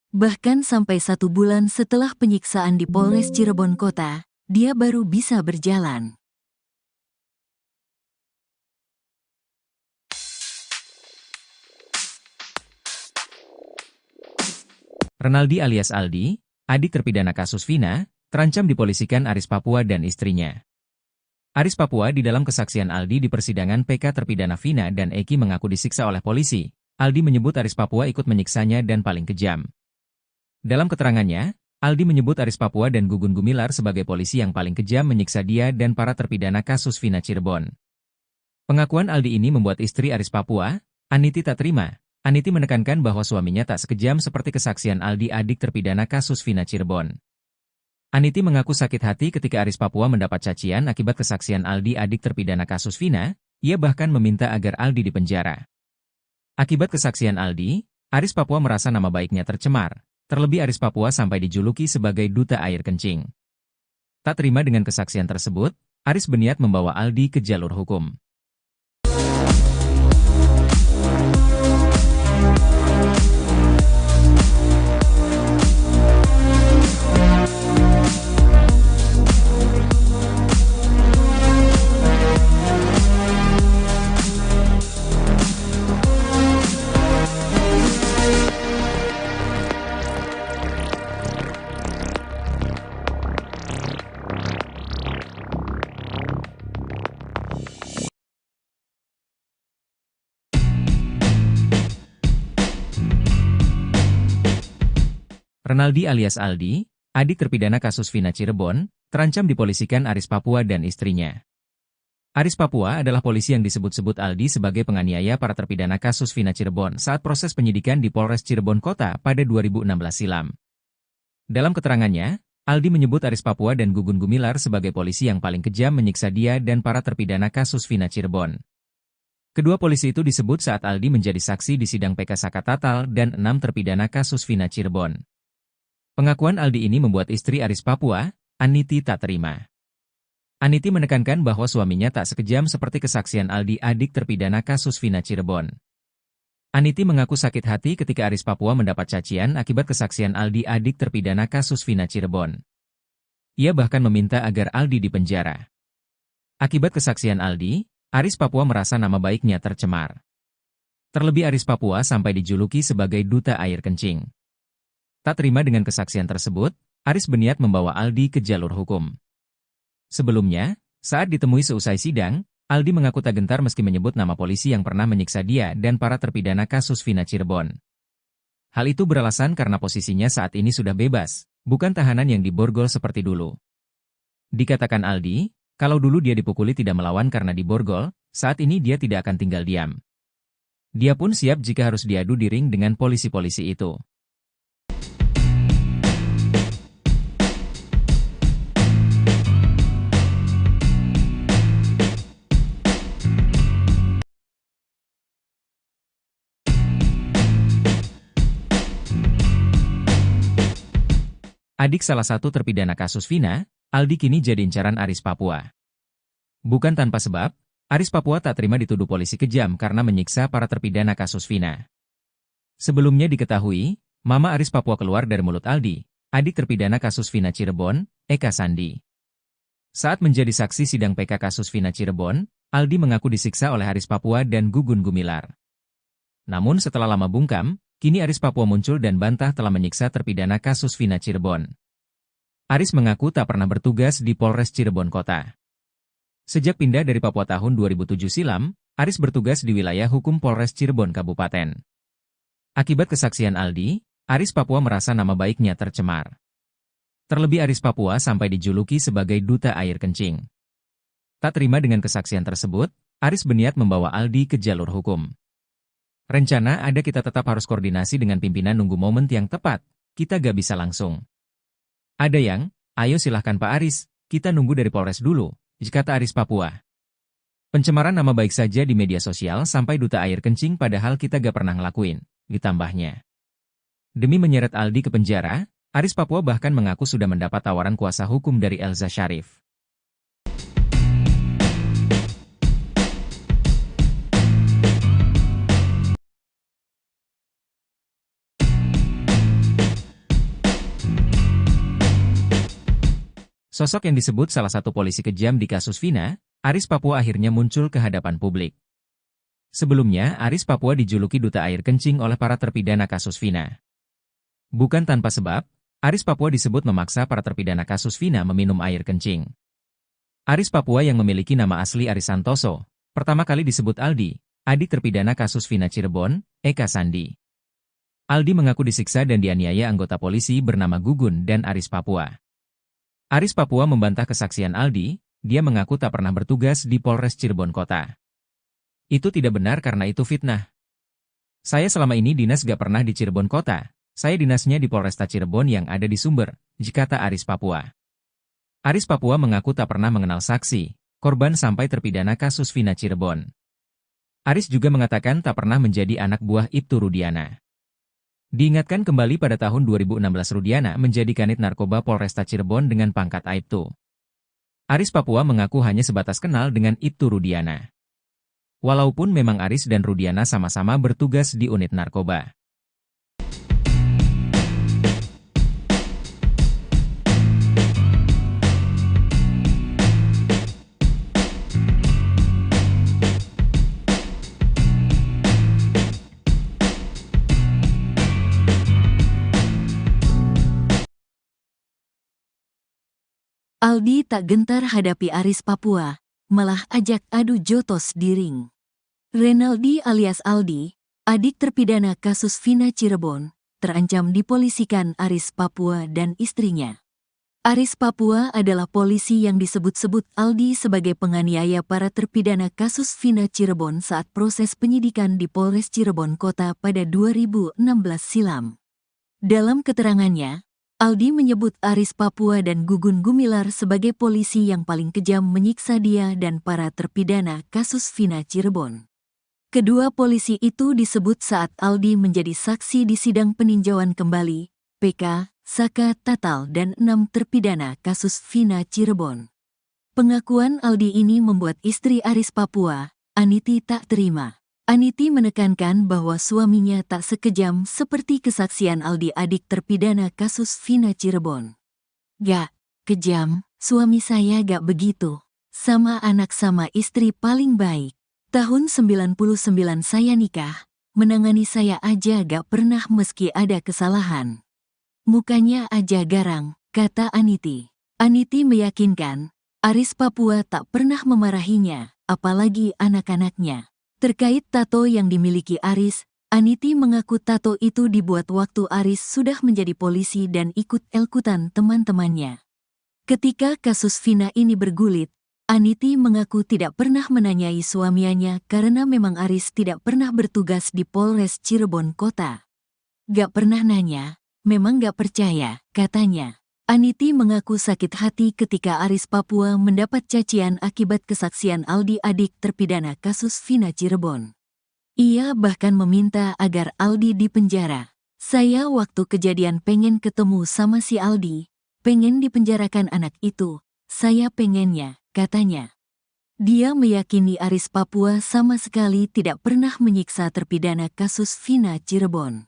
Bahkan sampai 1 bulan setelah penyiksaan di Polres Cirebon Kota, dia baru bisa berjalan. Renaldi alias Aldi, adik terpidana kasus Vina, terancam dipolisikan Aris Papua dan istrinya. Aris Papua di dalam kesaksian Aldi di persidangan PK terpidana Vina dan Eki mengaku disiksa oleh polisi. Aldi menyebut Aris Papua ikut menyiksanya dan paling kejam. Dalam keterangannya, Aldi menyebut Aris Papua dan Gugun Gumilar sebagai polisi yang paling kejam menyiksa dia dan para terpidana kasus Vina Cirebon. Pengakuan Aldi ini membuat istri Aris Papua, Aniti tak terima. Aniti menekankan bahwa suaminya tak sekejam seperti kesaksian Aldi adik terpidana kasus Vina Cirebon. Aniti mengaku sakit hati ketika Aris Papua mendapat cacian akibat kesaksian Aldi adik terpidana kasus Vina, ia bahkan meminta agar Aldi dipenjara. Akibat kesaksian Aldi, Aris Papua merasa nama baiknya tercemar, terlebih Aris Papua sampai dijuluki sebagai duta air kencing. Tak terima dengan kesaksian tersebut, Aris berniat membawa Aldi ke jalur hukum. Renaldi alias Aldi, adik terpidana kasus Vina Cirebon, terancam dipolisikan Aris Papua dan istrinya. Aris Papua adalah polisi yang disebut-sebut Aldi sebagai penganiaya para terpidana kasus Vina Cirebon saat proses penyidikan di Polres Cirebon Kota pada 2016 silam. Dalam keterangannya, Aldi menyebut Aris Papua dan Gugun Gumilar sebagai polisi yang paling kejam menyiksa dia dan para terpidana kasus Vina Cirebon. Kedua polisi itu disebut saat Aldi menjadi saksi di sidang PK Sakatatal dan 6 terpidana kasus Vina Cirebon. Pengakuan Aldi ini membuat istri Aris Papua, Aniti tak terima. Aniti menekankan bahwa suaminya tak sekejam seperti kesaksian Aldi adik terpidana kasus Vina Cirebon. Aniti mengaku sakit hati ketika Aris Papua mendapat cacian akibat kesaksian Aldi adik terpidana kasus Vina Cirebon. Ia bahkan meminta agar Aldi dipenjara. Akibat kesaksian Aldi, Aris Papua merasa nama baiknya tercemar. Terlebih Aris Papua sampai dijuluki sebagai duta air kencing. Tak terima dengan kesaksian tersebut, Aris berniat membawa Aldi ke jalur hukum. Sebelumnya, saat ditemui seusai sidang, Aldi mengaku tak gentar meski menyebut nama polisi yang pernah menyiksa dia dan para terpidana kasus Vina Cirebon. Hal itu beralasan karena posisinya saat ini sudah bebas, bukan tahanan yang diborgol seperti dulu. Dikatakan Aldi, kalau dulu dia dipukuli tidak melawan karena diborgol, saat ini dia tidak akan tinggal diam. Dia pun siap jika harus diadu di ring dengan polisi-polisi itu. Adik salah satu terpidana kasus Vina, Aldi kini jadi incaran Aris Papua. Bukan tanpa sebab, Aris Papua tak terima dituduh polisi kejam karena menyiksa para terpidana kasus Vina. Sebelumnya diketahui, Mama Aris Papua keluar dari mulut Aldi, adik terpidana kasus Vina Cirebon, Eka Sandi. Saat menjadi saksi sidang PK kasus Vina Cirebon, Aldi mengaku disiksa oleh Aris Papua dan Gugun Gumilar. Namun setelah lama bungkam, kini Aris Papua muncul dan bantah telah menyiksa terpidana kasus Vina Cirebon. Aris mengaku tak pernah bertugas di Polres Cirebon Kota. Sejak pindah dari Papua tahun 2007 silam, Aris bertugas di wilayah hukum Polres Cirebon Kabupaten. Akibat kesaksian Aldi, Aris Papua merasa nama baiknya tercemar. Terlebih Aris Papua sampai dijuluki sebagai duta air kencing. Tak terima dengan kesaksian tersebut, Aris berniat membawa Aldi ke jalur hukum. Rencana ada kita tetap harus koordinasi dengan pimpinan nunggu momen yang tepat, kita gak bisa langsung. Ada yang, ayo silahkan Pak Aris, kita nunggu dari Polres dulu, kata Aris Papua. Pencemaran nama baik saja di media sosial sampai duta air kencing padahal kita gak pernah ngelakuin, ditambahnya. Demi menyeret Aldi ke penjara, Aris Papua bahkan mengaku sudah mendapat tawaran kuasa hukum dari Elza Syarif. Sosok yang disebut salah satu polisi kejam di kasus Vina, Aris Papua akhirnya muncul ke hadapan publik. Sebelumnya, Aris Papua dijuluki duta air kencing oleh para terpidana kasus Vina. Bukan tanpa sebab, Aris Papua disebut memaksa para terpidana kasus Vina meminum air kencing. Aris Papua yang memiliki nama asli Aris Santoso, pertama kali disebut Aldi, adik terpidana kasus Vina Cirebon, Eka Sandi. Aldi mengaku disiksa dan dianiaya anggota polisi bernama Gugun dan Aris Papua. Aris Papua membantah kesaksian Aldi, dia mengaku tak pernah bertugas di Polres Cirebon Kota. Itu tidak benar karena itu fitnah. Saya selama ini dinas gak pernah di Cirebon Kota, saya dinasnya di Polresta Cirebon yang ada di Sumber, kata Aris Papua. Aris Papua mengaku tak pernah mengenal saksi, korban sampai terpidana kasus Vina Cirebon. Aris juga mengatakan tak pernah menjadi anak buah Ibtu Rudiana. Diingatkan kembali pada tahun 2016 Rudiana menjadi kanit narkoba Polresta Cirebon dengan pangkat Aibtu. Aris Papua mengaku hanya sebatas kenal dengan Ibtu Rudiana. Walaupun memang Aris dan Rudiana sama-sama bertugas di unit narkoba. Aldi tak gentar hadapi Aris Papua, malah ajak adu jotos di ring. Renaldi alias Aldi, adik terpidana kasus Vina Cirebon, terancam dipolisikan Aris Papua dan istrinya. Aris Papua adalah polisi yang disebut-sebut Aldi sebagai penganiaya para terpidana kasus Vina Cirebon saat proses penyidikan di Polres Cirebon Kota pada 2016 silam. Dalam keterangannya, Aldi menyebut Aris Papua dan Gugun Gumilar sebagai polisi yang paling kejam menyiksa dia dan para terpidana kasus Vina Cirebon. Kedua polisi itu disebut saat Aldi menjadi saksi di sidang peninjauan kembali, PK, Saka Tatal dan 6 terpidana kasus Vina Cirebon. Pengakuan Aldi ini membuat istri Aris Papua, Aniti, tak terima. Aniti menekankan bahwa suaminya tak sekejam seperti kesaksian Aldi, adik terpidana kasus Vina Cirebon. Gak kejam, suami saya gak begitu. Sama anak sama istri paling baik. Tahun 99 saya nikah, menangani saya aja gak pernah meski ada kesalahan. Mukanya aja garang, kata Aniti. Aniti meyakinkan, Aris Papua tak pernah memarahinya, apalagi anak-anaknya. Terkait tato yang dimiliki Aris, Aniti mengaku tato itu dibuat waktu Aris sudah menjadi polisi dan ikut elkutan teman-temannya. Ketika kasus Vina ini bergulit, Aniti mengaku tidak pernah menanyai suaminya karena memang Aris tidak pernah bertugas di Polres Cirebon Kota. Gak pernah nanya, memang gak percaya, katanya. Aniti mengaku sakit hati ketika Aris Papua mendapat cacian akibat kesaksian Aldi, adik terpidana kasus Vina Cirebon. Ia bahkan meminta agar Aldi dipenjara. Saya waktu kejadian pengen ketemu sama si Aldi, pengen dipenjarakan anak itu, saya pengennya, katanya. Dia meyakini Aris Papua sama sekali tidak pernah menyiksa terpidana kasus Vina Cirebon.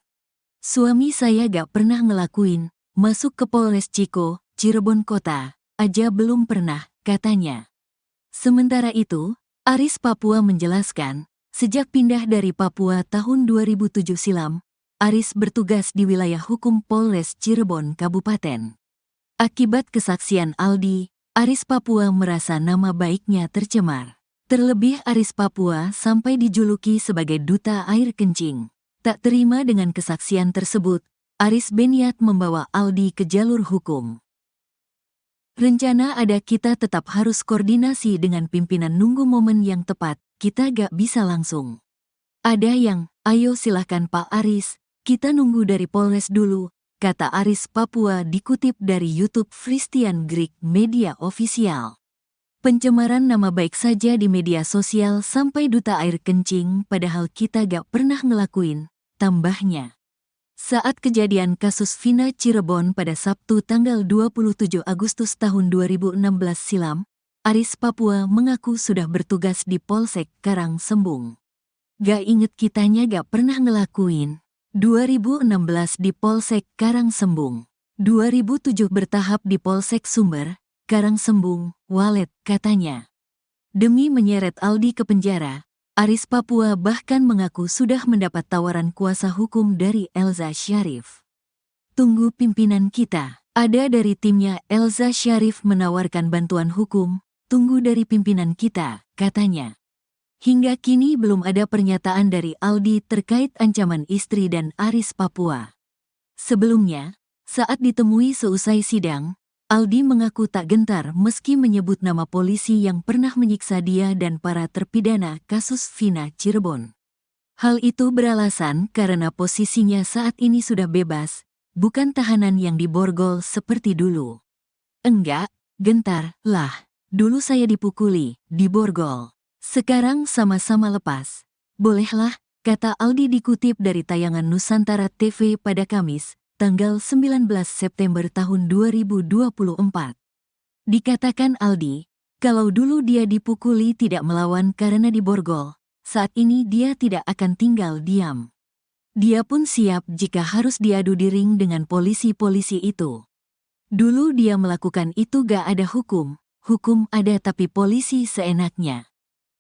Suami saya gak pernah ngelakuin. Masuk ke Polres Ciko, Cirebon Kota, aja belum pernah, katanya. Sementara itu, Aris Papua menjelaskan, sejak pindah dari Papua tahun 2007 silam, Aris bertugas di wilayah hukum Polres Cirebon Kabupaten. Akibat kesaksian Aldi, Aris Papua merasa nama baiknya tercemar. Terlebih Aris Papua sampai dijuluki sebagai duta air kencing. Tak terima dengan kesaksian tersebut, Aris berniat membawa Aldi ke jalur hukum. Rencana ada, kita tetap harus koordinasi dengan pimpinan, nunggu momen yang tepat, kita gak bisa langsung. Ada yang, ayo silahkan Pak Aris, kita nunggu dari Polres dulu, kata Aris Papua dikutip dari YouTube Christian Greek Media Official. Pencemaran nama baik saja di media sosial sampai duta air kencing padahal kita gak pernah ngelakuin, tambahnya. Saat kejadian kasus Vina Cirebon pada Sabtu tanggal 27 Agustus tahun 2016 silam, Aris Papua mengaku sudah bertugas di Polsek Karang Sembung. Gak inget kitanya gak pernah ngelakuin. 2016 di Polsek Karang Sembung. 2007 bertahap di Polsek Sumber, Karang Sembung, Walet, katanya. Demi menyeret Aldi ke penjara, Aris Papua bahkan mengaku sudah mendapat tawaran kuasa hukum dari Elza Syarif. Tunggu pimpinan kita, ada dari timnya Elza Syarif menawarkan bantuan hukum, tunggu dari pimpinan kita, katanya. Hingga kini belum ada pernyataan dari Aldi terkait ancaman istri dan Aris Papua. Sebelumnya, saat ditemui seusai sidang, Aldi mengaku tak gentar meski menyebut nama polisi yang pernah menyiksa dia dan para terpidana kasus Vina Cirebon. Hal itu beralasan karena posisinya saat ini sudah bebas, bukan tahanan yang diborgol seperti dulu. Enggak, gentar, lah. Dulu saya dipukuli, diborgol. Sekarang sama-sama lepas. Bolehlah, kata Aldi dikutip dari tayangan Nusantara TV pada Kamis, tanggal 19 September tahun 2024. Dikatakan Aldi, kalau dulu dia dipukuli tidak melawan karena diborgol, saat ini dia tidak akan tinggal diam. Dia pun siap jika harus diadu di ring dengan polisi-polisi itu. Dulu dia melakukan itu gak ada hukum ada tapi polisi seenaknya.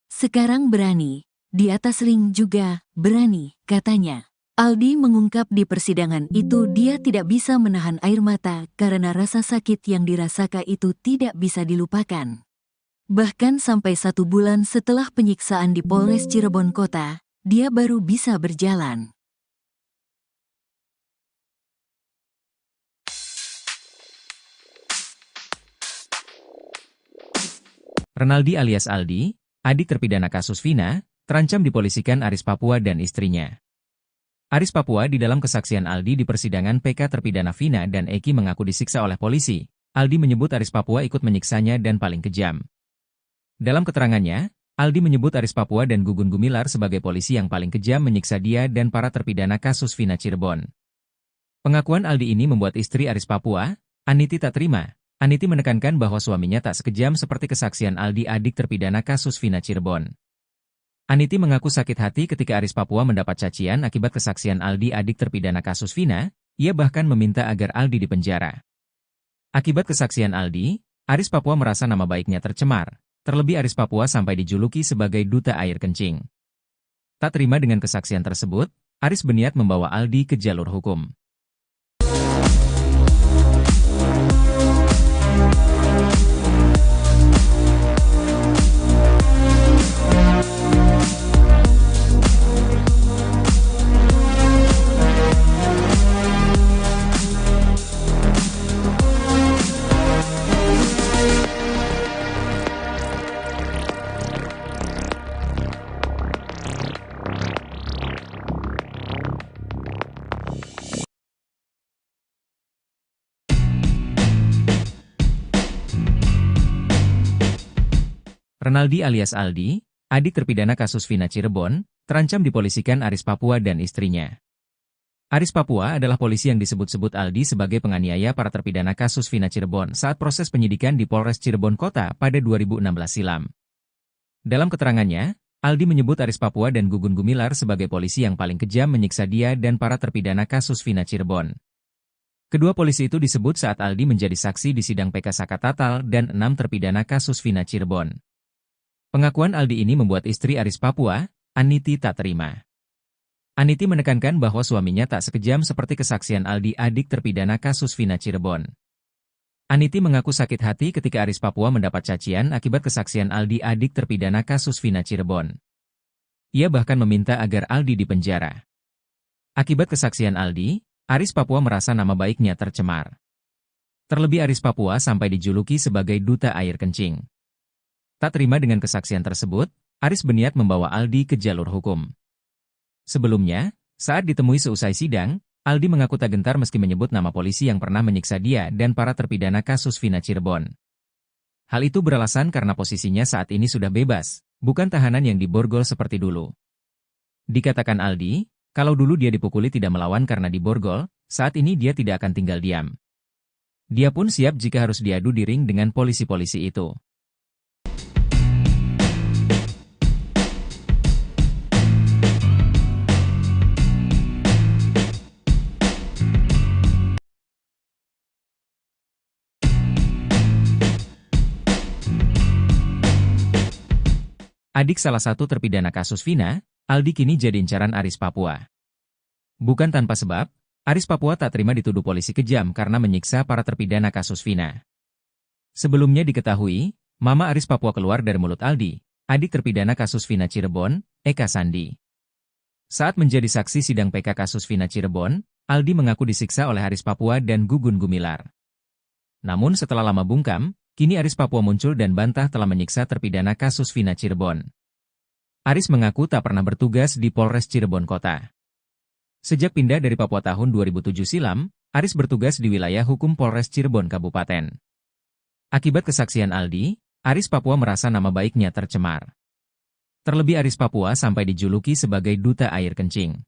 Sekarang berani, di atas ring juga berani, katanya. Aldi mengungkap di persidangan itu dia tidak bisa menahan air mata karena rasa sakit yang dirasakan itu tidak bisa dilupakan. Bahkan sampai 1 bulan setelah penyiksaan di Polres Cirebon Kota, dia baru bisa berjalan. Renaldi alias Aldi, adik terpidana kasus Vina, terancam dipolisikan Aris Papua dan istrinya. Aris Papua di dalam kesaksian Aldi di persidangan PK terpidana Vina dan Eki mengaku disiksa oleh polisi. Aldi menyebut Aris Papua ikut menyiksanya dan paling kejam. Dalam keterangannya, Aldi menyebut Aris Papua dan Gugun Gumilar sebagai polisi yang paling kejam menyiksa dia dan para terpidana kasus Vina Cirebon. Pengakuan Aldi ini membuat istri Aris Papua, Aniti tak terima. Aniti menekankan bahwa suaminya tak sekejam seperti kesaksian Aldi adik terpidana kasus Vina Cirebon. Aniti mengaku sakit hati ketika Aris Papua mendapat cacian akibat kesaksian Aldi adik terpidana kasus Vina, ia bahkan meminta agar Aldi dipenjara. Akibat kesaksian Aldi, Aris Papua merasa nama baiknya tercemar, terlebih Aris Papua sampai dijuluki sebagai duta air kencing. Tak terima dengan kesaksian tersebut, Aris berniat membawa Aldi ke jalur hukum. Renaldi alias Aldi, adik terpidana kasus Vina Cirebon, terancam dipolisikan Aris Papua dan istrinya. Aris Papua adalah polisi yang disebut-sebut Aldi sebagai penganiaya para terpidana kasus Vina Cirebon saat proses penyidikan di Polres Cirebon Kota pada 2016 silam. Dalam keterangannya, Aldi menyebut Aris Papua dan Gugun Gumilar sebagai polisi yang paling kejam menyiksa dia dan para terpidana kasus Vina Cirebon. Kedua polisi itu disebut saat Aldi menjadi saksi di sidang PK Sakatatal dan 6 terpidana kasus Vina Cirebon. Pengakuan Aldi ini membuat istri Aris Papua, Aniti tak terima. Aniti menekankan bahwa suaminya tak sekejam seperti kesaksian Aldi adik terpidana kasus Vina Cirebon. Aniti mengaku sakit hati ketika Aris Papua mendapat cacian akibat kesaksian Aldi adik terpidana kasus Vina Cirebon. Ia bahkan meminta agar Aldi dipenjara. Akibat kesaksian Aldi, Aris Papua merasa nama baiknya tercemar. Terlebih Aris Papua sampai dijuluki sebagai duta air kencing. Tak terima dengan kesaksian tersebut, Aris berniat membawa Aldi ke jalur hukum. Sebelumnya, saat ditemui seusai sidang, Aldi mengaku tak gentar meski menyebut nama polisi yang pernah menyiksa dia dan para terpidana kasus Vina Cirebon. Hal itu beralasan karena posisinya saat ini sudah bebas, bukan tahanan yang diborgol seperti dulu. Dikatakan Aldi, kalau dulu dia dipukuli tidak melawan karena diborgol, saat ini dia tidak akan tinggal diam. Dia pun siap jika harus diadu di ring dengan polisi-polisi itu. Adik salah satu terpidana kasus Vina, Aldi kini jadi incaran Aris Papua. Bukan tanpa sebab, Aris Papua tak terima dituduh polisi kejam karena menyiksa para terpidana kasus Vina. Sebelumnya diketahui, Mama Aris Papua keluar dari mulut Aldi, adik terpidana kasus Vina Cirebon, Eka Sandi. Saat menjadi saksi sidang PK kasus Vina Cirebon, Aldi mengaku disiksa oleh Aris Papua dan Gugun Gumilar. Namun setelah lama bungkam, kini Aris Papua muncul dan bantah telah menyiksa terpidana kasus Vina Cirebon. Aris mengaku tak pernah bertugas di Polres Cirebon Kota. Sejak pindah dari Papua tahun 2007 silam, Aris bertugas di wilayah hukum Polres Cirebon Kabupaten. Akibat kesaksian Aldi, Aris Papua merasa nama baiknya tercemar. Terlebih Aris Papua sampai dijuluki sebagai duta air kencing.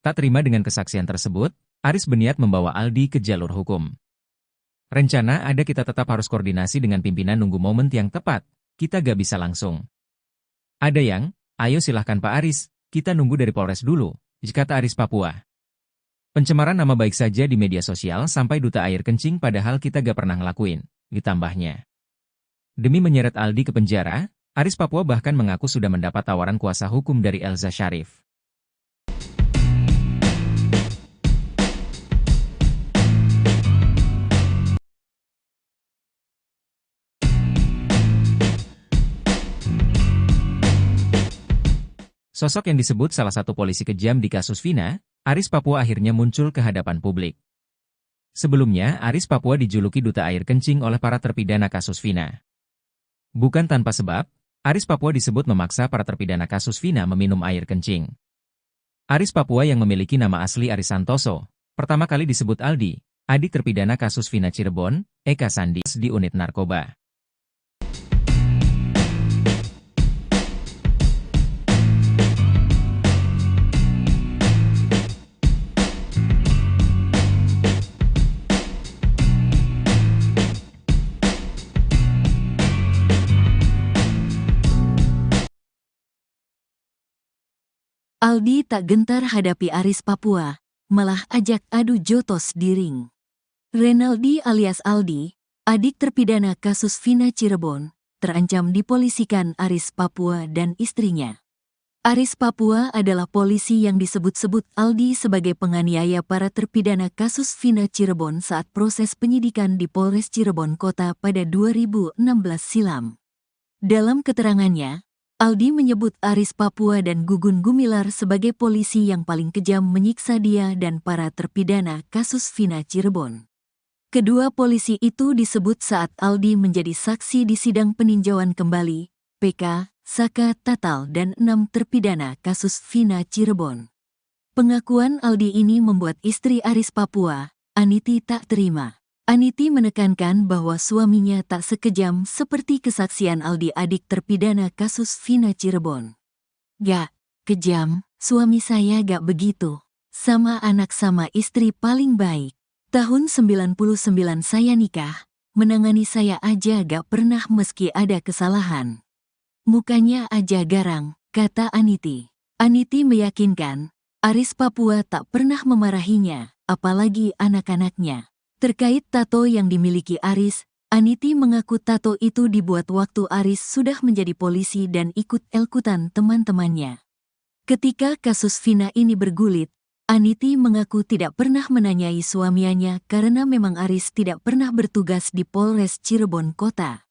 Tak terima dengan kesaksian tersebut, Aris berniat membawa Aldi ke jalur hukum. Rencana ada kita tetap harus koordinasi dengan pimpinan nunggu momen yang tepat, kita gak bisa langsung. Ada yang, ayo silahkan Pak Aris, kita nunggu dari Polres dulu, kata Aris Papua. Pencemaran nama baik saja di media sosial sampai duta air kencing padahal kita gak pernah ngelakuin, ditambahnya. Demi menyeret Aldi ke penjara, Aris Papua bahkan mengaku sudah mendapat tawaran kuasa hukum dari Elza Syarif. Sosok yang disebut salah satu polisi kejam di kasus Vina, Aris Papua akhirnya muncul ke hadapan publik. Sebelumnya, Aris Papua dijuluki duta air kencing oleh para terpidana kasus Vina. Bukan tanpa sebab, Aris Papua disebut memaksa para terpidana kasus Vina meminum air kencing. Aris Papua yang memiliki nama asli Aris Santoso, pertama kali disebut Aldi, adik terpidana kasus Vina Cirebon, Eka Sandi, di unit narkoba. Aldi tak gentar hadapi Aris Papua, malah ajak adu jotos di ring. Renaldi alias Aldi, adik terpidana kasus Vina Cirebon, terancam dipolisikan Aris Papua dan istrinya. Aris Papua adalah polisi yang disebut-sebut Aldi sebagai penganiaya para terpidana kasus Vina Cirebon saat proses penyidikan di Polres Cirebon Kota pada 2016 silam. Dalam keterangannya, Aldi menyebut Aris Papua dan Gugun Gumilar sebagai polisi yang paling kejam menyiksa dia dan para terpidana kasus Vina Cirebon. Kedua polisi itu disebut saat Aldi menjadi saksi di sidang peninjauan kembali, PK, Saka Tatal dan 6 terpidana kasus Vina Cirebon. Pengakuan Aldi ini membuat istri Aris Papua, Aniti, tak terima. Aniti menekankan bahwa suaminya tak sekejam seperti kesaksian Aldi, adik terpidana kasus Vina Cirebon. Gak kejam, suami saya gak begitu. Sama anak sama istri paling baik. Tahun 99 saya nikah, menangani saya aja gak pernah meski ada kesalahan. Mukanya aja garang, kata Aniti. Aniti meyakinkan, Aris Papua tak pernah memarahinya, apalagi anak-anaknya. Terkait tato yang dimiliki Aris, Aniti mengaku tato itu dibuat waktu Aris sudah menjadi polisi dan ikut-ikutan teman-temannya. Ketika kasus Vina ini bergulit, Aniti mengaku tidak pernah menanyai suaminya karena memang Aris tidak pernah bertugas di Polres Cirebon Kota.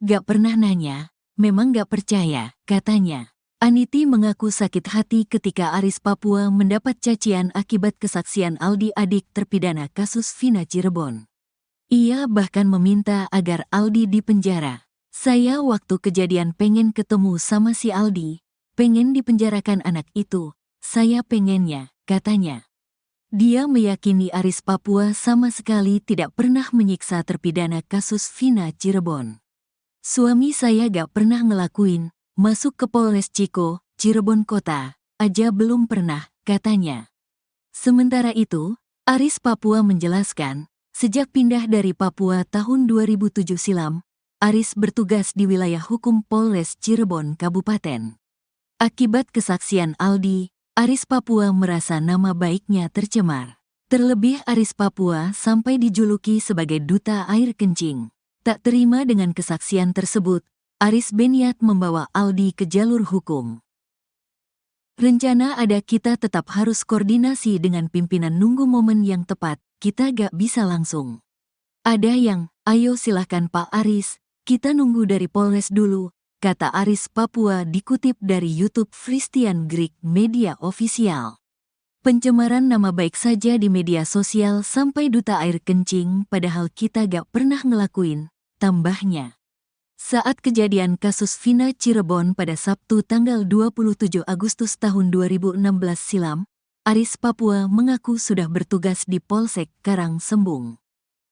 Gak pernah nanya, memang gak percaya, katanya. Aniti mengaku sakit hati ketika Aris Papua mendapat cacian akibat kesaksian Aldi, adik terpidana kasus Vina Cirebon. Ia bahkan meminta agar Aldi dipenjara. Saya waktu kejadian pengen ketemu sama si Aldi, pengen dipenjarakan anak itu, saya pengennya, katanya. Dia meyakini Aris Papua sama sekali tidak pernah menyiksa terpidana kasus Vina Cirebon. Suami saya gak pernah ngelakuin. Masuk ke Polres Ciko, Cirebon Kota, aja belum pernah, katanya. Sementara itu, Aris Papua menjelaskan, sejak pindah dari Papua tahun 2007 silam, Aris bertugas di wilayah hukum Polres Cirebon Kabupaten. Akibat kesaksian Aldi, Aris Papua merasa nama baiknya tercemar. Terlebih Aris Papua sampai dijuluki sebagai duta air kencing. Tak terima dengan kesaksian tersebut, Aris berniat membawa Aldi ke jalur hukum. Rencana ada kita tetap harus koordinasi dengan pimpinan nunggu momen yang tepat, kita gak bisa langsung. Ada yang, ayo silahkan Pak Aris, Kita nunggu dari Polres dulu, kata Aris Papua dikutip dari YouTube Christian Greek Media Official. Pencemaran nama baik saja di media sosial sampai duta air kencing padahal kita gak pernah ngelakuin, tambahnya. Saat kejadian kasus Vina Cirebon pada Sabtu tanggal 27 Agustus tahun 2016 silam, Aris Papua mengaku sudah bertugas di Polsek Karangsembung.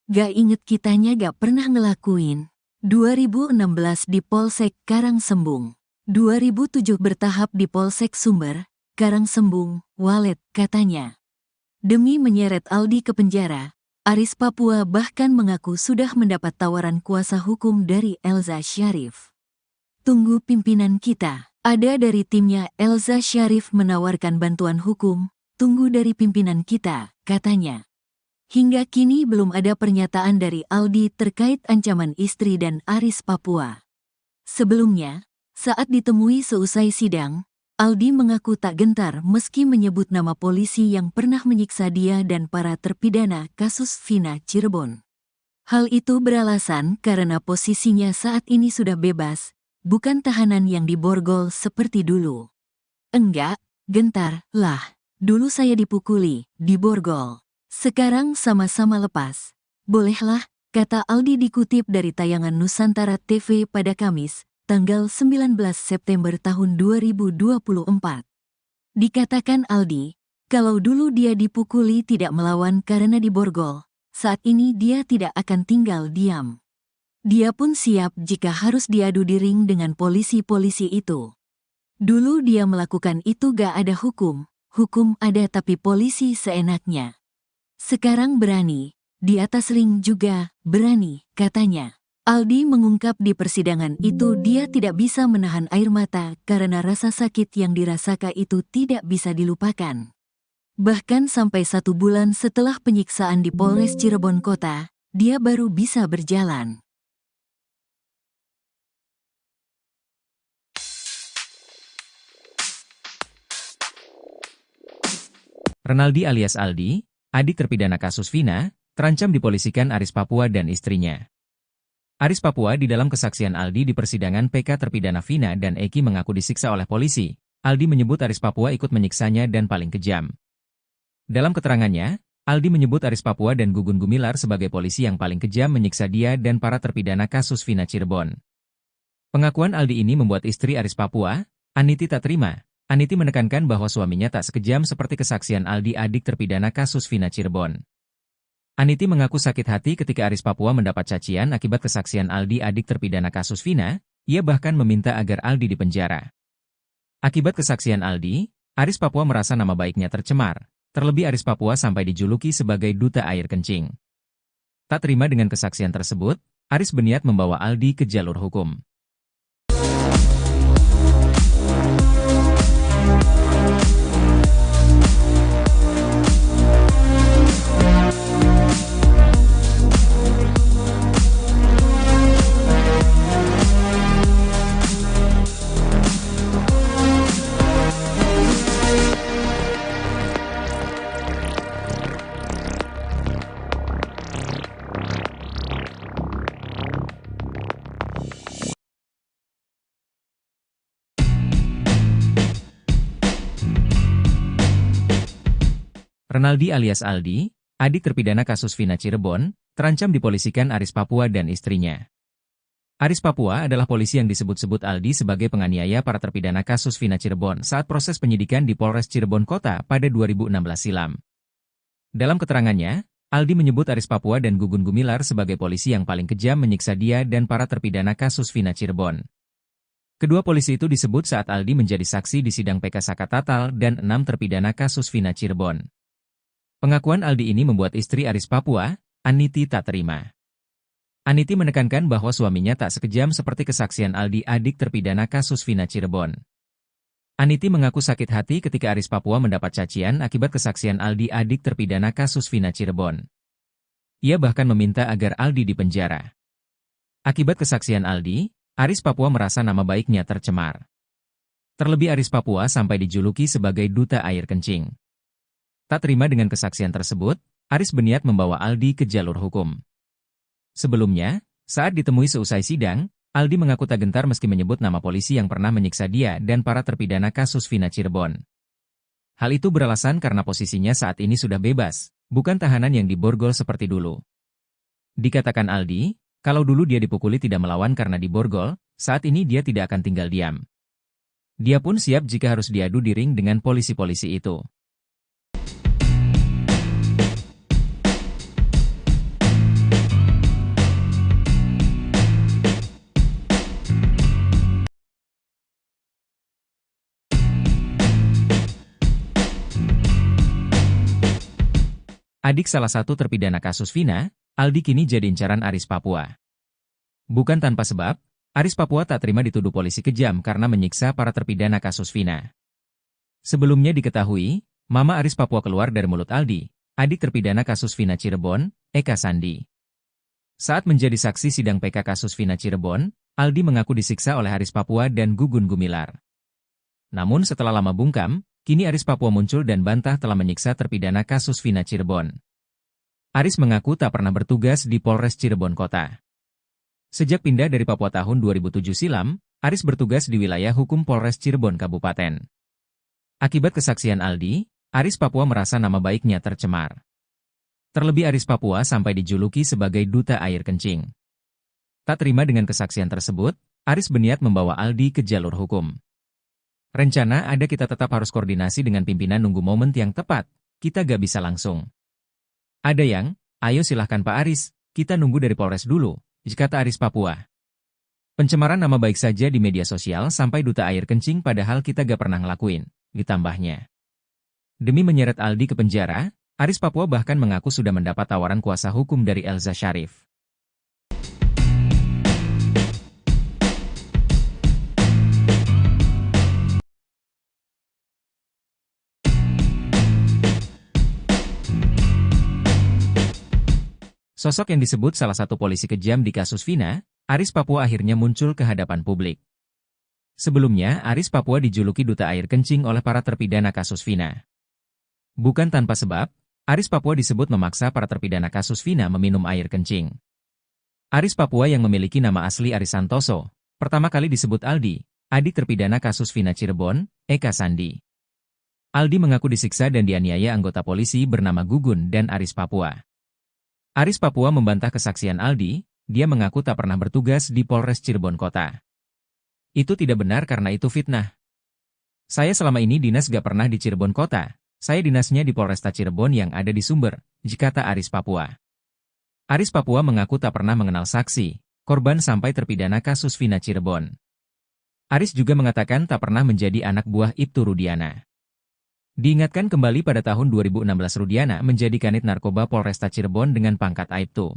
Gak inget kitanya gak pernah ngelakuin. 2016 di Polsek Karangsembung. 2007 bertahap di Polsek Sumber, Karangsembung, Walet, katanya. Demi menyeret Aldi ke penjara, Aris Papua bahkan mengaku sudah mendapat tawaran kuasa hukum dari Elza Syarif. Tunggu pimpinan kita. Ada dari timnya Elza Syarif menawarkan bantuan hukum, tunggu dari pimpinan kita, katanya. Hingga kini belum ada pernyataan dari Aldi terkait ancaman istri dan Aris Papua. Sebelumnya, saat ditemui seusai sidang, Aldi mengaku tak gentar meski menyebut nama polisi yang pernah menyiksa dia dan para terpidana kasus Vina Cirebon. Hal itu beralasan karena posisinya saat ini sudah bebas, bukan tahanan yang diborgol seperti dulu. Enggak, gentar, lah. Dulu saya dipukuli, diborgol. Sekarang sama-sama lepas. Bolehlah, kata Aldi dikutip dari tayangan Nusantara TV pada Kamis, tanggal 19 September tahun 2024. Dikatakan Aldi, kalau dulu dia dipukuli tidak melawan karena diborgol, saat ini dia tidak akan tinggal diam. Dia pun siap jika harus diadu di ring dengan polisi-polisi itu. Dulu dia melakukan itu gak ada hukum ada tapi polisi seenaknya. Sekarang berani, di atas ring juga berani, katanya. Aldi mengungkap di persidangan itu dia tidak bisa menahan air mata karena rasa sakit yang dirasakan itu tidak bisa dilupakan. Bahkan sampai 1 bulan setelah penyiksaan di Polres Cirebon Kota, dia baru bisa berjalan. Renaldi alias Aldi, adik terpidana kasus Vina, terancam dipolisikan Aris Papua dan istrinya. Aris Papua di dalam kesaksian Aldi di persidangan PK terpidana Vina dan Eki mengaku disiksa oleh polisi. Aldi menyebut Aris Papua ikut menyiksanya dan paling kejam. Dalam keterangannya, Aldi menyebut Aris Papua dan Gugun Gumilar sebagai polisi yang paling kejam menyiksa dia dan para terpidana kasus Vina Cirebon. Pengakuan Aldi ini membuat istri Aris Papua, Aniti tak terima. Aniti menekankan bahwa suaminya tak sekejam seperti kesaksian Aldi adik terpidana kasus Vina Cirebon. Aniti mengaku sakit hati ketika Aris Papua mendapat cacian akibat kesaksian Aldi adik terpidana kasus Vina, ia bahkan meminta agar Aldi dipenjara. Akibat kesaksian Aldi, Aris Papua merasa nama baiknya tercemar, terlebih Aris Papua sampai dijuluki sebagai duta air kencing. Tak terima dengan kesaksian tersebut, Aris berniat membawa Aldi ke jalur hukum. Renaldi alias Aldi, adik terpidana kasus Vina Cirebon, terancam dipolisikan Aris Papua dan istrinya. Aris Papua adalah polisi yang disebut-sebut Aldi sebagai penganiaya para terpidana kasus Vina Cirebon saat proses penyidikan di Polres Cirebon Kota pada 2016 silam. Dalam keterangannya, Aldi menyebut Aris Papua dan Gugun Gumilar sebagai polisi yang paling kejam menyiksa dia dan para terpidana kasus Vina Cirebon. Kedua polisi itu disebut saat Aldi menjadi saksi di sidang PK Sakatatal dan 6 terpidana kasus Vina Cirebon. Pengakuan Aldi ini membuat istri Aris Papua, Aniti tak terima. Aniti menekankan bahwa suaminya tak sekejam seperti kesaksian Aldi adik terpidana kasus Vina Cirebon. Aniti mengaku sakit hati ketika Aris Papua mendapat cacian akibat kesaksian Aldi adik terpidana kasus Vina Cirebon. Ia bahkan meminta agar Aldi dipenjara. Akibat kesaksian Aldi, Aris Papua merasa nama baiknya tercemar. Terlebih Aris Papua sampai dijuluki sebagai duta air kencing. Tak terima dengan kesaksian tersebut, Aris berniat membawa Aldi ke jalur hukum. Sebelumnya, Saat ditemui seusai sidang, Aldi mengaku tak gentar meski menyebut nama polisi yang pernah menyiksa dia dan para terpidana kasus Vina Cirebon. Hal itu beralasan karena posisinya saat ini sudah bebas, bukan tahanan yang diborgol seperti dulu. Dikatakan Aldi, kalau dulu dia dipukuli tidak melawan karena diborgol, saat ini dia tidak akan tinggal diam. Dia pun siap jika harus diadu di ring dengan polisi-polisi itu. Adik salah satu terpidana kasus Vina, Aldi kini jadi incaran Aris Papua. Bukan tanpa sebab, Aris Papua tak terima dituduh polisi kejam karena menyiksa para terpidana kasus Vina. Sebelumnya diketahui, Mama Aris Papua keluar dari mulut Aldi, adik terpidana kasus Vina Cirebon, Eka Sandi. Saat menjadi saksi sidang PK kasus Vina Cirebon, Aldi mengaku disiksa oleh Aris Papua dan Gugun Gumilar. Namun setelah lama bungkam, kini Aris Papua muncul dan bantah telah menyiksa terpidana kasus Vina Cirebon. Aris mengaku tak pernah bertugas di Polres Cirebon Kota. Sejak pindah dari Papua tahun 2007 silam, Aris bertugas di wilayah hukum Polres Cirebon Kabupaten. Akibat kesaksian Aldi, Aris Papua merasa nama baiknya tercemar. Terlebih Aris Papua sampai dijuluki sebagai duta air kencing. Tak terima dengan kesaksian tersebut, Aris berniat membawa Aldi ke jalur hukum. Rencana ada kita tetap harus koordinasi dengan pimpinan nunggu momen yang tepat, kita gak bisa langsung. Ada yang, ayo silahkan Pak Aris, kita nunggu dari Polres dulu, kata Aris Papua. Pencemaran nama baik saja di media sosial sampai duta air kencing padahal kita gak pernah ngelakuin, ditambahnya. Demi menyeret Aldi ke penjara, Aris Papua bahkan mengaku sudah mendapat tawaran kuasa hukum dari Elza Syarif. Sosok yang disebut salah satu polisi kejam di kasus Vina, Aris Papua akhirnya muncul ke hadapan publik. Sebelumnya, Aris Papua dijuluki duta air kencing oleh para terpidana kasus Vina. Bukan tanpa sebab, Aris Papua disebut memaksa para terpidana kasus Vina meminum air kencing. Aris Papua yang memiliki nama asli Aris Santoso, pertama kali disebut Aldi, adik terpidana kasus Vina Cirebon, Eka Sandi. Aldi mengaku disiksa dan dianiaya anggota polisi bernama Gugun dan Aris Papua. Aris Papua membantah kesaksian Aldi, dia mengaku tak pernah bertugas di Polres Cirebon Kota. Itu tidak benar karena itu fitnah. Saya selama ini dinas gak pernah di Cirebon Kota, saya dinasnya di Polresta Cirebon yang ada di Sumber, kata Aris Papua. Aris Papua mengaku tak pernah mengenal saksi, korban sampai terpidana kasus Vina Cirebon. Aris juga mengatakan tak pernah menjadi anak buah Ibtu Rudiana. Diingatkan kembali pada tahun 2016 Rudiana menjadi kanit narkoba Polresta Cirebon dengan pangkat Aibtu.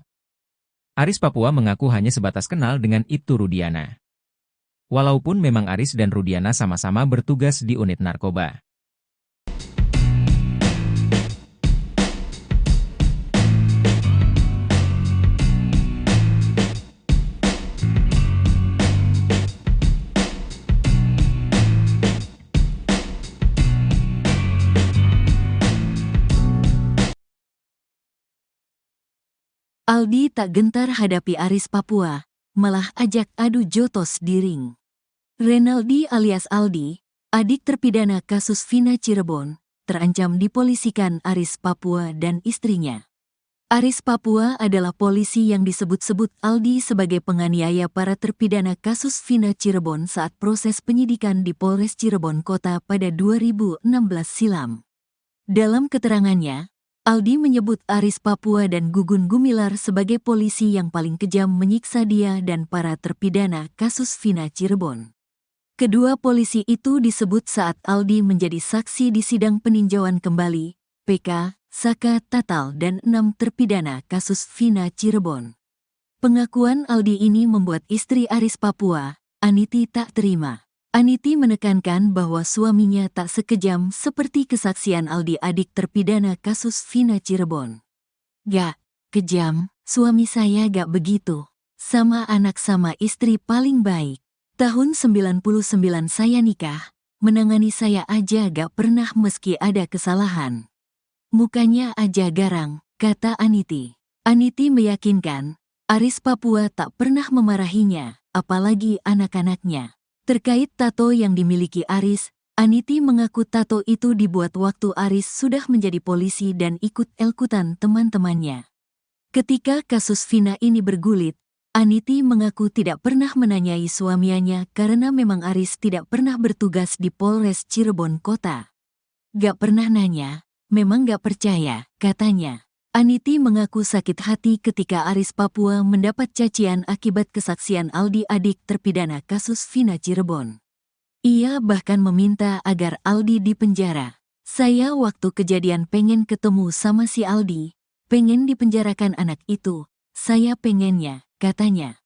Aris Papua mengaku hanya sebatas kenal dengan Ibtu Rudiana. Walaupun memang Aris dan Rudiana sama-sama bertugas di unit narkoba. Aldi tak gentar hadapi Aris Papua, malah ajak adu jotos di ring. Renaldi alias Aldi, adik terpidana kasus Vina Cirebon, terancam dipolisikan Aris Papua dan istrinya. Aris Papua adalah polisi yang disebut-sebut Aldi sebagai penganiaya para terpidana kasus Vina Cirebon saat proses penyidikan di Polres Cirebon Kota pada 2016 silam. Dalam keterangannya, Aldi menyebut Aris Papua dan Gugun Gumilar sebagai polisi yang paling kejam menyiksa dia dan para terpidana kasus Vina Cirebon. Kedua polisi itu disebut saat Aldi menjadi saksi di sidang peninjauan kembali, PK, Saka Tatal dan 6 terpidana kasus Vina Cirebon. Pengakuan Aldi ini membuat istri Aris Papua, Aniti tak terima. Aniti menekankan bahwa suaminya tak sekejam seperti kesaksian Aldi adik terpidana kasus Vina Cirebon. Gak kejam, suami saya gak begitu. Sama anak sama istri paling baik. Tahun 99 saya nikah, menangani saya aja gak pernah meski ada kesalahan. Mukanya aja garang, kata Aniti. Aniti meyakinkan, Aris Papua tak pernah memarahinya, apalagi anak-anaknya. Terkait tato yang dimiliki Aris, Aniti mengaku tato itu dibuat waktu Aris sudah menjadi polisi dan ikut-ikutan teman-temannya. Ketika kasus Vina ini bergulit, Aniti mengaku tidak pernah menanyai suaminya karena memang Aris tidak pernah bertugas di Polres Cirebon Kota. Gak pernah nanya, memang gak percaya, katanya. Aniti mengaku sakit hati ketika Aris Papua mendapat cacian akibat kesaksian Aldi, adik terpidana kasus Vina Cirebon. Ia bahkan meminta agar Aldi dipenjara. Saya waktu kejadian pengen ketemu sama si Aldi, pengen dipenjarakan anak itu, saya pengennya, katanya.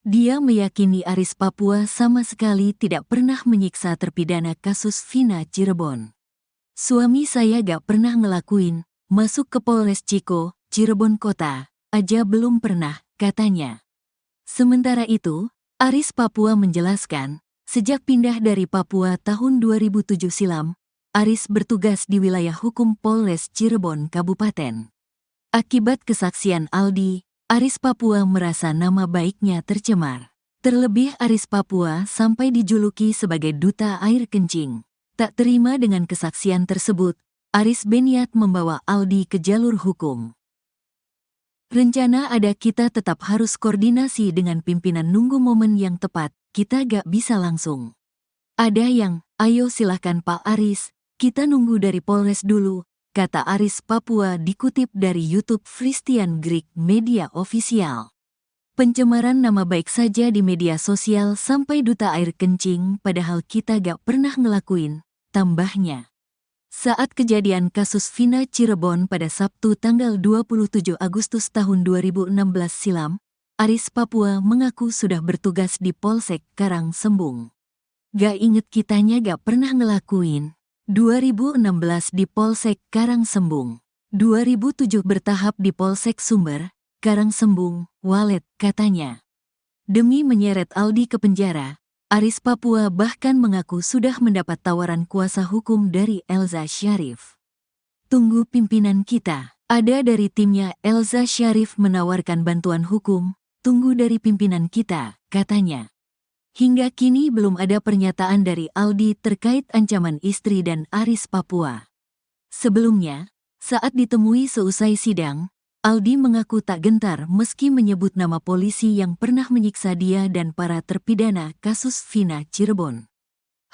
Dia meyakini Aris Papua sama sekali tidak pernah menyiksa terpidana kasus Vina Cirebon. Suami saya gak pernah ngelakuin, masuk ke Polres Ciko, Cirebon Kota, aja belum pernah, katanya. Sementara itu, Aris Papua menjelaskan, sejak pindah dari Papua tahun 2007 silam, Aris bertugas di wilayah hukum Polres Cirebon Kabupaten. Akibat kesaksian Aldi, Aris Papua merasa nama baiknya tercemar. Terlebih Aris Papua sampai dijuluki sebagai duta air kencing. Tak terima dengan kesaksian tersebut, Aris berniat membawa Aldi ke jalur hukum. Rencana ada, kita tetap harus koordinasi dengan pimpinan, nunggu momen yang tepat, kita gak bisa langsung. Ada yang, ayo silahkan Pak Aris, kita nunggu dari Polres dulu, kata Aris Papua dikutip dari YouTube Christian Greek Media Official. Pencemaran nama baik saja di media sosial sampai duta air kencing, padahal kita gak pernah ngelakuin, tambahnya. Saat kejadian kasus Vina Cirebon pada Sabtu tanggal 27 Agustus tahun 2016 silam, Aris Papua mengaku sudah bertugas di Polsek Karangsembung. Gak inget kitanya gak pernah ngelakuin. 2016 di Polsek Karangsembung, 2007 bertahap di Polsek Sumber, Karangsembung, Walet, katanya. Demi menyeret Aldi ke penjara, Aris Papua bahkan mengaku sudah mendapat tawaran kuasa hukum dari Elza Syarif. Tunggu pimpinan kita, ada dari timnya Elza Syarif menawarkan bantuan hukum, tunggu dari pimpinan kita, katanya. Hingga kini belum ada pernyataan dari Aldi terkait ancaman istri dan Aris Papua. Sebelumnya, saat ditemui seusai sidang, Aldi mengaku tak gentar meski menyebut nama polisi yang pernah menyiksa dia dan para terpidana kasus Vina Cirebon.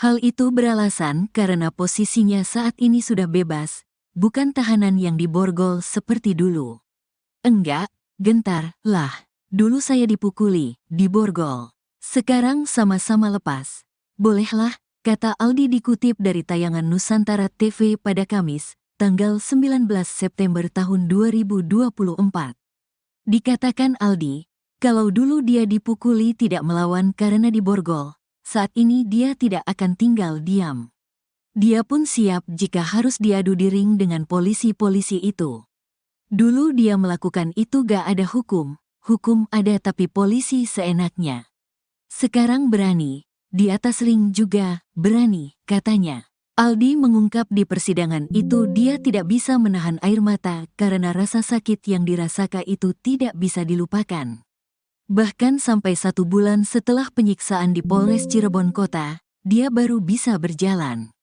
Hal itu beralasan karena posisinya saat ini sudah bebas, bukan tahanan yang diborgol seperti dulu. Enggak, gentar, lah. Dulu saya dipukuli, diborgol. Sekarang sama-sama lepas. Bolehlah, kata Aldi dikutip dari tayangan Nusantara TV pada Kamis, tanggal 19 September tahun 2024. Dikatakan Aldi, kalau dulu dia dipukuli tidak melawan karena diborgol, saat ini dia tidak akan tinggal diam. Dia pun siap jika harus diadu di ring dengan polisi-polisi itu. Dulu dia melakukan itu gak ada hukum ada tapi polisi seenaknya. Sekarang berani, di atas ring juga berani, katanya. Aldi mengungkap di persidangan itu dia tidak bisa menahan air mata karena rasa sakit yang dirasakan itu tidak bisa dilupakan. Bahkan sampai 1 bulan setelah penyiksaan di Polres Cirebon Kota, dia baru bisa berjalan.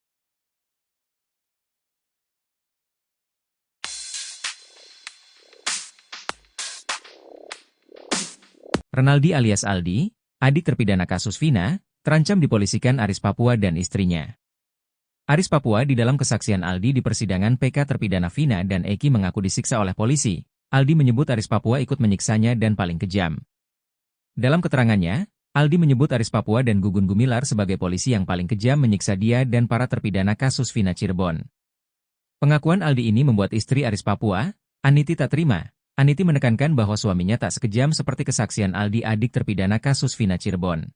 Renaldi alias Aldi, adik terpidana kasus Vina, terancam dipolisikan Aris Papua dan istrinya. Aris Papua di dalam kesaksian Aldi di persidangan PK terpidana Vina dan Eki mengaku disiksa oleh polisi. Aldi menyebut Aris Papua ikut menyiksanya dan paling kejam. Dalam keterangannya, Aldi menyebut Aris Papua dan Gugun Gumilar sebagai polisi yang paling kejam menyiksa dia dan para terpidana kasus Vina Cirebon. Pengakuan Aldi ini membuat istri Aris Papua, Aniti, tak terima. Aniti menekankan bahwa suaminya tak sekejam seperti kesaksian Aldi, adik terpidana kasus Vina Cirebon.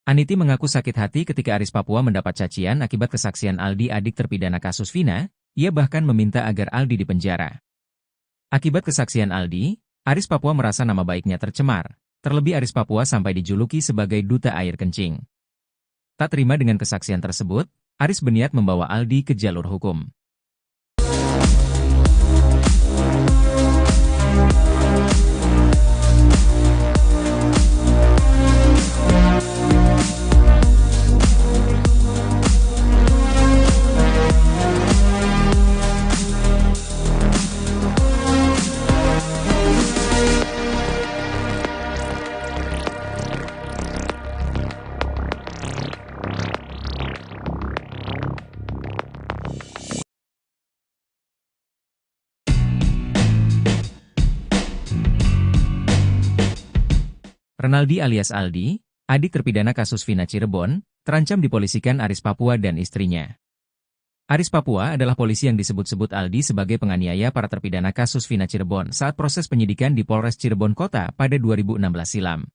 Aniti mengaku sakit hati ketika Aris Papua mendapat cacian akibat kesaksian Aldi, adik terpidana kasus Vina. Ia bahkan meminta agar Aldi dipenjara. Akibat kesaksian Aldi, Aris Papua merasa nama baiknya tercemar. Terlebih Aris Papua sampai dijuluki sebagai duta air kencing. Tak terima dengan kesaksian tersebut, Aris berniat membawa Aldi ke jalur hukum. Renaldi alias Aldi, adik terpidana kasus Vina Cirebon, terancam dipolisikan Aris Papua dan istrinya. Aris Papua adalah polisi yang disebut-sebut Aldi sebagai penganiaya para terpidana kasus Vina Cirebon saat proses penyidikan di Polres Cirebon Kota pada 2016 silam.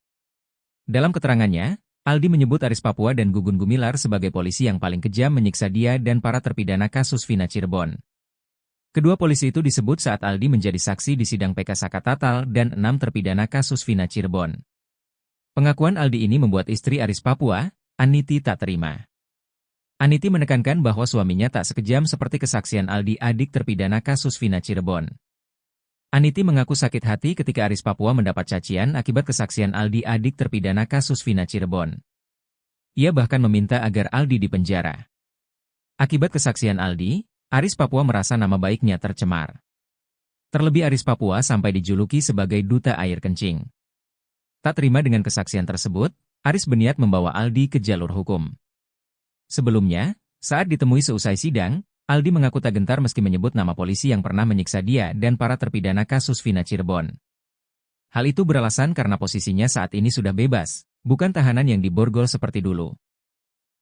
Dalam keterangannya, Aldi menyebut Aris Papua dan Gugun Gumilar sebagai polisi yang paling kejam menyiksa dia dan para terpidana kasus Vina Cirebon. Kedua polisi itu disebut saat Aldi menjadi saksi di sidang PK Sakatatal dan 6 terpidana kasus Vina Cirebon. Pengakuan Aldi ini membuat istri Aris Papua, Aniti, tak terima. Aniti menekankan bahwa suaminya tak sekejam seperti kesaksian Aldi, adik terpidana kasus Vina Cirebon. Aniti mengaku sakit hati ketika Aris Papua mendapat cacian akibat kesaksian Aldi, adik terpidana kasus Vina Cirebon. Ia bahkan meminta agar Aldi dipenjara. Akibat kesaksian Aldi, Aris Papua merasa nama baiknya tercemar. Terlebih Aris Papua sampai dijuluki sebagai duta air kencing. Tak terima dengan kesaksian tersebut, Aris berniat membawa Aldi ke jalur hukum. Sebelumnya, saat ditemui seusai sidang, Aldi mengaku tak gentar meski menyebut nama polisi yang pernah menyiksa dia dan para terpidana kasus Vina Cirebon. Hal itu beralasan karena posisinya saat ini sudah bebas, bukan tahanan yang diborgol seperti dulu.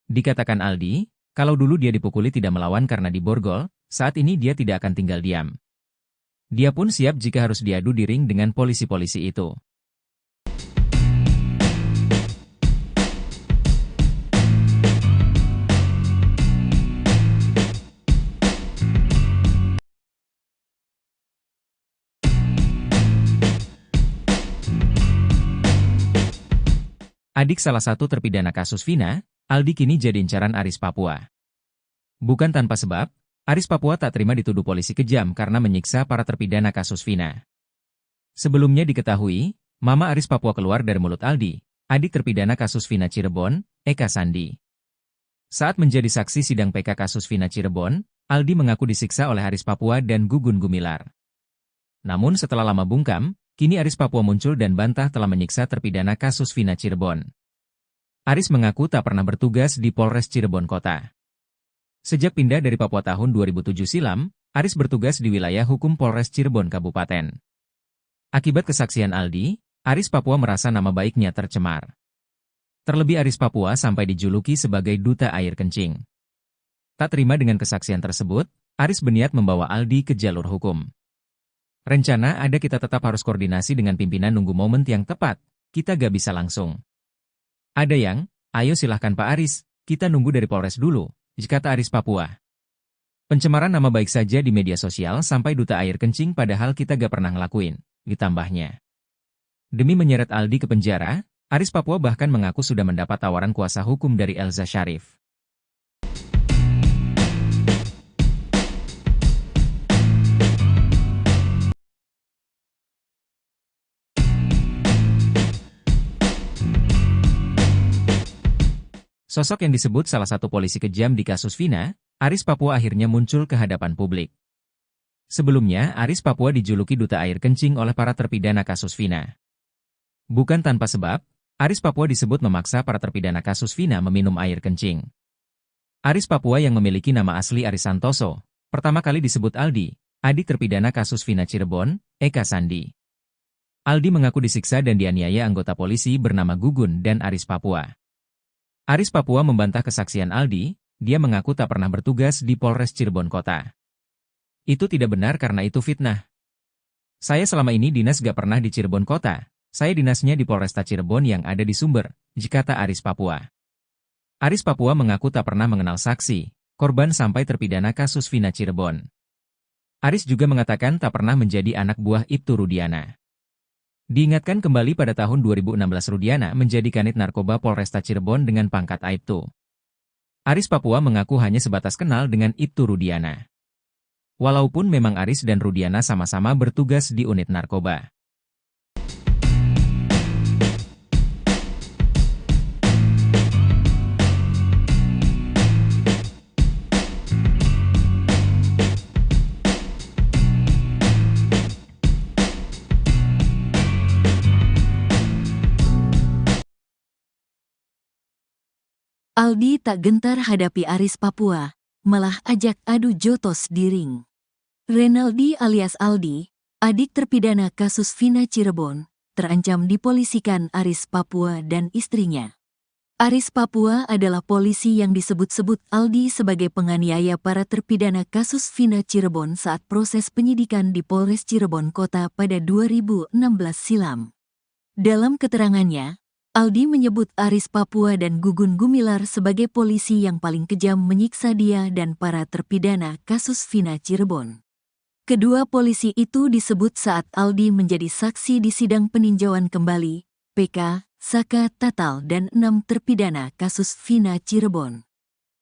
Dikatakan Aldi, kalau dulu dia dipukuli tidak melawan karena diborgol, saat ini dia tidak akan tinggal diam. Dia pun siap jika harus diadu di ring dengan polisi-polisi itu. Adik salah satu terpidana kasus Vina, Aldi kini jadi incaran Aris Papua. Bukan tanpa sebab, Aris Papua tak terima dituduh polisi kejam karena menyiksa para terpidana kasus Vina. Sebelumnya diketahui, Mama Aris Papua keluar dari mulut Aldi, adik terpidana kasus Vina Cirebon, Eka Sandi. Saat menjadi saksi sidang PK kasus Vina Cirebon, Aldi mengaku disiksa oleh Aris Papua dan Gugun Gumilar. Namun setelah lama bungkam, kini Aris Papua muncul dan bantah telah menyiksa terpidana kasus Vina Cirebon. Aris mengaku tak pernah bertugas di Polres Cirebon Kota. Sejak pindah dari Papua tahun 2007 silam, Aris bertugas di wilayah hukum Polres Cirebon Kabupaten. Akibat kesaksian Aldi, Aris Papua merasa nama baiknya tercemar. Terlebih Aris Papua sampai dijuluki sebagai duta air kencing. Tak terima dengan kesaksian tersebut, Aris berniat membawa Aldi ke jalur hukum. Rencana ada kita tetap harus koordinasi dengan pimpinan nunggu momen yang tepat, kita gak bisa langsung. Ada yang, ayo silahkan Pak Aris, kita nunggu dari Polres dulu, kata Aris Papua. Pencemaran nama baik saja di media sosial sampai duta air kencing padahal kita gak pernah ngelakuin, ditambahnya. Demi menyeret Aldi ke penjara, Aris Papua bahkan mengaku sudah mendapat tawaran kuasa hukum dari Elza Syarif. Sosok yang disebut salah satu polisi kejam di kasus Vina, Aris Papua akhirnya muncul ke hadapan publik. Sebelumnya, Aris Papua dijuluki duta air kencing oleh para terpidana kasus Vina. Bukan tanpa sebab, Aris Papua disebut memaksa para terpidana kasus Vina meminum air kencing. Aris Papua yang memiliki nama asli Aris Santoso, pertama kali disebut Aldi, adik terpidana kasus Vina Cirebon, Eka Sandi. Aldi mengaku disiksa dan dianiaya anggota polisi bernama Gugun dan Aris Papua. Aris Papua membantah kesaksian Aldi, dia mengaku tak pernah bertugas di Polres Cirebon Kota. Itu tidak benar karena itu fitnah. Saya selama ini dinas gak pernah di Cirebon Kota, saya dinasnya di Polresta Cirebon yang ada di Sumber, kata Aris Papua. Aris Papua mengaku tak pernah mengenal saksi, korban sampai terpidana kasus Vina Cirebon. Aris juga mengatakan tak pernah menjadi anak buah Ibtu Rudiana. Diingatkan kembali pada tahun 2016 Rudiana menjadi kanit narkoba Polresta Cirebon dengan pangkat Aibtu. Aris Papua mengaku hanya sebatas kenal dengan Ibtu Rudiana. Walaupun memang Aris dan Rudiana sama-sama bertugas di unit narkoba. Aldi tak gentar hadapi Aris Papua, malah ajak adu jotos di ring. Renaldi alias Aldi, adik terpidana kasus Vina Cirebon, terancam dipolisikan Aris Papua dan istrinya. Aris Papua adalah polisi yang disebut-sebut Aldi sebagai penganiaya para terpidana kasus Vina Cirebon saat proses penyidikan di Polres Cirebon Kota pada 2016 silam. Dalam keterangannya, Aldi menyebut Aris Papua dan Gugun Gumilar sebagai polisi yang paling kejam menyiksa dia dan para terpidana kasus Vina Cirebon. Kedua polisi itu disebut saat Aldi menjadi saksi di sidang peninjauan kembali, PK, Saka Tatal dan 6 terpidana kasus Vina Cirebon.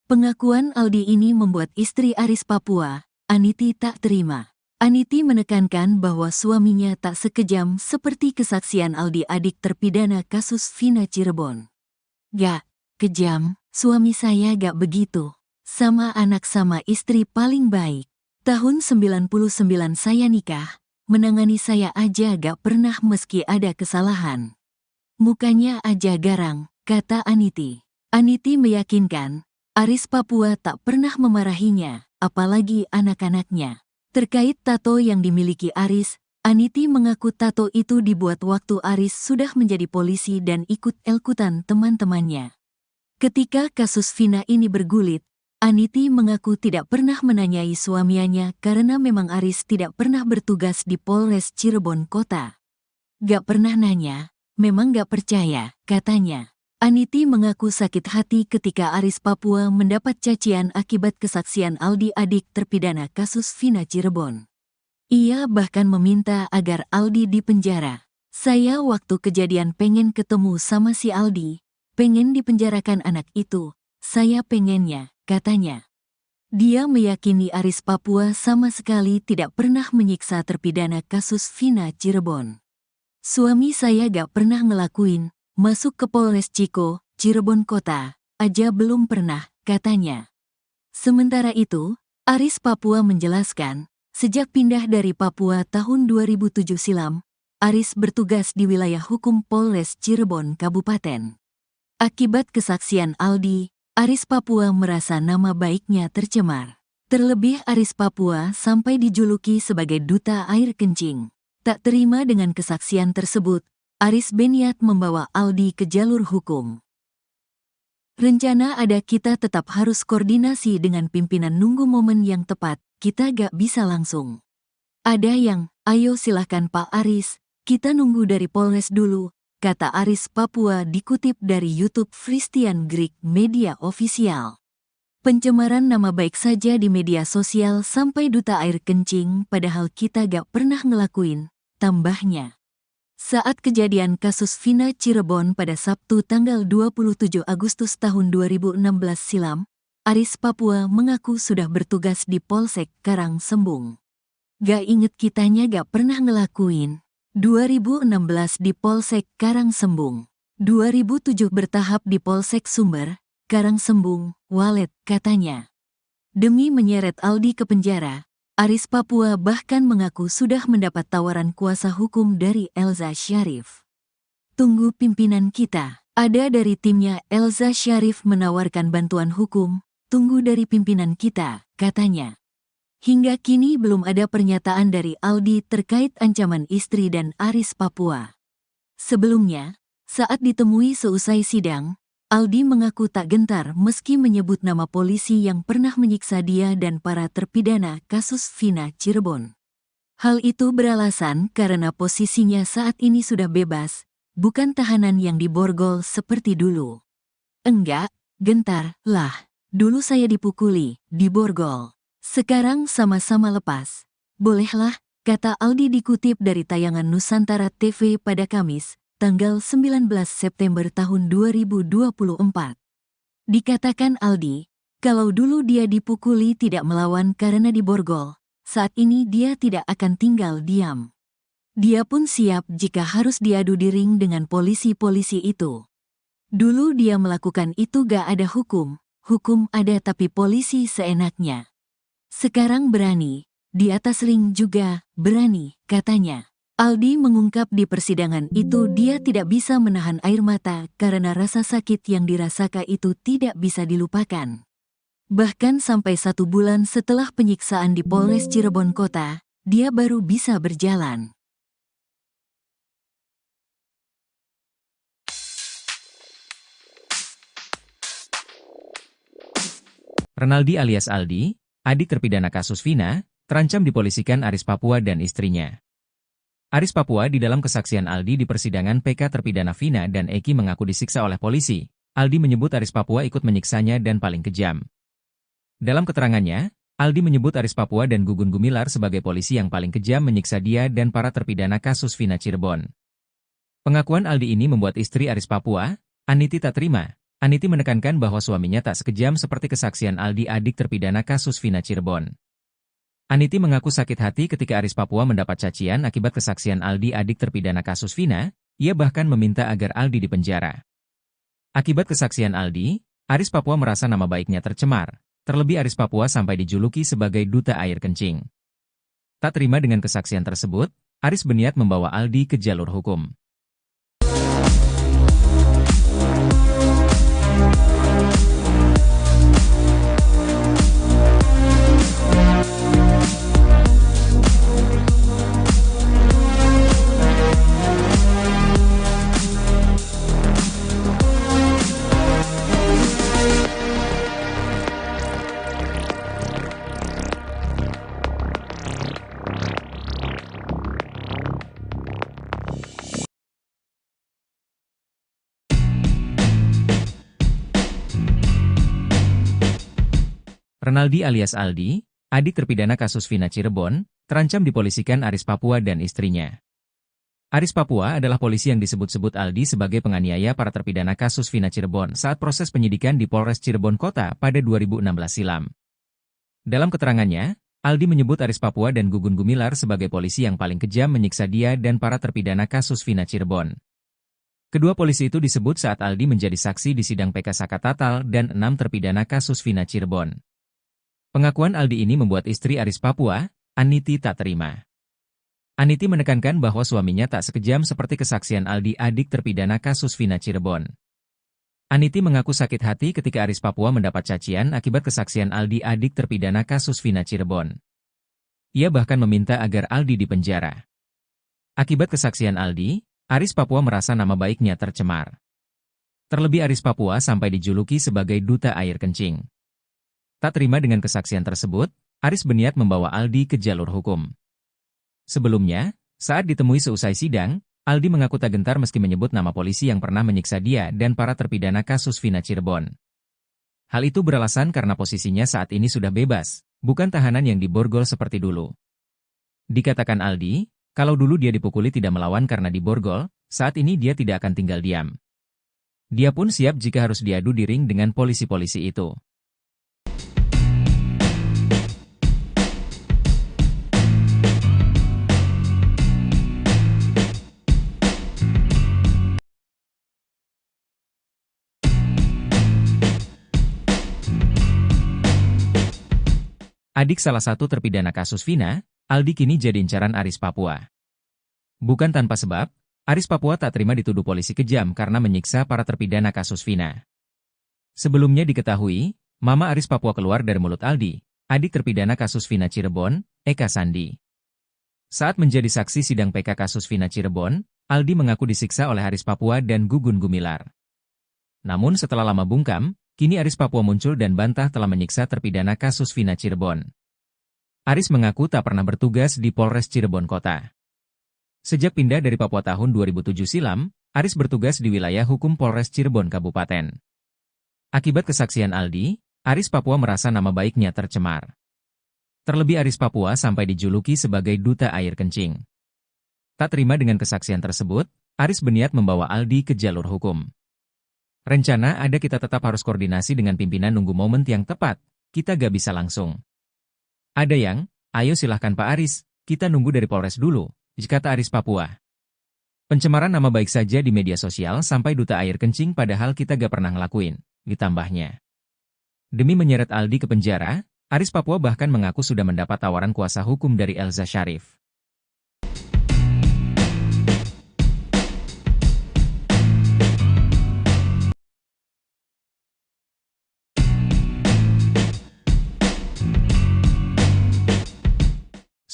Pengakuan Aldi ini membuat istri Aris Papua, Aniti, tak terima. Aniti menekankan bahwa suaminya tak sekejam seperti kesaksian Aldi, adik terpidana kasus Vina Cirebon. "Gak kejam, suami saya gak begitu. Sama anak sama istri paling baik. Tahun 99 saya nikah, menangani saya aja gak pernah meski ada kesalahan. Mukanya aja garang," kata Aniti. Aniti meyakinkan, Aris Papua tak pernah memarahinya, apalagi anak-anaknya. Terkait tato yang dimiliki Aris, Aniti mengaku tato itu dibuat waktu Aris sudah menjadi polisi dan ikut-ikutan teman-temannya. Ketika kasus Vina ini bergulit, Aniti mengaku tidak pernah menanyai suaminya karena memang Aris tidak pernah bertugas di Polres Cirebon Kota. "Gak pernah nanya, memang gak percaya," katanya. Aniti mengaku sakit hati ketika Aris Papua mendapat cacian akibat kesaksian Aldi, adik terpidana kasus Vina Cirebon. Ia bahkan meminta agar Aldi dipenjara. "Saya waktu kejadian pengen ketemu sama si Aldi, pengen dipenjarakan anak itu, saya pengennya," katanya. Dia meyakini Aris Papua sama sekali tidak pernah menyiksa terpidana kasus Vina Cirebon. "Suami saya gak pernah ngelakuin, masuk ke Polres Ciko, Cirebon Kota, aja belum pernah," katanya. Sementara itu, Aris Papua menjelaskan, sejak pindah dari Papua tahun 2007 silam, Aris bertugas di wilayah hukum Polres Cirebon Kabupaten. Akibat kesaksian Aldi, Aris Papua merasa nama baiknya tercemar. Terlebih Aris Papua sampai dijuluki sebagai duta air kencing. Tak terima dengan kesaksian tersebut, Aris berniat membawa Aldi ke jalur hukum. "Rencana ada, kita tetap harus koordinasi dengan pimpinan, nunggu momen yang tepat, kita gak bisa langsung. Ada yang, ayo silahkan Pak Aris, kita nunggu dari Polres dulu," kata Aris Papua dikutip dari YouTube Christian Greek Media Official. "Pencemaran nama baik saja di media sosial sampai duta air kencing, padahal kita gak pernah ngelakuin," tambahnya. Saat kejadian kasus Vina Cirebon pada Sabtu tanggal 27 Agustus tahun 2016 silam, Aris Papua mengaku sudah bertugas di Polsek Karangsembung. "Gak inget kitanya gak pernah ngelakuin. 2016 di Polsek Karangsembung, 2007 bertahap di Polsek Sumber, Karangsembung, Walet," katanya. Demi menyeret Aldi ke penjara, Aris Papua bahkan mengaku sudah mendapat tawaran kuasa hukum dari Elza Syarif. "Tunggu pimpinan kita, ada dari timnya Elza Syarif menawarkan bantuan hukum, tunggu dari pimpinan kita," katanya. Hingga kini belum ada pernyataan dari Aldi terkait ancaman istri dan Aris Papua. Sebelumnya, saat ditemui seusai sidang, Aldi mengaku tak gentar meski menyebut nama polisi yang pernah menyiksa dia dan para terpidana kasus Vina Cirebon. Hal itu beralasan karena posisinya saat ini sudah bebas, bukan tahanan yang diborgol seperti dulu. "Enggak, gentar lah. Dulu saya dipukuli, diborgol. Sekarang sama-sama lepas. Bolehlah," kata Aldi dikutip dari tayangan Nusantara TV pada Kamis, tanggal 19 September tahun 2024. Dikatakan Aldi, kalau dulu dia dipukuli tidak melawan karena diborgol, saat ini dia tidak akan tinggal diam. Dia pun siap jika harus diadu di ring dengan polisi-polisi itu. "Dulu dia melakukan itu gak ada hukum, hukum ada tapi polisi seenaknya. Sekarang berani, di atas ring juga berani," katanya. Aldi mengungkap di persidangan itu dia tidak bisa menahan air mata karena rasa sakit yang dirasakan itu tidak bisa dilupakan. Bahkan sampai 1 bulan setelah penyiksaan di Polres Cirebon Kota, dia baru bisa berjalan. Renaldi alias Aldi, adik terpidana kasus Vina, terancam dipolisikan Aris Papua dan istrinya. Aris Papua di dalam kesaksian Aldi di persidangan PK terpidana Vina dan Eki mengaku disiksa oleh polisi. Aldi menyebut Aris Papua ikut menyiksanya dan paling kejam. Dalam keterangannya, Aldi menyebut Aris Papua dan Gugun Gumilar sebagai polisi yang paling kejam menyiksa dia dan para terpidana kasus Vina Cirebon. Pengakuan Aldi ini membuat istri Aris Papua, Aniti tak terima. Aniti menekankan bahwa suaminya tak sekejam seperti kesaksian Aldi adik terpidana kasus Vina Cirebon. Aniti mengaku sakit hati ketika Aris Papua mendapat cacian akibat kesaksian Aldi adik terpidana kasus Vina, ia bahkan meminta agar Aldi dipenjara. Akibat kesaksian Aldi, Aris Papua merasa nama baiknya tercemar, terlebih Aris Papua sampai dijuluki sebagai duta air kencing. Tak terima dengan kesaksian tersebut, Aris berniat membawa Aldi ke jalur hukum. Renaldi alias Aldi, adik terpidana kasus Vina Cirebon, terancam dipolisikan Aris Papua dan istrinya. Aris Papua adalah polisi yang disebut-sebut Aldi sebagai penganiaya para terpidana kasus Vina Cirebon saat proses penyidikan di Polres Cirebon Kota pada 2016 silam. Dalam keterangannya, Aldi menyebut Aris Papua dan Gugun Gumilar sebagai polisi yang paling kejam menyiksa dia dan para terpidana kasus Vina Cirebon. Kedua polisi itu disebut saat Aldi menjadi saksi di sidang PK Sakatatal dan 6 terpidana kasus Vina Cirebon. Pengakuan Aldi ini membuat istri Aris Papua, Aniti tak terima. Aniti menekankan bahwa suaminya tak sekejam seperti kesaksian Aldi adik terpidana kasus Vina Cirebon. Aniti mengaku sakit hati ketika Aris Papua mendapat cacian akibat kesaksian Aldi adik terpidana kasus Vina Cirebon. Ia bahkan meminta agar Aldi dipenjara. Akibat kesaksian Aldi, Aris Papua merasa nama baiknya tercemar. Terlebih Aris Papua sampai dijuluki sebagai duta air kencing. Tak terima dengan kesaksian tersebut, Aris berniat membawa Aldi ke jalur hukum. Sebelumnya, saat ditemui seusai sidang, Aldi mengaku tak gentar meski menyebut nama polisi yang pernah menyiksa dia dan para terpidana kasus Vina Cirebon. Hal itu beralasan karena posisinya saat ini sudah bebas, bukan tahanan yang diborgol seperti dulu. Dikatakan Aldi, kalau dulu dia dipukuli tidak melawan karena diborgol, saat ini dia tidak akan tinggal diam. Dia pun siap jika harus diadu di ring dengan polisi-polisi itu. Adik salah satu terpidana kasus Vina, Aldi kini jadi incaran Aris Papua. Bukan tanpa sebab, Aris Papua tak terima dituduh polisi kejam karena menyiksa para terpidana kasus Vina. Sebelumnya diketahui, Mama Aris Papua keluar dari mulut Aldi, adik terpidana kasus Vina Cirebon, Eka Sandi. Saat menjadi saksi sidang PK kasus Vina Cirebon, Aldi mengaku disiksa oleh Aris Papua dan Gugun Gumilar. Namun setelah lama bungkam, kini Aris Papua muncul dan bantah telah menyiksa terpidana kasus Vina Cirebon. Aris mengaku tak pernah bertugas di Polres Cirebon Kota. Sejak pindah dari Papua tahun 2007 silam, Aris bertugas di wilayah hukum Polres Cirebon Kabupaten. Akibat kesaksian Aldi, Aris Papua merasa nama baiknya tercemar. Terlebih Aris Papua sampai dijuluki sebagai duta air kencing. Tak terima dengan kesaksian tersebut, Aris berniat membawa Aldi ke jalur hukum. Rencana ada kita tetap harus koordinasi dengan pimpinan nunggu momen yang tepat, kita gak bisa langsung. Ada yang, ayo silahkan Pak Aris, kita nunggu dari Polres dulu, kata Aris Papua. Pencemaran nama baik saja di media sosial sampai duta air kencing padahal kita gak pernah ngelakuin, ditambahnya. Demi menyeret Aldi ke penjara, Aris Papua bahkan mengaku sudah mendapat tawaran kuasa hukum dari Elza Syarif.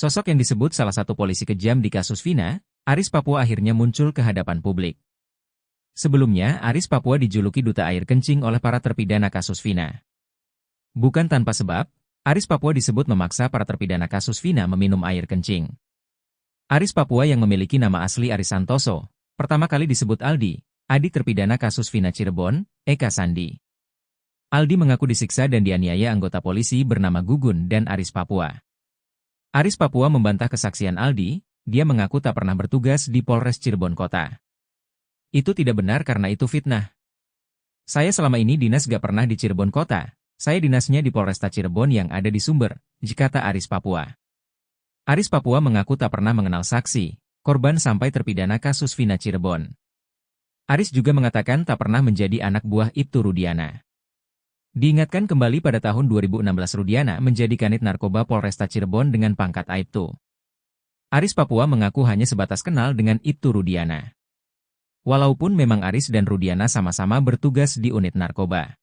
Sosok yang disebut salah satu polisi kejam di kasus Vina, Aris Papua akhirnya muncul ke hadapan publik. Sebelumnya, Aris Papua dijuluki duta air kencing oleh para terpidana kasus Vina. Bukan tanpa sebab, Aris Papua disebut memaksa para terpidana kasus Vina meminum air kencing. Aris Papua yang memiliki nama asli Aris Santoso, pertama kali disebut Aldi, adik terpidana kasus Vina Cirebon, Eka Sandi. Aldi mengaku disiksa dan dianiaya anggota polisi bernama Gugun dan Aris Papua. Aris Papua membantah kesaksian Aldi, dia mengaku tak pernah bertugas di Polres Cirebon Kota. Itu tidak benar karena itu fitnah. Saya selama ini dinas gak pernah di Cirebon Kota, saya dinasnya di Polresta Cirebon yang ada di Sumber, kata Aris Papua. Aris Papua mengaku tak pernah mengenal saksi, korban sampai terpidana kasus Vina Cirebon. Aris juga mengatakan tak pernah menjadi anak buah Ibtu Rudiana. Diingatkan kembali pada tahun 2016 Rudiana menjadi kanit narkoba Polresta Cirebon dengan pangkat Aibtu. Aris Papua mengaku hanya sebatas kenal dengan Ibtu Rudiana. Walaupun memang Aris dan Rudiana sama-sama bertugas di unit narkoba.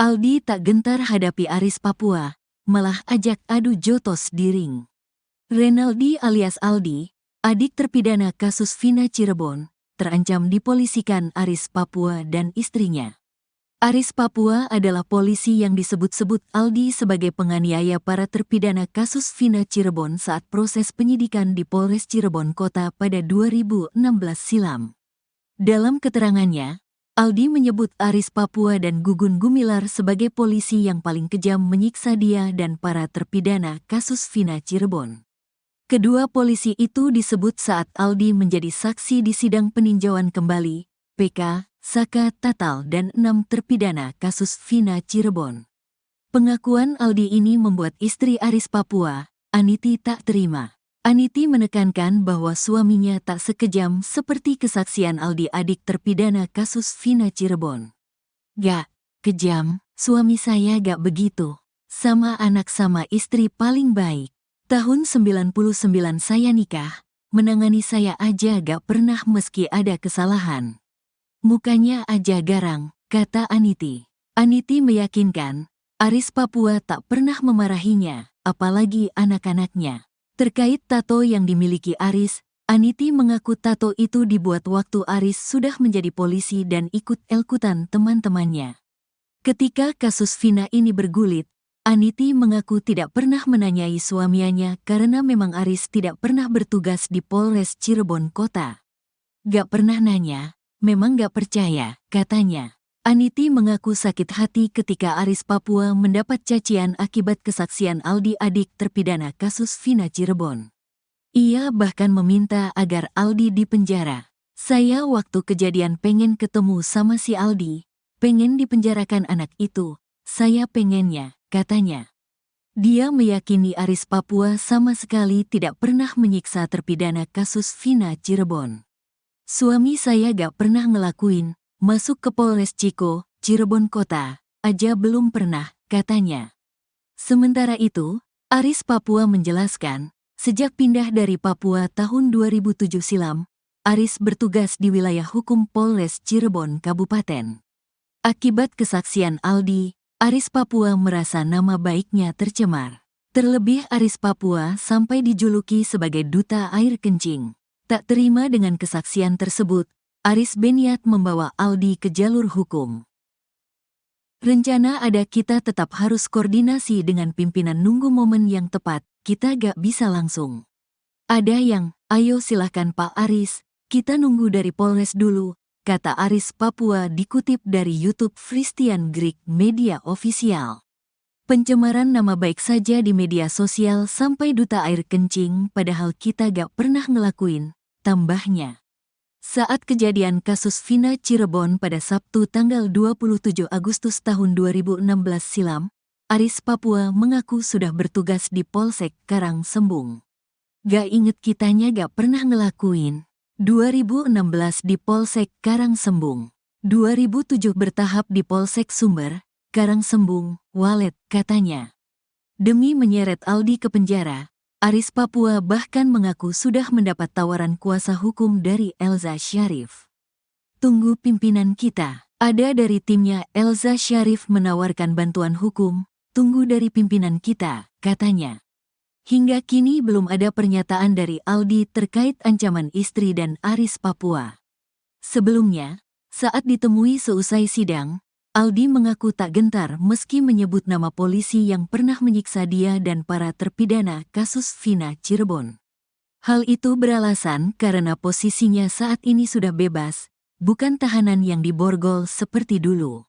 Aldi tak gentar hadapi Aris Papua, malah ajak adu jotos di ring. Renaldi alias Aldi, adik terpidana kasus Vina Cirebon, terancam dipolisikan Aris Papua dan istrinya. Aris Papua adalah polisi yang disebut-sebut Aldi sebagai penganiaya para terpidana kasus Vina Cirebon saat proses penyidikan di Polres Cirebon Kota pada 2016 silam. Dalam keterangannya, Aldi menyebut Aris Papua dan Gugun Gumilar sebagai polisi yang paling kejam menyiksa dia dan para terpidana kasus Vina Cirebon. Kedua polisi itu disebut saat Aldi menjadi saksi di sidang peninjauan kembali, PK, Saka Tatal dan 6 terpidana kasus Vina Cirebon. Pengakuan Aldi ini membuat istri Aris Papua, Aniti, tak terima. Aniti menekankan bahwa suaminya tak sekejam seperti kesaksian Aldi adik terpidana kasus Vina Cirebon. Gak kejam, suami saya gak begitu. Sama anak sama istri paling baik. Tahun 99 saya nikah, menangani saya aja gak pernah meski ada kesalahan. Mukanya aja garang, kata Aniti. Aniti meyakinkan, Aris Papua tak pernah memarahinya, apalagi anak-anaknya. Terkait tato yang dimiliki Aris, Aniti mengaku tato itu dibuat waktu Aris sudah menjadi polisi dan ikut elkutan teman-temannya. Ketika kasus Vina ini bergulit, Aniti mengaku tidak pernah menanyai suaminya karena memang Aris tidak pernah bertugas di Polres Cirebon Kota. Gak pernah nanya, memang gak percaya, katanya. Aniti mengaku sakit hati ketika Aris Papua mendapat cacian akibat kesaksian Aldi adik terpidana kasus Vina Cirebon. Ia bahkan meminta agar Aldi dipenjara. Saya waktu kejadian pengen ketemu sama si Aldi, pengen dipenjarakan anak itu, saya pengennya, katanya. Dia meyakini Aris Papua sama sekali tidak pernah menyiksa terpidana kasus Vina Cirebon. Suami saya gak pernah ngelakuin. Masuk ke Polres Ciko, Cirebon Kota, aja belum pernah, katanya. Sementara itu, Aris Papua menjelaskan, sejak pindah dari Papua tahun 2007 silam, Aris bertugas di wilayah hukum Polres Cirebon Kabupaten. Akibat kesaksian Aldi, Aris Papua merasa nama baiknya tercemar. Terlebih Aris Papua sampai dijuluki sebagai duta air kencing. Tak terima dengan kesaksian tersebut, Aris berniat membawa Aldi ke jalur hukum. Rencana ada kita tetap harus koordinasi dengan pimpinan nunggu momen yang tepat, kita gak bisa langsung. Ada yang, ayo silahkan Pak Aris, kita nunggu dari Polres dulu, kata Aris Papua dikutip dari YouTube Christian Greek Media Official. Pencemaran nama baik saja di media sosial sampai duta air kencing padahal kita gak pernah ngelakuin, tambahnya. Saat kejadian kasus Vina Cirebon pada Sabtu tanggal 27 Agustus tahun 2016 silam, Aris Papua mengaku sudah bertugas di Polsek Karangsembung. Gak inget kitanya gak pernah ngelakuin. 2016 di Polsek Karangsembung. 2007 bertahap di Polsek Sumber, Karangsembung, Walet, katanya. Demi menyeret Aldi ke penjara, Aris Papua bahkan mengaku sudah mendapat tawaran kuasa hukum dari Elza Syarif. Tunggu pimpinan kita. Ada dari timnya Elza Syarif menawarkan bantuan hukum. Tunggu dari pimpinan kita, katanya. Hingga kini belum ada pernyataan dari Aldi terkait ancaman istri dan Aris Papua. Sebelumnya, saat ditemui seusai sidang, Aldi mengaku tak gentar meski menyebut nama polisi yang pernah menyiksa dia dan para terpidana kasus Vina Cirebon. Hal itu beralasan karena posisinya saat ini sudah bebas, bukan tahanan yang diborgol seperti dulu.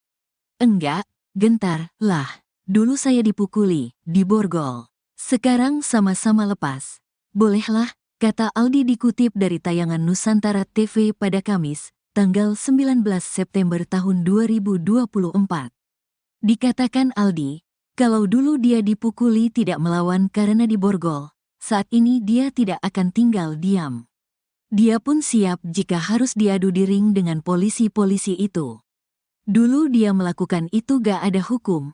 Enggak, gentar, lah. Dulu saya dipukuli, diborgol. Sekarang sama-sama lepas. Bolehlah, kata Aldi dikutip dari tayangan Nusantara TV pada Kamis, tanggal 19 September tahun 2024. Dikatakan Aldi, kalau dulu dia dipukuli tidak melawan karena diborgol, saat ini dia tidak akan tinggal diam. Dia pun siap jika harus diadu di ring dengan polisi-polisi itu. Dulu dia melakukan itu gak ada hukum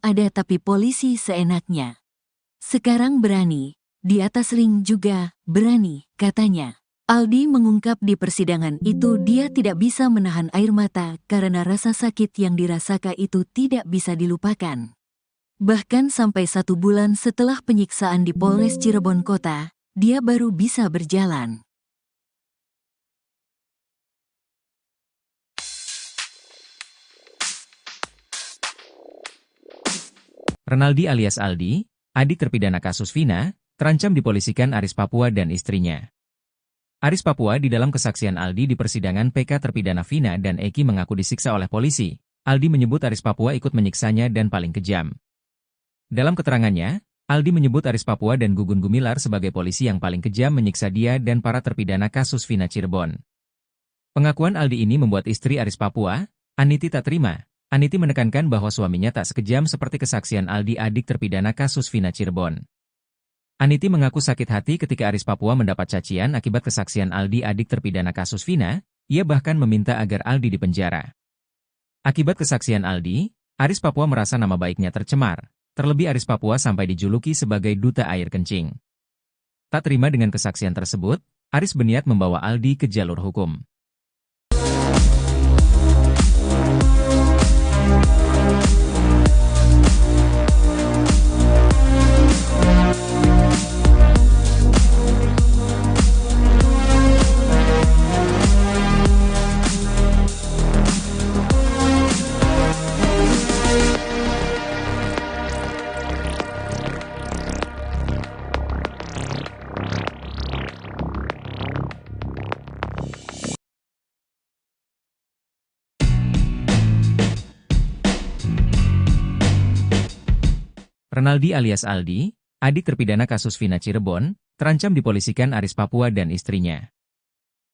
ada tapi polisi seenaknya. Sekarang berani, di atas ring juga berani, katanya. Aldi mengungkap di persidangan itu dia tidak bisa menahan air mata karena rasa sakit yang dirasakan itu tidak bisa dilupakan. Bahkan sampai 1 bulan setelah penyiksaan di Polres Cirebon Kota, dia baru bisa berjalan. Renaldi alias Aldi, adik terpidana kasus Vina, terancam dipolisikan Aris Papua dan istrinya. Aris Papua di dalam kesaksian Aldi di persidangan PK terpidana Vina dan Eki mengaku disiksa oleh polisi. Aldi menyebut Aris Papua ikut menyiksanya dan paling kejam. Dalam keterangannya, Aldi menyebut Aris Papua dan Gugun Gumilar sebagai polisi yang paling kejam menyiksa dia dan para terpidana kasus Vina Cirebon. Pengakuan Aldi ini membuat istri Aris Papua, Aniti tak terima. Aniti menekankan bahwa suaminya tak sekejam seperti kesaksian Aldi adik terpidana kasus Vina Cirebon. Aniti mengaku sakit hati ketika Aris Papua mendapat cacian akibat kesaksian Aldi adik terpidana kasus Vina, ia bahkan meminta agar Aldi dipenjara. Akibat kesaksian Aldi, Aris Papua merasa nama baiknya tercemar, terlebih Aris Papua sampai dijuluki sebagai duta air kencing. Tak terima dengan kesaksian tersebut, Aris berniat membawa Aldi ke jalur hukum. Renaldi alias Aldi, adik terpidana kasus Vina Cirebon, terancam dipolisikan Aris Papua dan istrinya.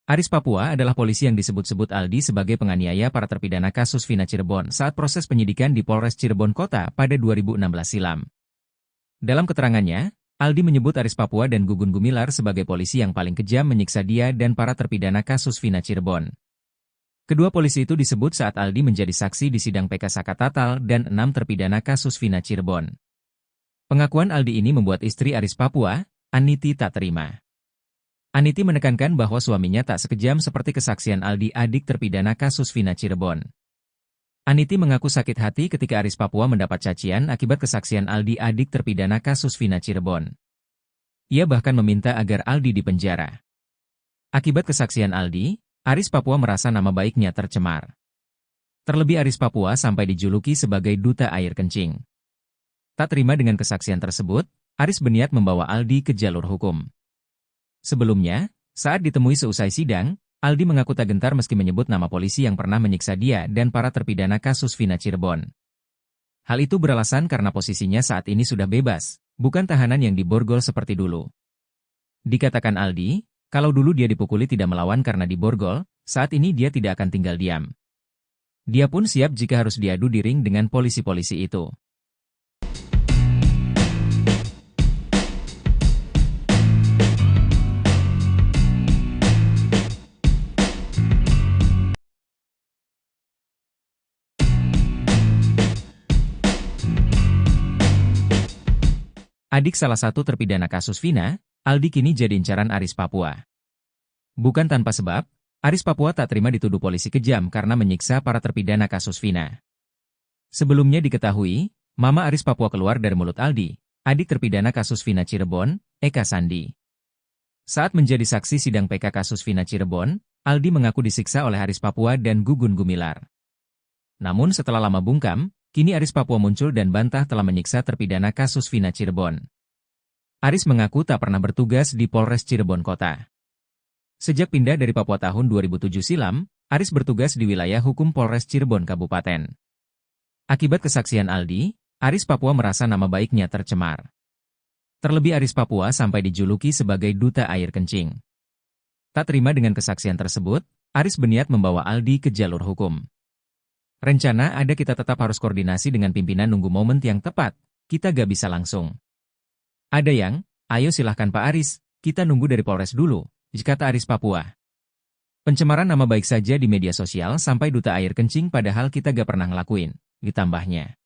Aris Papua adalah polisi yang disebut-sebut Aldi sebagai penganiaya para terpidana kasus Vina Cirebon saat proses penyidikan di Polres Cirebon Kota pada 2016 silam. Dalam keterangannya, Aldi menyebut Aris Papua dan Gugun Gumilar sebagai polisi yang paling kejam menyiksa dia dan para terpidana kasus Vina Cirebon. Kedua polisi itu disebut saat Aldi menjadi saksi di sidang PK Sakatatal dan 6 terpidana kasus Vina Cirebon. Pengakuan Aldi ini membuat istri Aris Papua, Aniti tak terima. Aniti menekankan bahwa suaminya tak sekejam seperti kesaksian Aldi adik terpidana kasus Vina Cirebon. Aniti mengaku sakit hati ketika Aris Papua mendapat cacian akibat kesaksian Aldi adik terpidana kasus Vina Cirebon. Ia bahkan meminta agar Aldi dipenjara. Akibat kesaksian Aldi, Aris Papua merasa nama baiknya tercemar. Terlebih Aris Papua sampai dijuluki sebagai duta air kencing. Tak terima dengan kesaksian tersebut, Aris berniat membawa Aldi ke jalur hukum. Sebelumnya, saat ditemui seusai sidang, Aldi mengaku tak gentar meski menyebut nama polisi yang pernah menyiksa dia dan para terpidana kasus Vina Cirebon. Hal itu beralasan karena posisinya saat ini sudah bebas, bukan tahanan yang diborgol seperti dulu. Dikatakan Aldi, kalau dulu dia dipukuli tidak melawan karena diborgol, saat ini dia tidak akan tinggal diam. Dia pun siap jika harus diadu di ring dengan polisi-polisi itu. Adik salah satu terpidana kasus Vina, Aldi kini jadi incaran Aris Papua. Bukan tanpa sebab, Aris Papua tak terima dituduh polisi kejam karena menyiksa para terpidana kasus Vina. Sebelumnya diketahui, Mama Aris Papua keluar dari mulut Aldi, adik terpidana kasus Vina Cirebon, Eka Sandi. Saat menjadi saksi sidang PK kasus Vina Cirebon, Aldi mengaku disiksa oleh Aris Papua dan Gugun Gumilar. Namun setelah lama bungkam, kini Aris Papua muncul dan bantah telah menyiksa terpidana kasus Vina Cirebon. Aris mengaku tak pernah bertugas di Polres Cirebon Kota. Sejak pindah dari Papua tahun 2007 silam, Aris bertugas di wilayah hukum Polres Cirebon Kabupaten. Akibat kesaksian Aldi, Aris Papua merasa nama baiknya tercemar. Terlebih Aris Papua sampai dijuluki sebagai duta air kencing. Tak terima dengan kesaksian tersebut, Aris berniat membawa Aldi ke jalur hukum. Rencana ada kita tetap harus koordinasi dengan pimpinan nunggu momen yang tepat, kita gak bisa langsung. Ada yang, ayo silahkan Pak Aris, kita nunggu dari Polres dulu, kata Aris Papua. Pencemaran nama baik saja di media sosial sampai duta air kencing padahal kita gak pernah ngelakuin, ditambahnya.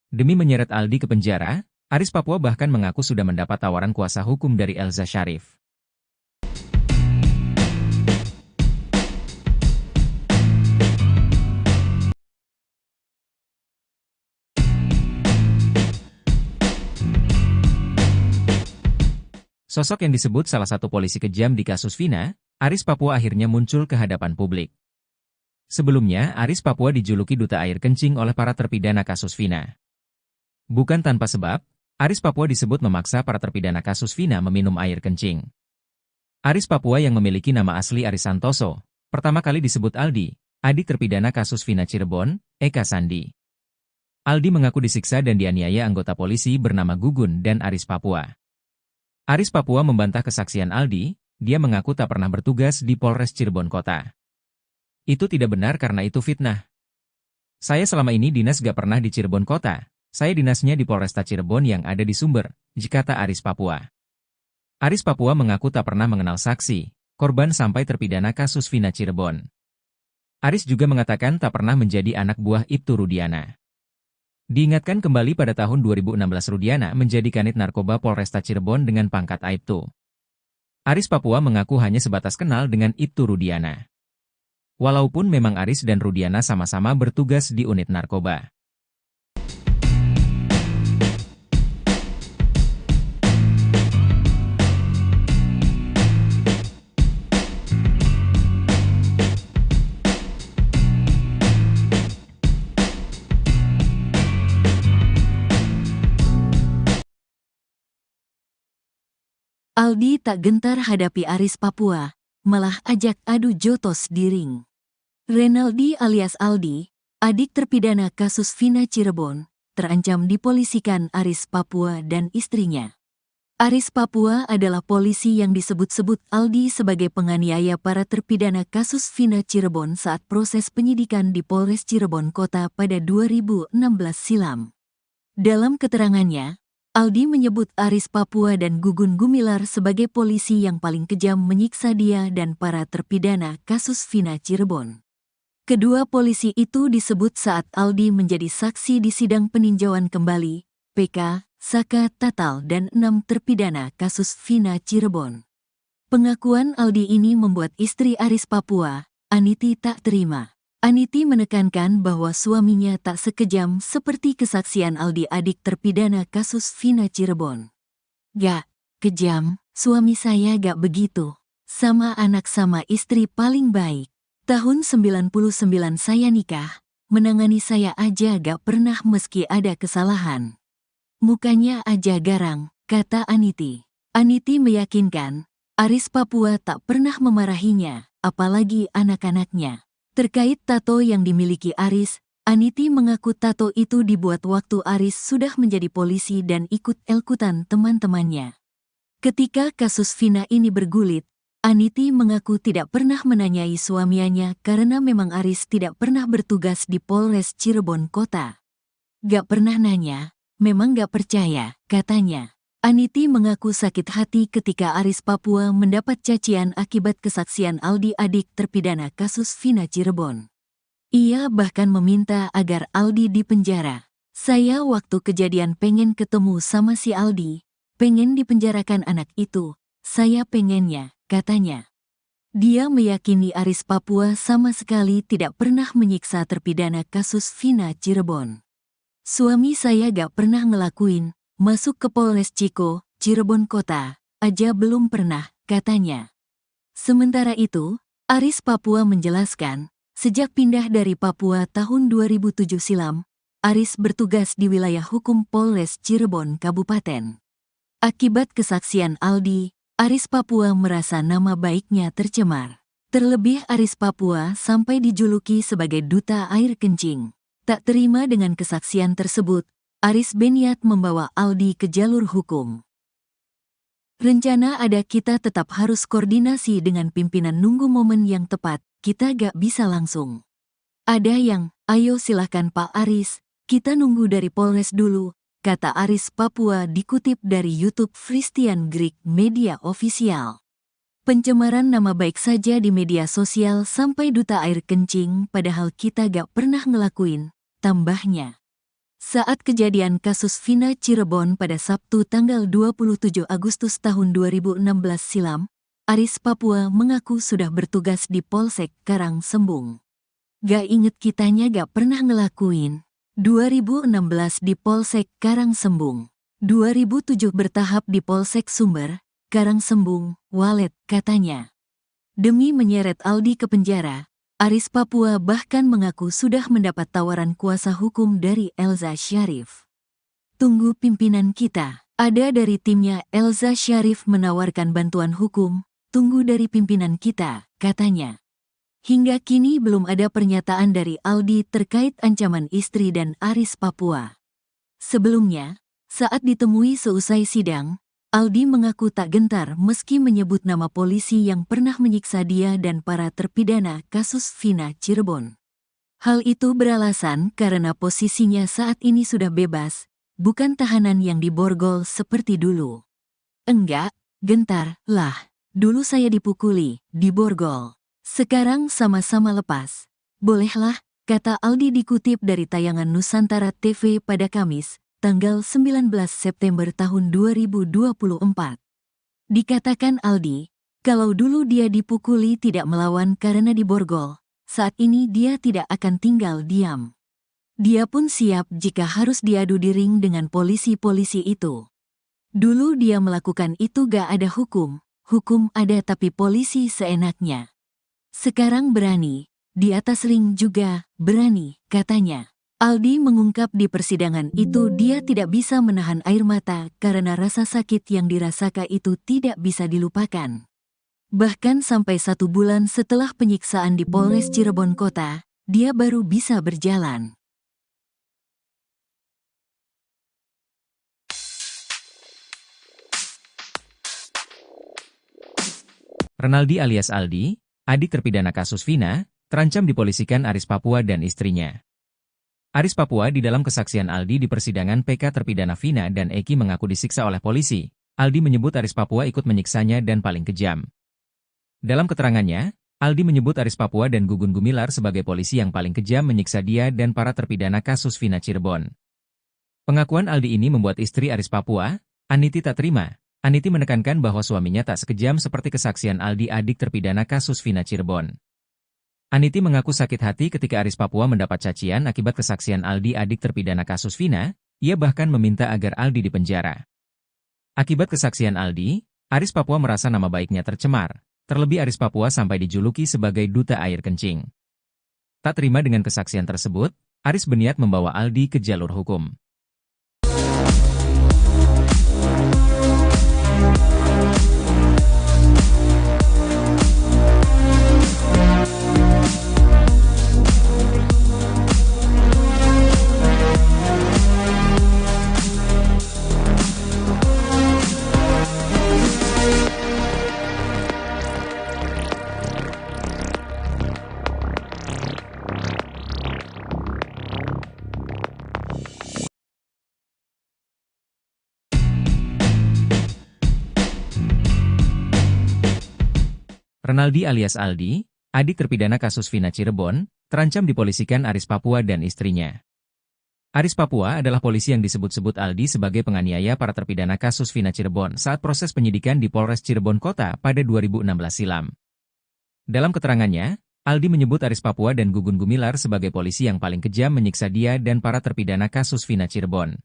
Demi menyeret Aldi ke penjara, Aris Papua bahkan mengaku sudah mendapat tawaran kuasa hukum dari Elza Syarif. Sosok yang disebut salah satu polisi kejam di kasus Vina, Aris Papua akhirnya muncul ke hadapan publik. Sebelumnya, Aris Papua dijuluki duta air kencing oleh para terpidana kasus Vina. Bukan tanpa sebab, Aris Papua disebut memaksa para terpidana kasus Vina meminum air kencing. Aris Papua yang memiliki nama asli Aris Santoso, pertama kali disebut Aldi, adik terpidana kasus Vina Cirebon, Eka Sandi. Aldi mengaku disiksa dan dianiaya anggota polisi bernama Gugun dan Aris Papua. Aris Papua membantah kesaksian Aldi, dia mengaku tak pernah bertugas di Polres Cirebon Kota. Itu tidak benar karena itu fitnah. Saya selama ini dinas gak pernah di Cirebon Kota, saya dinasnya di Polresta Cirebon yang ada di Sumber, kata Aris Papua. Aris Papua mengaku tak pernah mengenal saksi, korban sampai terpidana kasus Vina Cirebon. Aris juga mengatakan tak pernah menjadi anak buah Ibtu Rudiana. Diingatkan kembali pada tahun 2016 Rudiana menjadi kanit narkoba Polresta Cirebon dengan pangkat Aibtu. Aris Papua mengaku hanya sebatas kenal dengan Ibtu Rudiana. Walaupun memang Aris dan Rudiana sama-sama bertugas di unit narkoba. Aldi tak gentar hadapi Aris Papua, malah ajak adu jotos di ring. Renaldi alias Aldi, adik terpidana kasus Vina Cirebon, terancam dipolisikan Aris Papua dan istrinya. Aris Papua adalah polisi yang disebut-sebut Aldi sebagai penganiaya para terpidana kasus Vina Cirebon saat proses penyidikan di Polres Cirebon Kota pada 2016 silam. Dalam keterangannya, Aldi menyebut Aris Papua dan Gugun Gumilar sebagai polisi yang paling kejam menyiksa dia dan para terpidana kasus Vina Cirebon. Kedua polisi itu disebut saat Aldi menjadi saksi di sidang peninjauan kembali, PK, Saka Tatal dan 6 terpidana kasus Vina Cirebon. Pengakuan Aldi ini membuat istri Aris Papua, Aniti tak terima. Aniti menekankan bahwa suaminya tak sekejam seperti kesaksian Aldi adik terpidana kasus Vina Cirebon. Gak kejam, suami saya gak begitu. Sama anak sama istri paling baik. Tahun 99 saya nikah, menangani saya aja gak pernah meski ada kesalahan. Mukanya aja garang, kata Aniti. Aniti meyakinkan, Aris Papua tak pernah memarahinya, apalagi anak-anaknya. Terkait tato yang dimiliki Aris, Aniti mengaku tato itu dibuat waktu Aris sudah menjadi polisi dan ikut elkutan teman-temannya. Ketika kasus Vina ini bergulit, Aniti mengaku tidak pernah menanyai suaminya karena memang Aris tidak pernah bertugas di Polres Cirebon Kota. Gak pernah nanya, memang gak percaya, katanya. Aniti mengaku sakit hati ketika Aris Papua mendapat cacian akibat kesaksian Aldi adik terpidana kasus Vina Cirebon. Ia bahkan meminta agar Aldi dipenjara. Saya waktu kejadian pengen ketemu sama si Aldi, pengen dipenjarakan anak itu, saya pengennya, katanya. Dia meyakini Aris Papua sama sekali tidak pernah menyiksa terpidana kasus Vina Cirebon. Suami saya gak pernah ngelakuin, masuk ke Polres Ciko, Cirebon Kota, aja belum pernah, katanya. Sementara itu, Aris Papua menjelaskan, sejak pindah dari Papua tahun 2007 silam, Aris bertugas di wilayah hukum Polres Cirebon Kabupaten. Akibat kesaksian Aldi, Aris Papua merasa nama baiknya tercemar. Terlebih Aris Papua sampai dijuluki sebagai duta air kencing. Tak terima dengan kesaksian tersebut, Aris berniat membawa Aldi ke jalur hukum. Rencana ada, kita tetap harus koordinasi dengan pimpinan, nunggu momen yang tepat, kita gak bisa langsung. Ada yang, ayo silahkan Pak Aris, kita nunggu dari Polres dulu, kata Aris Papua dikutip dari YouTube Christian Greek Media Official. Pencemaran nama baik saja di media sosial sampai duta air kencing, padahal kita gak pernah ngelakuin, tambahnya. Saat kejadian kasus Vina Cirebon pada Sabtu tanggal 27 Agustus tahun 2016 silam, Aris Papua mengaku sudah bertugas di Polsek Karangsembung. Gak inget kitanya gak pernah ngelakuin. 2016 di Polsek Karangsembung, 2007 bertahap di Polsek Sumber, Karangsembung, Walet, katanya. Demi menyeret Aldi ke penjara, Aris Papua bahkan mengaku sudah mendapat tawaran kuasa hukum dari Elza Syarif. Tunggu pimpinan kita, ada dari timnya Elza Syarif menawarkan bantuan hukum, tunggu dari pimpinan kita, katanya. Hingga kini belum ada pernyataan dari Aldi terkait ancaman istri dan Aris Papua. Sebelumnya, saat ditemui seusai sidang, Aldi mengaku tak gentar meski menyebut nama polisi yang pernah menyiksa dia dan para terpidana kasus Vina Cirebon. Hal itu beralasan karena posisinya saat ini sudah bebas, bukan tahanan yang diborgol seperti dulu. Enggak, gentar, lah, dulu saya dipukuli, diborgol. Sekarang sama-sama lepas. Bolehlah, kata Aldi dikutip dari tayangan Nusantara TV pada Kamis, tanggal 19 September tahun 2024. Dikatakan Aldi, kalau dulu dia dipukuli tidak melawan karena diborgol, saat ini dia tidak akan tinggal diam. Dia pun siap jika harus diadu di ring dengan polisi-polisi itu. Dulu dia melakukan itu gak ada hukum ada tapi polisi seenaknya. Sekarang berani, di atas ring juga berani, katanya. Aldi mengungkap di persidangan itu dia tidak bisa menahan air mata karena rasa sakit yang dirasakan itu tidak bisa dilupakan. Bahkan sampai 1 bulan setelah penyiksaan di Polres Cirebon Kota, dia baru bisa berjalan. Renaldi alias Aldi, adik terpidana kasus Vina, terancam dipolisikan Aris Papua dan istrinya. Aris Papua di dalam kesaksian Aldi di persidangan PK terpidana Vina dan Eki mengaku disiksa oleh polisi. Aldi menyebut Aris Papua ikut menyiksanya dan paling kejam. Dalam keterangannya, Aldi menyebut Aris Papua dan Gugun Gumilar sebagai polisi yang paling kejam menyiksa dia dan para terpidana kasus Vina Cirebon. Pengakuan Aldi ini membuat istri Aris Papua, Aniti, tak terima. Aniti menekankan bahwa suaminya tak sekejam seperti kesaksian Aldi, adik terpidana kasus Vina Cirebon. Aniti mengaku sakit hati ketika Aris Papua mendapat cacian akibat kesaksian Aldi, adik terpidana kasus Vina. Ia bahkan meminta agar Aldi dipenjara. Akibat kesaksian Aldi, Aris Papua merasa nama baiknya tercemar. Terlebih Aris Papua sampai dijuluki sebagai duta air kencing. Tak terima dengan kesaksian tersebut, Aris berniat membawa Aldi ke jalur hukum. Renaldi alias Aldi, adik terpidana kasus Vina Cirebon, terancam dipolisikan Aris Papua dan istrinya. Aris Papua adalah polisi yang disebut-sebut Aldi sebagai penganiaya para terpidana kasus Vina Cirebon saat proses penyidikan di Polres Cirebon Kota pada 2016 silam. Dalam keterangannya, Aldi menyebut Aris Papua dan Gugun Gumilar sebagai polisi yang paling kejam menyiksa dia dan para terpidana kasus Vina Cirebon.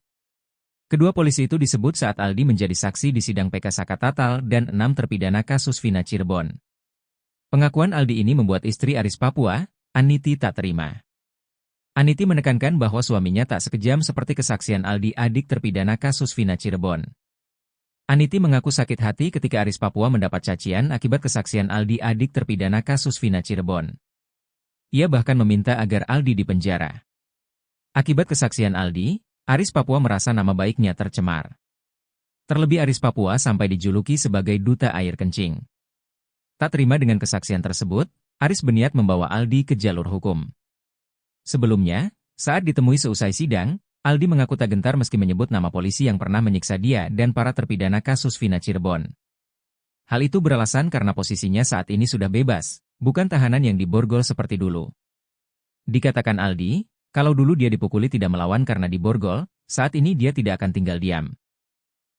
Kedua polisi itu disebut saat Aldi menjadi saksi di sidang PK Saka Tatal dan 6 terpidana kasus Vina Cirebon. Pengakuan Aldi ini membuat istri Aris Papua, Aniti, tak terima. Aniti menekankan bahwa suaminya tak sekejam seperti kesaksian Aldi, adik terpidana kasus Vina Cirebon. Aniti mengaku sakit hati ketika Aris Papua mendapat cacian akibat kesaksian Aldi, adik terpidana kasus Vina Cirebon. Ia bahkan meminta agar Aldi dipenjara. Akibat kesaksian Aldi, Aris Papua merasa nama baiknya tercemar. Terlebih Aris Papua sampai dijuluki sebagai duta air kencing. Tak terima dengan kesaksian tersebut, Aris berniat membawa Aldi ke jalur hukum. Sebelumnya, saat ditemui seusai sidang, Aldi mengaku tak gentar meski menyebut nama polisi yang pernah menyiksa dia dan para terpidana kasus Vina Cirebon. Hal itu beralasan karena posisinya saat ini sudah bebas, bukan tahanan yang diborgol seperti dulu. Dikatakan Aldi, kalau dulu dia dipukuli tidak melawan karena diborgol, saat ini dia tidak akan tinggal diam.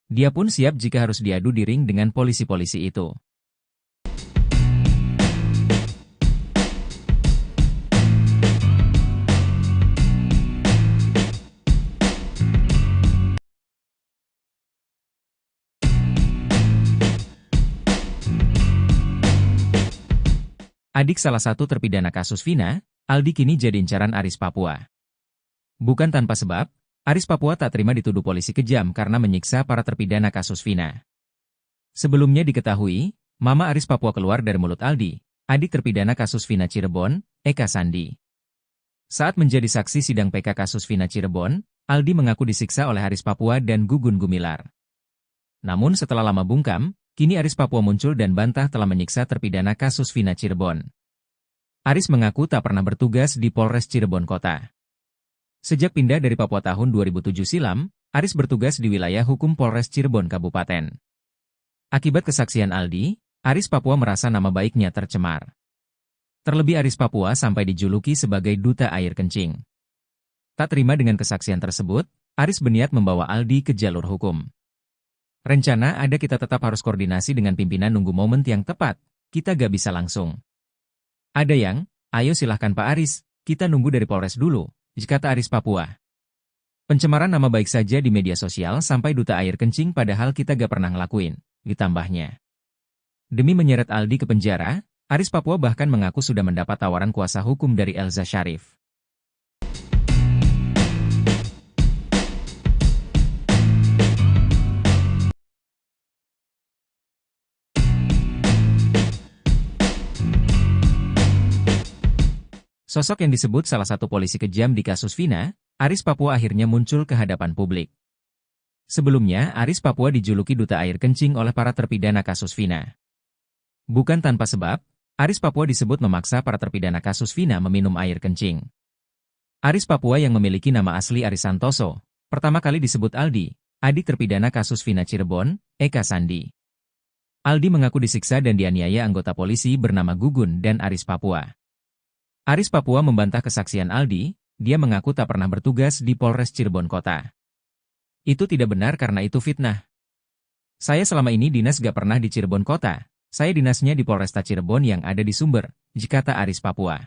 Dia pun siap jika harus diadu di ring dengan polisi-polisi itu. Adik salah satu terpidana kasus Vina, Aldi kini jadi incaran Aris Papua. Bukan tanpa sebab, Aris Papua tak terima dituduh polisi kejam karena menyiksa para terpidana kasus Vina. Sebelumnya diketahui, Mama Aris Papua keluar dari mulut Aldi, adik terpidana kasus Vina Cirebon, Eka Sandi. Saat menjadi saksi sidang PK kasus Vina Cirebon, Aldi mengaku disiksa oleh Aris Papua dan Gugun Gumilar. Namun setelah lama bungkam, kini Aris Papua muncul dan bantah telah menyiksa terpidana kasus Vina Cirebon. Aris mengaku tak pernah bertugas di Polres Cirebon Kota. Sejak pindah dari Papua tahun 2007 silam, Aris bertugas di wilayah hukum Polres Cirebon Kabupaten. Akibat kesaksian Aldi, Aris Papua merasa nama baiknya tercemar. Terlebih Aris Papua sampai dijuluki sebagai duta air kencing. Tak terima dengan kesaksian tersebut, Aris berniat membawa Aldi ke jalur hukum. Rencana ada kita tetap harus koordinasi dengan pimpinan nunggu momen yang tepat, kita gak bisa langsung. Ada yang, ayo silahkan Pak Aris, kita nunggu dari Polres dulu, kata Aris Papua. Pencemaran nama baik saja di media sosial sampai duta air kencing padahal kita gak pernah ngelakuin, ditambahnya. Demi menyeret Aldi ke penjara, Aris Papua bahkan mengaku sudah mendapat tawaran kuasa hukum dari Elza Syarif. Sosok yang disebut salah satu polisi kejam di kasus Vina, Aris Papua akhirnya muncul ke hadapan publik. Sebelumnya, Aris Papua dijuluki duta air kencing oleh para terpidana kasus Vina. Bukan tanpa sebab, Aris Papua disebut memaksa para terpidana kasus Vina meminum air kencing. Aris Papua yang memiliki nama asli Aris Santoso, pertama kali disebut Aldi, adik terpidana kasus Vina Cirebon, Eka Sandi. Aldi mengaku disiksa dan dianiaya anggota polisi bernama Gugun dan Aris Papua. Aris Papua membantah kesaksian Aldi, dia mengaku tak pernah bertugas di Polres Cirebon Kota. Itu tidak benar karena itu fitnah. Saya selama ini dinas gak pernah di Cirebon Kota, saya dinasnya di Polresta Cirebon yang ada di Sumber, kata Aris Papua.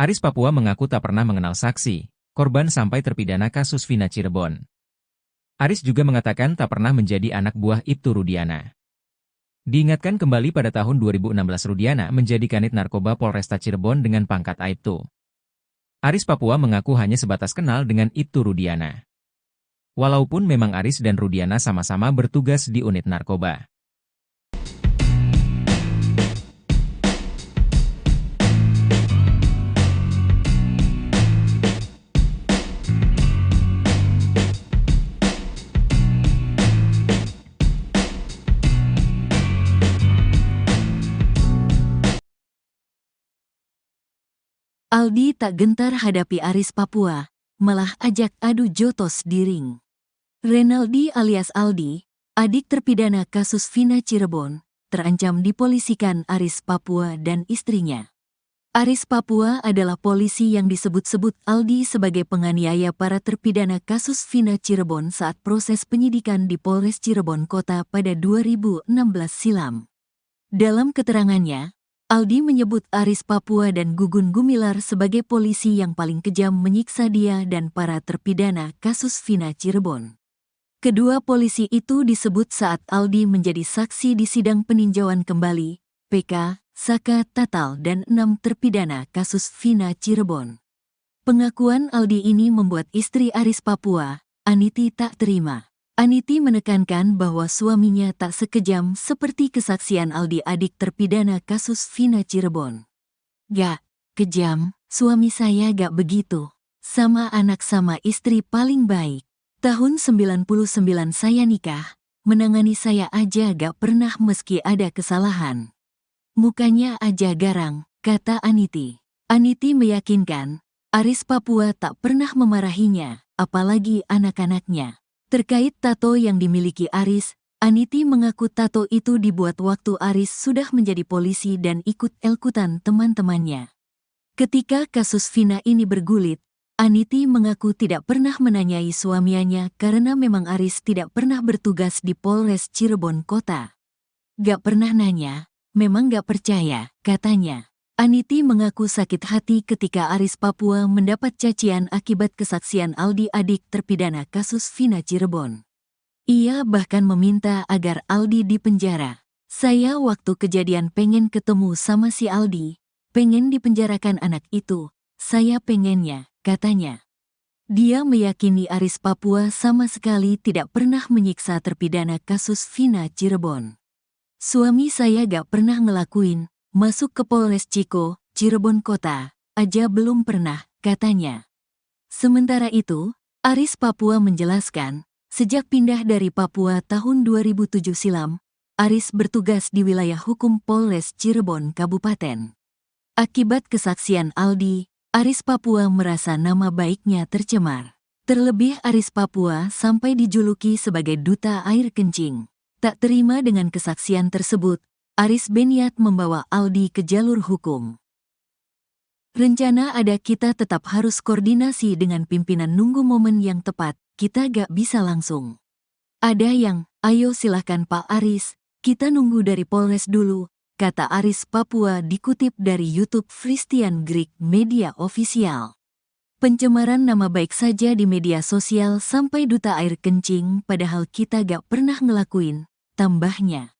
Aris Papua mengaku tak pernah mengenal saksi, korban sampai terpidana kasus Vina Cirebon. Aris juga mengatakan tak pernah menjadi anak buah Ibtu Rudiana. Diingatkan kembali pada tahun 2016 Rudiana menjadi kanit narkoba Polresta Cirebon dengan pangkat Aibtu. Aris Papua mengaku hanya sebatas kenal dengan Ibtu Rudiana. Walaupun memang Aris dan Rudiana sama-sama bertugas di unit narkoba. Aldi tak gentar hadapi Aris Papua, malah ajak adu jotos di ring. Renaldi alias Aldi, adik terpidana kasus Vina Cirebon, terancam dipolisikan Aris Papua dan istrinya. Aris Papua adalah polisi yang disebut-sebut Aldi sebagai penganiaya para terpidana kasus Vina Cirebon saat proses penyidikan di Polres Cirebon Kota pada 2016 silam. Dalam keterangannya, Aldi menyebut Aris Papua dan Gugun Gumilar sebagai polisi yang paling kejam menyiksa dia dan para terpidana kasus Vina Cirebon. Kedua polisi itu disebut saat Aldi menjadi saksi di sidang peninjauan kembali, PK, Saka Tatal dan 6 terpidana kasus Vina Cirebon. Pengakuan Aldi ini membuat istri Aris Papua, Aniti, tak terima. Aniti menekankan bahwa suaminya tak sekejam seperti kesaksian Aldi, adik terpidana kasus Vina Cirebon. "Gak kejam, suami saya gak begitu. Sama anak sama istri paling baik. Tahun 99 saya nikah, menangani saya aja gak pernah meski ada kesalahan. Mukanya aja garang," kata Aniti. Aniti meyakinkan, Aris Papua tak pernah memarahinya, apalagi anak-anaknya. Terkait tato yang dimiliki Aris, Aniti mengaku tato itu dibuat waktu Aris sudah menjadi polisi dan ikut elkutan teman-temannya. Ketika kasus Vina ini bergulit, Aniti mengaku tidak pernah menanyai suaminya karena memang Aris tidak pernah bertugas di Polres Cirebon Kota. "Gak pernah nanya, memang gak percaya," katanya. Aniti mengaku sakit hati ketika Aris Papua mendapat cacian akibat kesaksian Aldi, adik terpidana kasus Vina Cirebon. Ia bahkan meminta agar Aldi dipenjara. "Saya waktu kejadian pengen ketemu sama si Aldi, pengen dipenjarakan anak itu, saya pengennya," katanya. Dia meyakini Aris Papua sama sekali tidak pernah menyiksa terpidana kasus Vina Cirebon. "Suami saya gak pernah ngelakuin, masuk ke Polres Ciko, Cirebon Kota, aja belum pernah," katanya. Sementara itu, Aris Papua menjelaskan, sejak pindah dari Papua tahun 2007 silam, Aris bertugas di wilayah hukum Polres Cirebon Kabupaten. Akibat kesaksian Aldi, Aris Papua merasa nama baiknya tercemar. Terlebih Aris Papua sampai dijuluki sebagai duta air kencing. Tak terima dengan kesaksian tersebut, Aris berniat membawa Aldi ke jalur hukum. "Rencana ada, kita tetap harus koordinasi dengan pimpinan, nunggu momen yang tepat, kita gak bisa langsung. Ada yang, ayo silahkan Pak Aris, kita nunggu dari Polres dulu," kata Aris Papua dikutip dari YouTube Christian Greek Media Official. "Pencemaran nama baik saja di media sosial sampai duta air kencing, padahal kita gak pernah ngelakuin," tambahnya.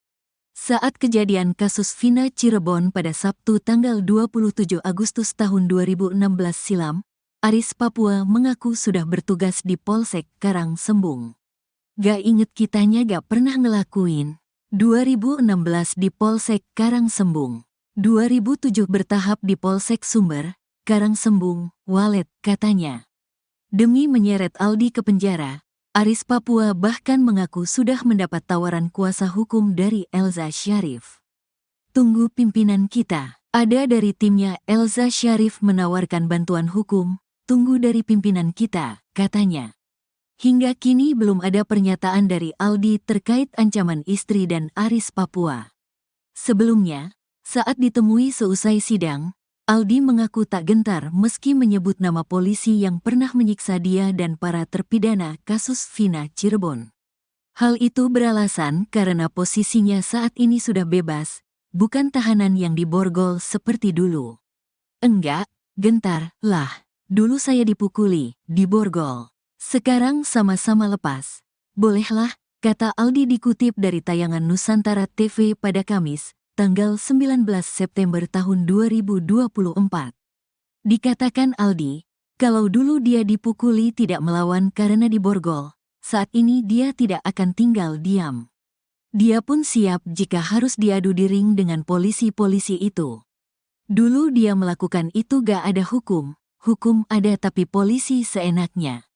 Saat kejadian kasus Vina Cirebon pada Sabtu tanggal 27 Agustus tahun 2016 silam, Aris Papua mengaku sudah bertugas di Polsek Karang Sembung. "Gak inget kitanya gak pernah ngelakuin. 2016 di Polsek Karang Sembung. 2007 bertahap di Polsek Sumber, Karang Sembung, Walet," katanya. Demi menyeret Aldi ke penjara, Aris Papua bahkan mengaku sudah mendapat tawaran kuasa hukum dari Elza Syarif. "Tunggu pimpinan kita. Ada dari timnya Elza Syarif menawarkan bantuan hukum, tunggu dari pimpinan kita," katanya. Hingga kini belum ada pernyataan dari Aldi terkait ancaman istri dan Aris Papua. Sebelumnya, saat ditemui seusai sidang, Aldi mengaku tak gentar meski menyebut nama polisi yang pernah menyiksa dia dan para terpidana kasus Vina Cirebon. Hal itu beralasan karena posisinya saat ini sudah bebas, bukan tahanan yang diborgol seperti dulu. "Enggak, gentar lah. Dulu saya dipukuli, diborgol. Sekarang sama-sama lepas. Bolehlah," kata Aldi dikutip dari tayangan Nusantara TV pada Kamis, tanggal 19 September tahun 2024. Dikatakan Aldi, kalau dulu dia dipukuli tidak melawan karena diborgol, saat ini dia tidak akan tinggal diam. Dia pun siap jika harus diadu di ring dengan polisi-polisi itu. Dulu dia melakukan itu gak ada hukum, hukum ada tapi polisi seenaknya.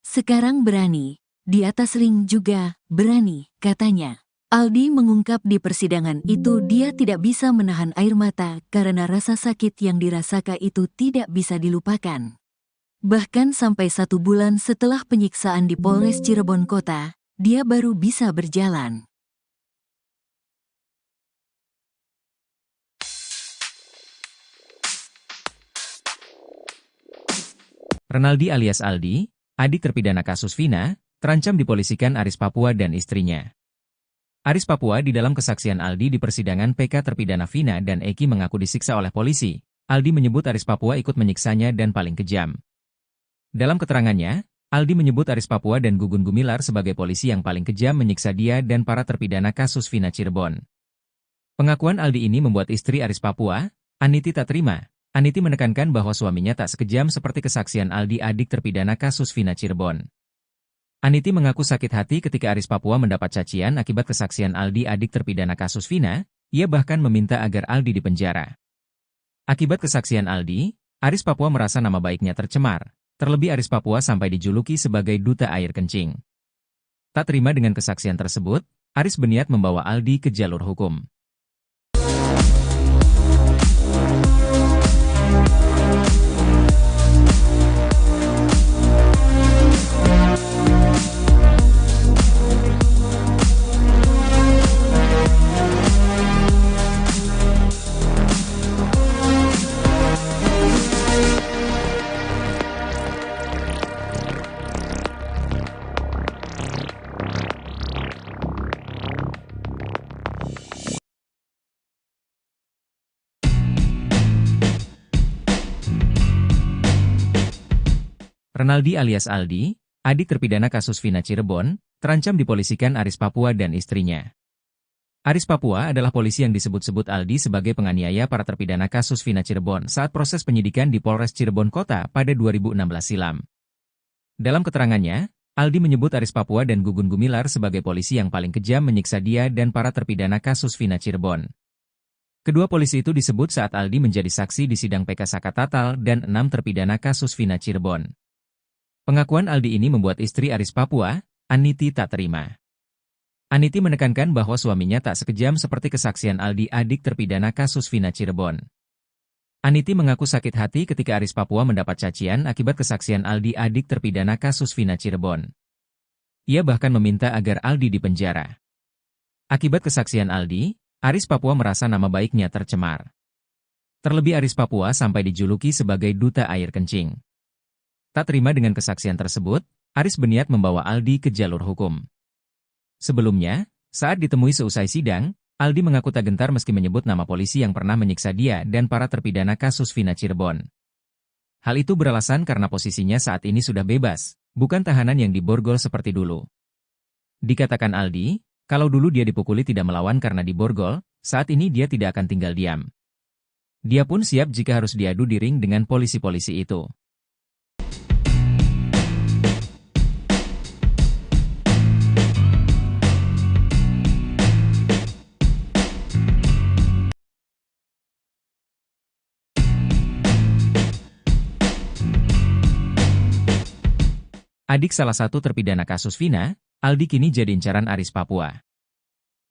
Sekarang berani, di atas ring juga berani, katanya. Aldi mengungkap di persidangan itu dia tidak bisa menahan air mata karena rasa sakit yang dirasakan itu tidak bisa dilupakan. Bahkan sampai 1 bulan setelah penyiksaan di Polres Cirebon Kota, dia baru bisa berjalan. Renaldi alias Aldi, adik terpidana kasus Vina, terancam dipolisikan Aris Papua dan istrinya. Aris Papua di dalam kesaksian Aldi di persidangan PK terpidana Vina dan Eki mengaku disiksa oleh polisi. Aldi menyebut Aris Papua ikut menyiksanya dan paling kejam. Dalam keterangannya, Aldi menyebut Aris Papua dan Gugun Gumilar sebagai polisi yang paling kejam menyiksa dia dan para terpidana kasus Vina Cirebon. Pengakuan Aldi ini membuat istri Aris Papua, Aniti tak terima. Aniti menekankan bahwa suaminya tak sekejam seperti kesaksian Aldi adik terpidana kasus Vina Cirebon. Aniti mengaku sakit hati ketika Aris Papua mendapat cacian akibat kesaksian Aldi adik terpidana kasus Vina, ia bahkan meminta agar Aldi dipenjara. Akibat kesaksian Aldi, Aris Papua merasa nama baiknya tercemar, terlebih Aris Papua sampai dijuluki sebagai duta air kencing. Tak terima dengan kesaksian tersebut, Aris berniat membawa Aldi ke jalur hukum. Renaldi alias Aldi, adik terpidana kasus Vina Cirebon, terancam dipolisikan Aris Papua dan istrinya. Aris Papua adalah polisi yang disebut-sebut Aldi sebagai penganiaya para terpidana kasus Vina Cirebon saat proses penyidikan di Polres Cirebon Kota pada 2016 silam. Dalam keterangannya, Aldi menyebut Aris Papua dan Gugun Gumilar sebagai polisi yang paling kejam menyiksa dia dan para terpidana kasus Vina Cirebon. Kedua polisi itu disebut saat Aldi menjadi saksi di sidang PK Sakatatal dan 6 terpidana kasus Vina Cirebon. Pengakuan Aldi ini membuat istri Aris Papua, Aniti tak terima. Aniti menekankan bahwa suaminya tak sekejam seperti kesaksian Aldi adik terpidana kasus Vina Cirebon. Aniti mengaku sakit hati ketika Aris Papua mendapat cacian akibat kesaksian Aldi adik terpidana kasus Vina Cirebon. Ia bahkan meminta agar Aldi dipenjara. Akibat kesaksian Aldi, Aris Papua merasa nama baiknya tercemar. Terlebih Aris Papua sampai dijuluki sebagai duta air kencing. Tak terima dengan kesaksian tersebut, Aris berniat membawa Aldi ke jalur hukum. Sebelumnya, saat ditemui seusai sidang, Aldi mengaku tak gentar meski menyebut nama polisi yang pernah menyiksa dia dan para terpidana kasus Vina Cirebon. Hal itu beralasan karena posisinya saat ini sudah bebas, bukan tahanan yang diborgol seperti dulu. Dikatakan Aldi, kalau dulu dia dipukuli tidak melawan karena diborgol, saat ini dia tidak akan tinggal diam. Dia pun siap jika harus diadu di ring dengan polisi-polisi itu. Adik salah satu terpidana kasus Vina, Aldi kini jadi incaran Aris Papua.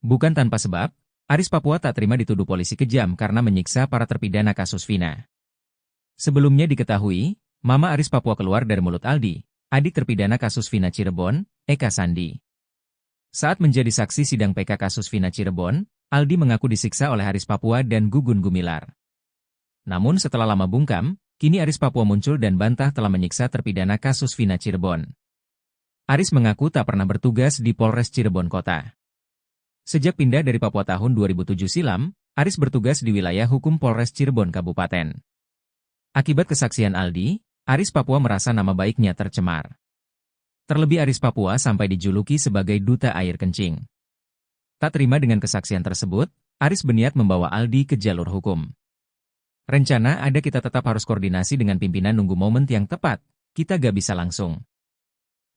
Bukan tanpa sebab, Aris Papua tak terima dituduh polisi kejam karena menyiksa para terpidana kasus Vina. Sebelumnya diketahui, Mama Aris Papua keluar dari mulut Aldi, adik terpidana kasus Vina Cirebon, Eka Sandi. Saat menjadi saksi sidang PK kasus Vina Cirebon, Aldi mengaku disiksa oleh Aris Papua dan Gugun Gumilar. Namun setelah lama bungkam, kini Aris Papua muncul dan bantah telah menyiksa terpidana kasus Vina Cirebon. Aris mengaku tak pernah bertugas di Polres Cirebon Kota. Sejak pindah dari Papua tahun 2007 silam, Aris bertugas di wilayah hukum Polres Cirebon Kabupaten. Akibat kesaksian Aldi, Aris Papua merasa nama baiknya tercemar. Terlebih Aris Papua sampai dijuluki sebagai duta air kencing. Tak terima dengan kesaksian tersebut, Aris berniat membawa Aldi ke jalur hukum. Rencana ada kita tetap harus koordinasi dengan pimpinan nunggu momen yang tepat, kita gak bisa langsung.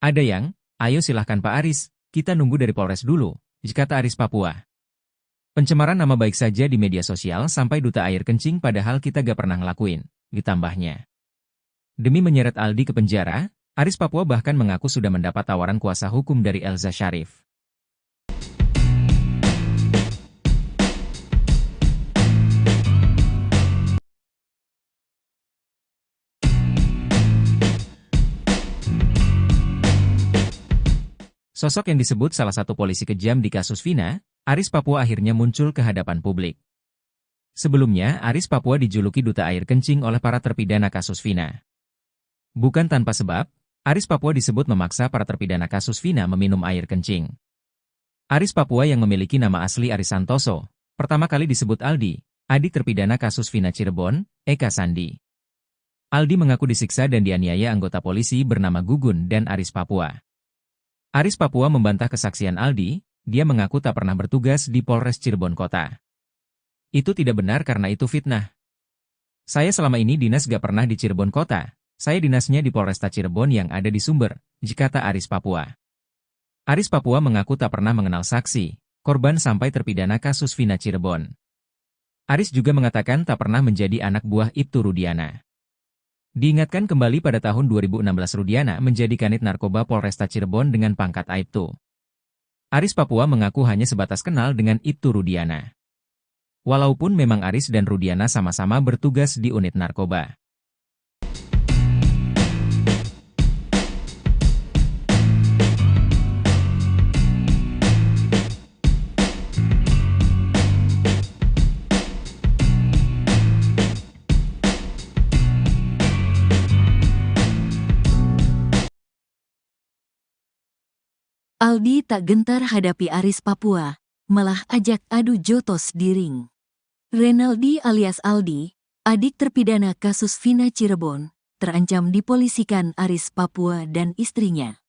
Ada yang, ayo silahkan Pak Aris, kita nunggu dari Polres dulu, kata Aris Papua. Pencemaran nama baik saja di media sosial sampai duta air kencing padahal kita gak pernah ngelakuin, ditambahnya. Demi menyeret Aldi ke penjara, Aris Papua bahkan mengaku sudah mendapat tawaran kuasa hukum dari Elza Syarif. Sosok yang disebut salah satu polisi kejam di kasus Vina, Aris Papua akhirnya muncul ke hadapan publik. Sebelumnya, Aris Papua dijuluki duta air kencing oleh para terpidana kasus Vina. Bukan tanpa sebab, Aris Papua disebut memaksa para terpidana kasus Vina meminum air kencing. Aris Papua yang memiliki nama asli Aris Santoso, pertama kali disebut Aldi, adik terpidana kasus Vina Cirebon, Eka Sandi. Aldi mengaku disiksa dan dianiaya anggota polisi bernama Gugun dan Aris Papua. Aris Papua membantah kesaksian Aldi, dia mengaku tak pernah bertugas di Polres Cirebon Kota. Itu tidak benar karena itu fitnah. Saya selama ini dinas gak pernah di Cirebon Kota, saya dinasnya di Polresta Cirebon yang ada di Sumber, kata Aris Papua. Aris Papua mengaku tak pernah mengenal saksi, korban sampai terpidana kasus Vina Cirebon. Aris juga mengatakan tak pernah menjadi anak buah Ibtu Rudiana. Diingatkan kembali pada tahun 2016 Rudiana menjadi kanit narkoba Polresta Cirebon dengan pangkat Aibtu. Aris Papua mengaku hanya sebatas kenal dengan Ibtu Rudiana. Walaupun memang Aris dan Rudiana sama-sama bertugas di unit narkoba. Aldi tak gentar hadapi Aris Papua, malah ajak adu jotos di ring. Renaldi alias Aldi, adik terpidana kasus Vina Cirebon, terancam dipolisikan Aris Papua dan istrinya.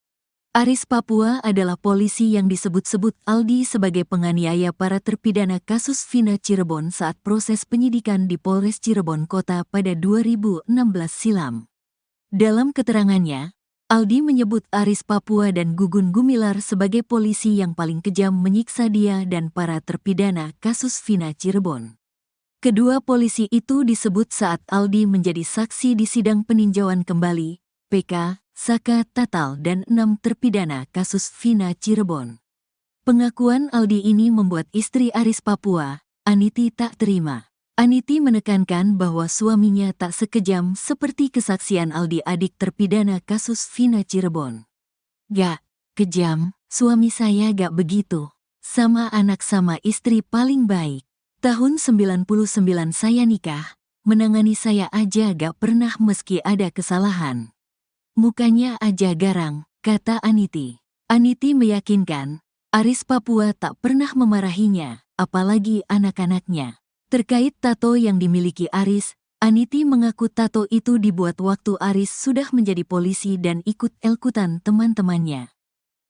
Aris Papua adalah polisi yang disebut-sebut Aldi sebagai penganiaya para terpidana kasus Vina Cirebon saat proses penyidikan di Polres Cirebon Kota pada 2016 silam. Dalam keterangannya, Aldi menyebut Aris Papua dan Gugun Gumilar sebagai polisi yang paling kejam menyiksa dia dan para terpidana kasus Vina Cirebon. Kedua polisi itu disebut saat Aldi menjadi saksi di sidang peninjauan kembali, PK, Saka Tatal dan 6 terpidana kasus Vina Cirebon. Pengakuan Aldi ini membuat istri Aris Papua, Aniti, tak terima. Aniti menekankan bahwa suaminya tak sekejam seperti kesaksian Aldi adik terpidana kasus Vina Cirebon. Gak kejam, suami saya gak begitu. Sama anak sama istri paling baik. Tahun 99 saya nikah, menangani saya aja gak pernah meski ada kesalahan. Mukanya aja garang, kata Aniti. Aniti meyakinkan, Aris Papua tak pernah memarahinya, apalagi anak-anaknya. Terkait tato yang dimiliki Aris, Aniti mengaku tato itu dibuat waktu Aris sudah menjadi polisi dan ikut elkutan teman-temannya.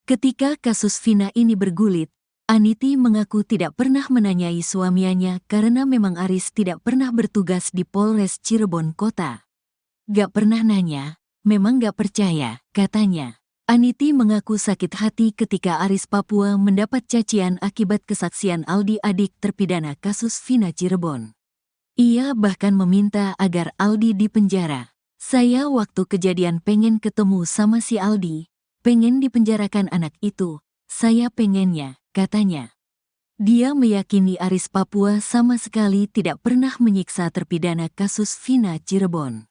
Ketika kasus Vina ini bergulit, Aniti mengaku tidak pernah menanyai suaminya karena memang Aris tidak pernah bertugas di Polres Cirebon Kota. Gak pernah nanya, memang gak percaya, katanya. Aniti mengaku sakit hati ketika Aris Papua mendapat cacian akibat kesaksian Aldi adik terpidana kasus Vina Cirebon. Ia bahkan meminta agar Aldi dipenjara. Saya waktu kejadian pengen ketemu sama si Aldi, pengen dipenjarakan anak itu, saya pengennya, katanya. Dia meyakini Aris Papua sama sekali tidak pernah menyiksa terpidana kasus Vina Cirebon.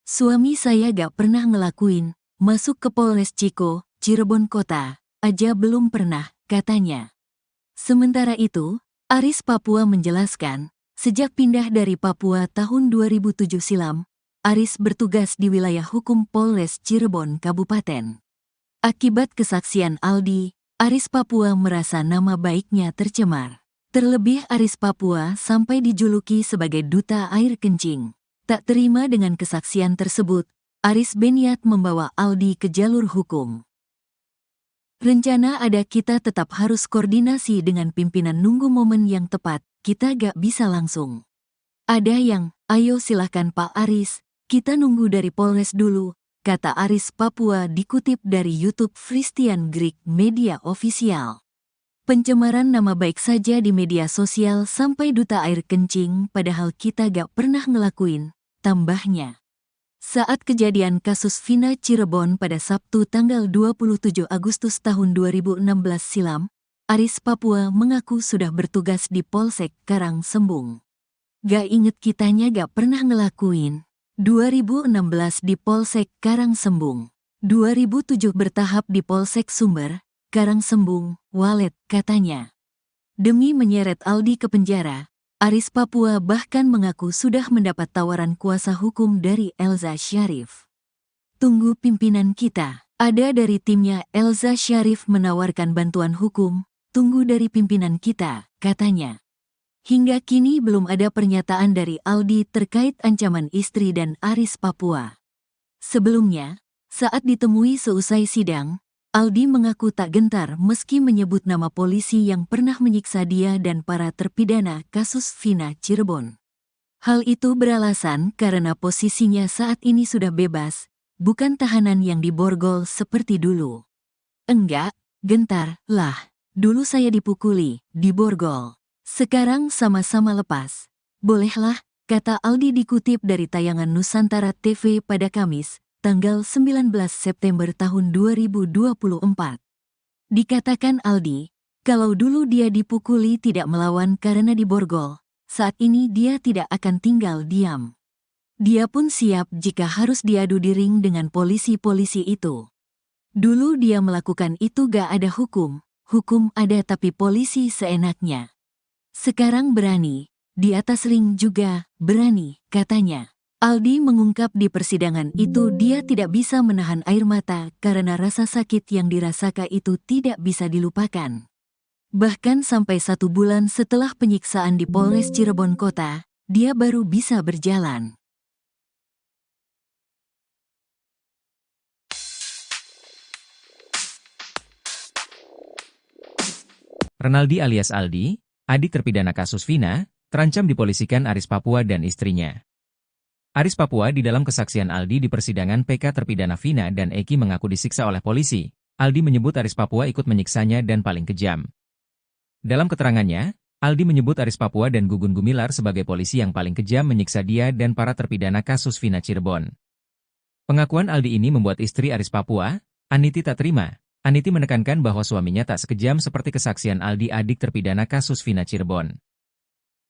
Suami saya gak pernah ngelakuin. Masuk ke Polres Ciko, Cirebon Kota, aja belum pernah, katanya. Sementara itu, Aris Papua menjelaskan, sejak pindah dari Papua tahun 2007 silam, Aris bertugas di wilayah hukum Polres Cirebon Kabupaten. Akibat kesaksian Aldi, Aris Papua merasa nama baiknya tercemar. Terlebih Aris Papua sampai dijuluki sebagai duta air kencing. Tak terima dengan kesaksian tersebut, Aris berniat membawa Aldi ke jalur hukum. Rencana ada kita tetap harus koordinasi dengan pimpinan nunggu momen yang tepat, kita gak bisa langsung. Ada yang, ayo silahkan Pak Aris, kita nunggu dari Polres dulu, kata Aris Papua dikutip dari YouTube Christian Greek Media Official. Pencemaran nama baik saja di media sosial sampai duta air kencing padahal kita gak pernah ngelakuin, tambahnya. Saat kejadian kasus Vina Cirebon pada Sabtu tanggal 27 Agustus tahun 2016 silam, Aris Papua mengaku sudah bertugas di Polsek Karang Sembung. Gak inget kitanya gak pernah ngelakuin. 2016 di Polsek Karang Sembung. 2007 bertahap di Polsek Sumber, Karang Sembung, Walet, katanya. Demi menyeret Aldi ke penjara, Aris Papua bahkan mengaku sudah mendapat tawaran kuasa hukum dari Elza Syarif. Tunggu pimpinan kita. Ada dari timnya Elza Syarif menawarkan bantuan hukum, tunggu dari pimpinan kita, katanya. Hingga kini belum ada pernyataan dari Aldi terkait ancaman istri dan Aris Papua. Sebelumnya, saat ditemui seusai sidang, Aldi mengaku tak gentar meski menyebut nama polisi yang pernah menyiksa dia dan para terpidana kasus Vina Cirebon. Hal itu beralasan karena posisinya saat ini sudah bebas, bukan tahanan yang diborgol seperti dulu. Enggak, gentar, lah. Dulu saya dipukuli, diborgol. Sekarang sama-sama lepas. Bolehlah, kata Aldi dikutip dari tayangan Nusantara TV pada Kamis, tanggal 19 September tahun 2024. Dikatakan Aldi, kalau dulu dia dipukuli tidak melawan karena diborgol, saat ini dia tidak akan tinggal diam. Dia pun siap jika harus diadu di ring dengan polisi-polisi itu. Dulu dia melakukan itu gak ada hukum ada tapi polisi seenaknya. Sekarang berani, di atas ring juga berani, katanya. Aldi mengungkap di persidangan itu dia tidak bisa menahan air mata karena rasa sakit yang dirasakan itu tidak bisa dilupakan. Bahkan sampai 1 bulan setelah penyiksaan di Polres Cirebon Kota, dia baru bisa berjalan. Renaldi alias Aldi, adik terpidana kasus Vina, terancam dipolisikan Aris Papua dan istrinya. Aris Papua di dalam kesaksian Aldi di persidangan PK terpidana Vina dan Eki mengaku disiksa oleh polisi. Aldi menyebut Aris Papua ikut menyiksanya dan paling kejam. Dalam keterangannya, Aldi menyebut Aris Papua dan Gugun Gumilar sebagai polisi yang paling kejam menyiksa dia dan para terpidana kasus Vina Cirebon. Pengakuan Aldi ini membuat istri Aris Papua, Aniti tak terima. Aniti menekankan bahwa suaminya tak sekejam seperti kesaksian Aldi adik terpidana kasus Vina Cirebon.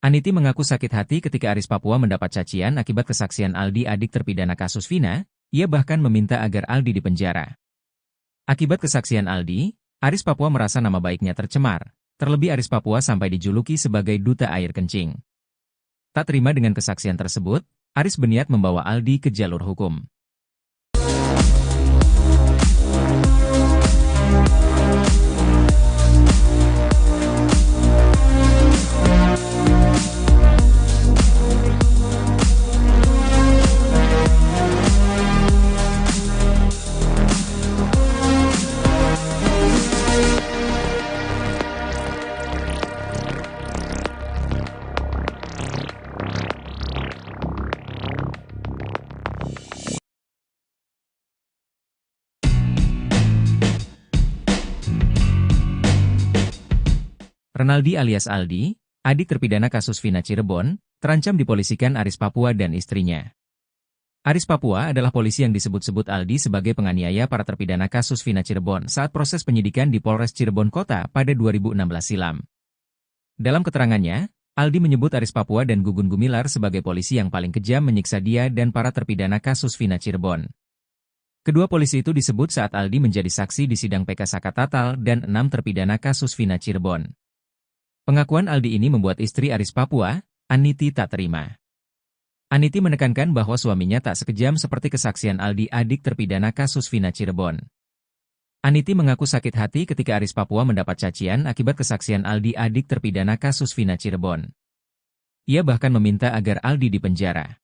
Aniti mengaku sakit hati ketika Aris Papua mendapat cacian akibat kesaksian Aldi adik terpidana kasus Vina, ia bahkan meminta agar Aldi dipenjara. Akibat kesaksian Aldi, Aris Papua merasa nama baiknya tercemar, terlebih Aris Papua sampai dijuluki sebagai duta air kencing. Tak terima dengan kesaksian tersebut, Aris berniat membawa Aldi ke jalur hukum. Renaldi alias Aldi, adik terpidana kasus Vina Cirebon, terancam dipolisikan Aris Papua dan istrinya. Aris Papua adalah polisi yang disebut-sebut Aldi sebagai penganiaya para terpidana kasus Vina Cirebon saat proses penyidikan di Polres Cirebon Kota pada 2016 silam. Dalam keterangannya, Aldi menyebut Aris Papua dan Gugun Gumilar sebagai polisi yang paling kejam menyiksa dia dan para terpidana kasus Vina Cirebon. Kedua polisi itu disebut saat Aldi menjadi saksi di sidang PK Sakatatal dan 6 terpidana kasus Vina Cirebon. Pengakuan Aldi ini membuat istri Aris Papua, Aniti tak terima. Aniti menekankan bahwa suaminya tak sekejam seperti kesaksian Aldi adik terpidana kasus Vina Cirebon. Aniti mengaku sakit hati ketika Aris Papua mendapat cacian akibat kesaksian Aldi adik terpidana kasus Vina Cirebon. Ia bahkan meminta agar Aldi dipenjara.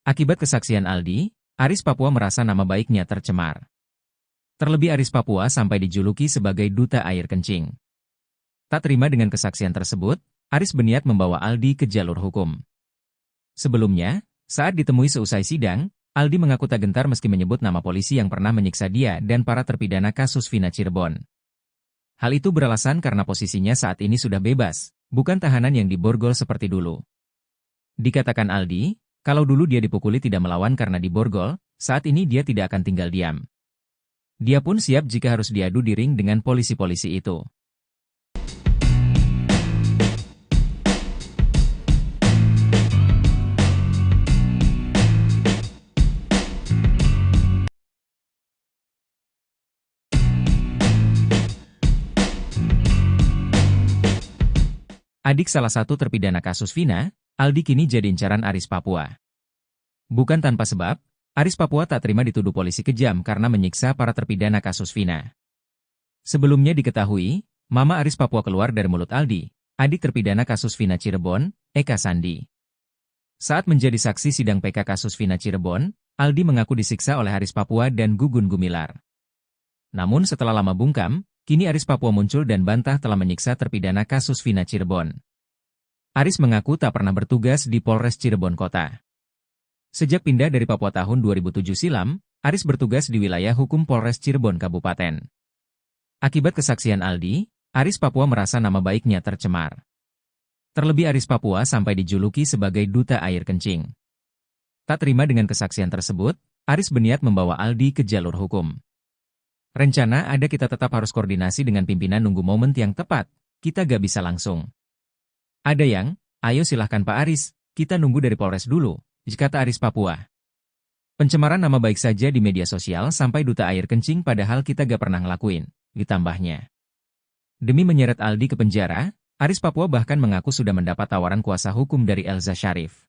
Akibat kesaksian Aldi, Aris Papua merasa nama baiknya tercemar. Terlebih Aris Papua sampai dijuluki sebagai duta air kencing. Tak terima dengan kesaksian tersebut, Aris berniat membawa Aldi ke jalur hukum. Sebelumnya, saat ditemui seusai sidang, Aldi mengaku tak gentar meski menyebut nama polisi yang pernah menyiksa dia dan para terpidana kasus Vina Cirebon. Hal itu beralasan karena posisinya saat ini sudah bebas, bukan tahanan yang diborgol seperti dulu. Dikatakan Aldi, kalau dulu dia dipukuli tidak melawan karena diborgol, saat ini dia tidak akan tinggal diam. Dia pun siap jika harus diadu di ring dengan polisi-polisi itu. Adik salah satu terpidana kasus Vina, Aldi kini jadi incaran Aris Papua. Bukan tanpa sebab, Aris Papua tak terima dituduh polisi kejam karena menyiksa para terpidana kasus Vina. Sebelumnya diketahui, Mama Aris Papua keluar dari mulut Aldi, adik terpidana kasus Vina Cirebon, Eka Sandi. Saat menjadi saksi sidang PK kasus Vina Cirebon, Aldi mengaku disiksa oleh Aris Papua dan Gugun Gumilar. Namun setelah lama bungkam, kini Aris Papua muncul dan bantah telah menyiksa terpidana kasus Vina Cirebon. Aris mengaku tak pernah bertugas di Polres Cirebon Kota. Sejak pindah dari Papua tahun 2007 silam, Aris bertugas di wilayah hukum Polres Cirebon Kabupaten. Akibat kesaksian Aldi, Aris Papua merasa nama baiknya tercemar. Terlebih Aris Papua sampai dijuluki sebagai duta air kencing. Tak terima dengan kesaksian tersebut, Aris berniat membawa Aldi ke jalur hukum. Rencana ada kita tetap harus koordinasi dengan pimpinan nunggu momen yang tepat, kita gak bisa langsung. Ada yang, ayo silahkan Pak Aris, kita nunggu dari Polres dulu, kata Aris Papua. Pencemaran nama baik saja di media sosial sampai duta air kencing padahal kita gak pernah ngelakuin, ditambahnya. Demi menyeret Aldi ke penjara, Aris Papua bahkan mengaku sudah mendapat tawaran kuasa hukum dari Elza Syarif.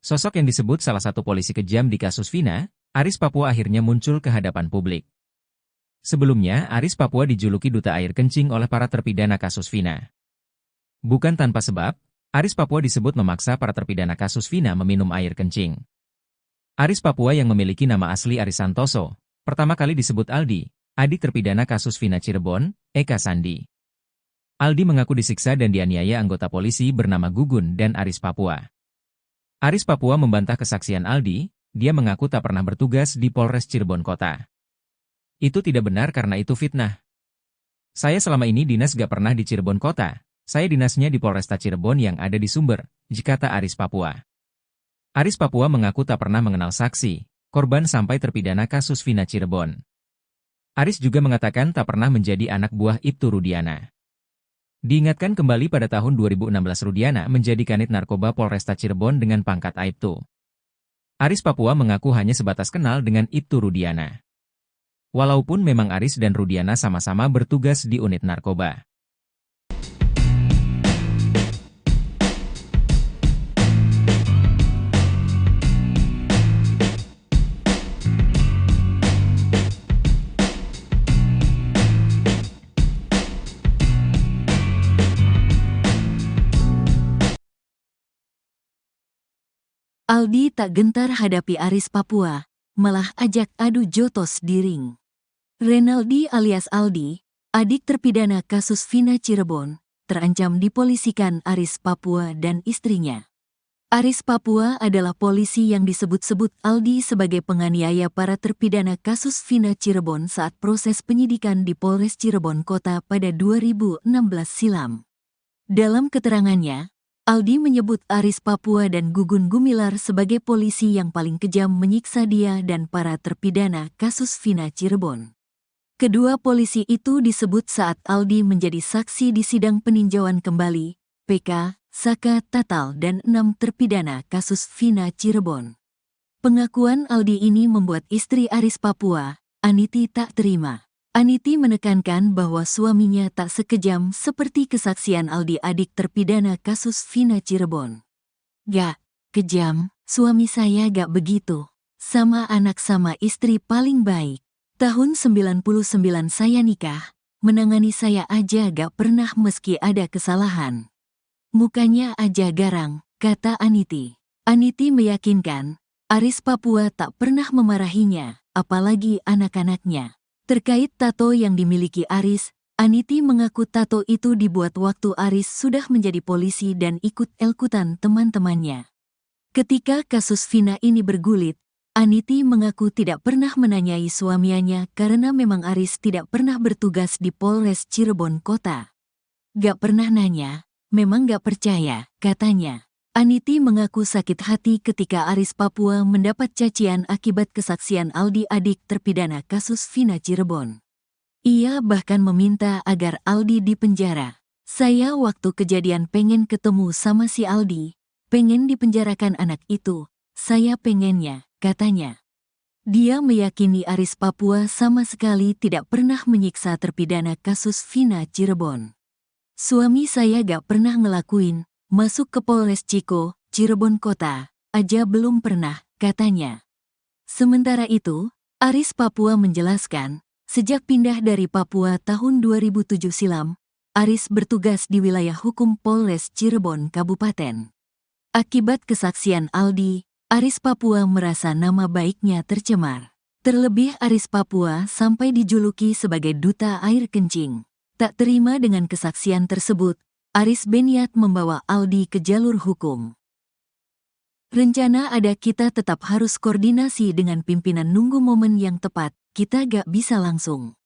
Sosok yang disebut salah satu polisi kejam di kasus Vina, Aris Papua akhirnya muncul ke hadapan publik. Sebelumnya, Aris Papua dijuluki duta air kencing oleh para terpidana kasus Vina. Bukan tanpa sebab, Aris Papua disebut memaksa para terpidana kasus Vina meminum air kencing. Aris Papua yang memiliki nama asli Aris Santoso, pertama kali disebut Aldi, adik terpidana kasus Vina Cirebon, Eka Sandi. Aldi mengaku disiksa dan dianiaya anggota polisi bernama Gugun dan Aris Papua. Aris Papua membantah kesaksian Aldi, dia mengaku tak pernah bertugas di Polres Cirebon Kota. Itu tidak benar karena itu fitnah. Saya selama ini dinas gak pernah di Cirebon Kota. Saya dinasnya di Polresta Cirebon yang ada di Sumber, kata Aris Papua. Aris Papua mengaku tak pernah mengenal saksi, korban sampai terpidana kasus Vina Cirebon. Aris juga mengatakan tak pernah menjadi anak buah Ibtu Rudiana. Diingatkan kembali pada tahun 2016 Rudiana menjadi kanit narkoba Polresta Cirebon dengan pangkat Aibtu. Aris Papua mengaku hanya sebatas kenal dengan Ibtu Rudiana. Walaupun memang Aris dan Rudiana sama-sama bertugas di unit narkoba. Aldi tak gentar hadapi Aris Papua, malah ajak adu jotos di ring. Renaldi alias Aldi, adik terpidana kasus Vina Cirebon, terancam dipolisikan Aris Papua dan istrinya. Aris Papua adalah polisi yang disebut-sebut Aldi sebagai penganiaya para terpidana kasus Vina Cirebon saat proses penyidikan di Polres Cirebon Kota pada 2016 silam. Dalam keterangannya, Aldi menyebut Aris Papua dan Gugun Gumilar sebagai polisi yang paling kejam menyiksa dia dan para terpidana kasus Vina Cirebon. Kedua polisi itu disebut saat Aldi menjadi saksi di sidang peninjauan kembali, PK, Saka Tatal dan 6 terpidana kasus Vina Cirebon. Pengakuan Aldi ini membuat istri Aris Papua, Aniti tak terima. Aniti menekankan bahwa suaminya tak sekejam seperti kesaksian Aldi adik terpidana kasus Vina Cirebon. Gak kejam, suami saya gak begitu. Sama anak sama istri paling baik. Tahun 99 saya nikah, menangani saya aja gak pernah meski ada kesalahan. Mukanya aja garang, kata Aniti. Aniti meyakinkan, Aris Papua tak pernah memarahinya, apalagi anak-anaknya. Terkait tato yang dimiliki Aris, Aniti mengaku tato itu dibuat waktu Aris sudah menjadi polisi dan ikut elkutan teman-temannya. Ketika kasus Vina ini bergulit, Aniti mengaku tidak pernah menanyai suaminya karena memang Aris tidak pernah bertugas di Polres Cirebon Kota. Gak pernah nanya, memang gak percaya, katanya. Aniti mengaku sakit hati ketika Aris Papua mendapat cacian akibat kesaksian Aldi adik terpidana kasus Vina Cirebon. Ia bahkan meminta agar Aldi dipenjara. Saya waktu kejadian pengen ketemu sama si Aldi, pengen dipenjarakan anak itu, saya pengennya, katanya. Dia meyakini Aris Papua sama sekali tidak pernah menyiksa terpidana kasus Vina Cirebon. Suami saya gak pernah ngelakuin, masuk ke Polres Ciko, Cirebon Kota, aja belum pernah, katanya. Sementara itu, Aris Papua menjelaskan, sejak pindah dari Papua tahun 2007 silam, Aris bertugas di wilayah hukum Polres Cirebon Kabupaten. Akibat kesaksian Aldi, Aris Papua merasa nama baiknya tercemar. Terlebih Aris Papua sampai dijuluki sebagai duta air kencing. Tak terima dengan kesaksian tersebut, Aris berniat membawa Aldi ke jalur hukum. Rencana ada, kita tetap harus koordinasi dengan pimpinan, nunggu momen yang tepat, kita gak bisa langsung.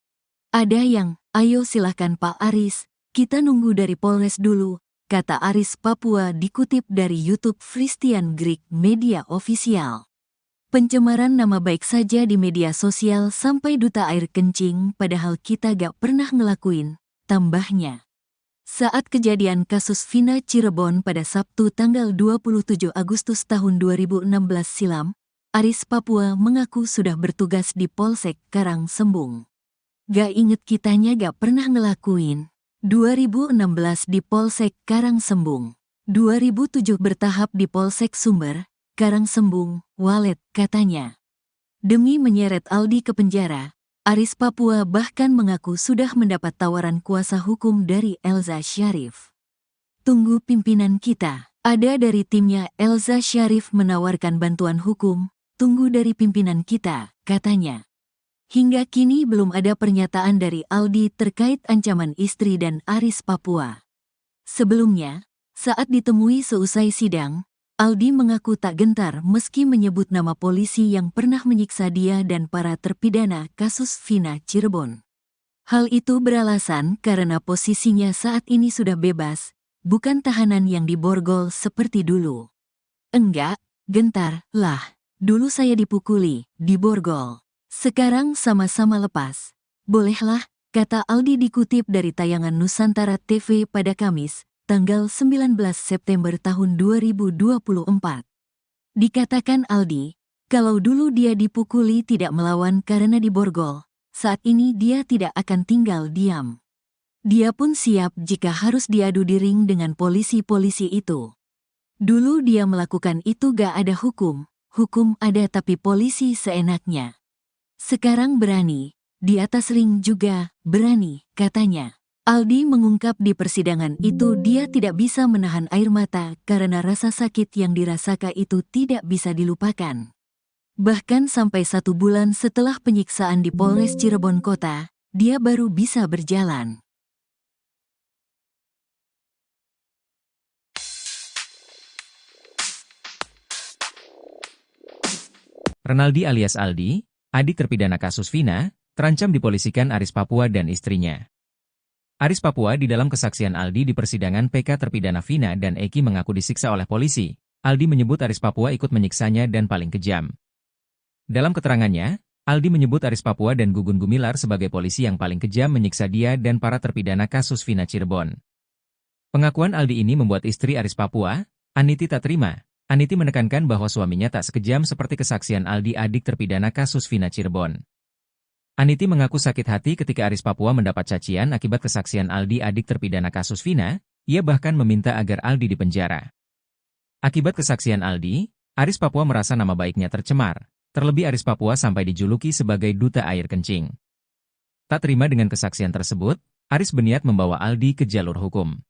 Ada yang, ayo silahkan Pak Aris, kita nunggu dari Polres dulu, kata Aris Papua dikutip dari YouTube Christian Greek Media Official. Pencemaran nama baik saja di media sosial sampai duta air kencing, padahal kita gak pernah ngelakuin, tambahnya. Saat kejadian kasus Vina Cirebon pada Sabtu tanggal 27 Agustus tahun 2016 silam, Aris Papua mengaku sudah bertugas di Polsek Karangsembung. Gak inget kitanya gak pernah ngelakuin. 2016 di Polsek Karangsembung. 2007 bertahap di Polsek Sumber, Karangsembung, Walet, katanya. Demi menyeret Aldi ke penjara, Aris Papua bahkan mengaku sudah mendapat tawaran kuasa hukum dari Elza Syarif. Tunggu pimpinan kita. Ada dari timnya Elza Syarif menawarkan bantuan hukum, tunggu dari pimpinan kita, katanya. Hingga kini belum ada pernyataan dari Aldi terkait ancaman istri dan Aris Papua. Sebelumnya, saat ditemui seusai sidang, Aldi mengaku tak gentar meski menyebut nama polisi yang pernah menyiksa dia dan para terpidana kasus Vina Cirebon. Hal itu beralasan karena posisinya saat ini sudah bebas, bukan tahanan yang diborgol seperti dulu. Enggak, gentar, lah. Dulu saya dipukuli, diborgol. Sekarang sama-sama lepas. Bolehlah, kata Aldi dikutip dari tayangan Nusantara TV pada Kamis, tanggal 19 September tahun 2024. Dikatakan Aldi, kalau dulu dia dipukuli tidak melawan karena diborgol, saat ini dia tidak akan tinggal diam. Dia pun siap jika harus diadu di ring dengan polisi-polisi itu. Dulu dia melakukan itu gak ada hukum ada tapi polisi seenaknya. Sekarang berani, di atas ring juga berani, katanya. Aldi mengungkap di persidangan itu dia tidak bisa menahan air mata karena rasa sakit yang dirasakan itu tidak bisa dilupakan. Bahkan sampai 1 bulan setelah penyiksaan di Polres Cirebon Kota, dia baru bisa berjalan. Renaldi alias Aldi, adik terpidana kasus Vina, terancam dipolisikan Aris Papua dan istrinya. Aris Papua di dalam kesaksian Aldi di persidangan PK terpidana Vina dan Eki mengaku disiksa oleh polisi. Aldi menyebut Aris Papua ikut menyiksanya dan paling kejam. Dalam keterangannya, Aldi menyebut Aris Papua dan Gugun Gumilar sebagai polisi yang paling kejam menyiksa dia dan para terpidana kasus Vina Cirebon. Pengakuan Aldi ini membuat istri Aris Papua, Aniti, tak terima. Aniti menekankan bahwa suaminya tak sekejam seperti kesaksian Aldi, adik terpidana kasus Vina Cirebon. Aniti mengaku sakit hati ketika Aris Papua mendapat cacian akibat kesaksian Aldi, adik terpidana kasus Vina. Ia bahkan meminta agar Aldi dipenjara. Akibat kesaksian Aldi, Aris Papua merasa nama baiknya tercemar. Terlebih Aris Papua sampai dijuluki sebagai duta air kencing. Tak terima dengan kesaksian tersebut, Aris berniat membawa Aldi ke jalur hukum.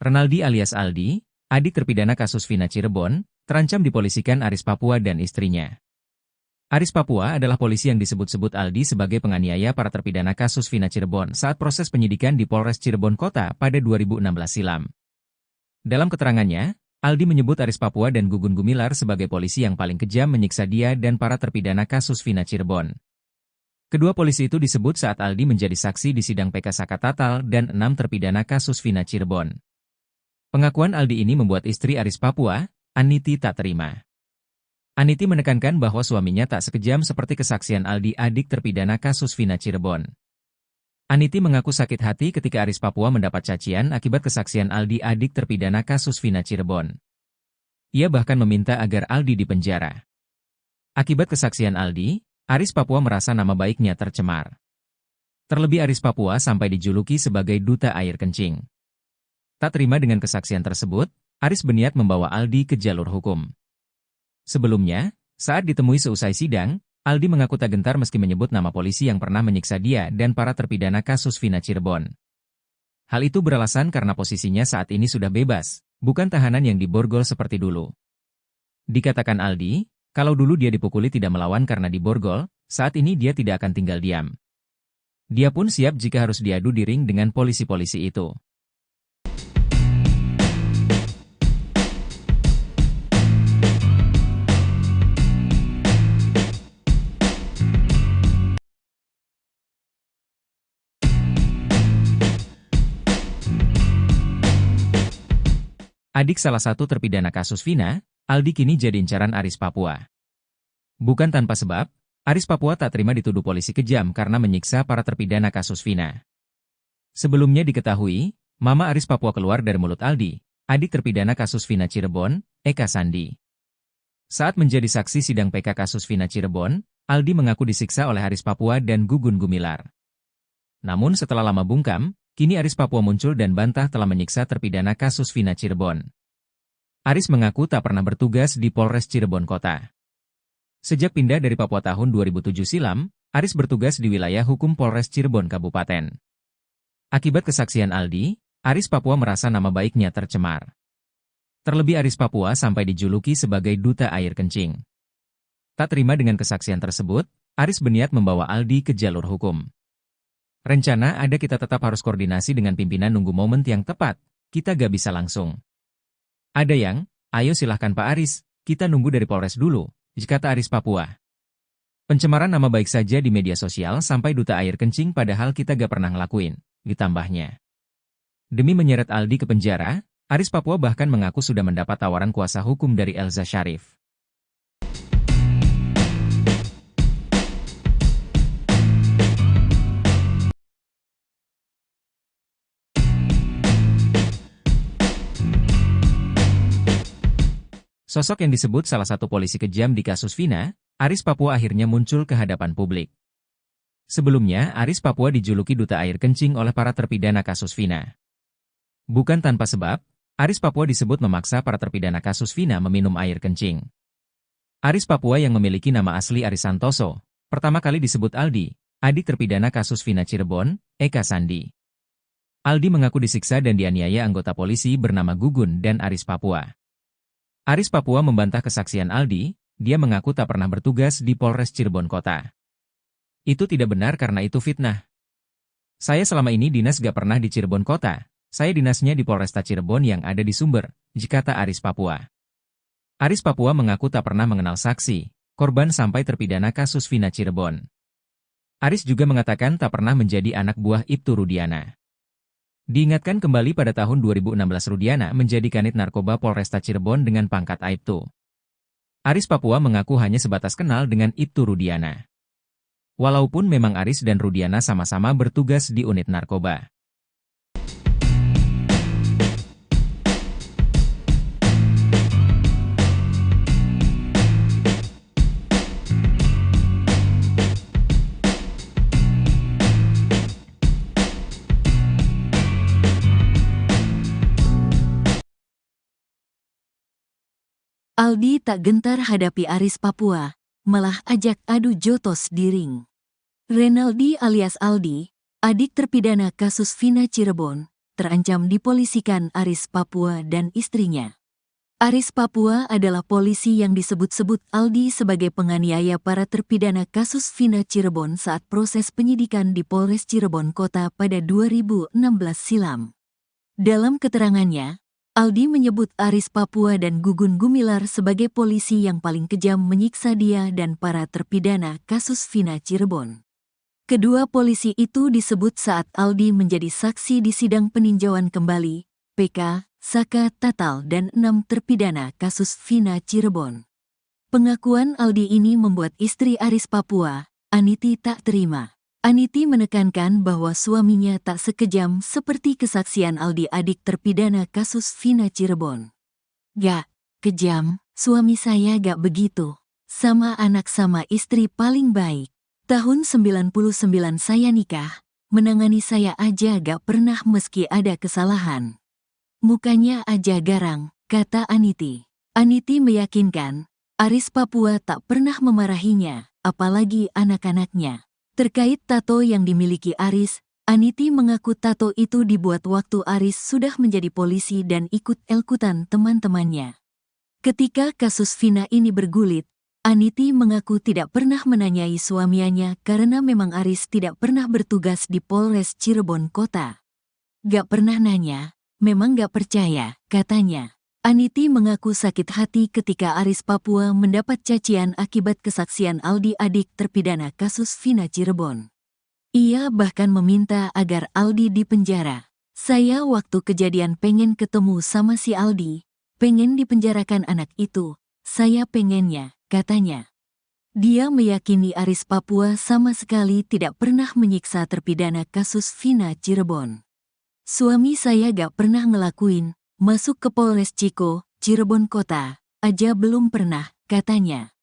Renaldi alias Aldi, adik terpidana kasus Vina Cirebon, terancam dipolisikan Aris Papua dan istrinya. Aris Papua adalah polisi yang disebut-sebut Aldi sebagai penganiaya para terpidana kasus Vina Cirebon saat proses penyidikan di Polres Cirebon Kota pada 2016 silam. Dalam keterangannya, Aldi menyebut Aris Papua dan Gugun Gumilar sebagai polisi yang paling kejam menyiksa dia dan para terpidana kasus Vina Cirebon. Kedua polisi itu disebut saat Aldi menjadi saksi di sidang PK Saka Tatal dan 6 terpidana kasus Vina Cirebon. Pengakuan Aldi ini membuat istri Aris Papua, Aniti, tak terima. Aniti menekankan bahwa suaminya tak sekejam seperti kesaksian Aldi, adik terpidana kasus Vina Cirebon. Aniti mengaku sakit hati ketika Aris Papua mendapat cacian akibat kesaksian Aldi, adik terpidana kasus Vina Cirebon. Ia bahkan meminta agar Aldi dipenjara. Akibat kesaksian Aldi, Aris Papua merasa nama baiknya tercemar. Terlebih Aris Papua sampai dijuluki sebagai duta air kencing. Tak terima dengan kesaksian tersebut, Aris berniat membawa Aldi ke jalur hukum. Sebelumnya, saat ditemui seusai sidang, Aldi mengaku tak gentar meski menyebut nama polisi yang pernah menyiksa dia dan para terpidana kasus Vina Cirebon. Hal itu beralasan karena posisinya saat ini sudah bebas, bukan tahanan yang diborgol seperti dulu. Dikatakan Aldi, kalau dulu dia dipukuli tidak melawan karena diborgol, saat ini dia tidak akan tinggal diam. Dia pun siap jika harus diadu di ring dengan polisi-polisi itu. Adik salah satu terpidana kasus Vina, Aldi kini jadi incaran Aris Papua. Bukan tanpa sebab, Aris Papua tak terima dituduh polisi kejam karena menyiksa para terpidana kasus Vina. Sebelumnya diketahui, Mama Aris Papua keluar dari mulut Aldi, adik terpidana kasus Vina Cirebon, Eka Sandi. Saat menjadi saksi sidang PK kasus Vina Cirebon, Aldi mengaku disiksa oleh Aris Papua dan Gugun Gumilar. Namun setelah lama bungkam, kini Aris Papua muncul dan bantah telah menyiksa terpidana kasus Vina Cirebon. Aris mengaku tak pernah bertugas di Polres Cirebon Kota. Sejak pindah dari Papua tahun 2007 silam, Aris bertugas di wilayah hukum Polres Cirebon Kabupaten. Akibat kesaksian Aldi, Aris Papua merasa nama baiknya tercemar. Terlebih Aris Papua sampai dijuluki sebagai duta air kencing. Tak terima dengan kesaksian tersebut, Aris berniat membawa Aldi ke jalur hukum. Rencana ada kita tetap harus koordinasi dengan pimpinan nunggu momen yang tepat, kita gak bisa langsung. Ada yang, ayo silahkan Pak Aris, kita nunggu dari Polres dulu, kata Aris Papua. Pencemaran nama baik saja di media sosial sampai duta air kencing padahal kita gak pernah ngelakuin, ditambahnya. Demi menyeret Aldi ke penjara, Aris Papua bahkan mengaku sudah mendapat tawaran kuasa hukum dari Elza Syarif. Sosok yang disebut salah satu polisi kejam di kasus Vina, Aris Papua akhirnya muncul ke hadapan publik. Sebelumnya, Aris Papua dijuluki duta air kencing oleh para terpidana kasus Vina. Bukan tanpa sebab, Aris Papua disebut memaksa para terpidana kasus Vina meminum air kencing. Aris Papua yang memiliki nama asli Aris Santoso, pertama kali disebut Aldi, adik terpidana kasus Vina Cirebon, Eka Sandi. Aldi mengaku disiksa dan dianiaya anggota polisi bernama Gugun dan Aris Papua. Aris Papua membantah kesaksian Aldi, dia mengaku tak pernah bertugas di Polres Cirebon Kota. Itu tidak benar karena itu fitnah. Saya selama ini dinas gak pernah di Cirebon Kota, saya dinasnya di Polresta Cirebon yang ada di Sumber, kata Aris Papua. Aris Papua mengaku tak pernah mengenal saksi, korban sampai terpidana kasus Vina Cirebon. Aris juga mengatakan tak pernah menjadi anak buah Ibtu Rudiana. Diingatkan kembali pada tahun 2016 Rudiana menjadi kanit narkoba Polresta Cirebon dengan pangkat Aibtu. Aris Papua mengaku hanya sebatas kenal dengan Ibtu Rudiana. Walaupun memang Aris dan Rudiana sama-sama bertugas di unit narkoba. Aldi tak gentar hadapi Aris Papua, malah ajak adu jotos di ring. Renaldi alias Aldi, adik terpidana kasus Vina Cirebon, terancam dipolisikan Aris Papua dan istrinya. Aris Papua adalah polisi yang disebut-sebut Aldi sebagai penganiaya para terpidana kasus Vina Cirebon saat proses penyidikan di Polres Cirebon Kota pada 2016 silam. Dalam keterangannya, Aldi menyebut Aris Papua dan Gugun Gumilar sebagai polisi yang paling kejam menyiksa dia dan para terpidana kasus Vina Cirebon. Kedua polisi itu disebut saat Aldi menjadi saksi di sidang peninjauan kembali, PK, Saka Tatal dan 6 terpidana kasus Vina Cirebon. Pengakuan Aldi ini membuat istri Aris Papua, Aniti, tak terima. Aniti menekankan bahwa suaminya tak sekejam seperti kesaksian Aldi, adik terpidana kasus Vina Cirebon. Gak kejam, suami saya gak begitu. Sama anak sama istri paling baik. Tahun 99 saya nikah, menangani saya aja gak pernah meski ada kesalahan. Mukanya aja garang, kata Aniti. Aniti meyakinkan, Aris Papua tak pernah memarahinya, apalagi anak-anaknya. Terkait tato yang dimiliki Aris, Aniti mengaku tato itu dibuat waktu Aris sudah menjadi polisi dan ikut-ikutan teman-temannya. Ketika kasus Vina ini bergulit, Aniti mengaku tidak pernah menanyai suaminya karena memang Aris tidak pernah bertugas di Polres Cirebon Kota. Gak pernah nanya, memang gak percaya, katanya. Aniti mengaku sakit hati ketika Aris Papua mendapat cacian akibat kesaksian Aldi, adik terpidana kasus Vina Cirebon. Ia bahkan meminta agar Aldi dipenjara. Saya waktu kejadian pengen ketemu sama si Aldi, pengen dipenjarakan anak itu, saya pengennya, katanya. Dia meyakini Aris Papua sama sekali tidak pernah menyiksa terpidana kasus Vina Cirebon. Suami saya gak pernah ngelakuin, masuk ke Polres Ciko, Cirebon Kota, aja belum pernah, katanya.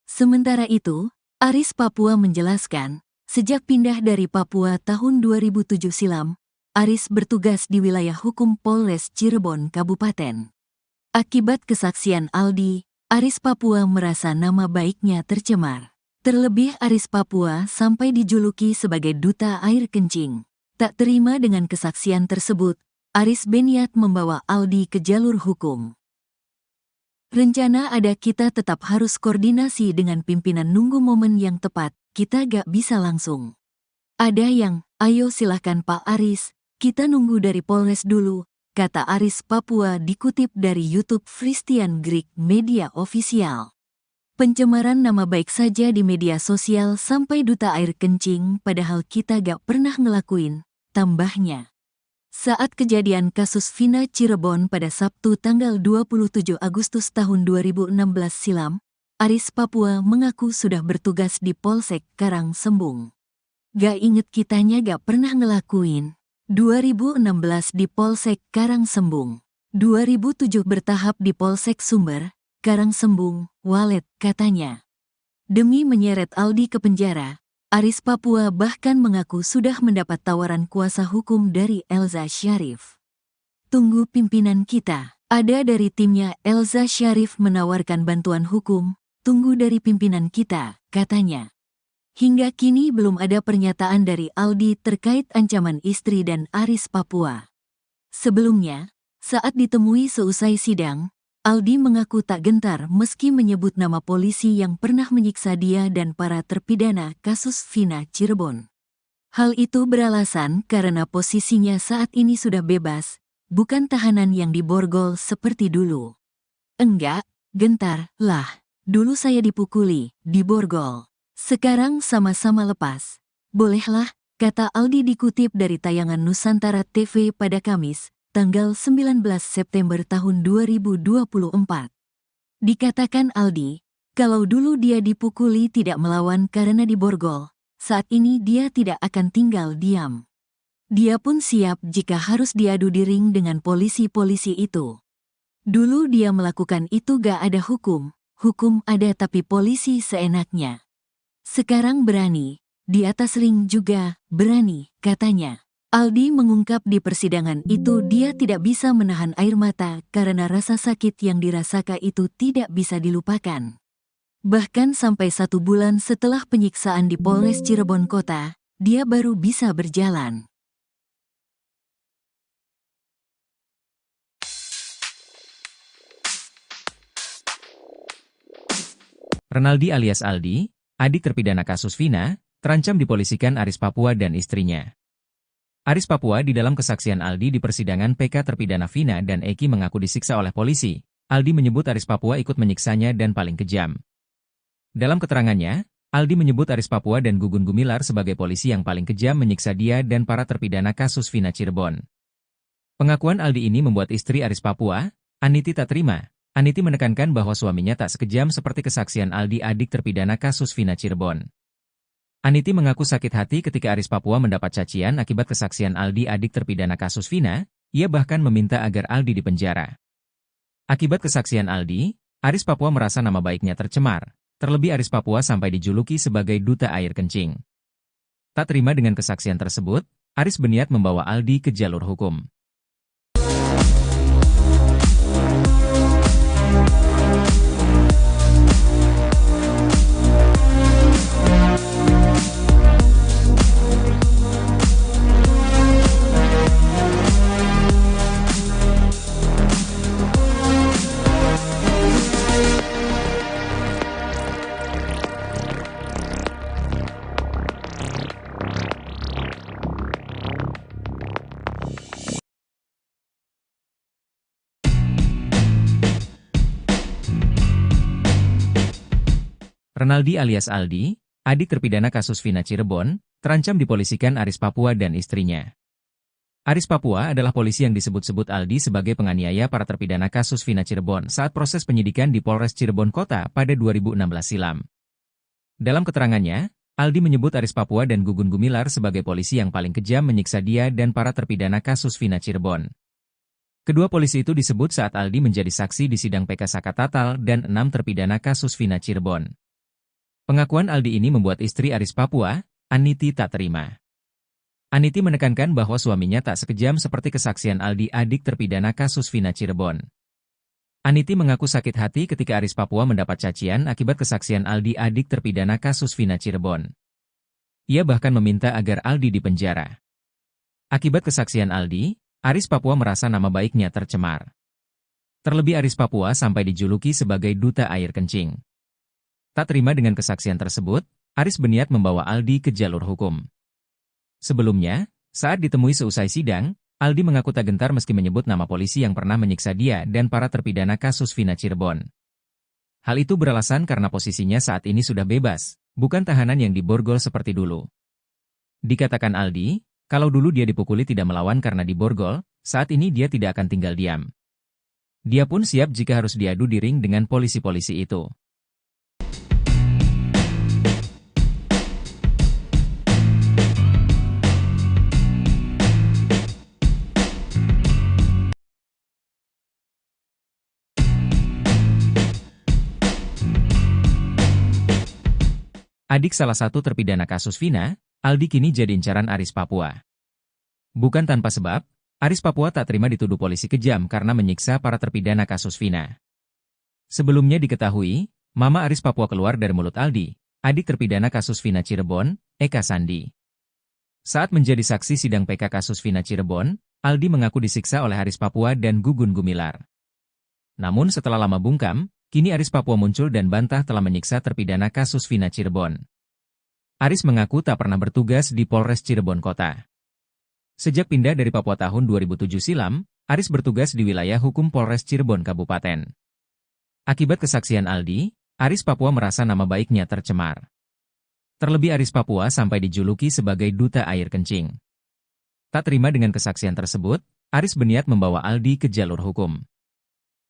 Sementara itu, Aris Papua menjelaskan, sejak pindah dari Papua tahun 2007 silam, Aris bertugas di wilayah hukum Polres Cirebon Kabupaten. Akibat kesaksian Aldi, Aris Papua merasa nama baiknya tercemar. Terlebih Aris Papua sampai dijuluki sebagai duta air kencing. Tak terima dengan kesaksian tersebut, Aris berniat membawa Aldi ke jalur hukum. Rencana ada, kita tetap harus koordinasi dengan pimpinan, nunggu momen yang tepat, kita gak bisa langsung. Ada yang, ayo silahkan Pak Aris, kita nunggu dari Polres dulu, kata Aris Papua dikutip dari YouTube Christian Greek Media Official. Pencemaran nama baik saja di media sosial sampai duta air kencing, padahal kita gak pernah ngelakuin, tambahnya. Saat kejadian kasus Vina Cirebon pada Sabtu tanggal 27 Agustus tahun 2016 silam, Aris Papua mengaku sudah bertugas di Polsek Karangsembung. Gak inget kitanya gak pernah ngelakuin. 2016 di Polsek Karangsembung. 2007 bertahap di Polsek Sumber, Karangsembung, Walet, katanya. Demi menyeret Aldi ke penjara, Aris Papua bahkan mengaku sudah mendapat tawaran kuasa hukum dari Elza Syarif. Tunggu pimpinan kita, ada dari timnya Elza Syarif menawarkan bantuan hukum, tunggu dari pimpinan kita, katanya. Hingga kini belum ada pernyataan dari Aldi terkait ancaman istri dan Aris Papua. Sebelumnya, saat ditemui seusai sidang, Aldi mengaku tak gentar meski menyebut nama polisi yang pernah menyiksa dia dan para terpidana kasus Vina Cirebon. Hal itu beralasan karena posisinya saat ini sudah bebas, bukan tahanan yang diborgol seperti dulu. Enggak, gentar, lah. Dulu saya dipukuli, diborgol. Sekarang sama-sama lepas. Bolehlah, kata Aldi dikutip dari tayangan Nusantara TV pada Kamis, tanggal 19 September tahun 2024. Dikatakan Aldi, kalau dulu dia dipukuli tidak melawan karena diborgol, saat ini dia tidak akan tinggal diam. Dia pun siap jika harus diadu di ring dengan polisi-polisi itu. Dulu dia melakukan itu gak ada hukum ada tapi polisi seenaknya. Sekarang berani, di atas ring juga berani, katanya. Aldi mengungkap di persidangan itu dia tidak bisa menahan air mata karena rasa sakit yang dirasakan itu tidak bisa dilupakan. Bahkan sampai 1 bulan setelah penyiksaan di Polres Cirebon Kota, dia baru bisa berjalan. Renaldi alias Aldi, adik terpidana kasus Vina, terancam dipolisikan Aris Papua dan istrinya. Aris Papua di dalam kesaksian Aldi di persidangan PK terpidana Vina dan Eki mengaku disiksa oleh polisi. Aldi menyebut Aris Papua ikut menyiksanya dan paling kejam. Dalam keterangannya, Aldi menyebut Aris Papua dan Gugun Gumilar sebagai polisi yang paling kejam menyiksa dia dan para terpidana kasus Vina Cirebon. Pengakuan Aldi ini membuat istri Aris Papua, Aniti tak terima. Aniti menekankan bahwa suaminya tak sekejam seperti kesaksian Aldi adik terpidana kasus Vina Cirebon. Aniti mengaku sakit hati ketika Aris Papua mendapat cacian akibat kesaksian Aldi adik terpidana kasus Vina, ia bahkan meminta agar Aldi dipenjara. Akibat kesaksian Aldi, Aris Papua merasa nama baiknya tercemar, terlebih Aris Papua sampai dijuluki sebagai duta air kencing. Tak terima dengan kesaksian tersebut, Aris berniat membawa Aldi ke jalur hukum. Renaldi alias Aldi, adik terpidana kasus Vina Cirebon, terancam dipolisikan Aris Papua dan istrinya. Aris Papua adalah polisi yang disebut-sebut Aldi sebagai penganiaya para terpidana kasus Vina Cirebon saat proses penyidikan di Polres Cirebon Kota pada 2016 silam. Dalam keterangannya, Aldi menyebut Aris Papua dan Gugun Gumilar sebagai polisi yang paling kejam menyiksa dia dan para terpidana kasus Vina Cirebon. Kedua polisi itu disebut saat Aldi menjadi saksi di sidang PK Sakatatal dan 6 terpidana kasus Vina Cirebon. Pengakuan Aldi ini membuat istri Aris Papua, Aniti tak terima. Aniti menekankan bahwa suaminya tak sekejam seperti kesaksian Aldi adik terpidana kasus Vina Cirebon. Aniti mengaku sakit hati ketika Aris Papua mendapat cacian akibat kesaksian Aldi adik terpidana kasus Vina Cirebon. Ia bahkan meminta agar Aldi dipenjara. Akibat kesaksian Aldi, Aris Papua merasa nama baiknya tercemar. Terlebih Aris Papua sampai dijuluki sebagai duta air kencing. Tak terima dengan kesaksian tersebut, Aris berniat membawa Aldi ke jalur hukum. Sebelumnya, saat ditemui seusai sidang, Aldi mengaku tak gentar meski menyebut nama polisi yang pernah menyiksa dia dan para terpidana kasus Vina Cirebon. Hal itu beralasan karena posisinya saat ini sudah bebas, bukan tahanan yang diborgol seperti dulu. Dikatakan Aldi, kalau dulu dia dipukuli tidak melawan karena diborgol, saat ini dia tidak akan tinggal diam. Dia pun siap jika harus diadu di ring dengan polisi-polisi itu. Adik salah satu terpidana kasus Vina, Aldi kini jadi incaran Aris Papua. Bukan tanpa sebab, Aris Papua tak terima dituduh polisi kejam karena menyiksa para terpidana kasus Vina. Sebelumnya diketahui, Mama Aris Papua keluar dari mulut Aldi, adik terpidana kasus Vina Cirebon, Eka Sandi. Saat menjadi saksi sidang PK kasus Vina Cirebon, Aldi mengaku disiksa oleh Aris Papua dan Gugun Gumilar. Namun setelah lama bungkam, kini Aris Papua muncul dan bantah telah menyiksa terpidana kasus Vina Cirebon. Aris mengaku tak pernah bertugas di Polres Cirebon Kota. Sejak pindah dari Papua tahun 2007 silam, Aris bertugas di wilayah hukum Polres Cirebon Kabupaten. Akibat kesaksian Aldi, Aris Papua merasa nama baiknya tercemar. Terlebih Aris Papua sampai dijuluki sebagai duta air kencing. Tak terima dengan kesaksian tersebut, Aris berniat membawa Aldi ke jalur hukum.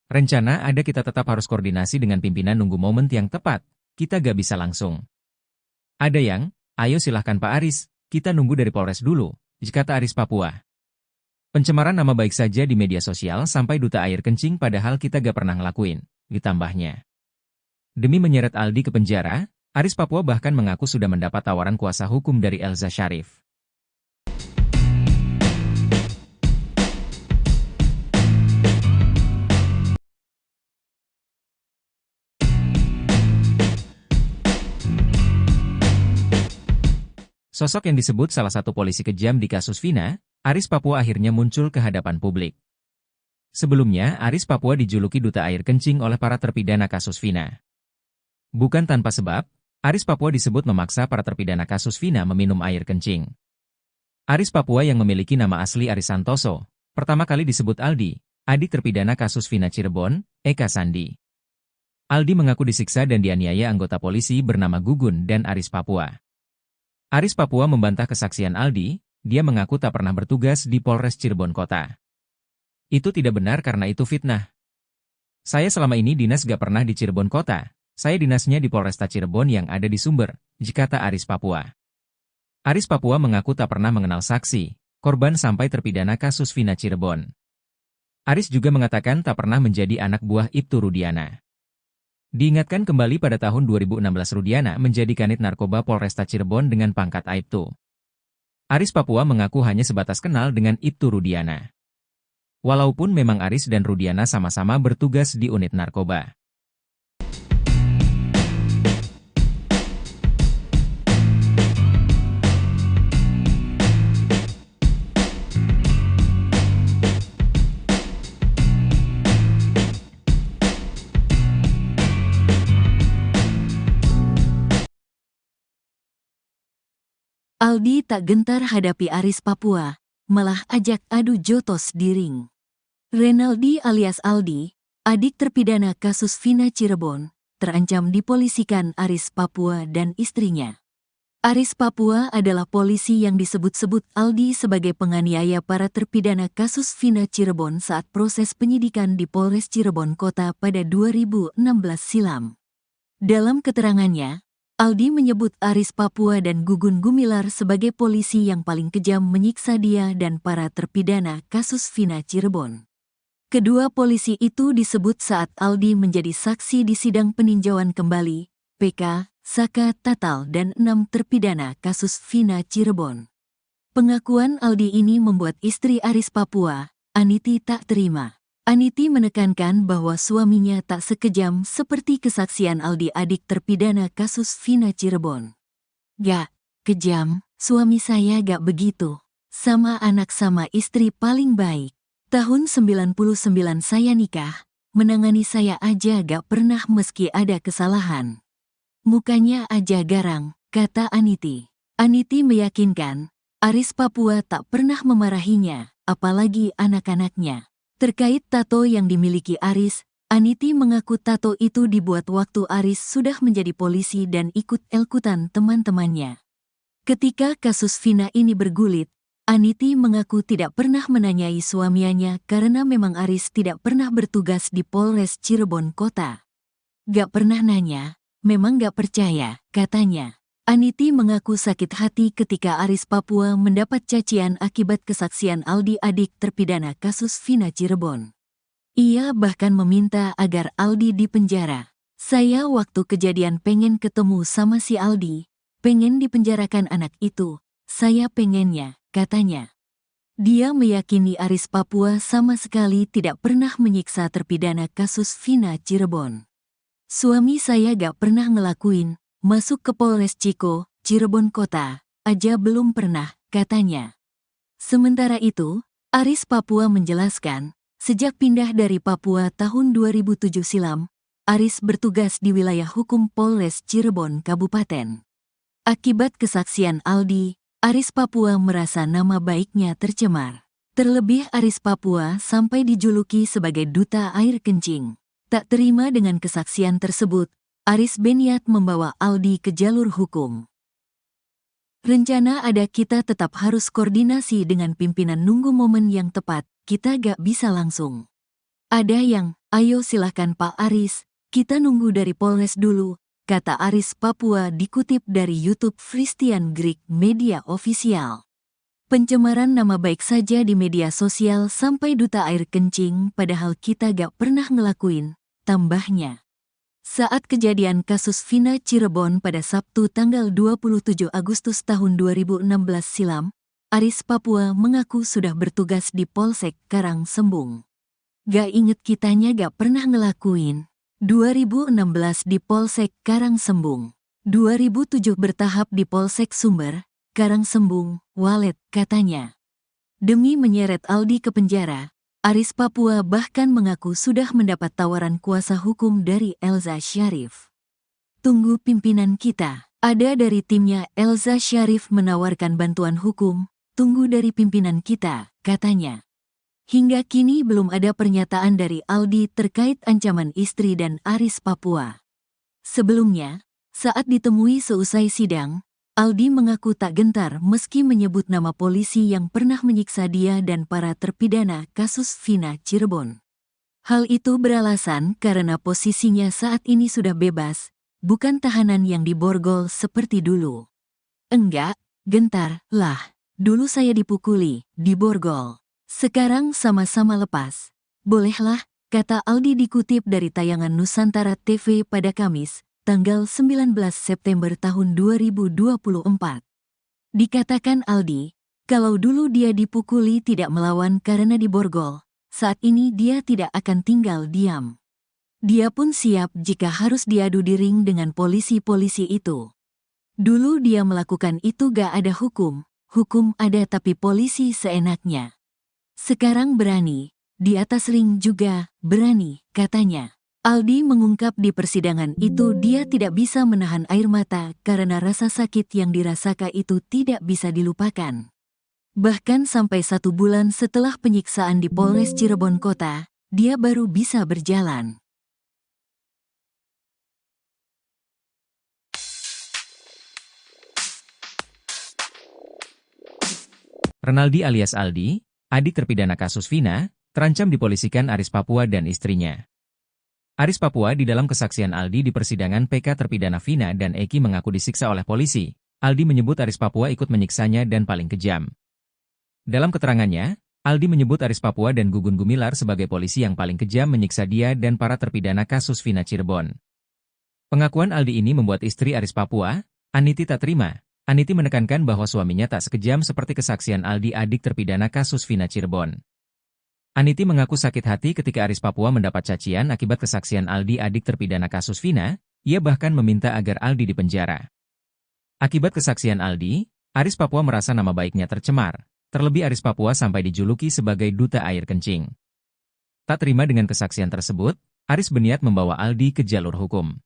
Rencana ada kita tetap harus koordinasi dengan pimpinan nunggu momen yang tepat, kita gak bisa langsung. Ada yang, ayo silahkan Pak Aris, kita nunggu dari Polres dulu, kata Aris Papua. Pencemaran nama baik saja di media sosial sampai duta air kencing padahal kita gak pernah ngelakuin, ditambahnya. Demi menyeret Aldi ke penjara, Aris Papua bahkan mengaku sudah mendapat tawaran kuasa hukum dari Elza Syarif. Sosok yang disebut salah satu polisi kejam di kasus Vina, Aris Papua akhirnya muncul ke hadapan publik. Sebelumnya, Aris Papua dijuluki duta air kencing oleh para terpidana kasus Vina. Bukan tanpa sebab, Aris Papua disebut memaksa para terpidana kasus Vina meminum air kencing. Aris Papua yang memiliki nama asli Aris Santoso, pertama kali disebut Aldi, adik terpidana kasus Vina Cirebon, Eka Sandi. Aldi mengaku disiksa dan dianiaya anggota polisi bernama Gugun dan Aris Papua. Aris Papua membantah kesaksian Aldi, dia mengaku tak pernah bertugas di Polres Cirebon Kota. Itu tidak benar karena itu fitnah. Saya selama ini dinas gak pernah di Cirebon Kota, saya dinasnya di Polresta Cirebon yang ada di Sumber, kata Aris Papua. Aris Papua mengaku tak pernah mengenal saksi, korban sampai terpidana kasus Vina Cirebon. Aris juga mengatakan tak pernah menjadi anak buah Ibtu Rudiana. Diingatkan kembali pada tahun 2016 Rudiana menjadi kanit narkoba Polresta Cirebon dengan pangkat Aibtu. Aris Papua mengaku hanya sebatas kenal dengan Ibtu Rudiana. Walaupun memang Aris dan Rudiana sama-sama bertugas di unit narkoba. Aldi tak gentar hadapi Aris Papua, malah ajak adu jotos di ring. Renaldi alias Aldi, adik terpidana kasus Vina Cirebon, terancam dipolisikan Aris Papua dan istrinya. Aris Papua adalah polisi yang disebut-sebut Aldi sebagai penganiaya para terpidana kasus Vina Cirebon saat proses penyidikan di Polres Cirebon Kota pada 2016 silam. Dalam keterangannya, Aldi menyebut Aris Papua dan Gugun Gumilar sebagai polisi yang paling kejam menyiksa dia dan para terpidana kasus Vina Cirebon. Kedua polisi itu disebut saat Aldi menjadi saksi di sidang peninjauan kembali, PK, Saka Tatal dan 6 terpidana kasus Vina Cirebon. Pengakuan Aldi ini membuat istri Aris Papua, Aniti, tak terima. Aniti menekankan bahwa suaminya tak sekejam seperti kesaksian Aldi adik terpidana kasus Vina Cirebon. Gak kejam, suami saya gak begitu. Sama anak sama istri paling baik. Tahun 99 saya nikah, menangani saya aja gak pernah meski ada kesalahan. Mukanya aja garang, kata Aniti. Aniti meyakinkan, Aris Papua tak pernah memarahinya, apalagi anak-anaknya. Terkait tato yang dimiliki Aris, Aniti mengaku tato itu dibuat waktu Aris sudah menjadi polisi dan ikut elkutan teman-temannya. Ketika kasus Vina ini bergulit, Aniti mengaku tidak pernah menanyai suaminya karena memang Aris tidak pernah bertugas di Polres Cirebon Kota. Gak pernah nanya, memang gak percaya, katanya. Aniti mengaku sakit hati ketika Aris Papua mendapat cacian akibat kesaksian Aldi adik terpidana kasus Vina Cirebon. Ia bahkan meminta agar Aldi dipenjara. Saya waktu kejadian pengen ketemu sama si Aldi, pengen dipenjarakan anak itu, saya pengennya, katanya. Dia meyakini Aris Papua sama sekali tidak pernah menyiksa terpidana kasus Vina Cirebon. Suami saya gak pernah ngelakuin, masuk ke Polres Ciko, Cirebon Kota, aja belum pernah, katanya. Sementara itu, Aris Papua menjelaskan, sejak pindah dari Papua tahun 2007 silam, Aris bertugas di wilayah hukum Polres Cirebon Kabupaten. Akibat kesaksian Aldi, Aris Papua merasa nama baiknya tercemar. Terlebih Aris Papua sampai dijuluki sebagai duta air kencing. Tak terima dengan kesaksian tersebut, Aris berniat membawa Aldi ke jalur hukum. Rencana ada kita tetap harus koordinasi dengan pimpinan nunggu momen yang tepat, kita gak bisa langsung. Ada yang, ayo silahkan Pak Aris, kita nunggu dari Polres dulu, kata Aris Papua dikutip dari YouTube Christian Greek Media Official. Pencemaran nama baik saja di media sosial sampai duta air kencing padahal kita gak pernah ngelakuin, tambahnya. Saat kejadian kasus Vina Cirebon pada Sabtu tanggal 27 Agustus tahun 2016 silam, Aris Papua mengaku sudah bertugas di Polsek Karangsembung. Gak inget kitanya gak pernah ngelakuin. 2016 di Polsek Karangsembung. 2007 bertahap di Polsek Sumber, Karangsembung, Walet, katanya. Demi menyeret Aldi ke penjara, Aris Papua bahkan mengaku sudah mendapat tawaran kuasa hukum dari Elza Syarif. Tunggu pimpinan kita. Ada dari timnya Elza Syarif menawarkan bantuan hukum, tunggu dari pimpinan kita, katanya. Hingga kini belum ada pernyataan dari Aldi terkait ancaman istri dan Aris Papua. Sebelumnya, saat ditemui seusai sidang, Aldi mengaku tak gentar meski menyebut nama polisi yang pernah menyiksa dia dan para terpidana kasus Vina Cirebon. Hal itu beralasan karena posisinya saat ini sudah bebas, bukan tahanan yang diborgol seperti dulu. Enggak, gentar, lah. Dulu saya dipukuli, diborgol. Sekarang sama-sama lepas. Bolehlah, kata Aldi dikutip dari tayangan Nusantara TV pada Kamis, tanggal 19 September tahun 2024. Dikatakan Aldi, kalau dulu dia dipukuli tidak melawan karena diborgol, saat ini dia tidak akan tinggal diam. Dia pun siap jika harus diadu di ring dengan polisi-polisi itu. Dulu dia melakukan itu gak ada hukum ada tapi polisi seenaknya. Sekarang berani, di atas ring juga berani, katanya. Aldi mengungkap di persidangan itu dia tidak bisa menahan air mata karena rasa sakit yang dirasakan itu tidak bisa dilupakan. Bahkan sampai 1 bulan setelah penyiksaan di Polres Cirebon Kota, dia baru bisa berjalan. Renaldi alias Aldi, adik terpidana kasus Vina, terancam dipolisikan Aris Papua dan istrinya. Aris Papua di dalam kesaksian Aldi di persidangan PK terpidana Vina dan Eki mengaku disiksa oleh polisi. Aldi menyebut Aris Papua ikut menyiksanya dan paling kejam. Dalam keterangannya, Aldi menyebut Aris Papua dan Gugun Gumilar sebagai polisi yang paling kejam menyiksa dia dan para terpidana kasus Vina Cirebon. Pengakuan Aldi ini membuat istri Aris Papua, Aniti tak terima. Aniti menekankan bahwa suaminya tak sekejam seperti kesaksian Aldi adik terpidana kasus Vina Cirebon. Aniti mengaku sakit hati ketika Aris Papua mendapat cacian akibat kesaksian Aldi adik terpidana kasus Vina, ia bahkan meminta agar Aldi dipenjara. Akibat kesaksian Aldi, Aris Papua merasa nama baiknya tercemar, terlebih Aris Papua sampai dijuluki sebagai duta air kencing. Tak terima dengan kesaksian tersebut, Aris berniat membawa Aldi ke jalur hukum.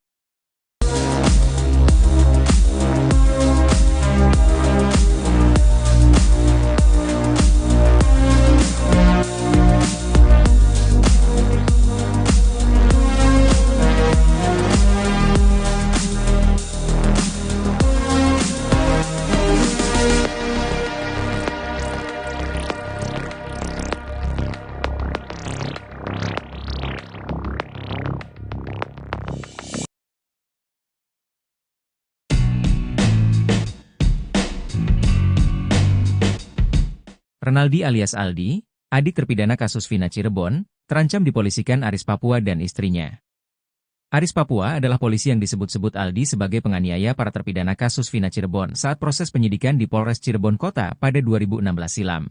Renaldi alias Aldi, adik terpidana kasus Vina Cirebon, terancam dipolisikan Aris Papua dan istrinya. Aris Papua adalah polisi yang disebut-sebut Aldi sebagai penganiaya para terpidana kasus Vina Cirebon saat proses penyidikan di Polres Cirebon Kota pada 2016 silam.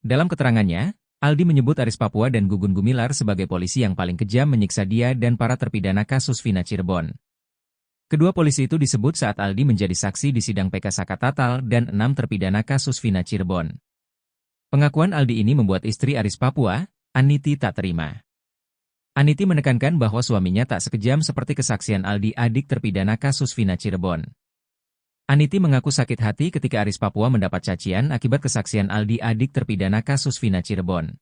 Dalam keterangannya, Aldi menyebut Aris Papua dan Gugun Gumilar sebagai polisi yang paling kejam menyiksa dia dan para terpidana kasus Vina Cirebon. Kedua polisi itu disebut saat Aldi menjadi saksi di sidang PK Sakatatal dan 6 terpidana kasus Vina Cirebon. Pengakuan Aldi ini membuat istri Aris Papua, Aniti tak terima. Aniti menekankan bahwa suaminya tak sekejam seperti kesaksian Aldi adik terpidana kasus Vina Cirebon. Aniti mengaku sakit hati ketika Aris Papua mendapat cacian akibat kesaksian Aldi adik terpidana kasus Vina Cirebon.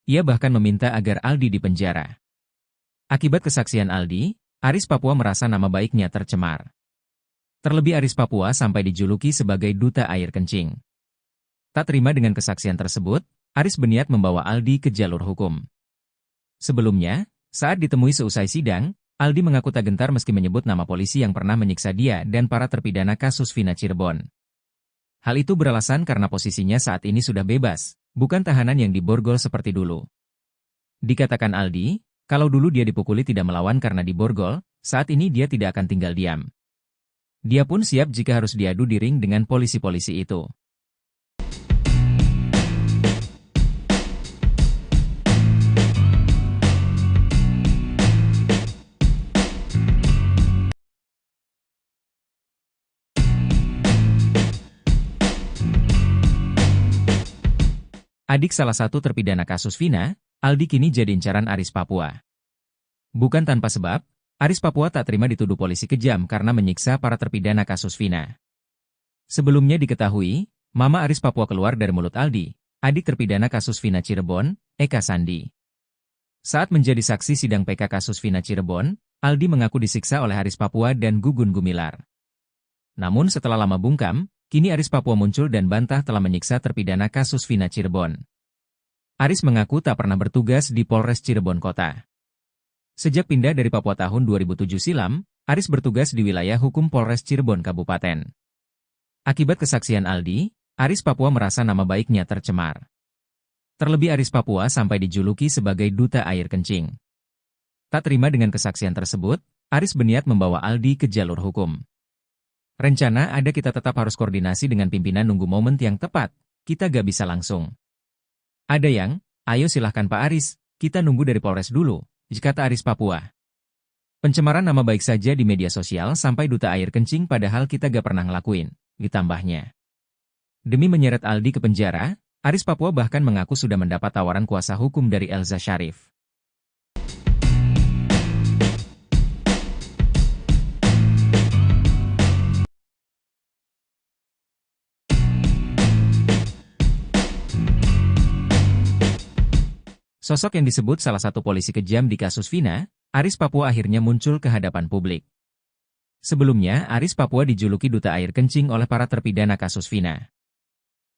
Ia bahkan meminta agar Aldi dipenjara. Akibat kesaksian Aldi, Aris Papua merasa nama baiknya tercemar. Terlebih Aris Papua sampai dijuluki sebagai duta air kencing. Tak terima dengan kesaksian tersebut, Aris berniat membawa Aldi ke jalur hukum. Sebelumnya, saat ditemui seusai sidang, Aldi mengaku tak gentar meski menyebut nama polisi yang pernah menyiksa dia dan para terpidana kasus Vina Cirebon. Hal itu beralasan karena posisinya saat ini sudah bebas, bukan tahanan yang diborgol seperti dulu. Dikatakan Aldi, kalau dulu dia dipukuli tidak melawan karena diborgol, saat ini dia tidak akan tinggal diam. Dia pun siap jika harus diadu di ring dengan polisi-polisi itu. Adik salah satu terpidana kasus Vina, Aldi kini jadi incaran Aris Papua. Bukan tanpa sebab, Aris Papua tak terima dituduh polisi kejam karena menyiksa para terpidana kasus Vina. Sebelumnya diketahui, Mama Aris Papua keluar dari mulut Aldi, adik terpidana kasus Vina Cirebon, Eka Sandi. Saat menjadi saksi sidang PK kasus Vina Cirebon, Aldi mengaku disiksa oleh Aris Papua dan Gugun Gumilar. Namun setelah lama bungkam, kini Aris Papua muncul dan bantah telah menyiksa terpidana kasus Vina Cirebon. Aris mengaku tak pernah bertugas di Polres Cirebon Kota. Sejak pindah dari Papua tahun 2007 silam, Aris bertugas di wilayah hukum Polres Cirebon Kabupaten. Akibat kesaksian Aldi, Aris Papua merasa nama baiknya tercemar. Terlebih Aris Papua sampai dijuluki sebagai duta air kencing. Tak terima dengan kesaksian tersebut, Aris berniat membawa Aldi ke jalur hukum. Rencana ada kita tetap harus koordinasi dengan pimpinan nunggu momen yang tepat, kita gak bisa langsung. Ada yang, ayo silahkan Pak Aris, kita nunggu dari Polres dulu, kata Aris Papua. Pencemaran nama baik saja di media sosial sampai duta air kencing padahal kita gak pernah ngelakuin, ditambahnya. Demi menyeret Aldi ke penjara, Aris Papua bahkan mengaku sudah mendapat tawaran kuasa hukum dari Elza Syarif. Sosok yang disebut salah satu polisi kejam di kasus Vina, Aris Papua akhirnya muncul ke hadapan publik. Sebelumnya, Aris Papua dijuluki duta air kencing oleh para terpidana kasus Vina.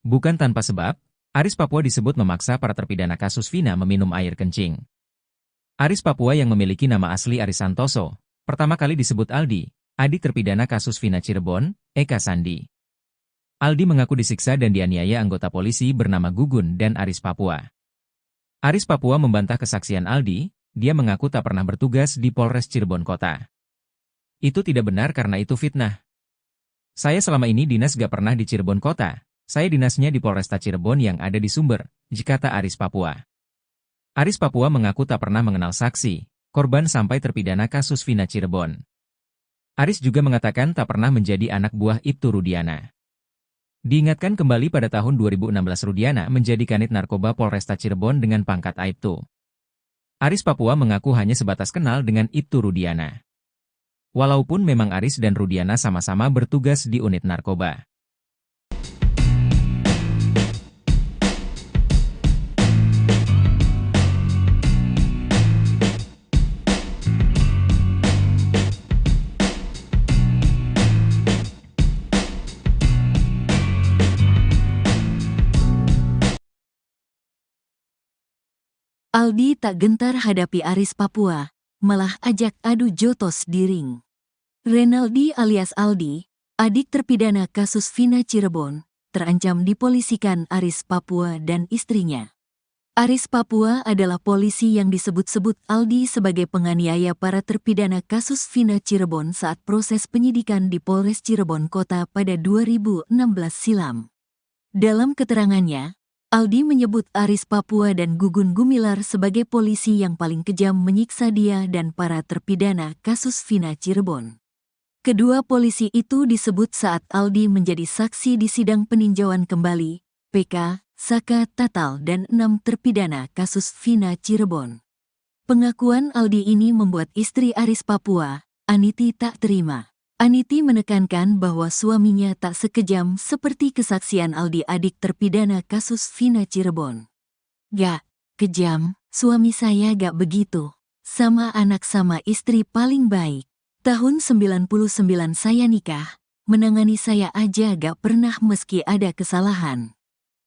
Bukan tanpa sebab, Aris Papua disebut memaksa para terpidana kasus Vina meminum air kencing. Aris Papua yang memiliki nama asli Aris Santoso, pertama kali disebut Aldi, adik terpidana kasus Vina Cirebon, Eka Sandi. Aldi mengaku disiksa dan dianiaya anggota polisi bernama Gugun dan Aris Papua. Aris Papua membantah kesaksian Aldi, dia mengaku tak pernah bertugas di Polres Cirebon Kota. Itu tidak benar karena itu fitnah. Saya selama ini dinas gak pernah di Cirebon Kota, saya dinasnya di Polresta Cirebon yang ada di Sumber, kata Aris Papua. Aris Papua mengaku tak pernah mengenal saksi, korban sampai terpidana kasus Vina Cirebon. Aris juga mengatakan tak pernah menjadi anak buah Ibtu Rudiana. Diingatkan kembali pada tahun 2016 Rudiana menjadi kanit narkoba Polresta Cirebon dengan pangkat Aibtu. Aris Papua mengaku hanya sebatas kenal dengan Ibtu Rudiana. Walaupun memang Aris dan Rudiana sama-sama bertugas di unit narkoba. Aldi tak gentar hadapi Aris Papua, malah ajak adu jotos di ring. Renaldi alias Aldi, adik terpidana kasus Vina Cirebon, terancam dipolisikan Aris Papua dan istrinya. Aris Papua adalah polisi yang disebut-sebut Aldi sebagai penganiaya para terpidana kasus Vina Cirebon saat proses penyidikan di Polres Cirebon Kota pada 2016 silam. Dalam keterangannya, Aldi menyebut Aris Papua dan Gugun Gumilar sebagai polisi yang paling kejam menyiksa dia dan para terpidana kasus Vina Cirebon. Kedua polisi itu disebut saat Aldi menjadi saksi di sidang peninjauan kembali, PK, Saka Tatal dan 6 terpidana kasus Vina Cirebon. Pengakuan Aldi ini membuat istri Aris Papua, Aniti tak terima. Aniti menekankan bahwa suaminya tak sekejam seperti kesaksian Aldi adik terpidana kasus Vina Cirebon. Gak kejam, suami saya gak begitu. Sama anak sama istri paling baik. Tahun 99 saya nikah, menangani saya aja gak pernah meski ada kesalahan.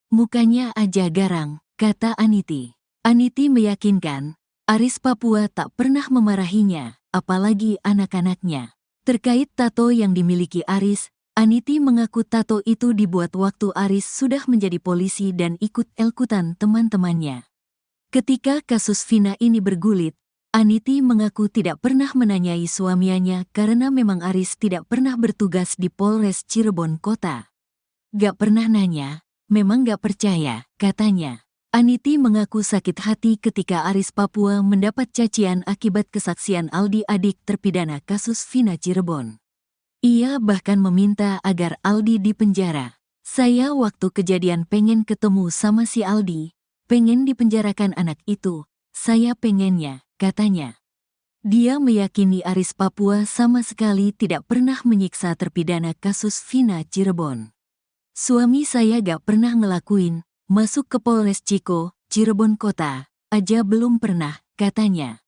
Mukanya aja garang, kata Aniti. Aniti meyakinkan, Aris Papua tak pernah memarahinya, apalagi anak-anaknya. Terkait tato yang dimiliki Aris, Aniti mengaku tato itu dibuat waktu Aris sudah menjadi polisi dan ikut elkutan teman-temannya. Ketika kasus Vina ini bergulit, Aniti mengaku tidak pernah menanyai suaminya karena memang Aris tidak pernah bertugas di Polres Cirebon Kota. Gak pernah nanya, memang gak percaya, katanya. Aniti mengaku sakit hati ketika Aris Papua mendapat cacian akibat kesaksian Aldi adik terpidana kasus Vina Cirebon. Ia bahkan meminta agar Aldi dipenjara. Saya waktu kejadian pengen ketemu sama si Aldi, pengen dipenjarakan anak itu, saya pengennya, katanya. Dia meyakini Aris Papua sama sekali tidak pernah menyiksa terpidana kasus Vina Cirebon. Suami saya gak pernah ngelakuin, masuk ke Polres Ciko, Cirebon Kota, aja belum pernah, katanya.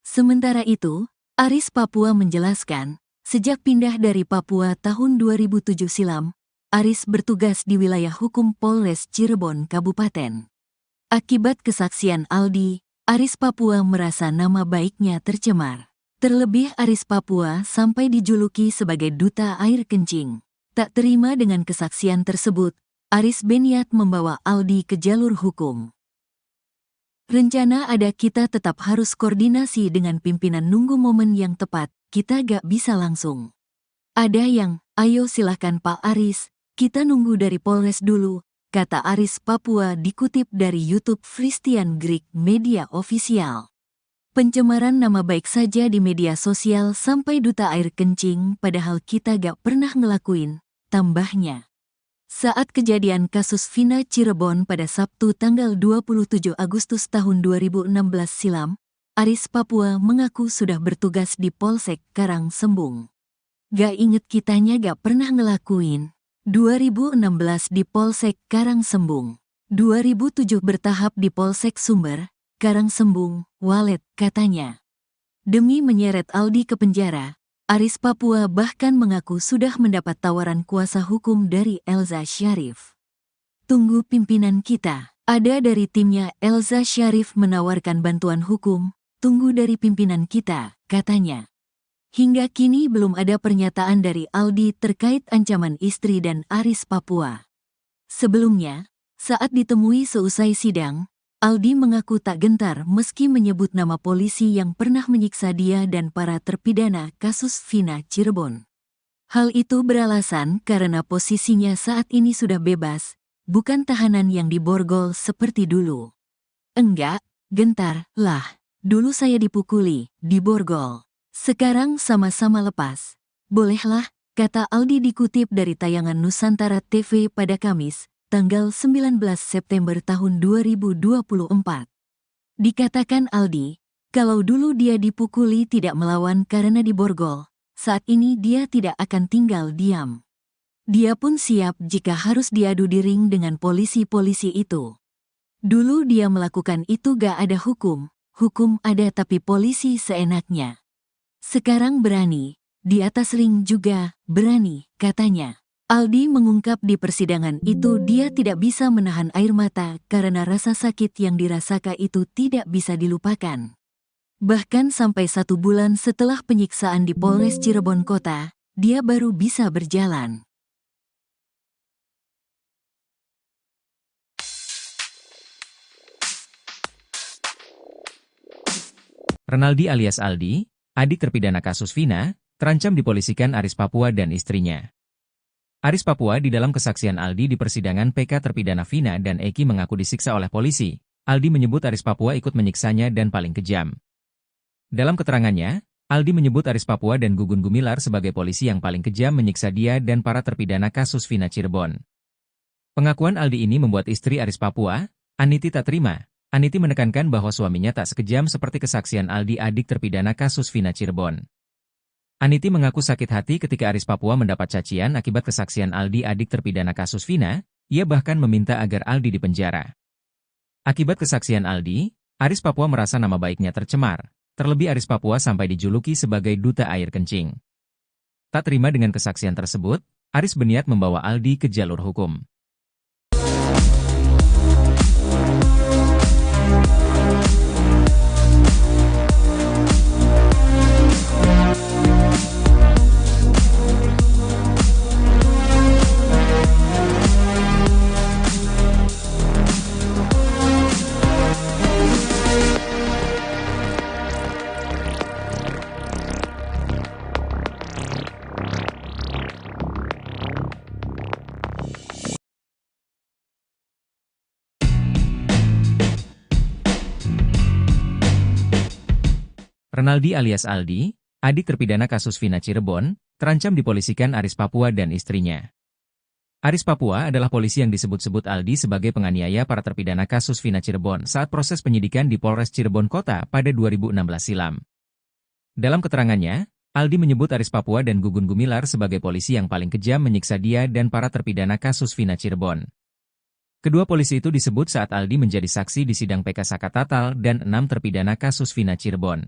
Sementara itu, Aris Papua menjelaskan, sejak pindah dari Papua tahun 2007 silam, Aris bertugas di wilayah hukum Polres Cirebon Kabupaten. Akibat kesaksian Aldi, Aris Papua merasa nama baiknya tercemar. Terlebih Aris Papua sampai dijuluki sebagai duta air kencing. Tak terima dengan kesaksian tersebut, Aris berniat membawa Aldi ke jalur hukum. Rencana ada, kita tetap harus koordinasi dengan pimpinan, nunggu momen yang tepat, kita gak bisa langsung. Ada yang, ayo silahkan Pak Aris, kita nunggu dari Polres dulu, kata Aris Papua dikutip dari YouTube Christian Greek Media Official. Pencemaran nama baik saja di media sosial sampai duta air kencing, padahal kita gak pernah ngelakuin, tambahnya. Saat kejadian kasus Vina Cirebon pada Sabtu tanggal 27 Agustus tahun 2016 silam, Aris Papua mengaku sudah bertugas di Polsek Karangsembung. Gak inget kitanya gak pernah ngelakuin. 2016 di Polsek Karangsembung. 2007 bertahap di Polsek Sumber, Karangsembung, Walet, katanya. Demi menyeret Aldi ke penjara, Aris Papua bahkan mengaku sudah mendapat tawaran kuasa hukum dari Elza Syarif. Tunggu pimpinan kita. Ada dari timnya Elza Syarif menawarkan bantuan hukum, tunggu dari pimpinan kita, katanya. Hingga kini belum ada pernyataan dari Aldi terkait ancaman istri dan Aris Papua. Sebelumnya, saat ditemui seusai sidang, Aldi mengaku tak gentar meski menyebut nama polisi yang pernah menyiksa dia dan para terpidana kasus Vina Cirebon. Hal itu beralasan karena posisinya saat ini sudah bebas, bukan tahanan yang diborgol seperti dulu. Enggak, gentar, lah. Dulu saya dipukuli, diborgol. Sekarang sama-sama lepas. Bolehlah, kata Aldi dikutip dari tayangan Nusantara TV pada Kamis, tanggal 19 September tahun 2024. Dikatakan Aldi, kalau dulu dia dipukuli tidak melawan karena diborgol, saat ini dia tidak akan tinggal diam. Dia pun siap jika harus diadu di ring dengan polisi-polisi itu. Dulu dia melakukan itu gak ada hukum ada tapi polisi seenaknya. Sekarang berani, di atas ring juga berani, katanya. Aldi mengungkap di persidangan itu dia tidak bisa menahan air mata karena rasa sakit yang dirasakan itu tidak bisa dilupakan. Bahkan sampai 1 bulan setelah penyiksaan di Polres Cirebon Kota, dia baru bisa berjalan. Renaldi alias Aldi, adik terpidana kasus Vina, terancam dipolisikan Aris Papua dan istrinya. Aris Papua di dalam kesaksian Aldi di persidangan PK terpidana Vina dan Eki mengaku disiksa oleh polisi. Aldi menyebut Aris Papua ikut menyiksanya dan paling kejam. Dalam keterangannya, Aldi menyebut Aris Papua dan Gugun Gumilar sebagai polisi yang paling kejam menyiksa dia dan para terpidana kasus Vina Cirebon. Pengakuan Aldi ini membuat istri Aris Papua, Aniti, tak terima. Aniti menekankan bahwa suaminya tak sekejam seperti kesaksian Aldi, adik terpidana kasus Vina Cirebon. Aniti mengaku sakit hati ketika Aris Papua mendapat cacian akibat kesaksian Aldi, adik terpidana kasus Vina. Ia bahkan meminta agar Aldi dipenjara. Akibat kesaksian Aldi, Aris Papua merasa nama baiknya tercemar. Terlebih Aris Papua sampai dijuluki sebagai duta air kencing. Tak terima dengan kesaksian tersebut, Aris berniat membawa Aldi ke jalur hukum. Renaldi alias Aldi, adik terpidana kasus Vina Cirebon, terancam dipolisikan Aris Papua dan istrinya. Aris Papua adalah polisi yang disebut-sebut Aldi sebagai penganiaya para terpidana kasus Vina Cirebon saat proses penyidikan di Polres Cirebon Kota pada 2016 silam. Dalam keterangannya, Aldi menyebut Aris Papua dan Gugun Gumilar sebagai polisi yang paling kejam menyiksa dia dan para terpidana kasus Vina Cirebon. Kedua polisi itu disebut saat Aldi menjadi saksi di sidang PK Sakatatal dan 6 terpidana kasus Vina Cirebon.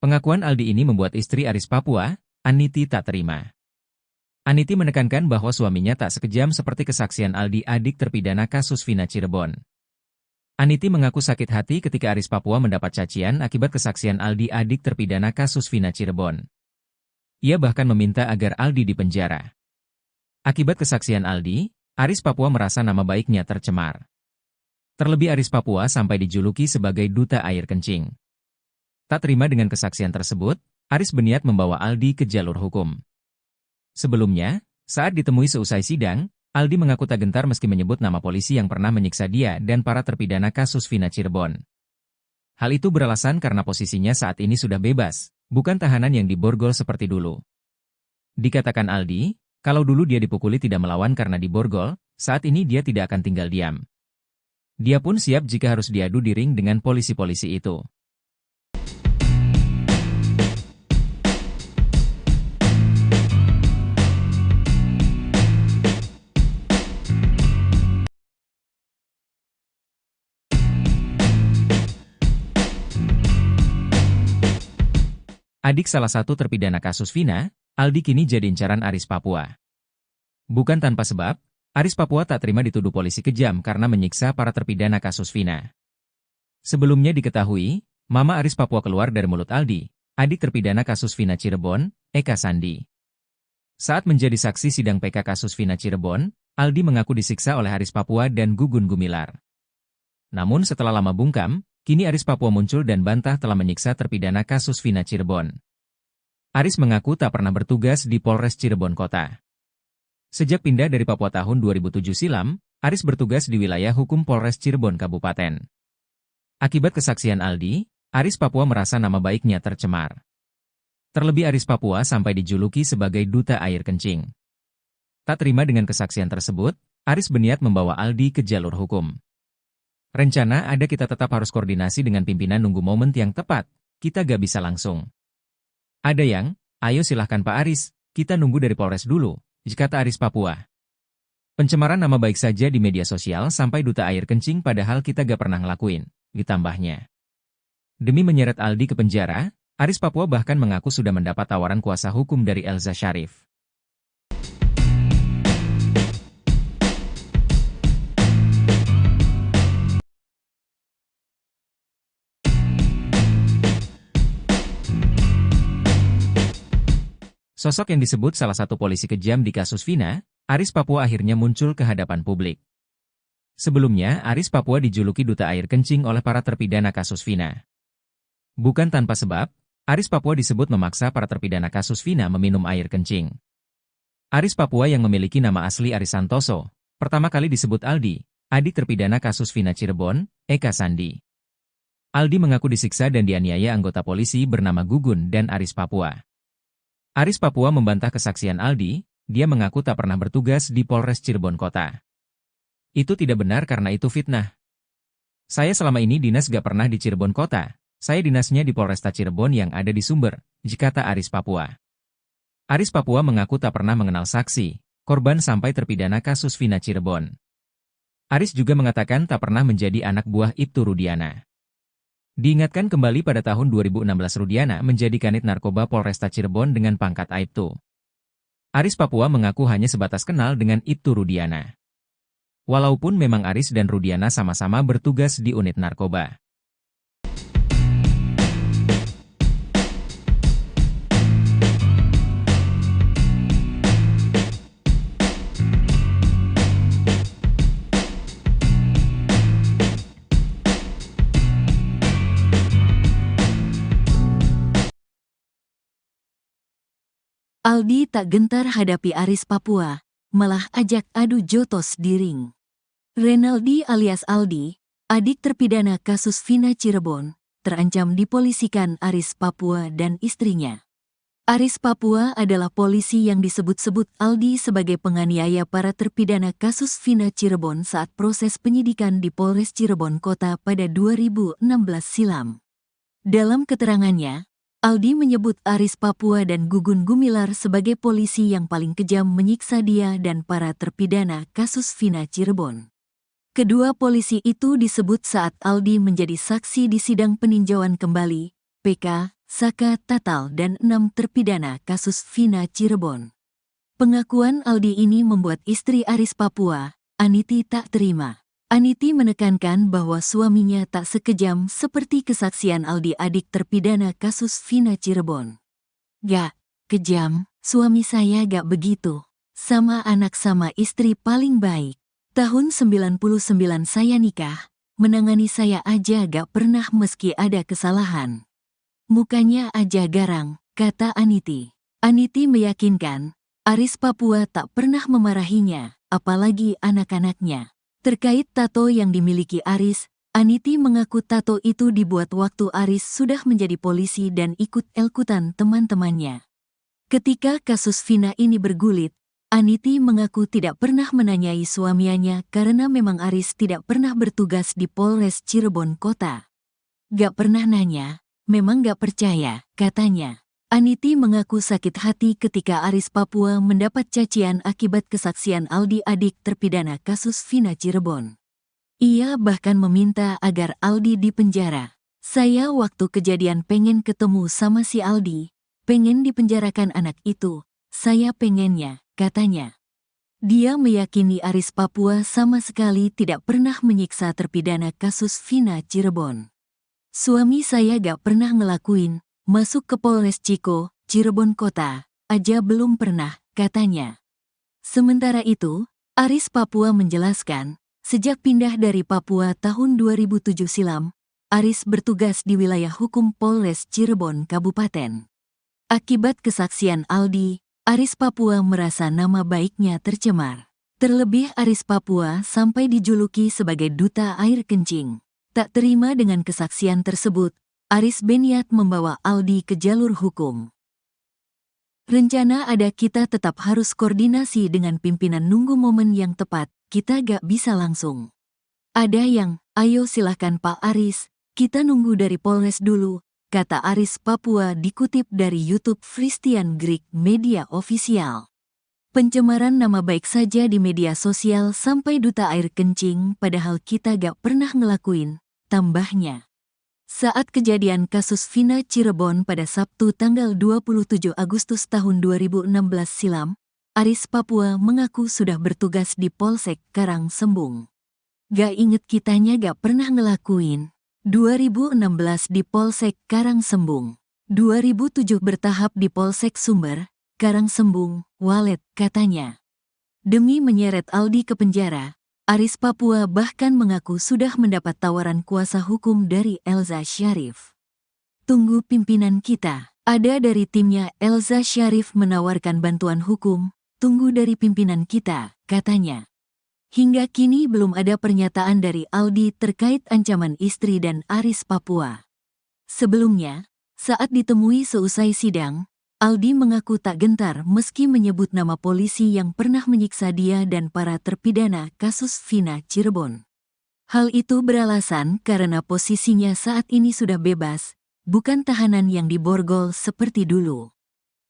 Pengakuan Aldi ini membuat istri Aris Papua, Aniti, tak terima. Aniti menekankan bahwa suaminya tak sekejam seperti kesaksian Aldi, adik terpidana kasus Vina Cirebon. Aniti mengaku sakit hati ketika Aris Papua mendapat cacian akibat kesaksian Aldi, adik terpidana kasus Vina Cirebon. Ia bahkan meminta agar Aldi dipenjara. Akibat kesaksian Aldi, Aris Papua merasa nama baiknya tercemar. Terlebih Aris Papua sampai dijuluki sebagai duta air kencing. Tak terima dengan kesaksian tersebut, Aris berniat membawa Aldi ke jalur hukum. Sebelumnya, saat ditemui seusai sidang, Aldi mengaku tak gentar meski menyebut nama polisi yang pernah menyiksa dia dan para terpidana kasus Vina Cirebon. Hal itu beralasan karena posisinya saat ini sudah bebas, bukan tahanan yang diborgol seperti dulu. Dikatakan Aldi, kalau dulu dia dipukuli tidak melawan karena diborgol, saat ini dia tidak akan tinggal diam. Dia pun siap jika harus diadu di ring dengan polisi-polisi itu. Adik salah satu terpidana kasus Vina, Aldi kini jadi incaran Aris Papua. Bukan tanpa sebab, Aris Papua tak terima dituduh polisi kejam karena menyiksa para terpidana kasus Vina. Sebelumnya diketahui, Mama Aris Papua keluar dari mulut Aldi, adik terpidana kasus Vina Cirebon, Eka Sandi. Saat menjadi saksi sidang PK kasus Vina Cirebon, Aldi mengaku disiksa oleh Aris Papua dan Gugun Gumilar. Namun setelah lama bungkam, kini Aris Papua muncul dan bantah telah menyiksa terpidana kasus Vina Cirebon. Aris mengaku tak pernah bertugas di Polres Cirebon Kota. Sejak pindah dari Papua tahun 2007 silam, Aris bertugas di wilayah hukum Polres Cirebon Kabupaten. Akibat kesaksian Aldi, Aris Papua merasa nama baiknya tercemar. Terlebih Aris Papua sampai dijuluki sebagai duta air kencing. Tak terima dengan kesaksian tersebut, Aris berniat membawa Aldi ke jalur hukum. Rencana ada kita tetap harus koordinasi dengan pimpinan nunggu momen yang tepat, kita gak bisa langsung. Ada yang, ayo silahkan Pak Aris, kita nunggu dari Polres dulu, kata Aris Papua. Pencemaran nama baik saja di media sosial sampai duta air kencing padahal kita gak pernah ngelakuin, ditambahnya. Demi menyeret Aldi ke penjara, Aris Papua bahkan mengaku sudah mendapat tawaran kuasa hukum dari Elza Syarif. Sosok yang disebut salah satu polisi kejam di kasus Vina, Aris Papua akhirnya muncul ke hadapan publik. Sebelumnya, Aris Papua dijuluki duta air kencing oleh para terpidana kasus Vina. Bukan tanpa sebab, Aris Papua disebut memaksa para terpidana kasus Vina meminum air kencing. Aris Papua yang memiliki nama asli Aris Santoso, pertama kali disebut Aldi, adik terpidana kasus Vina Cirebon, Eka Sandi. Aldi mengaku disiksa dan dianiaya anggota polisi bernama Gugun dan Aris Papua. Aris Papua membantah kesaksian Aldi, dia mengaku tak pernah bertugas di Polres Cirebon Kota. Itu tidak benar karena itu fitnah. Saya selama ini dinas gak pernah di Cirebon Kota, saya dinasnya di Polresta Cirebon yang ada di Sumber, kata Aris Papua. Aris Papua mengaku tak pernah mengenal saksi, korban sampai terpidana kasus Vina Cirebon. Aris juga mengatakan tak pernah menjadi anak buah Ibtu Rudiana. Diingatkan kembali pada tahun 2016 Rudiana menjadi kanit narkoba Polresta Cirebon dengan pangkat Aibtu. Aris Papua mengaku hanya sebatas kenal dengan Ibtu Rudiana. Walaupun memang Aris dan Rudiana sama-sama bertugas di unit narkoba. Aldi tak gentar hadapi Aris Papua, malah ajak adu jotos di ring. Renaldi alias Aldi, adik terpidana kasus Vina Cirebon, terancam dipolisikan Aris Papua dan istrinya. Aris Papua adalah polisi yang disebut-sebut Aldi sebagai penganiaya para terpidana kasus Vina Cirebon saat proses penyidikan di Polres Cirebon Kota pada 2016 silam. Dalam keterangannya, Aldi menyebut Aris Papua dan Gugun Gumilar sebagai polisi yang paling kejam menyiksa dia dan para terpidana kasus Vina Cirebon. Kedua polisi itu disebut saat Aldi menjadi saksi di sidang peninjauan kembali, PK, Saka Tatal dan 6 terpidana kasus Vina Cirebon. Pengakuan Aldi ini membuat istri Aris Papua, Aniti, tak terima. Aniti menekankan bahwa suaminya tak sekejam seperti kesaksian Aldi, adik terpidana kasus Vina Cirebon. Gak kejam, suami saya gak begitu. Sama anak sama istri paling baik. Tahun 99 saya nikah, menangani saya aja gak pernah meski ada kesalahan. Mukanya aja garang, kata Aniti. Aniti meyakinkan, Aris Papua tak pernah memarahinya, apalagi anak-anaknya. Terkait tato yang dimiliki Aris, Aniti mengaku tato itu dibuat waktu Aris sudah menjadi polisi dan ikut-ikutan teman-temannya. Ketika kasus Vina ini bergulit, Aniti mengaku tidak pernah menanyai suaminya karena memang Aris tidak pernah bertugas di Polres Cirebon Kota. Gak pernah nanya, memang gak percaya, katanya. Aniti mengaku sakit hati ketika Aris Papua mendapat cacian akibat kesaksian Aldi, adik terpidana kasus Vina Cirebon. Ia bahkan meminta agar Aldi dipenjara. Saya waktu kejadian pengen ketemu sama si Aldi, pengen dipenjarakan anak itu, saya pengennya, katanya. Dia meyakini Aris Papua sama sekali tidak pernah menyiksa terpidana kasus Vina Cirebon. Suami saya gak pernah ngelakuin. Masuk ke Polres Ciko, Cirebon Kota, aja belum pernah, katanya. Sementara itu, Aris Papua menjelaskan, sejak pindah dari Papua tahun 2007 silam, Aris bertugas di wilayah hukum Polres Cirebon Kabupaten. Akibat kesaksian Aldi, Aris Papua merasa nama baiknya tercemar. Terlebih Aris Papua sampai dijuluki sebagai duta air kencing. Tak terima dengan kesaksian tersebut, Aris berniat membawa Aldi ke jalur hukum. Rencana ada, kita tetap harus koordinasi dengan pimpinan, nunggu momen yang tepat, kita gak bisa langsung. Ada yang, ayo silahkan Pak Aris, kita nunggu dari Polres dulu, kata Aris Papua dikutip dari YouTube Christian Greek Media Official. Pencemaran nama baik saja di media sosial sampai duta air kencing, padahal kita gak pernah ngelakuin, tambahnya. Saat kejadian kasus Vina Cirebon pada Sabtu tanggal 27 Agustus tahun 2016 silam, Aris Papua mengaku sudah bertugas di Polsek Karangsembung. Gak inget kitanya gak pernah ngelakuin. 2016 di Polsek Karangsembung. 2007 bertahap di Polsek Sumber, Karangsembung, Walet, katanya. Demi menyeret Aldi ke penjara, Aris Papua bahkan mengaku sudah mendapat tawaran kuasa hukum dari Elza Syarif. Tunggu pimpinan kita. Ada dari timnya Elza Syarif menawarkan bantuan hukum, tunggu dari pimpinan kita, katanya. Hingga kini belum ada pernyataan dari Aldi terkait ancaman istri dan Aris Papua. Sebelumnya, saat ditemui seusai sidang, Aldi mengaku tak gentar meski menyebut nama polisi yang pernah menyiksa dia dan para terpidana kasus Vina Cirebon. Hal itu beralasan karena posisinya saat ini sudah bebas, bukan tahanan yang diborgol seperti dulu.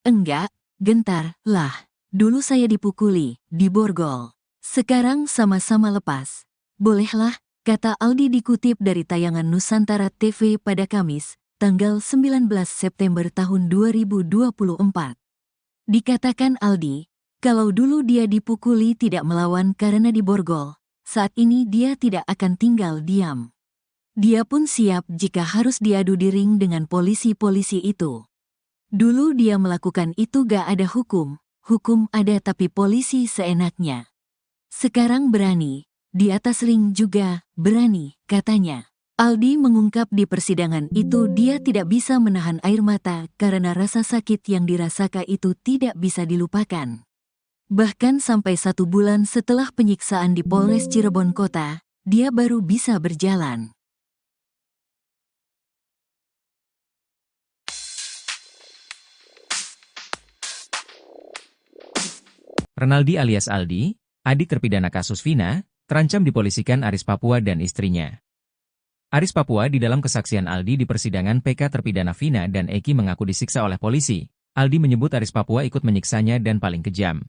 Enggak, gentar, lah. Dulu saya dipukuli, diborgol. Sekarang sama-sama lepas. Bolehlah, kata Aldi dikutip dari tayangan Nusantara TV pada Kamis, tanggal 19 September tahun 2024. Dikatakan Aldi, kalau dulu dia dipukuli tidak melawan karena diborgol, saat ini dia tidak akan tinggal diam. Dia pun siap jika harus diadu di ring dengan polisi-polisi itu. Dulu dia melakukan itu gak ada hukum ada tapi polisi seenaknya. Sekarang berani, di atas ring juga berani, katanya. Aldi mengungkap di persidangan itu dia tidak bisa menahan air mata karena rasa sakit yang dirasakan itu tidak bisa dilupakan. Bahkan sampai 1 bulan setelah penyiksaan di Polres Cirebon Kota, dia baru bisa berjalan. Renaldi alias Aldi, adik terpidana kasus Vina, terancam dipolisikan Aris Papua dan istrinya. Aris Papua di dalam kesaksian Aldi di persidangan PK terpidana Vina dan Eki mengaku disiksa oleh polisi. Aldi menyebut Aris Papua ikut menyiksanya dan paling kejam.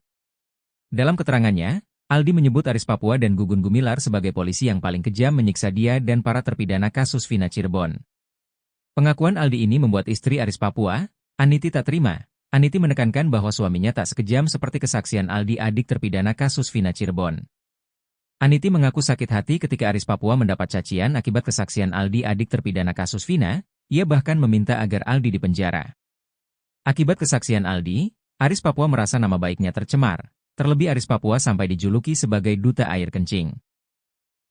Dalam keterangannya, Aldi menyebut Aris Papua dan Gugun Gumilar sebagai polisi yang paling kejam menyiksa dia dan para terpidana kasus Vina Cirebon. Pengakuan Aldi ini membuat istri Aris Papua, Aniti tak terima. Aniti menekankan bahwa suaminya tak sekejam seperti kesaksian Aldi adik terpidana kasus Vina Cirebon. Aniti mengaku sakit hati ketika Aris Papua mendapat cacian akibat kesaksian Aldi adik terpidana kasus Vina, ia bahkan meminta agar Aldi dipenjara. Akibat kesaksian Aldi, Aris Papua merasa nama baiknya tercemar, terlebih Aris Papua sampai dijuluki sebagai duta air kencing.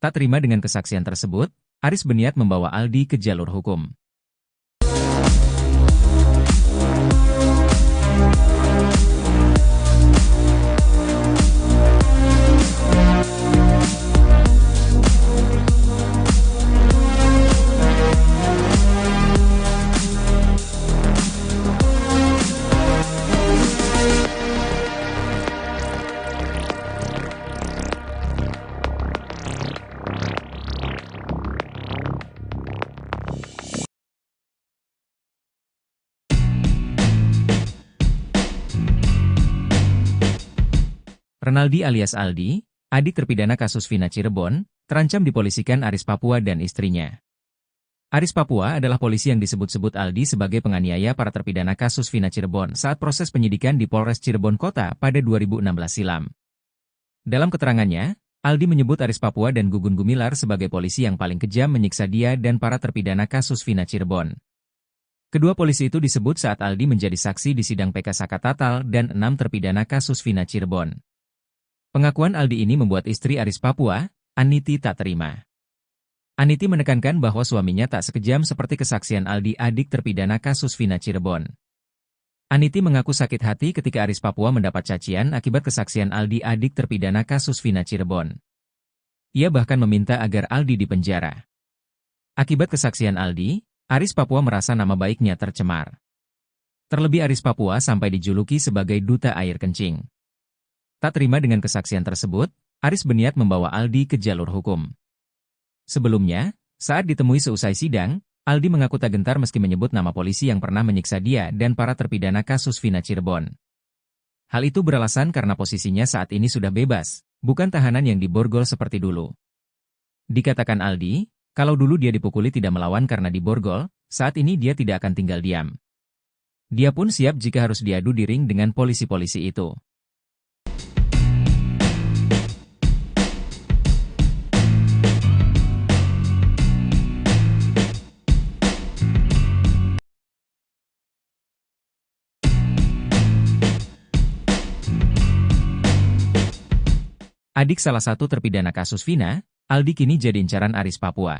Tak terima dengan kesaksian tersebut, Aris berniat membawa Aldi ke jalur hukum. Renaldi alias Aldi, adik terpidana kasus Vina Cirebon, terancam dipolisikan Aris Papua dan istrinya. Aris Papua adalah polisi yang disebut-sebut Aldi sebagai penganiaya para terpidana kasus Vina Cirebon saat proses penyidikan di Polres Cirebon Kota pada 2016 silam. Dalam keterangannya, Aldi menyebut Aris Papua dan Gugun Gumilar sebagai polisi yang paling kejam menyiksa dia dan para terpidana kasus Vina Cirebon. Kedua polisi itu disebut saat Aldi menjadi saksi di sidang PK Sakatatal dan 6 terpidana kasus Vina Cirebon. Pengakuan Aldi ini membuat istri Aris Papua, Aniti tak terima. Aniti menekankan bahwa suaminya tak sekejam seperti kesaksian Aldi adik terpidana kasus Vina Cirebon. Aniti mengaku sakit hati ketika Aris Papua mendapat cacian akibat kesaksian Aldi adik terpidana kasus Vina Cirebon. Ia bahkan meminta agar Aldi dipenjara. Akibat kesaksian Aldi, Aris Papua merasa nama baiknya tercemar. Terlebih Aris Papua sampai dijuluki sebagai duta air kencing. Tak terima dengan kesaksian tersebut, Aris berniat membawa Aldi ke jalur hukum. Sebelumnya, saat ditemui seusai sidang, Aldi mengaku tak gentar meski menyebut nama polisi yang pernah menyiksa dia dan para terpidana kasus Vina Cirebon. Hal itu beralasan karena posisinya saat ini sudah bebas, bukan tahanan yang diborgol seperti dulu. Dikatakan Aldi, kalau dulu dia dipukuli tidak melawan karena diborgol, saat ini dia tidak akan tinggal diam. Dia pun siap jika harus diadu di ring dengan polisi-polisi itu. Adik salah satu terpidana kasus Vina, Aldi kini jadi incaran Aris Papua.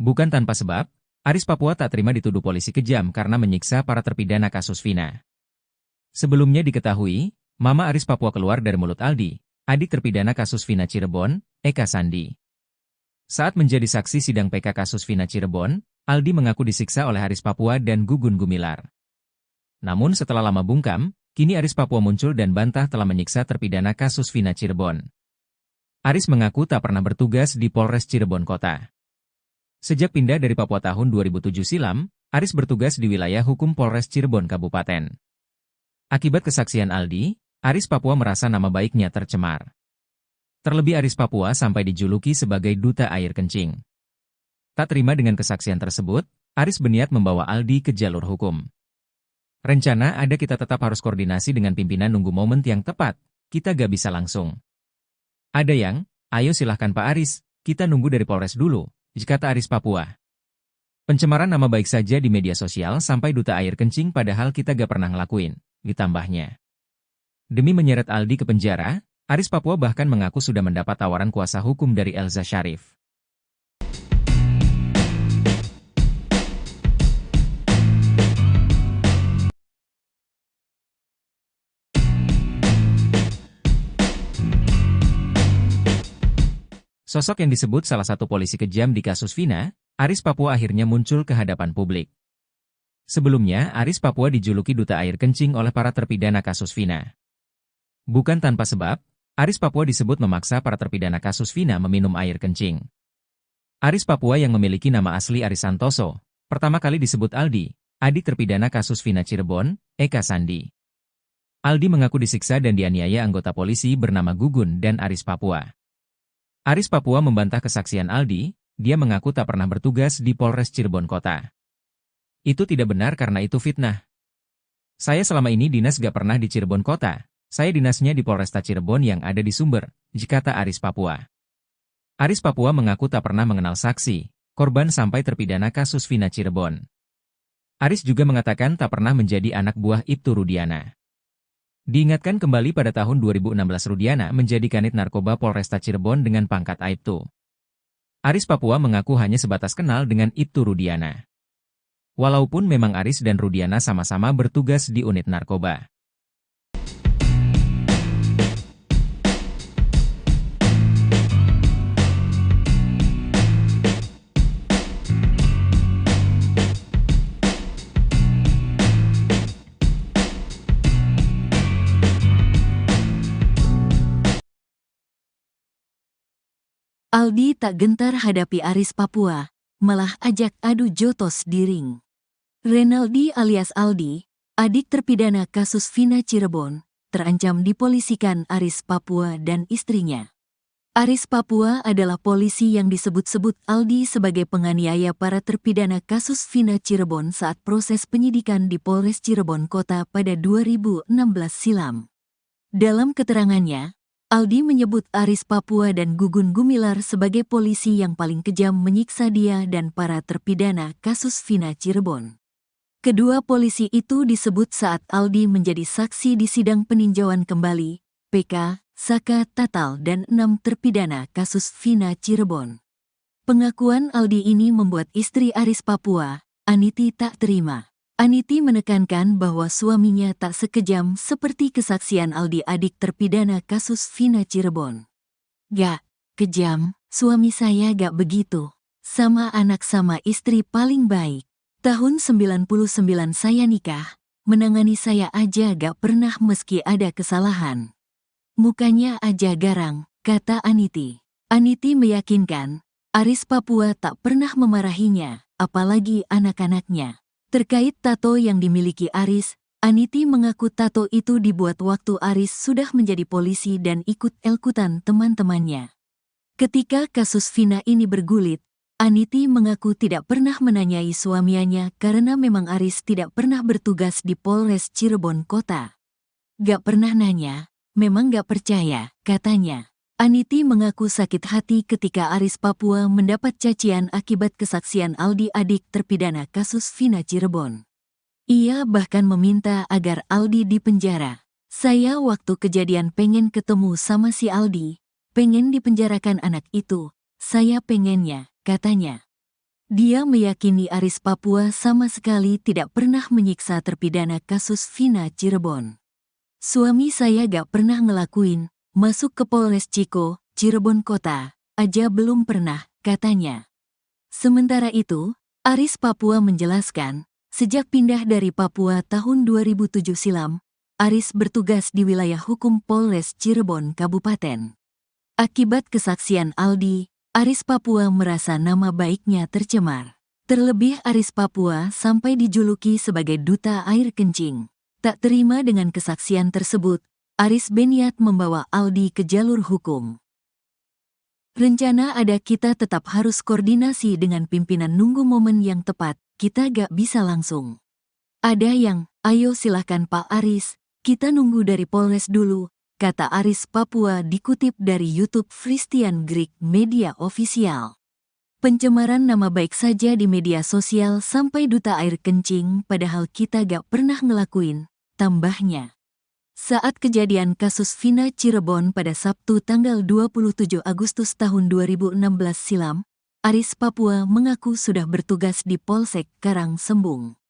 Bukan tanpa sebab, Aris Papua tak terima dituduh polisi kejam karena menyiksa para terpidana kasus Vina. Sebelumnya diketahui, Mama Aris Papua keluar dari mulut Aldi, adik terpidana kasus Vina Cirebon, Eka Sandi. Saat menjadi saksi sidang PK kasus Vina Cirebon, Aldi mengaku disiksa oleh Aris Papua dan Gugun Gumilar. Namun setelah lama bungkam, kini Aris Papua muncul dan bantah telah menyiksa terpidana kasus Vina Cirebon. Aris mengaku tak pernah bertugas di Polres Cirebon Kota. Sejak pindah dari Papua tahun 2007 silam, Aris bertugas di wilayah hukum Polres Cirebon Kabupaten. Akibat kesaksian Aldi, Aris Papua merasa nama baiknya tercemar. Terlebih Aris Papua sampai dijuluki sebagai duta air kencing. Tak terima dengan kesaksian tersebut, Aris berniat membawa Aldi ke jalur hukum. Rencana ada kita tetap harus koordinasi dengan pimpinan nunggu momen yang tepat, kita gak bisa langsung. Ada yang, ayo silahkan Pak Aris, kita nunggu dari Polres dulu, kata Aris Papua. Pencemaran nama baik saja di media sosial sampai duta air kencing padahal kita gak pernah ngelakuin, ditambahnya. Demi menyeret Aldi ke penjara, Aris Papua bahkan mengaku sudah mendapat tawaran kuasa hukum dari Elza Syarif. Sosok yang disebut salah satu polisi kejam di kasus Vina, Aris Papua akhirnya muncul ke hadapan publik. Sebelumnya, Aris Papua dijuluki duta air kencing oleh para terpidana kasus Vina. Bukan tanpa sebab, Aris Papua disebut memaksa para terpidana kasus Vina meminum air kencing. Aris Papua yang memiliki nama asli Aris Santoso, pertama kali disebut Aldi, adik terpidana kasus Vina Cirebon, Eka Sandi. Aldi mengaku disiksa dan dianiaya anggota polisi bernama Gugun dan Aris Papua. Aris Papua membantah kesaksian Aldi, dia mengaku tak pernah bertugas di Polres Cirebon Kota. Itu tidak benar karena itu fitnah. Saya selama ini dinas gak pernah di Cirebon Kota, saya dinasnya di Polresta Cirebon yang ada di Sumber, kata Aris Papua. Aris Papua mengaku tak pernah mengenal saksi, korban sampai terpidana kasus Vina Cirebon. Aris juga mengatakan tak pernah menjadi anak buah Ibtu Rudiana. Diingatkan kembali pada tahun 2016 Rudiana menjadi kanit narkoba Polresta Cirebon dengan pangkat Aibtu. Aris Papua mengaku hanya sebatas kenal dengan Ibtu Rudiana. Walaupun memang Aris dan Rudiana sama-sama bertugas di unit narkoba. Aldi tak gentar hadapi Aris Papua, malah ajak adu jotos di ring. Renaldi alias Aldi, adik terpidana kasus Vina Cirebon, terancam dipolisikan Aris Papua dan istrinya. Aris Papua adalah polisi yang disebut-sebut Aldi sebagai penganiaya para terpidana kasus Vina Cirebon saat proses penyidikan di Polres Cirebon Kota pada 2016 silam. Dalam keterangannya, Aldi menyebut Aris Papua dan Gugun Gumilar sebagai polisi yang paling kejam menyiksa dia dan para terpidana kasus Vina Cirebon. Kedua polisi itu disebut saat Aldi menjadi saksi di sidang peninjauan kembali, PK, Saka Tatal dan 6 terpidana kasus Vina Cirebon. Pengakuan Aldi ini membuat istri Aris Papua, Aniti, tak terima. Aniti menekankan bahwa suaminya tak sekejam seperti kesaksian Aldi, adik terpidana kasus Vina Cirebon. Gak kejam, suami saya gak begitu. Sama anak sama istri paling baik. Tahun 99 saya nikah, menangani saya aja gak pernah meski ada kesalahan. Mukanya aja garang, kata Aniti. Aniti meyakinkan, Aris Papua tak pernah memarahinya, apalagi anak-anaknya. Terkait tato yang dimiliki Aris, Aniti mengaku tato itu dibuat waktu Aris sudah menjadi polisi dan ikut-ikutan teman-temannya. Ketika kasus Vina ini bergulit, Aniti mengaku tidak pernah menanyai suaminya karena memang Aris tidak pernah bertugas di Polres Cirebon Kota. Gak pernah nanya, memang gak percaya, katanya. Aniti mengaku sakit hati ketika Aris Papua mendapat cacian akibat kesaksian Aldi, adik terpidana kasus Vina Cirebon. Ia bahkan meminta agar Aldi dipenjara. Saya waktu kejadian pengen ketemu sama si Aldi, pengen dipenjarakan anak itu, saya pengennya, katanya. Dia meyakini Aris Papua sama sekali tidak pernah menyiksa terpidana kasus Vina Cirebon. Suami saya gak pernah ngelakuin. Masuk ke Polres Ciko, Cirebon Kota, aja belum pernah, katanya. Sementara itu, Aris Papua menjelaskan, sejak pindah dari Papua tahun 2007 silam, Aris bertugas di wilayah hukum Polres Cirebon Kabupaten. Akibat kesaksian Aldi, Aris Papua merasa nama baiknya tercemar. Terlebih Aris Papua sampai dijuluki sebagai duta air kencing. Tak terima dengan kesaksian tersebut, Aris berniat membawa Aldi ke jalur hukum. Rencana ada, kita tetap harus koordinasi dengan pimpinan, nunggu momen yang tepat, kita gak bisa langsung. Ada yang, ayo silahkan Pak Aris, kita nunggu dari Polres dulu, kata Aris Papua dikutip dari YouTube Christian Greek Media Official. Pencemaran nama baik saja di media sosial sampai duta air kencing padahal kita gak pernah ngelakuin, tambahnya. Saat kejadian kasus Vina Cirebon pada Sabtu tanggal 27 Agustus tahun 2016 silam, Aris Papua mengaku sudah bertugas di Polsek Karangsembung.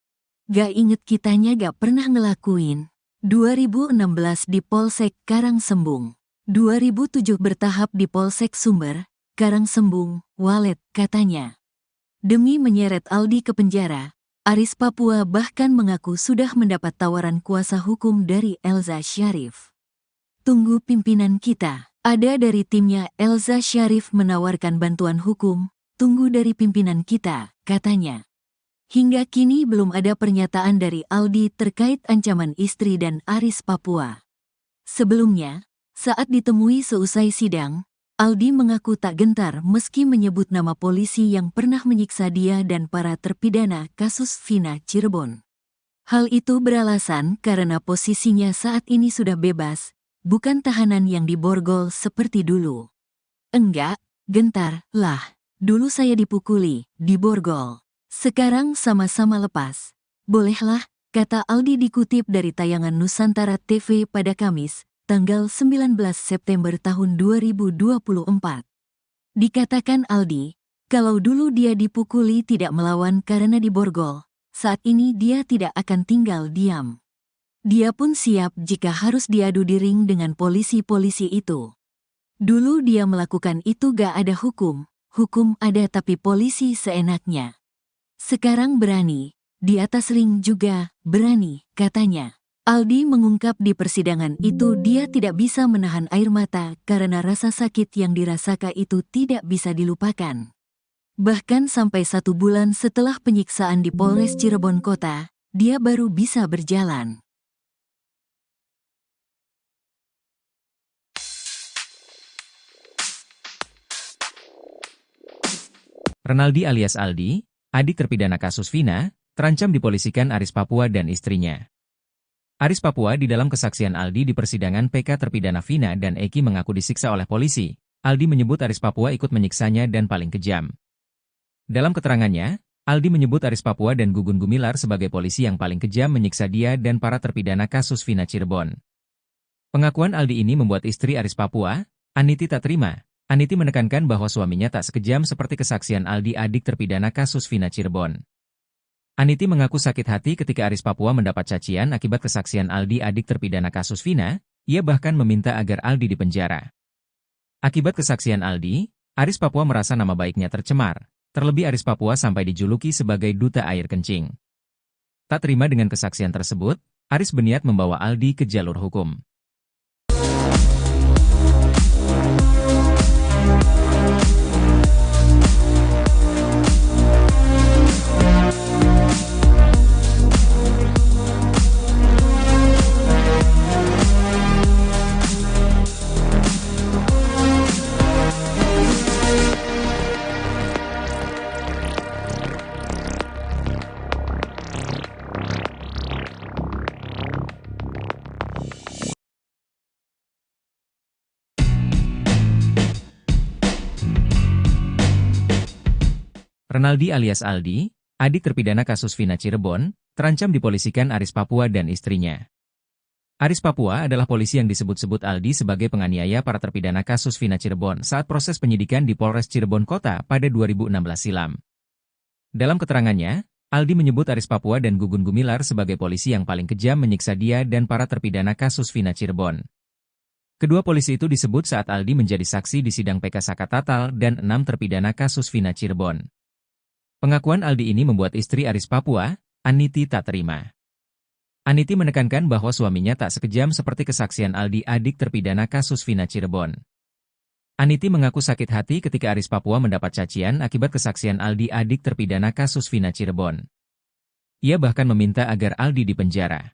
Gak inget kitanya gak pernah ngelakuin. 2016 di Polsek Karangsembung. 2007 bertahap di Polsek Sumber, Karangsembung, Walet, katanya. Demi menyeret Aldi ke penjara, Aris Papua bahkan mengaku sudah mendapat tawaran kuasa hukum dari Elza Syarif. Tunggu pimpinan kita. Ada dari timnya Elza Syarif menawarkan bantuan hukum, tunggu dari pimpinan kita, katanya. Hingga kini belum ada pernyataan dari Aldi terkait ancaman istri dan Aris Papua. Sebelumnya, saat ditemui seusai sidang, Aldi mengaku tak gentar meski menyebut nama polisi yang pernah menyiksa dia dan para terpidana kasus Vina Cirebon. Hal itu beralasan karena posisinya saat ini sudah bebas, bukan tahanan yang diborgol seperti dulu. Enggak, gentar, lah. Dulu saya dipukuli, diborgol. Sekarang sama-sama lepas. Bolehlah, kata Aldi dikutip dari tayangan Nusantara TV pada Kamis, tanggal 19 September tahun 2024. Dikatakan Aldi, kalau dulu dia dipukuli tidak melawan karena diborgol, saat ini dia tidak akan tinggal diam. Dia pun siap jika harus diadu di ring dengan polisi-polisi itu. Dulu dia melakukan itu gak ada hukum ada tapi polisi seenaknya. Sekarang berani, di atas ring juga berani, katanya. Aldi mengungkap di persidangan itu dia tidak bisa menahan air mata karena rasa sakit yang dirasakan itu tidak bisa dilupakan. Bahkan sampai 1 bulan setelah penyiksaan di Polres Cirebon Kota, dia baru bisa berjalan. Renaldi alias Aldi, adik terpidana kasus Vina, terancam dipolisikan Aris Papua dan istrinya. Aris Papua di dalam kesaksian Aldi di persidangan PK terpidana Vina dan Eki mengaku disiksa oleh polisi. Aldi menyebut Aris Papua ikut menyiksanya dan paling kejam. Dalam keterangannya, Aldi menyebut Aris Papua dan Gugun Gumilar sebagai polisi yang paling kejam menyiksa dia dan para terpidana kasus Vina Cirebon. Pengakuan Aldi ini membuat istri Aris Papua, Aniti tak terima. Aniti menekankan bahwa suaminya tak sekejam seperti kesaksian Aldi adik terpidana kasus Vina Cirebon. Aniti mengaku sakit hati ketika Aris Papua mendapat cacian akibat kesaksian Aldi adik terpidana kasus Vina, ia bahkan meminta agar Aldi dipenjara. Akibat kesaksian Aldi, Aris Papua merasa nama baiknya tercemar, terlebih Aris Papua sampai dijuluki sebagai duta air kencing. Tak terima dengan kesaksian tersebut, Aris berniat membawa Aldi ke jalur hukum. Renaldi alias Aldi, adik terpidana kasus Vina Cirebon, terancam dipolisikan Aris Papua dan istrinya. Aris Papua adalah polisi yang disebut-sebut Aldi sebagai penganiaya para terpidana kasus Vina Cirebon saat proses penyidikan di Polres Cirebon Kota pada 2016 silam. Dalam keterangannya, Aldi menyebut Aris Papua dan Gugun Gumilar sebagai polisi yang paling kejam menyiksa dia dan para terpidana kasus Vina Cirebon. Kedua polisi itu disebut saat Aldi menjadi saksi di sidang PK Sakatatal dan 6 terpidana kasus Vina Cirebon. Pengakuan Aldi ini membuat istri Aris Papua, Aniti tak terima. Aniti menekankan bahwa suaminya tak sekejam seperti kesaksian Aldi adik terpidana kasus Vina Cirebon. Aniti mengaku sakit hati ketika Aris Papua mendapat cacian akibat kesaksian Aldi adik terpidana kasus Vina Cirebon. Ia bahkan meminta agar Aldi dipenjara.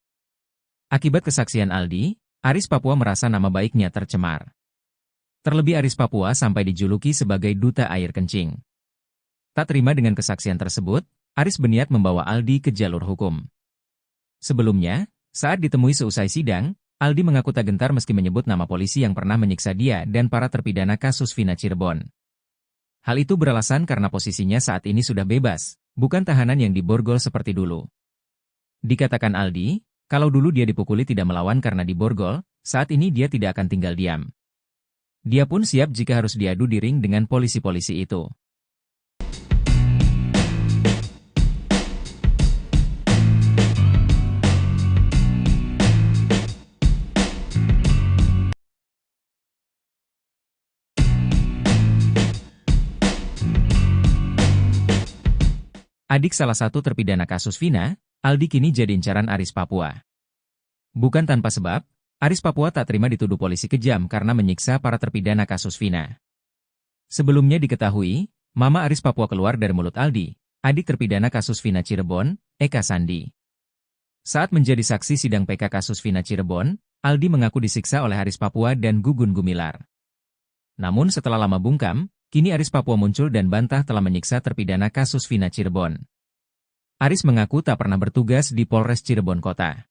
Akibat kesaksian Aldi, Aris Papua merasa nama baiknya tercemar. Terlebih Aris Papua sampai dijuluki sebagai duta air kencing. Tak terima dengan kesaksian tersebut, Aris berniat membawa Aldi ke jalur hukum. Sebelumnya, saat ditemui seusai sidang, Aldi mengaku tak gentar meski menyebut nama polisi yang pernah menyiksa dia dan para terpidana kasus Vina Cirebon. Hal itu beralasan karena posisinya saat ini sudah bebas, bukan tahanan yang diborgol seperti dulu. Dikatakan Aldi, kalau dulu dia dipukuli tidak melawan karena diborgol, saat ini dia tidak akan tinggal diam. Dia pun siap jika harus diadu di ring dengan polisi-polisi itu. Adik salah satu terpidana kasus Vina, Aldi kini jadi incaran Aris Papua. Bukan tanpa sebab, Aris Papua tak terima dituduh polisi kejam karena menyiksa para terpidana kasus Vina. Sebelumnya diketahui, Mama Aris Papua keluar dari mulut Aldi, adik terpidana kasus Vina Cirebon, Eka Sandi. Saat menjadi saksi sidang PK kasus Vina Cirebon, Aldi mengaku disiksa oleh Aris Papua dan Gugun Gumilar. Namun setelah lama bungkam, kini Aris Papua muncul dan bantah telah menyiksa terpidana kasus Vina Cirebon. Aris mengaku tak pernah bertugas di Polres Cirebon Kota.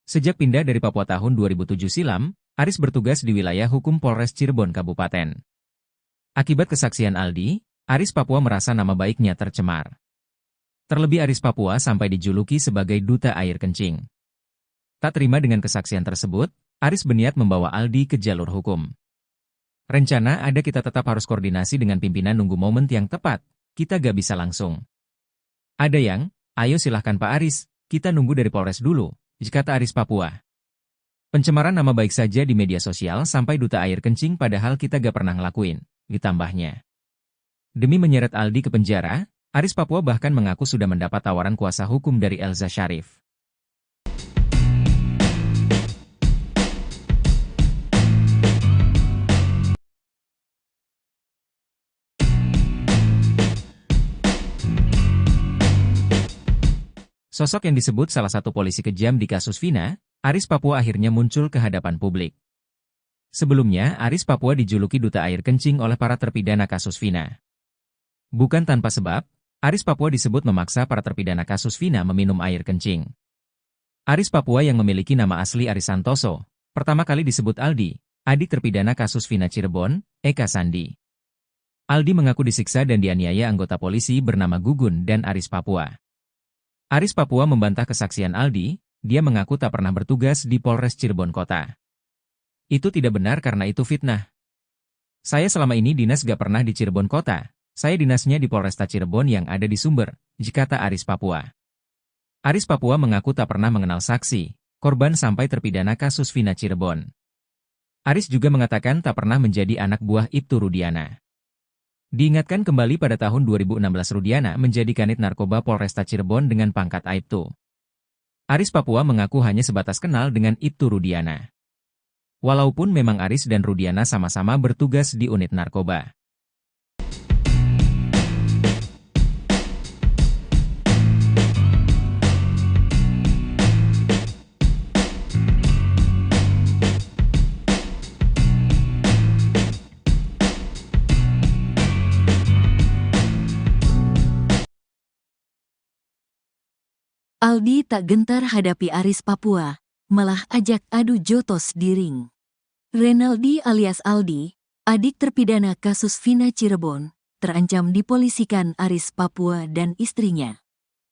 Sejak pindah dari Papua tahun 2007 silam, Aris bertugas di wilayah hukum Polres Cirebon Kabupaten. Akibat kesaksian Aldi, Aris Papua merasa nama baiknya tercemar. Terlebih Aris Papua sampai dijuluki sebagai duta air kencing. Tak terima dengan kesaksian tersebut, Aris berniat membawa Aldi ke jalur hukum. Rencana ada kita tetap harus koordinasi dengan pimpinan nunggu momen yang tepat, kita gak bisa langsung. Ada yang, ayo silahkan Pak Aris, kita nunggu dari Polres dulu, kata Aris Papua. Pencemaran nama baik saja di media sosial sampai duta air kencing padahal kita gak pernah ngelakuin, ditambahnya. Demi menyeret Aldi ke penjara, Aris Papua bahkan mengaku sudah mendapat tawaran kuasa hukum dari Elza Syarif. Sosok yang disebut salah satu polisi kejam di kasus Vina, Aris Papua akhirnya muncul ke hadapan publik. Sebelumnya, Aris Papua dijuluki duta air kencing oleh para terpidana kasus Vina. Bukan tanpa sebab, Aris Papua disebut memaksa para terpidana kasus Vina meminum air kencing. Aris Papua yang memiliki nama asli Aris Santoso, pertama kali disebut Aldi, adik terpidana kasus Vina Cirebon, Eka Sandi. Aldi mengaku disiksa dan dianiaya anggota polisi bernama Gugun dan Aris Papua. Aris Papua membantah kesaksian Aldi, dia mengaku tak pernah bertugas di Polres Cirebon Kota. Itu tidak benar karena itu fitnah. Saya selama ini dinas gak pernah di Cirebon Kota. Saya dinasnya di Polresta Cirebon yang ada di Sumber, kata Aris Papua. Aris Papua mengaku tak pernah mengenal saksi, korban sampai terpidana kasus Vina Cirebon. Aris juga mengatakan tak pernah menjadi anak buah Ibtu Rudiana. Diingatkan kembali pada tahun 2016 Rudiana menjadi kanit narkoba Polresta Cirebon dengan pangkat Aibtu. Aris Papua mengaku hanya sebatas kenal dengan Ibtu Rudiana. Walaupun memang Aris dan Rudiana sama-sama bertugas di unit narkoba. Aldi tak gentar hadapi Aris Papua, malah ajak adu jotos di ring. Renaldi alias Aldi, adik terpidana kasus Vina Cirebon, terancam dipolisikan Aris Papua dan istrinya.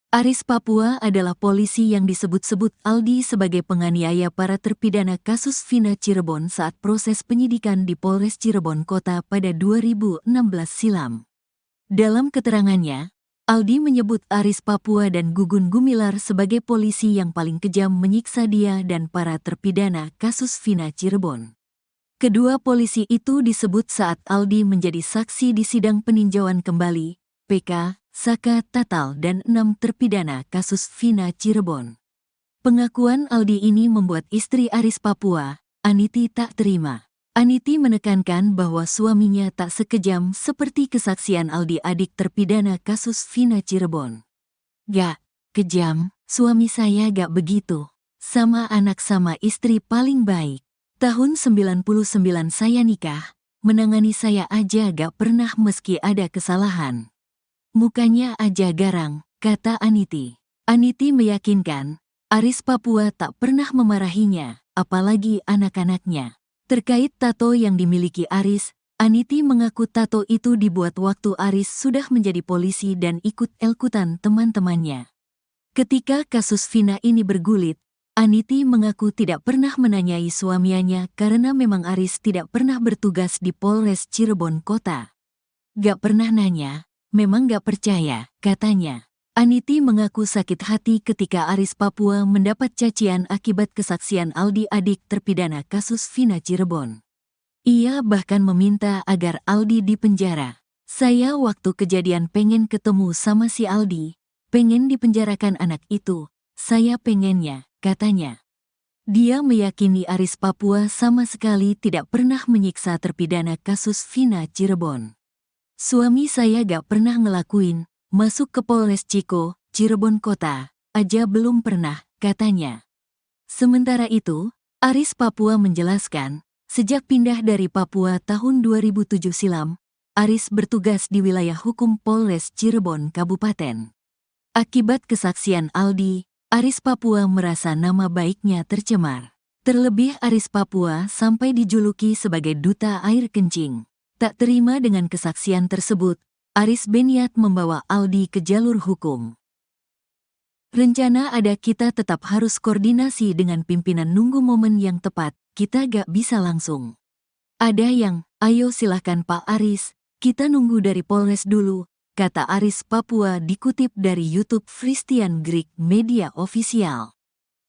Aris Papua adalah polisi yang disebut-sebut Aldi sebagai penganiaya para terpidana kasus Vina Cirebon saat proses penyidikan di Polres Cirebon Kota pada 2016 silam. Dalam keterangannya, Aldi menyebut Aris Papua dan Gugun Gumilar sebagai polisi yang paling kejam menyiksa dia dan para terpidana kasus Vina Cirebon. Kedua polisi itu disebut saat Aldi menjadi saksi di sidang peninjauan kembali, PK, Saka Tatal dan 6 terpidana kasus Vina Cirebon. Pengakuan Aldi ini membuat istri Aris Papua, Aniti tak terima. Aniti menekankan bahwa suaminya tak sekejam seperti kesaksian Aldi adik terpidana kasus Vina Cirebon. Gak kejam, suami saya gak begitu. Sama anak sama istri paling baik. Tahun 99 saya nikah, menangani saya aja gak pernah meski ada kesalahan. Mukanya aja garang, kata Aniti. Aniti meyakinkan, Aris Papua tak pernah memarahinya, apalagi anak-anaknya. Terkait tato yang dimiliki Aris, Aniti mengaku tato itu dibuat waktu Aris sudah menjadi polisi dan ikut elkutan teman-temannya. Ketika kasus Vina ini bergulit, Aniti mengaku tidak pernah menanyai suaminya karena memang Aris tidak pernah bertugas di Polres Cirebon Kota. Gak pernah nanya, memang gak percaya, katanya. Aniti mengaku sakit hati ketika Aris Papua mendapat cacian akibat kesaksian Aldi adik terpidana kasus Vina Cirebon. Ia bahkan meminta agar Aldi dipenjara. Saya waktu kejadian pengen ketemu sama si Aldi, pengen dipenjarakan anak itu, saya pengennya, katanya. Dia meyakini Aris Papua sama sekali tidak pernah menyiksa terpidana kasus Vina Cirebon. Suami saya gak pernah ngelakuin, masuk ke Polres Ciko, Cirebon Kota, aja belum pernah, katanya. Sementara itu, Aris Papua menjelaskan, sejak pindah dari Papua tahun 2007 silam, Aris bertugas di wilayah hukum Polres Cirebon Kabupaten. Akibat kesaksian Aldi, Aris Papua merasa nama baiknya tercemar. Terlebih Aris Papua sampai dijuluki sebagai duta air kencing. Tak terima dengan kesaksian tersebut, Aris berniat membawa Aldi ke jalur hukum. Rencana ada, kita tetap harus koordinasi dengan pimpinan, nunggu momen yang tepat, kita gak bisa langsung. Ada yang, ayo silahkan Pak Aris, kita nunggu dari Polres dulu, kata Aris Papua dikutip dari YouTube Christian Greek Media Official.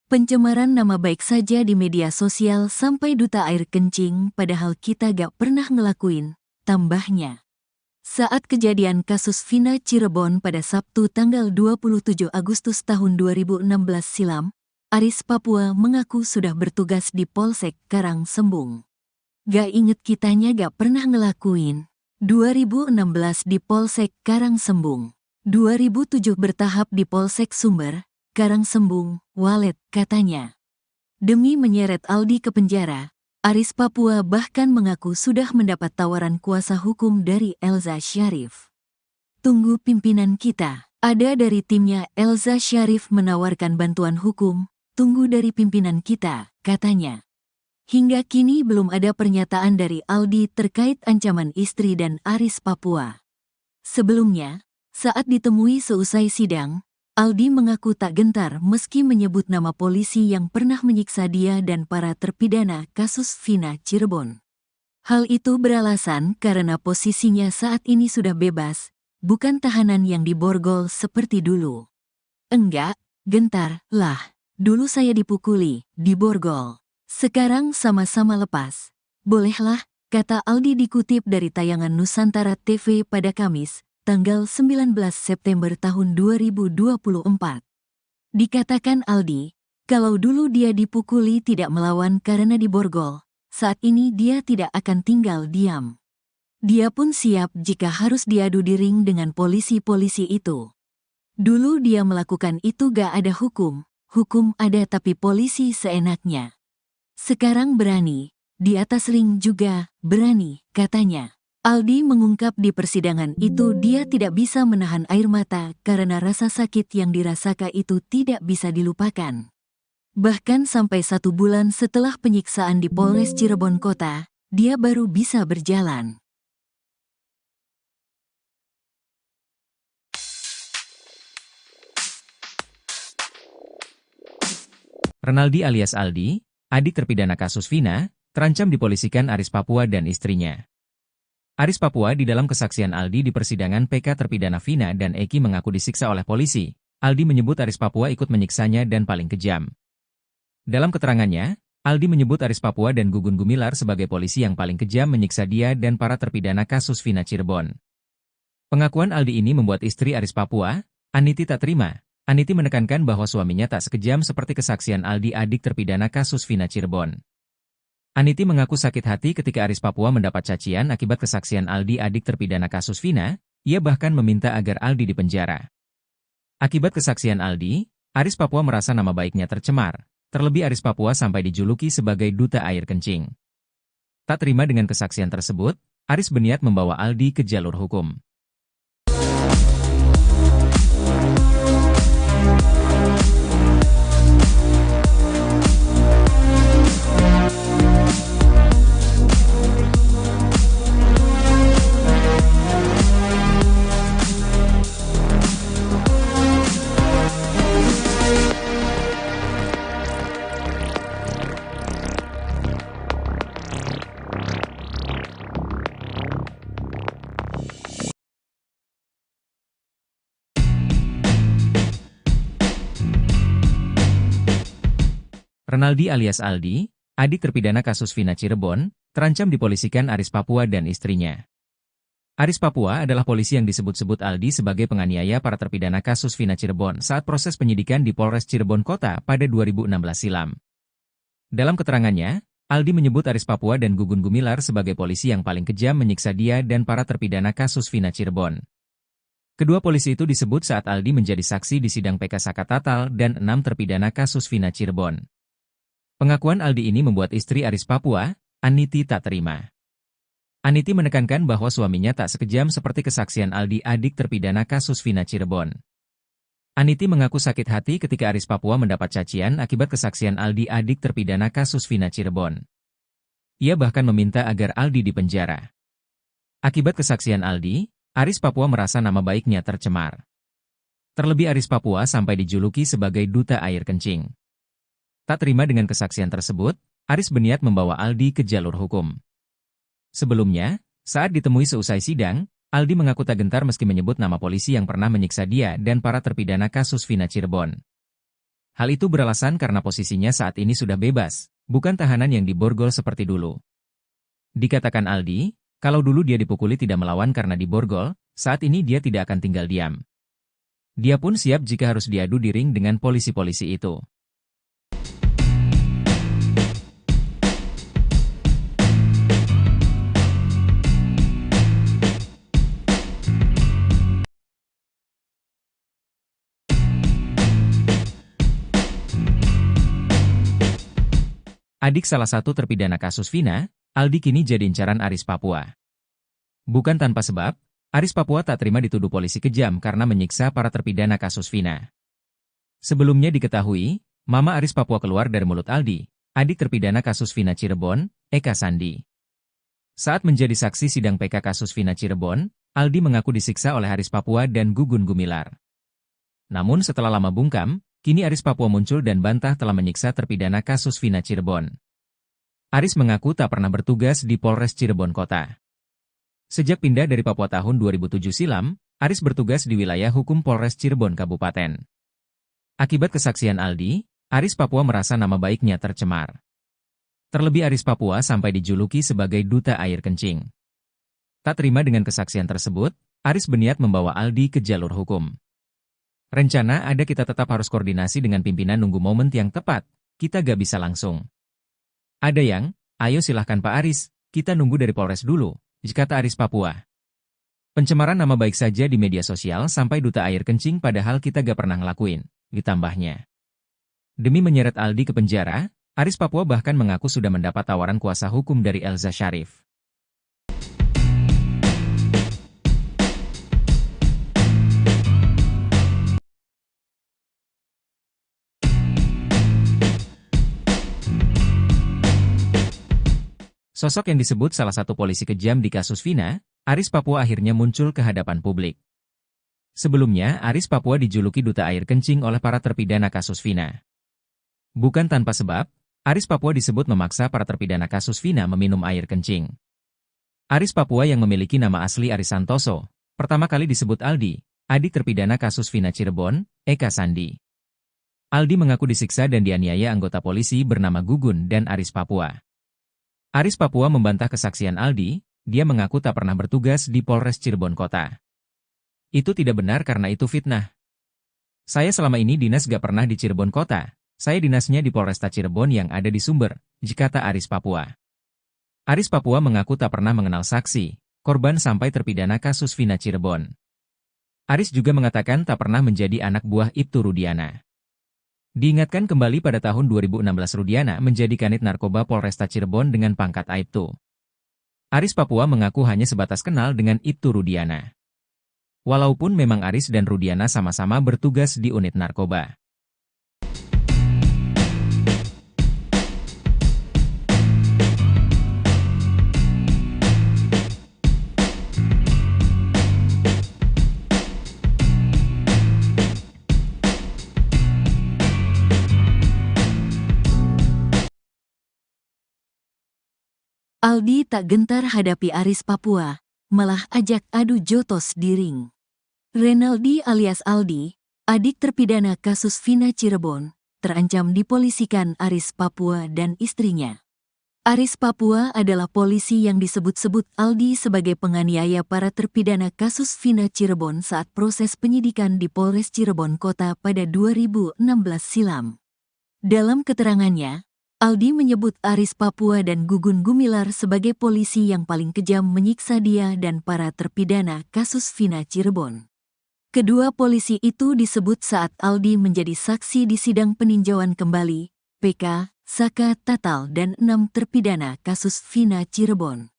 Pencemaran nama baik saja di media sosial sampai duta air kencing, padahal kita gak pernah ngelakuin, tambahnya. Saat kejadian kasus Vina Cirebon pada Sabtu tanggal 27 Agustus tahun 2016 silam, Aris Papua mengaku sudah bertugas di Polsek Karangsembung. Gak inget kitanya gak pernah ngelakuin. 2016 di Polsek Karangsembung. 2007 bertahap di Polsek Sumber, Karangsembung, Walet, katanya. Demi menyeret Aldi ke penjara, Aris Papua bahkan mengaku sudah mendapat tawaran kuasa hukum dari Elza Syarif. Tunggu pimpinan kita, ada dari timnya Elza Syarif menawarkan bantuan hukum, tunggu dari pimpinan kita, katanya. Hingga kini belum ada pernyataan dari Aldi terkait ancaman istri dan Aris Papua. Sebelumnya, saat ditemui seusai sidang, Aldi mengaku tak gentar meski menyebut nama polisi yang pernah menyiksa dia dan para terpidana kasus Vina Cirebon. Hal itu beralasan karena posisinya saat ini sudah bebas, bukan tahanan yang diborgol seperti dulu. Enggak, gentar, lah. Dulu saya dipukuli, diborgol. Sekarang sama-sama lepas. Bolehlah, kata Aldi dikutip dari tayangan Nusantara TV pada Kamis, tanggal 19 September tahun 2024. Dikatakan Aldi, kalau dulu dia dipukuli tidak melawan karena diborgol, saat ini dia tidak akan tinggal diam. Dia pun siap jika harus diadu di ring dengan polisi-polisi itu. Dulu dia melakukan itu gak ada hukum ada tapi polisi seenaknya. Sekarang berani, di atas ring juga berani, katanya. Aldi mengungkap di persidangan itu dia tidak bisa menahan air mata karena rasa sakit yang dirasakan itu tidak bisa dilupakan. Bahkan sampai 1 bulan setelah penyiksaan di Polres Cirebon Kota, dia baru bisa berjalan. Renaldi alias Aldi, adik terpidana kasus Vina, terancam dipolisikan Aris Papua dan istrinya. Aris Papua di dalam kesaksian Aldi di persidangan PK terpidana Vina dan Eki mengaku disiksa oleh polisi. Aldi menyebut Aris Papua ikut menyiksanya dan paling kejam. Dalam keterangannya, Aldi menyebut Aris Papua dan Gugun Gumilar sebagai polisi yang paling kejam menyiksa dia dan para terpidana kasus Vina Cirebon. Pengakuan Aldi ini membuat istri Aris Papua, Aniti, tak terima. Aniti menekankan bahwa suaminya tak sekejam seperti kesaksian Aldi, adik terpidana kasus Vina Cirebon. Aniti mengaku sakit hati ketika Aris Papua mendapat cacian akibat kesaksian Aldi, adik terpidana kasus Vina. Ia bahkan meminta agar Aldi dipenjara. Akibat kesaksian Aldi, Aris Papua merasa nama baiknya tercemar. Terlebih Aris Papua sampai dijuluki sebagai duta air kencing. Tak terima dengan kesaksian tersebut, Aris berniat membawa Aldi ke jalur hukum. Renaldi alias Aldi, adik terpidana kasus Vina Cirebon, terancam dipolisikan Aris Papua dan istrinya. Aris Papua adalah polisi yang disebut-sebut Aldi sebagai penganiaya para terpidana kasus Vina Cirebon saat proses penyidikan di Polres Cirebon Kota pada 2016 silam. Dalam keterangannya, Aldi menyebut Aris Papua dan Gugun Gumilar sebagai polisi yang paling kejam menyiksa dia dan para terpidana kasus Vina Cirebon. Kedua polisi itu disebut saat Aldi menjadi saksi di sidang PK Saka Tatal dan 6 terpidana kasus Vina Cirebon. Pengakuan Aldi ini membuat istri Aris Papua, Aniti, tak terima. Aniti menekankan bahwa suaminya tak sekejam seperti kesaksian Aldi, adik terpidana kasus Vina Cirebon. Aniti mengaku sakit hati ketika Aris Papua mendapat cacian akibat kesaksian Aldi, adik terpidana kasus Vina Cirebon. Ia bahkan meminta agar Aldi dipenjara. Akibat kesaksian Aldi, Aris Papua merasa nama baiknya tercemar. Terlebih Aris Papua sampai dijuluki sebagai duta air kencing. Tak terima dengan kesaksian tersebut, Aris berniat membawa Aldi ke jalur hukum. Sebelumnya, saat ditemui seusai sidang, Aldi mengaku tak gentar meski menyebut nama polisi yang pernah menyiksa dia dan para terpidana kasus Vina Cirebon. Hal itu beralasan karena posisinya saat ini sudah bebas, bukan tahanan yang diborgol seperti dulu. Dikatakan Aldi, kalau dulu dia dipukuli tidak melawan karena diborgol, saat ini dia tidak akan tinggal diam. Dia pun siap jika harus diadu di ring dengan polisi-polisi itu. Adik salah satu terpidana kasus Vina, Aldi kini jadi incaran Aris Papua. Bukan tanpa sebab, Aris Papua tak terima dituduh polisi kejam karena menyiksa para terpidana kasus Vina. Sebelumnya diketahui, Mama Aris Papua keluar dari mulut Aldi, adik terpidana kasus Vina Cirebon, Eka Sandi. Saat menjadi saksi sidang PK kasus Vina Cirebon, Aldi mengaku disiksa oleh Aris Papua dan Gugun Gumilar. Namun setelah lama bungkam, kini Aris Papua muncul dan bantah telah menyiksa terpidana kasus Vina Cirebon. Aris mengaku tak pernah bertugas di Polres Cirebon Kota. Sejak pindah dari Papua tahun 2007 silam, Aris bertugas di wilayah hukum Polres Cirebon Kabupaten. Akibat kesaksian Aldi, Aris Papua merasa nama baiknya tercemar. Terlebih Aris Papua sampai dijuluki sebagai duta air kencing. Tak terima dengan kesaksian tersebut, Aris berniat membawa Aldi ke jalur hukum. Rencana ada kita tetap harus koordinasi dengan pimpinan nunggu momen yang tepat, kita gak bisa langsung. Ada yang, ayo silahkan Pak Aris, kita nunggu dari Polres dulu, kata Aris Papua. Pencemaran nama baik saja di media sosial sampai duta air kencing padahal kita gak pernah ngelakuin, ditambahnya. Demi menyeret Aldi ke penjara, Aris Papua bahkan mengaku sudah mendapat tawaran kuasa hukum dari Elza Syarif. Sosok yang disebut salah satu polisi kejam di kasus Vina, Aris Papua akhirnya muncul ke hadapan publik. Sebelumnya, Aris Papua dijuluki duta air kencing oleh para terpidana kasus Vina. Bukan tanpa sebab, Aris Papua disebut memaksa para terpidana kasus Vina meminum air kencing. Aris Papua yang memiliki nama asli Aris Santoso, pertama kali disebut Aldi, adik terpidana kasus Vina Cirebon, Eka Sandi. Aldi mengaku disiksa dan dianiaya anggota polisi bernama Gugun dan Aris Papua. Aris Papua membantah kesaksian Aldi, dia mengaku tak pernah bertugas di Polres Cirebon Kota. Itu tidak benar karena itu fitnah. Saya selama ini dinas gak pernah di Cirebon Kota, saya dinasnya di Polresta Cirebon yang ada di Sumber, kata Aris Papua. Aris Papua mengaku tak pernah mengenal saksi, korban sampai terpidana kasus Vina Cirebon. Aris juga mengatakan tak pernah menjadi anak buah Ibtu Rudiana. Diingatkan kembali pada tahun 2016 Rudiana menjadi kanit narkoba Polresta Cirebon dengan pangkat Aibtu. Aris Papua mengaku hanya sebatas kenal dengan Ibtu Rudiana. Walaupun memang Aris dan Rudiana sama-sama bertugas di unit narkoba. Aldi tak gentar hadapi Aris Papua, malah ajak adu jotos di ring. Renaldi alias Aldi, adik terpidana kasus Vina Cirebon, terancam dipolisikan Aris Papua dan istrinya. Aris Papua adalah polisi yang disebut-sebut Aldi sebagai penganiaya para terpidana kasus Vina Cirebon saat proses penyidikan di Polres Cirebon Kota pada 2016 silam. Dalam keterangannya, Aldi menyebut Aris Papua dan Gugun Gumilar sebagai polisi yang paling kejam menyiksa dia dan para terpidana kasus Vina Cirebon. Kedua polisi itu disebut saat Aldi menjadi saksi di sidang peninjauan kembali, PK, Saka Tatal dan 6 terpidana kasus Vina Cirebon.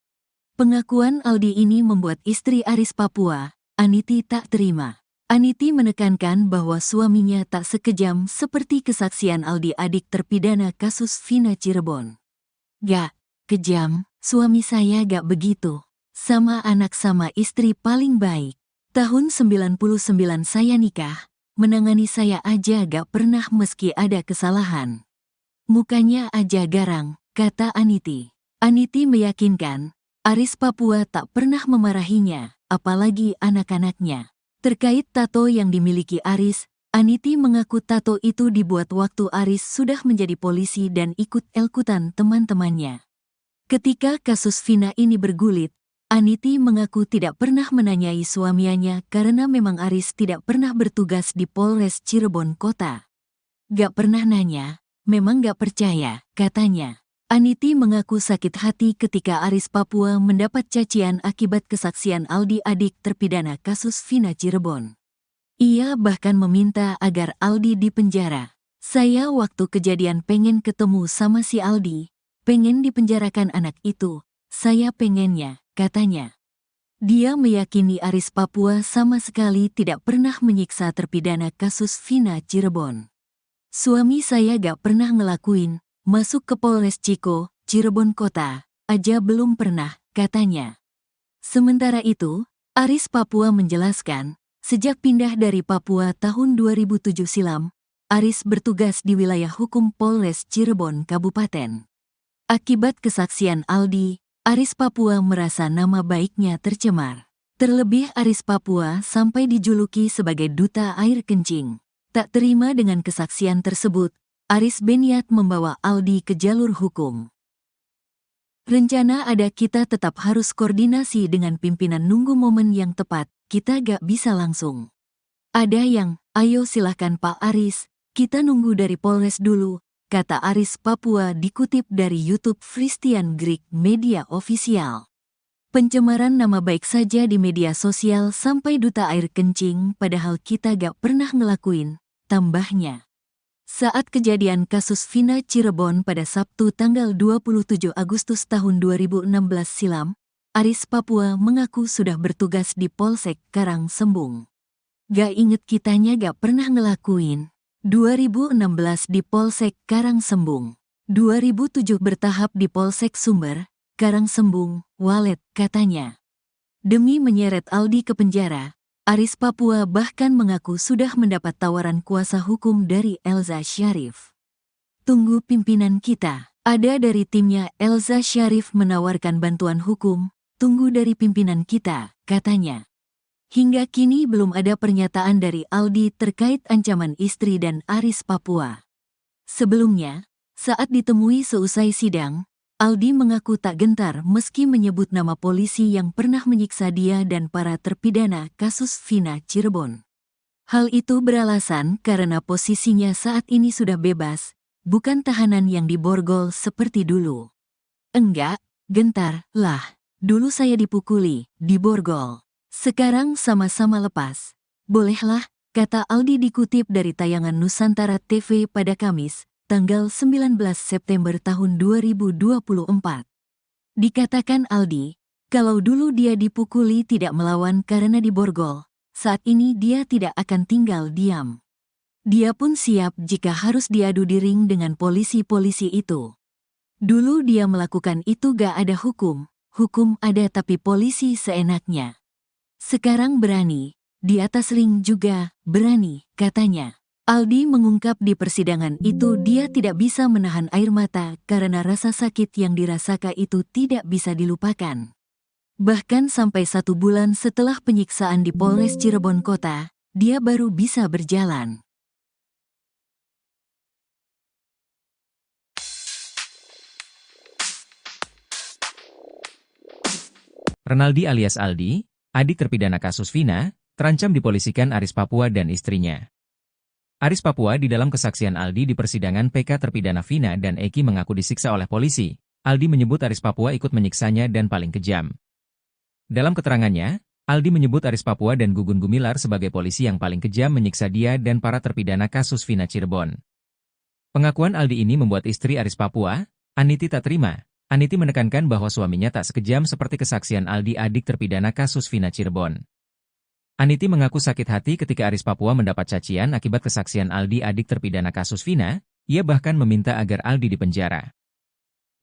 Pengakuan Aldi ini membuat istri Aris Papua, Aniti, tak terima. Aniti menekankan bahwa suaminya tak sekejam seperti kesaksian Aldi, adik terpidana kasus Vina Cirebon. "Gak kejam, suami saya gak begitu. Sama anak sama istri paling baik. Tahun 99 saya nikah, menangani saya aja gak pernah meski ada kesalahan. Mukanya aja garang," kata Aniti. Aniti meyakinkan, Aris Papua tak pernah memarahinya, apalagi anak-anaknya. Terkait tato yang dimiliki Aris, Aniti mengaku tato itu dibuat waktu Aris sudah menjadi polisi dan ikut elkutan teman-temannya. Ketika kasus Vina ini bergulit, Aniti mengaku tidak pernah menanyai suaminya karena memang Aris tidak pernah bertugas di Polres Cirebon Kota. "Gak pernah nanya, memang gak percaya," katanya. Aniti mengaku sakit hati ketika Aris Papua mendapat cacian akibat kesaksian Aldi, adik terpidana kasus Vina Cirebon. Ia bahkan meminta agar Aldi dipenjara. "Saya waktu kejadian pengen ketemu sama si Aldi, pengen dipenjarakan anak itu, saya pengennya," katanya. Dia meyakini Aris Papua sama sekali tidak pernah menyiksa terpidana kasus Vina Cirebon. "Suami saya gak pernah ngelakuin, masuk ke Polres Ciko, Cirebon Kota, aja belum pernah," katanya. Sementara itu, Aris Papua menjelaskan, sejak pindah dari Papua tahun 2007 silam, Aris bertugas di wilayah hukum Polres Cirebon Kabupaten. Akibat kesaksian Aldi, Aris Papua merasa nama baiknya tercemar. Terlebih Aris Papua sampai dijuluki sebagai duta air kencing. Tak terima dengan kesaksian tersebut, Aris berniat membawa Aldi ke jalur hukum. "Rencana ada, kita tetap harus koordinasi dengan pimpinan, nunggu momen yang tepat, kita gak bisa langsung. Ada yang, ayo silahkan Pak Aris, kita nunggu dari Polres dulu," kata Aris Papua dikutip dari YouTube Christian Greek Media Official. "Pencemaran nama baik saja di media sosial sampai duta air kencing, padahal kita gak pernah ngelakuin," tambahnya. Saat kejadian kasus Vina Cirebon pada Sabtu tanggal 27 Agustus tahun 2016 silam, Aris Papua mengaku sudah bertugas di Polsek Karangsembung. "Gak inget kitanya gak pernah ngelakuin. 2016 di Polsek Karangsembung, 2007 bertahap di Polsek Sumber, Karangsembung, Walet," katanya. Demi menyeret Aldi ke penjara, Aris Papua bahkan mengaku sudah mendapat tawaran kuasa hukum dari Elza Syarif. "Tunggu pimpinan kita, ada dari timnya Elza Syarif menawarkan bantuan hukum, tunggu dari pimpinan kita," katanya. Hingga kini belum ada pernyataan dari Aldi terkait ancaman istri dan Aris Papua. Sebelumnya, saat ditemui seusai sidang, Aldi mengaku tak gentar meski menyebut nama polisi yang pernah menyiksa dia dan para terpidana kasus Vina Cirebon. Hal itu beralasan karena posisinya saat ini sudah bebas, bukan tahanan yang diborgol seperti dulu. "Enggak, gentar lah. Dulu saya dipukuli, diborgol. Sekarang sama-sama lepas. Bolehlah," kata Aldi dikutip dari tayangan Nusantara TV pada Kamis, tanggal 19 September tahun 2024. Dikatakan Aldi, kalau dulu dia dipukuli tidak melawan karena diborgol, saat ini dia tidak akan tinggal diam. Dia pun siap jika harus diadu di ring dengan polisi-polisi itu. Dulu dia melakukan itu gak ada hukum, hukum ada tapi polisi seenaknya. Sekarang berani, di atas ring juga berani, katanya. Aldi mengungkap di persidangan itu dia tidak bisa menahan air mata karena rasa sakit yang dirasakan itu tidak bisa dilupakan. Bahkan sampai 1 bulan setelah penyiksaan di Polres Cirebon Kota, dia baru bisa berjalan. Renaldi alias Aldi, adik terpidana kasus Vina, terancam dipolisikan Aris Papua dan istrinya. Aris Papua di dalam kesaksian Aldi di persidangan PK terpidana Vina dan Eki mengaku disiksa oleh polisi. Aldi menyebut Aris Papua ikut menyiksanya dan paling kejam. Dalam keterangannya, Aldi menyebut Aris Papua dan Gugun Gumilar sebagai polisi yang paling kejam menyiksa dia dan para terpidana kasus Vina Cirebon. Pengakuan Aldi ini membuat istri Aris Papua, Aniti tak terima. Aniti menekankan bahwa suaminya tak sekejam seperti kesaksian Aldi adik terpidana kasus Vina Cirebon. Aniti mengaku sakit hati ketika Aris Papua mendapat cacian akibat kesaksian Aldi adik terpidana kasus Vina, ia bahkan meminta agar Aldi dipenjara.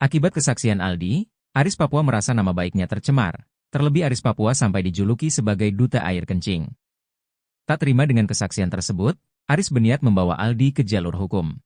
Akibat kesaksian Aldi, Aris Papua merasa nama baiknya tercemar. Terlebih Aris Papua sampai dijuluki sebagai duta air kencing. Tak terima dengan kesaksian tersebut, Aris berniat membawa Aldi ke jalur hukum.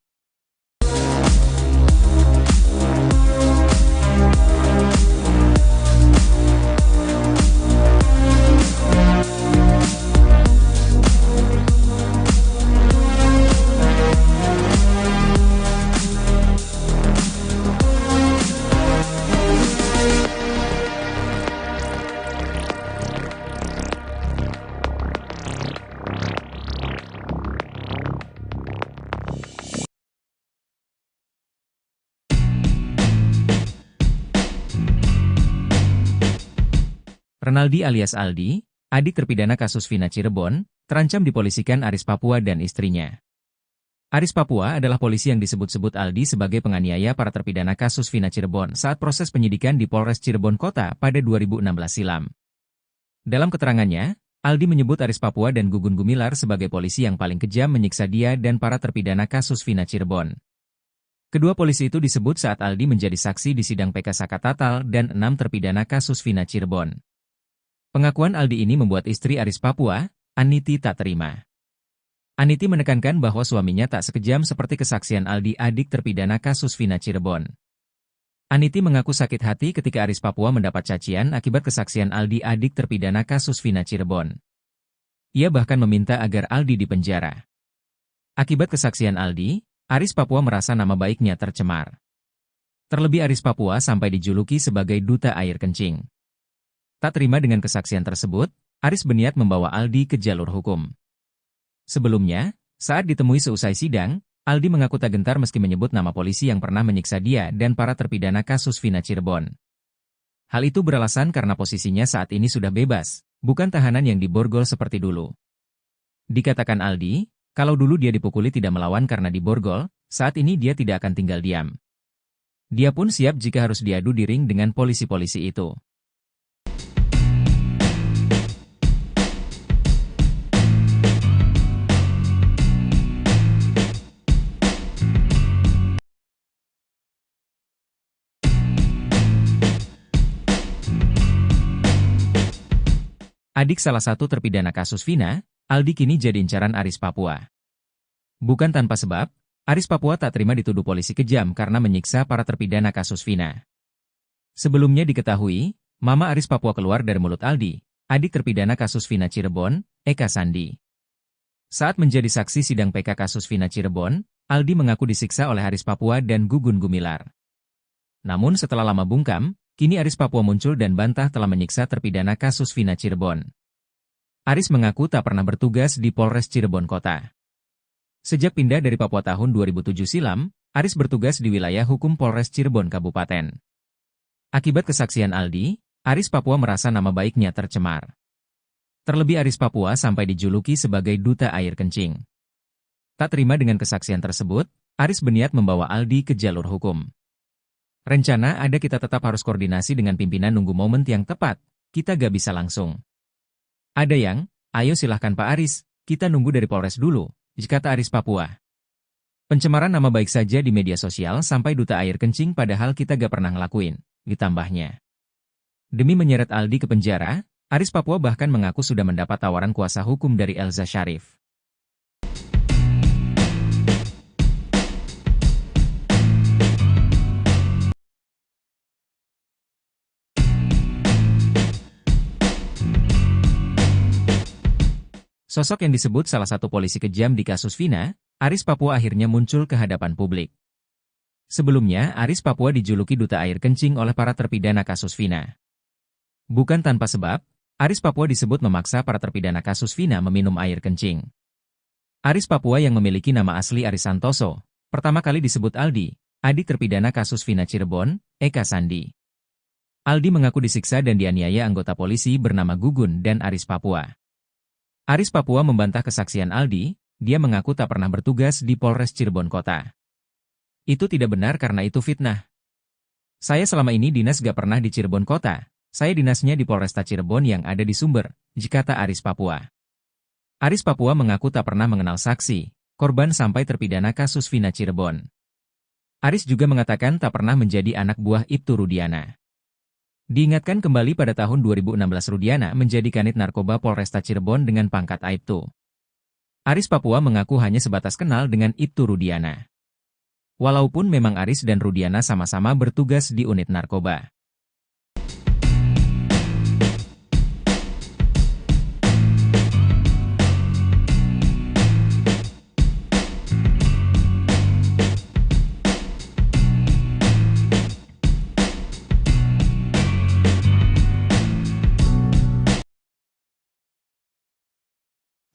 Renaldi alias Aldi, adik terpidana kasus Vina Cirebon, terancam dipolisikan Aris Papua dan istrinya. Aris Papua adalah polisi yang disebut-sebut Aldi sebagai penganiaya para terpidana kasus Vina Cirebon saat proses penyidikan di Polres Cirebon Kota pada 2016 silam. Dalam keterangannya, Aldi menyebut Aris Papua dan Gugun Gumilar sebagai polisi yang paling kejam menyiksa dia dan para terpidana kasus Vina Cirebon. Kedua polisi itu disebut saat Aldi menjadi saksi di sidang PK Sakatatal dan 6 terpidana kasus Vina Cirebon. Pengakuan Aldi ini membuat istri Aris Papua, Aniti tak terima. Aniti menekankan bahwa suaminya tak sekejam seperti kesaksian Aldi adik terpidana kasus Vina Cirebon. Aniti mengaku sakit hati ketika Aris Papua mendapat cacian akibat kesaksian Aldi adik terpidana kasus Vina Cirebon. Ia bahkan meminta agar Aldi dipenjara. Akibat kesaksian Aldi, Aris Papua merasa nama baiknya tercemar. Terlebih Aris Papua sampai dijuluki sebagai duta air kencing. Tak terima dengan kesaksian tersebut, Aris berniat membawa Aldi ke jalur hukum. Sebelumnya, saat ditemui seusai sidang, Aldi mengaku tak gentar meski menyebut nama polisi yang pernah menyiksa dia dan para terpidana kasus Vina Cirebon. Hal itu beralasan karena posisinya saat ini sudah bebas, bukan tahanan yang diborgol seperti dulu. Dikatakan Aldi, kalau dulu dia dipukuli tidak melawan karena diborgol, saat ini dia tidak akan tinggal diam. Dia pun siap jika harus diadu di ring dengan polisi-polisi itu. Adik salah satu terpidana kasus Vina, Aldi kini jadi incaran Aris Papua. Bukan tanpa sebab, Aris Papua tak terima dituduh polisi kejam karena menyiksa para terpidana kasus Vina. Sebelumnya diketahui, Mama Aris Papua keluar dari mulut Aldi, adik terpidana kasus Vina Cirebon, Eka Sandi. Saat menjadi saksi sidang PK kasus Vina Cirebon, Aldi mengaku disiksa oleh Aris Papua dan Gugun Gumilar. Namun setelah lama bungkam, kini Aris Papua muncul dan bantah telah menyiksa terpidana kasus Vina Cirebon. Aris mengaku tak pernah bertugas di Polres Cirebon Kota. Sejak pindah dari Papua tahun 2007 silam, Aris bertugas di wilayah hukum Polres Cirebon Kabupaten. Akibat kesaksian Aldi, Aris Papua merasa nama baiknya tercemar. Terlebih Aris Papua sampai dijuluki sebagai duta air kencing. Tak terima dengan kesaksian tersebut, Aris berniat membawa Aldi ke jalur hukum. Rencana ada kita tetap harus koordinasi dengan pimpinan nunggu momen yang tepat, kita gak bisa langsung. Ada yang, ayo silahkan Pak Aris, kita nunggu dari Polres dulu, kata Aris Papua. Pencemaran nama baik saja di media sosial sampai duta air kencing padahal kita gak pernah ngelakuin, ditambahnya. Demi menyeret Aldi ke penjara, Aris Papua bahkan mengaku sudah mendapat tawaran kuasa hukum dari Elza Syarif. Sosok yang disebut salah satu polisi kejam di kasus Vina, Aris Papua akhirnya muncul ke hadapan publik. Sebelumnya, Aris Papua dijuluki duta air kencing oleh para terpidana kasus Vina. Bukan tanpa sebab, Aris Papua disebut memaksa para terpidana kasus Vina meminum air kencing. Aris Papua yang memiliki nama asli Aris Santoso, pertama kali disebut Aldi, adik terpidana kasus Vina Cirebon, Eka Sandi. Aldi mengaku disiksa dan dianiaya anggota polisi bernama Gugun dan Aris Papua. Aris Papua membantah kesaksian Aldi, dia mengaku tak pernah bertugas di Polres Cirebon Kota. Itu tidak benar karena itu fitnah. Saya selama ini dinas gak pernah di Cirebon Kota, saya dinasnya di Polresta Cirebon yang ada di Sumber, kata Aris Papua. Aris Papua mengaku tak pernah mengenal saksi, korban sampai terpidana kasus Vina Cirebon. Aris juga mengatakan tak pernah menjadi anak buah Ibtu Rudiana. Diingatkan kembali pada tahun 2016 Rudiana menjadi kanit narkoba Polresta Cirebon dengan pangkat Aibtu. Aris Papua mengaku hanya sebatas kenal dengan Ibtu Rudiana. Walaupun memang Aris dan Rudiana sama-sama bertugas di unit narkoba.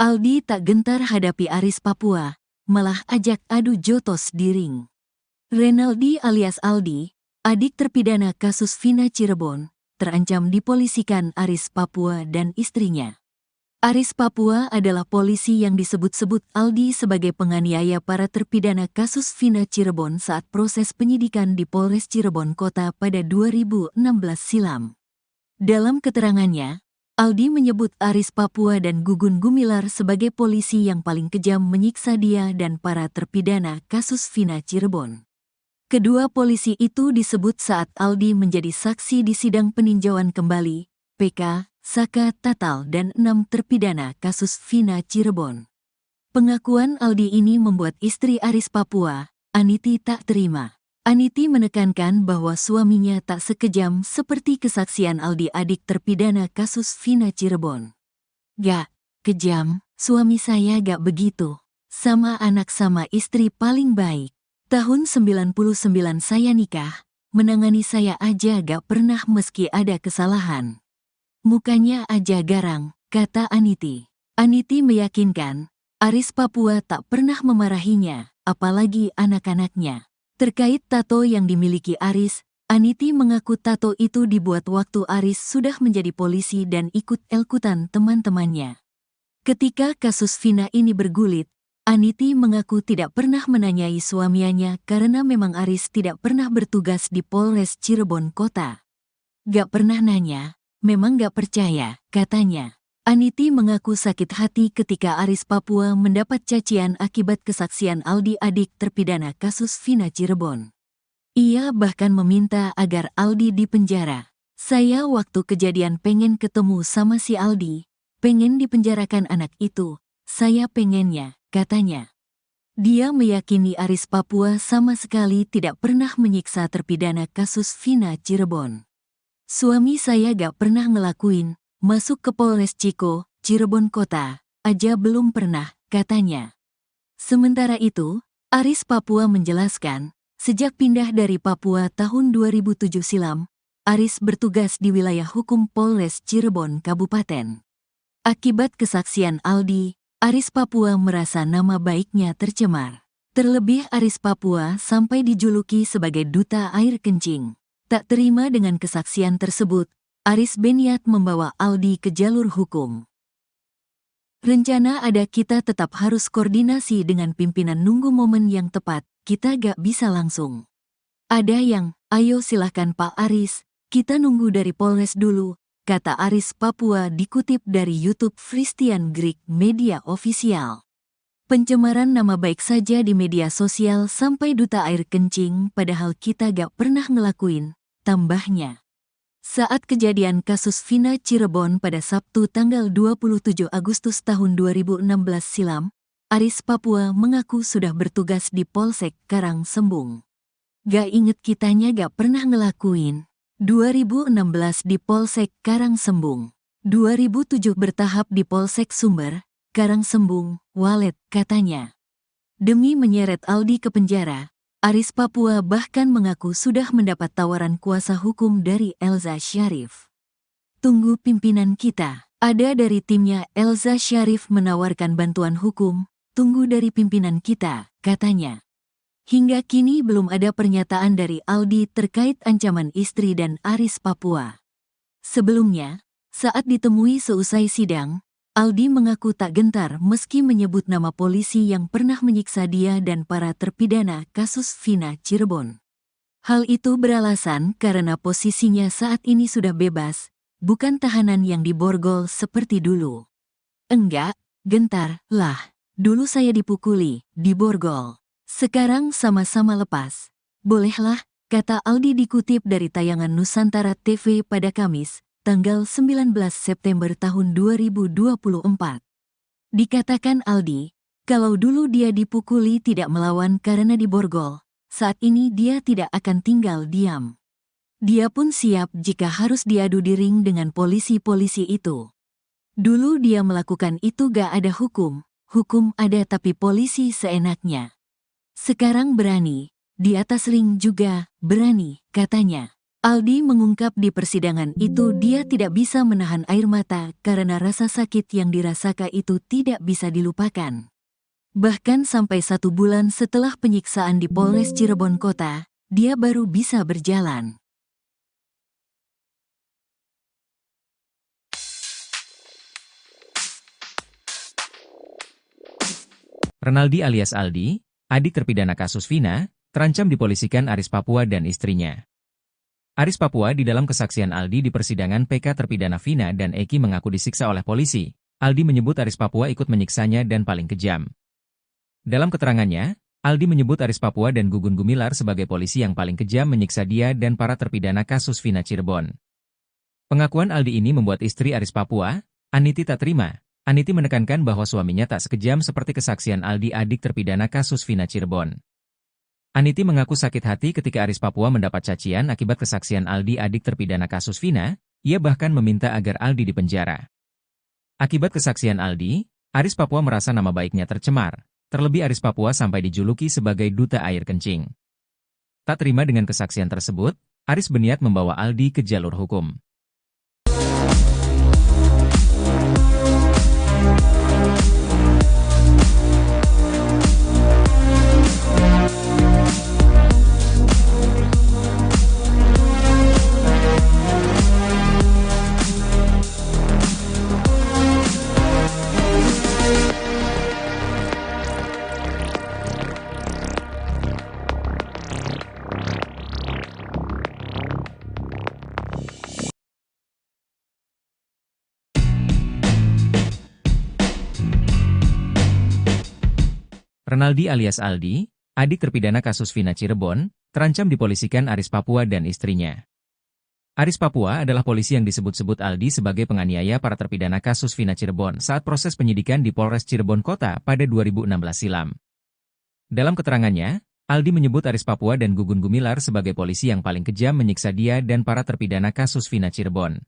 Aldi tak gentar hadapi Aris Papua, malah ajak adu jotos di ring. Renaldi alias Aldi, adik terpidana kasus Vina Cirebon, terancam dipolisikan Aris Papua dan istrinya. Aris Papua adalah polisi yang disebut-sebut Aldi sebagai penganiaya para terpidana kasus Vina Cirebon saat proses penyidikan di Polres Cirebon Kota pada 2016 silam. Dalam keterangannya, Aldi menyebut Aris Papua dan Gugun Gumilar sebagai polisi yang paling kejam menyiksa dia dan para terpidana kasus Vina Cirebon. Kedua polisi itu disebut saat Aldi menjadi saksi di sidang peninjauan kembali, PK, Saka Tatal dan 6 terpidana kasus Vina Cirebon. Pengakuan Aldi ini membuat istri Aris Papua, Aniti tak terima. Aniti menekankan bahwa suaminya tak sekejam seperti kesaksian Aldi adik terpidana kasus Vina Cirebon. Gak kejam, suami saya gak begitu. Sama anak sama istri paling baik. Tahun 99 saya nikah, menangani saya aja gak pernah meski ada kesalahan. Mukanya aja garang, kata Aniti. Aniti meyakinkan, Aris Papua tak pernah memarahinya, apalagi anak-anaknya. Terkait tato yang dimiliki Aris, Aniti mengaku tato itu dibuat waktu Aris sudah menjadi polisi dan ikut elkutan teman-temannya. Ketika kasus Vina ini bergulit, Aniti mengaku tidak pernah menanyai suaminya karena memang Aris tidak pernah bertugas di Polres Cirebon Kota. Gak pernah nanya, memang gak percaya, katanya. Aniti mengaku sakit hati ketika Aris Papua mendapat cacian akibat kesaksian Aldi adik terpidana kasus Vina Cirebon. Ia bahkan meminta agar Aldi dipenjara. Saya waktu kejadian pengen ketemu sama si Aldi, pengen dipenjarakan anak itu, saya pengennya, katanya. Dia meyakini Aris Papua sama sekali tidak pernah menyiksa terpidana kasus Vina Cirebon. Suami saya gak pernah ngelakuin, masuk ke Polres Ciko, Cirebon Kota, aja belum pernah, katanya. Sementara itu, Aris Papua menjelaskan, sejak pindah dari Papua tahun 2007 silam, Aris bertugas di wilayah hukum Polres Cirebon Kabupaten. Akibat kesaksian Aldi, Aris Papua merasa nama baiknya tercemar. Terlebih Aris Papua sampai dijuluki sebagai duta air kencing. Tak terima dengan kesaksian tersebut, Aris berniat membawa Aldi ke jalur hukum. Rencana ada kita tetap harus koordinasi dengan pimpinan nunggu momen yang tepat, kita gak bisa langsung. Ada yang, ayo silahkan Pak Aris, kita nunggu dari Polres dulu, kata Aris Papua dikutip dari YouTube Christian Greek Media Official. Pencemaran nama baik saja di media sosial sampai duta air kencing padahal kita gak pernah ngelakuin, tambahnya. Saat kejadian kasus Vina Cirebon pada Sabtu tanggal 27 Agustus tahun 2016 silam, Aris Papua mengaku sudah bertugas di Polsek Karangsembung. Gak inget kitanya gak pernah ngelakuin. 2016 di Polsek Karangsembung. 2007 bertahap di Polsek Sumber, Karangsembung, Walet, katanya. Demi menyeret Aldi ke penjara, Aris Papua bahkan mengaku sudah mendapat tawaran kuasa hukum dari Elza Syarif. Tunggu pimpinan kita. Ada dari timnya Elza Syarif menawarkan bantuan hukum, tunggu dari pimpinan kita, katanya. Hingga kini belum ada pernyataan dari Aldi terkait ancaman istri dan Aris Papua. Sebelumnya, saat ditemui seusai sidang, Aldi mengaku tak gentar meski menyebut nama polisi yang pernah menyiksa dia dan para terpidana kasus Vina Cirebon. Hal itu beralasan karena posisinya saat ini sudah bebas, bukan tahanan yang diborgol seperti dulu. Enggak, gentar, lah. Dulu saya dipukuli, diborgol. Sekarang sama-sama lepas. Bolehlah, kata Aldi dikutip dari tayangan Nusantara TV pada Kamis, tanggal 19 September tahun 2024. Dikatakan Aldi, kalau dulu dia dipukuli tidak melawan karena diborgol, saat ini dia tidak akan tinggal diam. Dia pun siap jika harus diadu di ring dengan polisi-polisi itu. Dulu dia melakukan itu gak ada hukum ada tapi polisi seenaknya. Sekarang berani, di atas ring juga berani, katanya. Aldi mengungkap di persidangan itu dia tidak bisa menahan air mata karena rasa sakit yang dirasakan itu tidak bisa dilupakan. Bahkan sampai 1 bulan setelah penyiksaan di Polres Cirebon Kota, dia baru bisa berjalan. Renaldi alias Aldi, adik terpidana kasus Vina, terancam dipolisikan Aris Papua dan istrinya. Aris Papua di dalam kesaksian Aldi di persidangan PK terpidana Vina dan Eki mengaku disiksa oleh polisi. Aldi menyebut Aris Papua ikut menyiksanya dan paling kejam. Dalam keterangannya, Aldi menyebut Aris Papua dan Gugun Gumilar sebagai polisi yang paling kejam menyiksa dia dan para terpidana kasus Vina Cirebon. Pengakuan Aldi ini membuat istri Aris Papua, Aniti tak terima. Aniti menekankan bahwa suaminya tak sekejam seperti kesaksian Aldi adik terpidana kasus Vina Cirebon. Aniti mengaku sakit hati ketika Aris Papua mendapat cacian akibat kesaksian Aldi adik terpidana kasus Vina, ia bahkan meminta agar Aldi dipenjara. Akibat kesaksian Aldi, Aris Papua merasa nama baiknya tercemar. Terlebih Aris Papua sampai dijuluki sebagai duta air kencing. Tak terima dengan kesaksian tersebut, Aris berniat membawa Aldi ke jalur hukum. Renaldi alias Aldi, adik terpidana kasus Vina Cirebon, terancam dipolisikan Aris Papua dan istrinya. Aris Papua adalah polisi yang disebut-sebut Aldi sebagai penganiaya para terpidana kasus Vina Cirebon saat proses penyidikan di Polres Cirebon Kota pada 2016 silam. Dalam keterangannya, Aldi menyebut Aris Papua dan Gugun Gumilar sebagai polisi yang paling kejam menyiksa dia dan para terpidana kasus Vina Cirebon.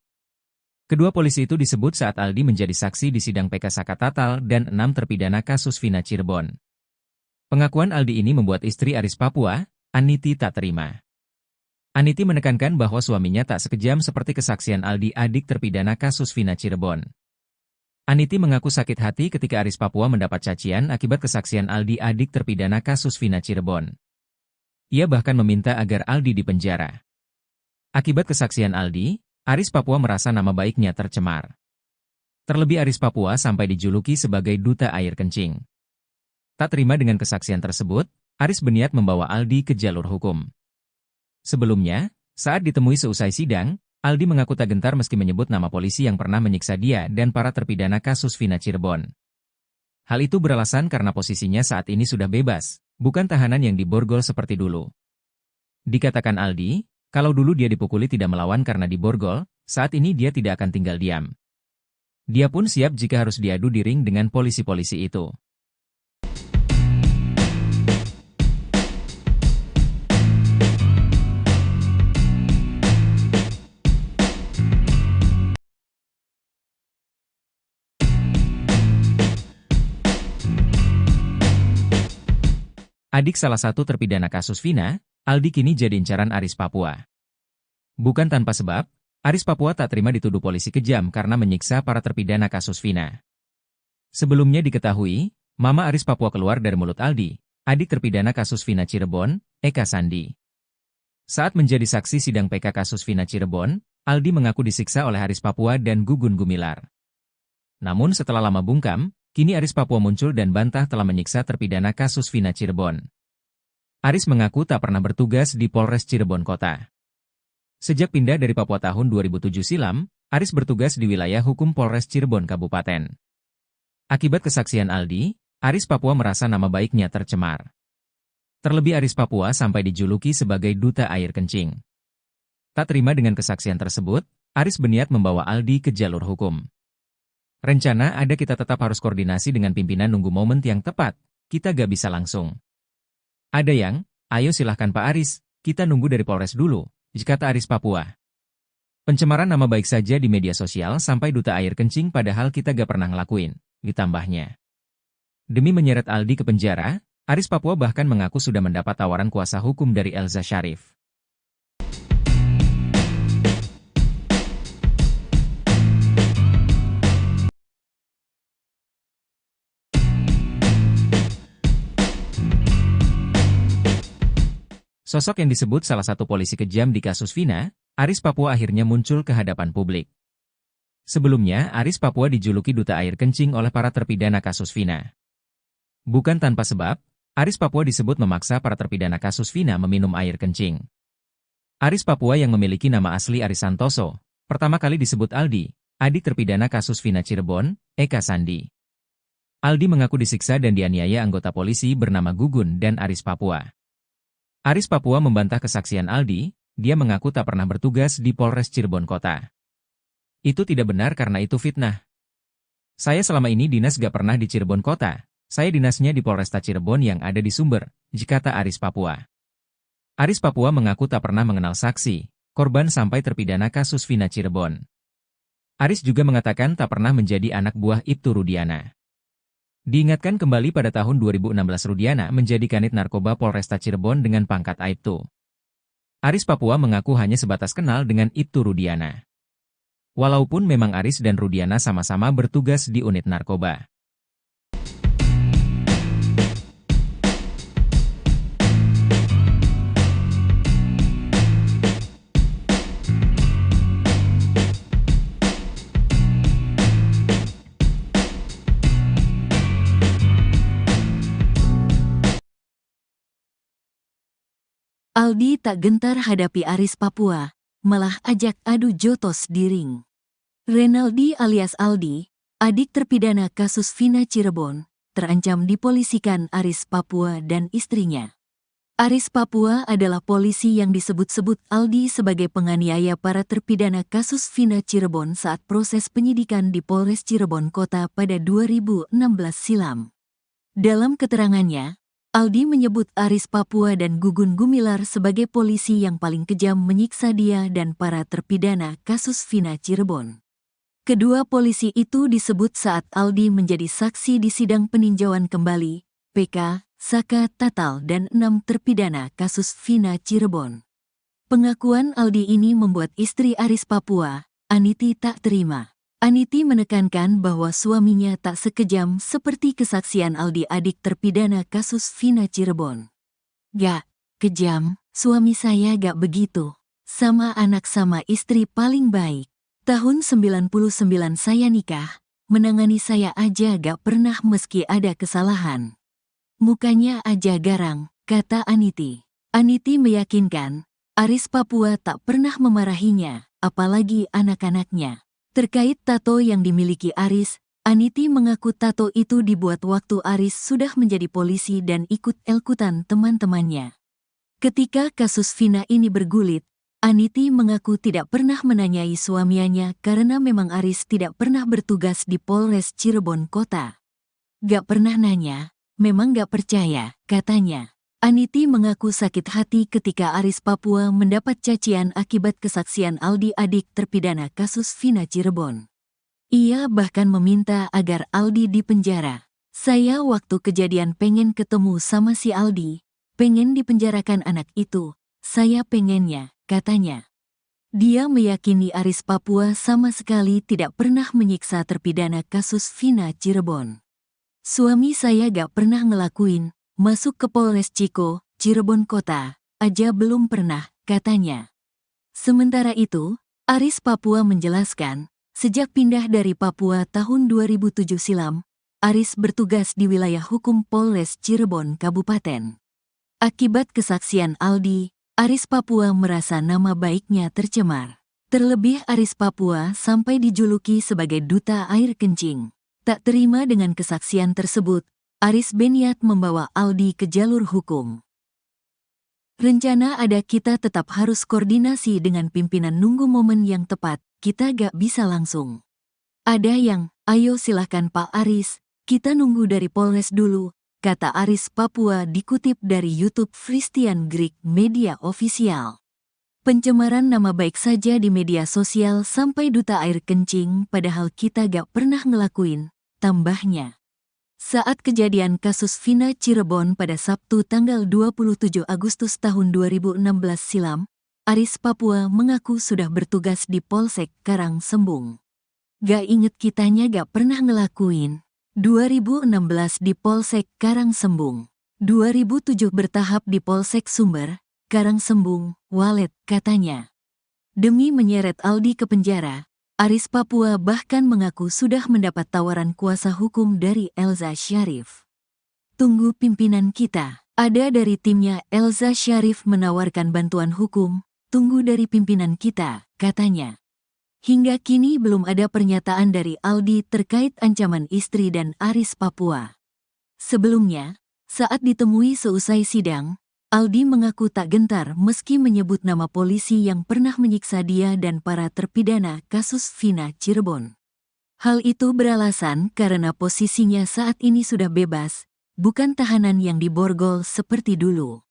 Kedua polisi itu disebut saat Aldi menjadi saksi di sidang PK Sakatatal dan 6 terpidana kasus Vina Cirebon. Pengakuan Aldi ini membuat istri Aris Papua, Aniti tak terima. Aniti menekankan bahwa suaminya tak sekejam seperti kesaksian Aldi adik terpidana kasus Vina Cirebon. Aniti mengaku sakit hati ketika Aris Papua mendapat cacian akibat kesaksian Aldi adik terpidana kasus Vina Cirebon. Ia bahkan meminta agar Aldi dipenjara. Akibat kesaksian Aldi, Aris Papua merasa nama baiknya tercemar. Terlebih Aris Papua sampai dijuluki sebagai duta air kencing. Tak terima dengan kesaksian tersebut, Aris berniat membawa Aldi ke jalur hukum. Sebelumnya, saat ditemui seusai sidang, Aldi mengaku tak gentar meski menyebut nama polisi yang pernah menyiksa dia dan para terpidana kasus Vina Cirebon. Hal itu beralasan karena posisinya saat ini sudah bebas, bukan tahanan yang diborgol seperti dulu. Dikatakan Aldi, kalau dulu dia dipukuli tidak melawan karena diborgol, saat ini dia tidak akan tinggal diam. Dia pun siap jika harus diadu di ring dengan polisi-polisi itu. Adik salah satu terpidana kasus Vina, Aldi kini jadi incaran Aris Papua. Bukan tanpa sebab, Aris Papua tak terima dituduh polisi kejam karena menyiksa para terpidana kasus Vina. Sebelumnya diketahui, Mama Aris Papua keluar dari mulut Aldi, adik terpidana kasus Vina Cirebon, Eka Sandi. Saat menjadi saksi sidang PK kasus Vina Cirebon, Aldi mengaku disiksa oleh Aris Papua dan Gugun Gumilar. Namun setelah lama bungkam, kini Aris Papua muncul dan bantah telah menyiksa terpidana kasus Vina Cirebon. Aris mengaku tak pernah bertugas di Polres Cirebon Kota. Sejak pindah dari Papua tahun 2007 silam, Aris bertugas di wilayah hukum Polres Cirebon Kabupaten. Akibat kesaksian Aldi, Aris Papua merasa nama baiknya tercemar. Terlebih Aris Papua sampai dijuluki sebagai duta air kencing. Tak terima dengan kesaksian tersebut, Aris berniat membawa Aldi ke jalur hukum. Rencana ada kita tetap harus koordinasi dengan pimpinan nunggu momen yang tepat, kita gak bisa langsung. Ada yang, ayo silahkan Pak Aris, kita nunggu dari Polres dulu, kata Aris Papua. Pencemaran nama baik saja di media sosial sampai duta air kencing padahal kita gak pernah ngelakuin, ditambahnya. Demi menyeret Aldi ke penjara, Aris Papua bahkan mengaku sudah mendapat tawaran kuasa hukum dari Elza Syarif. Sosok yang disebut salah satu polisi kejam di kasus Vina, Aris Papua akhirnya muncul ke hadapan publik. Sebelumnya, Aris Papua dijuluki duta air kencing oleh para terpidana kasus Vina. Bukan tanpa sebab, Aris Papua disebut memaksa para terpidana kasus Vina meminum air kencing. Aris Papua yang memiliki nama asli Aris Santoso, pertama kali disebut Aldi, adik terpidana kasus Vina Cirebon, Eka Sandi. Aldi mengaku disiksa dan dianiaya anggota polisi bernama Gugun dan Aris Papua. Aris Papua membantah kesaksian Aldi, dia mengaku tak pernah bertugas di Polres Cirebon Kota. Itu tidak benar karena itu fitnah. Saya selama ini dinas gak pernah di Cirebon Kota, saya dinasnya di Polresta Cirebon yang ada di Sumber, kata Aris Papua. Aris Papua mengaku tak pernah mengenal saksi, korban sampai terpidana kasus Vina Cirebon. Aris juga mengatakan tak pernah menjadi anak buah Ibtu Rudiana. Diingatkan kembali pada tahun 2016 Rudiana menjadi kanit narkoba Polresta Cirebon dengan pangkat Aibtu. Aris Papua mengaku hanya sebatas kenal dengan Ibtu Rudiana. Walaupun memang Aris dan Rudiana sama-sama bertugas di unit narkoba. Aldi tak gentar hadapi Aris Papua, malah ajak adu jotos di ring. Renaldi alias Aldi, adik terpidana kasus Vina Cirebon, terancam dipolisikan Aris Papua dan istrinya. Aris Papua adalah polisi yang disebut-sebut Aldi sebagai penganiaya para terpidana kasus Vina Cirebon saat proses penyidikan di Polres Cirebon Kota pada 2016 silam. Dalam keterangannya, Aldi menyebut Aris Papua dan Gugun Gumilar sebagai polisi yang paling kejam menyiksa dia dan para terpidana kasus Vina Cirebon. Kedua polisi itu disebut saat Aldi menjadi saksi di sidang peninjauan kembali, PK, Saka Tatal dan 6 terpidana kasus Vina Cirebon. Pengakuan Aldi ini membuat istri Aris Papua, Aniti tak terima. Aniti menekankan bahwa suaminya tak sekejam seperti kesaksian Aldi adik terpidana kasus Vina Cirebon. Gak kejam, suami saya gak begitu. Sama anak sama istri paling baik. Tahun 99 saya nikah, menangani saya aja gak pernah meski ada kesalahan. Mukanya aja garang, kata Aniti. Aniti meyakinkan, Aris Papua tak pernah memarahinya, apalagi anak-anaknya. Terkait tato yang dimiliki Aris, Aniti mengaku tato itu dibuat waktu Aris sudah menjadi polisi dan ikut-ikutan teman-temannya. Ketika kasus Vina ini bergulit, Aniti mengaku tidak pernah menanyai suaminya karena memang Aris tidak pernah bertugas di Polres Cirebon Kota. Gak pernah nanya, memang gak percaya, katanya. Aniti mengaku sakit hati ketika Aris Papua mendapat cacian akibat kesaksian Aldi adik terpidana kasus Vina Cirebon. Ia bahkan meminta agar Aldi dipenjara. Saya waktu kejadian pengen ketemu sama si Aldi, pengen dipenjarakan anak itu, saya pengennya, katanya. Dia meyakini Aris Papua sama sekali tidak pernah menyiksa terpidana kasus Vina Cirebon. Suami saya gak pernah ngelakuin, masuk ke Polres Ciko, Cirebon Kota, aja belum pernah, katanya. Sementara itu, Aris Papua menjelaskan, sejak pindah dari Papua tahun 2007 silam, Aris bertugas di wilayah hukum Polres Cirebon Kabupaten. Akibat kesaksian Aldi, Aris Papua merasa nama baiknya tercemar. Terlebih Aris Papua sampai dijuluki sebagai duta air kencing. Tak terima dengan kesaksian tersebut, Aris berniat membawa Aldi ke jalur hukum. Rencana ada, kita tetap harus koordinasi dengan pimpinan, nunggu momen yang tepat, kita gak bisa langsung. Ada yang, ayo silahkan Pak Aris, kita nunggu dari Polres dulu, kata Aris Papua dikutip dari YouTube Christian Greek Media Official. Pencemaran nama baik saja di media sosial sampai duta air kencing, padahal kita gak pernah ngelakuin, tambahnya. Saat kejadian kasus Vina Cirebon pada Sabtu tanggal 27 Agustus tahun 2016 silam, Aris Papua mengaku sudah bertugas di Polsek Karangsembung. Gak inget kitanya gak pernah ngelakuin. 2016 di Polsek Karangsembung. 2007 bertahap di Polsek Sumber, Karangsembung, Walet, katanya. Demi menyeret Aldi ke penjara, Aris Papua bahkan mengaku sudah mendapat tawaran kuasa hukum dari Elza Syarif. Tunggu pimpinan kita. Ada dari timnya Elza Syarif menawarkan bantuan hukum, tunggu dari pimpinan kita, katanya. Hingga kini belum ada pernyataan dari Aldi terkait ancaman istri dan Aris Papua. Sebelumnya, saat ditemui seusai sidang, Aldi mengaku tak gentar meski menyebut nama polisi yang pernah menyiksa dia dan para terpidana kasus Vina Cirebon. Hal itu beralasan karena posisinya saat ini sudah bebas, bukan tahanan yang diborgol seperti dulu.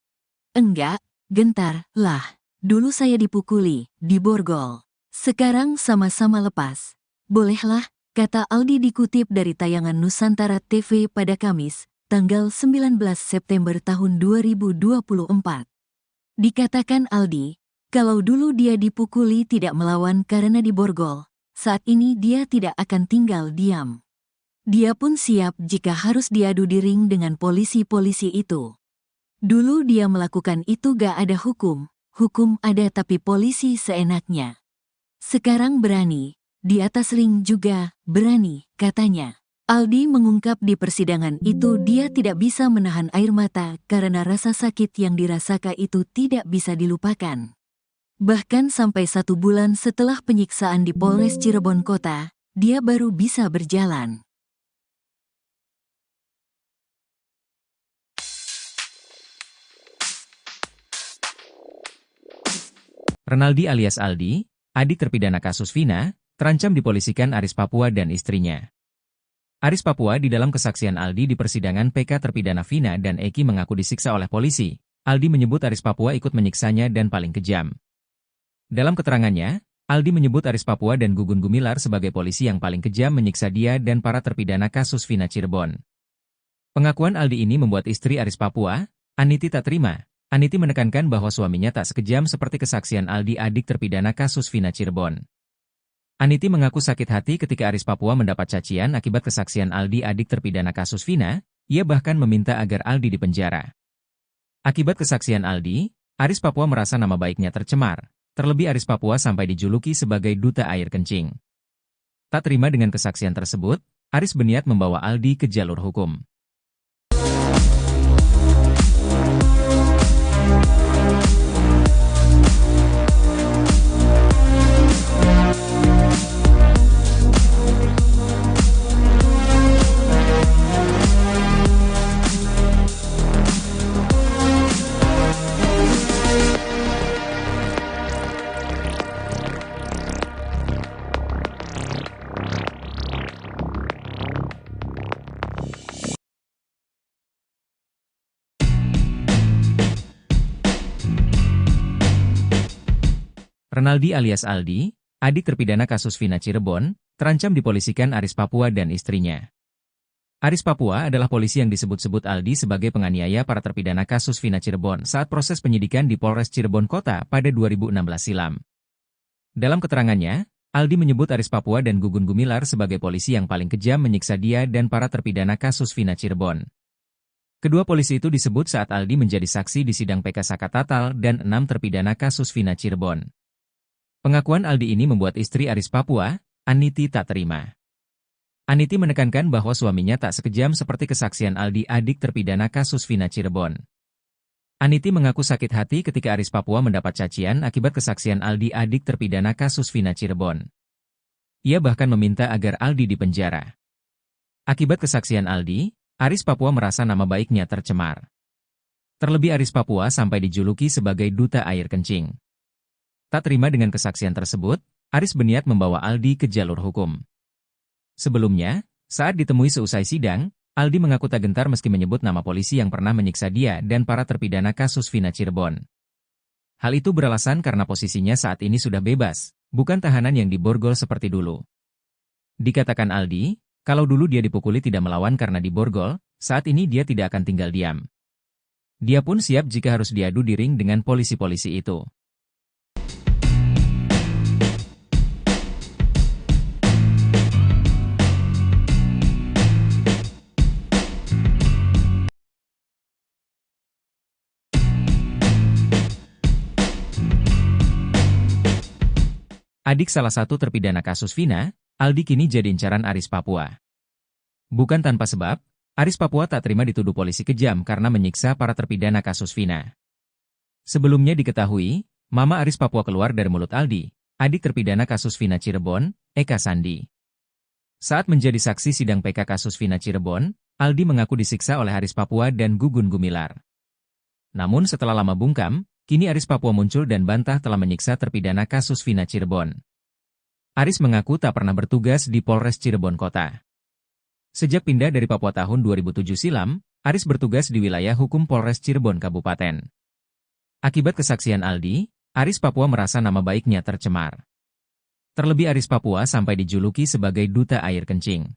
Enggak, gentar, lah. Dulu saya dipukuli, diborgol. Sekarang sama-sama lepas. Bolehlah, kata Aldi dikutip dari tayangan Nusantara TV pada Kamis, tanggal 19 September tahun 2024. Dikatakan Aldi, kalau dulu dia dipukuli tidak melawan karena diborgol, saat ini dia tidak akan tinggal diam. Dia pun siap jika harus diadu di ring dengan polisi-polisi itu. Dulu dia melakukan itu gak ada hukum ada tapi polisi seenaknya. Sekarang berani, di atas ring juga berani, katanya. Aldi mengungkap di persidangan itu dia tidak bisa menahan air mata karena rasa sakit yang dirasakan itu tidak bisa dilupakan. Bahkan sampai 1 bulan setelah penyiksaan di Polres Cirebon Kota, dia baru bisa berjalan. Renaldi alias Aldi, adik terpidana kasus Vina, terancam dipolisikan Aris Papua dan istrinya. Aris Papua di dalam kesaksian Aldi di persidangan PK terpidana Vina dan Eki mengaku disiksa oleh polisi. Aldi menyebut Aris Papua ikut menyiksanya dan paling kejam. Dalam keterangannya, Aldi menyebut Aris Papua dan Gugun Gumilar sebagai polisi yang paling kejam menyiksa dia dan para terpidana kasus Vina Cirebon. Pengakuan Aldi ini membuat istri Aris Papua, Aniti, tak terima. Aniti menekankan bahwa suaminya tak sekejam seperti kesaksian Aldi, adik terpidana kasus Vina Cirebon. Aniti mengaku sakit hati ketika Aris Papua mendapat cacian akibat kesaksian Aldi, adik terpidana kasus Vina. Ia bahkan meminta agar Aldi dipenjara. Akibat kesaksian Aldi, Aris Papua merasa nama baiknya tercemar. Terlebih Aris Papua sampai dijuluki sebagai duta air kencing. Tak terima dengan kesaksian tersebut, Aris berniat membawa Aldi ke jalur hukum. Renaldi alias Aldi, adik terpidana kasus Vina Cirebon, terancam dipolisikan Aris Papua dan istrinya. Aris Papua adalah polisi yang disebut-sebut Aldi sebagai penganiaya para terpidana kasus Vina Cirebon saat proses penyidikan di Polres Cirebon Kota pada 2016 silam. Dalam keterangannya, Aldi menyebut Aris Papua dan Gugun Gumilar sebagai polisi yang paling kejam menyiksa dia dan para terpidana kasus Vina Cirebon. Kedua polisi itu disebut saat Aldi menjadi saksi di sidang PK Saka Tatal dan 6 terpidana kasus Vina Cirebon. Pengakuan Aldi ini membuat istri Aris Papua, Aniti, tak terima. Aniti menekankan bahwa suaminya tak sekejam seperti kesaksian Aldi, adik terpidana kasus Vina Cirebon. Aniti mengaku sakit hati ketika Aris Papua mendapat cacian akibat kesaksian Aldi, adik terpidana kasus Vina Cirebon. Ia bahkan meminta agar Aldi dipenjara. Akibat kesaksian Aldi, Aris Papua merasa nama baiknya tercemar. Terlebih Aris Papua sampai dijuluki sebagai duta air kencing. Tak terima dengan kesaksian tersebut, Aris berniat membawa Aldi ke jalur hukum. Sebelumnya, saat ditemui seusai sidang, Aldi mengaku tak gentar meski menyebut nama polisi yang pernah menyiksa dia dan para terpidana kasus Vina Cirebon. Hal itu beralasan karena posisinya saat ini sudah bebas, bukan tahanan yang diborgol seperti dulu. Dikatakan Aldi, kalau dulu dia dipukuli tidak melawan karena diborgol, saat ini dia tidak akan tinggal diam. Dia pun siap jika harus diadu di ring dengan polisi-polisi itu. Adik salah satu terpidana kasus Vina, Aldi kini jadi incaran Aris Papua. Bukan tanpa sebab, Aris Papua tak terima dituduh polisi kejam karena menyiksa para terpidana kasus Vina. Sebelumnya diketahui, Mama Aris Papua keluar dari mulut Aldi, adik terpidana kasus Vina Cirebon, Eka Sandi. Saat menjadi saksi sidang PK kasus Vina Cirebon, Aldi mengaku disiksa oleh Aris Papua dan Gugun Gumilar. Namun setelah lama bungkam, kini Aris Papua muncul dan bantah telah menyiksa terpidana kasus Vina Cirebon. Aris mengaku tak pernah bertugas di Polres Cirebon Kota. Sejak pindah dari Papua tahun 2007 silam, Aris bertugas di wilayah hukum Polres Cirebon Kabupaten. Akibat kesaksian Aldi, Aris Papua merasa nama baiknya tercemar. Terlebih Aris Papua sampai dijuluki sebagai duta air kencing.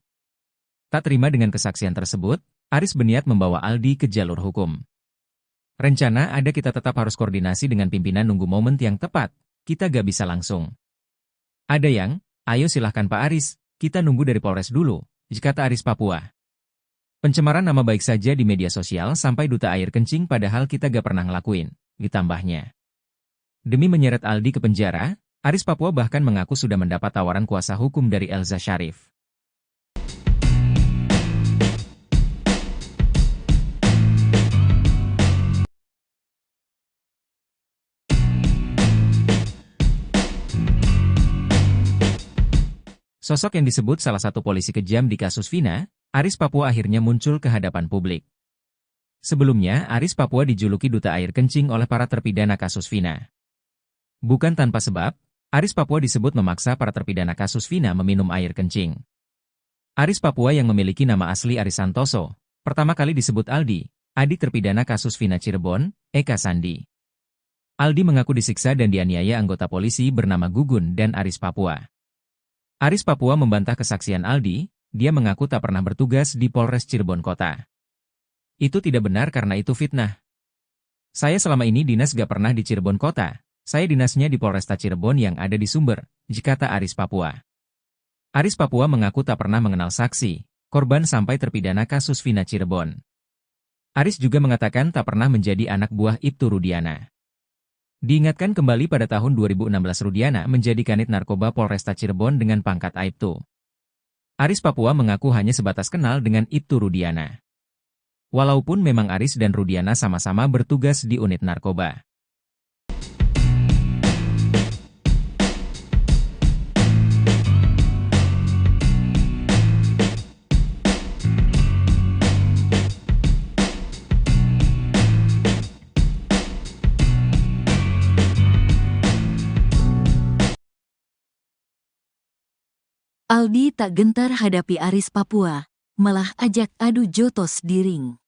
Tak terima dengan kesaksian tersebut, Aris berniat membawa Aldi ke jalur hukum. Rencana ada kita tetap harus koordinasi dengan pimpinan nunggu momen yang tepat, kita gak bisa langsung. Ada yang, ayo silahkan Pak Aris, kita nunggu dari Polres dulu, kata Aris Papua. Pencemaran nama baik saja di media sosial sampai duta air kencing padahal kita gak pernah ngelakuin, ditambahnya. Demi menyeret Aldi ke penjara, Aris Papua bahkan mengaku sudah mendapat tawaran kuasa hukum dari Elza Syarif. Sosok yang disebut salah satu polisi kejam di kasus Vina, Aris Papua akhirnya muncul ke hadapan publik. Sebelumnya, Aris Papua dijuluki duta air kencing oleh para terpidana kasus Vina. Bukan tanpa sebab, Aris Papua disebut memaksa para terpidana kasus Vina meminum air kencing. Aris Papua yang memiliki nama asli Aris Santoso, pertama kali disebut Aldi, adik terpidana kasus Vina Cirebon, Eka Sandi. Aldi mengaku disiksa dan dianiaya anggota polisi bernama Gugun dan Aris Papua. Aris Papua membantah kesaksian Aldi, dia mengaku tak pernah bertugas di Polres Cirebon Kota. Itu tidak benar karena itu fitnah. Saya selama ini dinas gak pernah di Cirebon Kota, saya dinasnya di Polresta Cirebon yang ada di Sumber, kata Aris Papua. Aris Papua mengaku tak pernah mengenal saksi, korban sampai terpidana kasus Vina Cirebon. Aris juga mengatakan tak pernah menjadi anak buah Ibtu Rudiana. Diingatkan kembali pada tahun 2016 Rudiana menjadi kanit narkoba Polresta Cirebon dengan pangkat Aibtu. Aris Papua mengaku hanya sebatas kenal dengan Ibtu Rudiana. Walaupun memang Aris dan Rudiana sama-sama bertugas di unit narkoba. Aldi tak gentar hadapi Aris Papua, malah ajak adu jotos di ring.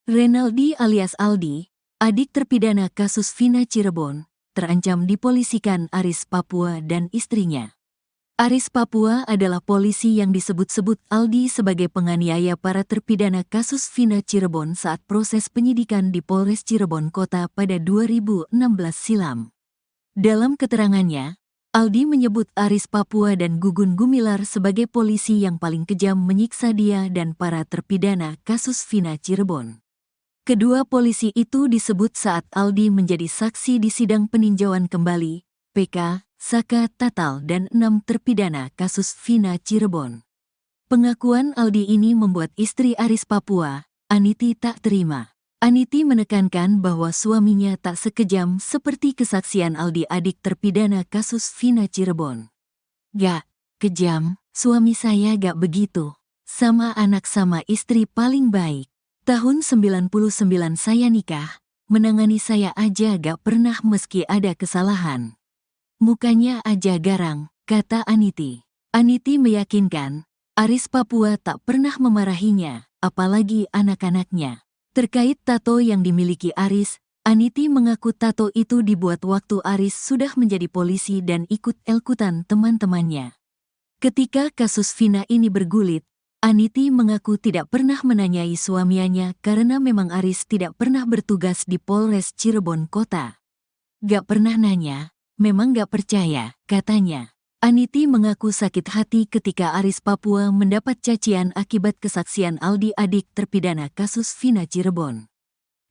Renaldi alias Aldi, adik terpidana kasus Vina Cirebon, terancam dipolisikan Aris Papua dan istrinya. Aris Papua adalah polisi yang disebut-sebut Aldi sebagai penganiaya para terpidana kasus Vina Cirebon saat proses penyidikan di Polres Cirebon Kota pada 2016 silam. Dalam keterangannya, Aldi menyebut Aris Papua dan Gugun Gumilar sebagai polisi yang paling kejam menyiksa dia dan para terpidana kasus Vina Cirebon. Kedua polisi itu disebut saat Aldi menjadi saksi di sidang peninjauan kembali, PK, Saka Tatal dan 6 terpidana kasus Vina Cirebon. Pengakuan Aldi ini membuat istri Aris Papua, Aniti, tak terima. Aniti menekankan bahwa suaminya tak sekejam seperti kesaksian Aldi, adik terpidana kasus Vina Cirebon. "Gak kejam, suami saya gak begitu. Sama anak sama istri paling baik. Tahun 99 saya nikah, menangani saya aja gak pernah meski ada kesalahan. Mukanya aja garang," kata Aniti. Aniti meyakinkan, Aris Papua tak pernah memarahinya, apalagi anak-anaknya. Terkait tato yang dimiliki Aris, Aniti mengaku tato itu dibuat waktu Aris sudah menjadi polisi dan ikut-ikutan teman-temannya. Ketika kasus Vina ini bergulit, Aniti mengaku tidak pernah menanyai suaminya karena memang Aris tidak pernah bertugas di Polres Cirebon Kota. "Gak pernah nanya, memang gak percaya," katanya. Aniti mengaku sakit hati ketika Aris Papua mendapat cacian akibat kesaksian Aldi, adik terpidana kasus Vina Cirebon.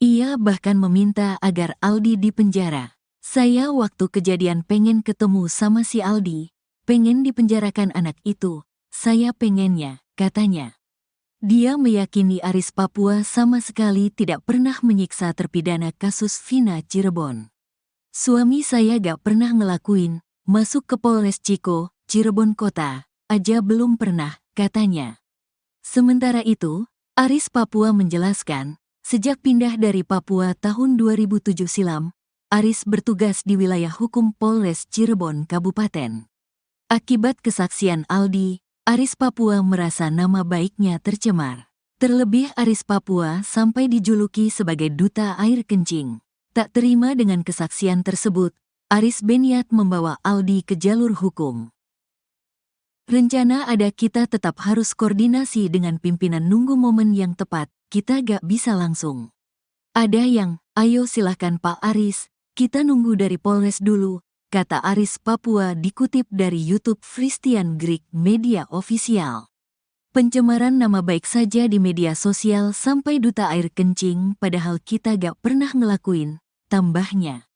Ia bahkan meminta agar Aldi dipenjara. "Saya waktu kejadian pengen ketemu sama si Aldi, pengen dipenjarakan anak itu, saya pengennya," katanya. Dia meyakini Aris Papua sama sekali tidak pernah menyiksa terpidana kasus Vina Cirebon. "Suami saya gak pernah ngelakuin, masuk ke Polres Ciko, Cirebon Kota, aja belum pernah," katanya. Sementara itu, Aris Papua menjelaskan, sejak pindah dari Papua tahun 2007 silam, Aris bertugas di wilayah hukum Polres Cirebon Kabupaten. Akibat kesaksian Aldi, Aris Papua merasa nama baiknya tercemar. Terlebih Aris Papua sampai dijuluki sebagai duta air kencing. Tak terima dengan kesaksian tersebut, Aris berniat membawa Aldi ke jalur hukum. "Rencana ada, kita tetap harus koordinasi dengan pimpinan, nunggu momen yang tepat, kita gak bisa langsung. Ada yang, ayo silahkan Pak Aris, kita nunggu dari Polres dulu," kata Aris Papua dikutip dari YouTube Christian Greek Media Official. "Pencemaran nama baik saja di media sosial sampai duta air kencing, padahal kita gak pernah ngelakuin," tambahnya.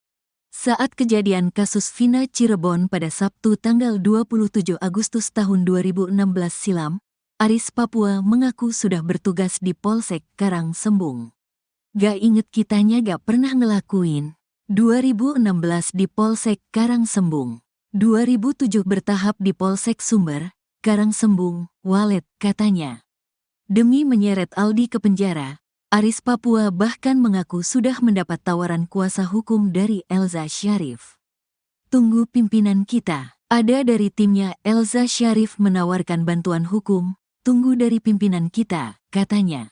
Saat kejadian kasus Vina Cirebon pada Sabtu tanggal 27 Agustus tahun 2016 silam, Aris Papua mengaku sudah bertugas di Polsek Karangsembung. "Gak inget kitanya gak pernah ngelakuin. 2016 di Polsek Karangsembung, 2007 bertahap di Polsek Sumber, Karangsembung, Walet," katanya. Demi menyeret Aldi ke penjara, Aris Papua bahkan mengaku sudah mendapat tawaran kuasa hukum dari Elza Syarif. "Tunggu pimpinan kita, ada dari timnya Elza Syarif menawarkan bantuan hukum, tunggu dari pimpinan kita," katanya.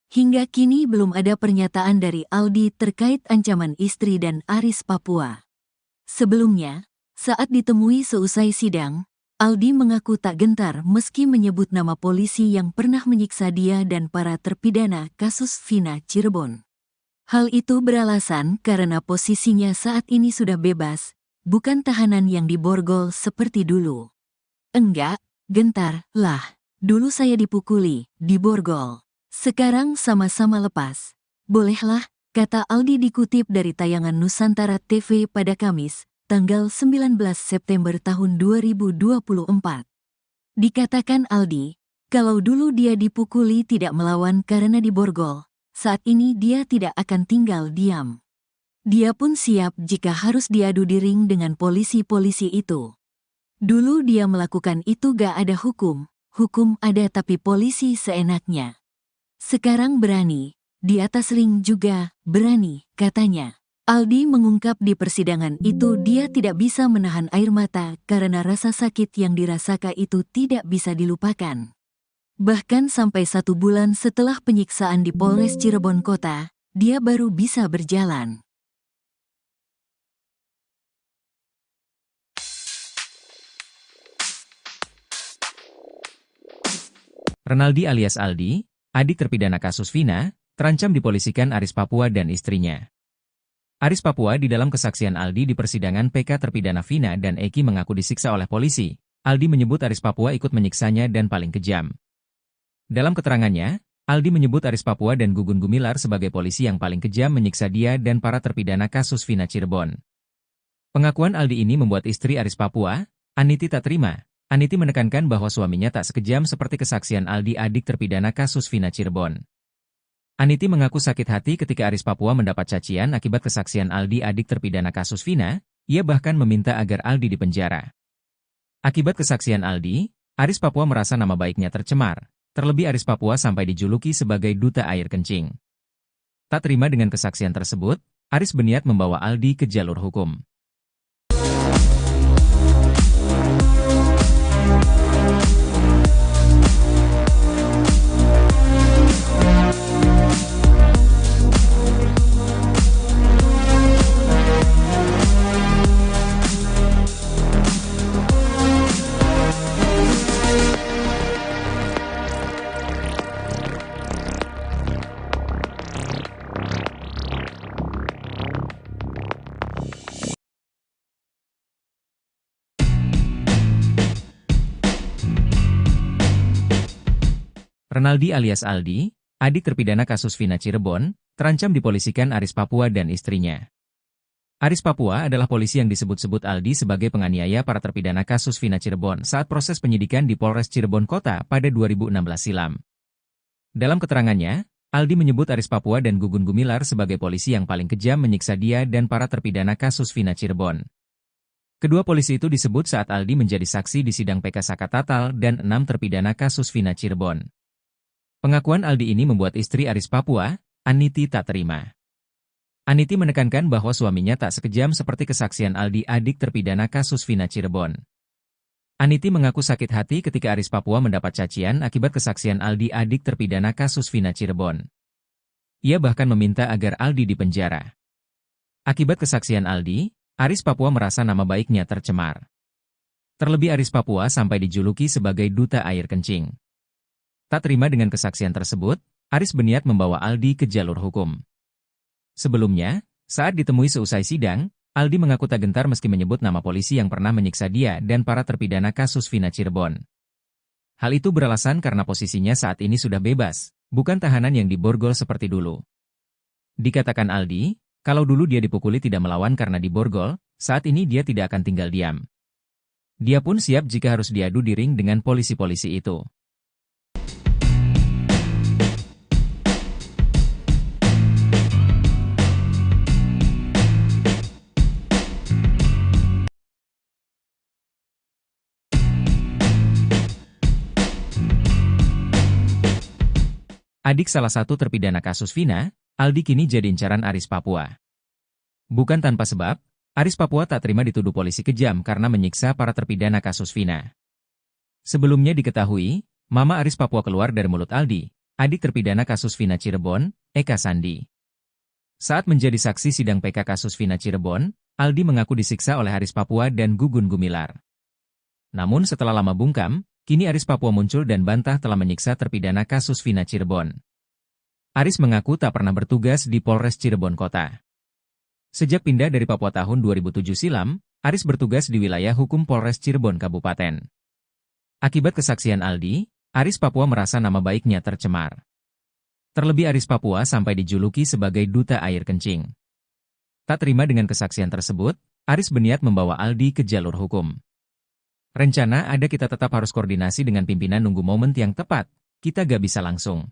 Hingga kini belum ada pernyataan dari Aldi terkait ancaman istri dan Aris Papua. Sebelumnya, saat ditemui seusai sidang, Aldi mengaku tak gentar meski menyebut nama polisi yang pernah menyiksa dia dan para terpidana kasus Vina Cirebon. Hal itu beralasan karena posisinya saat ini sudah bebas, bukan tahanan yang diborgol seperti dulu. "Enggak, gentar lah. Dulu saya dipukuli, diborgol. Sekarang sama-sama lepas. Bolehlah," kata Aldi dikutip dari tayangan Nusantara TV pada Kamis, tanggal 19 September tahun 2024. Dikatakan Aldi, kalau dulu dia dipukuli tidak melawan karena diborgol, saat ini dia tidak akan tinggal diam. Dia pun siap jika harus diadu di ring dengan polisi-polisi itu. "Dulu dia melakukan itu gak ada hukum, hukum ada tapi polisi seenaknya. Sekarang berani, di atas ring juga berani," katanya. Aldi mengungkap di persidangan itu dia tidak bisa menahan air mata karena rasa sakit yang dirasakan itu tidak bisa dilupakan. Bahkan sampai 1 bulan setelah penyiksaan di Polres Cirebon Kota, dia baru bisa berjalan. Renaldi alias Aldi, adik terpidana kasus Vina, terancam dipolisikan Aris Papua dan istrinya. Aris Papua di dalam kesaksian Aldi di persidangan PK terpidana Vina dan Eki mengaku disiksa oleh polisi. Aldi menyebut Aris Papua ikut menyiksanya dan paling kejam. Dalam keterangannya, Aldi menyebut Aris Papua dan Gugun Gumilar sebagai polisi yang paling kejam menyiksa dia dan para terpidana kasus Vina Cirebon. Pengakuan Aldi ini membuat istri Aris Papua, Aniti tak terima. Aniti menekankan bahwa suaminya tak sekejam seperti kesaksian Aldi adik terpidana kasus Vina Cirebon. Aniti mengaku sakit hati ketika Aris Papua mendapat cacian akibat kesaksian Aldi adik terpidana kasus Vina, ia bahkan meminta agar Aldi dipenjara. Akibat kesaksian Aldi, Aris Papua merasa nama baiknya tercemar, terlebih Aris Papua sampai dijuluki sebagai duta air kencing. Tak terima dengan kesaksian tersebut, Aris berniat membawa Aldi ke jalur hukum. Renaldi alias Aldi, adik terpidana kasus Vina Cirebon, terancam dipolisikan Aris Papua dan istrinya. Aris Papua adalah polisi yang disebut-sebut Aldi sebagai penganiaya para terpidana kasus Vina Cirebon saat proses penyidikan di Polres Cirebon Kota pada 2016 silam. Dalam keterangannya, Aldi menyebut Aris Papua dan Gugun Gumilar sebagai polisi yang paling kejam menyiksa dia dan para terpidana kasus Vina Cirebon. Kedua polisi itu disebut saat Aldi menjadi saksi di sidang PK Sakatatal dan 6 terpidana kasus Vina Cirebon. Pengakuan Aldi ini membuat istri Aris Papua, Aniti tak terima. Aniti menekankan bahwa suaminya tak sekejam seperti kesaksian Aldi adik terpidana kasus Vina Cirebon. Aniti mengaku sakit hati ketika Aris Papua mendapat cacian akibat kesaksian Aldi adik terpidana kasus Vina Cirebon. Ia bahkan meminta agar Aldi dipenjara. Akibat kesaksian Aldi, Aris Papua merasa nama baiknya tercemar. Terlebih Aris Papua sampai dijuluki sebagai duta air kencing. Tak terima dengan kesaksian tersebut, Aris berniat membawa Aldi ke jalur hukum. Sebelumnya, saat ditemui seusai sidang, Aldi mengaku tak gentar meski menyebut nama polisi yang pernah menyiksa dia dan para terpidana kasus Vina Cirebon. Hal itu beralasan karena posisinya saat ini sudah bebas, bukan tahanan yang diborgol seperti dulu. Dikatakan Aldi, kalau dulu dia dipukuli tidak melawan karena diborgol, saat ini dia tidak akan tinggal diam. Dia pun siap jika harus diadu di ring dengan polisi-polisi itu. Adik salah satu terpidana kasus Vina, Aldi kini jadi incaran Aris Papua. Bukan tanpa sebab, Aris Papua tak terima dituduh polisi kejam karena menyiksa para terpidana kasus Vina. Sebelumnya diketahui, Mama Aris Papua keluar dari mulut Aldi, adik terpidana kasus Vina Cirebon, Eka Sandi. Saat menjadi saksi sidang PK kasus Vina Cirebon, Aldi mengaku disiksa oleh Aris Papua dan Gugun Gumilar. Namun setelah lama bungkam, kini Aris Papua muncul dan bantah telah menyiksa terpidana kasus Vina Cirebon. Aris mengaku tak pernah bertugas di Polres Cirebon Kota. Sejak pindah dari Papua tahun 2007 silam, Aris bertugas di wilayah hukum Polres Cirebon Kabupaten. Akibat kesaksian Aldi, Aris Papua merasa nama baiknya tercemar. Terlebih Aris Papua sampai dijuluki sebagai duta air kencing. Tak terima dengan kesaksian tersebut, Aris berniat membawa Aldi ke jalur hukum. Rencana ada kita tetap harus koordinasi dengan pimpinan nunggu momen yang tepat, kita gak bisa langsung.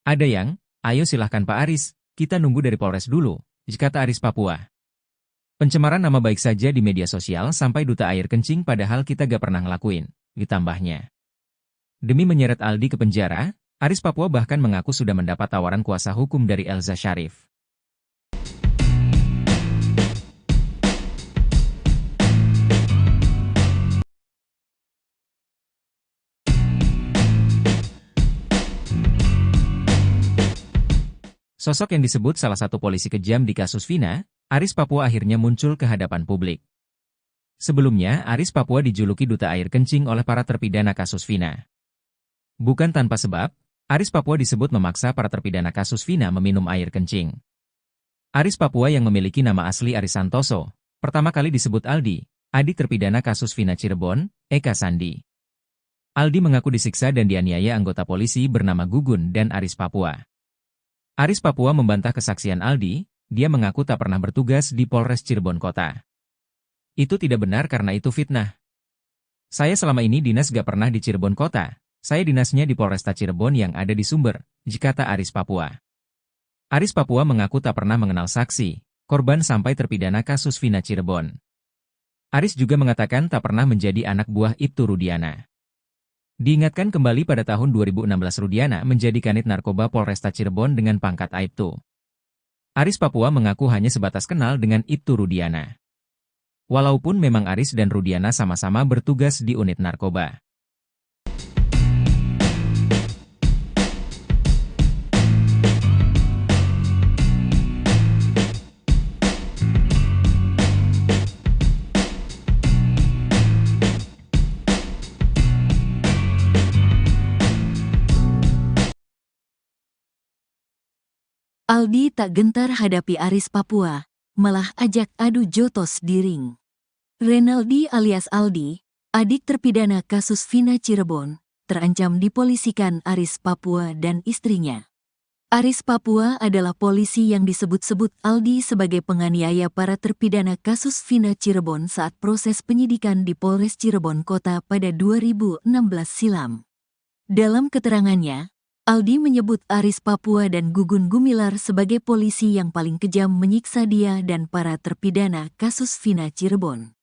Ada yang, ayo silahkan Pak Aris, kita nunggu dari Polres dulu, kata Aris Papua. Pencemaran nama baik saja di media sosial sampai duta air kencing padahal kita gak pernah ngelakuin, ditambahnya. Demi menyeret Aldi ke penjara, Aris Papua bahkan mengaku sudah mendapat tawaran kuasa hukum dari Elza Syarif. Sosok yang disebut salah satu polisi kejam di kasus Vina, Aris Papua akhirnya muncul ke hadapan publik. Sebelumnya, Aris Papua dijuluki duta air kencing oleh para terpidana kasus Vina. Bukan tanpa sebab, Aris Papua disebut memaksa para terpidana kasus Vina meminum air kencing. Aris Papua yang memiliki nama asli Aris Santoso, pertama kali disebut Aldi, adik terpidana kasus Vina Cirebon, Eka Sandi. Aldi mengaku disiksa dan dianiaya anggota polisi bernama Gugun dan Aris Papua. Aris Papua membantah kesaksian Aldi, dia mengaku tak pernah bertugas di Polres Cirebon Kota. Itu tidak benar karena itu fitnah. Saya selama ini dinas gak pernah di Cirebon Kota, saya dinasnya di Polresta Cirebon yang ada di Sumber, kata Aris Papua. Aris Papua mengaku tak pernah mengenal saksi, korban sampai terpidana kasus Vina Cirebon. Aris juga mengatakan tak pernah menjadi anak buah Ibtu Rudiana. Diingatkan kembali pada tahun 2016 Rudiana menjadi kanit narkoba Polresta Cirebon dengan pangkat Aibtu. Aris Papua mengaku hanya sebatas kenal dengan Ibtu Rudiana. Walaupun memang Aris dan Rudiana sama-sama bertugas di unit narkoba. Aldi tak gentar hadapi Aris Papua, malah ajak adu jotos di ring. Renaldi alias Aldi, adik terpidana kasus Vina Cirebon, terancam dipolisikan Aris Papua dan istrinya. Aris Papua adalah polisi yang disebut-sebut Aldi sebagai penganiaya para terpidana kasus Vina Cirebon saat proses penyidikan di Polres Cirebon Kota pada 2016 silam. Dalam keterangannya, Aldi menyebut Aris Papua dan Gugun Gumilar sebagai polisi yang paling kejam menyiksa dia dan para terpidana kasus Vina Cirebon.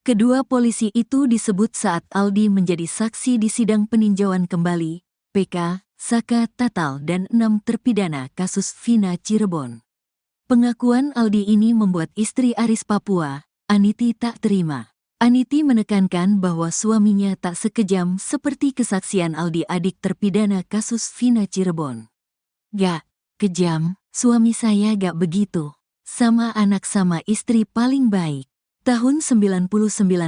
Kedua polisi itu disebut saat Aldi menjadi saksi di sidang peninjauan kembali, PK, Saka Tatal dan 6 terpidana kasus Vina Cirebon. Pengakuan Aldi ini membuat istri Aris Papua, Aniti, tak terima. Aniti menekankan bahwa suaminya tak sekejam seperti kesaksian Aldi adik terpidana kasus Vina Cirebon. Gak kejam, suami saya gak begitu. Sama anak sama istri paling baik. Tahun 99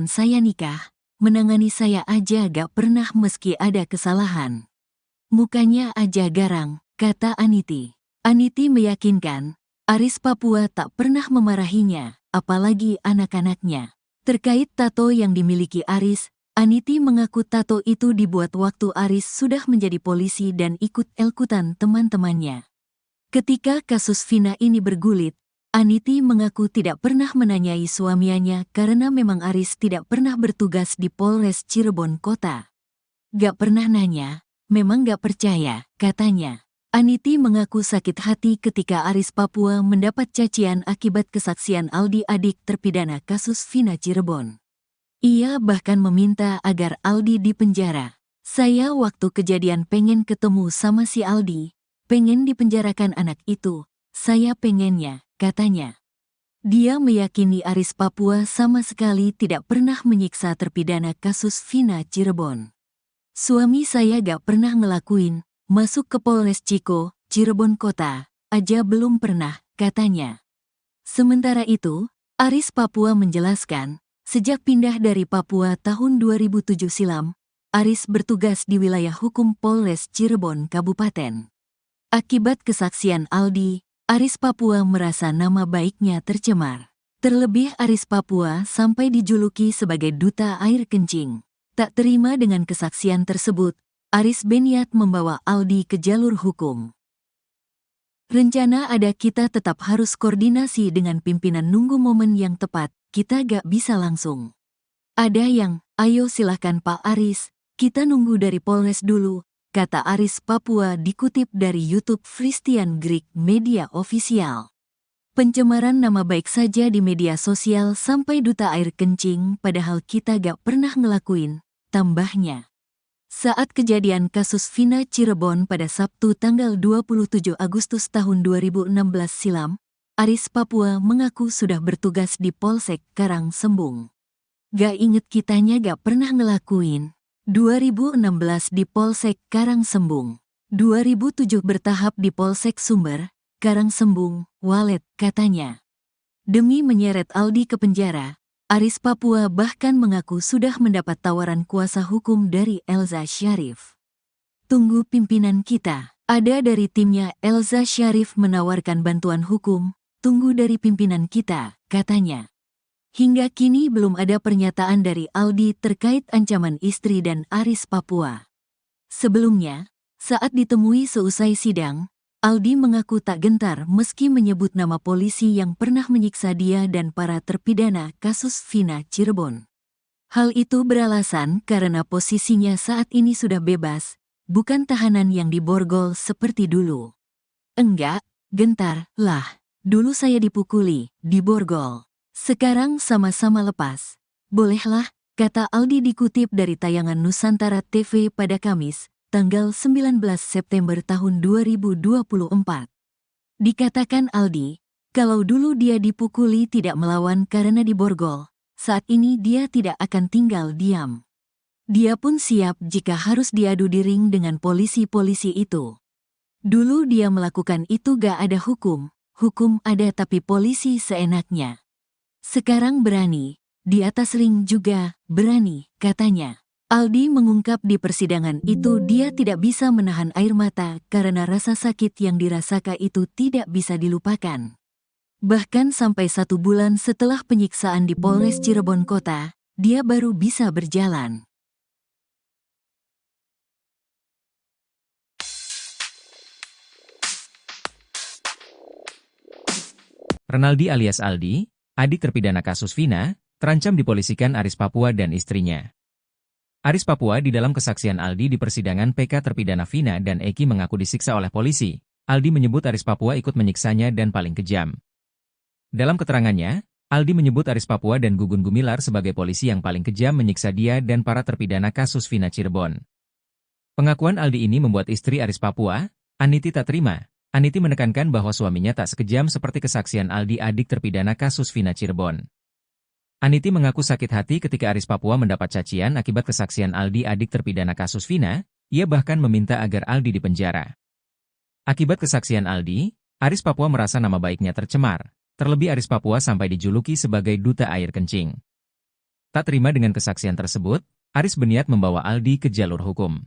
saya nikah, menangani saya aja gak pernah meski ada kesalahan. Mukanya aja garang, kata Aniti. Aniti meyakinkan, Aris Papua tak pernah memarahinya, apalagi anak-anaknya. Terkait tato yang dimiliki Aris, Aniti mengaku tato itu dibuat waktu Aris sudah menjadi polisi dan ikut elkutan teman-temannya. Ketika kasus Vina ini bergulit, Aniti mengaku tidak pernah menanyai suaminya karena memang Aris tidak pernah bertugas di Polres Cirebon Kota. Gak pernah nanya, memang gak percaya, katanya. Aniti mengaku sakit hati ketika Aris Papua mendapat cacian akibat kesaksian Aldi adik terpidana kasus Vina Cirebon. Ia bahkan meminta agar Aldi dipenjara. Saya waktu kejadian pengen ketemu sama si Aldi, pengen dipenjarakan anak itu, saya pengennya, katanya. Dia meyakini Aris Papua sama sekali tidak pernah menyiksa terpidana kasus Vina Cirebon. Suami saya gak pernah ngelakuin. Masuk ke Polres Ciko, Cirebon Kota, aja belum pernah, katanya. Sementara itu, Aris Papua menjelaskan, sejak pindah dari Papua tahun 2007 silam, Aris bertugas di wilayah hukum Polres Cirebon Kabupaten. Akibat kesaksian Aldi, Aris Papua merasa nama baiknya tercemar. Terlebih Aris Papua sampai dijuluki sebagai duta air kencing. Tak terima dengan kesaksian tersebut, Aris berniat membawa Aldi ke jalur hukum. Rencana ada kita tetap harus koordinasi dengan pimpinan nunggu momen yang tepat, kita gak bisa langsung. Ada yang, ayo silahkan Pak Aris, kita nunggu dari Polres dulu, kata Aris Papua dikutip dari YouTube Christian Greek Media Official. Pencemaran nama baik saja di media sosial sampai duta air kencing padahal kita gak pernah ngelakuin, tambahnya. Saat kejadian kasus Vina Cirebon pada Sabtu tanggal 27 Agustus tahun 2016 silam, Aris Papua mengaku sudah bertugas di Polsek Karangsembung. Gak inget kitanya gak pernah ngelakuin. 2016 di Polsek Karangsembung. 2007 bertahap di Polsek Sumber, Karangsembung, Walet, katanya. Demi menyeret Aldi ke penjara, Aris Papua bahkan mengaku sudah mendapat tawaran kuasa hukum dari Elza Syarif. Tunggu pimpinan kita. Ada dari timnya Elza Syarif menawarkan bantuan hukum, tunggu dari pimpinan kita, katanya. Hingga kini belum ada pernyataan dari Aldi terkait ancaman istri dan Aris Papua. Sebelumnya, saat ditemui seusai sidang, Aldi mengaku tak gentar meski menyebut nama polisi yang pernah menyiksa dia dan para terpidana kasus Vina Cirebon. Hal itu beralasan karena posisinya saat ini sudah bebas, bukan tahanan yang diborgol seperti dulu. Enggak, gentar, lah. Dulu saya dipukuli, diborgol. Sekarang sama-sama lepas. Bolehlah, kata Aldi dikutip dari tayangan Nusantara TV pada Kamis, tanggal 19 September tahun 2024. Dikatakan Aldi, kalau dulu dia dipukuli tidak melawan karena diborgol, saat ini dia tidak akan tinggal diam. Dia pun siap jika harus diadu di ring dengan polisi-polisi itu. Dulu dia melakukan itu gak ada hukum ada tapi polisi seenaknya. Sekarang berani, di atas ring juga berani, katanya. Aldi mengungkap di persidangan itu dia tidak bisa menahan air mata karena rasa sakit yang dirasakan itu tidak bisa dilupakan. Bahkan sampai 1 bulan setelah penyiksaan di Polres Cirebon Kota, dia baru bisa berjalan. Renaldi alias Aldi, adik terpidana kasus Vina, terancam dipolisikan Aris Papua dan istrinya. Aris Papua di dalam kesaksian Aldi di persidangan PK terpidana Vina dan Eki mengaku disiksa oleh polisi. Aldi menyebut Aris Papua ikut menyiksanya dan paling kejam. Dalam keterangannya, Aldi menyebut Aris Papua dan Gugun Gumilar sebagai polisi yang paling kejam menyiksa dia dan para terpidana kasus Vina Cirebon. Pengakuan Aldi ini membuat istri Aris Papua, Aniti tak terima. Aniti menekankan bahwa suaminya tak sekejam seperti kesaksian Aldi adik terpidana kasus Vina Cirebon. Aniti mengaku sakit hati ketika Aris Papua mendapat cacian akibat kesaksian Aldi adik terpidana kasus Vina, ia bahkan meminta agar Aldi dipenjara. Akibat kesaksian Aldi, Aris Papua merasa nama baiknya tercemar. Terlebih Aris Papua sampai dijuluki sebagai duta air kencing. Tak terima dengan kesaksian tersebut, Aris berniat membawa Aldi ke jalur hukum.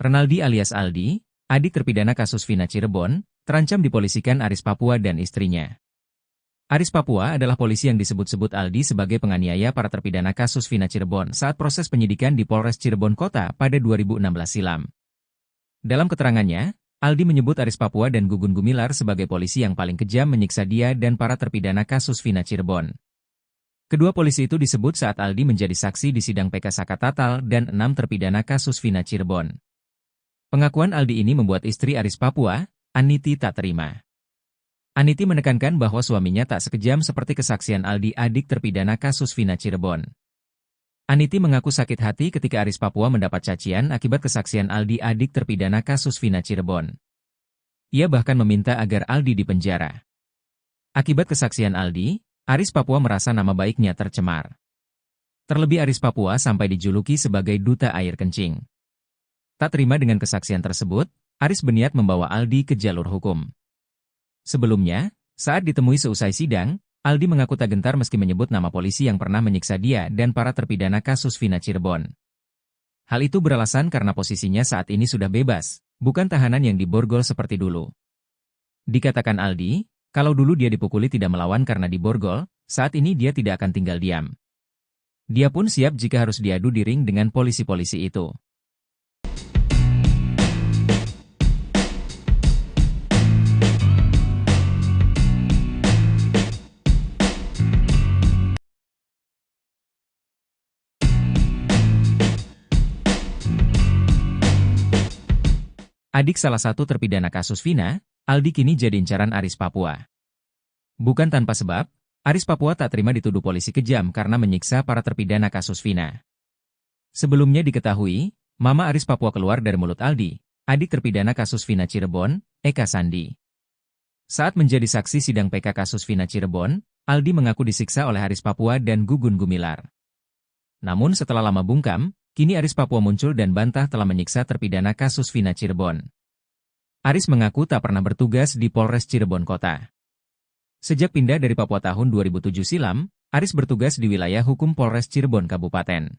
Renaldi alias Aldi, adik terpidana kasus Vina Cirebon, terancam dipolisikan Aris Papua dan istrinya. Aris Papua adalah polisi yang disebut-sebut Aldi sebagai penganiaya para terpidana kasus Vina Cirebon saat proses penyidikan di Polres Cirebon Kota pada 2016 silam. Dalam keterangannya, Aldi menyebut Aris Papua dan Gugun Gumilar sebagai polisi yang paling kejam menyiksa dia dan para terpidana kasus Vina Cirebon. Kedua polisi itu disebut saat Aldi menjadi saksi di sidang PK Sakatatal dan 6 terpidana kasus Vina Cirebon. Pengakuan Aldi ini membuat istri Aris Papua, Aniti tak terima. Aniti menekankan bahwa suaminya tak sekejam seperti kesaksian Aldi adik terpidana kasus Vina Cirebon. Aniti mengaku sakit hati ketika Aris Papua mendapat cacian akibat kesaksian Aldi adik terpidana kasus Vina Cirebon. Ia bahkan meminta agar Aldi dipenjara. Akibat kesaksian Aldi, Aris Papua merasa nama baiknya tercemar. Terlebih Aris Papua sampai dijuluki sebagai duta air kencing. Tak terima dengan kesaksian tersebut, Aris berniat membawa Aldi ke jalur hukum. Sebelumnya, saat ditemui seusai sidang, Aldi mengaku tak gentar meski menyebut nama polisi yang pernah menyiksa dia dan para terpidana kasus Vina Cirebon. Hal itu beralasan karena posisinya saat ini sudah bebas, bukan tahanan yang diborgol seperti dulu. Dikatakan Aldi, kalau dulu dia dipukuli tidak melawan karena diborgol, saat ini dia tidak akan tinggal diam. Dia pun siap jika harus diadu di ring dengan polisi-polisi itu. Adik salah satu terpidana kasus Vina, Aldi kini jadi incaran Aris Papua. Bukan tanpa sebab, Aris Papua tak terima dituduh polisi kejam karena menyiksa para terpidana kasus Vina. Sebelumnya diketahui, Mama Aris Papua keluar dari mulut Aldi, adik terpidana kasus Vina Cirebon, Eka Sandi. Saat menjadi saksi sidang PK kasus Vina Cirebon, Aldi mengaku disiksa oleh Aris Papua dan Gugun Gumilar. Namun setelah lama bungkam, kini Aris Papua muncul dan bantah telah menyiksa terpidana kasus Vina Cirebon. Aris mengaku tak pernah bertugas di Polres Cirebon Kota. Sejak pindah dari Papua tahun 2007 silam, Aris bertugas di wilayah hukum Polres Cirebon Kabupaten.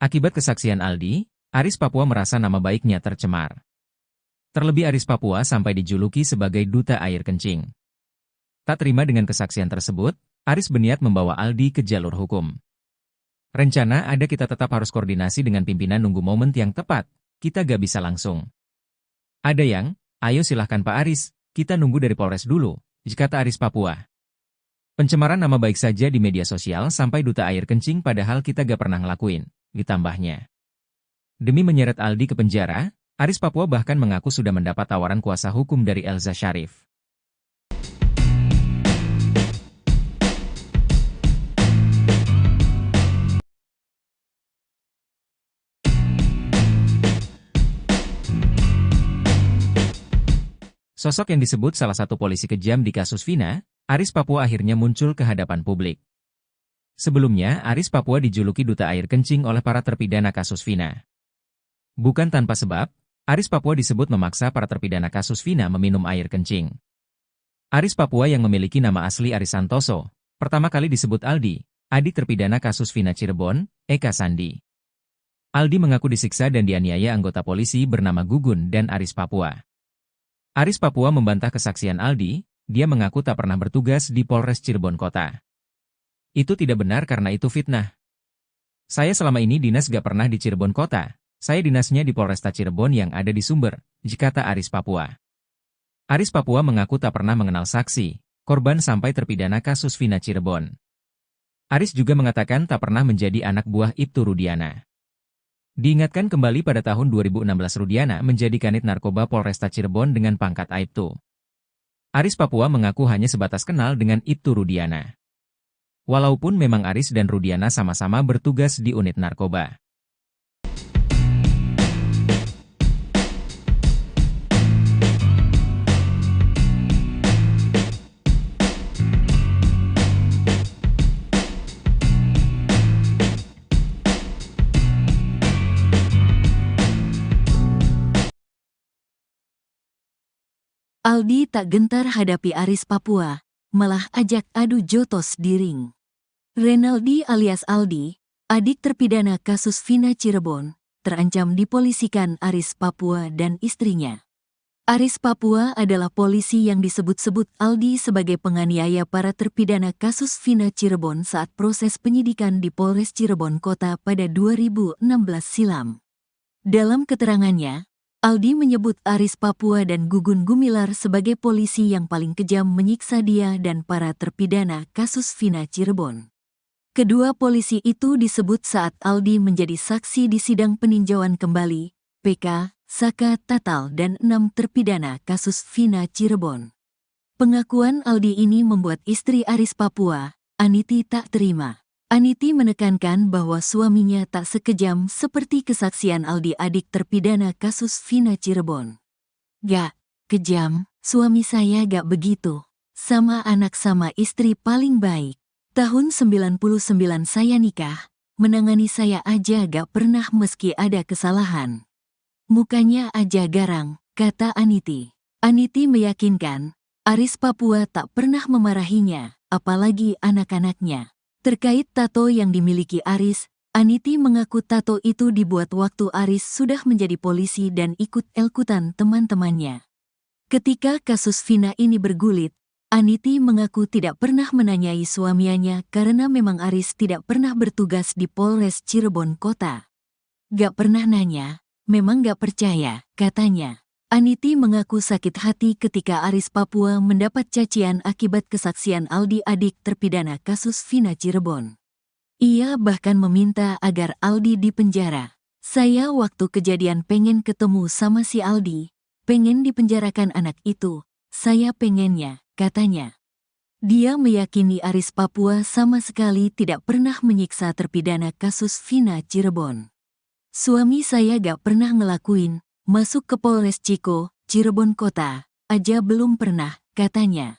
Akibat kesaksian Aldi, Aris Papua merasa nama baiknya tercemar. Terlebih Aris Papua sampai dijuluki sebagai duta air kencing. Tak terima dengan kesaksian tersebut, Aris berniat membawa Aldi ke jalur hukum. Rencana ada kita tetap harus koordinasi dengan pimpinan nunggu momen yang tepat, kita gak bisa langsung. Ada yang, ayo silahkan Pak Aris, kita nunggu dari Polres dulu, kata Aris Papua. Pencemaran nama baik saja di media sosial sampai duta air kencing padahal kita gak pernah ngelakuin, ditambahnya. Demi menyeret Aldi ke penjara, Aris Papua bahkan mengaku sudah mendapat tawaran kuasa hukum dari Elza Syarif. Sosok yang disebut salah satu polisi kejam di kasus Vina, Aris Papua akhirnya muncul ke hadapan publik. Sebelumnya, Aris Papua dijuluki duta air kencing oleh para terpidana kasus Vina. Bukan tanpa sebab, Aris Papua disebut memaksa para terpidana kasus Vina meminum air kencing. Aris Papua yang memiliki nama asli Aris Santoso, pertama kali disebut Aldi, adik terpidana kasus Vina Cirebon, Eka Sandi. Aldi mengaku disiksa dan dianiaya anggota polisi bernama Gugun dan Aris Papua. Aris Papua membantah kesaksian Aldi, dia mengaku tak pernah bertugas di Polres Cirebon Kota. Itu tidak benar karena itu fitnah. Saya selama ini dinas gak pernah di Cirebon Kota, saya dinasnya di Polresta Cirebon yang ada di Sumber, kata Aris Papua. Aris Papua mengaku tak pernah mengenal saksi, korban sampai terpidana kasus Vina Cirebon. Aris juga mengatakan tak pernah menjadi anak buah Ibtu Rudiana. Diingatkan kembali pada tahun 2016 Rudiana menjadi kanit narkoba Polresta Cirebon dengan pangkat Aibtu. Aris Papua mengaku hanya sebatas kenal dengan Ibtu Rudiana. Walaupun memang Aris dan Rudiana sama-sama bertugas di unit narkoba. Aldi tak gentar hadapi Aris Papua, malah ajak adu jotos di ring. Renaldi alias Aldi, adik terpidana kasus Vina Cirebon, terancam dipolisikan Aris Papua dan istrinya. Aris Papua adalah polisi yang disebut-sebut Aldi sebagai penganiaya para terpidana kasus Vina Cirebon saat proses penyidikan di Polres Cirebon Kota pada 2016 silam. Dalam keterangannya, Aldi menyebut Aris Papua dan Gugun Gumilar sebagai polisi yang paling kejam menyiksa dia dan para terpidana kasus Vina Cirebon. Kedua polisi itu disebut saat Aldi menjadi saksi di sidang peninjauan kembali, PK, Saka Tatal dan 6 terpidana kasus Vina Cirebon. Pengakuan Aldi ini membuat istri Aris Papua, Aniti tak terima. Aniti menekankan bahwa suaminya tak sekejam seperti kesaksian Aldi adik terpidana kasus Vina Cirebon. Gak kejam, suami saya gak begitu. Sama anak sama istri paling baik. Tahun 99 saya nikah, menangani saya aja gak pernah meski ada kesalahan. Mukanya aja garang, kata Aniti. Aniti meyakinkan, Aris Papua tak pernah memarahinya, apalagi anak-anaknya. Terkait tato yang dimiliki Aris, Aniti mengaku tato itu dibuat waktu Aris sudah menjadi polisi dan ikut elkutan teman-temannya. Ketika kasus Vina ini bergulit, Aniti mengaku tidak pernah menanyai suaminya karena memang Aris tidak pernah bertugas di Polres Cirebon Kota. Gak pernah nanya, memang gak percaya, katanya. Aniti mengaku sakit hati ketika Aris Papua mendapat cacian akibat kesaksian Aldi adik terpidana kasus Vina Cirebon. Ia bahkan meminta agar Aldi dipenjara. Saya waktu kejadian pengen ketemu sama si Aldi, pengen dipenjarakan anak itu, saya pengennya, katanya. Dia meyakini Aris Papua sama sekali tidak pernah menyiksa terpidana kasus Vina Cirebon. Suami saya gak pernah ngelakuin, masuk ke Polres Ciko, Cirebon Kota, aja belum pernah, katanya.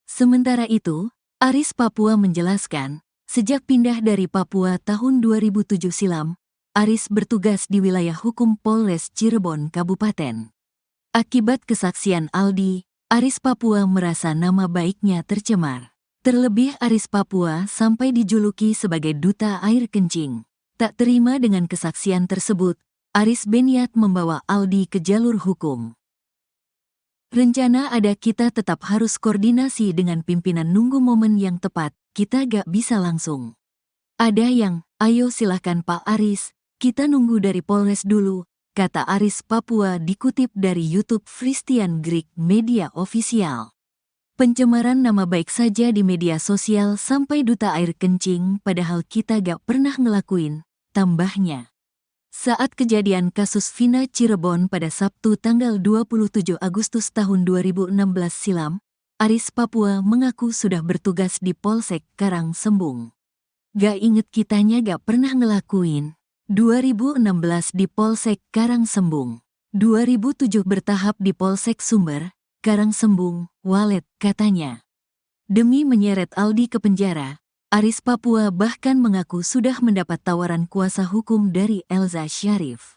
Sementara itu, Aris Papua menjelaskan, sejak pindah dari Papua tahun 2007 silam, Aris bertugas di wilayah hukum Polres Cirebon Kabupaten. Akibat kesaksian Aldi, Aris Papua merasa nama baiknya tercemar. Terlebih Aris Papua sampai dijuluki sebagai duta air kencing. Tak terima dengan kesaksian tersebut, Aris berniat membawa Aldi ke jalur hukum. Rencana ada, kita tetap harus koordinasi dengan pimpinan, nunggu momen yang tepat, kita gak bisa langsung. Ada yang, ayo silahkan Pak Aris, kita nunggu dari Polres dulu, kata Aris Papua dikutip dari YouTube Christian Greek Media Official. Pencemaran nama baik saja di media sosial sampai duta air kencing, padahal kita gak pernah ngelakuin, tambahnya. Saat kejadian kasus Vina Cirebon pada Sabtu tanggal 27 Agustus tahun 2016 silam, Aris Papua mengaku sudah bertugas di Polsek Karangsembung. Gak inget kitanya gak pernah ngelakuin. 2016 di Polsek Karangsembung. 2007 bertahap di Polsek Sumber, Karangsembung, Walet, katanya. Demi menyeret Aldi ke penjara, Aris Papua bahkan mengaku sudah mendapat tawaran kuasa hukum dari Elza Syarif.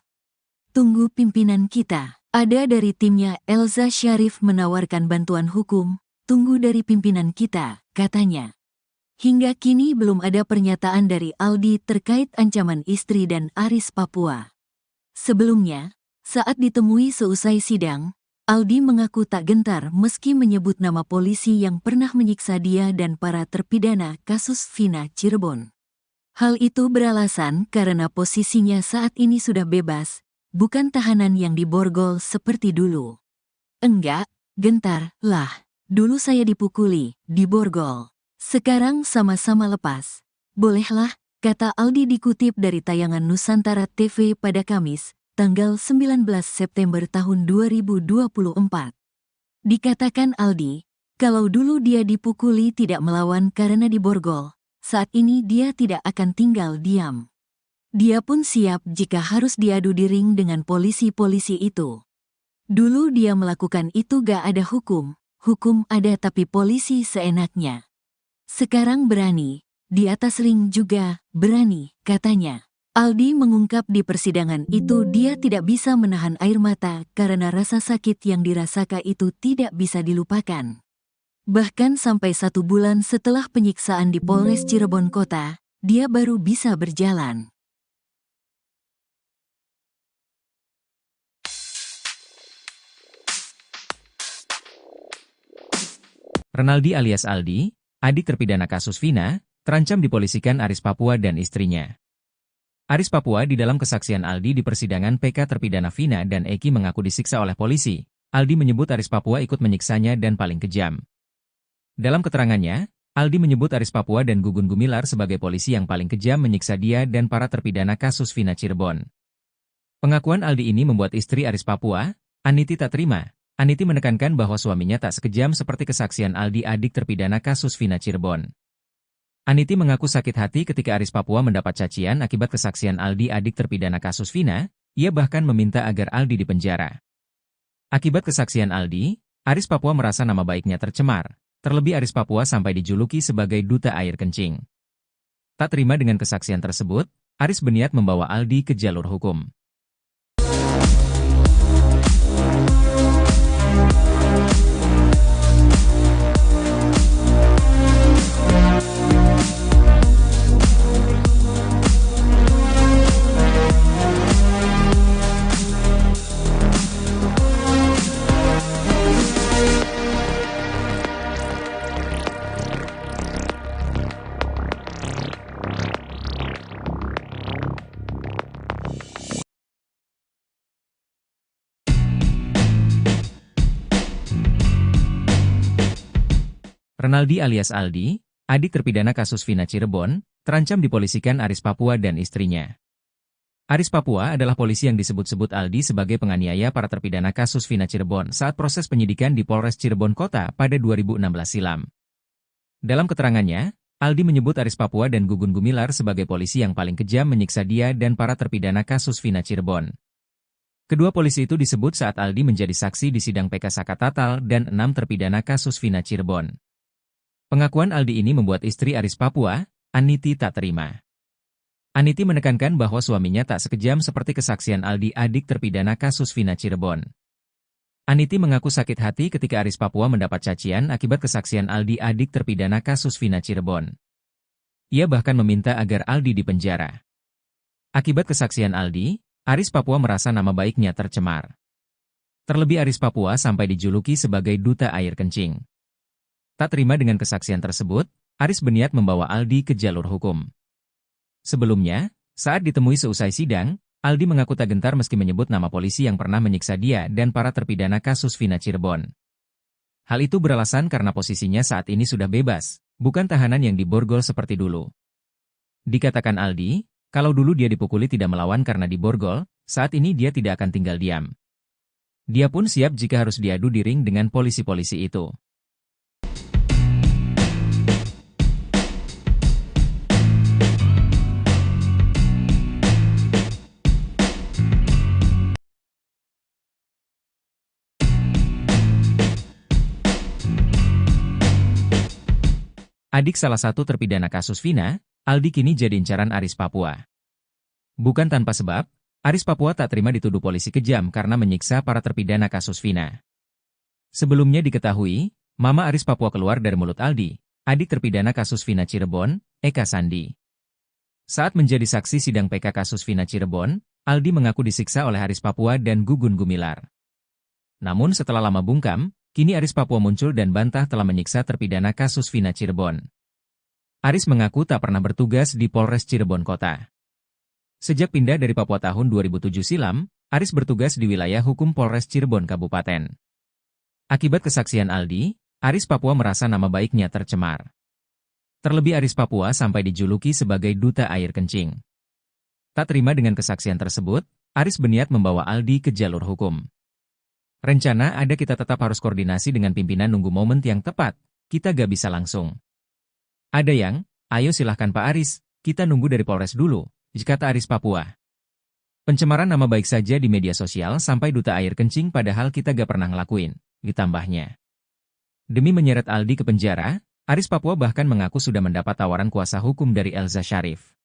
Tunggu pimpinan kita. Ada dari timnya Elza Syarif menawarkan bantuan hukum, tunggu dari pimpinan kita, katanya. Hingga kini belum ada pernyataan dari Aldi terkait ancaman istri dan Aris Papua. Sebelumnya, saat ditemui seusai sidang, Aldi mengaku tak gentar meski menyebut nama polisi yang pernah menyiksa dia dan para terpidana kasus Vina Cirebon. Hal itu beralasan karena posisinya saat ini sudah bebas, bukan tahanan yang diborgol seperti dulu. Enggak, gentar, lah. Dulu saya dipukuli, diborgol. Sekarang sama-sama lepas. Bolehlah, kata Aldi dikutip dari tayangan Nusantara TV pada Kamis, tanggal 19 September tahun 2024. Dikatakan Aldi, kalau dulu dia dipukuli tidak melawan karena diborgol, saat ini dia tidak akan tinggal diam. Dia pun siap jika harus diadu di ring dengan polisi-polisi itu. Dulu dia melakukan itu gak ada hukum ada tapi polisi seenaknya. Sekarang berani, di atas ring juga berani, katanya. Aldi mengungkap di persidangan itu dia tidak bisa menahan air mata karena rasa sakit yang dirasakan itu tidak bisa dilupakan. Bahkan sampai 1 bulan setelah penyiksaan di Polres Cirebon Kota, dia baru bisa berjalan. Renaldi alias Aldi, adik terpidana kasus Vina, terancam dipolisikan Aris Papua dan istrinya. Aris Papua di dalam kesaksian Aldi di persidangan PK terpidana Vina dan Eki mengaku disiksa oleh polisi. Aldi menyebut Aris Papua ikut menyiksanya dan paling kejam. Dalam keterangannya, Aldi menyebut Aris Papua dan Gugun Gumilar sebagai polisi yang paling kejam menyiksa dia dan para terpidana kasus Vina Cirebon. Pengakuan Aldi ini membuat istri Aris Papua, Aniti, tak terima. Aniti menekankan bahwa suaminya tak sekejam seperti kesaksian Aldi, adik terpidana kasus Vina Cirebon. Aniti mengaku sakit hati ketika Aris Papua mendapat cacian akibat kesaksian Aldi, adik terpidana kasus Vina. Ia bahkan meminta agar Aldi dipenjara. Akibat kesaksian Aldi, Aris Papua merasa nama baiknya tercemar. Terlebih Aris Papua sampai dijuluki sebagai duta air kencing. Tak terima dengan kesaksian tersebut, Aris berniat membawa Aldi ke jalur hukum. Renaldi alias Aldi, adik terpidana kasus Vina Cirebon, terancam dipolisikan Aris Papua dan istrinya. Aris Papua adalah polisi yang disebut-sebut Aldi sebagai penganiaya para terpidana kasus Vina Cirebon saat proses penyidikan di Polres Cirebon Kota pada 2016 silam. Dalam keterangannya, Aldi menyebut Aris Papua dan Gugun Gumilar sebagai polisi yang paling kejam menyiksa dia dan para terpidana kasus Vina Cirebon. Kedua polisi itu disebut saat Aldi menjadi saksi di sidang PK Saka Tatal dan 6 terpidana kasus Vina Cirebon. Pengakuan Aldi ini membuat istri Aris Papua, Aniti, tak terima. Aniti menekankan bahwa suaminya tak sekejam seperti kesaksian Aldi, adik terpidana kasus Vina Cirebon. Aniti mengaku sakit hati ketika Aris Papua mendapat cacian akibat kesaksian Aldi, adik terpidana kasus Vina Cirebon. Ia bahkan meminta agar Aldi dipenjara. Akibat kesaksian Aldi, Aris Papua merasa nama baiknya tercemar. Terlebih Aris Papua sampai dijuluki sebagai duta air kencing. Tak terima dengan kesaksian tersebut, Aris berniat membawa Aldi ke jalur hukum. Sebelumnya, saat ditemui seusai sidang, Aldi mengaku tak gentar meski menyebut nama polisi yang pernah menyiksa dia dan para terpidana kasus Vina Cirebon. Hal itu beralasan karena posisinya saat ini sudah bebas, bukan tahanan yang diborgol seperti dulu. Dikatakan Aldi, kalau dulu dia dipukuli tidak melawan karena diborgol, saat ini dia tidak akan tinggal diam. Dia pun siap jika harus diadu di ring dengan polisi-polisi itu. Adik salah satu terpidana kasus Vina, Aldi kini jadi incaran Aris Papua. Bukan tanpa sebab, Aris Papua tak terima dituduh polisi kejam karena menyiksa para terpidana kasus Vina. Sebelumnya diketahui, Mama Aris Papua keluar dari mulut Aldi, adik terpidana kasus Vina Cirebon, Eka Sandi. Saat menjadi saksi sidang PK kasus Vina Cirebon, Aldi mengaku disiksa oleh Aris Papua dan Gugun Gumilar. Namun setelah lama bungkam, kini Aris Papua muncul dan bantah telah menyiksa terpidana kasus Vina Cirebon. Aris mengaku tak pernah bertugas di Polres Cirebon Kota. Sejak pindah dari Papua tahun 2007 silam, Aris bertugas di wilayah hukum Polres Cirebon Kabupaten. Akibat kesaksian Aldi, Aris Papua merasa nama baiknya tercemar. Terlebih Aris Papua sampai dijuluki sebagai duta air kencing. Tak terima dengan kesaksian tersebut, Aris berniat membawa Aldi ke jalur hukum. Rencana ada kita tetap harus koordinasi dengan pimpinan nunggu momen yang tepat, kita gak bisa langsung. Ada yang, ayo silahkan Pak Aris, kita nunggu dari Polres dulu, kata Aris Papua. Pencemaran nama baik saja di media sosial sampai duta air kencing padahal kita gak pernah ngelakuin, ditambahnya. Demi menyeret Aldi ke penjara, Aris Papua bahkan mengaku sudah mendapat tawaran kuasa hukum dari Elza Syarif.